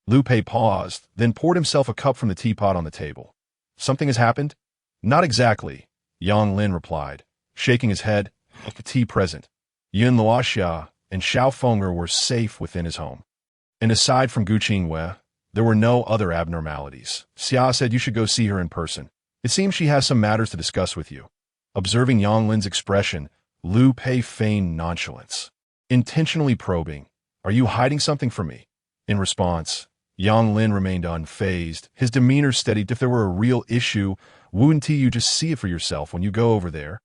Lu Pei paused, then poured himself a cup from the teapot on the table. "Something has happened?" "Not exactly," Yang Lin replied, shaking his head. "The tea present. Yun Luoxia and Xiao Fenger were safe within his home. And aside from Gu Qingwei, there were no other abnormalities. Xia said you should go see her in person. It seems she has some matters to discuss with you." Observing Yang Lin's expression, Lu Pei feigned nonchalance, intentionally probing, "Are you hiding something from me?" In response, Yang Lin remained unfazed, his demeanor steady. "If there were a real issue, wouldn't you just see it for yourself when you go over there?"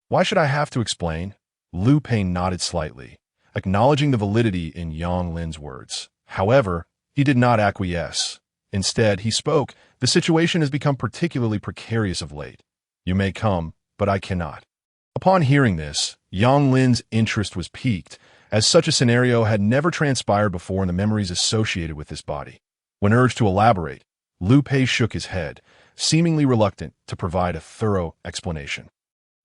"Why should I have to explain?" Lu Pei nodded slightly, acknowledging the validity in Yang Lin's words. However, he did not acquiesce. Instead, he spoke, "The situation has become particularly precarious of late. You may come, but I cannot." Upon hearing this, Yang Lin's interest was piqued, as such a scenario had never transpired before in the memories associated with this body. When urged to elaborate, Lu Pei shook his head, seemingly reluctant to provide a thorough explanation.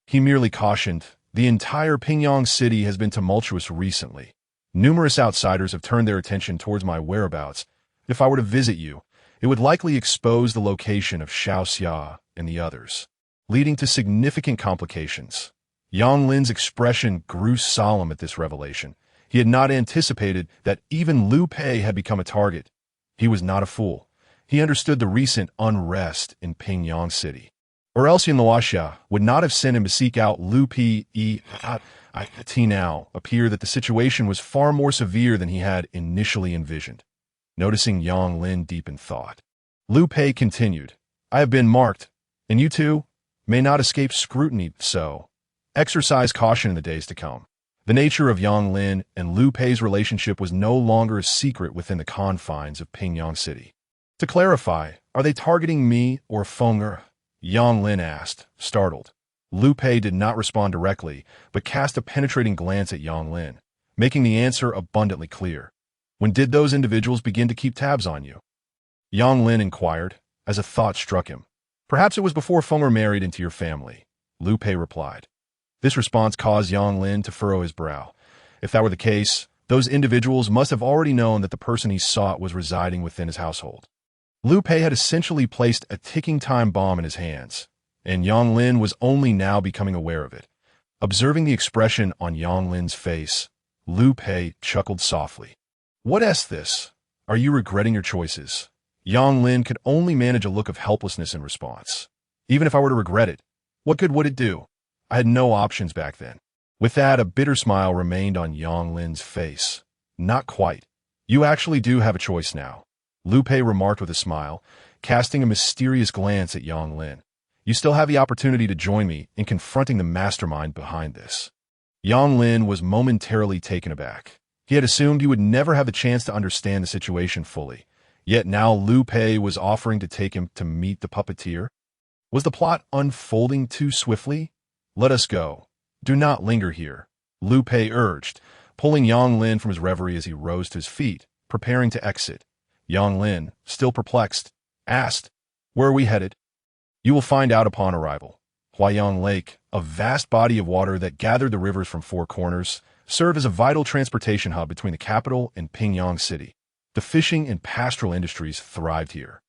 He merely cautioned, "The entire Pingyang city has been tumultuous recently. Numerous outsiders have turned their attention towards my whereabouts. If I were to visit you, it would likely expose the location of Xiao Xia and the others, leading to significant complications." Yang Lin's expression grew solemn at this revelation. He had not anticipated that even Lu Pei had become a target. He was not a fool. He understood the recent unrest in Pingyang City. Or else Yun Luoxia would not have sent him to seek out Lu Pei. It now appeared that the situation was far more severe than he had initially envisioned. Noticing Yang Lin deep in thought, Lu Pei continued, "I have been marked, and you too may not escape scrutiny, so exercise caution in the days to come." The nature of Yang Lin and Lu Pei's relationship was no longer a secret within the confines of Pingyang City. "To clarify, are they targeting me or Fenger?" Yang Lin asked, startled. Lu Pei did not respond directly, but cast a penetrating glance at Yang Lin, making the answer abundantly clear. "When did those individuals begin to keep tabs on you?" Yang Lin inquired, as a thought struck him. "Perhaps it was before Fenger married into your family," Lu Pei replied. This response caused Yang Lin to furrow his brow. If that were the case, those individuals must have already known that the person he sought was residing within his household. Lu Pei had essentially placed a ticking time bomb in his hands, and Yang Lin was only now becoming aware of it. Observing the expression on Yang Lin's face, Lu Pei chuckled softly. "What this? Are you regretting your choices?" Yang Lin could only manage a look of helplessness in response. "Even if I were to regret it, what good would it do? I had no options back then." With that, a bitter smile remained on Yang Lin's face. "Not quite. You actually do have a choice now," Lu Pei remarked with a smile, casting a mysterious glance at Yang Lin. "You still have the opportunity to join me in confronting the mastermind behind this." Yang Lin was momentarily taken aback. He had assumed he would never have the chance to understand the situation fully. Yet now Lu Pei was offering to take him to meet the puppeteer. Was the plot unfolding too swiftly? "Let us go. Do not linger here," Lu Pei urged, pulling Yang Lin from his reverie as he rose to his feet, preparing to exit. Yang Lin, still perplexed, asked, "Where are we headed?" "You will find out upon arrival." Huayang Lake, a vast body of water that gathered the rivers from four corners, served as a vital transportation hub between the capital and Pingyang City. The fishing and pastoral industries thrived here,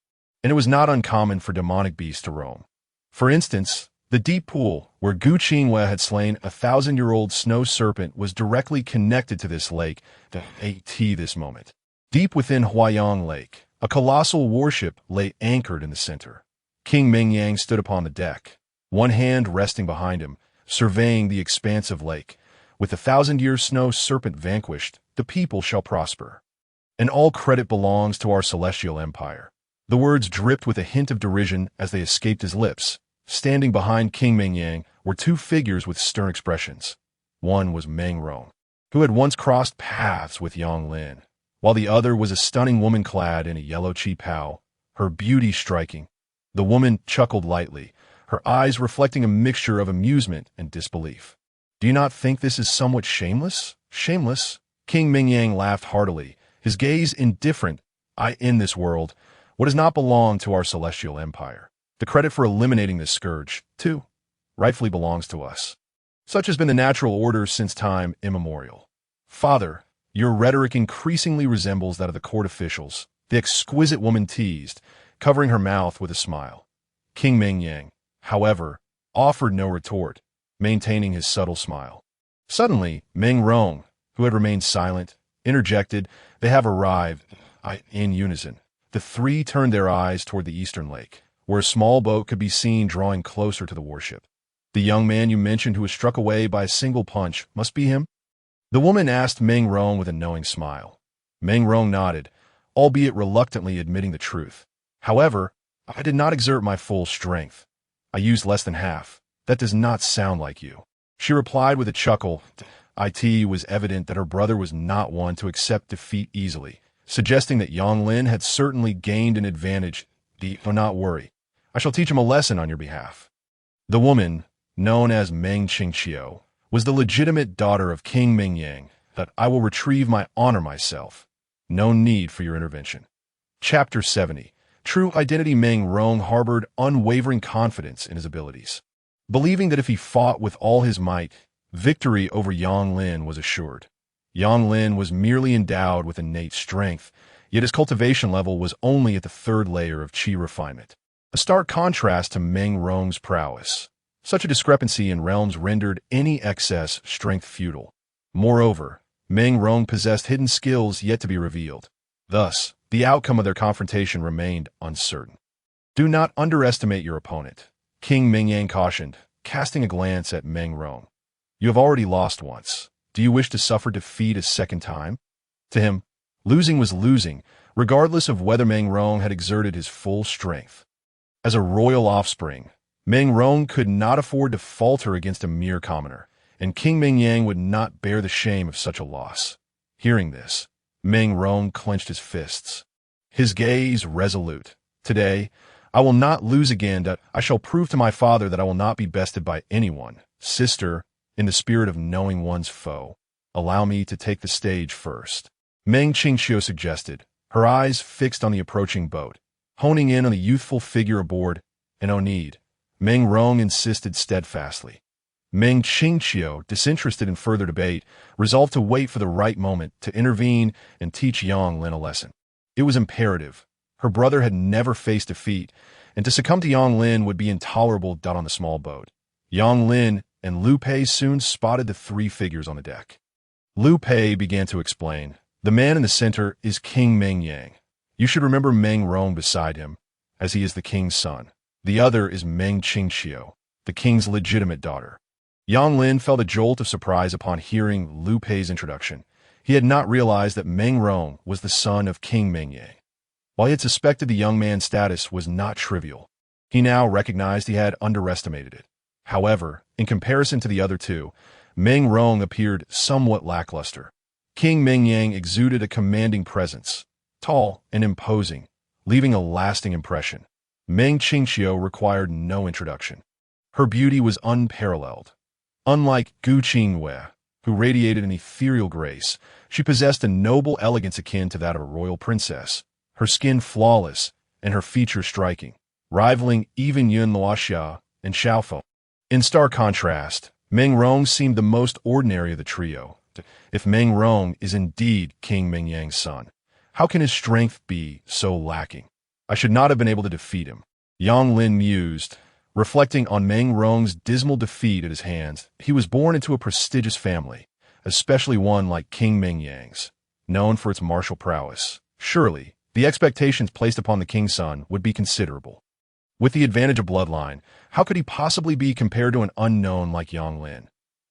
and it was not uncommon for demonic beasts to roam. For instance, the deep pool where Gu Qingwei had slain a 1,000-year-old snow serpent was directly connected to this lake this moment. Deep within Huayang Lake, a colossal warship lay anchored in the center. King Mengyang stood upon the deck, one hand resting behind him, surveying the expansive lake, With the 1,000-year snow serpent vanquished, the people shall prosper. And all credit belongs to our celestial empire. The words dripped with a hint of derision as they escaped his lips. Standing behind King Mingyang were two figures with stern expressions. One was Meng Rong, who had once crossed paths with Yang Lin, while the other was a stunning woman clad in a yellow Qi Pao, her beauty striking. The woman chuckled lightly, her eyes reflecting a mixture of amusement and disbelief. Do you not think this is somewhat shameless? Shameless? King Mingyang laughed heartily, his gaze indifferent. In this world, what does not belong to our celestial empire? The credit for eliminating this scourge, too, rightfully belongs to us. Such has been the natural order since time immemorial. Father, your rhetoric increasingly resembles that of the court officials, the exquisite woman teased, covering her mouth with a smile. King Mingyang, however, offered no retort, maintaining his subtle smile. Suddenly, Meng Rong, who had remained silent, interjected, "They have arrived." In unison, the three turned their eyes toward the eastern lake, where a small boat could be seen drawing closer to the warship. "The young man you mentioned who was struck away by a single punch must be him?" The woman asked Meng Rong with a knowing smile. Meng Rong nodded, albeit reluctantly admitting the truth. "However, I did not exert my full strength. I used less than half. That does not sound like you." She replied with a chuckle. It was evident that her brother was not one to accept defeat easily, suggesting that Yang Lin had certainly gained an advantage. "Do not worry. I shall teach him a lesson on your behalf." The woman, known as Meng Qingqiu, was the legitimate daughter of King Mingyang. "That I will retrieve my honor myself. No need for your intervention." Chapter 70. True identity. Meng Rong harbored unwavering confidence in his abilities, believing that if he fought with all his might, victory over Yang Lin was assured. Yang Lin was merely endowed with innate strength, yet his cultivation level was only at the third layer of Qi Refinement, a stark contrast to Meng Rong's prowess. Such a discrepancy in realms rendered any excess strength futile. Moreover, Meng Rong possessed hidden skills yet to be revealed. Thus, the outcome of their confrontation remained uncertain. "Do not underestimate your opponent," King Mingyang cautioned, casting a glance at Meng Rong. "You have already lost once. Do you wish to suffer defeat a second time?" To him, losing was losing, regardless of whether Meng Rong had exerted his full strength. As a royal offspring, Meng Rong could not afford to falter against a mere commoner, and King Mingyang would not bear the shame of such a loss. Hearing this, Meng Rong clenched his fists, his gaze resolute. "Today, I will not lose again. I shall prove to my father that I will not be bested by anyone. Sister, in the spirit of knowing one's foe, allow me to take the stage first," Meng Qingqiu suggested, her eyes fixed on the approaching boat, honing in on the youthful figure aboard. "No need," Meng Rong insisted steadfastly. Meng Qingqiu, disinterested in further debate, resolved to wait for the right moment to intervene and teach Yang Lin a lesson. It was imperative. Her brother had never faced defeat, and to succumb to Yang Lin would be intolerable. On the small boat, Yang Lin and Liu Pei soon spotted the three figures on the deck. Liu Pei began to explain. "The man in the center is King Mingyang. You should remember Meng Rong beside him, as he is the king's son. The other is Meng Qingqiu, the king's legitimate daughter." Yang Lin felt a jolt of surprise upon hearing Liu Pei's introduction. He had not realized that Meng Rong was the son of King Mingyang. While he had suspected the young man's status was not trivial, he now recognized he had underestimated it. However, in comparison to the other two, Meng Rong appeared somewhat lackluster. King Mingyang exuded a commanding presence, tall and imposing, leaving a lasting impression. Meng Qingqiu required no introduction. Her beauty was unparalleled. Unlike Gu Qingwei, who radiated an ethereal grace, she possessed a noble elegance akin to that of a royal princess, her skin flawless and her features striking, rivaling even Yun Luoxia and Xiaofeng. In stark contrast, Meng Rong seemed the most ordinary of the trio. If Meng Rong is indeed King Mingyang's son, how can his strength be so lacking? I should not have been able to defeat him. Yang Lin mused, reflecting on Meng Rong's dismal defeat at his hands. He was born into a prestigious family, especially one like King Mingyang's, known for its martial prowess. Surely, the expectations placed upon the king's son would be considerable. With the advantage of bloodline, how could he possibly be compared to an unknown like Yang Lin?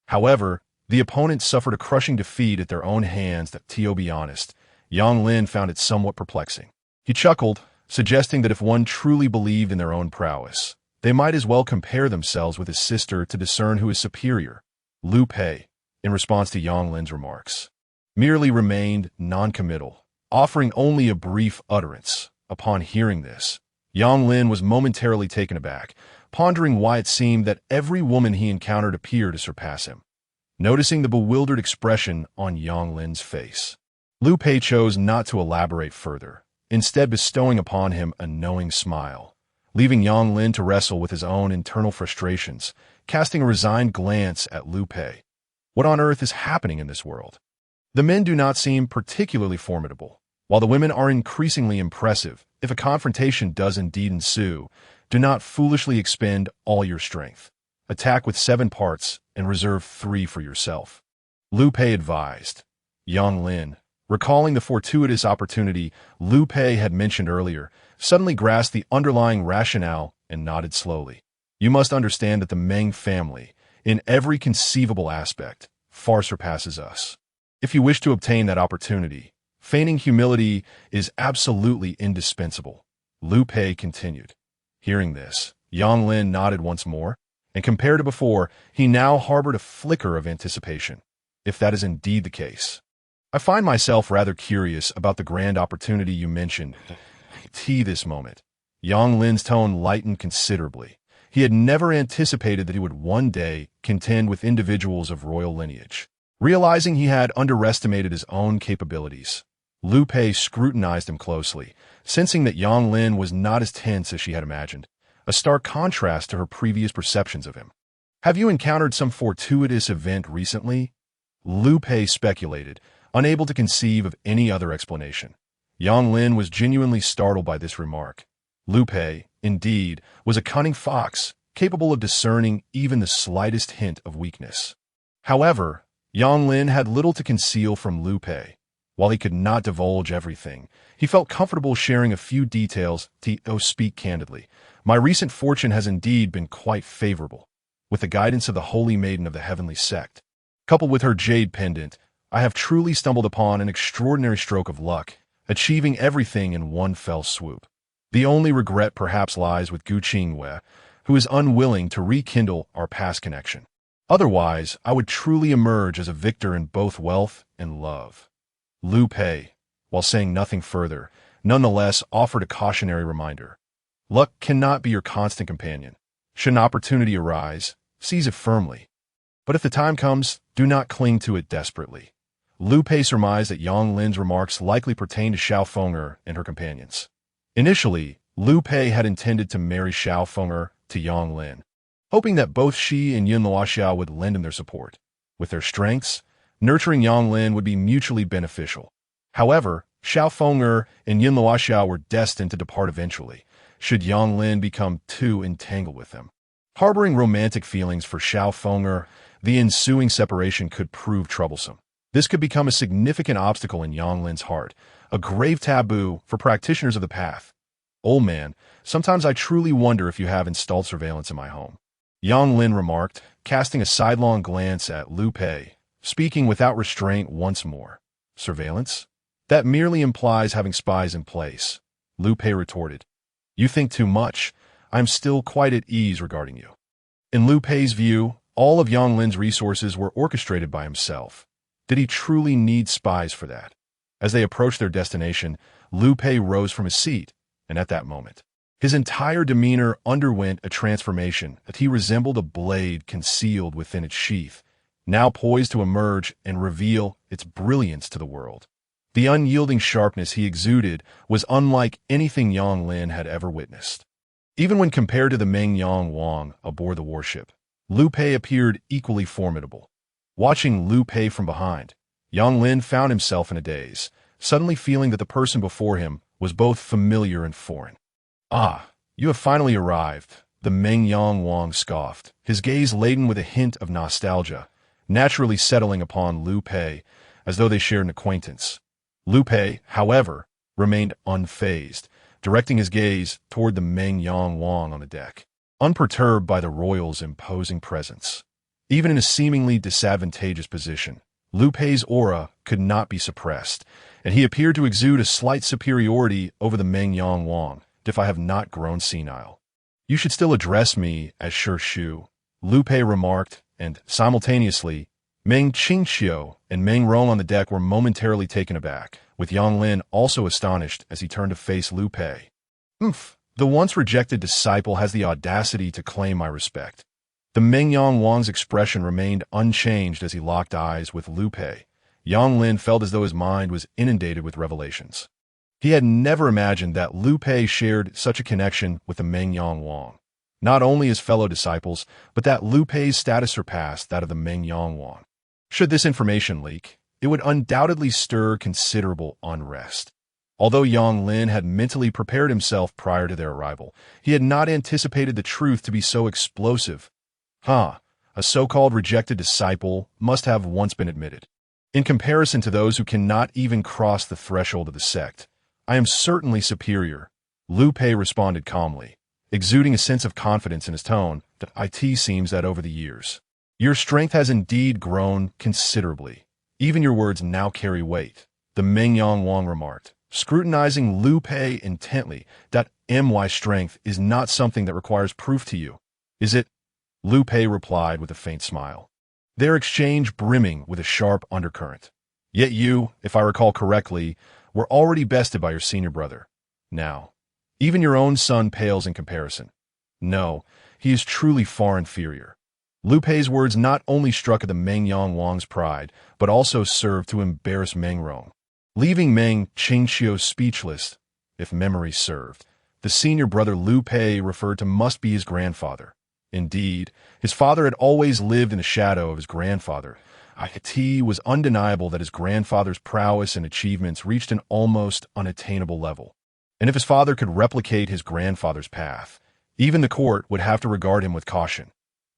However, The opponent suffered a crushing defeat at their own hands that, to be honest, Yang Lin found it somewhat perplexing. He chuckled, suggesting that if one truly believed in their own prowess, they might as well compare themselves with his sister to discern who is superior. Liu Pei, in response to Yang Lin's remarks, merely remained noncommittal, offering only a brief utterance. Upon hearing this, Yang Lin was momentarily taken aback, pondering why it seemed that every woman he encountered appeared to surpass him. Noticing the bewildered expression on Yang Lin's face, Liu Pei chose not to elaborate further, instead bestowing upon him a knowing smile, leaving Yang Lin to wrestle with his own internal frustrations, casting a resigned glance at Liu Pei. What on earth is happening in this world? The men do not seem particularly formidable, while the women are increasingly impressive. If a confrontation does indeed ensue, do not foolishly expend all your strength. Attack with 7 parts and reserve 3 for yourself. Liu Pei advised. Yang Lin, recalling the fortuitous opportunity Liu Pei had mentioned earlier, suddenly grasped the underlying rationale and nodded slowly. You must understand that the Meng family, in every conceivable aspect, far surpasses us. If you wish to obtain that opportunity, feigning humility is absolutely indispensable, Liu Pei continued. Hearing this, Yang Lin nodded once more, and compared to before, he now harbored a flicker of anticipation. If that is indeed the case, I find myself rather curious about the grand opportunity you mentioned. This moment, Yang Lin's tone lightened considerably. He had never anticipated that he would one day contend with individuals of royal lineage. Realizing he had underestimated his own capabilities, Liu Pei scrutinized him closely, sensing that Yang Lin was not as tense as she had imagined, a stark contrast to her previous perceptions of him. Have you encountered some fortuitous event recently? Liu Pei speculated, unable to conceive of any other explanation. Yang Lin was genuinely startled by this remark. Liu Pei, indeed, was a cunning fox, capable of discerning even the slightest hint of weakness. However, Yang Lin had little to conceal from Liu Pei. While he could not divulge everything, he felt comfortable sharing a few details to speak candidly. My recent fortune has indeed been quite favorable. With the guidance of the Holy Maiden of the Heavenly Sect, coupled with her jade pendant, I have truly stumbled upon an extraordinary stroke of luck, achieving everything in one fell swoop. The only regret perhaps lies with Gu Qingwei, who is unwilling to rekindle our past connection. Otherwise, I would truly emerge as a victor in both wealth and love. Liu Pei, while saying nothing further, nonetheless offered a cautionary reminder. Luck cannot be your constant companion. Should an opportunity arise, seize it firmly. But if the time comes, do not cling to it desperately. Liu Pei surmised that Yang Lin's remarks likely pertained to Xiao Feng'er and her companions. Initially, Liu Pei had intended to marry Xiao Feng'er to Yang Lin, hoping that both she and Yin Luoxiao would lend him their support. With their strengths, nurturing Yang Lin would be mutually beneficial. However, Xiao Feng'er and Yin Luoxiao were destined to depart eventually, should Yang Lin become too entangled with them. Harboring romantic feelings for Xiao Feng'er, the ensuing separation could prove troublesome. This could become a significant obstacle in Yang Lin's heart, a grave taboo for practitioners of the path. Old man, sometimes I truly wonder if you have installed surveillance in my home. Yang Lin remarked, casting a sidelong glance at Liu Pei, speaking without restraint once more. Surveillance? That merely implies having spies in place. Liu Pei retorted. You think too much. I am still quite at ease regarding you. In Liu Pei's view, all of Yang Lin's resources were orchestrated by himself. Did he truly need spies for that? As they approached their destination, Liu Pei rose from his seat, and at that moment, his entire demeanor underwent a transformation as he resembled a blade concealed within its sheath, now poised to emerge and reveal its brilliance to the world. The unyielding sharpness he exuded was unlike anything Yang Lin had ever witnessed. Even when compared to the Meng Yang Wang aboard the warship, Liu Pei appeared equally formidable. Watching Liu Pei from behind, Yang Lin found himself in a daze, suddenly feeling that the person before him was both familiar and foreign. Ah, you have finally arrived, the Meng Yang Wang scoffed, his gaze laden with a hint of nostalgia, naturally settling upon Liu Pei as though they shared an acquaintance. Liu Pei, however, remained unfazed, directing his gaze toward the Meng Yang Wang on the deck, unperturbed by the royal's imposing presence. Even in a seemingly disadvantageous position, Lu Pei's aura could not be suppressed, and he appeared to exude a slight superiority over the Meng Yang Wang, if I have not grown senile. You should still address me as Shu, Lu Pei remarked, and simultaneously, Meng Qingxiu and Meng Rong on the deck were momentarily taken aback, with Yang Lin also astonished as he turned to face Lu Pei. The once rejected disciple has the audacity to claim my respect. The Meng Yang Wang's expression remained unchanged as he locked eyes with Lu Pei. Yang Lin felt as though his mind was inundated with revelations. He had never imagined that Lu Pei shared such a connection with the Meng Yang Wang. Not only as fellow disciples, but that Lu Pei's status surpassed that of the Meng Yang Wang. Should this information leak, it would undoubtedly stir considerable unrest. Although Yang Lin had mentally prepared himself prior to their arrival, he had not anticipated the truth to be so explosive. A so-called rejected disciple must have once been admitted. In comparison to those who cannot even cross the threshold of the sect, I am certainly superior, Lu Pei responded calmly, exuding a sense of confidence in his tone that it seems that over the years. Your strength has indeed grown considerably. Even your words now carry weight, the Meng Yang Wang remarked, scrutinizing Lu Pei intently. That my strength is not something that requires proof to you, is it? Lu Pei replied with a faint smile, their exchange brimming with a sharp undercurrent. Yet you, if I recall correctly, were already bested by your senior brother. Now, even your own son pales in comparison. No, he is truly far inferior. Lu Pei's words not only struck at the Meng Yang Wang's pride, but also served to embarrass Meng Rong, leaving Meng Qingxiu speechless. If memory served, the senior brother Lu Pei referred to must be his grandfather. Indeed, his father had always lived in the shadow of his grandfather. It was undeniable that his grandfather's prowess and achievements reached an almost unattainable level. And if his father could replicate his grandfather's path, even the court would have to regard him with caution.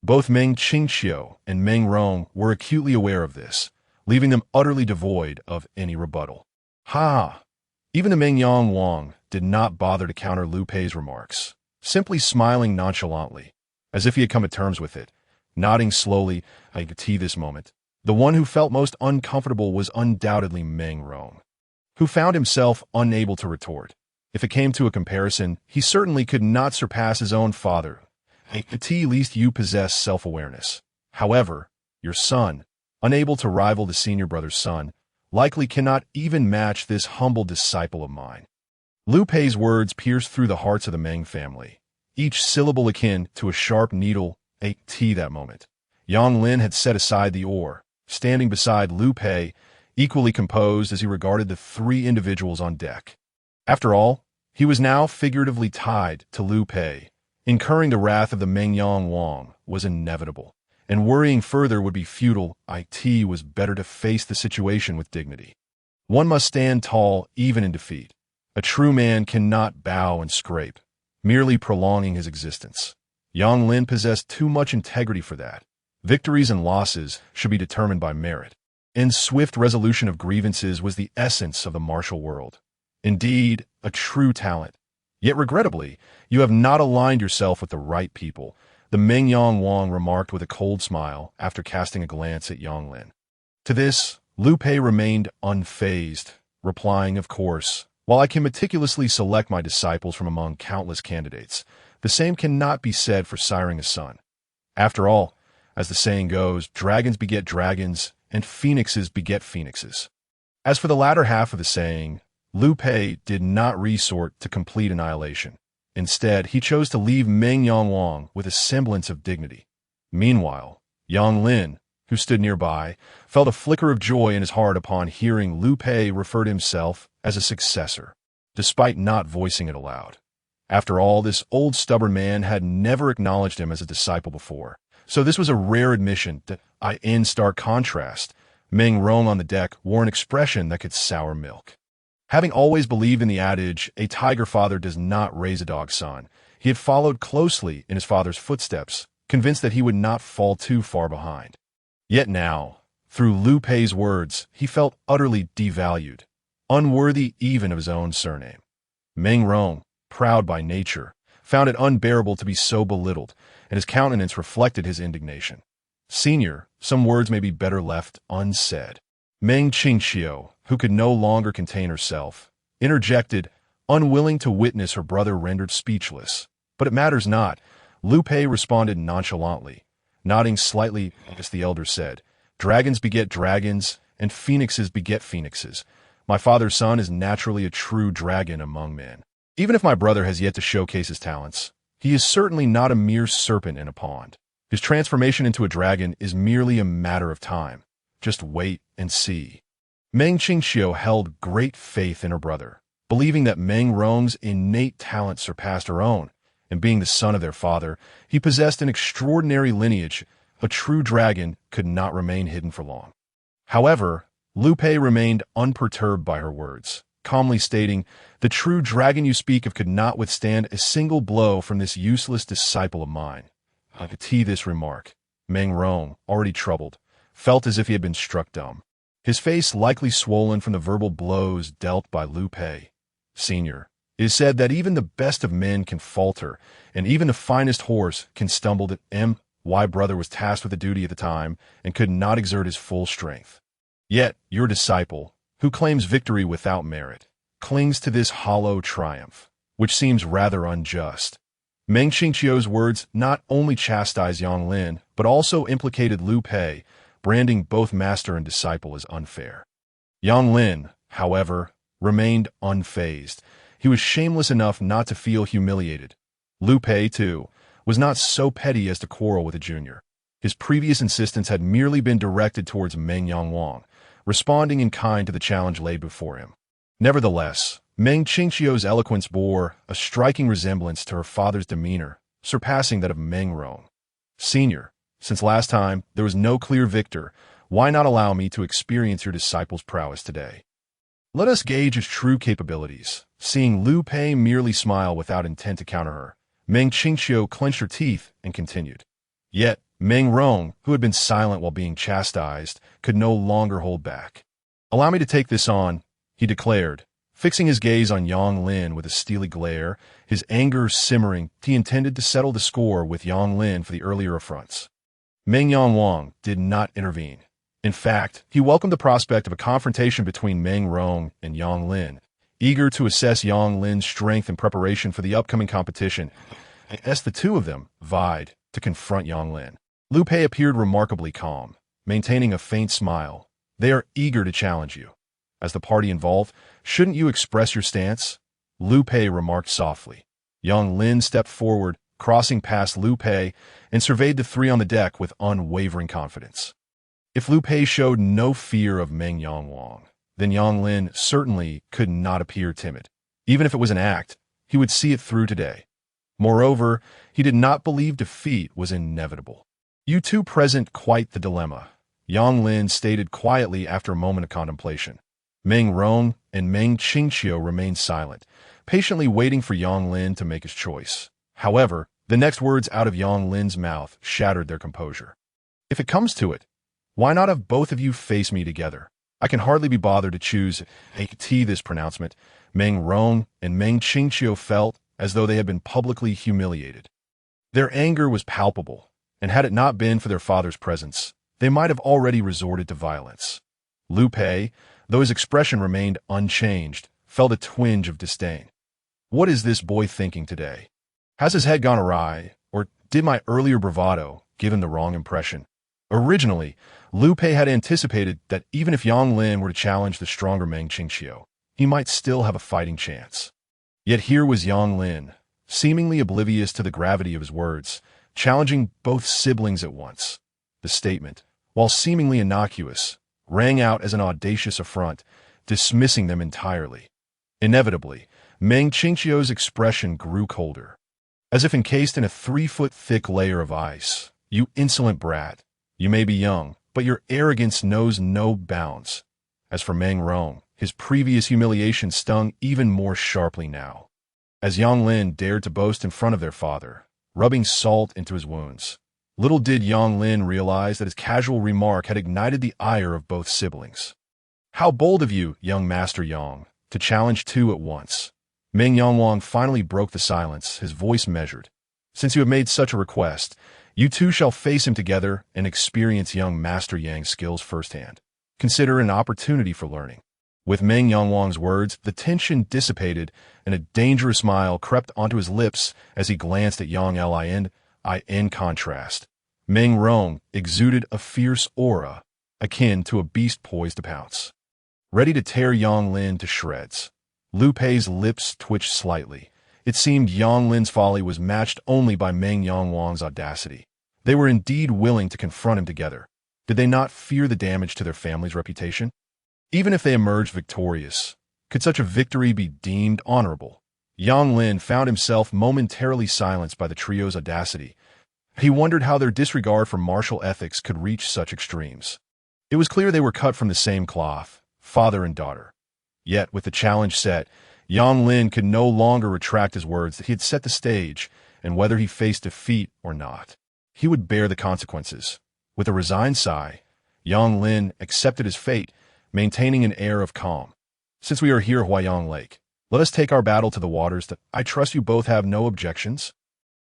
Both Meng Qingxiu and Meng Rong were acutely aware of this, leaving them utterly devoid of any rebuttal. Even the Meng Yang Wang did not bother to counter Lu Pei's remarks, simply smiling nonchalantly, as if he had come to terms with it, nodding slowly. I could see this moment. The one who felt most uncomfortable was undoubtedly Meng Rong, who found himself unable to retort. If it came to a comparison, he certainly could not surpass his own father. At least you possess self-awareness. However, your son, unable to rival the senior brother's son, likely cannot even match this humble disciple of mine. Lu Pei's words pierced through the hearts of the Meng family, each syllable akin to a sharp needle. That moment, Yang Lin had set aside the oar, standing beside Lu Pei, equally composed as he regarded the three individuals on deck. After all, he was now figuratively tied to Lu Pei. Incurring the wrath of the Meng Yang Wang was inevitable, and worrying further would be futile. It was better to face the situation with dignity. One must stand tall even in defeat. A true man cannot bow and scrape, merely prolonging his existence. Yang Lin possessed too much integrity for that. Victories and losses should be determined by merit, and swift resolution of grievances was the essence of the martial world. Indeed, a true talent. Yet regrettably, you have not aligned yourself with the right people, the Meng Yang Wang remarked with a cold smile after casting a glance at Yang Lin. To this, Lu Pei remained unfazed, replying, of course, while I can meticulously select my disciples from among countless candidates, the same cannot be said for siring a son. After all, as the saying goes, dragons beget dragons, and phoenixes beget phoenixes. As for the latter half of the saying, Lu Pei did not resort to complete annihilation. Instead, he chose to leave Meng Yang Wang with a semblance of dignity. Meanwhile, Yang Lin, who stood nearby, felt a flicker of joy in his heart upon hearing Lu Pei refer to himself as a successor, despite not voicing it aloud. After all, this old stubborn man had never acknowledged him as a disciple before, so this was a rare admission that, in stark contrast, Meng Rong on the deck wore an expression that could sour milk. Having always believed in the adage, a tiger father does not raise a dog son, he had followed closely in his father's footsteps, convinced that he would not fall too far behind. Yet now, through Lu Pei's words, he felt utterly devalued, unworthy even of his own surname. Meng Rong, proud by nature, found it unbearable to be so belittled, and his countenance reflected his indignation. Senior, some words may be better left unsaid. Meng Qingqiu, who could no longer contain herself, interjected, unwilling to witness her brother rendered speechless. But it matters not. Lu Pei responded nonchalantly, nodding slightly as the elder said, dragons beget dragons, and phoenixes beget phoenixes. My father's son is naturally a true dragon among men. Even if my brother has yet to showcase his talents, he is certainly not a mere serpent in a pond. His transformation into a dragon is merely a matter of time. Just wait and see. Meng Qingqiu held great faith in her brother, believing that Meng Rong's innate talent surpassed her own, and being the son of their father, he possessed an extraordinary lineage. A true dragon could not remain hidden for long. However, Lu Pei remained unperturbed by her words, calmly stating, the true dragon you speak of could not withstand a single blow from this useless disciple of mine. To this remark, Meng Rong, already troubled, felt as if he had been struck dumb, his face likely swollen from the verbal blows dealt by Lu Pei. Senior, it is said that even the best of men can falter, and even the finest horse can stumble. That M.Y. brother was tasked with the duty at the time and could not exert his full strength. Yet, your disciple, who claims victory without merit, clings to this hollow triumph, which seems rather unjust. Meng Qingqiu's words not only chastised Yang Lin, but also implicated Lu Pei, branding both master and disciple as unfair. Yang Lin, however, remained unfazed. He was shameless enough not to feel humiliated. Lu Pei, too, was not so petty as to quarrel with a junior. His previous insistence had merely been directed towards Meng Yangwang, responding in kind to the challenge laid before him. Nevertheless, Meng Qingqiu's eloquence bore a striking resemblance to her father's demeanor, surpassing that of Meng Rong. Senior, since last time there was no clear victor, why not allow me to experience your disciple's prowess today? Let us gauge his true capabilities. Seeing Lu Pei merely smile without intent to counter her, Meng Qingqiu clenched her teeth and continued. Yet, Meng Rong, who had been silent while being chastised, could no longer hold back. Allow me to take this on, he declared, fixing his gaze on Yang Lin with a steely glare, his anger simmering. He intended to settle the score with Yang Lin for the earlier affronts. Meng Yangwang did not intervene. In fact, he welcomed the prospect of a confrontation between Meng Rong and Yang Lin, eager to assess Yang Lin's strength in preparation for the upcoming competition. As the two of them vied to confront Yang Lin, Lu Pei appeared remarkably calm, maintaining a faint smile. They are eager to challenge you. As the party involved, shouldn't you express your stance? Lu Pei remarked softly. Yang Lin stepped forward, crossing past Lu Pei, and surveyed the three on the deck with unwavering confidence. If Lu Pei showed no fear of Meng Yangwang, then Yang Lin certainly could not appear timid. Even if it was an act, he would see it through today. Moreover, he did not believe defeat was inevitable. You two present quite the dilemma, Yang Lin stated quietly after a moment of contemplation. Meng Rong and Meng Qingqiu remained silent, patiently waiting for Yang Lin to make his choice. However, the next words out of Yang Lin's mouth shattered their composure. If it comes to it, why not have both of you face me together? I can hardly be bothered to choose. This pronouncement, Meng Rong and Meng Qingqiu felt as though they had been publicly humiliated. Their anger was palpable, and had it not been for their father's presence, they might have already resorted to violence. Lu Pei, though his expression remained unchanged, felt a twinge of disdain. What is this boy thinking today? Has his head gone awry, or did my earlier bravado give him the wrong impression? Originally, Lu Pei had anticipated that even if Yang Lin were to challenge the stronger Meng Qingqiu, he might still have a fighting chance. Yet here was Yang Lin, seemingly oblivious to the gravity of his words, challenging both siblings at once. The statement, while seemingly innocuous, rang out as an audacious affront, dismissing them entirely. Inevitably, Meng Qingqiu's expression grew colder, as if encased in a 3-foot-thick layer of ice. You insolent brat. You may be young, but your arrogance knows no bounds. As for Meng Rong, his previous humiliation stung even more sharply now, as Yang Lin dared to boast in front of their father, rubbing salt into his wounds. Little did Yang Lin realize that his casual remark had ignited the ire of both siblings. How bold of you, young Master Yang, to challenge two at once. Meng Yangwang finally broke the silence, his voice measured. Since you have made such a request, You two shall face him together and experience young Master Yang's skills firsthand. Consider it an opportunity for learning." With Meng Yangwang's words, the tension dissipated, and a dangerous smile crept onto his lips as he glanced at Yang Lin. In contrast, Meng Rong exuded a fierce aura, akin to a beast poised to pounce, ready to tear Yang Lin to shreds. Lu Pei's lips twitched slightly. It seemed Yang Lin's folly was matched only by Meng Yangwang's audacity. They were indeed willing to confront him together. Did they not fear the damage to their family's reputation? Even if they emerged victorious, could such a victory be deemed honorable? Yang Lin found himself momentarily silenced by the trio's audacity. He wondered how their disregard for martial ethics could reach such extremes. It was clear they were cut from the same cloth, father and daughter. Yet, with the challenge set, Yang Lin could no longer retract his words that he had set the stage, and whether he faced defeat or not, he would bear the consequences. With a resigned sigh, Yang Lin accepted his fate, maintaining an air of calm. "Since we are here, Huayang Lake, let us take our battle to the waters. That I trust you both have no objections."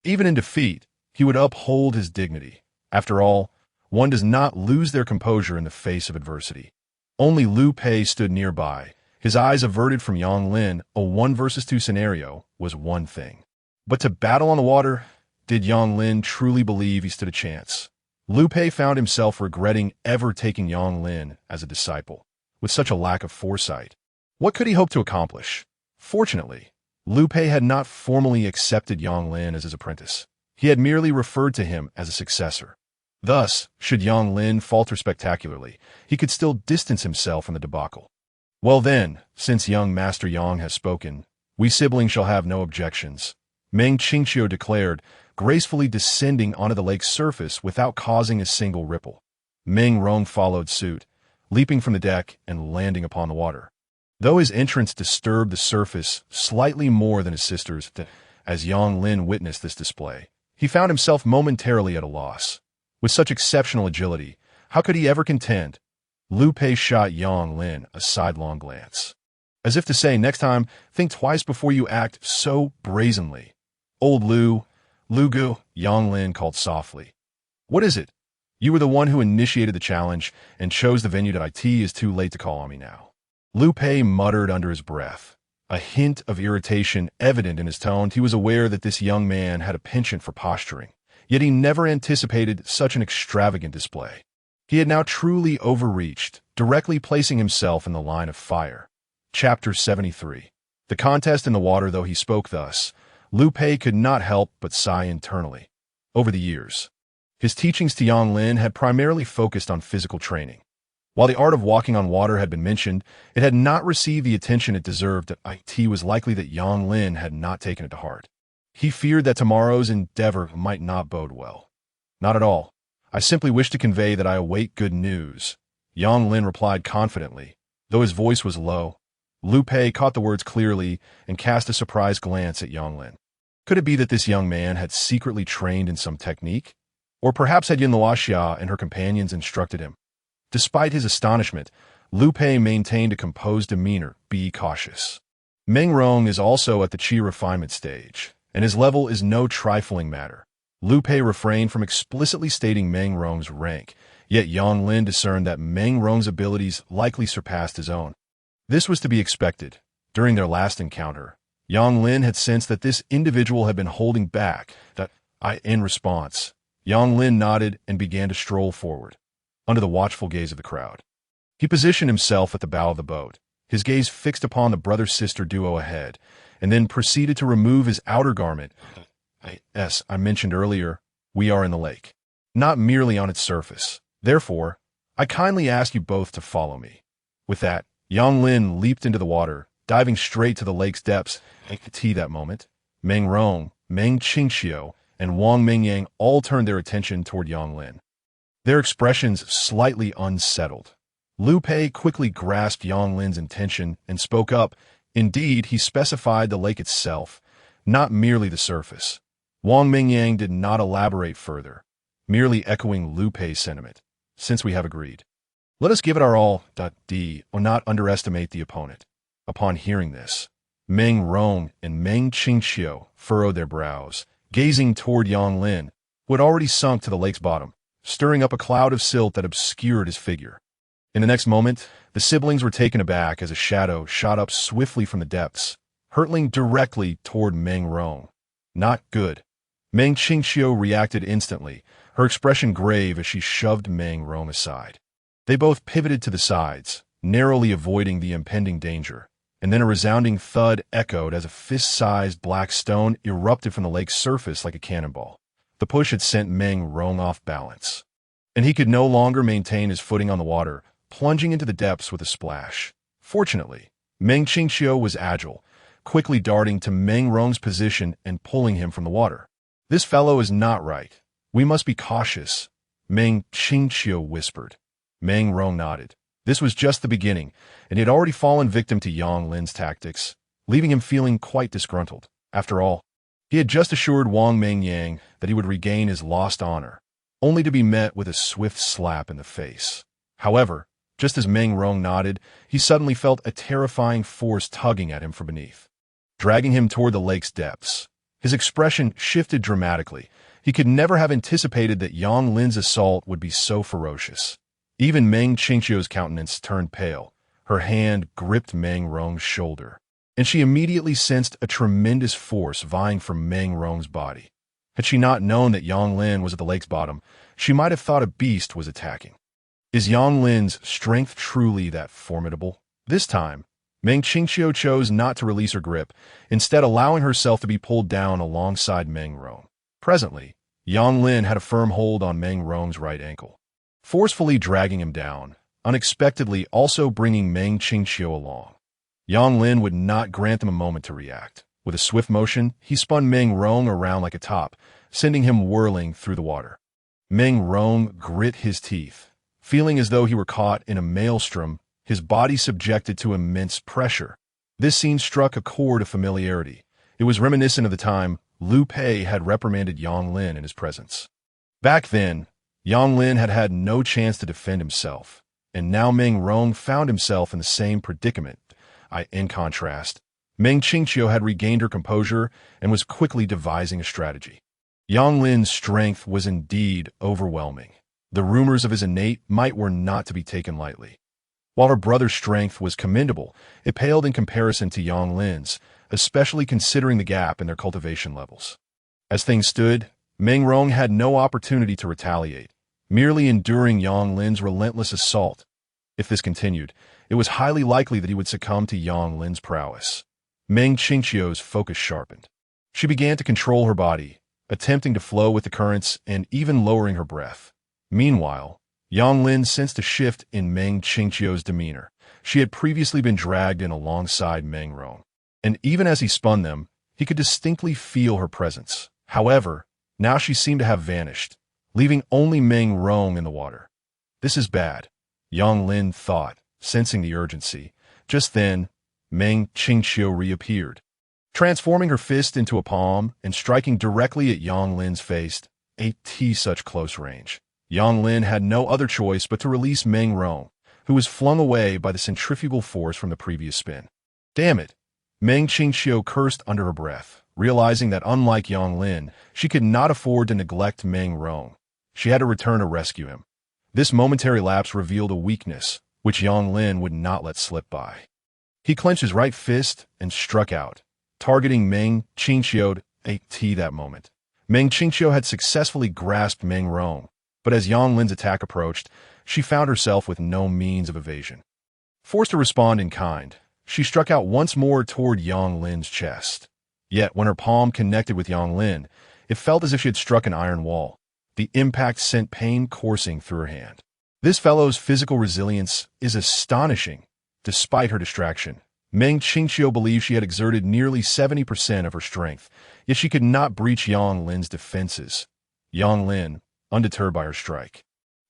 Even in defeat, he would uphold his dignity. After all, one does not lose their composure in the face of adversity. Only Lu Pei stood nearby, his eyes averted from Yang Lin. A 1 versus 2 scenario was one thing. But to battle on the water, did Yang Lin truly believe he stood a chance? Lu Pei found himself regretting ever taking Yang Lin as a disciple. With such a lack of foresight, what could he hope to accomplish? Fortunately, Lu Pei had not formally accepted Yang Lin as his apprentice. He had merely referred to him as a successor. Thus, should Yang Lin falter spectacularly, he could still distance himself from the debacle. "Well then, since young Master Yang has spoken, we siblings shall have no objections," Meng Qingqiu declared, gracefully descending onto the lake's surface without causing a single ripple. Meng Rong followed suit, leaping from the deck and landing upon the water. Though his entrance disturbed the surface slightly more than his sister's, as Yang Lin witnessed this display, he found himself momentarily at a loss. With such exceptional agility, how could he ever contend? Lu Pei shot Yang Lin a sidelong glance, as if to say, "Next time, think twice before you act so brazenly." "Old Lu Gu," Yang Lin called softly. "What is it? You were the one who initiated the challenge and chose the venue. It is too late to call on me now." Lu Pei muttered under his breath, a hint of irritation evident in his tone. He was aware that this young man had a penchant for posturing, yet he never anticipated such an extravagant display. He had now truly overreached, directly placing himself in the line of fire. Chapter 73. The contest in the water. Though he spoke thus, Lu Pei could not help but sigh internally. Over the years, his teachings to Yang Lin had primarily focused on physical training. While the art of walking on water had been mentioned, it had not received the attention it deserved. It was likely that Yang Lin had not taken it to heart. He feared that tomorrow's endeavor might not bode well. "Not at all. I simply wish to convey that I await good news," Yang Lin replied confidently, though his voice was low. Lu Pei caught the words clearly and cast a surprised glance at Yang Lin. Could it be that this young man had secretly trained in some technique? Or perhaps had Yin Luoxia and her companions instructed him? Despite his astonishment, Lu Pei maintained a composed demeanor. "Be cautious. Meng Rong is also at the Qi Refinement stage, and his level is no trifling matter." Lu Pei refrained from explicitly stating Meng Rong's rank, yet Yang Lin discerned that Meng Rong's abilities likely surpassed his own. This was to be expected. During their last encounter, Yang Lin had sensed that this individual had been holding back. In response, Yang Lin nodded and began to stroll forward, under the watchful gaze of the crowd. He positioned himself at the bow of the boat, his gaze fixed upon the brother-sister duo ahead, and then proceeded to remove his outer garment. As I mentioned earlier, we are in the lake, not merely on its surface. Therefore, I kindly ask you both to follow me. With that, Yang Lin leaped into the water, diving straight to the lake's depths. At that moment, Meng Rong, Meng Qingqiu, and Wang Mingyang all turned their attention toward Yang Lin, their expressions slightly unsettled. Lu Pei quickly grasped Yang Lin's intention and spoke up. Indeed, he specified the lake itself, not merely the surface. Wang Mingyang did not elaborate further, merely echoing Lu Pei's sentiment. "Since we have agreed, let us give it our all. Or not underestimate the opponent." Upon hearing this, Meng Rong and Meng Qingqiu furrowed their brows, gazing toward Yang Lin. who had already sunk to the lake's bottom, stirring up a cloud of silt that obscured his figure. In the next moment, the siblings were taken aback as a shadow shot up swiftly from the depths, hurtling directly toward Meng Rong. Not good. Meng Qingqiu reacted instantly, her expression grave as she shoved Meng Rong aside. They both pivoted to the sides, narrowly avoiding the impending danger, and then a resounding thud echoed as a fist-sized black stone erupted from the lake's surface like a cannonball. The push had sent Meng Rong off balance, and he could no longer maintain his footing on the water, plunging into the depths with a splash. Fortunately, Meng Qingqiu was agile, quickly darting to Meng Rong's position and pulling him from the water. "This fellow is not right. We must be cautious," Meng Qingqiu whispered. Meng Rong nodded. This was just the beginning, and he had already fallen victim to Yang Lin's tactics, leaving him feeling quite disgruntled. After all, he had just assured Wang Mengyang that he would regain his lost honor, only to be met with a swift slap in the face. However, just as Meng Rong nodded, he suddenly felt a terrifying force tugging at him from beneath, dragging him toward the lake's depths. His expression shifted dramatically. He could never have anticipated that Yang Lin's assault would be so ferocious. Even Meng Qingqiu's countenance turned pale. Her hand gripped Meng Rong's shoulder, and she immediately sensed a tremendous force vying for Meng Rong's body. Had she not known that Yang Lin was at the lake's bottom, she might have thought a beast was attacking. Is Yang Lin's strength truly that formidable? This time, Meng Qingqiu chose not to release her grip, instead allowing herself to be pulled down alongside Meng Rong. Presently, Yang Lin had a firm hold on Meng Rong's right ankle, forcefully dragging him down, unexpectedly also bringing Meng Qingqiu along. Yang Lin would not grant them a moment to react. With a swift motion, he spun Meng Rong around like a top, sending him whirling through the water. Meng Rong grit his teeth, feeling as though he were caught in a maelstrom, his body subjected to immense pressure. This scene struck a chord of familiarity. It was reminiscent of the time Liu Pei had reprimanded Yang Lin in his presence. Back then, Yang Lin had had no chance to defend himself, and now Meng Rong found himself in the same predicament. In contrast, Meng Qingqiu had regained her composure and was quickly devising a strategy. Yang Lin's strength was indeed overwhelming. The rumors of his innate might were not to be taken lightly. While her brother's strength was commendable, it paled in comparison to Yang Lin's, especially considering the gap in their cultivation levels. As things stood, Meng Rong had no opportunity to retaliate, merely enduring Yang Lin's relentless assault. If this continued, it was highly likely that he would succumb to Yang Lin's prowess. Meng Qingqiu's focus sharpened. She began to control her body, attempting to flow with the currents and even lowering her breath. Meanwhile, Yang Lin sensed a shift in Meng Qingqiu's demeanor. She had previously been dragged in alongside Meng Rong, and even as he spun them, he could distinctly feel her presence. However, now she seemed to have vanished, leaving only Meng Rong in the water. This is bad, Yang Lin thought, sensing the urgency. Just then, Meng Qingqiu reappeared, transforming her fist into a palm and striking directly at Yang Lin's face at such close range. Yang Lin had no other choice but to release Meng Rong, who was flung away by the centrifugal force from the previous spin. Damn it! Meng Qingqiu cursed under her breath, realizing that unlike Yang Lin, she could not afford to neglect Meng Rong. She had to return to rescue him. This momentary lapse revealed a weakness, which Yang Lin would not let slip by. He clenched his right fist and struck out, targeting Meng Qingqiu at that moment. Meng Qingqiu had successfully grasped Meng Rong, but as Yang Lin's attack approached, she found herself with no means of evasion. Forced to respond in kind, she struck out once more toward Yang Lin's chest. Yet when her palm connected with Yang Lin, it felt as if she had struck an iron wall. The impact sent pain coursing through her hand. This fellow's physical resilience is astonishing. Despite her distraction, Meng Qingqiu believed she had exerted nearly 70% of her strength, yet she could not breach Yang Lin's defenses. Yang Lin, undeterred by her strike,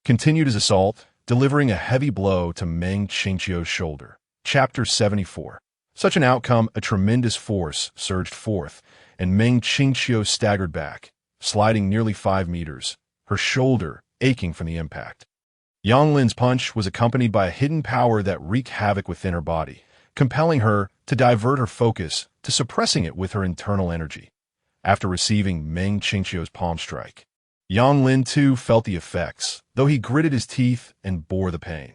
continued his assault, delivering a heavy blow to Meng Qingqiu's shoulder. Chapter 74. Such an outcome, a tremendous force surged forth, and Meng Qingqiu staggered back, sliding nearly 5 meters, her shoulder aching from the impact. Yang Lin's punch was accompanied by a hidden power that wreaked havoc within her body, compelling her to divert her focus to suppressing it with her internal energy. After receiving Meng Qingqiu's palm strike, Yang Lin too felt the effects, though he gritted his teeth and bore the pain.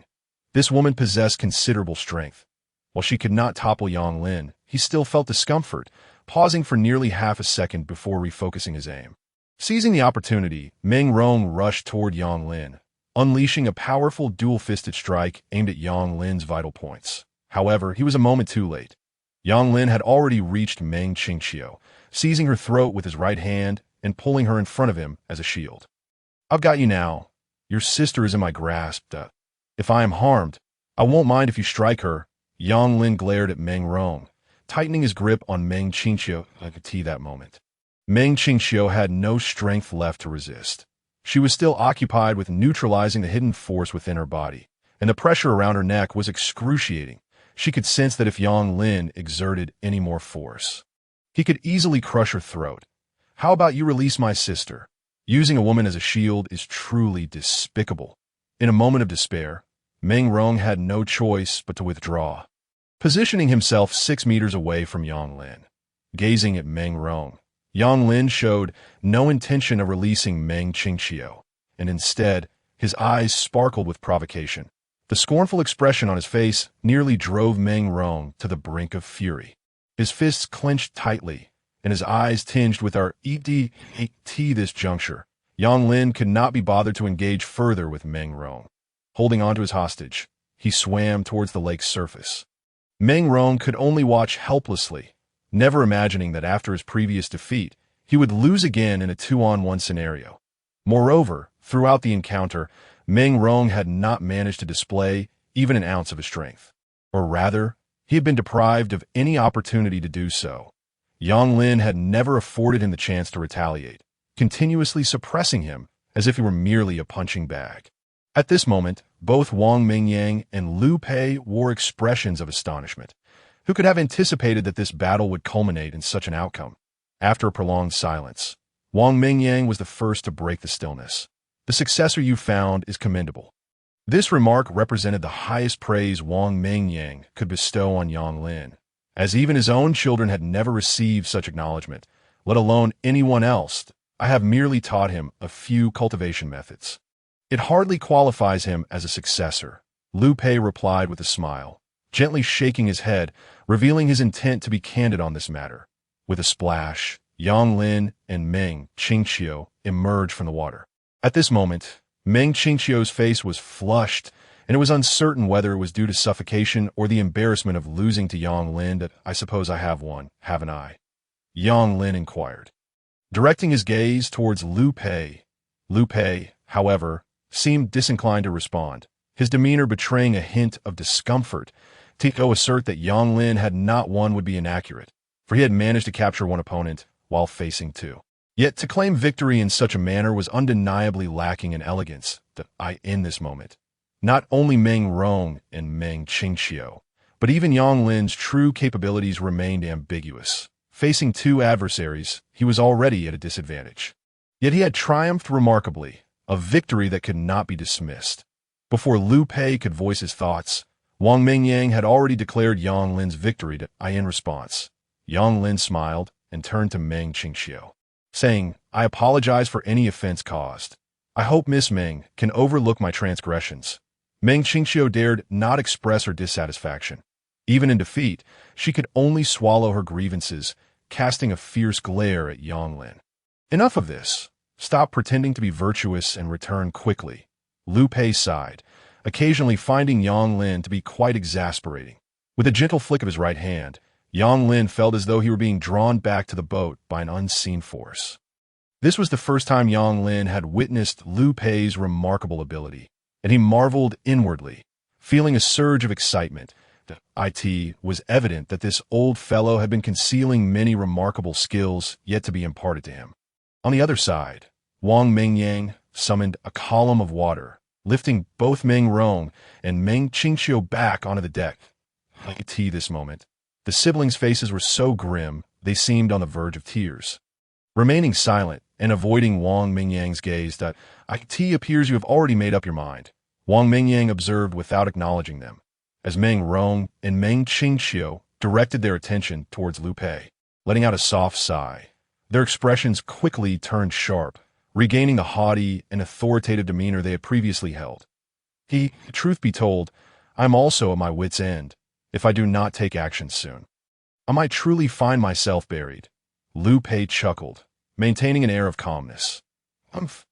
This woman possessed considerable strength. While she could not topple Yang Lin, he still felt discomfort, pausing for nearly half a second before refocusing his aim. Seizing the opportunity, Meng Rong rushed toward Yang Lin, unleashing a powerful dual-fisted strike aimed at Yang Lin's vital points. However, he was a moment too late. Yang Lin had already reached Meng Qingqiu, seizing her throat with his right hand and pulling her in front of him as a shield. "I've got you now. Your sister is in my grasp. If I am harmed, I won't mind if you strike her." Yang Lin glared at Meng Rong, tightening his grip on Meng Qingqiu like a tea that moment. Meng Qingqiu had no strength left to resist. She was still occupied with neutralizing the hidden force within her body, and the pressure around her neck was excruciating. She could sense that if Yang Lin exerted any more force, he could easily crush her throat. "How about you release my sister?" Using a woman as a shield is truly despicable. In a moment of despair, Meng Rong had no choice but to withdraw. Positioning himself 6 meters away from Yang Lin, gazing at Meng Rong, Yang Lin showed no intention of releasing Meng Qingqiu, and instead, his eyes sparkled with provocation. The scornful expression on his face nearly drove Meng Rong to the brink of fury. His fists clenched tightly, and his eyes tinged with our EDT this juncture. Yang Lin could not be bothered to engage further with Meng Rong. Holding onto his hostage, he swam towards the lake's surface. Meng Rong could only watch helplessly, never imagining that after his previous defeat, he would lose again in a 2-on-1 scenario. Moreover, throughout the encounter, Meng Rong had not managed to display even an ounce of his strength. Or rather, he had been deprived of any opportunity to do so. Yang Lin had never afforded him the chance to retaliate, continuously suppressing him as if he were merely a punching bag. At this moment, both Wang Mingyang and Liu Pei wore expressions of astonishment. Who could have anticipated that this battle would culminate in such an outcome? After a prolonged silence, Wang Mingyang was the first to break the stillness. "The successor you found is commendable." This remark represented the highest praise Wang Mingyang could bestow on Yang Lin, as even his own children had never received such acknowledgement, let alone anyone else. "I have merely taught him a few cultivation methods. It hardly qualifies him as a successor," Liu Pei replied with a smile, gently shaking his head, revealing his intent to be candid on this matter. With a splash, Yang Lin and Meng Qingqiu emerged from the water. At this moment, Meng Qingqiu's face was flushed, and it was uncertain whether it was due to suffocation or the embarrassment of losing to Yang Lin. "That I suppose I have one, haven't I?" Yang Lin inquired, directing his gaze towards Liu Pei. Liu Pei, however, seemed disinclined to respond, his demeanor betraying a hint of discomfort. To assert that Yang Lin had not one would be inaccurate, for he had managed to capture one opponent while facing two. Yet to claim victory in such a manner was undeniably lacking in elegance. In this moment, not only Meng Rong and Meng Qingqiu, but even Yang Lin's true capabilities remained ambiguous. Facing two adversaries, he was already at a disadvantage. Yet he had triumphed remarkably, a victory that could not be dismissed. Before Liu Pei could voice his thoughts, Wang Mingyang had already declared Yang Lin's victory in response. Yang Lin smiled and turned to Meng Qingqiu, saying, "I apologize for any offense caused. I hope Miss Meng can overlook my transgressions." Meng Qingqiu dared not express her dissatisfaction. Even in defeat, she could only swallow her grievances, casting a fierce glare at Yang Lin. "Enough of this. Stop pretending to be virtuous and return quickly." Liu Pei sighed, occasionally finding Yang Lin to be quite exasperating. With a gentle flick of his right hand, Yang Lin felt as though he were being drawn back to the boat by an unseen force. This was the first time Yang Lin had witnessed Liu Pei's remarkable ability, and he marveled inwardly, feeling a surge of excitement. It was evident that this old fellow had been concealing many remarkable skills yet to be imparted to him. On the other side, Wang Mingyang summoned a column of water, lifting both Meng Rong and Meng Qingqiu back onto the deck. This moment, the siblings' faces were so grim they seemed on the verge of tears. Remaining silent and avoiding Wang Mingyang's gaze, "It appears you have already made up your mind," Wang Mingyang observed without acknowledging them, as Meng Rong and Meng Qingqiu directed their attention towards Liu Pei. Letting out a soft sigh, their expressions quickly turned sharp, regaining the haughty and authoritative demeanor they had previously held. Truth be told, I'm also at my wit's end, if I do not take action soon. I might truly find myself buried. Liu Pei chuckled, maintaining an air of calmness. If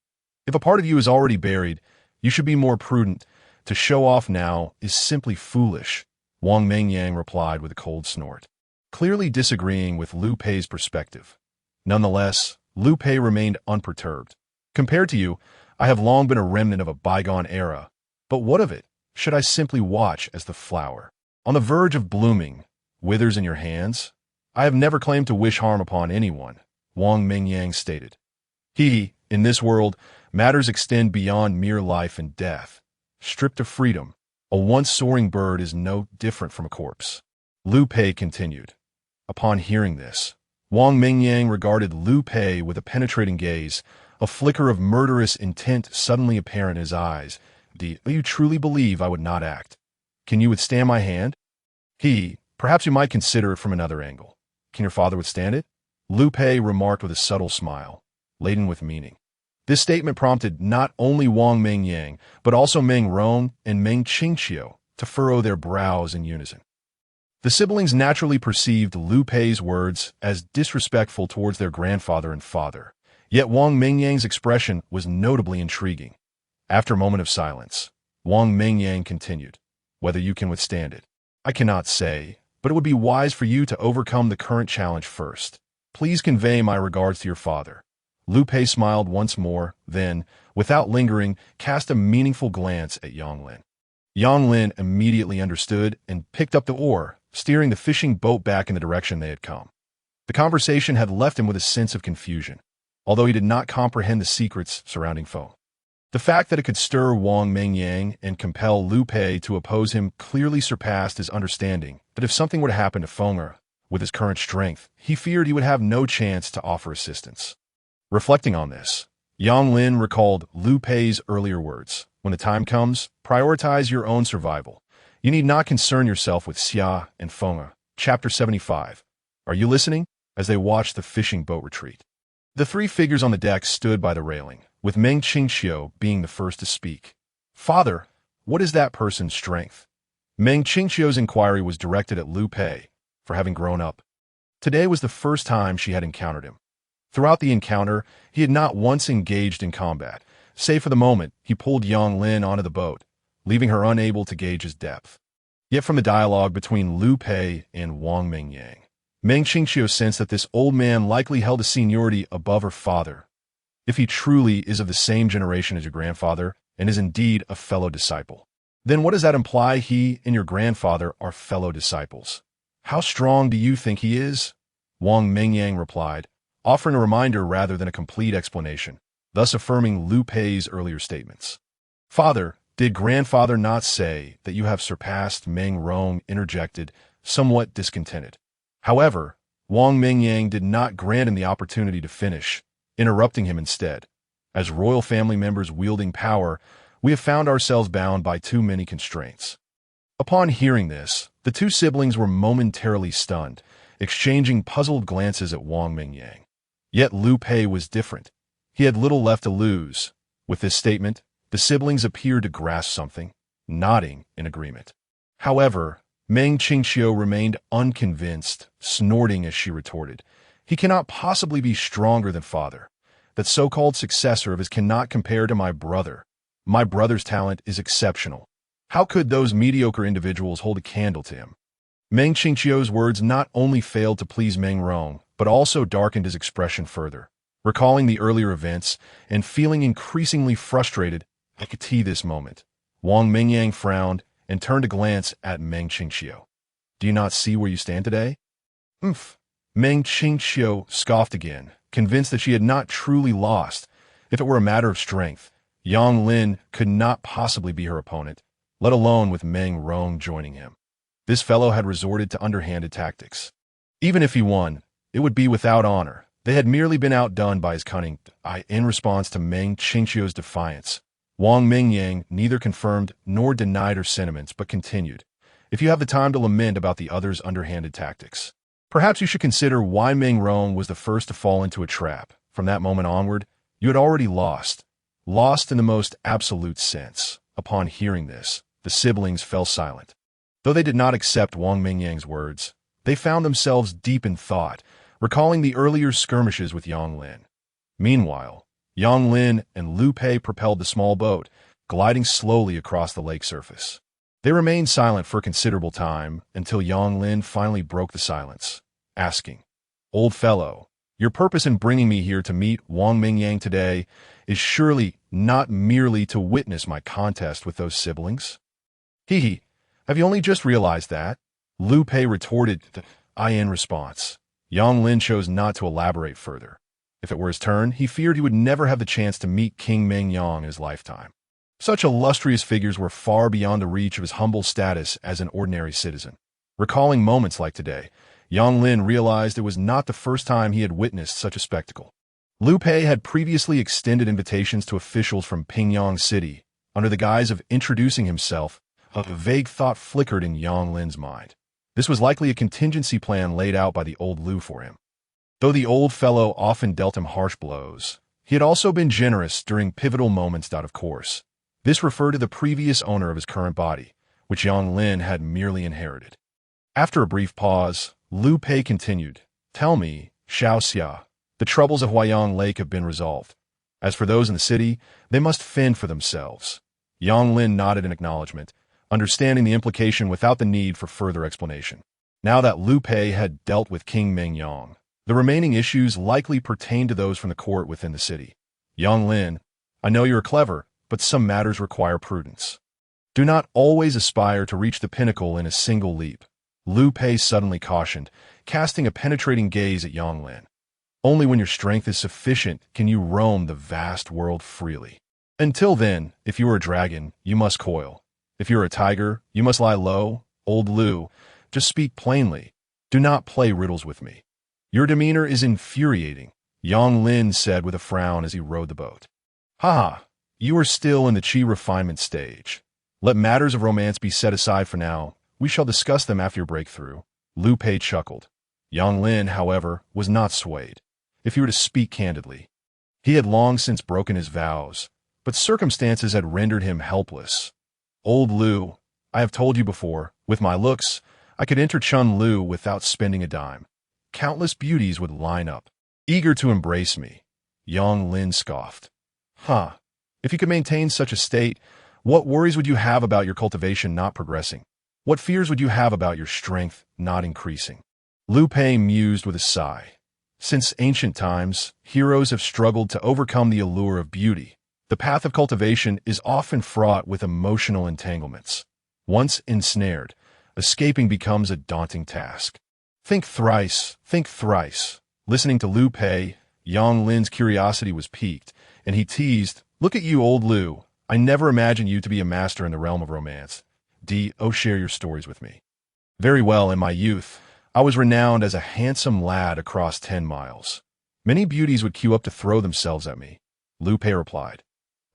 a part of you is already buried, you should be more prudent. To show off now is simply foolish, Wang Mengyang replied with a cold snort, clearly disagreeing with Liu Pei's perspective. Nonetheless, Liu Pei remained unperturbed. Compared to you, I have long been a remnant of a bygone era. But what of it? Should I simply watch as the flower, on the verge of blooming, withers in your hands? I have never claimed to wish harm upon anyone, Wang Mengyang stated. In this world, matters extend beyond mere life and death. Stripped of freedom, a once soaring bird is no different from a corpse. Liu Pei continued. Upon hearing this, Wang Mengyang regarded Liu Pei with a penetrating gaze, a flicker of murderous intent suddenly apparent in his eyes. Do you truly believe I would not act? Can you withstand my hand? Perhaps you might consider it from another angle. Can your father withstand it? Liu Pei remarked with a subtle smile, laden with meaning. This statement prompted not only Wang Mengyang, but also Meng Rong and Meng Qingqiu to furrow their brows in unison. The siblings naturally perceived Liu Pei's words as disrespectful towards their grandfather and father, yet Wang Mengyang's expression was notably intriguing. After a moment of silence, Wang Mengyang continued, whether you can withstand it, I cannot say, but it would be wise for you to overcome the current challenge first. Please convey my regards to your father. Liu Pei smiled once more, then, without lingering, cast a meaningful glance at Yang Lin. Yang Lin immediately understood and picked up the oar, steering the fishing boat back in the direction they had come. The conversation had left him with a sense of confusion, although he did not comprehend the secrets surrounding Feng. The fact that it could stir Wang Mengyang and compel Liu Pei to oppose him clearly surpassed his understanding that if something were to happen to Feng, with his current strength, he feared he would have no chance to offer assistance. Reflecting on this, Yang Lin recalled Liu Pei's earlier words. When the time comes, prioritize your own survival. You need not concern yourself with Xia and Feng. Chapter 75. Are you listening? As they watched the fishing boat retreat. The three figures on the deck stood by the railing, with Meng Qingqiu being the first to speak. Father, what is that person's strength? Meng Qingqiu's inquiry was directed at Liu Pei, for having grown up. Today was the first time she had encountered him. Throughout the encounter, he had not once engaged in combat. Save for the moment, he pulled Yang Lin onto the boat, leaving her unable to gauge his depth. Yet from the dialogue between Liu Pei and Wang Mengyang, Meng Qingqiu sensed that this old man likely held a seniority above her father. If he truly is of the same generation as your grandfather, and is indeed a fellow disciple, then what does that imply? He and your grandfather are fellow disciples. How strong do you think he is? Wang Mengyang replied, offering a reminder rather than a complete explanation, thus affirming Liu Pei's earlier statements. Father, did grandfather not say that you have surpassed? Meng Rong interjected, somewhat discontented. However, Wang Mengyang did not grant him the opportunity to finish, interrupting him instead. As royal family members wielding power, we have found ourselves bound by too many constraints. Upon hearing this, the two siblings were momentarily stunned, exchanging puzzled glances at Wang Mengyang. Yet Liu Pei was different. He had little left to lose. With this statement, the siblings appeared to grasp something, nodding in agreement. However, Meng Qingqiu remained unconvinced, snorting as she retorted, he cannot possibly be stronger than father. That so-called successor of his cannot compare to my brother. My brother's talent is exceptional. How could those mediocre individuals hold a candle to him? Meng Qingqiu's words not only failed to please Meng Rong, but also darkened his expression further. Recalling the earlier events and feeling increasingly frustrated, I could see this moment. Wang Mengyang frowned and turned a glance at Meng Qingqiu. Do you not see where you stand today? Meng Qingqiu scoffed again, convinced that she had not truly lost. If it were a matter of strength, Yang Lin could not possibly be her opponent, let alone with Meng Rong joining him. This fellow had resorted to underhanded tactics. Even if he won, it would be without honor. They had merely been outdone by his cunning. In response to Meng Qingqiu's defiance, Wang Mengyang neither confirmed nor denied her sentiments, but continued. If you have the time to lament about the other's underhanded tactics, perhaps you should consider why Meng Rong was the first to fall into a trap. From that moment onward, You had already lost. Lost in the most absolute sense. Upon hearing this, the siblings fell silent. Though they did not accept Wang Mingyang's words, they found themselves deep in thought, recalling the earlier skirmishes with Yang Lin. Meanwhile, Yang Lin and Liu Pei propelled the small boat, gliding slowly across the lake surface. They remained silent for a considerable time until Yang Lin finally broke the silence, asking, "Old fellow, your purpose in bringing me here to meet Wang Mingyang today is surely not merely to witness my contest with those siblings?" "Hee, have you only just realized that?" Liu Pei retorted in response. Yang Lin chose not to elaborate further. If it were his turn, he feared he would never have the chance to meet King Mingyang in his lifetime. Such illustrious figures were far beyond the reach of his humble status as an ordinary citizen. Recalling moments like today, Yang Lin realized it was not the first time he had witnessed such a spectacle. Liu Pei had previously extended invitations to officials from Pingyang City under the guise of introducing himself. A vague thought flickered in Yang Lin's mind. This was likely a contingency plan laid out by the old Liu for him. Though the old fellow often dealt him harsh blows, he had also been generous during pivotal moments. Of course, this referred to the previous owner of his current body, which Yang Lin had merely inherited. After a brief pause, Liu Pei continued, "Tell me, Xiao Xia, the troubles of Huayang Lake have been resolved. As for those in the city, they must fend for themselves." Yang Lin nodded in acknowledgement, understanding the implication without the need for further explanation. Now that Liu Pei had dealt with King Mingyang, the remaining issues likely pertained to those from the court within the city. "Yang Lin, I know you are clever, but some matters require prudence. Do not always aspire to reach the pinnacle in a single leap," Liu Pei suddenly cautioned, casting a penetrating gaze at Yang Lin. "Only when your strength is sufficient can you roam the vast world freely. Until then, if you are a dragon, you must coil. If you're a tiger, you must lie low. Old Liu, just speak plainly. Do not play riddles with me." "Your demeanor is infuriating," Yang Lin said with a frown as he rowed the boat. "Ha! You are still in the Qi Refinement stage. Let matters of romance be set aside for now. We shall discuss them after your breakthrough." Liu Pei chuckled. Yang Lin, however, was not swayed. If he were to speak candidly, he had long since broken his vows, but circumstances had rendered him helpless. "Old Liu, I have told you before, with my looks, I could enter Chunlu without spending a dime. Countless beauties would line up, eager to embrace me." Yang Lin scoffed. "Huh. If you could maintain such a state, what worries would you have about your cultivation not progressing? What fears would you have about your strength not increasing?" Liu Pei mused with a sigh. Since ancient times, heroes have struggled to overcome the allure of beauty. The path of cultivation is often fraught with emotional entanglements. Once ensnared, escaping becomes a daunting task. Think thrice, think thrice." Listening to Liu Pei, Yang Lin's curiosity was piqued, and he teased, "Look at you, old Liu. I never imagined you to be a master in the realm of romance. Share your stories with me." "Very well, in my youth, I was renowned as a handsome lad across 10 miles. Many beauties would queue up to throw themselves at me," Liu Pei replied.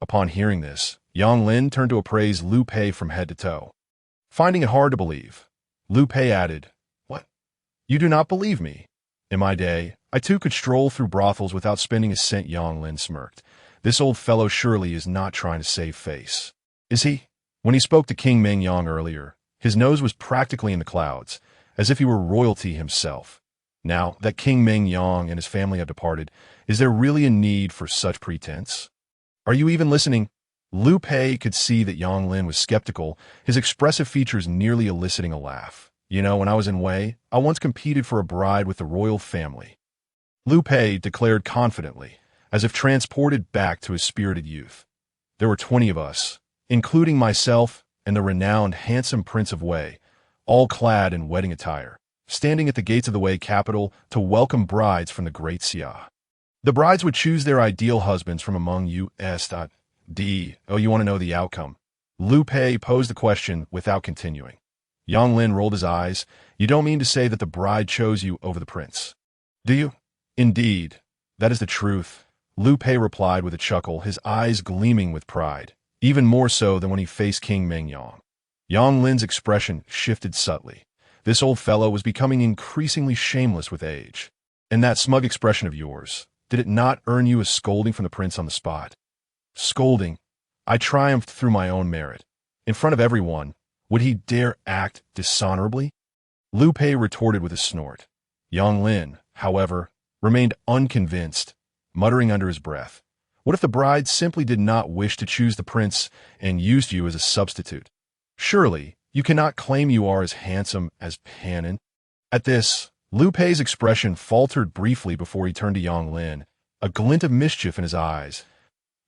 Upon hearing this, Yang Lin turned to appraise Liu Pei from head to toe. Finding it hard to believe, Liu Pei added, "What? You do not believe me? In my day, I too could stroll through brothels without spending a cent." Yang Lin smirked. "This old fellow surely is not trying to save face, is he?" When he spoke to King Mingyang earlier, his nose was practically in the clouds, as if he were royalty himself. Now that King Mingyang and his family have departed, is there really a need for such pretense? "Are you even listening?" Liu Pei could see that Yang Lin was skeptical, his expressive features nearly eliciting a laugh. "You know, when I was in Wei, I once competed for a bride with the royal family," Liu Pei declared confidently, as if transported back to his spirited youth. "There were 20 of us, including myself and the renowned handsome Prince of Wei, all clad in wedding attire, standing at the gates of the Wei capital to welcome brides from the Great Xia. The brides would choose their ideal husbands from among us. Oh, you want to know the outcome?" Liu Pei posed the question without continuing. Yang Lin rolled his eyes. "You don't mean to say that the bride chose you over the prince, do you?" "Indeed, that is the truth," Liu Pei replied with a chuckle, his eyes gleaming with pride, even more so than when he faced King Mingyang. Yang Lin's expression shifted subtly. This old fellow was becoming increasingly shameless with age. "And that smug expression of yours, Did it not earn you a scolding from the prince on the spot? Scolding. I triumphed through my own merit. In front of everyone, would he dare act dishonorably? Liu Pei retorted with a snort. Yang Lin, however, remained unconvinced, muttering under his breath. What if the bride simply did not wish to choose the prince and used you as a substitute? Surely, you cannot claim you are as handsome as Panin. At this, Liu Pei's expression faltered briefly before he turned to Yang Lin, a glint of mischief in his eyes.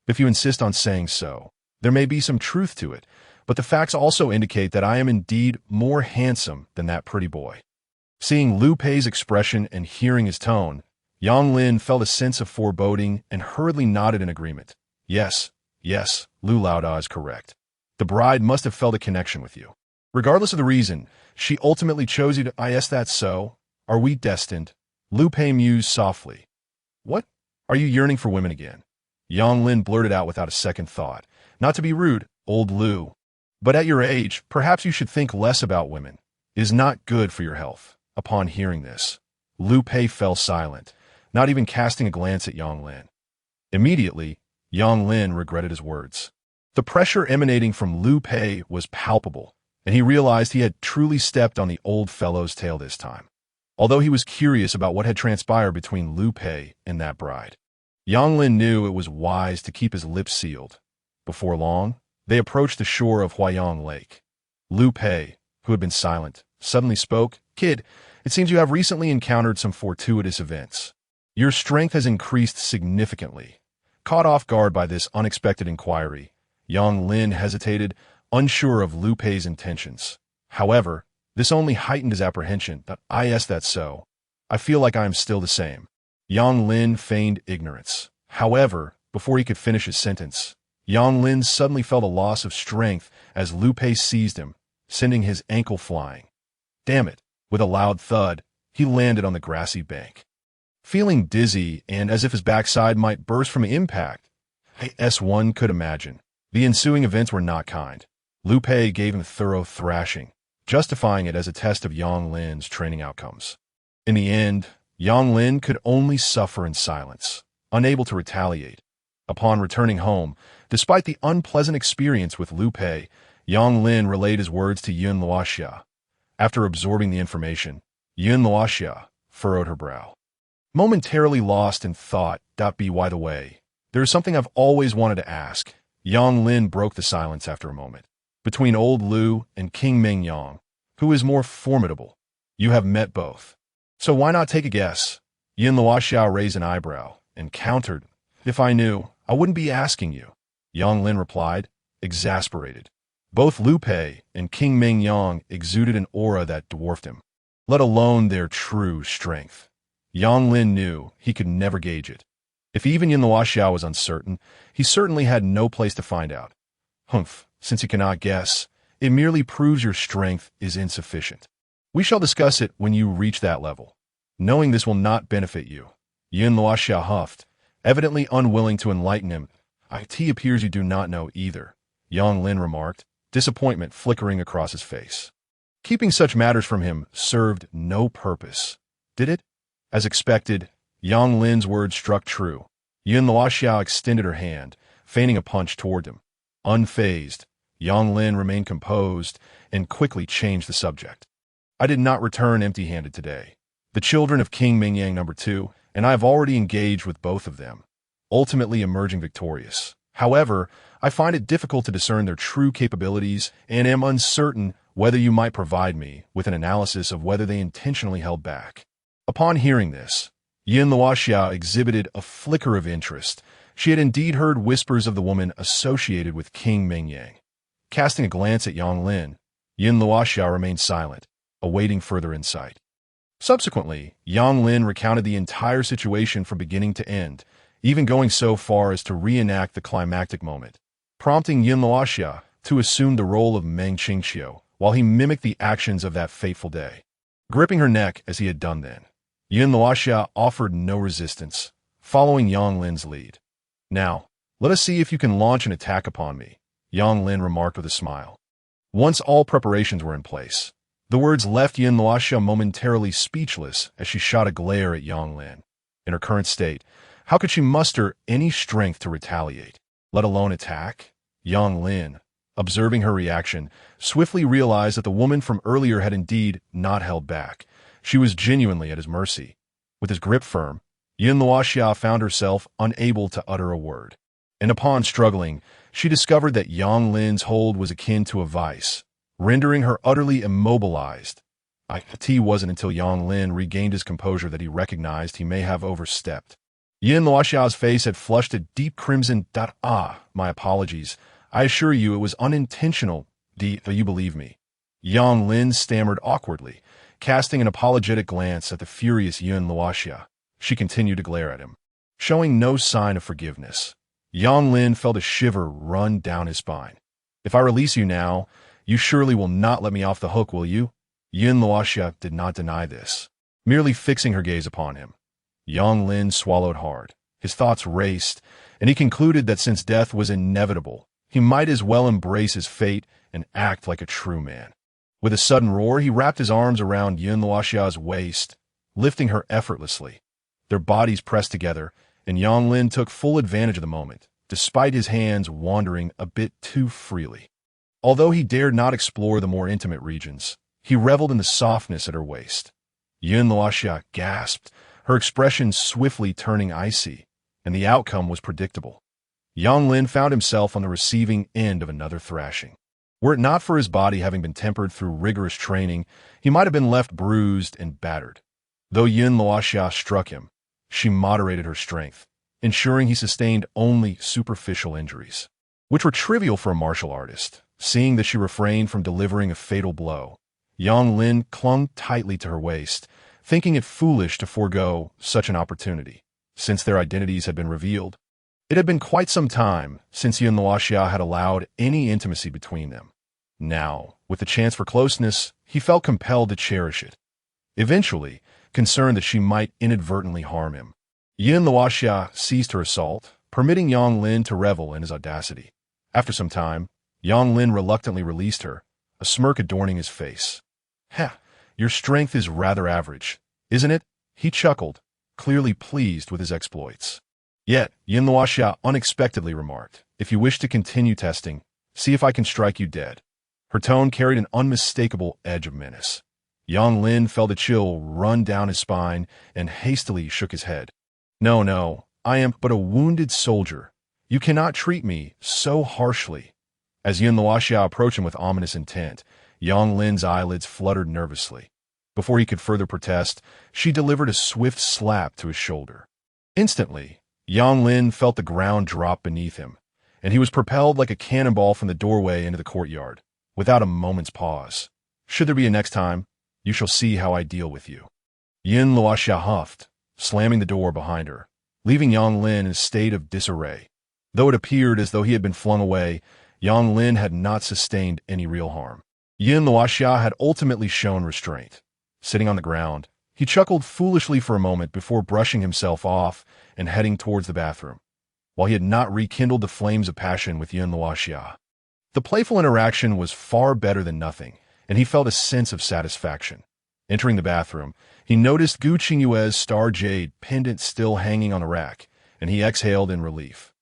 If you insist on saying so, there may be some truth to it, but the facts also indicate that I am indeed more handsome than that pretty boy. Seeing Liu Pei's expression and hearing his tone, Yang Lin felt a sense of foreboding and hurriedly nodded in agreement. Yes, Liu Laoda is correct. The bride must have felt a connection with you. Regardless of the reason, she ultimately chose you to— Is that so? Are we destined? Liu Pei mused softly. What? Are you yearning for women again? Yang Lin blurted out without a second thought. Not to be rude, old Liu, but at your age, perhaps you should think less about women. It is not good for your health. Upon hearing this, Liu Pei fell silent, not even casting a glance at Yang Lin. Immediately, Yang Lin regretted his words. The pressure emanating from Liu Pei was palpable, and he realized he had truly stepped on the old fellow's tail this time. Although he was curious about what had transpired between Liu Pei and that bride, Yang Lin knew it was wise to keep his lips sealed. Before long, they approached the shore of Huayang Lake. Liu Pei, who had been silent, suddenly spoke. Kid, it seems you have recently encountered some fortuitous events. Your strength has increased significantly. Caught off guard by this unexpected inquiry, Yang Lin hesitated, unsure of Liu Pei's intentions. However, this only heightened his apprehension. Is that so? I feel like I am still the same. Yang Lin feigned ignorance. However, before he could finish his sentence, Yang Lin suddenly felt a loss of strength as Liu Pei seized him, sending his ankle flying. Damn it! With a loud thud, he landed on the grassy bank. Feeling dizzy and as if his backside might burst from impact, as one could imagine, the ensuing events were not kind. Liu Pei gave him a thorough thrashing, justifying it as a test of Yang Lin's training outcomes. In the end, Yang Lin could only suffer in silence, unable to retaliate. Upon returning home, despite the unpleasant experience with Liu Pei, Yang Lin relayed his words to Yun Luoxia. After absorbing the information, Yun Luoxia furrowed her brow. Momentarily lost in thought. By the way, there is something I've always wanted to ask. Yang Lin broke the silence after a moment. Between old Liu and King Mingyang, who is more formidable? You have met both. So why not take a guess? Yun Luoxia raised an eyebrow and countered. If I knew, I wouldn't be asking you. Yang Lin replied, exasperated. Both Liu Pei and King Mingyang exuded an aura that dwarfed him, let alone their true strength. Yang Lin knew he could never gauge it. If even Yun Luoxia was uncertain, he certainly had no place to find out. Humph, since you cannot guess, it merely proves your strength is insufficient. We shall discuss it when you reach that level. Knowing this will not benefit you. Yun Luoxia huffed, evidently unwilling to enlighten him. It appears you do not know either, Yang Lin remarked, disappointment flickering across his face. Keeping such matters from him served no purpose, did it? As expected, Yang Lin's words struck true. Yun Luoxia extended her hand, feigning a punch toward him. Unfazed, Yang Lin remained composed and quickly changed the subject. I did not return empty-handed today. The children of King Mingyang II, and I have already engaged with both of them, ultimately emerging victorious. However, I find it difficult to discern their true capabilities and am uncertain whether you might provide me with an analysis of whether they intentionally held back. Upon hearing this, Yun Luoxia exhibited a flicker of interest. She had indeed heard whispers of the woman associated with King Mingyang. Casting a glance at Yang Lin, Yun Luoxia remained silent, awaiting further insight. Subsequently, Yang Lin recounted the entire situation from beginning to end, even going so far as to reenact the climactic moment, prompting Yun Luoxia to assume the role of Meng Qingqiu while he mimicked the actions of that fateful day. Gripping her neck as he had done then, Yun Luoxia offered no resistance, following Yang Lin's lead. Now, let us see if you can launch an attack upon me, Yang Lin remarked with a smile. Once all preparations were in place, the words left Yun Luoxia momentarily speechless as she shot a glare at Yang Lin. In her current state, How could she muster any strength to retaliate, let alone attack? Yang Lin, observing her reaction, swiftly realized that the woman from earlier had indeed not held back. She was genuinely at his mercy. With his grip firm, Yin Luoxia found herself unable to utter a word. And upon struggling, she discovered that Yang Lin's hold was akin to a vice, rendering her utterly immobilized. It wasn't until Yang Lin regained his composure that he recognized he may have overstepped. Yin Luoxia's face had flushed a deep crimson. My apologies. I assure you it was unintentional. Do you believe me? Yang Lin stammered awkwardly, casting an apologetic glance at the furious Yin Luoxia. She continued to glare at him, showing no sign of forgiveness. Yang Lin felt a shiver run down his spine. If I release you now, you surely will not let me off the hook, will you? Yin Luoxia did not deny this, merely fixing her gaze upon him. Yang Lin swallowed hard. His thoughts raced, and he concluded that since death was inevitable, he might as well embrace his fate and act like a true man. With a sudden roar, he wrapped his arms around Yin Luoxia's waist, lifting her effortlessly. Their bodies pressed together, and Yang Lin took full advantage of the moment, despite his hands wandering a bit too freely. Although he dared not explore the more intimate regions, he reveled in the softness at her waist. Yin Luoxia gasped, her expression swiftly turning icy, and the outcome was predictable. Yang Lin found himself on the receiving end of another thrashing. Were it not for his body having been tempered through rigorous training, he might have been left bruised and battered. Though Yin Luoxia struck him, she moderated her strength, ensuring he sustained only superficial injuries, which were trivial for a martial artist. Seeing that she refrained from delivering a fatal blow, Yang Lin clung tightly to her waist, thinking it foolish to forego such an opportunity, since their identities had been revealed. It had been quite some time since Yin Luoxia had allowed any intimacy between them. Now, with the chance for closeness, he felt compelled to cherish it. Eventually, concerned that she might inadvertently harm him, Yin Luoxia ceased her assault, permitting Yang Lin to revel in his audacity. After some time, Yang Lin reluctantly released her, a smirk adorning his face. Your strength is rather average, isn't it? He chuckled, clearly pleased with his exploits. Yet, Yin Luoxia unexpectedly remarked, if you wish to continue testing, see if I can strike you dead. Her tone carried an unmistakable edge of menace. Yang Lin felt a chill run down his spine and hastily shook his head. No, I am but a wounded soldier. You cannot treat me so harshly. As Yin Luoxia approached him with ominous intent, Yang Lin's eyelids fluttered nervously. Before he could further protest, she delivered a swift slap to his shoulder. Instantly, Yang Lin felt the ground drop beneath him, and he was propelled like a cannonball from the doorway into the courtyard, without a moment's pause. Should there be a next time, you shall see how I deal with you. Yin Luoxia huffed, slamming the door behind her, leaving Yang Lin in a state of disarray. Though it appeared as though he had been flung away, Yang Lin had not sustained any real harm. Yin Luoxia had ultimately shown restraint. Sitting on the ground, he chuckled foolishly for a moment before brushing himself off and heading towards the bathroom, while he had not rekindled the flames of passion with Yin Luoxia. The playful interaction was far better than nothing, and he felt a sense of satisfaction. Entering the bathroom, he noticed Gu Qingyue's star jade pendant still hanging on the rack, and he exhaled in relief,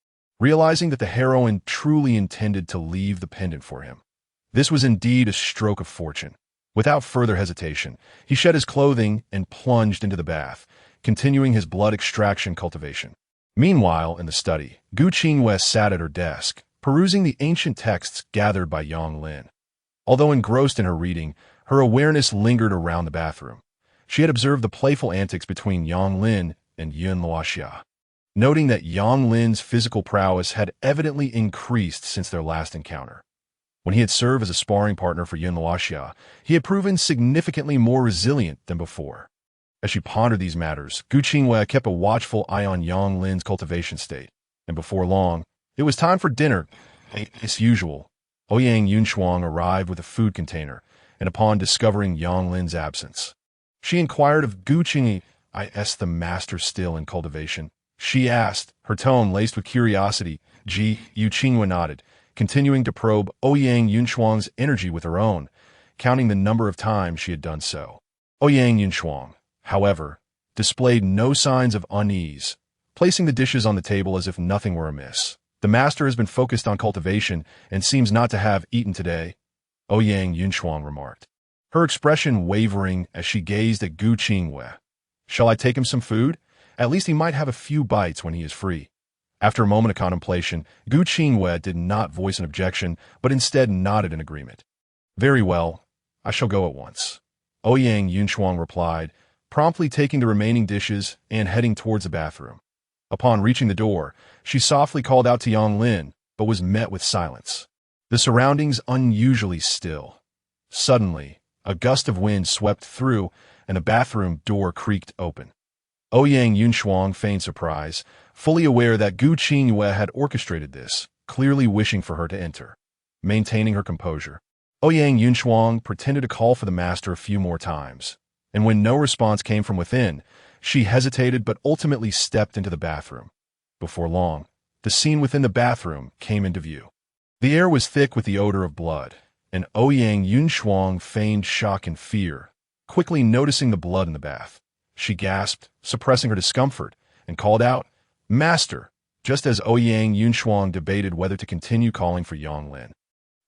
realizing that the heroine truly intended to leave the pendant for him. This was indeed a stroke of fortune. Without further hesitation, he shed his clothing and plunged into the bath, continuing his blood extraction cultivation. Meanwhile, in the study, Gu Qingyue sat at her desk, perusing the ancient texts gathered by Yang Lin. Although engrossed in her reading, her awareness lingered around the bathroom. She had observed the playful antics between Yang Lin and Yin Luoxia, noting that Yang Lin's physical prowess had evidently increased since their last encounter. When he had served as a sparring partner for Yin Luoxia, he had proven significantly more resilient than before. As she pondered these matters, Gu Qingyue kept a watchful eye on Yang Lin's cultivation state, and before long, it was time for dinner. As usual, Ouyang Yunshuang arrived with a food container, and upon discovering Yang Lin's absence, she inquired of Gu Qingyue, "Is the master still in cultivation?" She asked, her tone laced with curiosity. Yu Qingyue nodded, continuing to probe Ouyang Yunshuang's energy with her own, counting the number of times she had done so. Ouyang Yunshuang, however, displayed no signs of unease, placing the dishes on the table as if nothing were amiss. The master has been focused on cultivation and seems not to have eaten today, Ouyang Yunshuang remarked, her expression wavering as she gazed at Gu Qingwei. Shall I take him some food? At least he might have a few bites when he is free. After a moment of contemplation, Gu Qingwei did not voice an objection, but instead nodded in agreement. Very well, I shall go at once, Ouyang Yunshuang replied, promptly taking the remaining dishes and heading towards the bathroom. Upon reaching the door, she softly called out to Yang Lin, but was met with silence. The surroundings unusually still. Suddenly, a gust of wind swept through, and the bathroom door creaked open. Ouyang Yunshuang feigned surprise, fully aware that Gu Qingwei had orchestrated this, clearly wishing for her to enter. Maintaining her composure, Ouyang Yunshuang pretended to call for the master a few more times, and when no response came from within, she hesitated but ultimately stepped into the bathroom. Before long, the scene within the bathroom came into view. The air was thick with the odor of blood, and Ouyang Yunshuang feigned shock and fear, quickly noticing the blood in the bath. She gasped, suppressing her discomfort, and called out, "Master!" just as Ouyang Yunshuang debated whether to continue calling for Yang Lin.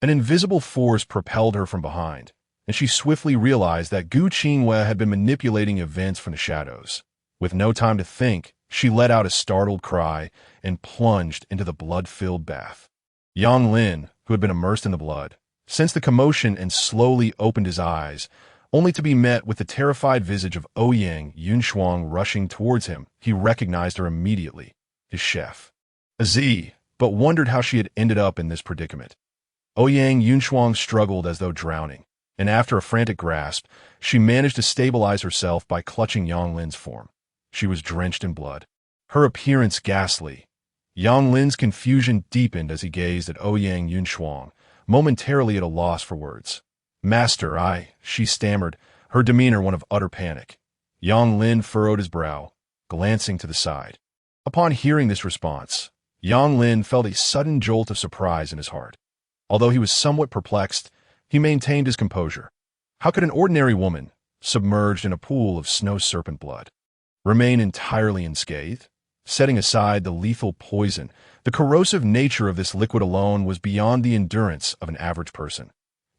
An invisible force propelled her from behind, and she swiftly realized that Gu Qingwei had been manipulating events from the shadows. With no time to think, she let out a startled cry and plunged into the blood-filled bath. Yang Lin, who had been immersed in the blood, sensed the commotion and slowly opened his eyes, only to be met with the terrified visage of Ouyang Yunshuang rushing towards him. He recognized her immediately, his chef, Aziz, but wondered how she had ended up in this predicament. Ouyang Yunshuang struggled as though drowning, and after a frantic grasp, she managed to stabilize herself by clutching Yang Lin's form. She was drenched in blood, her appearance ghastly. Yang Lin's confusion deepened as he gazed at Ouyang Yunshuang, momentarily at a loss for words. Master, she stammered, her demeanor one of utter panic. Yang Lin furrowed his brow, glancing to the side. Upon hearing this response, Yang Lin felt a sudden jolt of surprise in his heart. Although he was somewhat perplexed, he maintained his composure. How could an ordinary woman, submerged in a pool of snow serpent blood, remain entirely unscathed? Setting aside the lethal poison, the corrosive nature of this liquid alone was beyond the endurance of an average person.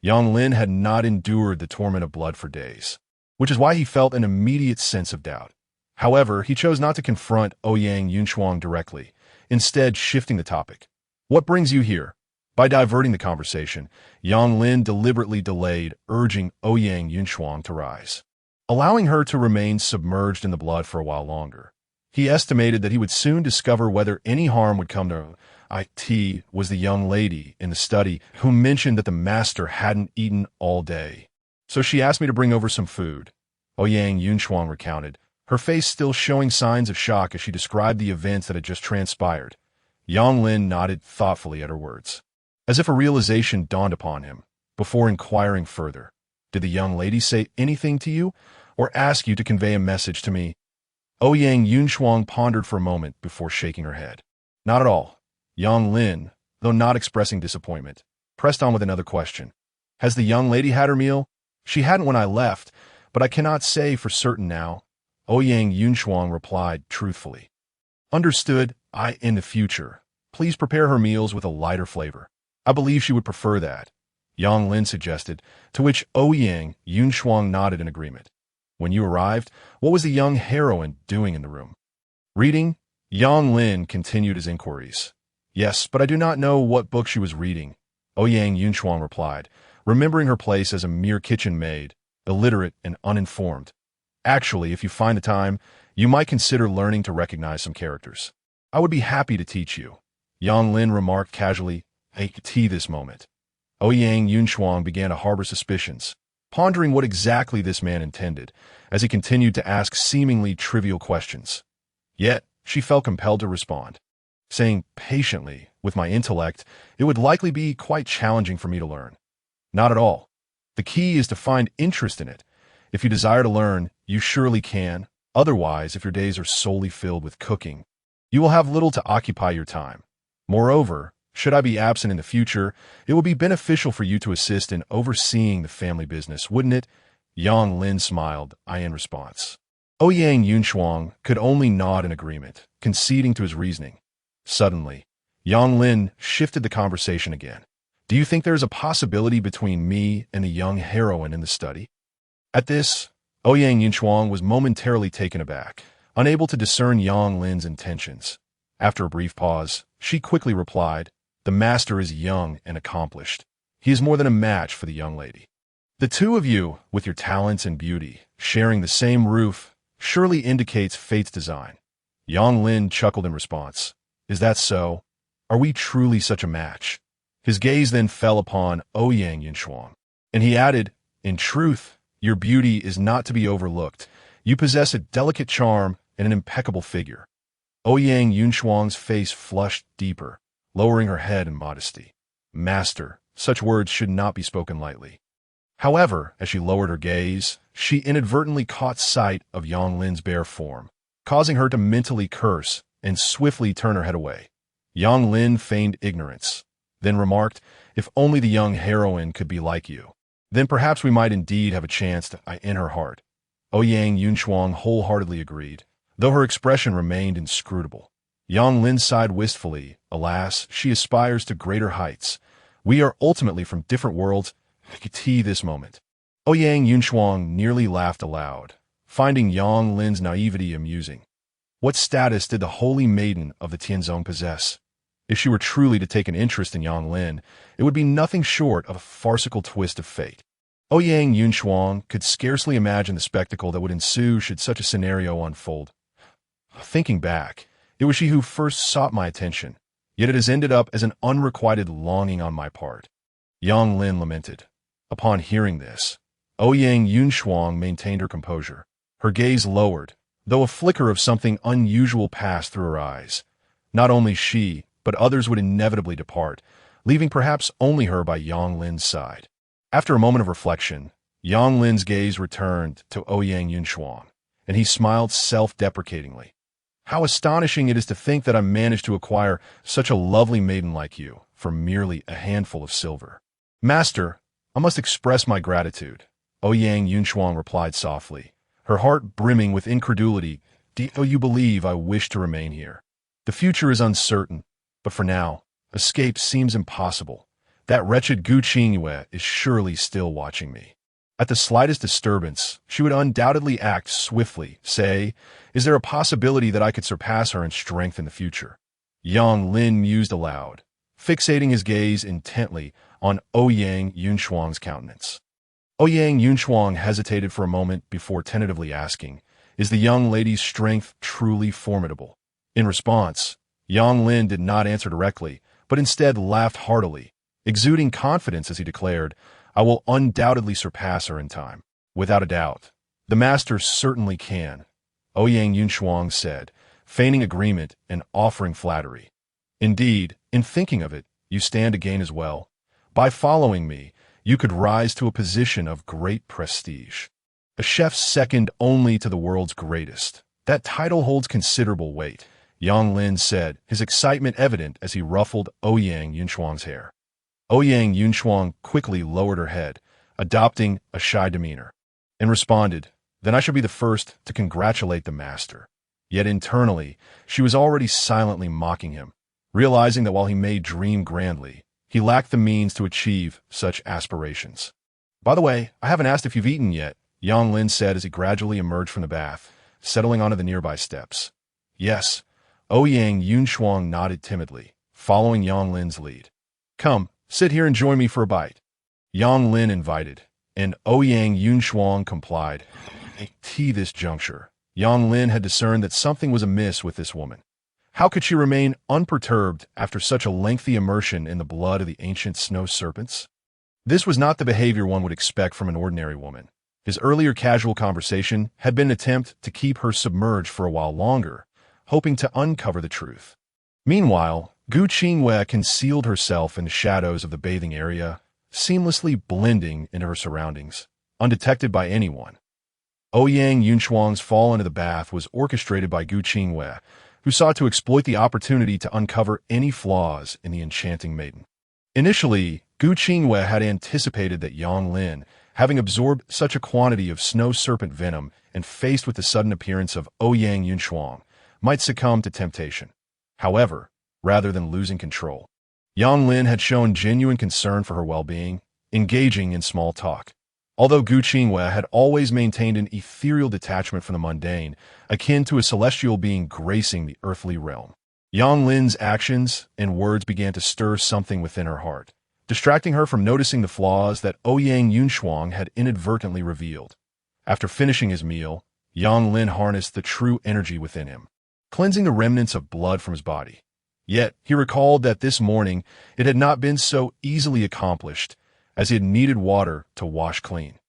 Yang Lin had not endured the torment of blood for days, which is why he felt an immediate sense of doubt. However, he chose not to confront Ouyang Yunshuang directly, instead shifting the topic. What brings you here? By diverting the conversation, Yang Lin deliberately delayed, urging Ouyang Yunshuang to rise, allowing her to remain submerged in the blood for a while longer. He estimated that he would soon discover whether any harm would come to her. It was the young lady in the study who mentioned that the master hadn't eaten all day. So she asked me to bring over some food, Ouyang Yunshuang recounted, her face still showing signs of shock as she described the events that had just transpired. Yang Lin nodded thoughtfully at her words, as if a realization dawned upon him, before inquiring further. Did the young lady say anything to you, or ask you to convey a message to me? Ouyang Yunshuang pondered for a moment before shaking her head. Not at all. Yang Lin, though not expressing disappointment, pressed on with another question. Has the young lady had her meal? She hadn't when I left, but I cannot say for certain now, Ouyang Yunshuang replied truthfully. Understood, in the future. Please prepare her meals with a lighter flavor. I believe she would prefer that, Yang Lin suggested, to which Ouyang Yunshuang nodded in agreement. When you arrived, what was the young heroine doing in the room? Reading? Yang Lin continued his inquiries. Yes, but I do not know what book she was reading, Ouyang Yunshuang replied, remembering her place as a mere kitchen maid, illiterate and uninformed. Actually, if you find the time, you might consider learning to recognize some characters. I would be happy to teach you, Yang Lin remarked casually. This moment. Ouyang Yunshuang began to harbor suspicions, pondering what exactly this man intended, as he continued to ask seemingly trivial questions. Yet, she felt compelled to respond, saying patiently, with my intellect, it would likely be quite challenging for me to learn. Not at all. The key is to find interest in it. If you desire to learn, you surely can. Otherwise, if your days are solely filled with cooking, you will have little to occupy your time. Moreover, should I be absent in the future, it would be beneficial for you to assist in overseeing the family business, wouldn't it? Yang Lin smiled, in response. Ouyang Yunshuang could only nod in agreement, conceding to his reasoning. Suddenly, Yang Lin shifted the conversation again. Do you think there is a possibility between me and the young heroine in the study? At this, Ouyang Yunshuang was momentarily taken aback, unable to discern Yang Lin's intentions. After a brief pause, she quickly replied, "The master is young and accomplished. He is more than a match for the young lady. The two of you, with your talents and beauty, sharing the same roof, surely indicates fate's design." Yang Lin chuckled in response. "Is that so? Are we truly such a match?" His gaze then fell upon Ouyang Yunshuang, and he added, "In truth, your beauty is not to be overlooked. You possess a delicate charm and an impeccable figure." Ouyang Yunshuang's face flushed deeper, lowering her head in modesty. "Master, such words should not be spoken lightly." However, as she lowered her gaze, she inadvertently caught sight of Yang Lin's bare form, causing her to mentally curse and swiftly turn her head away. Yang Lin feigned ignorance, then remarked, "If only the young heroine could be like you, then perhaps we might indeed have a chance in her heart." Ouyang Yunshuang wholeheartedly agreed, though her expression remained inscrutable. Yang Lin sighed wistfully. Alas, she aspires to greater heights. We are ultimately from different worlds. This moment. Ouyang Yunshuang nearly laughed aloud, finding Yang Lin's naivety amusing. What status did the holy maiden of the Tianzong possess? If she were truly to take an interest in Yang Lin, it would be nothing short of a farcical twist of fate. Ouyang Yunshuang could scarcely imagine the spectacle that would ensue should such a scenario unfold. Thinking back, it was she who first sought my attention, yet it has ended up as an unrequited longing on my part. Yang Lin lamented. Upon hearing this, Ouyang Yunshuang maintained her composure. Her gaze lowered, though a flicker of something unusual passed through her eyes. Not only she, but others would inevitably depart, leaving perhaps only her by Yang Lin's side. After a moment of reflection, Yang Lin's gaze returned to Ouyang Yunshuang, and he smiled self-deprecatingly. "How astonishing it is to think that I managed to acquire such a lovely maiden like you for merely a handful of silver. Master, I must express my gratitude," Ouyang Yunshuang replied softly, her heart brimming with incredulity. "Do you believe I wish to remain here? The future is uncertain, but for now, escape seems impossible. That wretched Gu Qingyue is surely still watching me. At the slightest disturbance, she would undoubtedly act swiftly, say, is there a possibility that I could surpass her in strength in the future?" Yang Lin mused aloud, fixating his gaze intently on Ouyang Yunshuang's countenance. Ouyang Yunshuang hesitated for a moment before tentatively asking, "Is the young lady's strength truly formidable?" In response, Yang Lin did not answer directly, but instead laughed heartily, exuding confidence as he declared, "I will undoubtedly surpass her in time." "Without a doubt. The master certainly can," Ouyang Yunshuang said, feigning agreement and offering flattery. "Indeed, in thinking of it, you stand to gain as well. By following me, you could rise to a position of great prestige. A chef second only to the world's greatest. That title holds considerable weight," Yang Lin said, his excitement evident as he ruffled Ouyang Yunshuang's hair. Ouyang Yunshuang quickly lowered her head, adopting a shy demeanor, and responded, "Then I shall be the first to congratulate the master." Yet internally, she was already silently mocking him, realizing that while he may dream grandly, he lacked the means to achieve such aspirations. "By the way, I haven't asked if you've eaten yet," Yang Lin said as he gradually emerged from the bath, settling onto the nearby steps. "Yes," Ouyang Yunshuang nodded timidly, following Yang Lin's lead. "Come, sit here and join me for a bite." Yang Lin invited, and Ouyang Yunshuang complied. At this juncture, Yang Lin had discerned that something was amiss with this woman. How could she remain unperturbed after such a lengthy immersion in the blood of the ancient snow serpents? This was not the behavior one would expect from an ordinary woman. His earlier casual conversation had been an attempt to keep her submerged for a while longer, hoping to uncover the truth. Meanwhile, Gu Qingyue concealed herself in the shadows of the bathing area, seamlessly blending into her surroundings, undetected by anyone. Ouyang Yunshuang's fall into the bath was orchestrated by Gu Qingyue, who sought to exploit the opportunity to uncover any flaws in the enchanting maiden. Initially, Gu Qingyue had anticipated that Yang Lin, having absorbed such a quantity of snow serpent venom and faced with the sudden appearance of Ouyang Yunshuang, might succumb to temptation. However, rather than losing control, Yang Lin had shown genuine concern for her well-being, engaging in small talk. Although Gu Qingwei had always maintained an ethereal detachment from the mundane, akin to a celestial being gracing the earthly realm, Yang Lin's actions and words began to stir something within her heart, distracting her from noticing the flaws that Ouyang Yunshuang had inadvertently revealed. After finishing his meal, Yang Lin harnessed the true energy within him, cleansing the remnants of blood from his body. Yet, he recalled that this morning it had not been so easily accomplished, as he had needed water to wash clean.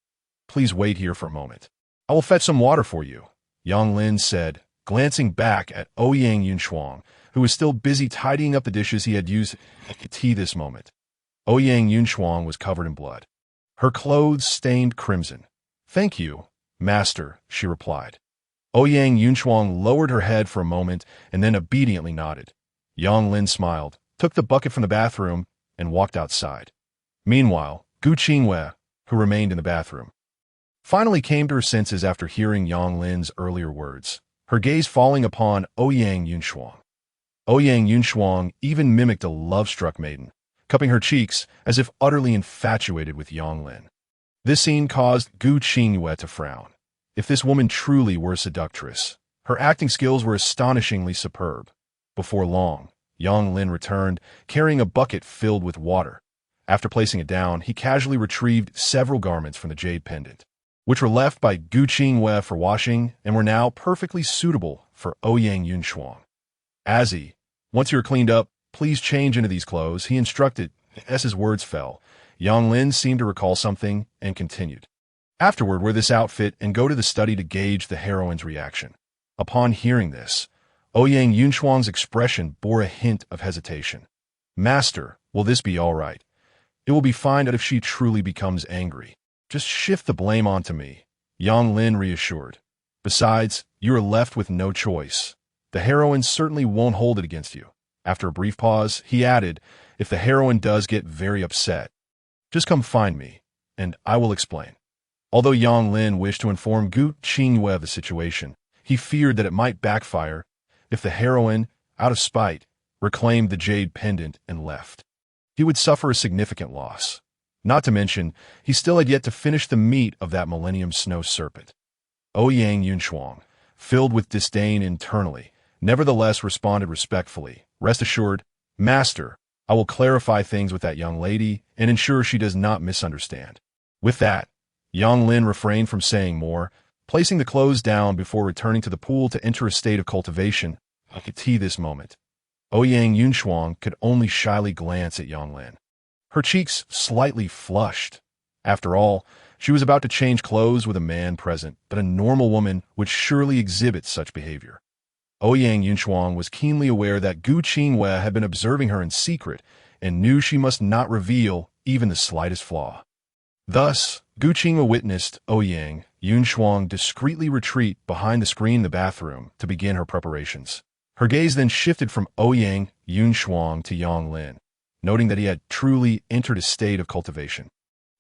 "Please wait here for a moment. I will fetch some water for you," Yang Lin said, glancing back at Ouyang Yunshuang, who was still busy tidying up the dishes he had used at tea this moment. Ouyang Yunshuang was covered in blood, her clothes stained crimson. "Thank you, master," she replied. Ouyang Yunshuang lowered her head for a moment and then obediently nodded. Yang Lin smiled, took the bucket from the bathroom, and walked outside. Meanwhile, Gu Qingwei, who remained in the bathroom, finally came to her senses after hearing Yang Lin's earlier words, her gaze falling upon Ouyang Yunshuang. Ouyang Yunshuang even mimicked a love-struck maiden, cupping her cheeks as if utterly infatuated with Yang Lin. This scene caused Gu Qingwei to frown. If this woman truly were a seductress, her acting skills were astonishingly superb. Before long, Yang Lin returned, carrying a bucket filled with water. After placing it down, he casually retrieved several garments from the jade pendant, which were left by Gu Qingwei for washing and were now perfectly suitable for Ouyang Yunshuang. "Once you are cleaned up, please change into these clothes," he instructed. As his words fell, Yang Lin seemed to recall something and continued. "Afterward, wear this outfit and go to the study to gauge the heroine's reaction." Upon hearing this, Ouyang Yunshuang's expression bore a hint of hesitation. "Master, will this be all right? It will be fine if she truly becomes angry. Just shift the blame onto me," Yang Lin reassured. "Besides, you are left with no choice. The heroine certainly won't hold it against you." After a brief pause, he added, "If the heroine does get very upset, just come find me, and I will explain." Although Yang Lin wished to inform Gu Qingwei of the situation, he feared that it might backfire if the heroine, out of spite, reclaimed the jade pendant and left. He would suffer a significant loss. Not to mention, he still had yet to finish the meat of that Millennium Snow Serpent. Ouyang Yunshuang, filled with disdain internally, nevertheless responded respectfully. "Rest assured, master, I will clarify things with that young lady and ensure she does not misunderstand." With that, Yang Lin refrained from saying more, placing the clothes down before returning to the pool to enter a state of cultivation. At this moment, Ouyang Yunshuang could only shyly glance at Yang Lin. Her cheeks slightly flushed. After all, she was about to change clothes with a man present, but a normal woman would surely exhibit such behavior. Ouyang Yunshuang was keenly aware that Gu Qingwei had been observing her in secret and knew she must not reveal even the slightest flaw. Thus, Gu Qingwei witnessed Ouyang Yunshuang discreetly retreat behind the screen in the bathroom to begin her preparations. Her gaze then shifted from Ouyang Yunshuang to Yang Lin, noting that he had truly entered a state of cultivation.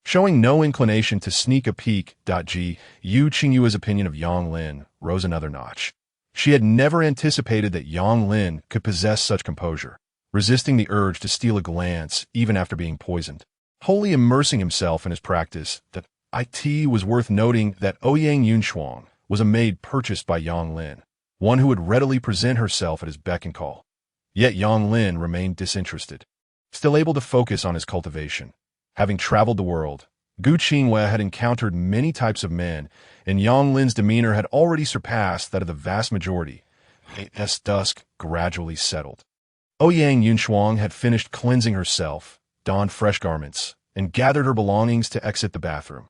Showing no inclination to sneak a peek, Gu Qingyue's opinion of Yang Lin rose another notch. She had never anticipated that Yang Lin could possess such composure, resisting the urge to steal a glance even after being poisoned. Wholly immersing himself in his practice, that it was worth noting that Ouyang Yunshuang was a maid purchased by Yang Lin, one who would readily present herself at his beck and call. Yet Yang Lin remained disinterested, still able to focus on his cultivation. Having traveled the world, Gu Qingwei had encountered many types of men, and Yang Lin's demeanor had already surpassed that of the vast majority. As dusk gradually settled, Ouyang Yunshuang had finished cleansing herself, donned fresh garments, and gathered her belongings to exit the bathroom.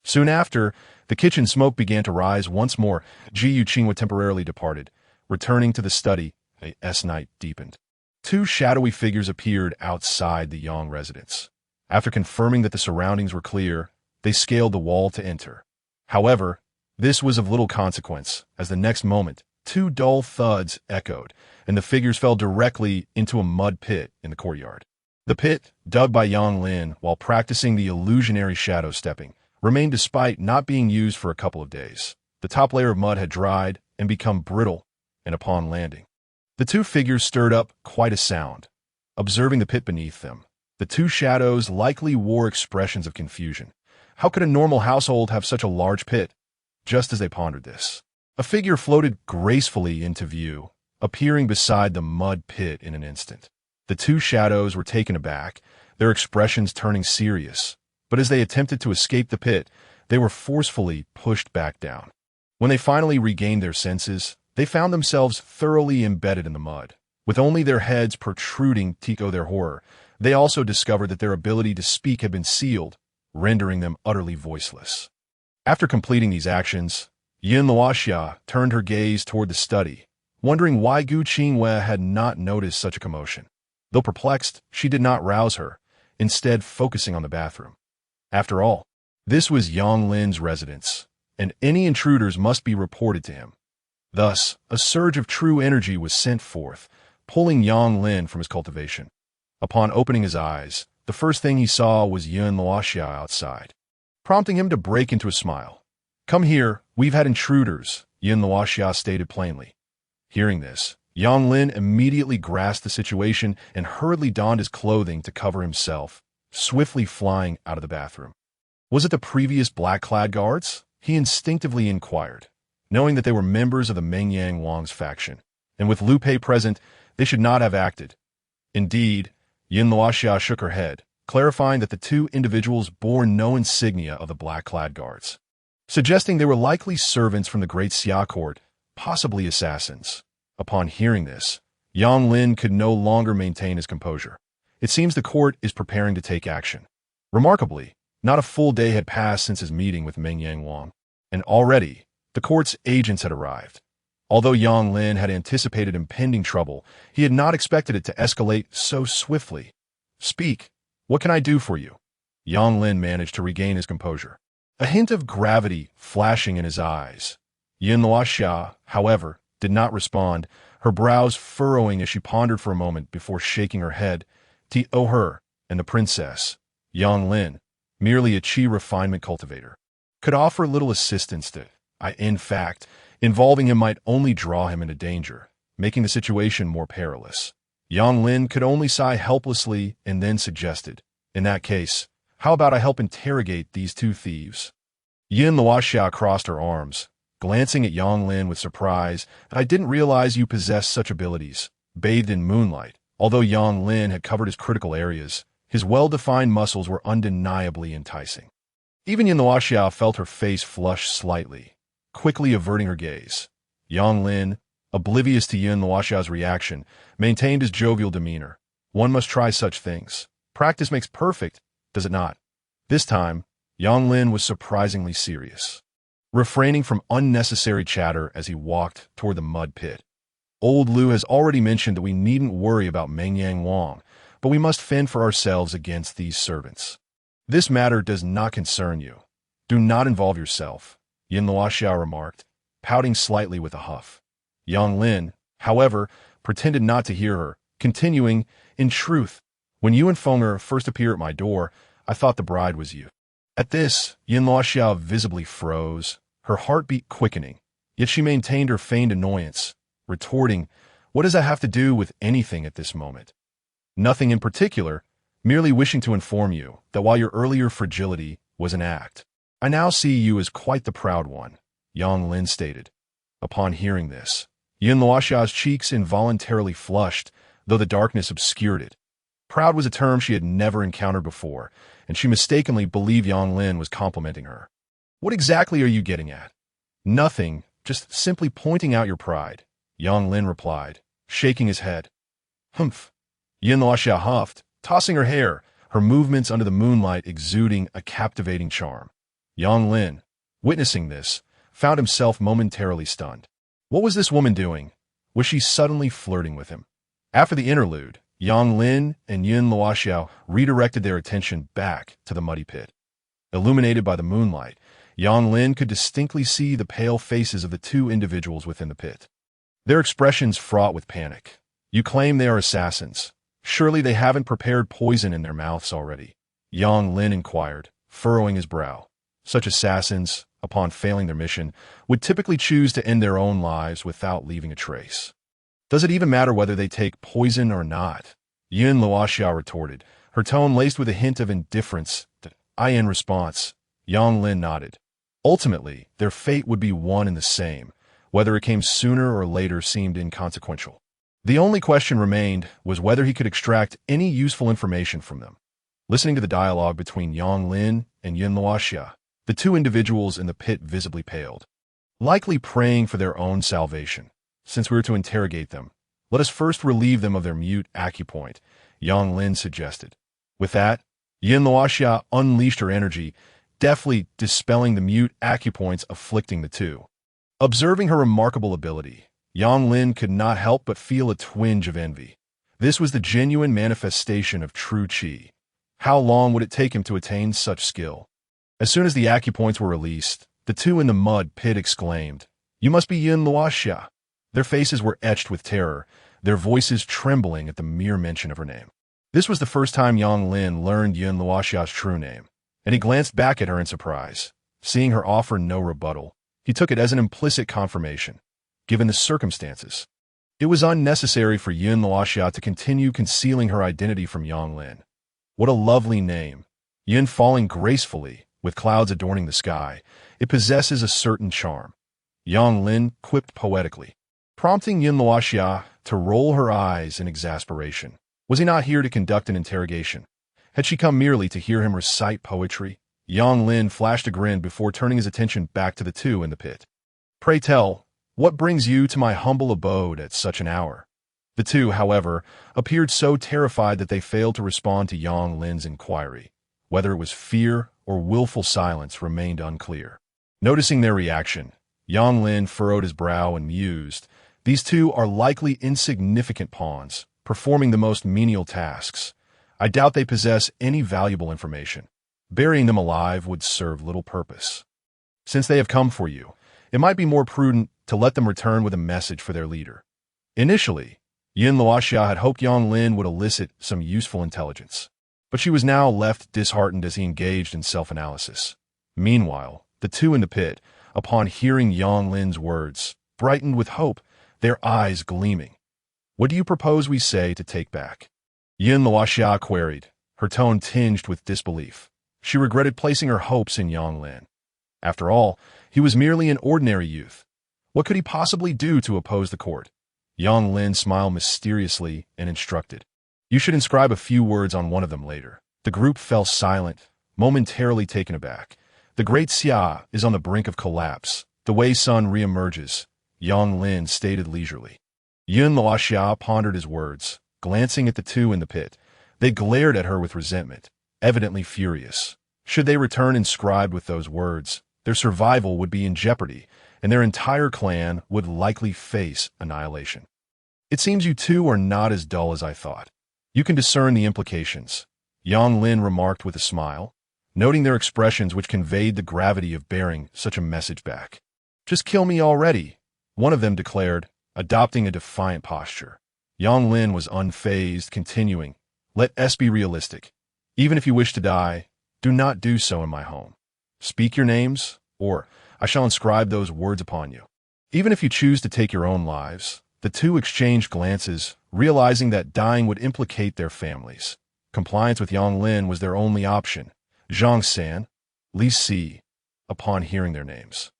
Soon after, the kitchen smoke began to rise once more. Gu Qingwei temporarily departed, returning to the study. As night deepened, two shadowy figures appeared outside the Yang residence. After confirming that the surroundings were clear, they scaled the wall to enter. However, this was of little consequence, as the next moment, two dull thuds echoed, and the figures fell directly into a mud pit in the courtyard. The pit, dug by Yang Lin while practicing the illusionary shadow stepping, remained despite not being used for a couple of days. The top layer of mud had dried and become brittle, and upon landing, the two figures stirred up quite a sound. Observing the pit beneath them, the two shadows likely wore expressions of confusion. How could a normal household have such a large pit? Just as they pondered this, a figure floated gracefully into view, appearing beside the mud pit in an instant. The two shadows were taken aback, their expressions turning serious, but as they attempted to escape the pit, they were forcefully pushed back down. When they finally regained their senses, they found themselves thoroughly embedded in the mud. With only their heads protruding to their horror, they also discovered that their ability to speak had been sealed, rendering them utterly voiceless. After completing these actions, Yin Luoxia turned her gaze toward the study, wondering why Gu Qingwei had not noticed such a commotion. Though perplexed, she did not rouse her, instead focusing on the bathroom. After all, this was Yang Lin's residence, and any intruders must be reported to him. Thus, a surge of true energy was sent forth, pulling Yang Lin from his cultivation. Upon opening his eyes, the first thing he saw was Yin Luoxia outside, prompting him to break into a smile. "Come here, we've had intruders," Yin Luoxia stated plainly. Hearing this, Yang Lin immediately grasped the situation and hurriedly donned his clothing to cover himself, swiftly flying out of the bathroom. Was it the previous black-clad guards? He instinctively inquired, knowing that they were members of the Mengyang Wang's faction, and with Lu Pei present, they should not have acted. Indeed, Yin Luoxia shook her head, clarifying that the two individuals bore no insignia of the black-clad guards, suggesting they were likely servants from the great Xia court, possibly assassins. Upon hearing this, Yang Lin could no longer maintain his composure. It seems the court is preparing to take action. Remarkably, not a full day had passed since his meeting with Mengyang Wang, and already the court's agents had arrived. Although Yang Lin had anticipated impending trouble, he had not expected it to escalate so swiftly. "Speak. What can I do for you?" Yang Lin managed to regain his composure, a hint of gravity flashing in his eyes. Yin Luoxia, however, did not respond, her brows furrowing as she pondered for a moment before shaking her head. Her and the princess, Yang Lin, merely a Qi Refinement cultivator, could offer little assistance to. In fact, involving him might only draw him into danger, making the situation more perilous. Yang Lin could only sigh helplessly and then suggested, "In that case, how about I help interrogate these two thieves?" Yin Luoxia crossed her arms, glancing at Yang Lin with surprise. "I didn't realize you possessed such abilities." Bathed in moonlight, although Yang Lin had covered his critical areas, his well-defined muscles were undeniably enticing. Even Yin Luoxia felt her face flush slightly, quickly averting her gaze. Yang Lin, oblivious to Yin Luoxia's reaction, maintained his jovial demeanor. "One must try such things. Practice makes perfect, does it not?" This time, Yang Lin was surprisingly serious, refraining from unnecessary chatter as he walked toward the mud pit. "Old Lu has already mentioned that we needn't worry about Mengyang Wang, but we must fend for ourselves against these servants. This matter does not concern you. Do not involve yourself," Yin Luoxia remarked, pouting slightly with a huff. Yang Lin, however, pretended not to hear her, continuing, "In truth, when you and Fenger first appeared at my door, I thought the bride was you." At this, Yin Luoxia visibly froze, her heartbeat quickening, yet she maintained her feigned annoyance, retorting, "What does that have to do with anything at this moment?" "Nothing in particular, merely wishing to inform you that while your earlier fragility was an act, I now see you as quite the proud one," Yang Lin stated. Upon hearing this, Yin Luoxia's cheeks involuntarily flushed, though the darkness obscured it. Proud was a term she had never encountered before, and she mistakenly believed Yang Lin was complimenting her. "What exactly are you getting at?" "Nothing, just simply pointing out your pride," Yang Lin replied, shaking his head. "Humph." Yin Luoxia huffed, tossing her hair, her movements under the moonlight exuding a captivating charm. Yang Lin, witnessing this, found himself momentarily stunned. What was this woman doing? Was she suddenly flirting with him? After the interlude, Yang Lin and Yin Luoxia redirected their attention back to the muddy pit. Illuminated by the moonlight, Yang Lin could distinctly see the pale faces of the two individuals within the pit, their expressions fraught with panic. "You claim they are assassins. Surely they haven't prepared poison in their mouths already?" Yang Lin inquired, furrowing his brow. Such assassins, upon failing their mission, would typically choose to end their own lives without leaving a trace. Does it even matter whether they take poison or not? Yun Luoxia retorted, her tone laced with a hint of indifference. In response, Yang Lin nodded. Ultimately, their fate would be one and the same. Whether it came sooner or later seemed inconsequential. The only question remained was whether he could extract any useful information from them. Listening to the dialogue between Yang Lin and Yun Luoxia, the two individuals in the pit visibly paled, likely praying for their own salvation. Since we were to interrogate them, let us first relieve them of their mute acupoint, Yang Lin suggested. With that, Yun Luoxia unleashed her energy, deftly dispelling the mute acupoints afflicting the two. Observing her remarkable ability, Yang Lin could not help but feel a twinge of envy. This was the genuine manifestation of true Qi. How long would it take him to attain such skill? As soon as the acupoints were released, the two in the mud pit exclaimed, "You must be Yun Luoxia." Their faces were etched with terror, their voices trembling at the mere mention of her name. This was the first time Yang Lin learned Yun Luoxia's true name, and he glanced back at her in surprise. Seeing her offer no rebuttal, he took it as an implicit confirmation. Given the circumstances, it was unnecessary for Yun Luoxia to continue concealing her identity from Yang Lin. What a lovely name. Yun falling gracefully, with clouds adorning the sky. It possesses a certain charm. Yang Lin quipped poetically, prompting Yun Luoxia to roll her eyes in exasperation. Was he not here to conduct an interrogation? Had she come merely to hear him recite poetry? Yang Lin flashed a grin before turning his attention back to the two in the pit. "Pray tell, what brings you to my humble abode at such an hour?" The two, however, appeared so terrified that they failed to respond to Yang Lin's inquiry. Whether it was fear or willful silence remained unclear. Noticing their reaction, Yang Lin furrowed his brow and mused, "These two are likely insignificant pawns, performing the most menial tasks. I doubt they possess any valuable information. Burying them alive would serve little purpose. Since they have come for you, it might be more prudent to let them return with a message for their leader." Initially, Yun Luoxia had hoped Yang Lin would elicit some useful intelligence, but she was now left disheartened as he engaged in self-analysis. Meanwhile, the two in the pit, upon hearing Yang Lin's words, brightened with hope, their eyes gleaming. "What do you propose we say to take back?" Yun Luoxia queried, her tone tinged with disbelief. She regretted placing her hopes in Yang Lin. After all, he was merely an ordinary youth. What could he possibly do to oppose the court? Yang Lin smiled mysteriously and instructed, "You should inscribe a few words on one of them later." The group fell silent, momentarily taken aback. "The great Xia is on the brink of collapse. The Wei sun reemerges," Yang Lin stated leisurely. Yun Luoxia pondered his words, glancing at the two in the pit. They glared at her with resentment, evidently furious. Should they return inscribed with those words, their survival would be in jeopardy, and their entire clan would likely face annihilation. "It seems you two are not as dull as I thought. You can discern the implications," Yang Lin remarked with a smile, noting their expressions which conveyed the gravity of bearing such a message back. "Just kill me already," one of them declared, adopting a defiant posture. Yang Lin was unfazed, continuing, "Let us be realistic. Even if you wish to die, do not do so in my home. Speak your names, or I shall inscribe those words upon you. Even if you choose to take your own lives." The two exchanged glances, realizing that dying would implicate their families. Compliance with Yang Lin was their only option. Zhang San, Li Si, upon hearing their names.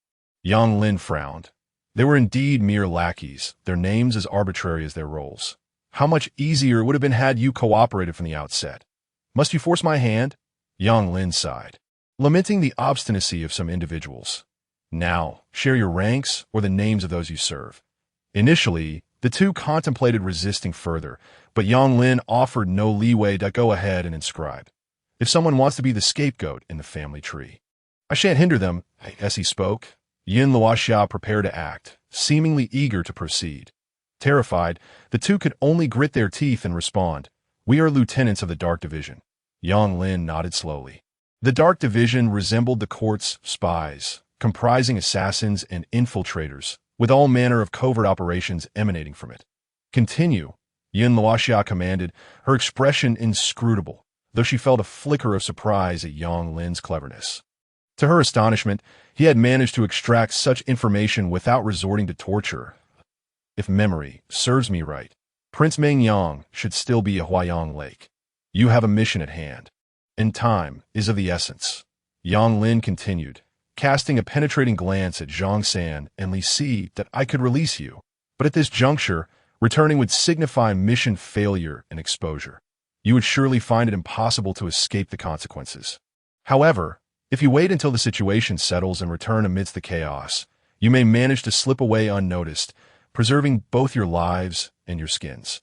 Yang Lin frowned. They were indeed mere lackeys, their names as arbitrary as their roles. "How much easier it would have been had you cooperated from the outset. Must you force my hand?" Yang Lin sighed, lamenting the obstinacy of some individuals. "Now, share your ranks or the names of those you serve." Initially, the two contemplated resisting further, but Yang Lin offered no leeway to go ahead and inscribe. "If someone wants to be the scapegoat in the family tree, I shan't hinder them." As he spoke, Yun Luoxia prepared to act, seemingly eager to proceed. Terrified, the two could only grit their teeth and respond, "We are lieutenants of the Dark Division." Yang Lin nodded slowly. The Dark Division resembled the court's spies, comprising assassins and infiltrators, with all manner of covert operations emanating from it. "Continue," Yun Luoxia commanded, her expression inscrutable, though she felt a flicker of surprise at Yang Lin's cleverness. To her astonishment, he had managed to extract such information without resorting to torture. If memory serves me right, Prince Mengyang should still be a Huayang Lake. You have a mission at hand, and time is of the essence. Yang Lin continued, casting a penetrating glance at Zhang San and Li Si, that I could release you. But at this juncture, returning would signify mission failure and exposure. You would surely find it impossible to escape the consequences. However, if you wait until the situation settles and return amidst the chaos, you may manage to slip away unnoticed, preserving both your lives and your skins.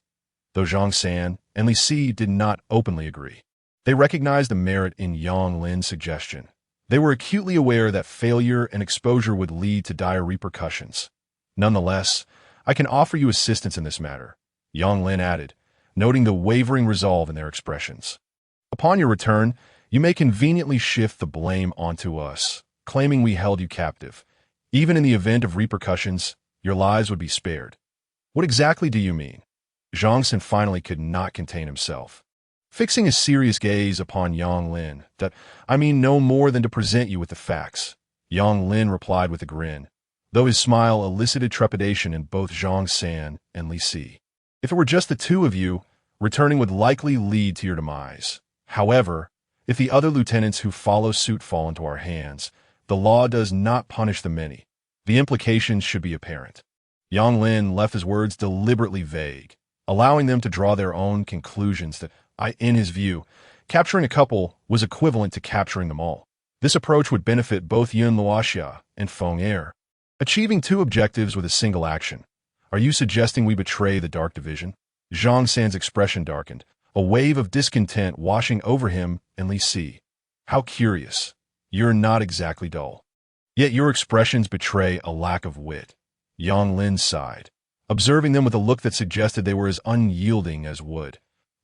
Though Zhang San and Li Si did not openly agree, they recognized the merit in Yang Lin's suggestion. They were acutely aware that failure and exposure would lead to dire repercussions. Nonetheless, I can offer you assistance in this matter, Yang Lin added, noting the wavering resolve in their expressions. Upon your return, you may conveniently shift the blame onto us, claiming we held you captive. Even in the event of repercussions, your lives would be spared. What exactly do you mean? Zhang San finally could not contain himself. Fixing a serious gaze upon Yang Lin, that I mean no more than to present you with the facts, Yang Lin replied with a grin, though his smile elicited trepidation in both Zhang San and Li Si. If it were just the two of you, returning would likely lead to your demise. However, if the other lieutenants who follow suit fall into our hands, the law does not punish the many. The implications should be apparent. Yang Lin left his words deliberately vague, allowing them to draw their own conclusions that, in his view, capturing a couple was equivalent to capturing them all. This approach would benefit both Yun Luoxia and Feng Er, achieving two objectives with a single action. Are you suggesting we betray the Dark Division? Zhang San's expression darkened, a wave of discontent washing over him and Li Si. How curious. You're not exactly dull. Yet your expressions betray a lack of wit. Yang Lin sighed, observing them with a look that suggested they were as unyielding as wood.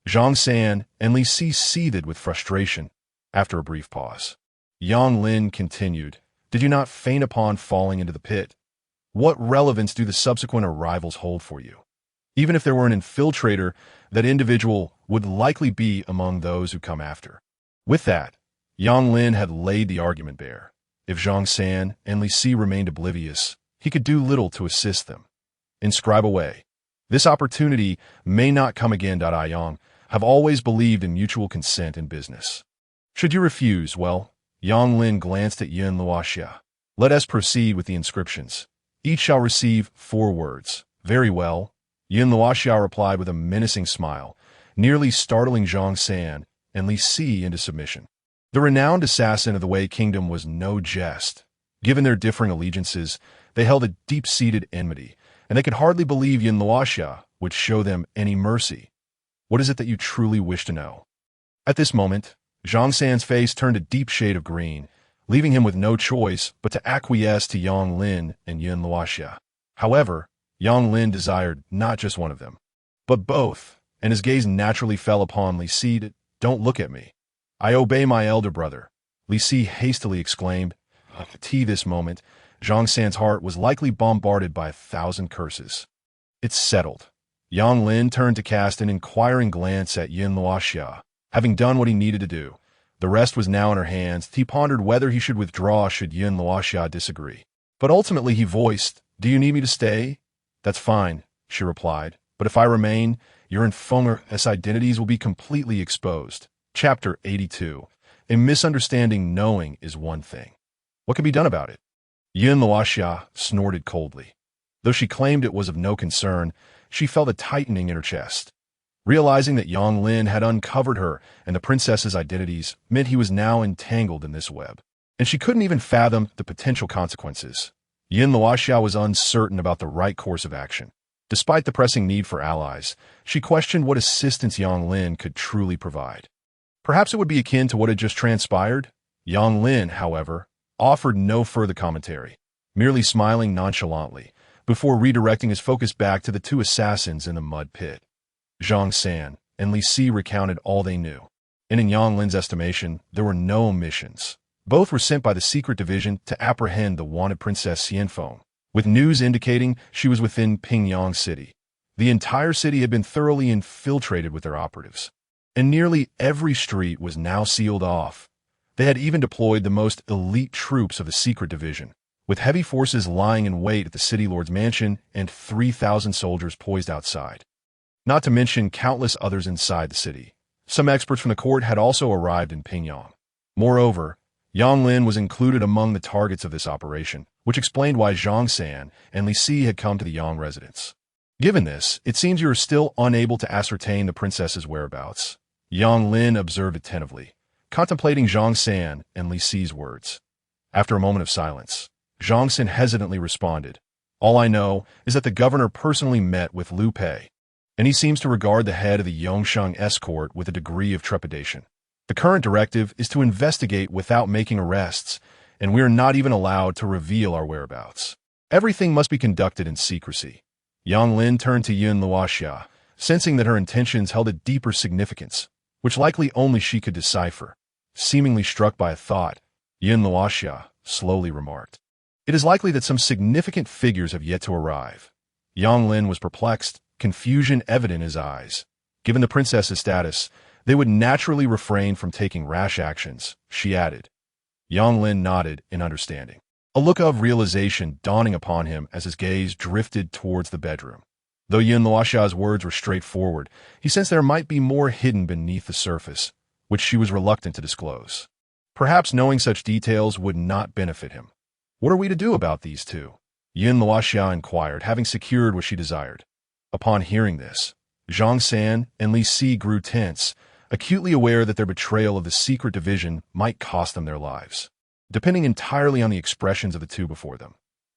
Zhang San and Li Si seethed with frustration. After a brief pause, Yang Lin continued, Did you not faint upon falling into the pit? What relevance do the subsequent arrivals hold for you? Even if there were an infiltrator, that individual would likely be among those who come after. With that, Yang Lin had laid the argument bare. If Zhang San and Li Si remained oblivious, he could do little to assist them. Inscribe away. This opportunity may not come again. I Yang have always believed in mutual consent in business. Should you refuse, well, Yang Lin glanced at Yun Luoxia. Let us proceed with the inscriptions. Each shall receive 4 words. Very well. Yun Luoxia replied with a menacing smile, nearly startling Zhang San and Li Si into submission. The renowned assassin of the Wei Kingdom was no jest. Given their differing allegiances, they held a deep-seated enmity, and they could hardly believe Yun Luoxia would show them any mercy. What is it that you truly wish to know? At this moment, Zhang San's face turned a deep shade of green, leaving him with no choice but to acquiesce to Yang Lin and Yun Luoxia. However, Yang Lin desired not just one of them, but both, and his gaze naturally fell upon Li Si. Don't look at me. I obey my elder brother, Li Si hastily exclaimed. At this moment, Zhang San's heart was likely bombarded by 1,000 curses. It's settled. Yang Lin turned to cast an inquiring glance at Yun Luoxia. Having done what he needed to do, the rest was now in her hands. He pondered whether he should withdraw should Yun Luoxia disagree. But ultimately he voiced, Do you need me to stay? That's fine, she replied. But if I remain, your and Feng Er's identities will be completely exposed. Chapter 82. A misunderstanding knowing is one thing. What can be done about it? Yun Luoxia snorted coldly. Though she claimed it was of no concern, she felt a tightening in her chest. Realizing that Yang Lin had uncovered her and the princess's identities meant he was now entangled in this web, and she couldn't even fathom the potential consequences. Yun Luoxia was uncertain about the right course of action. Despite the pressing need for allies, she questioned what assistance Yang Lin could truly provide. Perhaps it would be akin to what had just transpired? Yang Lin, however, offered no further commentary, merely smiling nonchalantly, before redirecting his focus back to the 2 assassins in the mud pit. Zhang San and Li Si recounted all they knew, and in Yang Lin's estimation, there were no omissions. Both were sent by the secret division to apprehend the wanted Princess Xianfeng, with news indicating she was within Pingyang City. The entire city had been thoroughly infiltrated with their operatives, and nearly every street was now sealed off. They had even deployed the most elite troops of the secret division, with heavy forces lying in wait at the city lord's mansion and 3,000 soldiers poised outside. Not to mention countless others inside the city. Some experts from the court had also arrived in Pingyang. Moreover, Yang Lin was included among the targets of this operation, which explained why Zhang San and Li Si had come to the Yang residence. Given this, it seems you are still unable to ascertain the princess's whereabouts. Yang Lin observed attentively, contemplating Zhang San and Li Si's words. After a moment of silence, Zhang San hesitantly responded, "All I know is that the governor personally met with Liu Pei, and he seems to regard the head of the Yongsheng escort with a degree of trepidation. The current directive is to investigate without making arrests, and we are not even allowed to reveal our whereabouts. Everything must be conducted in secrecy." Yang Lin turned to Yun Luoxia, sensing that her intentions held a deeper significance, which likely only she could decipher. Seemingly struck by a thought, Yun Luoxia slowly remarked, "It is likely that some significant figures have yet to arrive." Yang Lin was perplexed, confusion evident in his eyes. Given the princess's status, they would naturally refrain from taking rash actions, she added. Yang Lin nodded in understanding, a look of realization dawning upon him as his gaze drifted towards the bedroom. Though Yun Luoxia's words were straightforward, he sensed there might be more hidden beneath the surface, which she was reluctant to disclose. Perhaps knowing such details would not benefit him. "What are we to do about these two?" Yun Luoxia inquired, having secured what she desired. Upon hearing this, Zhang San and Li Si grew tense, acutely aware that their betrayal of the secret division might cost them their lives, depending entirely on the expressions of the two before them.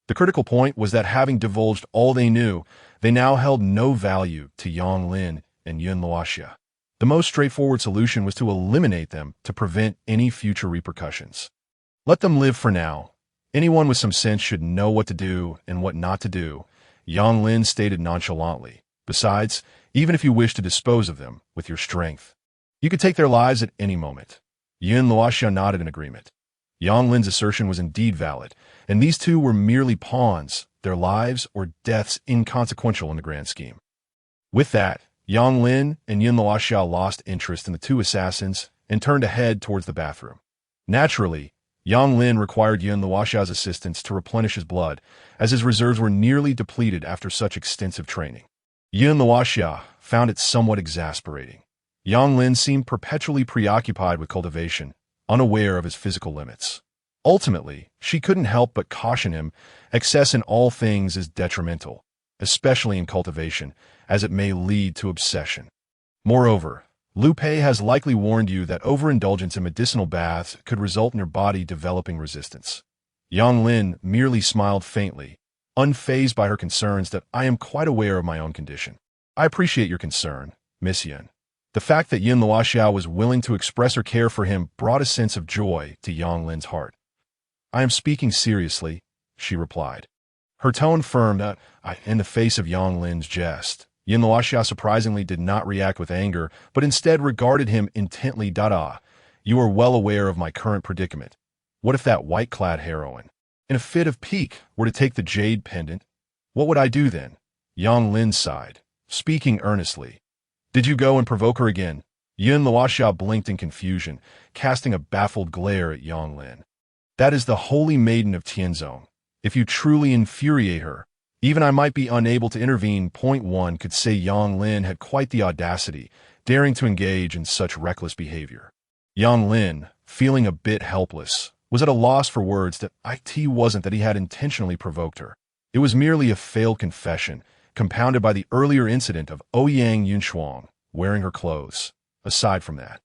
The critical point was that having divulged all they knew, they now held no value to Yang Lin and Yun Luoxia. The most straightforward solution was to eliminate them to prevent any future repercussions. Let them live for now. Anyone with some sense should know what to do and what not to do, Yang Lin stated nonchalantly. Besides, even if you wish to dispose of them with your strength, you could take their lives at any moment. Yun Luoxia nodded in agreement. Yang Lin's assertion was indeed valid, and these two were merely pawns, their lives or deaths inconsequential in the grand scheme. With that, Yang Lin and Yun Luoxia lost interest in the two assassins and turned to head towards the bathroom. Naturally, Yang Lin required Yun Luoxia's assistance to replenish his blood, as his reserves were nearly depleted after such extensive training. Yun Luoxia found it somewhat exasperating. Yang Lin seemed perpetually preoccupied with cultivation, unaware of his physical limits. Ultimately, she couldn't help but caution him, excess in all things is detrimental, especially in cultivation, as it may lead to obsession. Moreover, Liu Pei has likely warned you that overindulgence in medicinal baths could result in your body developing resistance. Yang Lin merely smiled faintly, unfazed by her concerns that I am quite aware of my own condition. I appreciate your concern, Miss Yun. The fact that Yun Luoxia was willing to express her care for him brought a sense of joy to Yang Lin's heart. I am speaking seriously, she replied. Her tone firm in the face of Yang Lin's jest. Yun Luoxia surprisingly did not react with anger, but instead regarded him intently. You are well aware of my current predicament. What if that white-clad heroine, in a fit of pique, were to take the jade pendant? What would I do then? Yang Lin sighed, speaking earnestly. Did you go and provoke her again? Yun Luoxia blinked in confusion, casting a baffled glare at Yang Lin. That is the holy maiden of Tianzong. If you truly infuriate her, even I might be unable to intervene. One could say Yang Lin had quite the audacity, daring to engage in such reckless behavior. Yang Lin, feeling a bit helpless, was at a loss for words. That it wasn't that he had intentionally provoked her. It was merely a failed confession, compounded by the earlier incident of Ouyang Yunshuang wearing her clothes. Aside from that,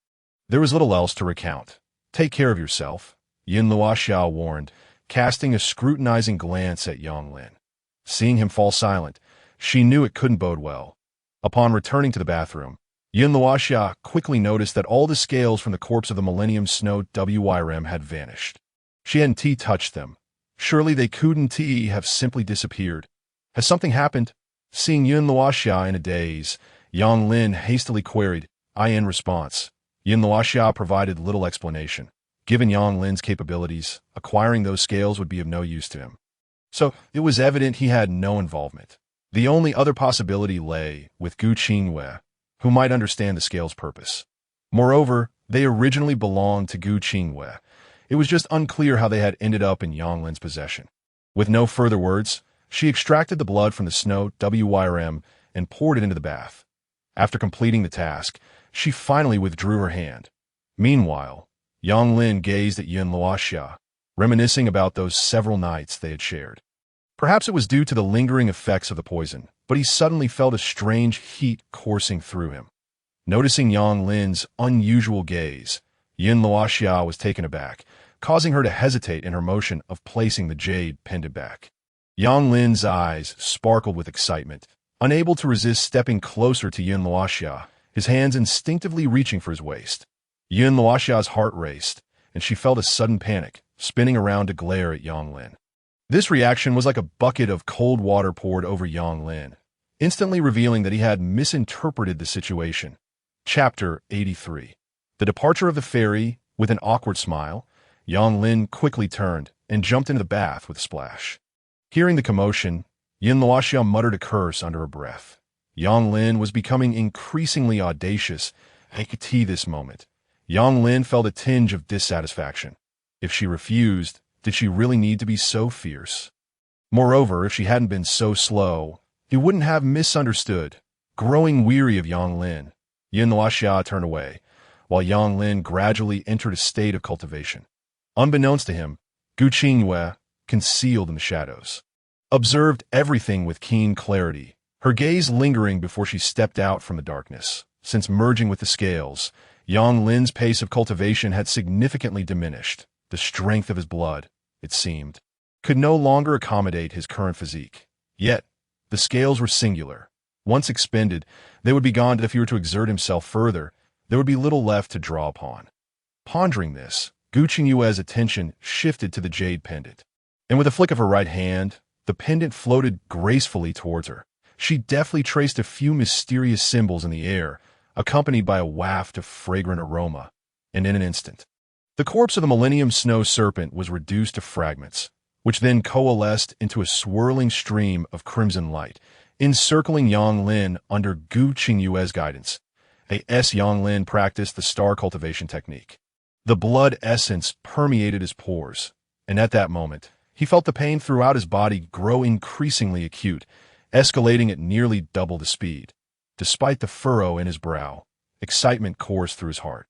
there was little else to recount. Take care of yourself, Yun Luoxia warned, casting a scrutinizing glance at Yang Lin. Seeing him fall silent, she knew it couldn't bode well. Upon returning to the bathroom, Yun Luoxia quickly noticed that all the scales from the corpse of the Millennium Snow Wyrm had vanished. She hadn't touched them. Surely they couldn't have simply disappeared. Has something happened? Seeing Yun Luoxia in a daze, Yang Lin hastily queried. In response, Yun Luoxia provided little explanation. Given Yang Lin's capabilities, acquiring those scales would be of no use to him. So, it was evident he had no involvement. The only other possibility lay with Gu Qingwei, who might understand the scale's purpose. Moreover, They originally belonged to Gu Qingwei. It was just unclear how they had ended up in Yang Lin's possession. With no further words, she extracted the blood from the snow WYRM and poured it into the bath. After completing the task, she finally withdrew her hand. Meanwhile, Yang Lin gazed at Yun Luoxia, reminiscing about those several nights they had shared. Perhaps it was due to the lingering effects of the poison, but he suddenly felt a strange heat coursing through him. Noticing Yang Lin's unusual gaze, Yun Luoxia was taken aback, causing her to hesitate in her motion of placing the jade pendant back. Yang Lin's eyes sparkled with excitement. Unable to resist stepping closer to Yun Luoxia, his hands instinctively reaching for his waist. Yun Luoxia's heart raced, and she felt a sudden panic, spinning around to glare at Yang Lin. This reaction was like a bucket of cold water poured over Yang Lin, instantly revealing that he had misinterpreted the situation. Chapter 83. The departure of the fairy. With an awkward smile, Yang Lin quickly turned and jumped into the bath with a splash. Hearing the commotion, Yun Luoxia muttered a curse under her breath. Yang Lin was becoming increasingly audacious, and he could see this moment. Yang Lin felt a tinge of dissatisfaction. If she refused, did she really need to be so fierce? Moreover, if she hadn't been so slow, he wouldn't have misunderstood. Growing weary of Yang Lin, Yun Luoxia turned away, while Yang Lin gradually entered a state of cultivation. Unbeknownst to him, Gu Qingwei, concealed in the shadows, observed everything with keen clarity, her gaze lingering before she stepped out from the darkness. Since merging with the scales, Yang Lin's pace of cultivation had significantly diminished. The strength of his blood, it seemed, could no longer accommodate his current physique. Yet, the scales were singular. Once expended, they would be gone, and if he were to exert himself further, there would be little left to draw upon. Pondering this, Gu Qingwei's attention shifted to the jade pendant, and with a flick of her right hand, the pendant floated gracefully towards her. She deftly traced a few mysterious symbols in the air, accompanied by a waft of fragrant aroma, and in an instant, the corpse of the Millennium Snow Serpent was reduced to fragments, which then coalesced into a swirling stream of crimson light, encircling Yang Lin under Gu Qingwei's guidance. Yang Lin practiced the star cultivation technique. The blood essence permeated his pores, and at that moment, he felt the pain throughout his body grow increasingly acute, escalating at nearly double the speed. Despite the furrow in his brow, excitement coursed through his heart.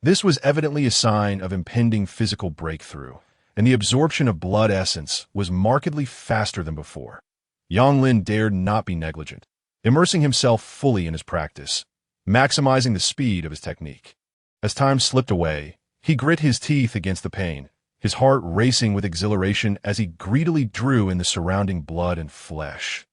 This was evidently a sign of impending physical breakthrough, and the absorption of blood essence was markedly faster than before. Yang Lin dared not be negligent, immersing himself fully in his practice, maximizing the speed of his technique. As time slipped away, he grit his teeth against the pain, his heart racing with exhilaration as he greedily drew in the surrounding blood and flesh.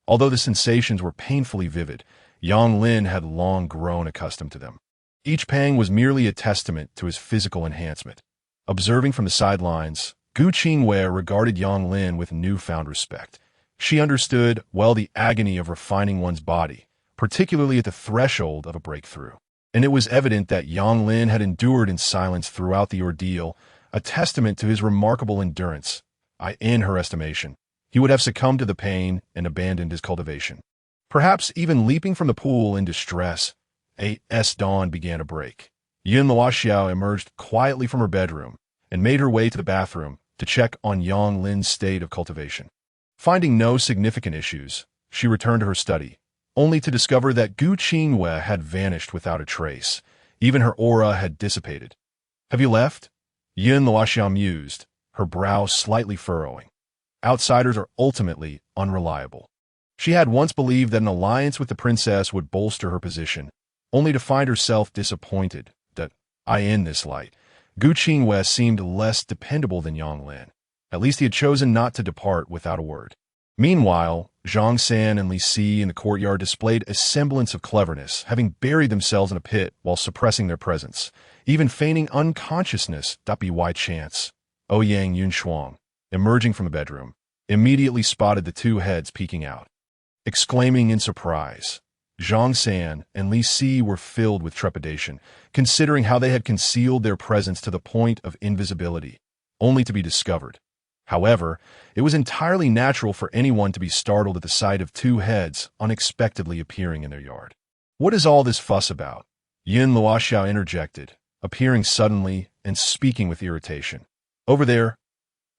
Although the sensations were painfully vivid, Yang Lin had long grown accustomed to them. Each pang was merely a testament to his physical enhancement. Observing from the sidelines, Gu Qingwei regarded Yang Lin with newfound respect. She understood well the agony of refining one's body, particularly at the threshold of a breakthrough. And it was evident that Yang Lin had endured in silence throughout the ordeal, a testament to his remarkable endurance. In her estimation, he would have succumbed to the pain and abandoned his cultivation. Perhaps even leaping from the pool in distress. Dawn began to break. Yun Luoxia emerged quietly from her bedroom and made her way to the bathroom to check on Yang Lin's state of cultivation. Finding no significant issues, she returned to her study, only to discover that Gu Qingwei had vanished without a trace. Even her aura had dissipated. "Have you left?" Yun Luoxia mused, her brow slightly furrowing. Outsiders are ultimately unreliable. She had once believed that an alliance with the princess would bolster her position, only to find herself disappointed that, in this light, Gu Qingwei seemed less dependable than Yang Lin. At least he had chosen not to depart without a word. Meanwhile, Zhang San and Li Si in the courtyard displayed a semblance of cleverness, having buried themselves in a pit while suppressing their presence, even feigning unconsciousness. By chance, Ouyang Yunshuang, emerging from the bedroom, immediately spotted the two heads peeking out. Exclaiming in surprise, Zhang San and Li Si were filled with trepidation, considering how they had concealed their presence to the point of invisibility, only to be discovered. However, it was entirely natural for anyone to be startled at the sight of two heads unexpectedly appearing in their yard. "What is all this fuss about?" Yun Luoxia interjected, appearing suddenly and speaking with irritation. Over there,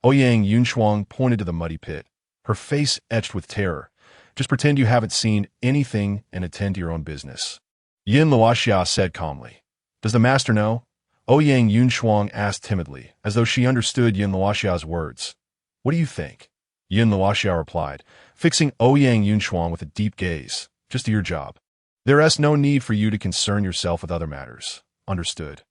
Ouyang Yunshuang pointed to the muddy pit, her face etched with terror. Just pretend you haven't seen anything and attend to your own business. Yin Luoxia said calmly. Does the master know? Ouyang Yunshuang asked timidly, as though she understood Yin Luoxia's words. What do you think? Yin Luoxia replied, fixing Ouyang Yunshuang with a deep gaze. Just do your job. There is no need for you to concern yourself with other matters. Understood.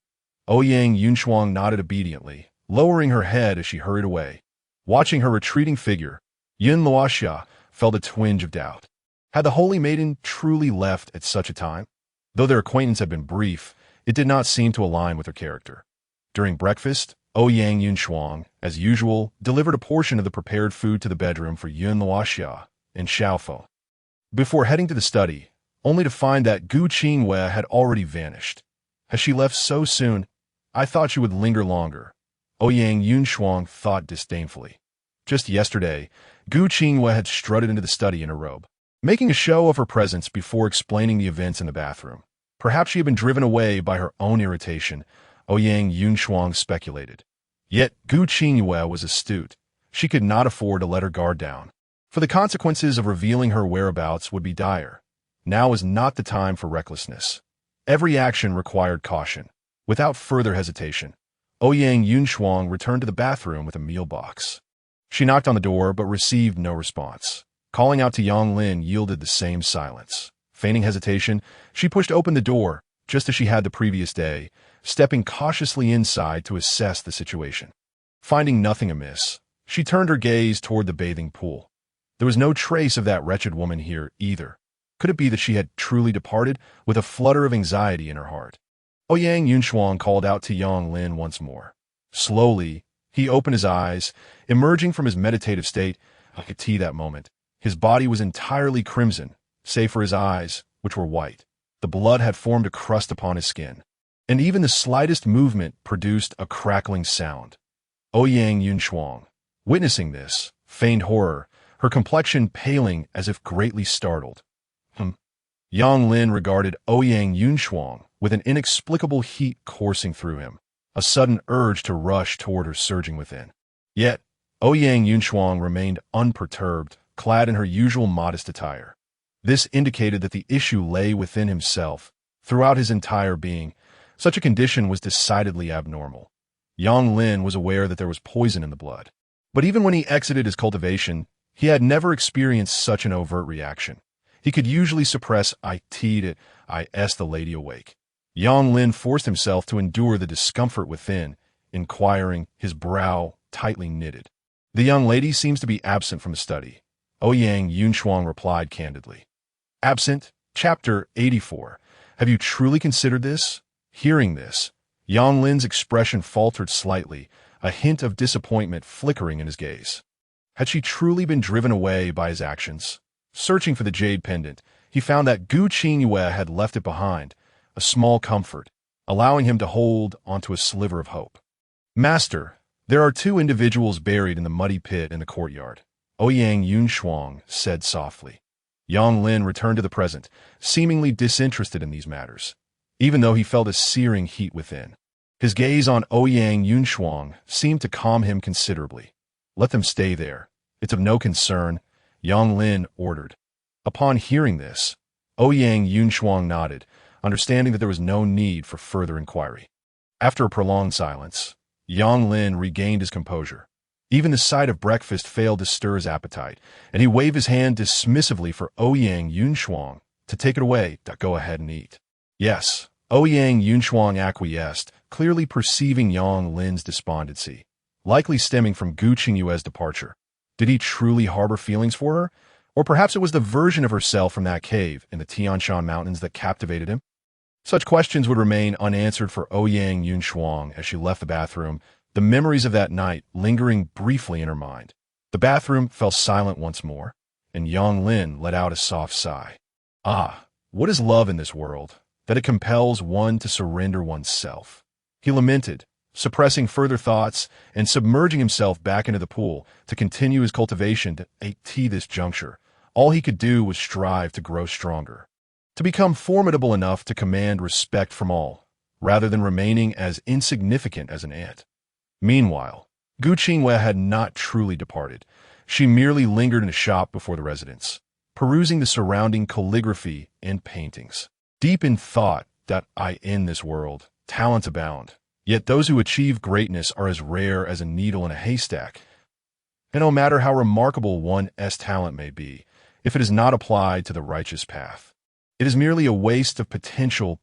Ouyang Yunshuang nodded obediently, lowering her head as she hurried away. Watching her retreating figure, Yin Luoxia felt a twinge of doubt. Had the holy maiden truly left at such a time? Though their acquaintance had been brief, it did not seem to align with her character. During breakfast, Ouyang Yunshuang, as usual, delivered a portion of the prepared food to the bedroom for Yin Luoxia and Xiaofo. Before heading to the study, only to find that Gu Qingwei had already vanished. Has she left so soon? I thought she would linger longer. Ouyang Yunshuang thought disdainfully. Just yesterday, Gu Qingwei had strutted into the study in her robe, making a show of her presence before explaining the events in the bathroom. Perhaps she had been driven away by her own irritation, Ouyang Yunshuang speculated. Yet Gu Qingwei was astute. She could not afford to let her guard down, for the consequences of revealing her whereabouts would be dire. Now is not the time for recklessness. Every action required caution. Without further hesitation, Ouyang Yunshuang returned to the bathroom with a meal box. She knocked on the door but received no response. Calling out to Yang Lin yielded the same silence. Feigning hesitation, she pushed open the door, just as she had the previous day, stepping cautiously inside to assess the situation. Finding nothing amiss, she turned her gaze toward the bathing pool. There was no trace of that wretched woman here either. Could it be that she had truly departed, with a flutter of anxiety in her heart? Ouyang Yunshuang called out to Yang Lin once more. Slowly, he opened his eyes, emerging from his meditative state. I could see that moment. His body was entirely crimson, save for his eyes, which were white. The blood had formed a crust upon his skin, and even the slightest movement produced a crackling sound. Ouyang Yunshuang, witnessing this, feigned horror, her complexion paling as if greatly startled. Yang Lin regarded Ouyang Yunshuang with an inexplicable heat coursing through him, a sudden urge to rush toward her surging within. Yet, Ouyang Yunshuang remained unperturbed, clad in her usual modest attire. This indicated that the issue lay within himself. Throughout his entire being, such a condition was decidedly abnormal. Yang Lin was aware that there was poison in the blood. But even when he exited his cultivation, he had never experienced such an overt reaction. He could usually suppress the lady awake. Yang Lin forced himself to endure the discomfort within, inquiring, his brow tightly knitted. The young lady seems to be absent from the study. Ouyang Yunshuang replied candidly. Absent? Chapter 84. Have you truly considered this? Hearing this, Yang Lin's expression faltered slightly, a hint of disappointment flickering in his gaze. Had she truly been driven away by his actions? Searching for the jade pendant, he found that Gu Qingwei had left it behind, a small comfort, allowing him to hold onto a sliver of hope. Master, there are 2 individuals buried in the muddy pit in the courtyard, Ouyang Yunshuang said softly. Yang Lin returned to the present, seemingly disinterested in these matters, even though he felt a searing heat within. His gaze on Ouyang Yunshuang seemed to calm him considerably. Let them stay there. It's of no concern, Yang Lin ordered. Upon hearing this, Ouyang Yunshuang nodded, understanding that there was no need for further inquiry. After a prolonged silence, Yang Lin regained his composure. Even the sight of breakfast failed to stir his appetite, and he waved his hand dismissively for Ouyang Yunshuang to take it away. Go ahead and eat. Yes, Ouyang Yunshuang acquiesced, clearly perceiving Yang Lin's despondency, likely stemming from Gu Qingyue's departure. Did he truly harbor feelings for her? Or perhaps it was the version of herself from that cave in the Tianshan Mountains that captivated him? Such questions would remain unanswered for Ouyang Yunshuang as she left the bathroom, the memories of that night lingering briefly in her mind. The bathroom fell silent once more, and Yang Lin let out a soft sigh. Ah, what is love in this world, that it compels one to surrender oneself? He lamented, suppressing further thoughts and submerging himself back into the pool to continue his cultivation. At this juncture, all he could do was strive to grow stronger, to become formidable enough to command respect from all. rather than remaining as insignificant as an ant. Meanwhile, Gu Qingwei had not truly departed. She merely lingered in a shop before the residence, perusing the surrounding calligraphy and paintings. Deep in thought that in this world, talents abound, yet those who achieve greatness are as rare as a needle in a haystack. And no matter how remarkable one's talent may be, if it is not applied to the righteous path, it is merely a waste of potential.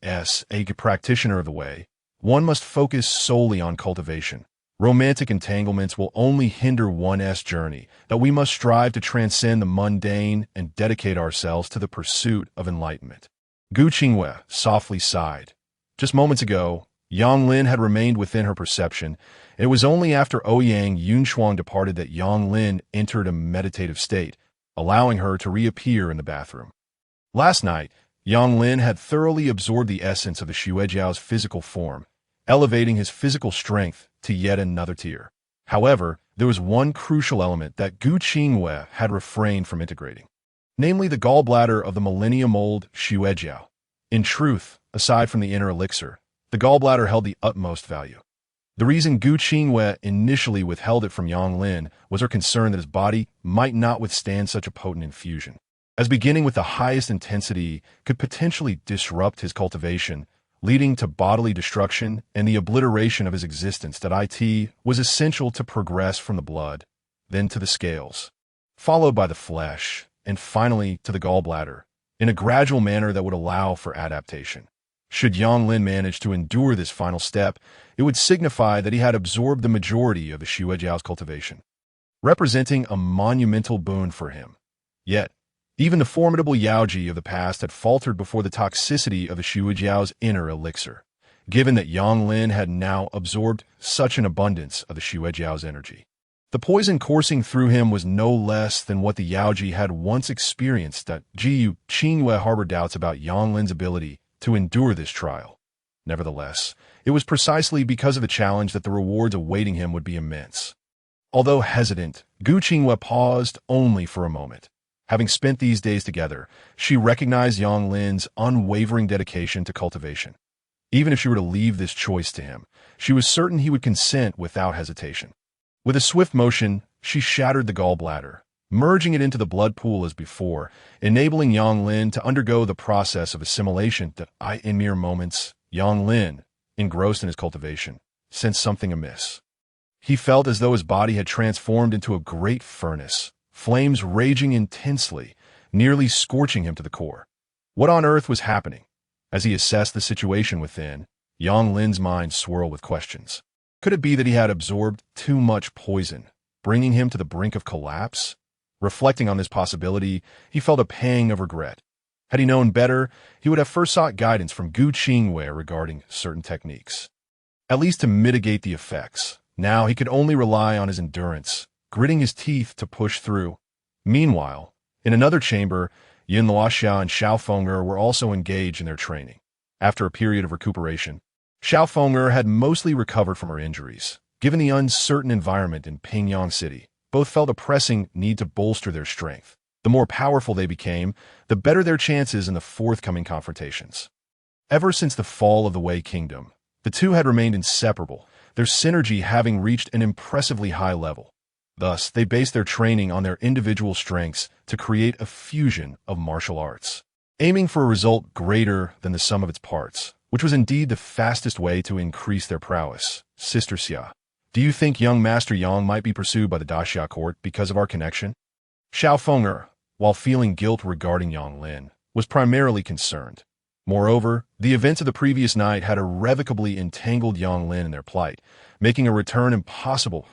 As a practitioner of the way, one must focus solely on cultivation. Romantic entanglements will only hinder one's journey, that we must strive to transcend the mundane and dedicate ourselves to the pursuit of enlightenment. Gu Qingwei softly sighed. Just moments ago, Yang Lin had remained within her perception, and it was only after Ouyang Yunshuang departed that Yang Lin entered a meditative state, allowing her to reappear in the bathroom. Last night, Yang Lin had thoroughly absorbed the essence of the Xuejiao's physical form, elevating his physical strength to yet another tier. However, there was one crucial element that Gu Qingwei had refrained from integrating, namely the gallbladder of the millennium-old Xuejiao. In truth, aside from the inner elixir, the gallbladder held the utmost value. The reason Gu Qingwei initially withheld it from Yang Lin was her concern that his body might not withstand such a potent infusion, as beginning with the highest intensity could potentially disrupt his cultivation, leading to bodily destruction and the obliteration of his existence. That it was essential to progress from the blood, then to the scales, followed by the flesh, and finally to the gallbladder, in a gradual manner that would allow for adaptation. Should Yang Lin manage to endure this final step, it would signify that he had absorbed the majority of the Xuejiao's cultivation, representing a monumental boon for him. Yet, even the formidable Yaoji of the past had faltered before the toxicity of the Xuejiao's inner elixir, given that Yang Lin had now absorbed such an abundance of the Xuejiao's energy. The poison coursing through him was no less than what the Yaoji had once experienced. That Gu Qingwei harbored doubts about Yang Lin's ability to endure this trial. Nevertheless, it was precisely because of the challenge that the rewards awaiting him would be immense. Although hesitant, Gu Qingwei paused only for a moment. Having spent these days together, she recognized Yang Lin's unwavering dedication to cultivation. Even if she were to leave this choice to him, she was certain he would consent without hesitation. With a swift motion, she shattered the gallbladder, merging it into the blood pool as before, enabling Yang Lin to undergo the process of assimilation. In mere moments, Yang Lin, engrossed in his cultivation, sensed something amiss. He felt as though his body had transformed into a great furnace, flames raging intensely, nearly scorching him to the core. What on earth was happening? As he assessed the situation within, Yang Lin's mind swirled with questions. Could it be that he had absorbed too much poison, bringing him to the brink of collapse? Reflecting on this possibility, he felt a pang of regret. Had he known better, he would have first sought guidance from Gu Qingwei regarding certain techniques, at least to mitigate the effects. Now he could only rely on his endurance, gritting his teeth to push through. Meanwhile, in another chamber, Yin Luoxiao and Xiao Feng'er were also engaged in their training. After a period of recuperation, Xiao Feng'er had mostly recovered from her injuries. Given the uncertain environment in Pingyang City, both felt a pressing need to bolster their strength. The more powerful they became, the better their chances in the forthcoming confrontations. Ever since the fall of the Wei Kingdom, the two had remained inseparable, their synergy having reached an impressively high level. Thus, they based their training on their individual strengths to create a fusion of martial arts, aiming for a result greater than the sum of its parts, which was indeed the fastest way to increase their prowess. Sister Xia, do you think young Master Yang might be pursued by the Daxia court because of our connection? Xiao Feng'er, while feeling guilt regarding Yang Lin, was primarily concerned. Moreover, the events of the previous night had irrevocably entangled Yang Lin in their plight, making a return impossible.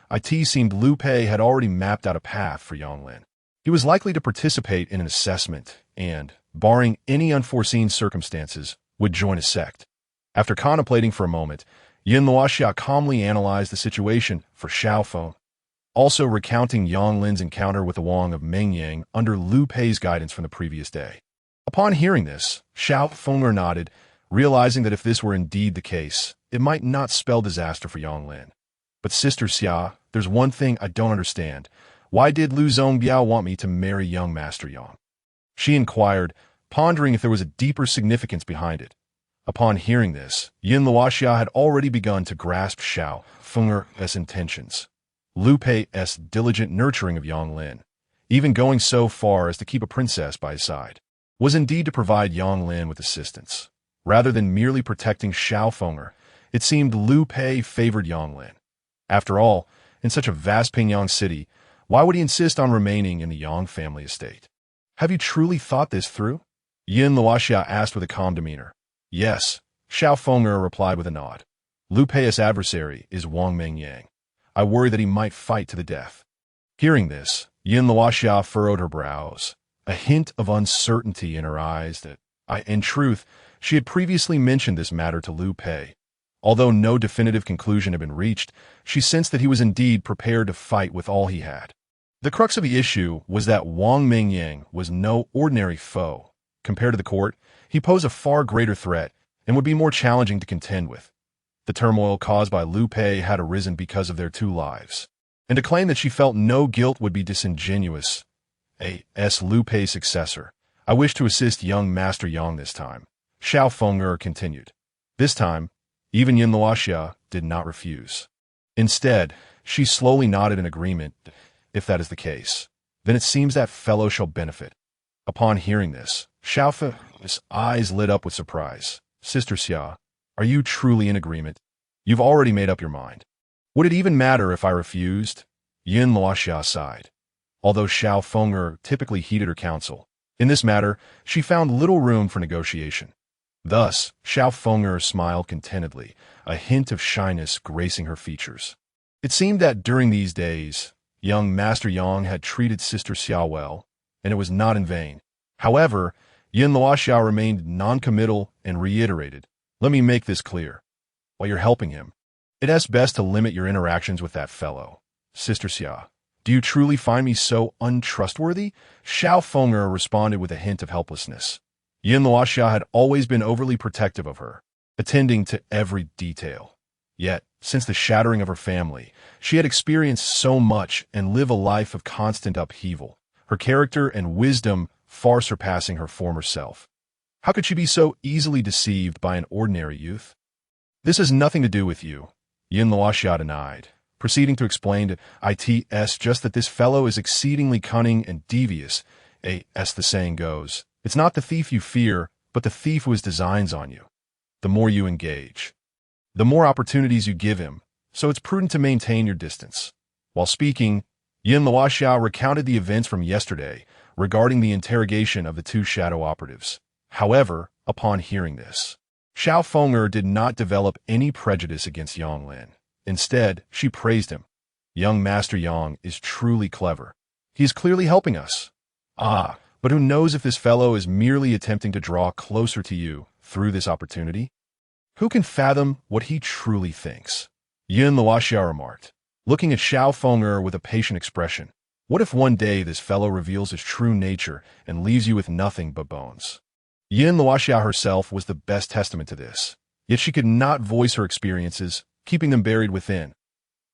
It seemed Liu Pei had already mapped out a path for Yang Lin. He was likely to participate in an assessment and, barring any unforeseen circumstances, would join a sect. After contemplating for a moment, Yin Luoxia calmly analyzed the situation for Xiao Feng, also recounting Yang Lin's encounter with the Wang of Mengyang under Liu Pei's guidance from the previous day. Upon hearing this, Xiao Feng'er nodded, realizing that if this were indeed the case, it might not spell disaster for Yang Lin. But Sister Xia, there's one thing I don't understand. Why did Lu Zongbiao want me to marry young Master Yang? She inquired, pondering if there was a deeper significance behind it. Upon hearing this, Yin Luoxia had already begun to grasp Xiao Fenger's intentions. Lu Pei's diligent nurturing of Yang Lin, even going so far as to keep a princess by his side, was indeed to provide Yang Lin with assistance. Rather than merely protecting Xiao Fenger, it seemed Lu Pei favored Yang Lin. After all, in such a vast Pingyang city, why would he insist on remaining in the Yang family estate? Have you truly thought this through? Yin Luoxia asked with a calm demeanor. Yes, Xiao Fenger replied with a nod. Lu Pei's adversary is Wang Mengyang. I worry that he might fight to the death. Hearing this, Yin Luoxia furrowed her brows, a hint of uncertainty in her eyes that, in truth, she had previously mentioned this matter to Lu Pei. Although no definitive conclusion had been reached, she sensed that he was indeed prepared to fight with all he had. The crux of the issue was that Wang Mengyang was no ordinary foe. Compared to the court, he posed a far greater threat and would be more challenging to contend with. The turmoil caused by Lu Pei had arisen because of their two lives, and to claim that she felt no guilt would be disingenuous. As Lu Pei's successor, I wish to assist young Master Yang this time, Xiao Fenger continued. This time, even Yin Luoxia did not refuse. Instead, she slowly nodded in agreement. If that is the case, then it seems that fellow shall benefit. Upon hearing this, Xiao Fenger's eyes lit up with surprise. Sister Xia, are you truly in agreement? You've already made up your mind. Would it even matter if I refused? Yin Luoxia sighed. Although Xiao Fenger typically heeded her counsel, in this matter, she found little room for negotiation. Thus, Xiao Fenger smiled contentedly, a hint of shyness gracing her features. It seemed that during these days, young Master Yang had treated Sister Xia well, and it was not in vain. However, Yin Luoxia remained non-committal and reiterated, let me make this clear. While you're helping him, it is best to limit your interactions with that fellow. Sister Xia, do you truly find me so untrustworthy? Xiao Fenger responded with a hint of helplessness. Yin Luoxia had always been overly protective of her, attending to every detail. Yet, since the shattering of her family, she had experienced so much and lived a life of constant upheaval, her character and wisdom far surpassing her former self. How could she be so easily deceived by an ordinary youth? This has nothing to do with you, Yin Luoxia denied, proceeding to explain to Its just that this fellow is exceedingly cunning and devious. As the saying goes, it's not the thief you fear, but the thief who has designs on you. The more you engage, the more opportunities you give him, so it's prudent to maintain your distance. While speaking, Yin Luoxia recounted the events from yesterday regarding the interrogation of the two shadow operatives. However, upon hearing this, Xiao Fenger did not develop any prejudice against Yang Lin. Instead, she praised him. Young Master Yang is truly clever. He is clearly helping us. But who knows if this fellow is merely attempting to draw closer to you through this opportunity? Who can fathom what he truly thinks? Yin Luoxia remarked, looking at Xiao Fenger with a patient expression. What if one day this fellow reveals his true nature and leaves you with nothing but bones? Yin Luoxia herself was the best testament to this, yet she could not voice her experiences, keeping them buried within.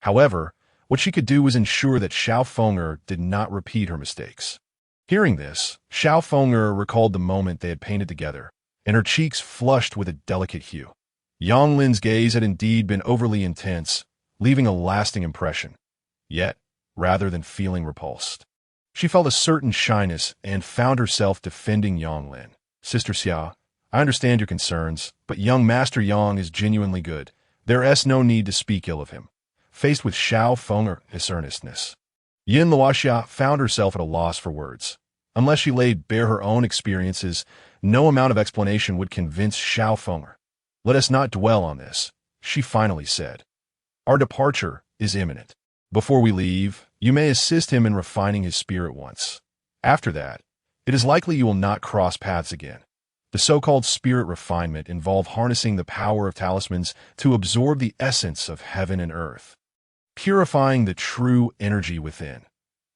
However, what she could do was ensure that Xiao Fenger did not repeat her mistakes. Hearing this, Xiao Fenger recalled the moment they had painted together, and her cheeks flushed with a delicate hue. Yang Lin's gaze had indeed been overly intense, leaving a lasting impression. Yet, rather than feeling repulsed, she felt a certain shyness and found herself defending Yang Lin. Sister Xia, I understand your concerns, but young Master Yang is genuinely good. There is no need to speak ill of him. Faced with Xiao Fenger's earnestness, Yin Luoxia found herself at a loss for words. Unless she laid bare her own experiences, no amount of explanation would convince Xiao Fenger. Let us not dwell on this, she finally said. Our departure is imminent. Before we leave, you may assist him in refining his spirit once. After that, it is likely you will not cross paths again. The so-called spirit refinement involved harnessing the power of talismans to absorb the essence of heaven and earth, purifying the true energy within.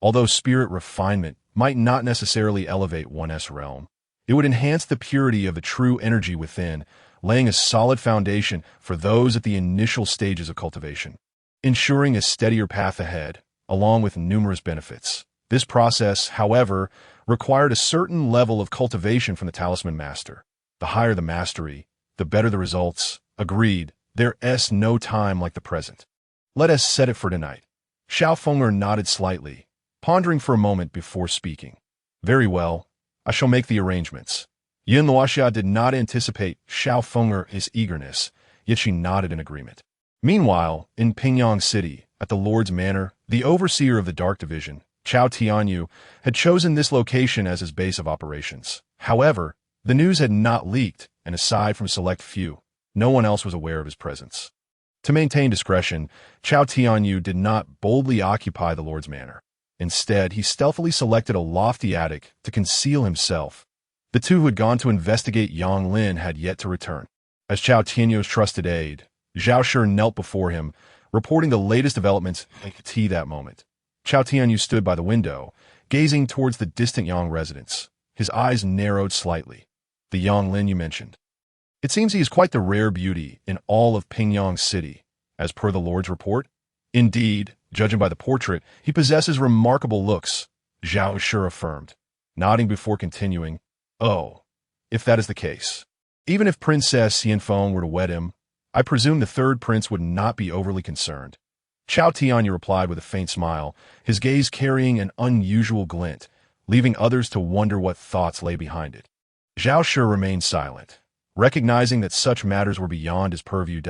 Although spirit refinement might not necessarily elevate one's realm, it would enhance the purity of the true energy within, laying a solid foundation for those at the initial stages of cultivation, ensuring a steadier path ahead, along with numerous benefits. This process, however, required a certain level of cultivation from the talisman master. The higher the mastery, the the better the results. Agreed. There's no time like the present. Let us set it for tonight. Xiao Feng'er nodded slightly, pondering for a moment before speaking. Very well. I shall make the arrangements. Yin Luoxia did not anticipate Xiao Feng'er's eagerness, yet she nodded in agreement. Meanwhile, in Pingyang City, at the Lord's Manor, the overseer of the Dark Division, Chao Tianyu, had chosen this location as his base of operations. However, the news had not leaked, and aside from select few, no one else was aware of his presence. To maintain discretion, Chao Tianyu did not boldly occupy the Lord's Manor. Instead, he stealthily selected a lofty attic to conceal himself. The two who had gone to investigate Yang Lin had yet to return. As Chao Tianyu's trusted aide, Zhao Shi knelt before him, reporting the latest developments at tea that moment. Chao Tianyu stood by the window, gazing towards the distant Yang residence. His eyes narrowed slightly. The Yang Lin you mentioned. It seems he is quite the rare beauty in all of Pingyang City, as per the Lord's report. Indeed, judging by the portrait, he possesses remarkable looks, Zhao Shi affirmed, nodding before continuing. Oh, if that is the case. Even if Princess Xianfeng were to wed him, I presume the third prince would not be overly concerned. Chao Tianyu replied with a faint smile, his gaze carrying an unusual glint, leaving others to wonder what thoughts lay behind it. Zhao Shi remained silent, recognizing that such matters were beyond his purview.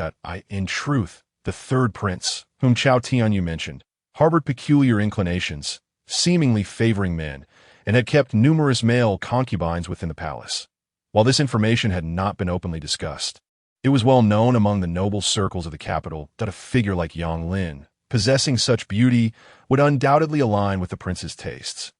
In truth, the third prince, whom Chao Tianyu mentioned, harbored peculiar inclinations, seemingly favoring men, and had kept numerous male concubines within the palace. While this information had not been openly discussed, it was well known among the noble circles of the capital that a figure like Yang Lin, possessing such beauty, would undoubtedly align with the prince's tastes.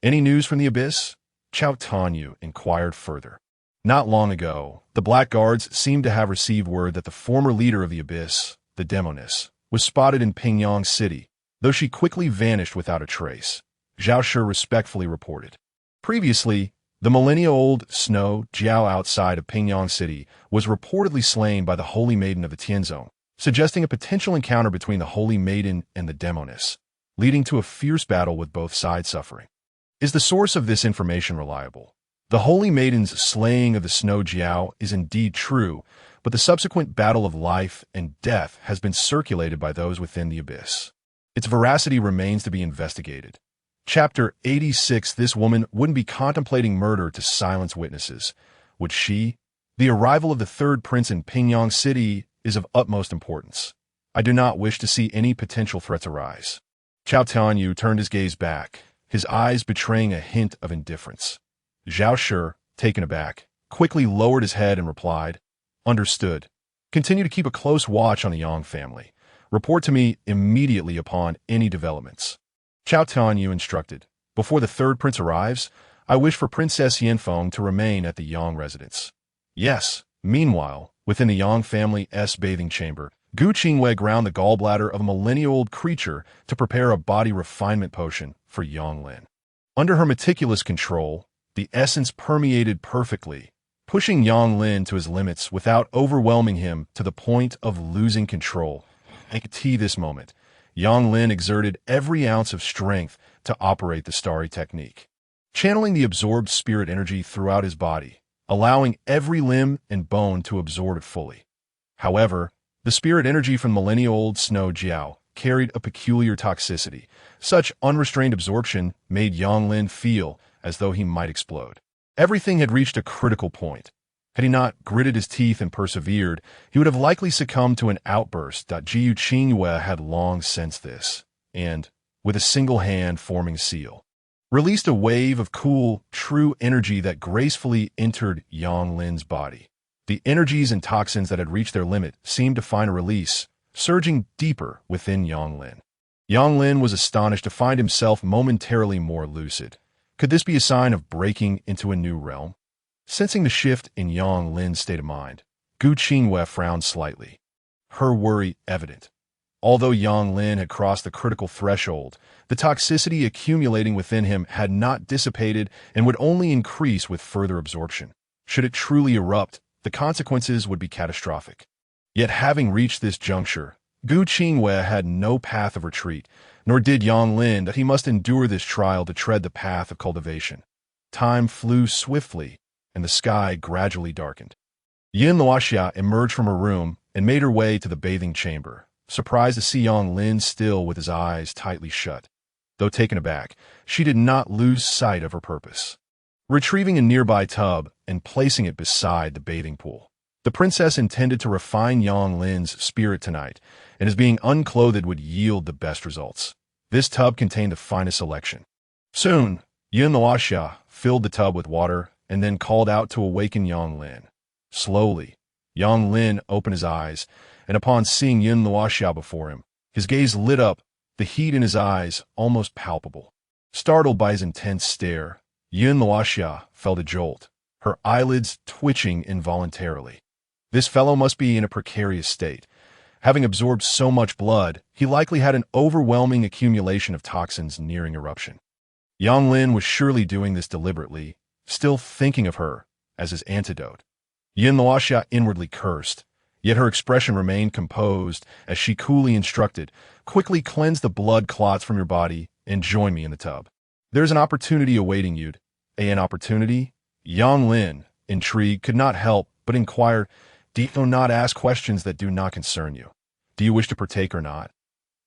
Any news from the abyss? Chao Tianyu inquired further. Not long ago, the Black Guards seemed to have received word that the former leader of the abyss, the Demoness, was spotted in Pingyang City, though she quickly vanished without a trace, Zhao Shi respectfully reported. Previously, the millennia-old Snow Jiao outside of Pingyang City was reportedly slain by the Holy Maiden of the Tianzong, suggesting a potential encounter between the Holy Maiden and the Demoness, leading to a fierce battle with both sides suffering. Is the source of this information reliable? The Holy Maiden's slaying of the Snow Jiao is indeed true, but the subsequent battle of life and death has been circulated by those within the abyss. Its veracity remains to be investigated. Chapter 86. This woman wouldn't be contemplating murder to silence witnesses, would she? The arrival of the third prince in Pingyang City is of utmost importance. I do not wish to see any potential threats arise. Chao Tianyu turned his gaze back, his eyes betraying a hint of indifference. Zhao Shi, taken aback, quickly lowered his head and replied, Understood. Continue to keep a close watch on the Yang family. Report to me immediately upon any developments. Chao Tianyu instructed, Before the third prince arrives, I wish for Princess Xianfeng to remain at the Yang residence. Yes. Meanwhile, within the Yang family's bathing chamber, Gu Qingwei ground the gallbladder of a millennia-old creature to prepare a body refinement potion for Yang Lin. Under her meticulous control, the essence permeated perfectly, pushing Yang Lin to his limits without overwhelming him to the point of losing control. At this moment, Yang Lin exerted every ounce of strength to operate the starry technique, channeling the absorbed spirit energy throughout his body, allowing every limb and bone to absorb it fully. However, the spirit energy from millennia-old Snow Jiao carried a peculiar toxicity. Such unrestrained absorption made Yang Lin feel as though he might explode. Everything had reached a critical point. Had he not gritted his teeth and persevered, he would have likely succumbed to an outburst. Jiu Qingyue had long sensed this, and, with a single hand forming seal, released a wave of cool, true energy that gracefully entered Yang Lin's body. The energies and toxins that had reached their limit seemed to find a release, surging deeper within Yang Lin. Yang Lin was astonished to find himself momentarily more lucid. Could this be a sign of breaking into a new realm? Sensing the shift in Yang Lin's state of mind, Gu Qingwei frowned slightly, her worry evident. Although Yang Lin had crossed the critical threshold, the toxicity accumulating within him had not dissipated and would only increase with further absorption. Should it truly erupt, the consequences would be catastrophic. Yet having reached this juncture, Gu Qingwei had no path of retreat, nor did Yang Lin that he must endure this trial to tread the path of cultivation. Time flew swiftly, and the sky gradually darkened. Yin Luoxia emerged from her room and made her way to the bathing chamber, surprised to see Yang Lin still with his eyes tightly shut. Though taken aback, she did not lose sight of her purpose. Retrieving a nearby tub and placing it beside the bathing pool, the princess intended to refine Yang Lin's spirit tonight, and as being unclothed would yield the best results. This tub contained the finest selection. Soon, Yin Luoxia filled the tub with water and then called out to awaken Yang Lin. Slowly, Yang Lin opened his eyes, and upon seeing Yin Luoxia before him, his gaze lit up, the heat in his eyes almost palpable. Startled by his intense stare, Yin Luoxia felt a jolt, her eyelids twitching involuntarily. This fellow must be in a precarious state. Having absorbed so much blood, he likely had an overwhelming accumulation of toxins nearing eruption. Yang Lin was surely doing this deliberately, still thinking of her as his antidote. Yin Luoxia inwardly cursed, yet her expression remained composed as she coolly instructed, "Quickly cleanse the blood clots from your body and join me in the tub. There's an opportunity awaiting you." An opportunity? Yang Lin, intrigued, could not help but inquire, "Do not ask questions that do not concern you. Do you wish to partake or not?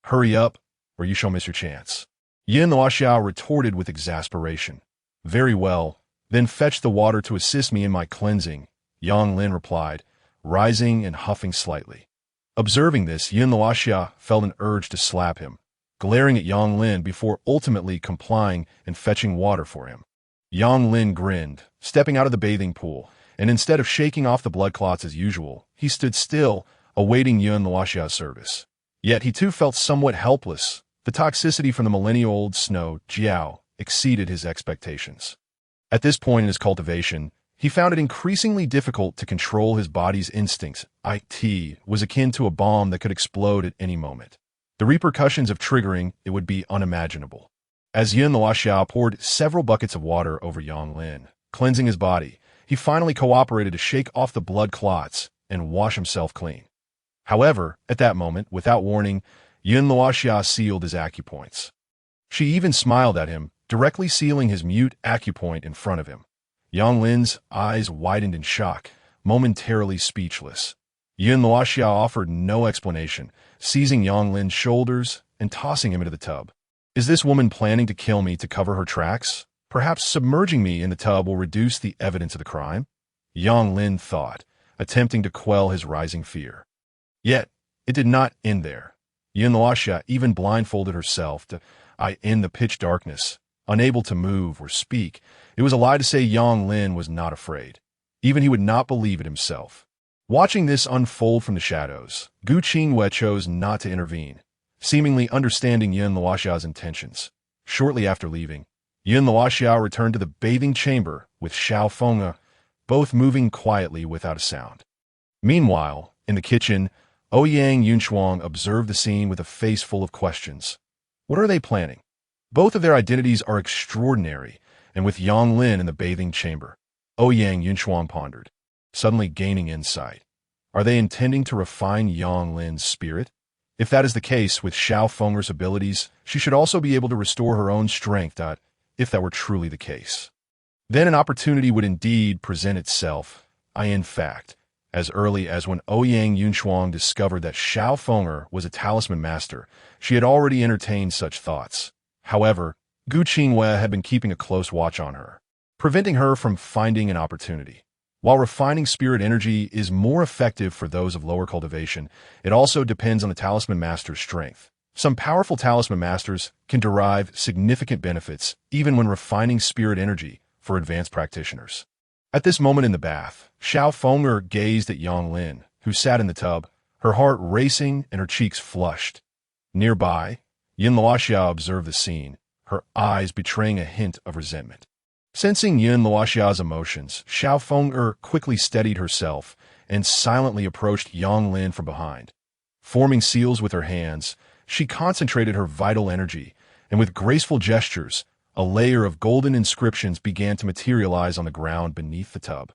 Hurry up, or you shall miss your chance." Yin Luoxia retorted with exasperation. "Very well, then fetch the water to assist me in my cleansing," Yang Lin replied, rising and huffing slightly. Observing this, Yin Luoxia felt an urge to slap him, glaring at Yang Lin before ultimately complying and fetching water for him. Yang Lin grinned, stepping out of the bathing pool, and instead of shaking off the blood clots as usual, he stood still, awaiting Yin Luoxia's service. Yet he too felt somewhat helpless. The toxicity from the millennial-old snow, Jiao, exceeded his expectations. At this point in his cultivation, he found it increasingly difficult to control his body's instincts. It was akin to a bomb that could explode at any moment. The repercussions of triggering it would be unimaginable. As Yin Luoxia poured several buckets of water over Yang Lin, cleansing his body, he finally cooperated to shake off the blood clots and wash himself clean. However, at that moment, without warning, Yin Luoxia sealed his acupoints. She even smiled at him, directly sealing his mute acupoint in front of him. Yang Lin's eyes widened in shock, momentarily speechless. Yin Luoxia offered no explanation, seizing Yang Lin's shoulders and tossing him into the tub. Is this woman planning to kill me to cover her tracks? Perhaps submerging me in the tub will reduce the evidence of the crime? Yang Lin thought, attempting to quell his rising fear. Yet, it did not end there. Yin Luoxia even blindfolded herself in the pitch darkness, unable to move or speak. It was a lie to say Yang Lin was not afraid. Even he would not believe it himself. Watching this unfold from the shadows, Gu Qingwei chose not to intervene, seemingly understanding Yin Luoxia's intentions. Shortly after leaving, Yin Luoxia returned to the bathing chamber with Xiao Fengge, both moving quietly without a sound. Meanwhile, in the kitchen, Ouyang Yunshuang observed the scene with a face full of questions. What are they planning? Both of their identities are extraordinary, and with Yang Lin in the bathing chamber, Ouyang Yunshuang pondered, suddenly gaining insight. Are they intending to refine Yang Lin's spirit? If that is the case, with Xiao Fengge's abilities, she should also be able to restore her own strength, if that were truly the case. Then an opportunity would indeed present itself. In fact, as early as when Ouyang Yunshuang discovered that Xiao Fengge was a talisman master, she had already entertained such thoughts. However, Gu Qingwei had been keeping a close watch on her, preventing her from finding an opportunity. While refining spirit energy is more effective for those of lower cultivation, it also depends on the talisman master's strength. Some powerful talisman masters can derive significant benefits even when refining spirit energy for advanced practitioners. At this moment in the bath, Xiao Fengge gazed at Yang Lin, who sat in the tub, her heart racing and her cheeks flushed. Nearby, Yin Luoxia observed the scene, her eyes betraying a hint of resentment. Sensing Yin Luoxia's emotions, Xiao Fengge quickly steadied herself and silently approached Yang Lin from behind. Forming seals with her hands, she concentrated her vital energy, and with graceful gestures, a layer of golden inscriptions began to materialize on the ground beneath the tub.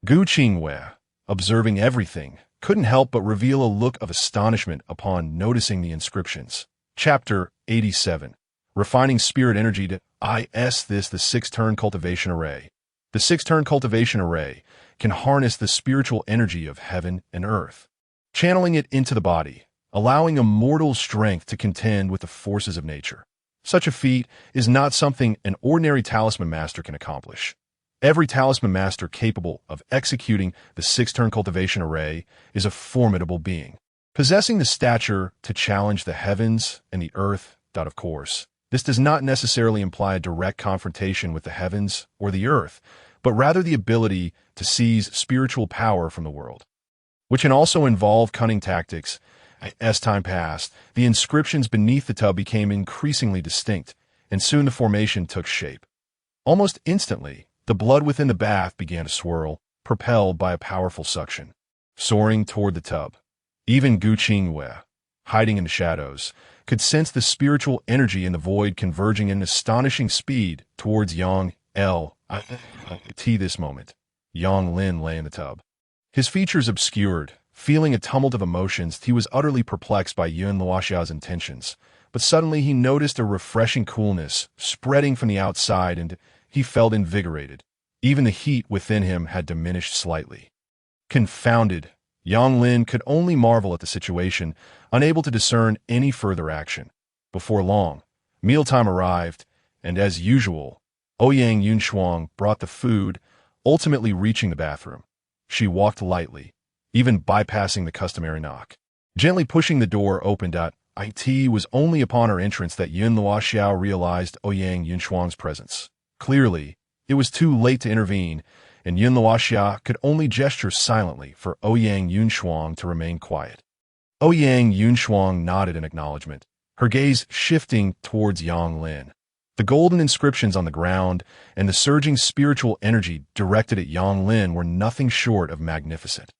Gu Qingwei, observing everything, couldn't help but reveal a look of astonishment upon noticing the inscriptions. Chapter 87. Refining Spirit Energy to the 6-turn cultivation array. The 6-turn cultivation array can harness the spiritual energy of heaven and earth, channeling it into the body, allowing immortal strength to contend with the forces of nature. Such a feat is not something an ordinary talisman master can accomplish. Every talisman master capable of executing the 6-turn cultivation array is a formidable being, possessing the stature to challenge the heavens and the earth. Of course, this does not necessarily imply a direct confrontation with the heavens or the earth, but rather the ability to seize spiritual power from the world, which can also involve cunning tactics. As time passed, the inscriptions beneath the tub became increasingly distinct, and soon the formation took shape. Almost instantly, the blood within the bath began to swirl, propelled by a powerful suction, soaring toward the tub. Even Gu Qingwei, hiding in the shadows, could sense the spiritual energy in the void converging in astonishing speed towards Yang L. This moment, Yang Lin lay in the tub. His features obscured, feeling a tumult of emotions. He was utterly perplexed by Yun Luoxiao's intentions, but suddenly he noticed a refreshing coolness spreading from the outside, and he felt invigorated. Even the heat within him had diminished slightly. Confounded, Yang Lin could only marvel at the situation, unable to discern any further action. Before long, mealtime arrived, and as usual, Ouyang Yunshuang brought the food, ultimately reaching the bathroom. She walked lightly, even bypassing the customary knock. Gently pushing the door open. It was only upon her entrance that Yun Luoxiao realized Ouyang Yunshuang's presence. Clearly, it was too late to intervene, and Yun Luoxia could only gesture silently for Ouyang Yunshuang to remain quiet. Ouyang Yunshuang nodded in acknowledgement, her gaze shifting towards Yang Lin. The golden inscriptions on the ground and the surging spiritual energy directed at Yang Lin were nothing short of magnificent.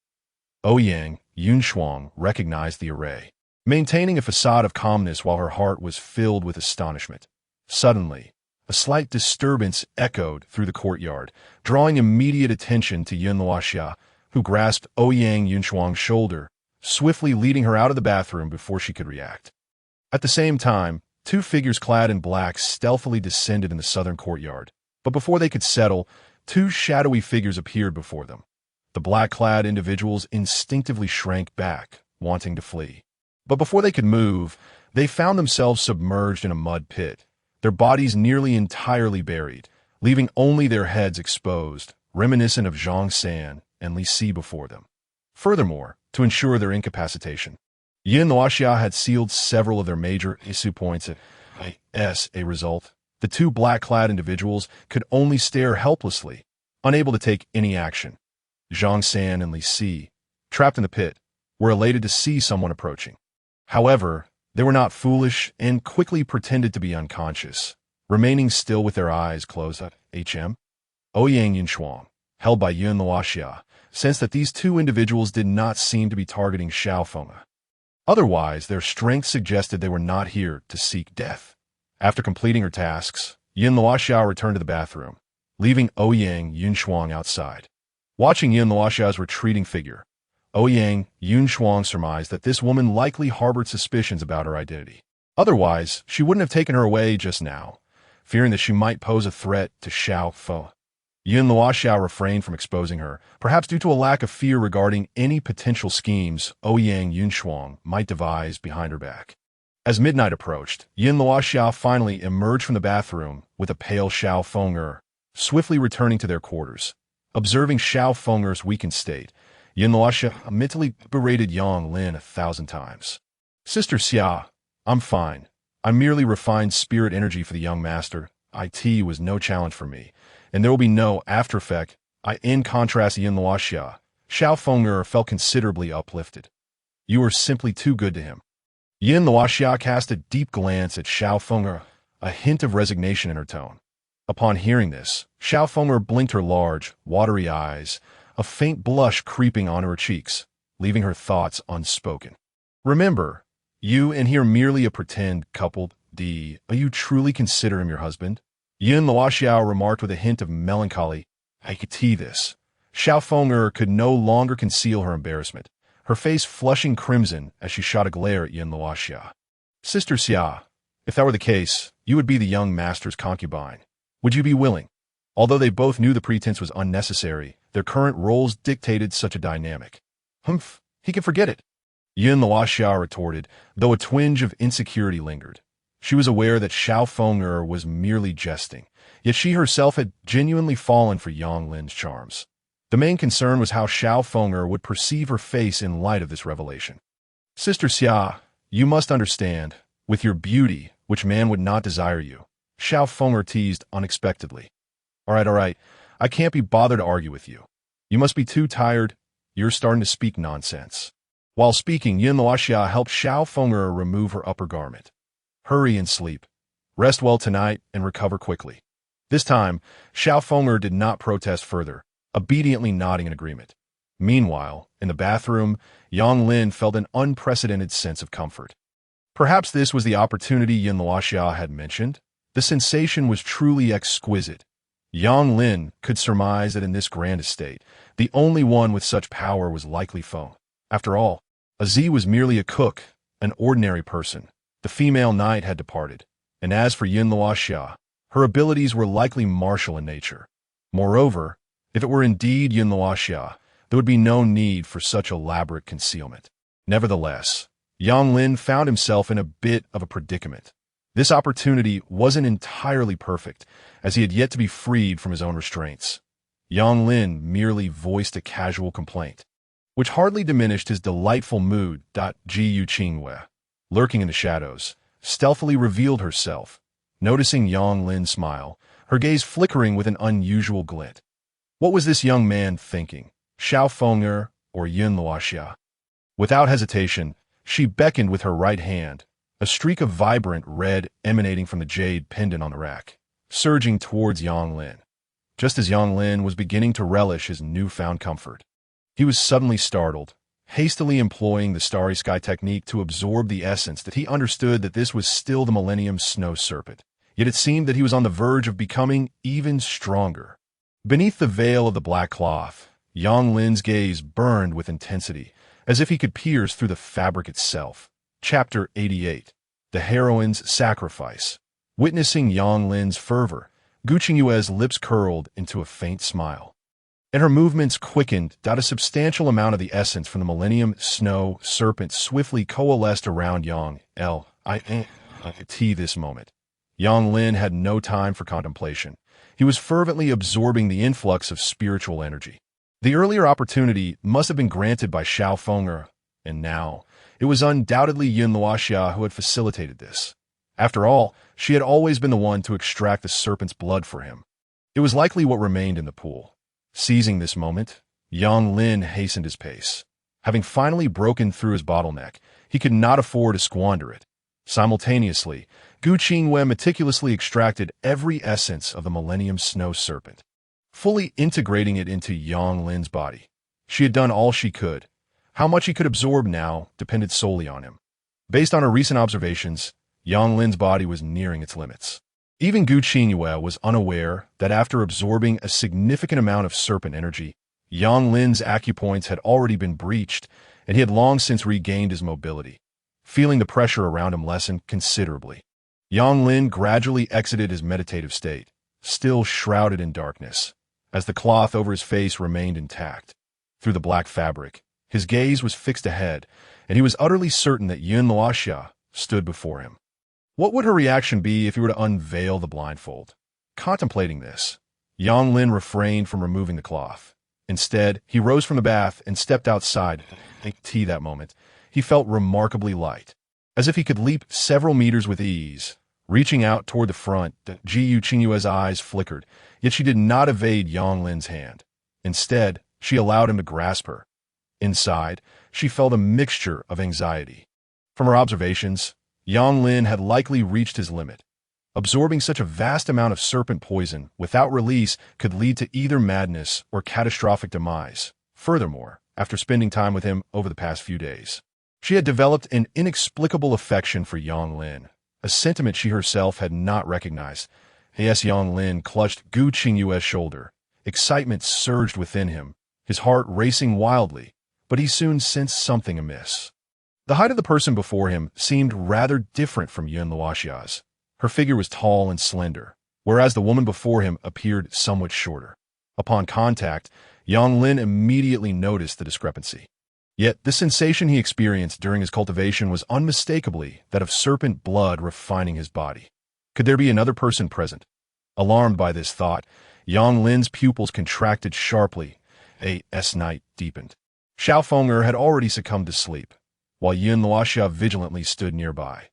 Ouyang Yunshuang recognized the array, maintaining a facade of calmness while her heart was filled with astonishment. Suddenly, a slight disturbance echoed through the courtyard, drawing immediate attention to Yun Luoxia, who grasped Ouyang Yunshuang's shoulder, swiftly leading her out of the bathroom before she could react. At the same time, 2 figures clad in black stealthily descended in the southern courtyard, but before they could settle, 2 shadowy figures appeared before them. The black-clad individuals instinctively shrank back, wanting to flee. But before they could move, they found themselves submerged in a mud pit, their bodies nearly entirely buried, leaving only their heads exposed, reminiscent of Zhang San and Li Si before them. Furthermore, to ensure their incapacitation, Yun Luoxia had sealed several of their major issue points. As a result, the 2 black-clad individuals could only stare helplessly, unable to take any action. Zhang San and Li Si, trapped in the pit, were elated to see someone approaching. However, they were not foolish and quickly pretended to be unconscious, remaining still with their eyes closed. Ouyang Yunshuang, held by Yun Luoxia, sensed that these 2 individuals did not seem to be targeting Xiao Feng. Otherwise, their strength suggested they were not here to seek death. After completing her tasks, Yun Luoxia returned to the bathroom, leaving Ouyang Yunshuang outside. Watching Yun Luoxia's retreating figure, Ouyang Yunshuang surmised that this woman likely harbored suspicions about her identity. Otherwise, she wouldn't have taken her away just now, fearing that she might pose a threat to Xiao Feng. Yun Luoxia refrained from exposing her, perhaps due to a lack of fear regarding any potential schemes Ouyang Yunshuang might devise behind her back. As midnight approached, Yun Luoxia finally emerged from the bathroom with a pale Xiao Feng, swiftly returning to their quarters. Observing Xiao Feng's weakened state, Yun Luoxia mentally berated Yang Lin 1,000 times. Sister Xia, I'm fine. I merely refined spirit energy for the young master. It was no challenge for me, and there will be no after effect. In contrast to Yun Luoxia, Xiao Feng felt considerably uplifted. You are simply too good to him. Yun Luoxia cast a deep glance at Xiao Feng, a hint of resignation in her tone. Upon hearing this, Xiao Feng blinked her large, watery eyes, a faint blush creeping onto her cheeks, leaving her thoughts unspoken. Remember, you and he are merely a pretend couple. Are you truly consider him your husband? Yun Luoxia remarked with a hint of melancholy. I could see this. Xiao Feng could no longer conceal her embarrassment, her face flushing crimson as she shot a glare at Yun Luoxia. Sister Xia, if that were the case, you would be the young master's concubine. Would you be willing? Although they both knew the pretense was unnecessary, Their current roles dictated such a dynamic. Humph, he can forget it. Yin Luoxia retorted, though a twinge of insecurity lingered. She was aware that Xiao Feng'er was merely jesting, yet she herself had genuinely fallen for Yang Lin's charms. The main concern was how Xiao Feng'er would perceive her face in light of this revelation. Sister Xia, you must understand, with your beauty, which man would not desire you. Xiao Feng'er teased unexpectedly. All right, I can't be bothered to argue with you. You must be too tired. You're starting to speak nonsense. While speaking, Yin Luoxia helped Xiao Feng'er remove her upper garment. Hurry and sleep. Rest well tonight and recover quickly. This time, Xiao Feng'er did not protest further, obediently nodding in agreement. Meanwhile, in the bathroom, Yang Lin felt an unprecedented sense of comfort. Perhaps this was the opportunity Yin Luoxia had mentioned. The sensation was truly exquisite. Yang Lin could surmise that in this grand estate, the only one with such power was likely Feng. After all, Aziz was merely a cook, an ordinary person. The female knight had departed, and as for Yin Luoxia, her abilities were likely martial in nature. Moreover, if it were indeed Yin Luoxia, there would be no need for such elaborate concealment. Nevertheless, Yang Lin found himself in a bit of a predicament. This opportunity wasn't entirely perfect, as he had yet to be freed from his own restraints. Yang Lin merely voiced a casual complaint, which hardly diminished his delightful mood. Ji Qingwei, lurking in the shadows, stealthily revealed herself. Noticing Yang Lin's smile, her gaze flickering with an unusual glint. What was this young man thinking? Xiao Feng'er or Yin Luoxia? Without hesitation, she beckoned with her right hand, a streak of vibrant red emanating from the jade pendant on the rack, surging towards Yang Lin. Just as Yang Lin was beginning to relish his newfound comfort, he was suddenly startled, hastily employing the starry sky technique to absorb the essence that he understood that this was still the Millennium Snow Serpent. Yet it seemed that he was on the verge of becoming even stronger. Beneath the veil of the black cloth, Yang Lin's gaze burned with intensity, as if he could pierce through the fabric itself. Chapter 88. The Heroine's Sacrifice. Witnessing Yang Lin's fervor, Gu Qingyue's lips curled into a faint smile, and her movements quickened. A substantial amount of the essence from the Millennium Snow Serpent swiftly coalesced around Yang L.I.T. This moment. Yang Lin had no time for contemplation. He was fervently absorbing the influx of spiritual energy. The earlier opportunity must have been granted by Xiao Feng'er, and now it was undoubtedly Yin Luoxia who had facilitated this. After all, she had always been the one to extract the serpent's blood for him. It was likely what remained in the pool. Seizing this moment, Yang Lin hastened his pace. Having finally broken through his bottleneck, he could not afford to squander it. Simultaneously, Gu Qingwei meticulously extracted every essence of the Millennium Snow Serpent, fully integrating it into Yang Lin's body. She had done all she could. How much he could absorb now depended solely on him. Based on her recent observations, Yang Lin's body was nearing its limits. Even Gu Qingyue was unaware that after absorbing a significant amount of serpent energy, Yang Lin's acupoints had already been breached, and he had long since regained his mobility. Feeling the pressure around him lessen considerably, Yang Lin gradually exited his meditative state, still shrouded in darkness, as the cloth over his face remained intact. Through the black fabric, his gaze was fixed ahead, and he was utterly certain that Yin Luoxia stood before him. What would her reaction be if he were to unveil the blindfold? Contemplating this, Yang Lin refrained from removing the cloth. Instead, he rose from the bath and stepped outside. That moment, he felt remarkably light, as if he could leap several meters with ease. Reaching out toward the front, Ji Qingyue's eyes flickered, yet she did not evade Yang Lin's hand. Instead, she allowed him to grasp her. Inside, she felt a mixture of anxiety. From her observations, Yang Lin had likely reached his limit. Absorbing such a vast amount of serpent poison without release could lead to either madness or catastrophic demise. Furthermore, after spending time with him over the past few days, she had developed an inexplicable affection for Yang Lin, a sentiment she herself had not recognized. As Yang Lin clutched Gu Qingyue's shoulder, excitement surged within him, his heart racing wildly, but he soon sensed something amiss. The height of the person before him seemed rather different from Yin Luoxia's. Her figure was tall and slender, whereas the woman before him appeared somewhat shorter. Upon contact, Yang Lin immediately noticed the discrepancy. Yet the sensation he experienced during his cultivation was unmistakably that of serpent blood refining his body. Could there be another person present? Alarmed by this thought, Yang Lin's pupils contracted sharply. A night deepened. Xiao Feng'er had already succumbed to sleep, while Yun Luoxia vigilantly stood nearby.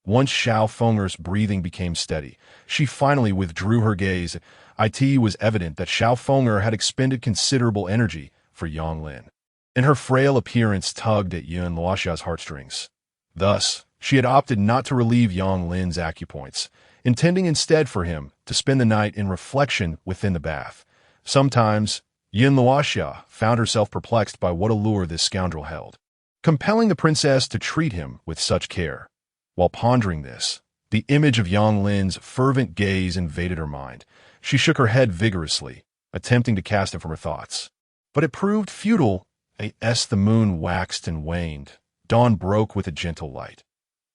Once Xiao Feng'er's breathing became steady, she finally withdrew her gaze. It was evident that Xiao Feng'er had expended considerable energy for Yang Lin, and her frail appearance tugged at Yun Luoxia's heartstrings. Thus, she had opted not to relieve Yang Lin's acupoints, intending instead for him to spend the night in reflection within the bath. Sometimes, Yun Luoxia found herself perplexed by what allure this scoundrel held, compelling the princess to treat him with such care. While pondering this, the image of Yang Lin's fervent gaze invaded her mind. She shook her head vigorously, attempting to cast it from her thoughts. But it proved futile. The moon waxed and waned. Dawn broke with a gentle light.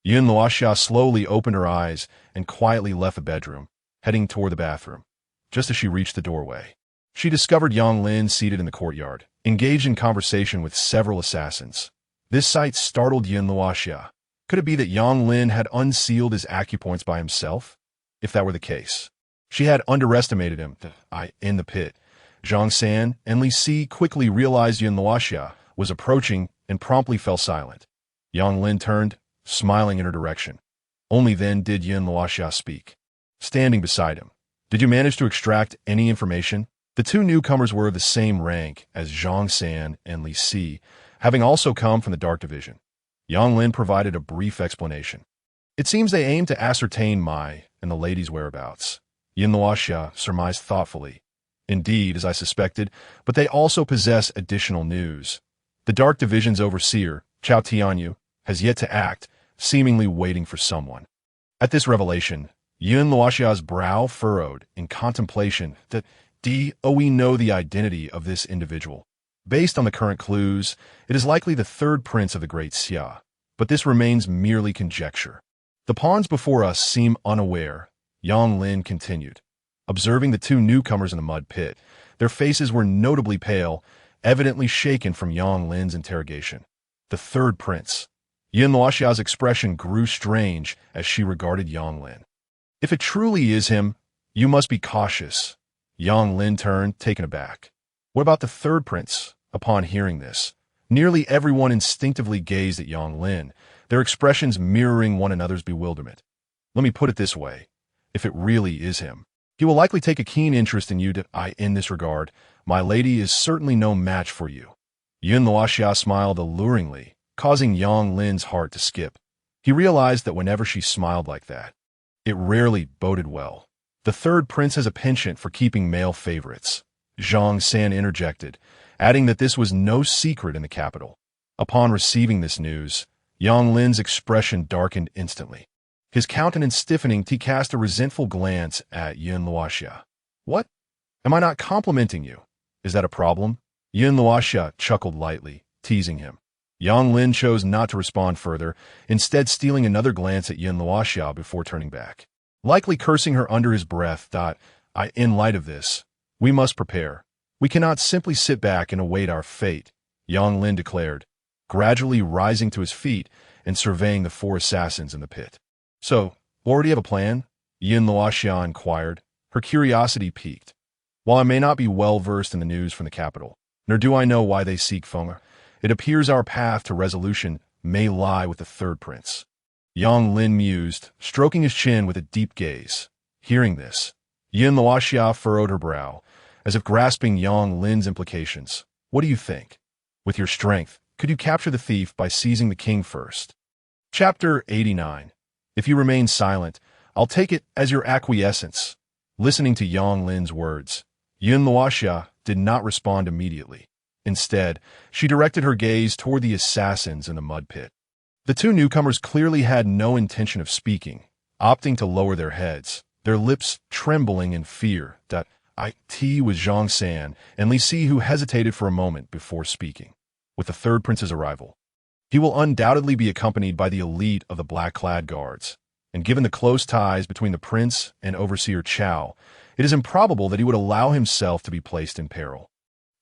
Yun Luoxia slowly opened her eyes and quietly left the bedroom, heading toward the bathroom. Just as she reached the doorway, she discovered Yang Lin seated in the courtyard, engaged in conversation with several assassins. This sight startled Yun Luoxia. Could it be that Yang Lin had unsealed his acupoints by himself? If that were the case, she had underestimated him. In the pit, Zhang San and Li Si quickly realized Yun Luoxia was approaching and promptly fell silent. Yang Lin turned, smiling in her direction. Only then did Yun Luoxia speak. Standing beside him, "Did you manage to extract any information?" The two newcomers were of the same rank as Zhang San and Li Si, having also come from the Dark Division. Yang Lin provided a brief explanation. "It seems they aim to ascertain my and the lady's whereabouts," Yun Luoxia surmised thoughtfully. "Indeed, as I suspected, but they also possess additional news. The Dark Division's overseer, Chao Tianyu, has yet to act, seemingly waiting for someone." At this revelation, Yun Luoxia's brow furrowed in contemplation. We know the identity of this individual. Based on the current clues, it is likely the third prince of the Great Xia, but this remains merely conjecture. The pawns before us seem unaware, Yang Lin continued. Observing the two newcomers in the mud pit, their faces were notably pale, evidently shaken from Yang Lin's interrogation. The third prince. Yun Luoxia's expression grew strange as she regarded Yang Lin. "If it truly is him, you must be cautious." Yang Lin turned, taken aback. "What about the third prince?" Upon hearing this, nearly everyone instinctively gazed at Yang Lin, their expressions mirroring one another's bewilderment. "Let me put it this way. If it really is him, he will likely take a keen interest in you. In this regard, my lady is certainly no match for you." Yun Luoxia smiled alluringly, causing Yang Lin's heart to skip. He realized that whenever she smiled like that, it rarely boded well. "The third prince has a penchant for keeping male favorites," Zhang San interjected, adding that this was no secret in the capital. Upon receiving this news, Yang Lin's expression darkened instantly. His countenance stiffening, he cast a resentful glance at Yun Luoxia. "What? Am I not complimenting you? Is that a problem?" Yun Luoxia chuckled lightly, teasing him. Yang Lin chose not to respond further, instead stealing another glance at Yun Luoxia before turning back, likely cursing her under his breath. In light of this, we must prepare. We cannot simply sit back and await our fate," Yang Lin declared, gradually rising to his feet and surveying the four assassins in the pit. "So, already have a plan?" Yun Luoxia inquired, her curiosity piqued. "While I may not be well versed in the news from the capital, nor do I know why they seek Feng'er, it appears our path to resolution may lie with the third prince." Yang Lin mused, stroking his chin with a deep gaze. Hearing this, Yun Luoxia furrowed her brow, as if grasping Yang Lin's implications. "What do you think? With your strength, could you capture the thief by seizing the king first?" Chapter 89. "If you remain silent, I'll take it as your acquiescence." Listening to Yang Lin's words, Yun Luoxia did not respond immediately. Instead, she directed her gaze toward the assassins in the mud pit. The two newcomers clearly had no intention of speaking, opting to lower their heads, their lips trembling in fear. It was Zhang San and Li Si who hesitated for a moment before speaking. With the third prince's arrival, he will undoubtedly be accompanied by the elite of the black-clad guards, and given the close ties between the prince and overseer Chao, it is improbable that he would allow himself to be placed in peril.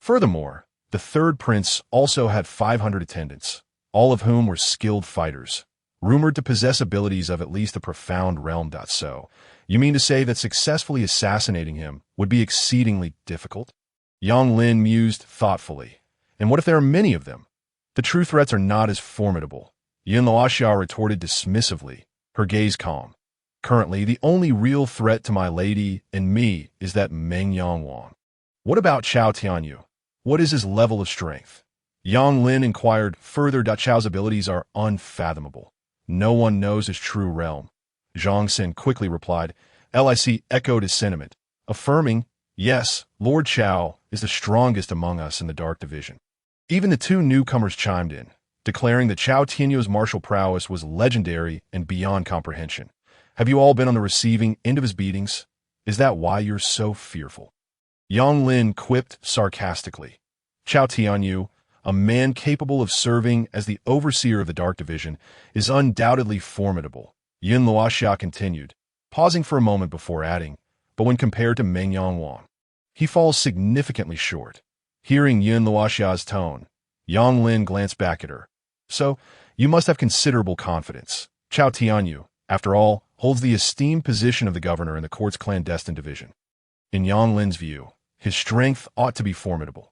Furthermore, the third prince also had 500 attendants, all of whom were skilled fighters, rumored to possess abilities of at least a profound realm. So, you mean to say that successfully assassinating him would be exceedingly difficult? Yang Lin mused thoughtfully. And what if there are many of them? The true threats are not as formidable. Yin Luoxia retorted dismissively, her gaze calm. Currently, the only real threat to my lady and me is that Meng Yangwang. What about Chao Tianyu? What is his level of strength? Yang Lin inquired further. Chao's abilities are unfathomable. No one knows his true realm. Zhang Xin quickly replied. Lic echoed his sentiment, affirming, yes, Lord Chao is the strongest among us in the Dark Division. Even the two newcomers chimed in, declaring that Chao Tianyu's martial prowess was legendary and beyond comprehension. Have you all been on the receiving end of his beatings? Is that why you're so fearful? Yang Lin quipped sarcastically. Chao Tianyu, a man capable of serving as the overseer of the Dark Division, is undoubtedly formidable. Yin Luoxia continued, pausing for a moment before adding, but when compared to Meng Yangwang, he falls significantly short. Hearing Yin Luoxia's tone, Yang Lin glanced back at her. So, you must have considerable confidence. Chao Tianyu, after all, holds the esteemed position of the governor in the court's clandestine division. In Yang Lin's view, his strength ought to be formidable.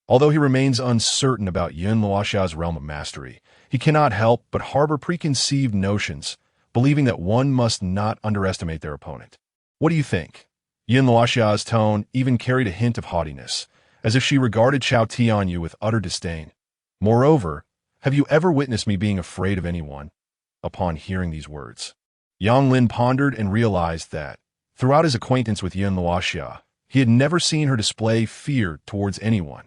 Although he remains uncertain about Yin Luoxia's realm of mastery, he cannot help but harbor preconceived notions, believing that one must not underestimate their opponent. What do you think? Yin Luoxia's tone even carried a hint of haughtiness, as if she regarded Chao Tianyu with utter disdain. Moreover, have you ever witnessed me being afraid of anyone? Upon hearing these words, Yang Lin pondered and realized that, throughout his acquaintance with Yin Luoxia, he had never seen her display fear towards anyone.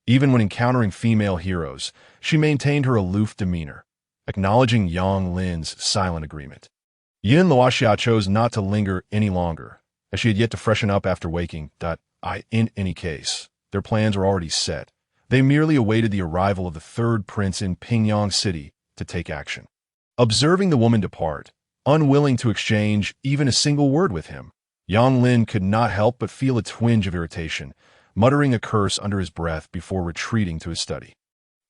Even when encountering female heroes, she maintained her aloof demeanor, acknowledging Yang Lin's silent agreement. Yin Luoxia chose not to linger any longer, as she had yet to freshen up after waking. In any case, their plans were already set. They merely awaited the arrival of the third prince in Pingyang City to take action. Observing the woman depart, unwilling to exchange even a single word with him, Yang Lin could not help but feel a twinge of irritation, muttering a curse under his breath before retreating to his study.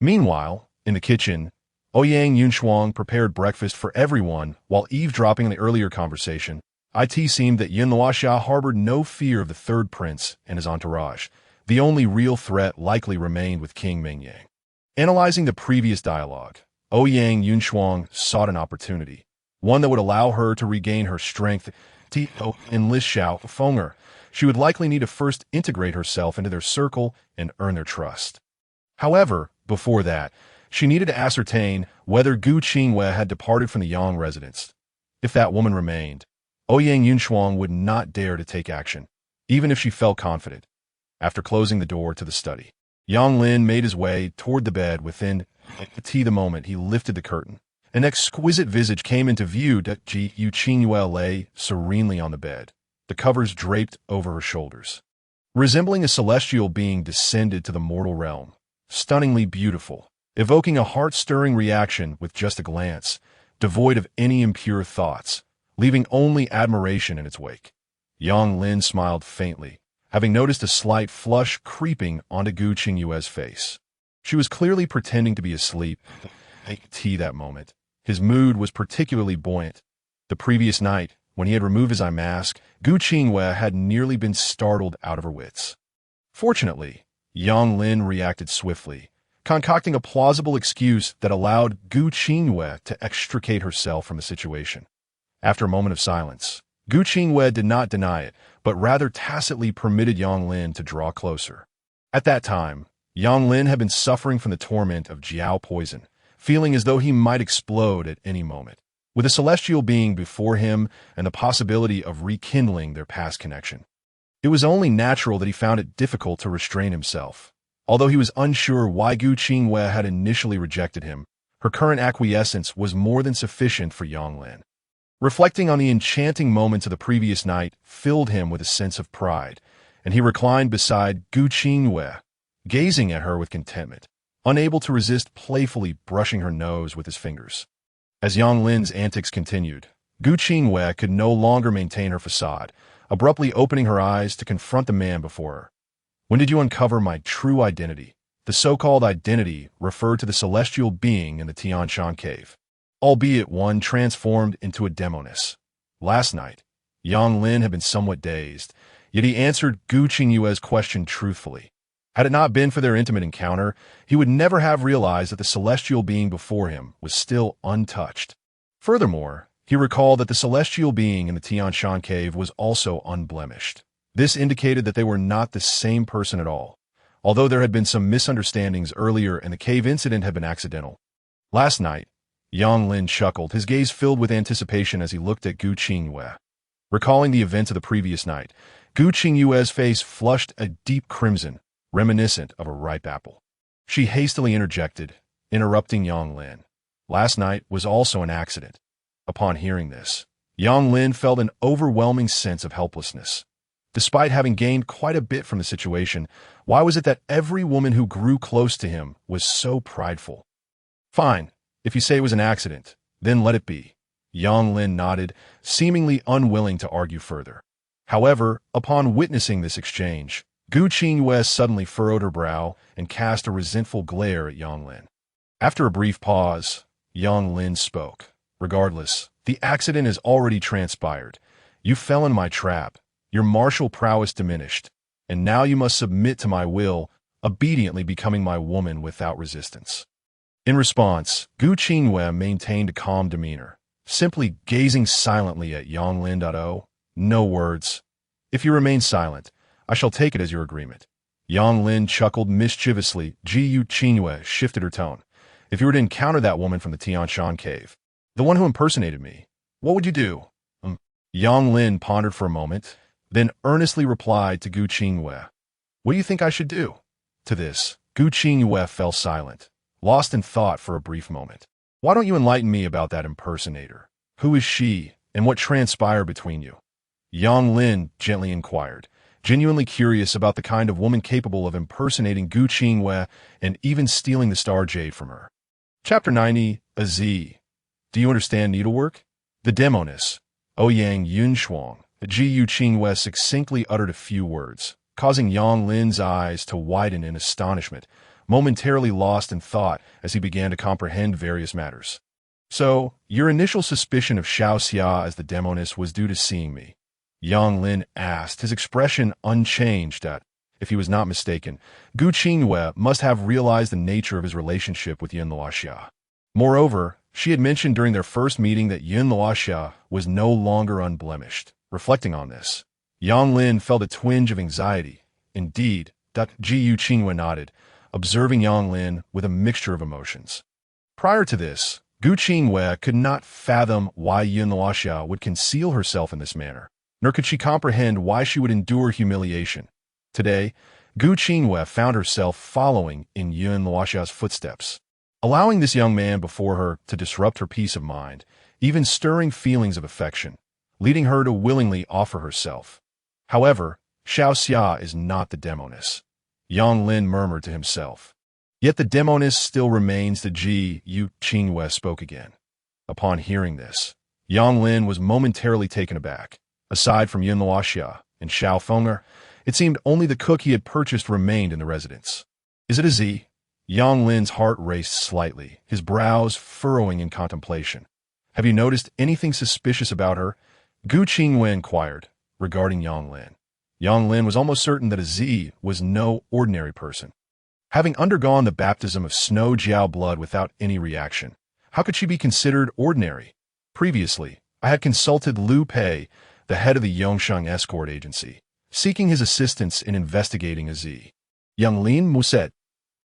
Meanwhile, in the kitchen, Ouyang Yunshuang prepared breakfast for everyone while eavesdropping on the earlier conversation. It seemed that Yin Luoxia harbored no fear of the third prince and his entourage. The only real threat likely remained with King Mingyang. Analyzing the previous dialogue, Ouyang Yunshuang sought an opportunity, one that would allow her to regain her strength. In Liz Xiao Fenger, she would likely need to first integrate herself into their circle and earn their trust. However, before that, she needed to ascertain whether Gu Qingwei had departed from the Yang residence. If that woman remained, Ouyang Yunshuang would not dare to take action, even if she felt confident. After closing the door to the study, Yang Lin made his way toward the bed within the moment he lifted the curtain. An exquisite visage came into view. Ji Yu Qingwei lay serenely on the bed, the covers draped over her shoulders. Resembling a celestial being descended to the mortal realm, stunningly beautiful, evoking a heart-stirring reaction with just a glance, devoid of any impure thoughts, leaving only admiration in its wake. Yang Lin smiled faintly, having noticed a slight flush creeping onto Gu Qingyue's face. She was clearly pretending to be asleep. That moment, his mood was particularly buoyant. The previous night, when he had removed his eye mask, Gu Qingwei had nearly been startled out of her wits. Fortunately, Yang Lin reacted swiftly, concocting a plausible excuse that allowed Gu Qingwei to extricate herself from the situation. After a moment of silence, Gu Qingwei did not deny it, but rather tacitly permitted Yang Lin to draw closer. At that time, Yang Lin had been suffering from the torment of Jiao poison, feeling as though he might explode at any moment. With a celestial being before him and the possibility of rekindling their past connection, it was only natural that he found it difficult to restrain himself. Although he was unsure why Gu Qingwei had initially rejected him, her current acquiescence was more than sufficient for Yang Lin. Reflecting on the enchanting moments of the previous night filled him with a sense of pride, and he reclined beside Gu Qingwei, gazing at her with contentment, unable to resist playfully brushing her nose with his fingers. As Yang Lin's antics continued, Gu Qingwei could no longer maintain her facade, abruptly opening her eyes to confront the man before her. When did you uncover my true identity? The so-called identity referred to the celestial being in the Tianshan cave, albeit one transformed into a demoness. Last night, Yang Lin had been somewhat dazed, yet he answered Gu Qingyue's question truthfully. Had it not been for their intimate encounter, he would never have realized that the celestial being before him was still untouched. Furthermore, he recalled that the celestial being in the Tianshan cave was also unblemished. This indicated that they were not the same person at all, although there had been some misunderstandings earlier and the cave incident had been accidental. Last night, Yang Lin chuckled, his gaze filled with anticipation as he looked at Gu Qingyue. Recalling the events of the previous night, Gu Qingyue's face flushed a deep crimson, reminiscent of a ripe apple. She hastily interjected, interrupting Yang Lin. Last night was also an accident. Upon hearing this, Yang Lin felt an overwhelming sense of helplessness. Despite having gained quite a bit from the situation, why was it that every woman who grew close to him was so prideful? Fine, if you say it was an accident, then let it be. Yang Lin nodded, seemingly unwilling to argue further. However, upon witnessing this exchange, Gu Qingyue suddenly furrowed her brow and cast a resentful glare at Yang Lin. After a brief pause, Yang Lin spoke. Regardless, the accident has already transpired. You fell in my trap. Your martial prowess diminished, and now you must submit to my will, obediently becoming my woman without resistance. In response, Gu Qingyue maintained a calm demeanor, simply gazing silently at Yang Lin. No words. If you remain silent, I shall take it as your agreement. Yang Lin chuckled mischievously. Gu Qingyue shifted her tone. If you were to encounter that woman from the Tianshan cave, the one who impersonated me, what would you do? Yang Lin pondered for a moment, then earnestly replied to Gu Qingyue. What do you think I should do? To this, Gu Qingyue fell silent, lost in thought for a brief moment. Why don't you enlighten me about that impersonator? Who is she, and what transpired between you? Yang Lin gently inquired, genuinely curious about the kind of woman capable of impersonating Gu Qingyue and even stealing the star jade from her. Chapter 90, A Z. Do you understand needlework? The demoness, Ouyang Yunshuang. Gu Qingyue succinctly uttered a few words, causing Yang Lin's eyes to widen in astonishment, momentarily lost in thought as he began to comprehend various matters. So, your initial suspicion of Xiao Xia as the demoness was due to seeing me? Yang Lin asked, his expression unchanged. If he was not mistaken, Gu Qingyue must have realized the nature of his relationship with Yun Luoxia. Moreover, she had mentioned during their first meeting that Yun Luoxia was no longer unblemished. Reflecting on this, Yang Lin felt a twinge of anxiety. Indeed, Gu Qingyue nodded, observing Yang Lin with a mixture of emotions. Prior to this, Gu Qingyue could not fathom why Yun Luoxia would conceal herself in this manner, nor could she comprehend why she would endure humiliation. Today, Gu Qingyue found herself following in Yun Luoxia's footsteps, allowing this young man before her to disrupt her peace of mind, even stirring feelings of affection, leading her to willingly offer herself. However, Xiao Xia is not the demoness, Yang Lin murmured to himself. Yet the demoness still remains. The Gu Qingyue spoke again. Upon hearing this, Yang Lin was momentarily taken aback. Aside from Yun Luoxia and Xiao Fenger, it seemed only the cook he had purchased remained in the residence. Is it a Z? Yang Lin's heart raced slightly, his brows furrowing in contemplation. Have you noticed anything suspicious about her? Gu Qingyue inquired, regarding Yang Lin. Yang Lin was almost certain that a Z was no ordinary person. Having undergone the baptism of snow Jiao blood without any reaction, how could she be considered ordinary? Previously, I had consulted Liu Pei, the head of the Yongsheng escort agency, seeking his assistance in investigating a Z. Young Lin Muset,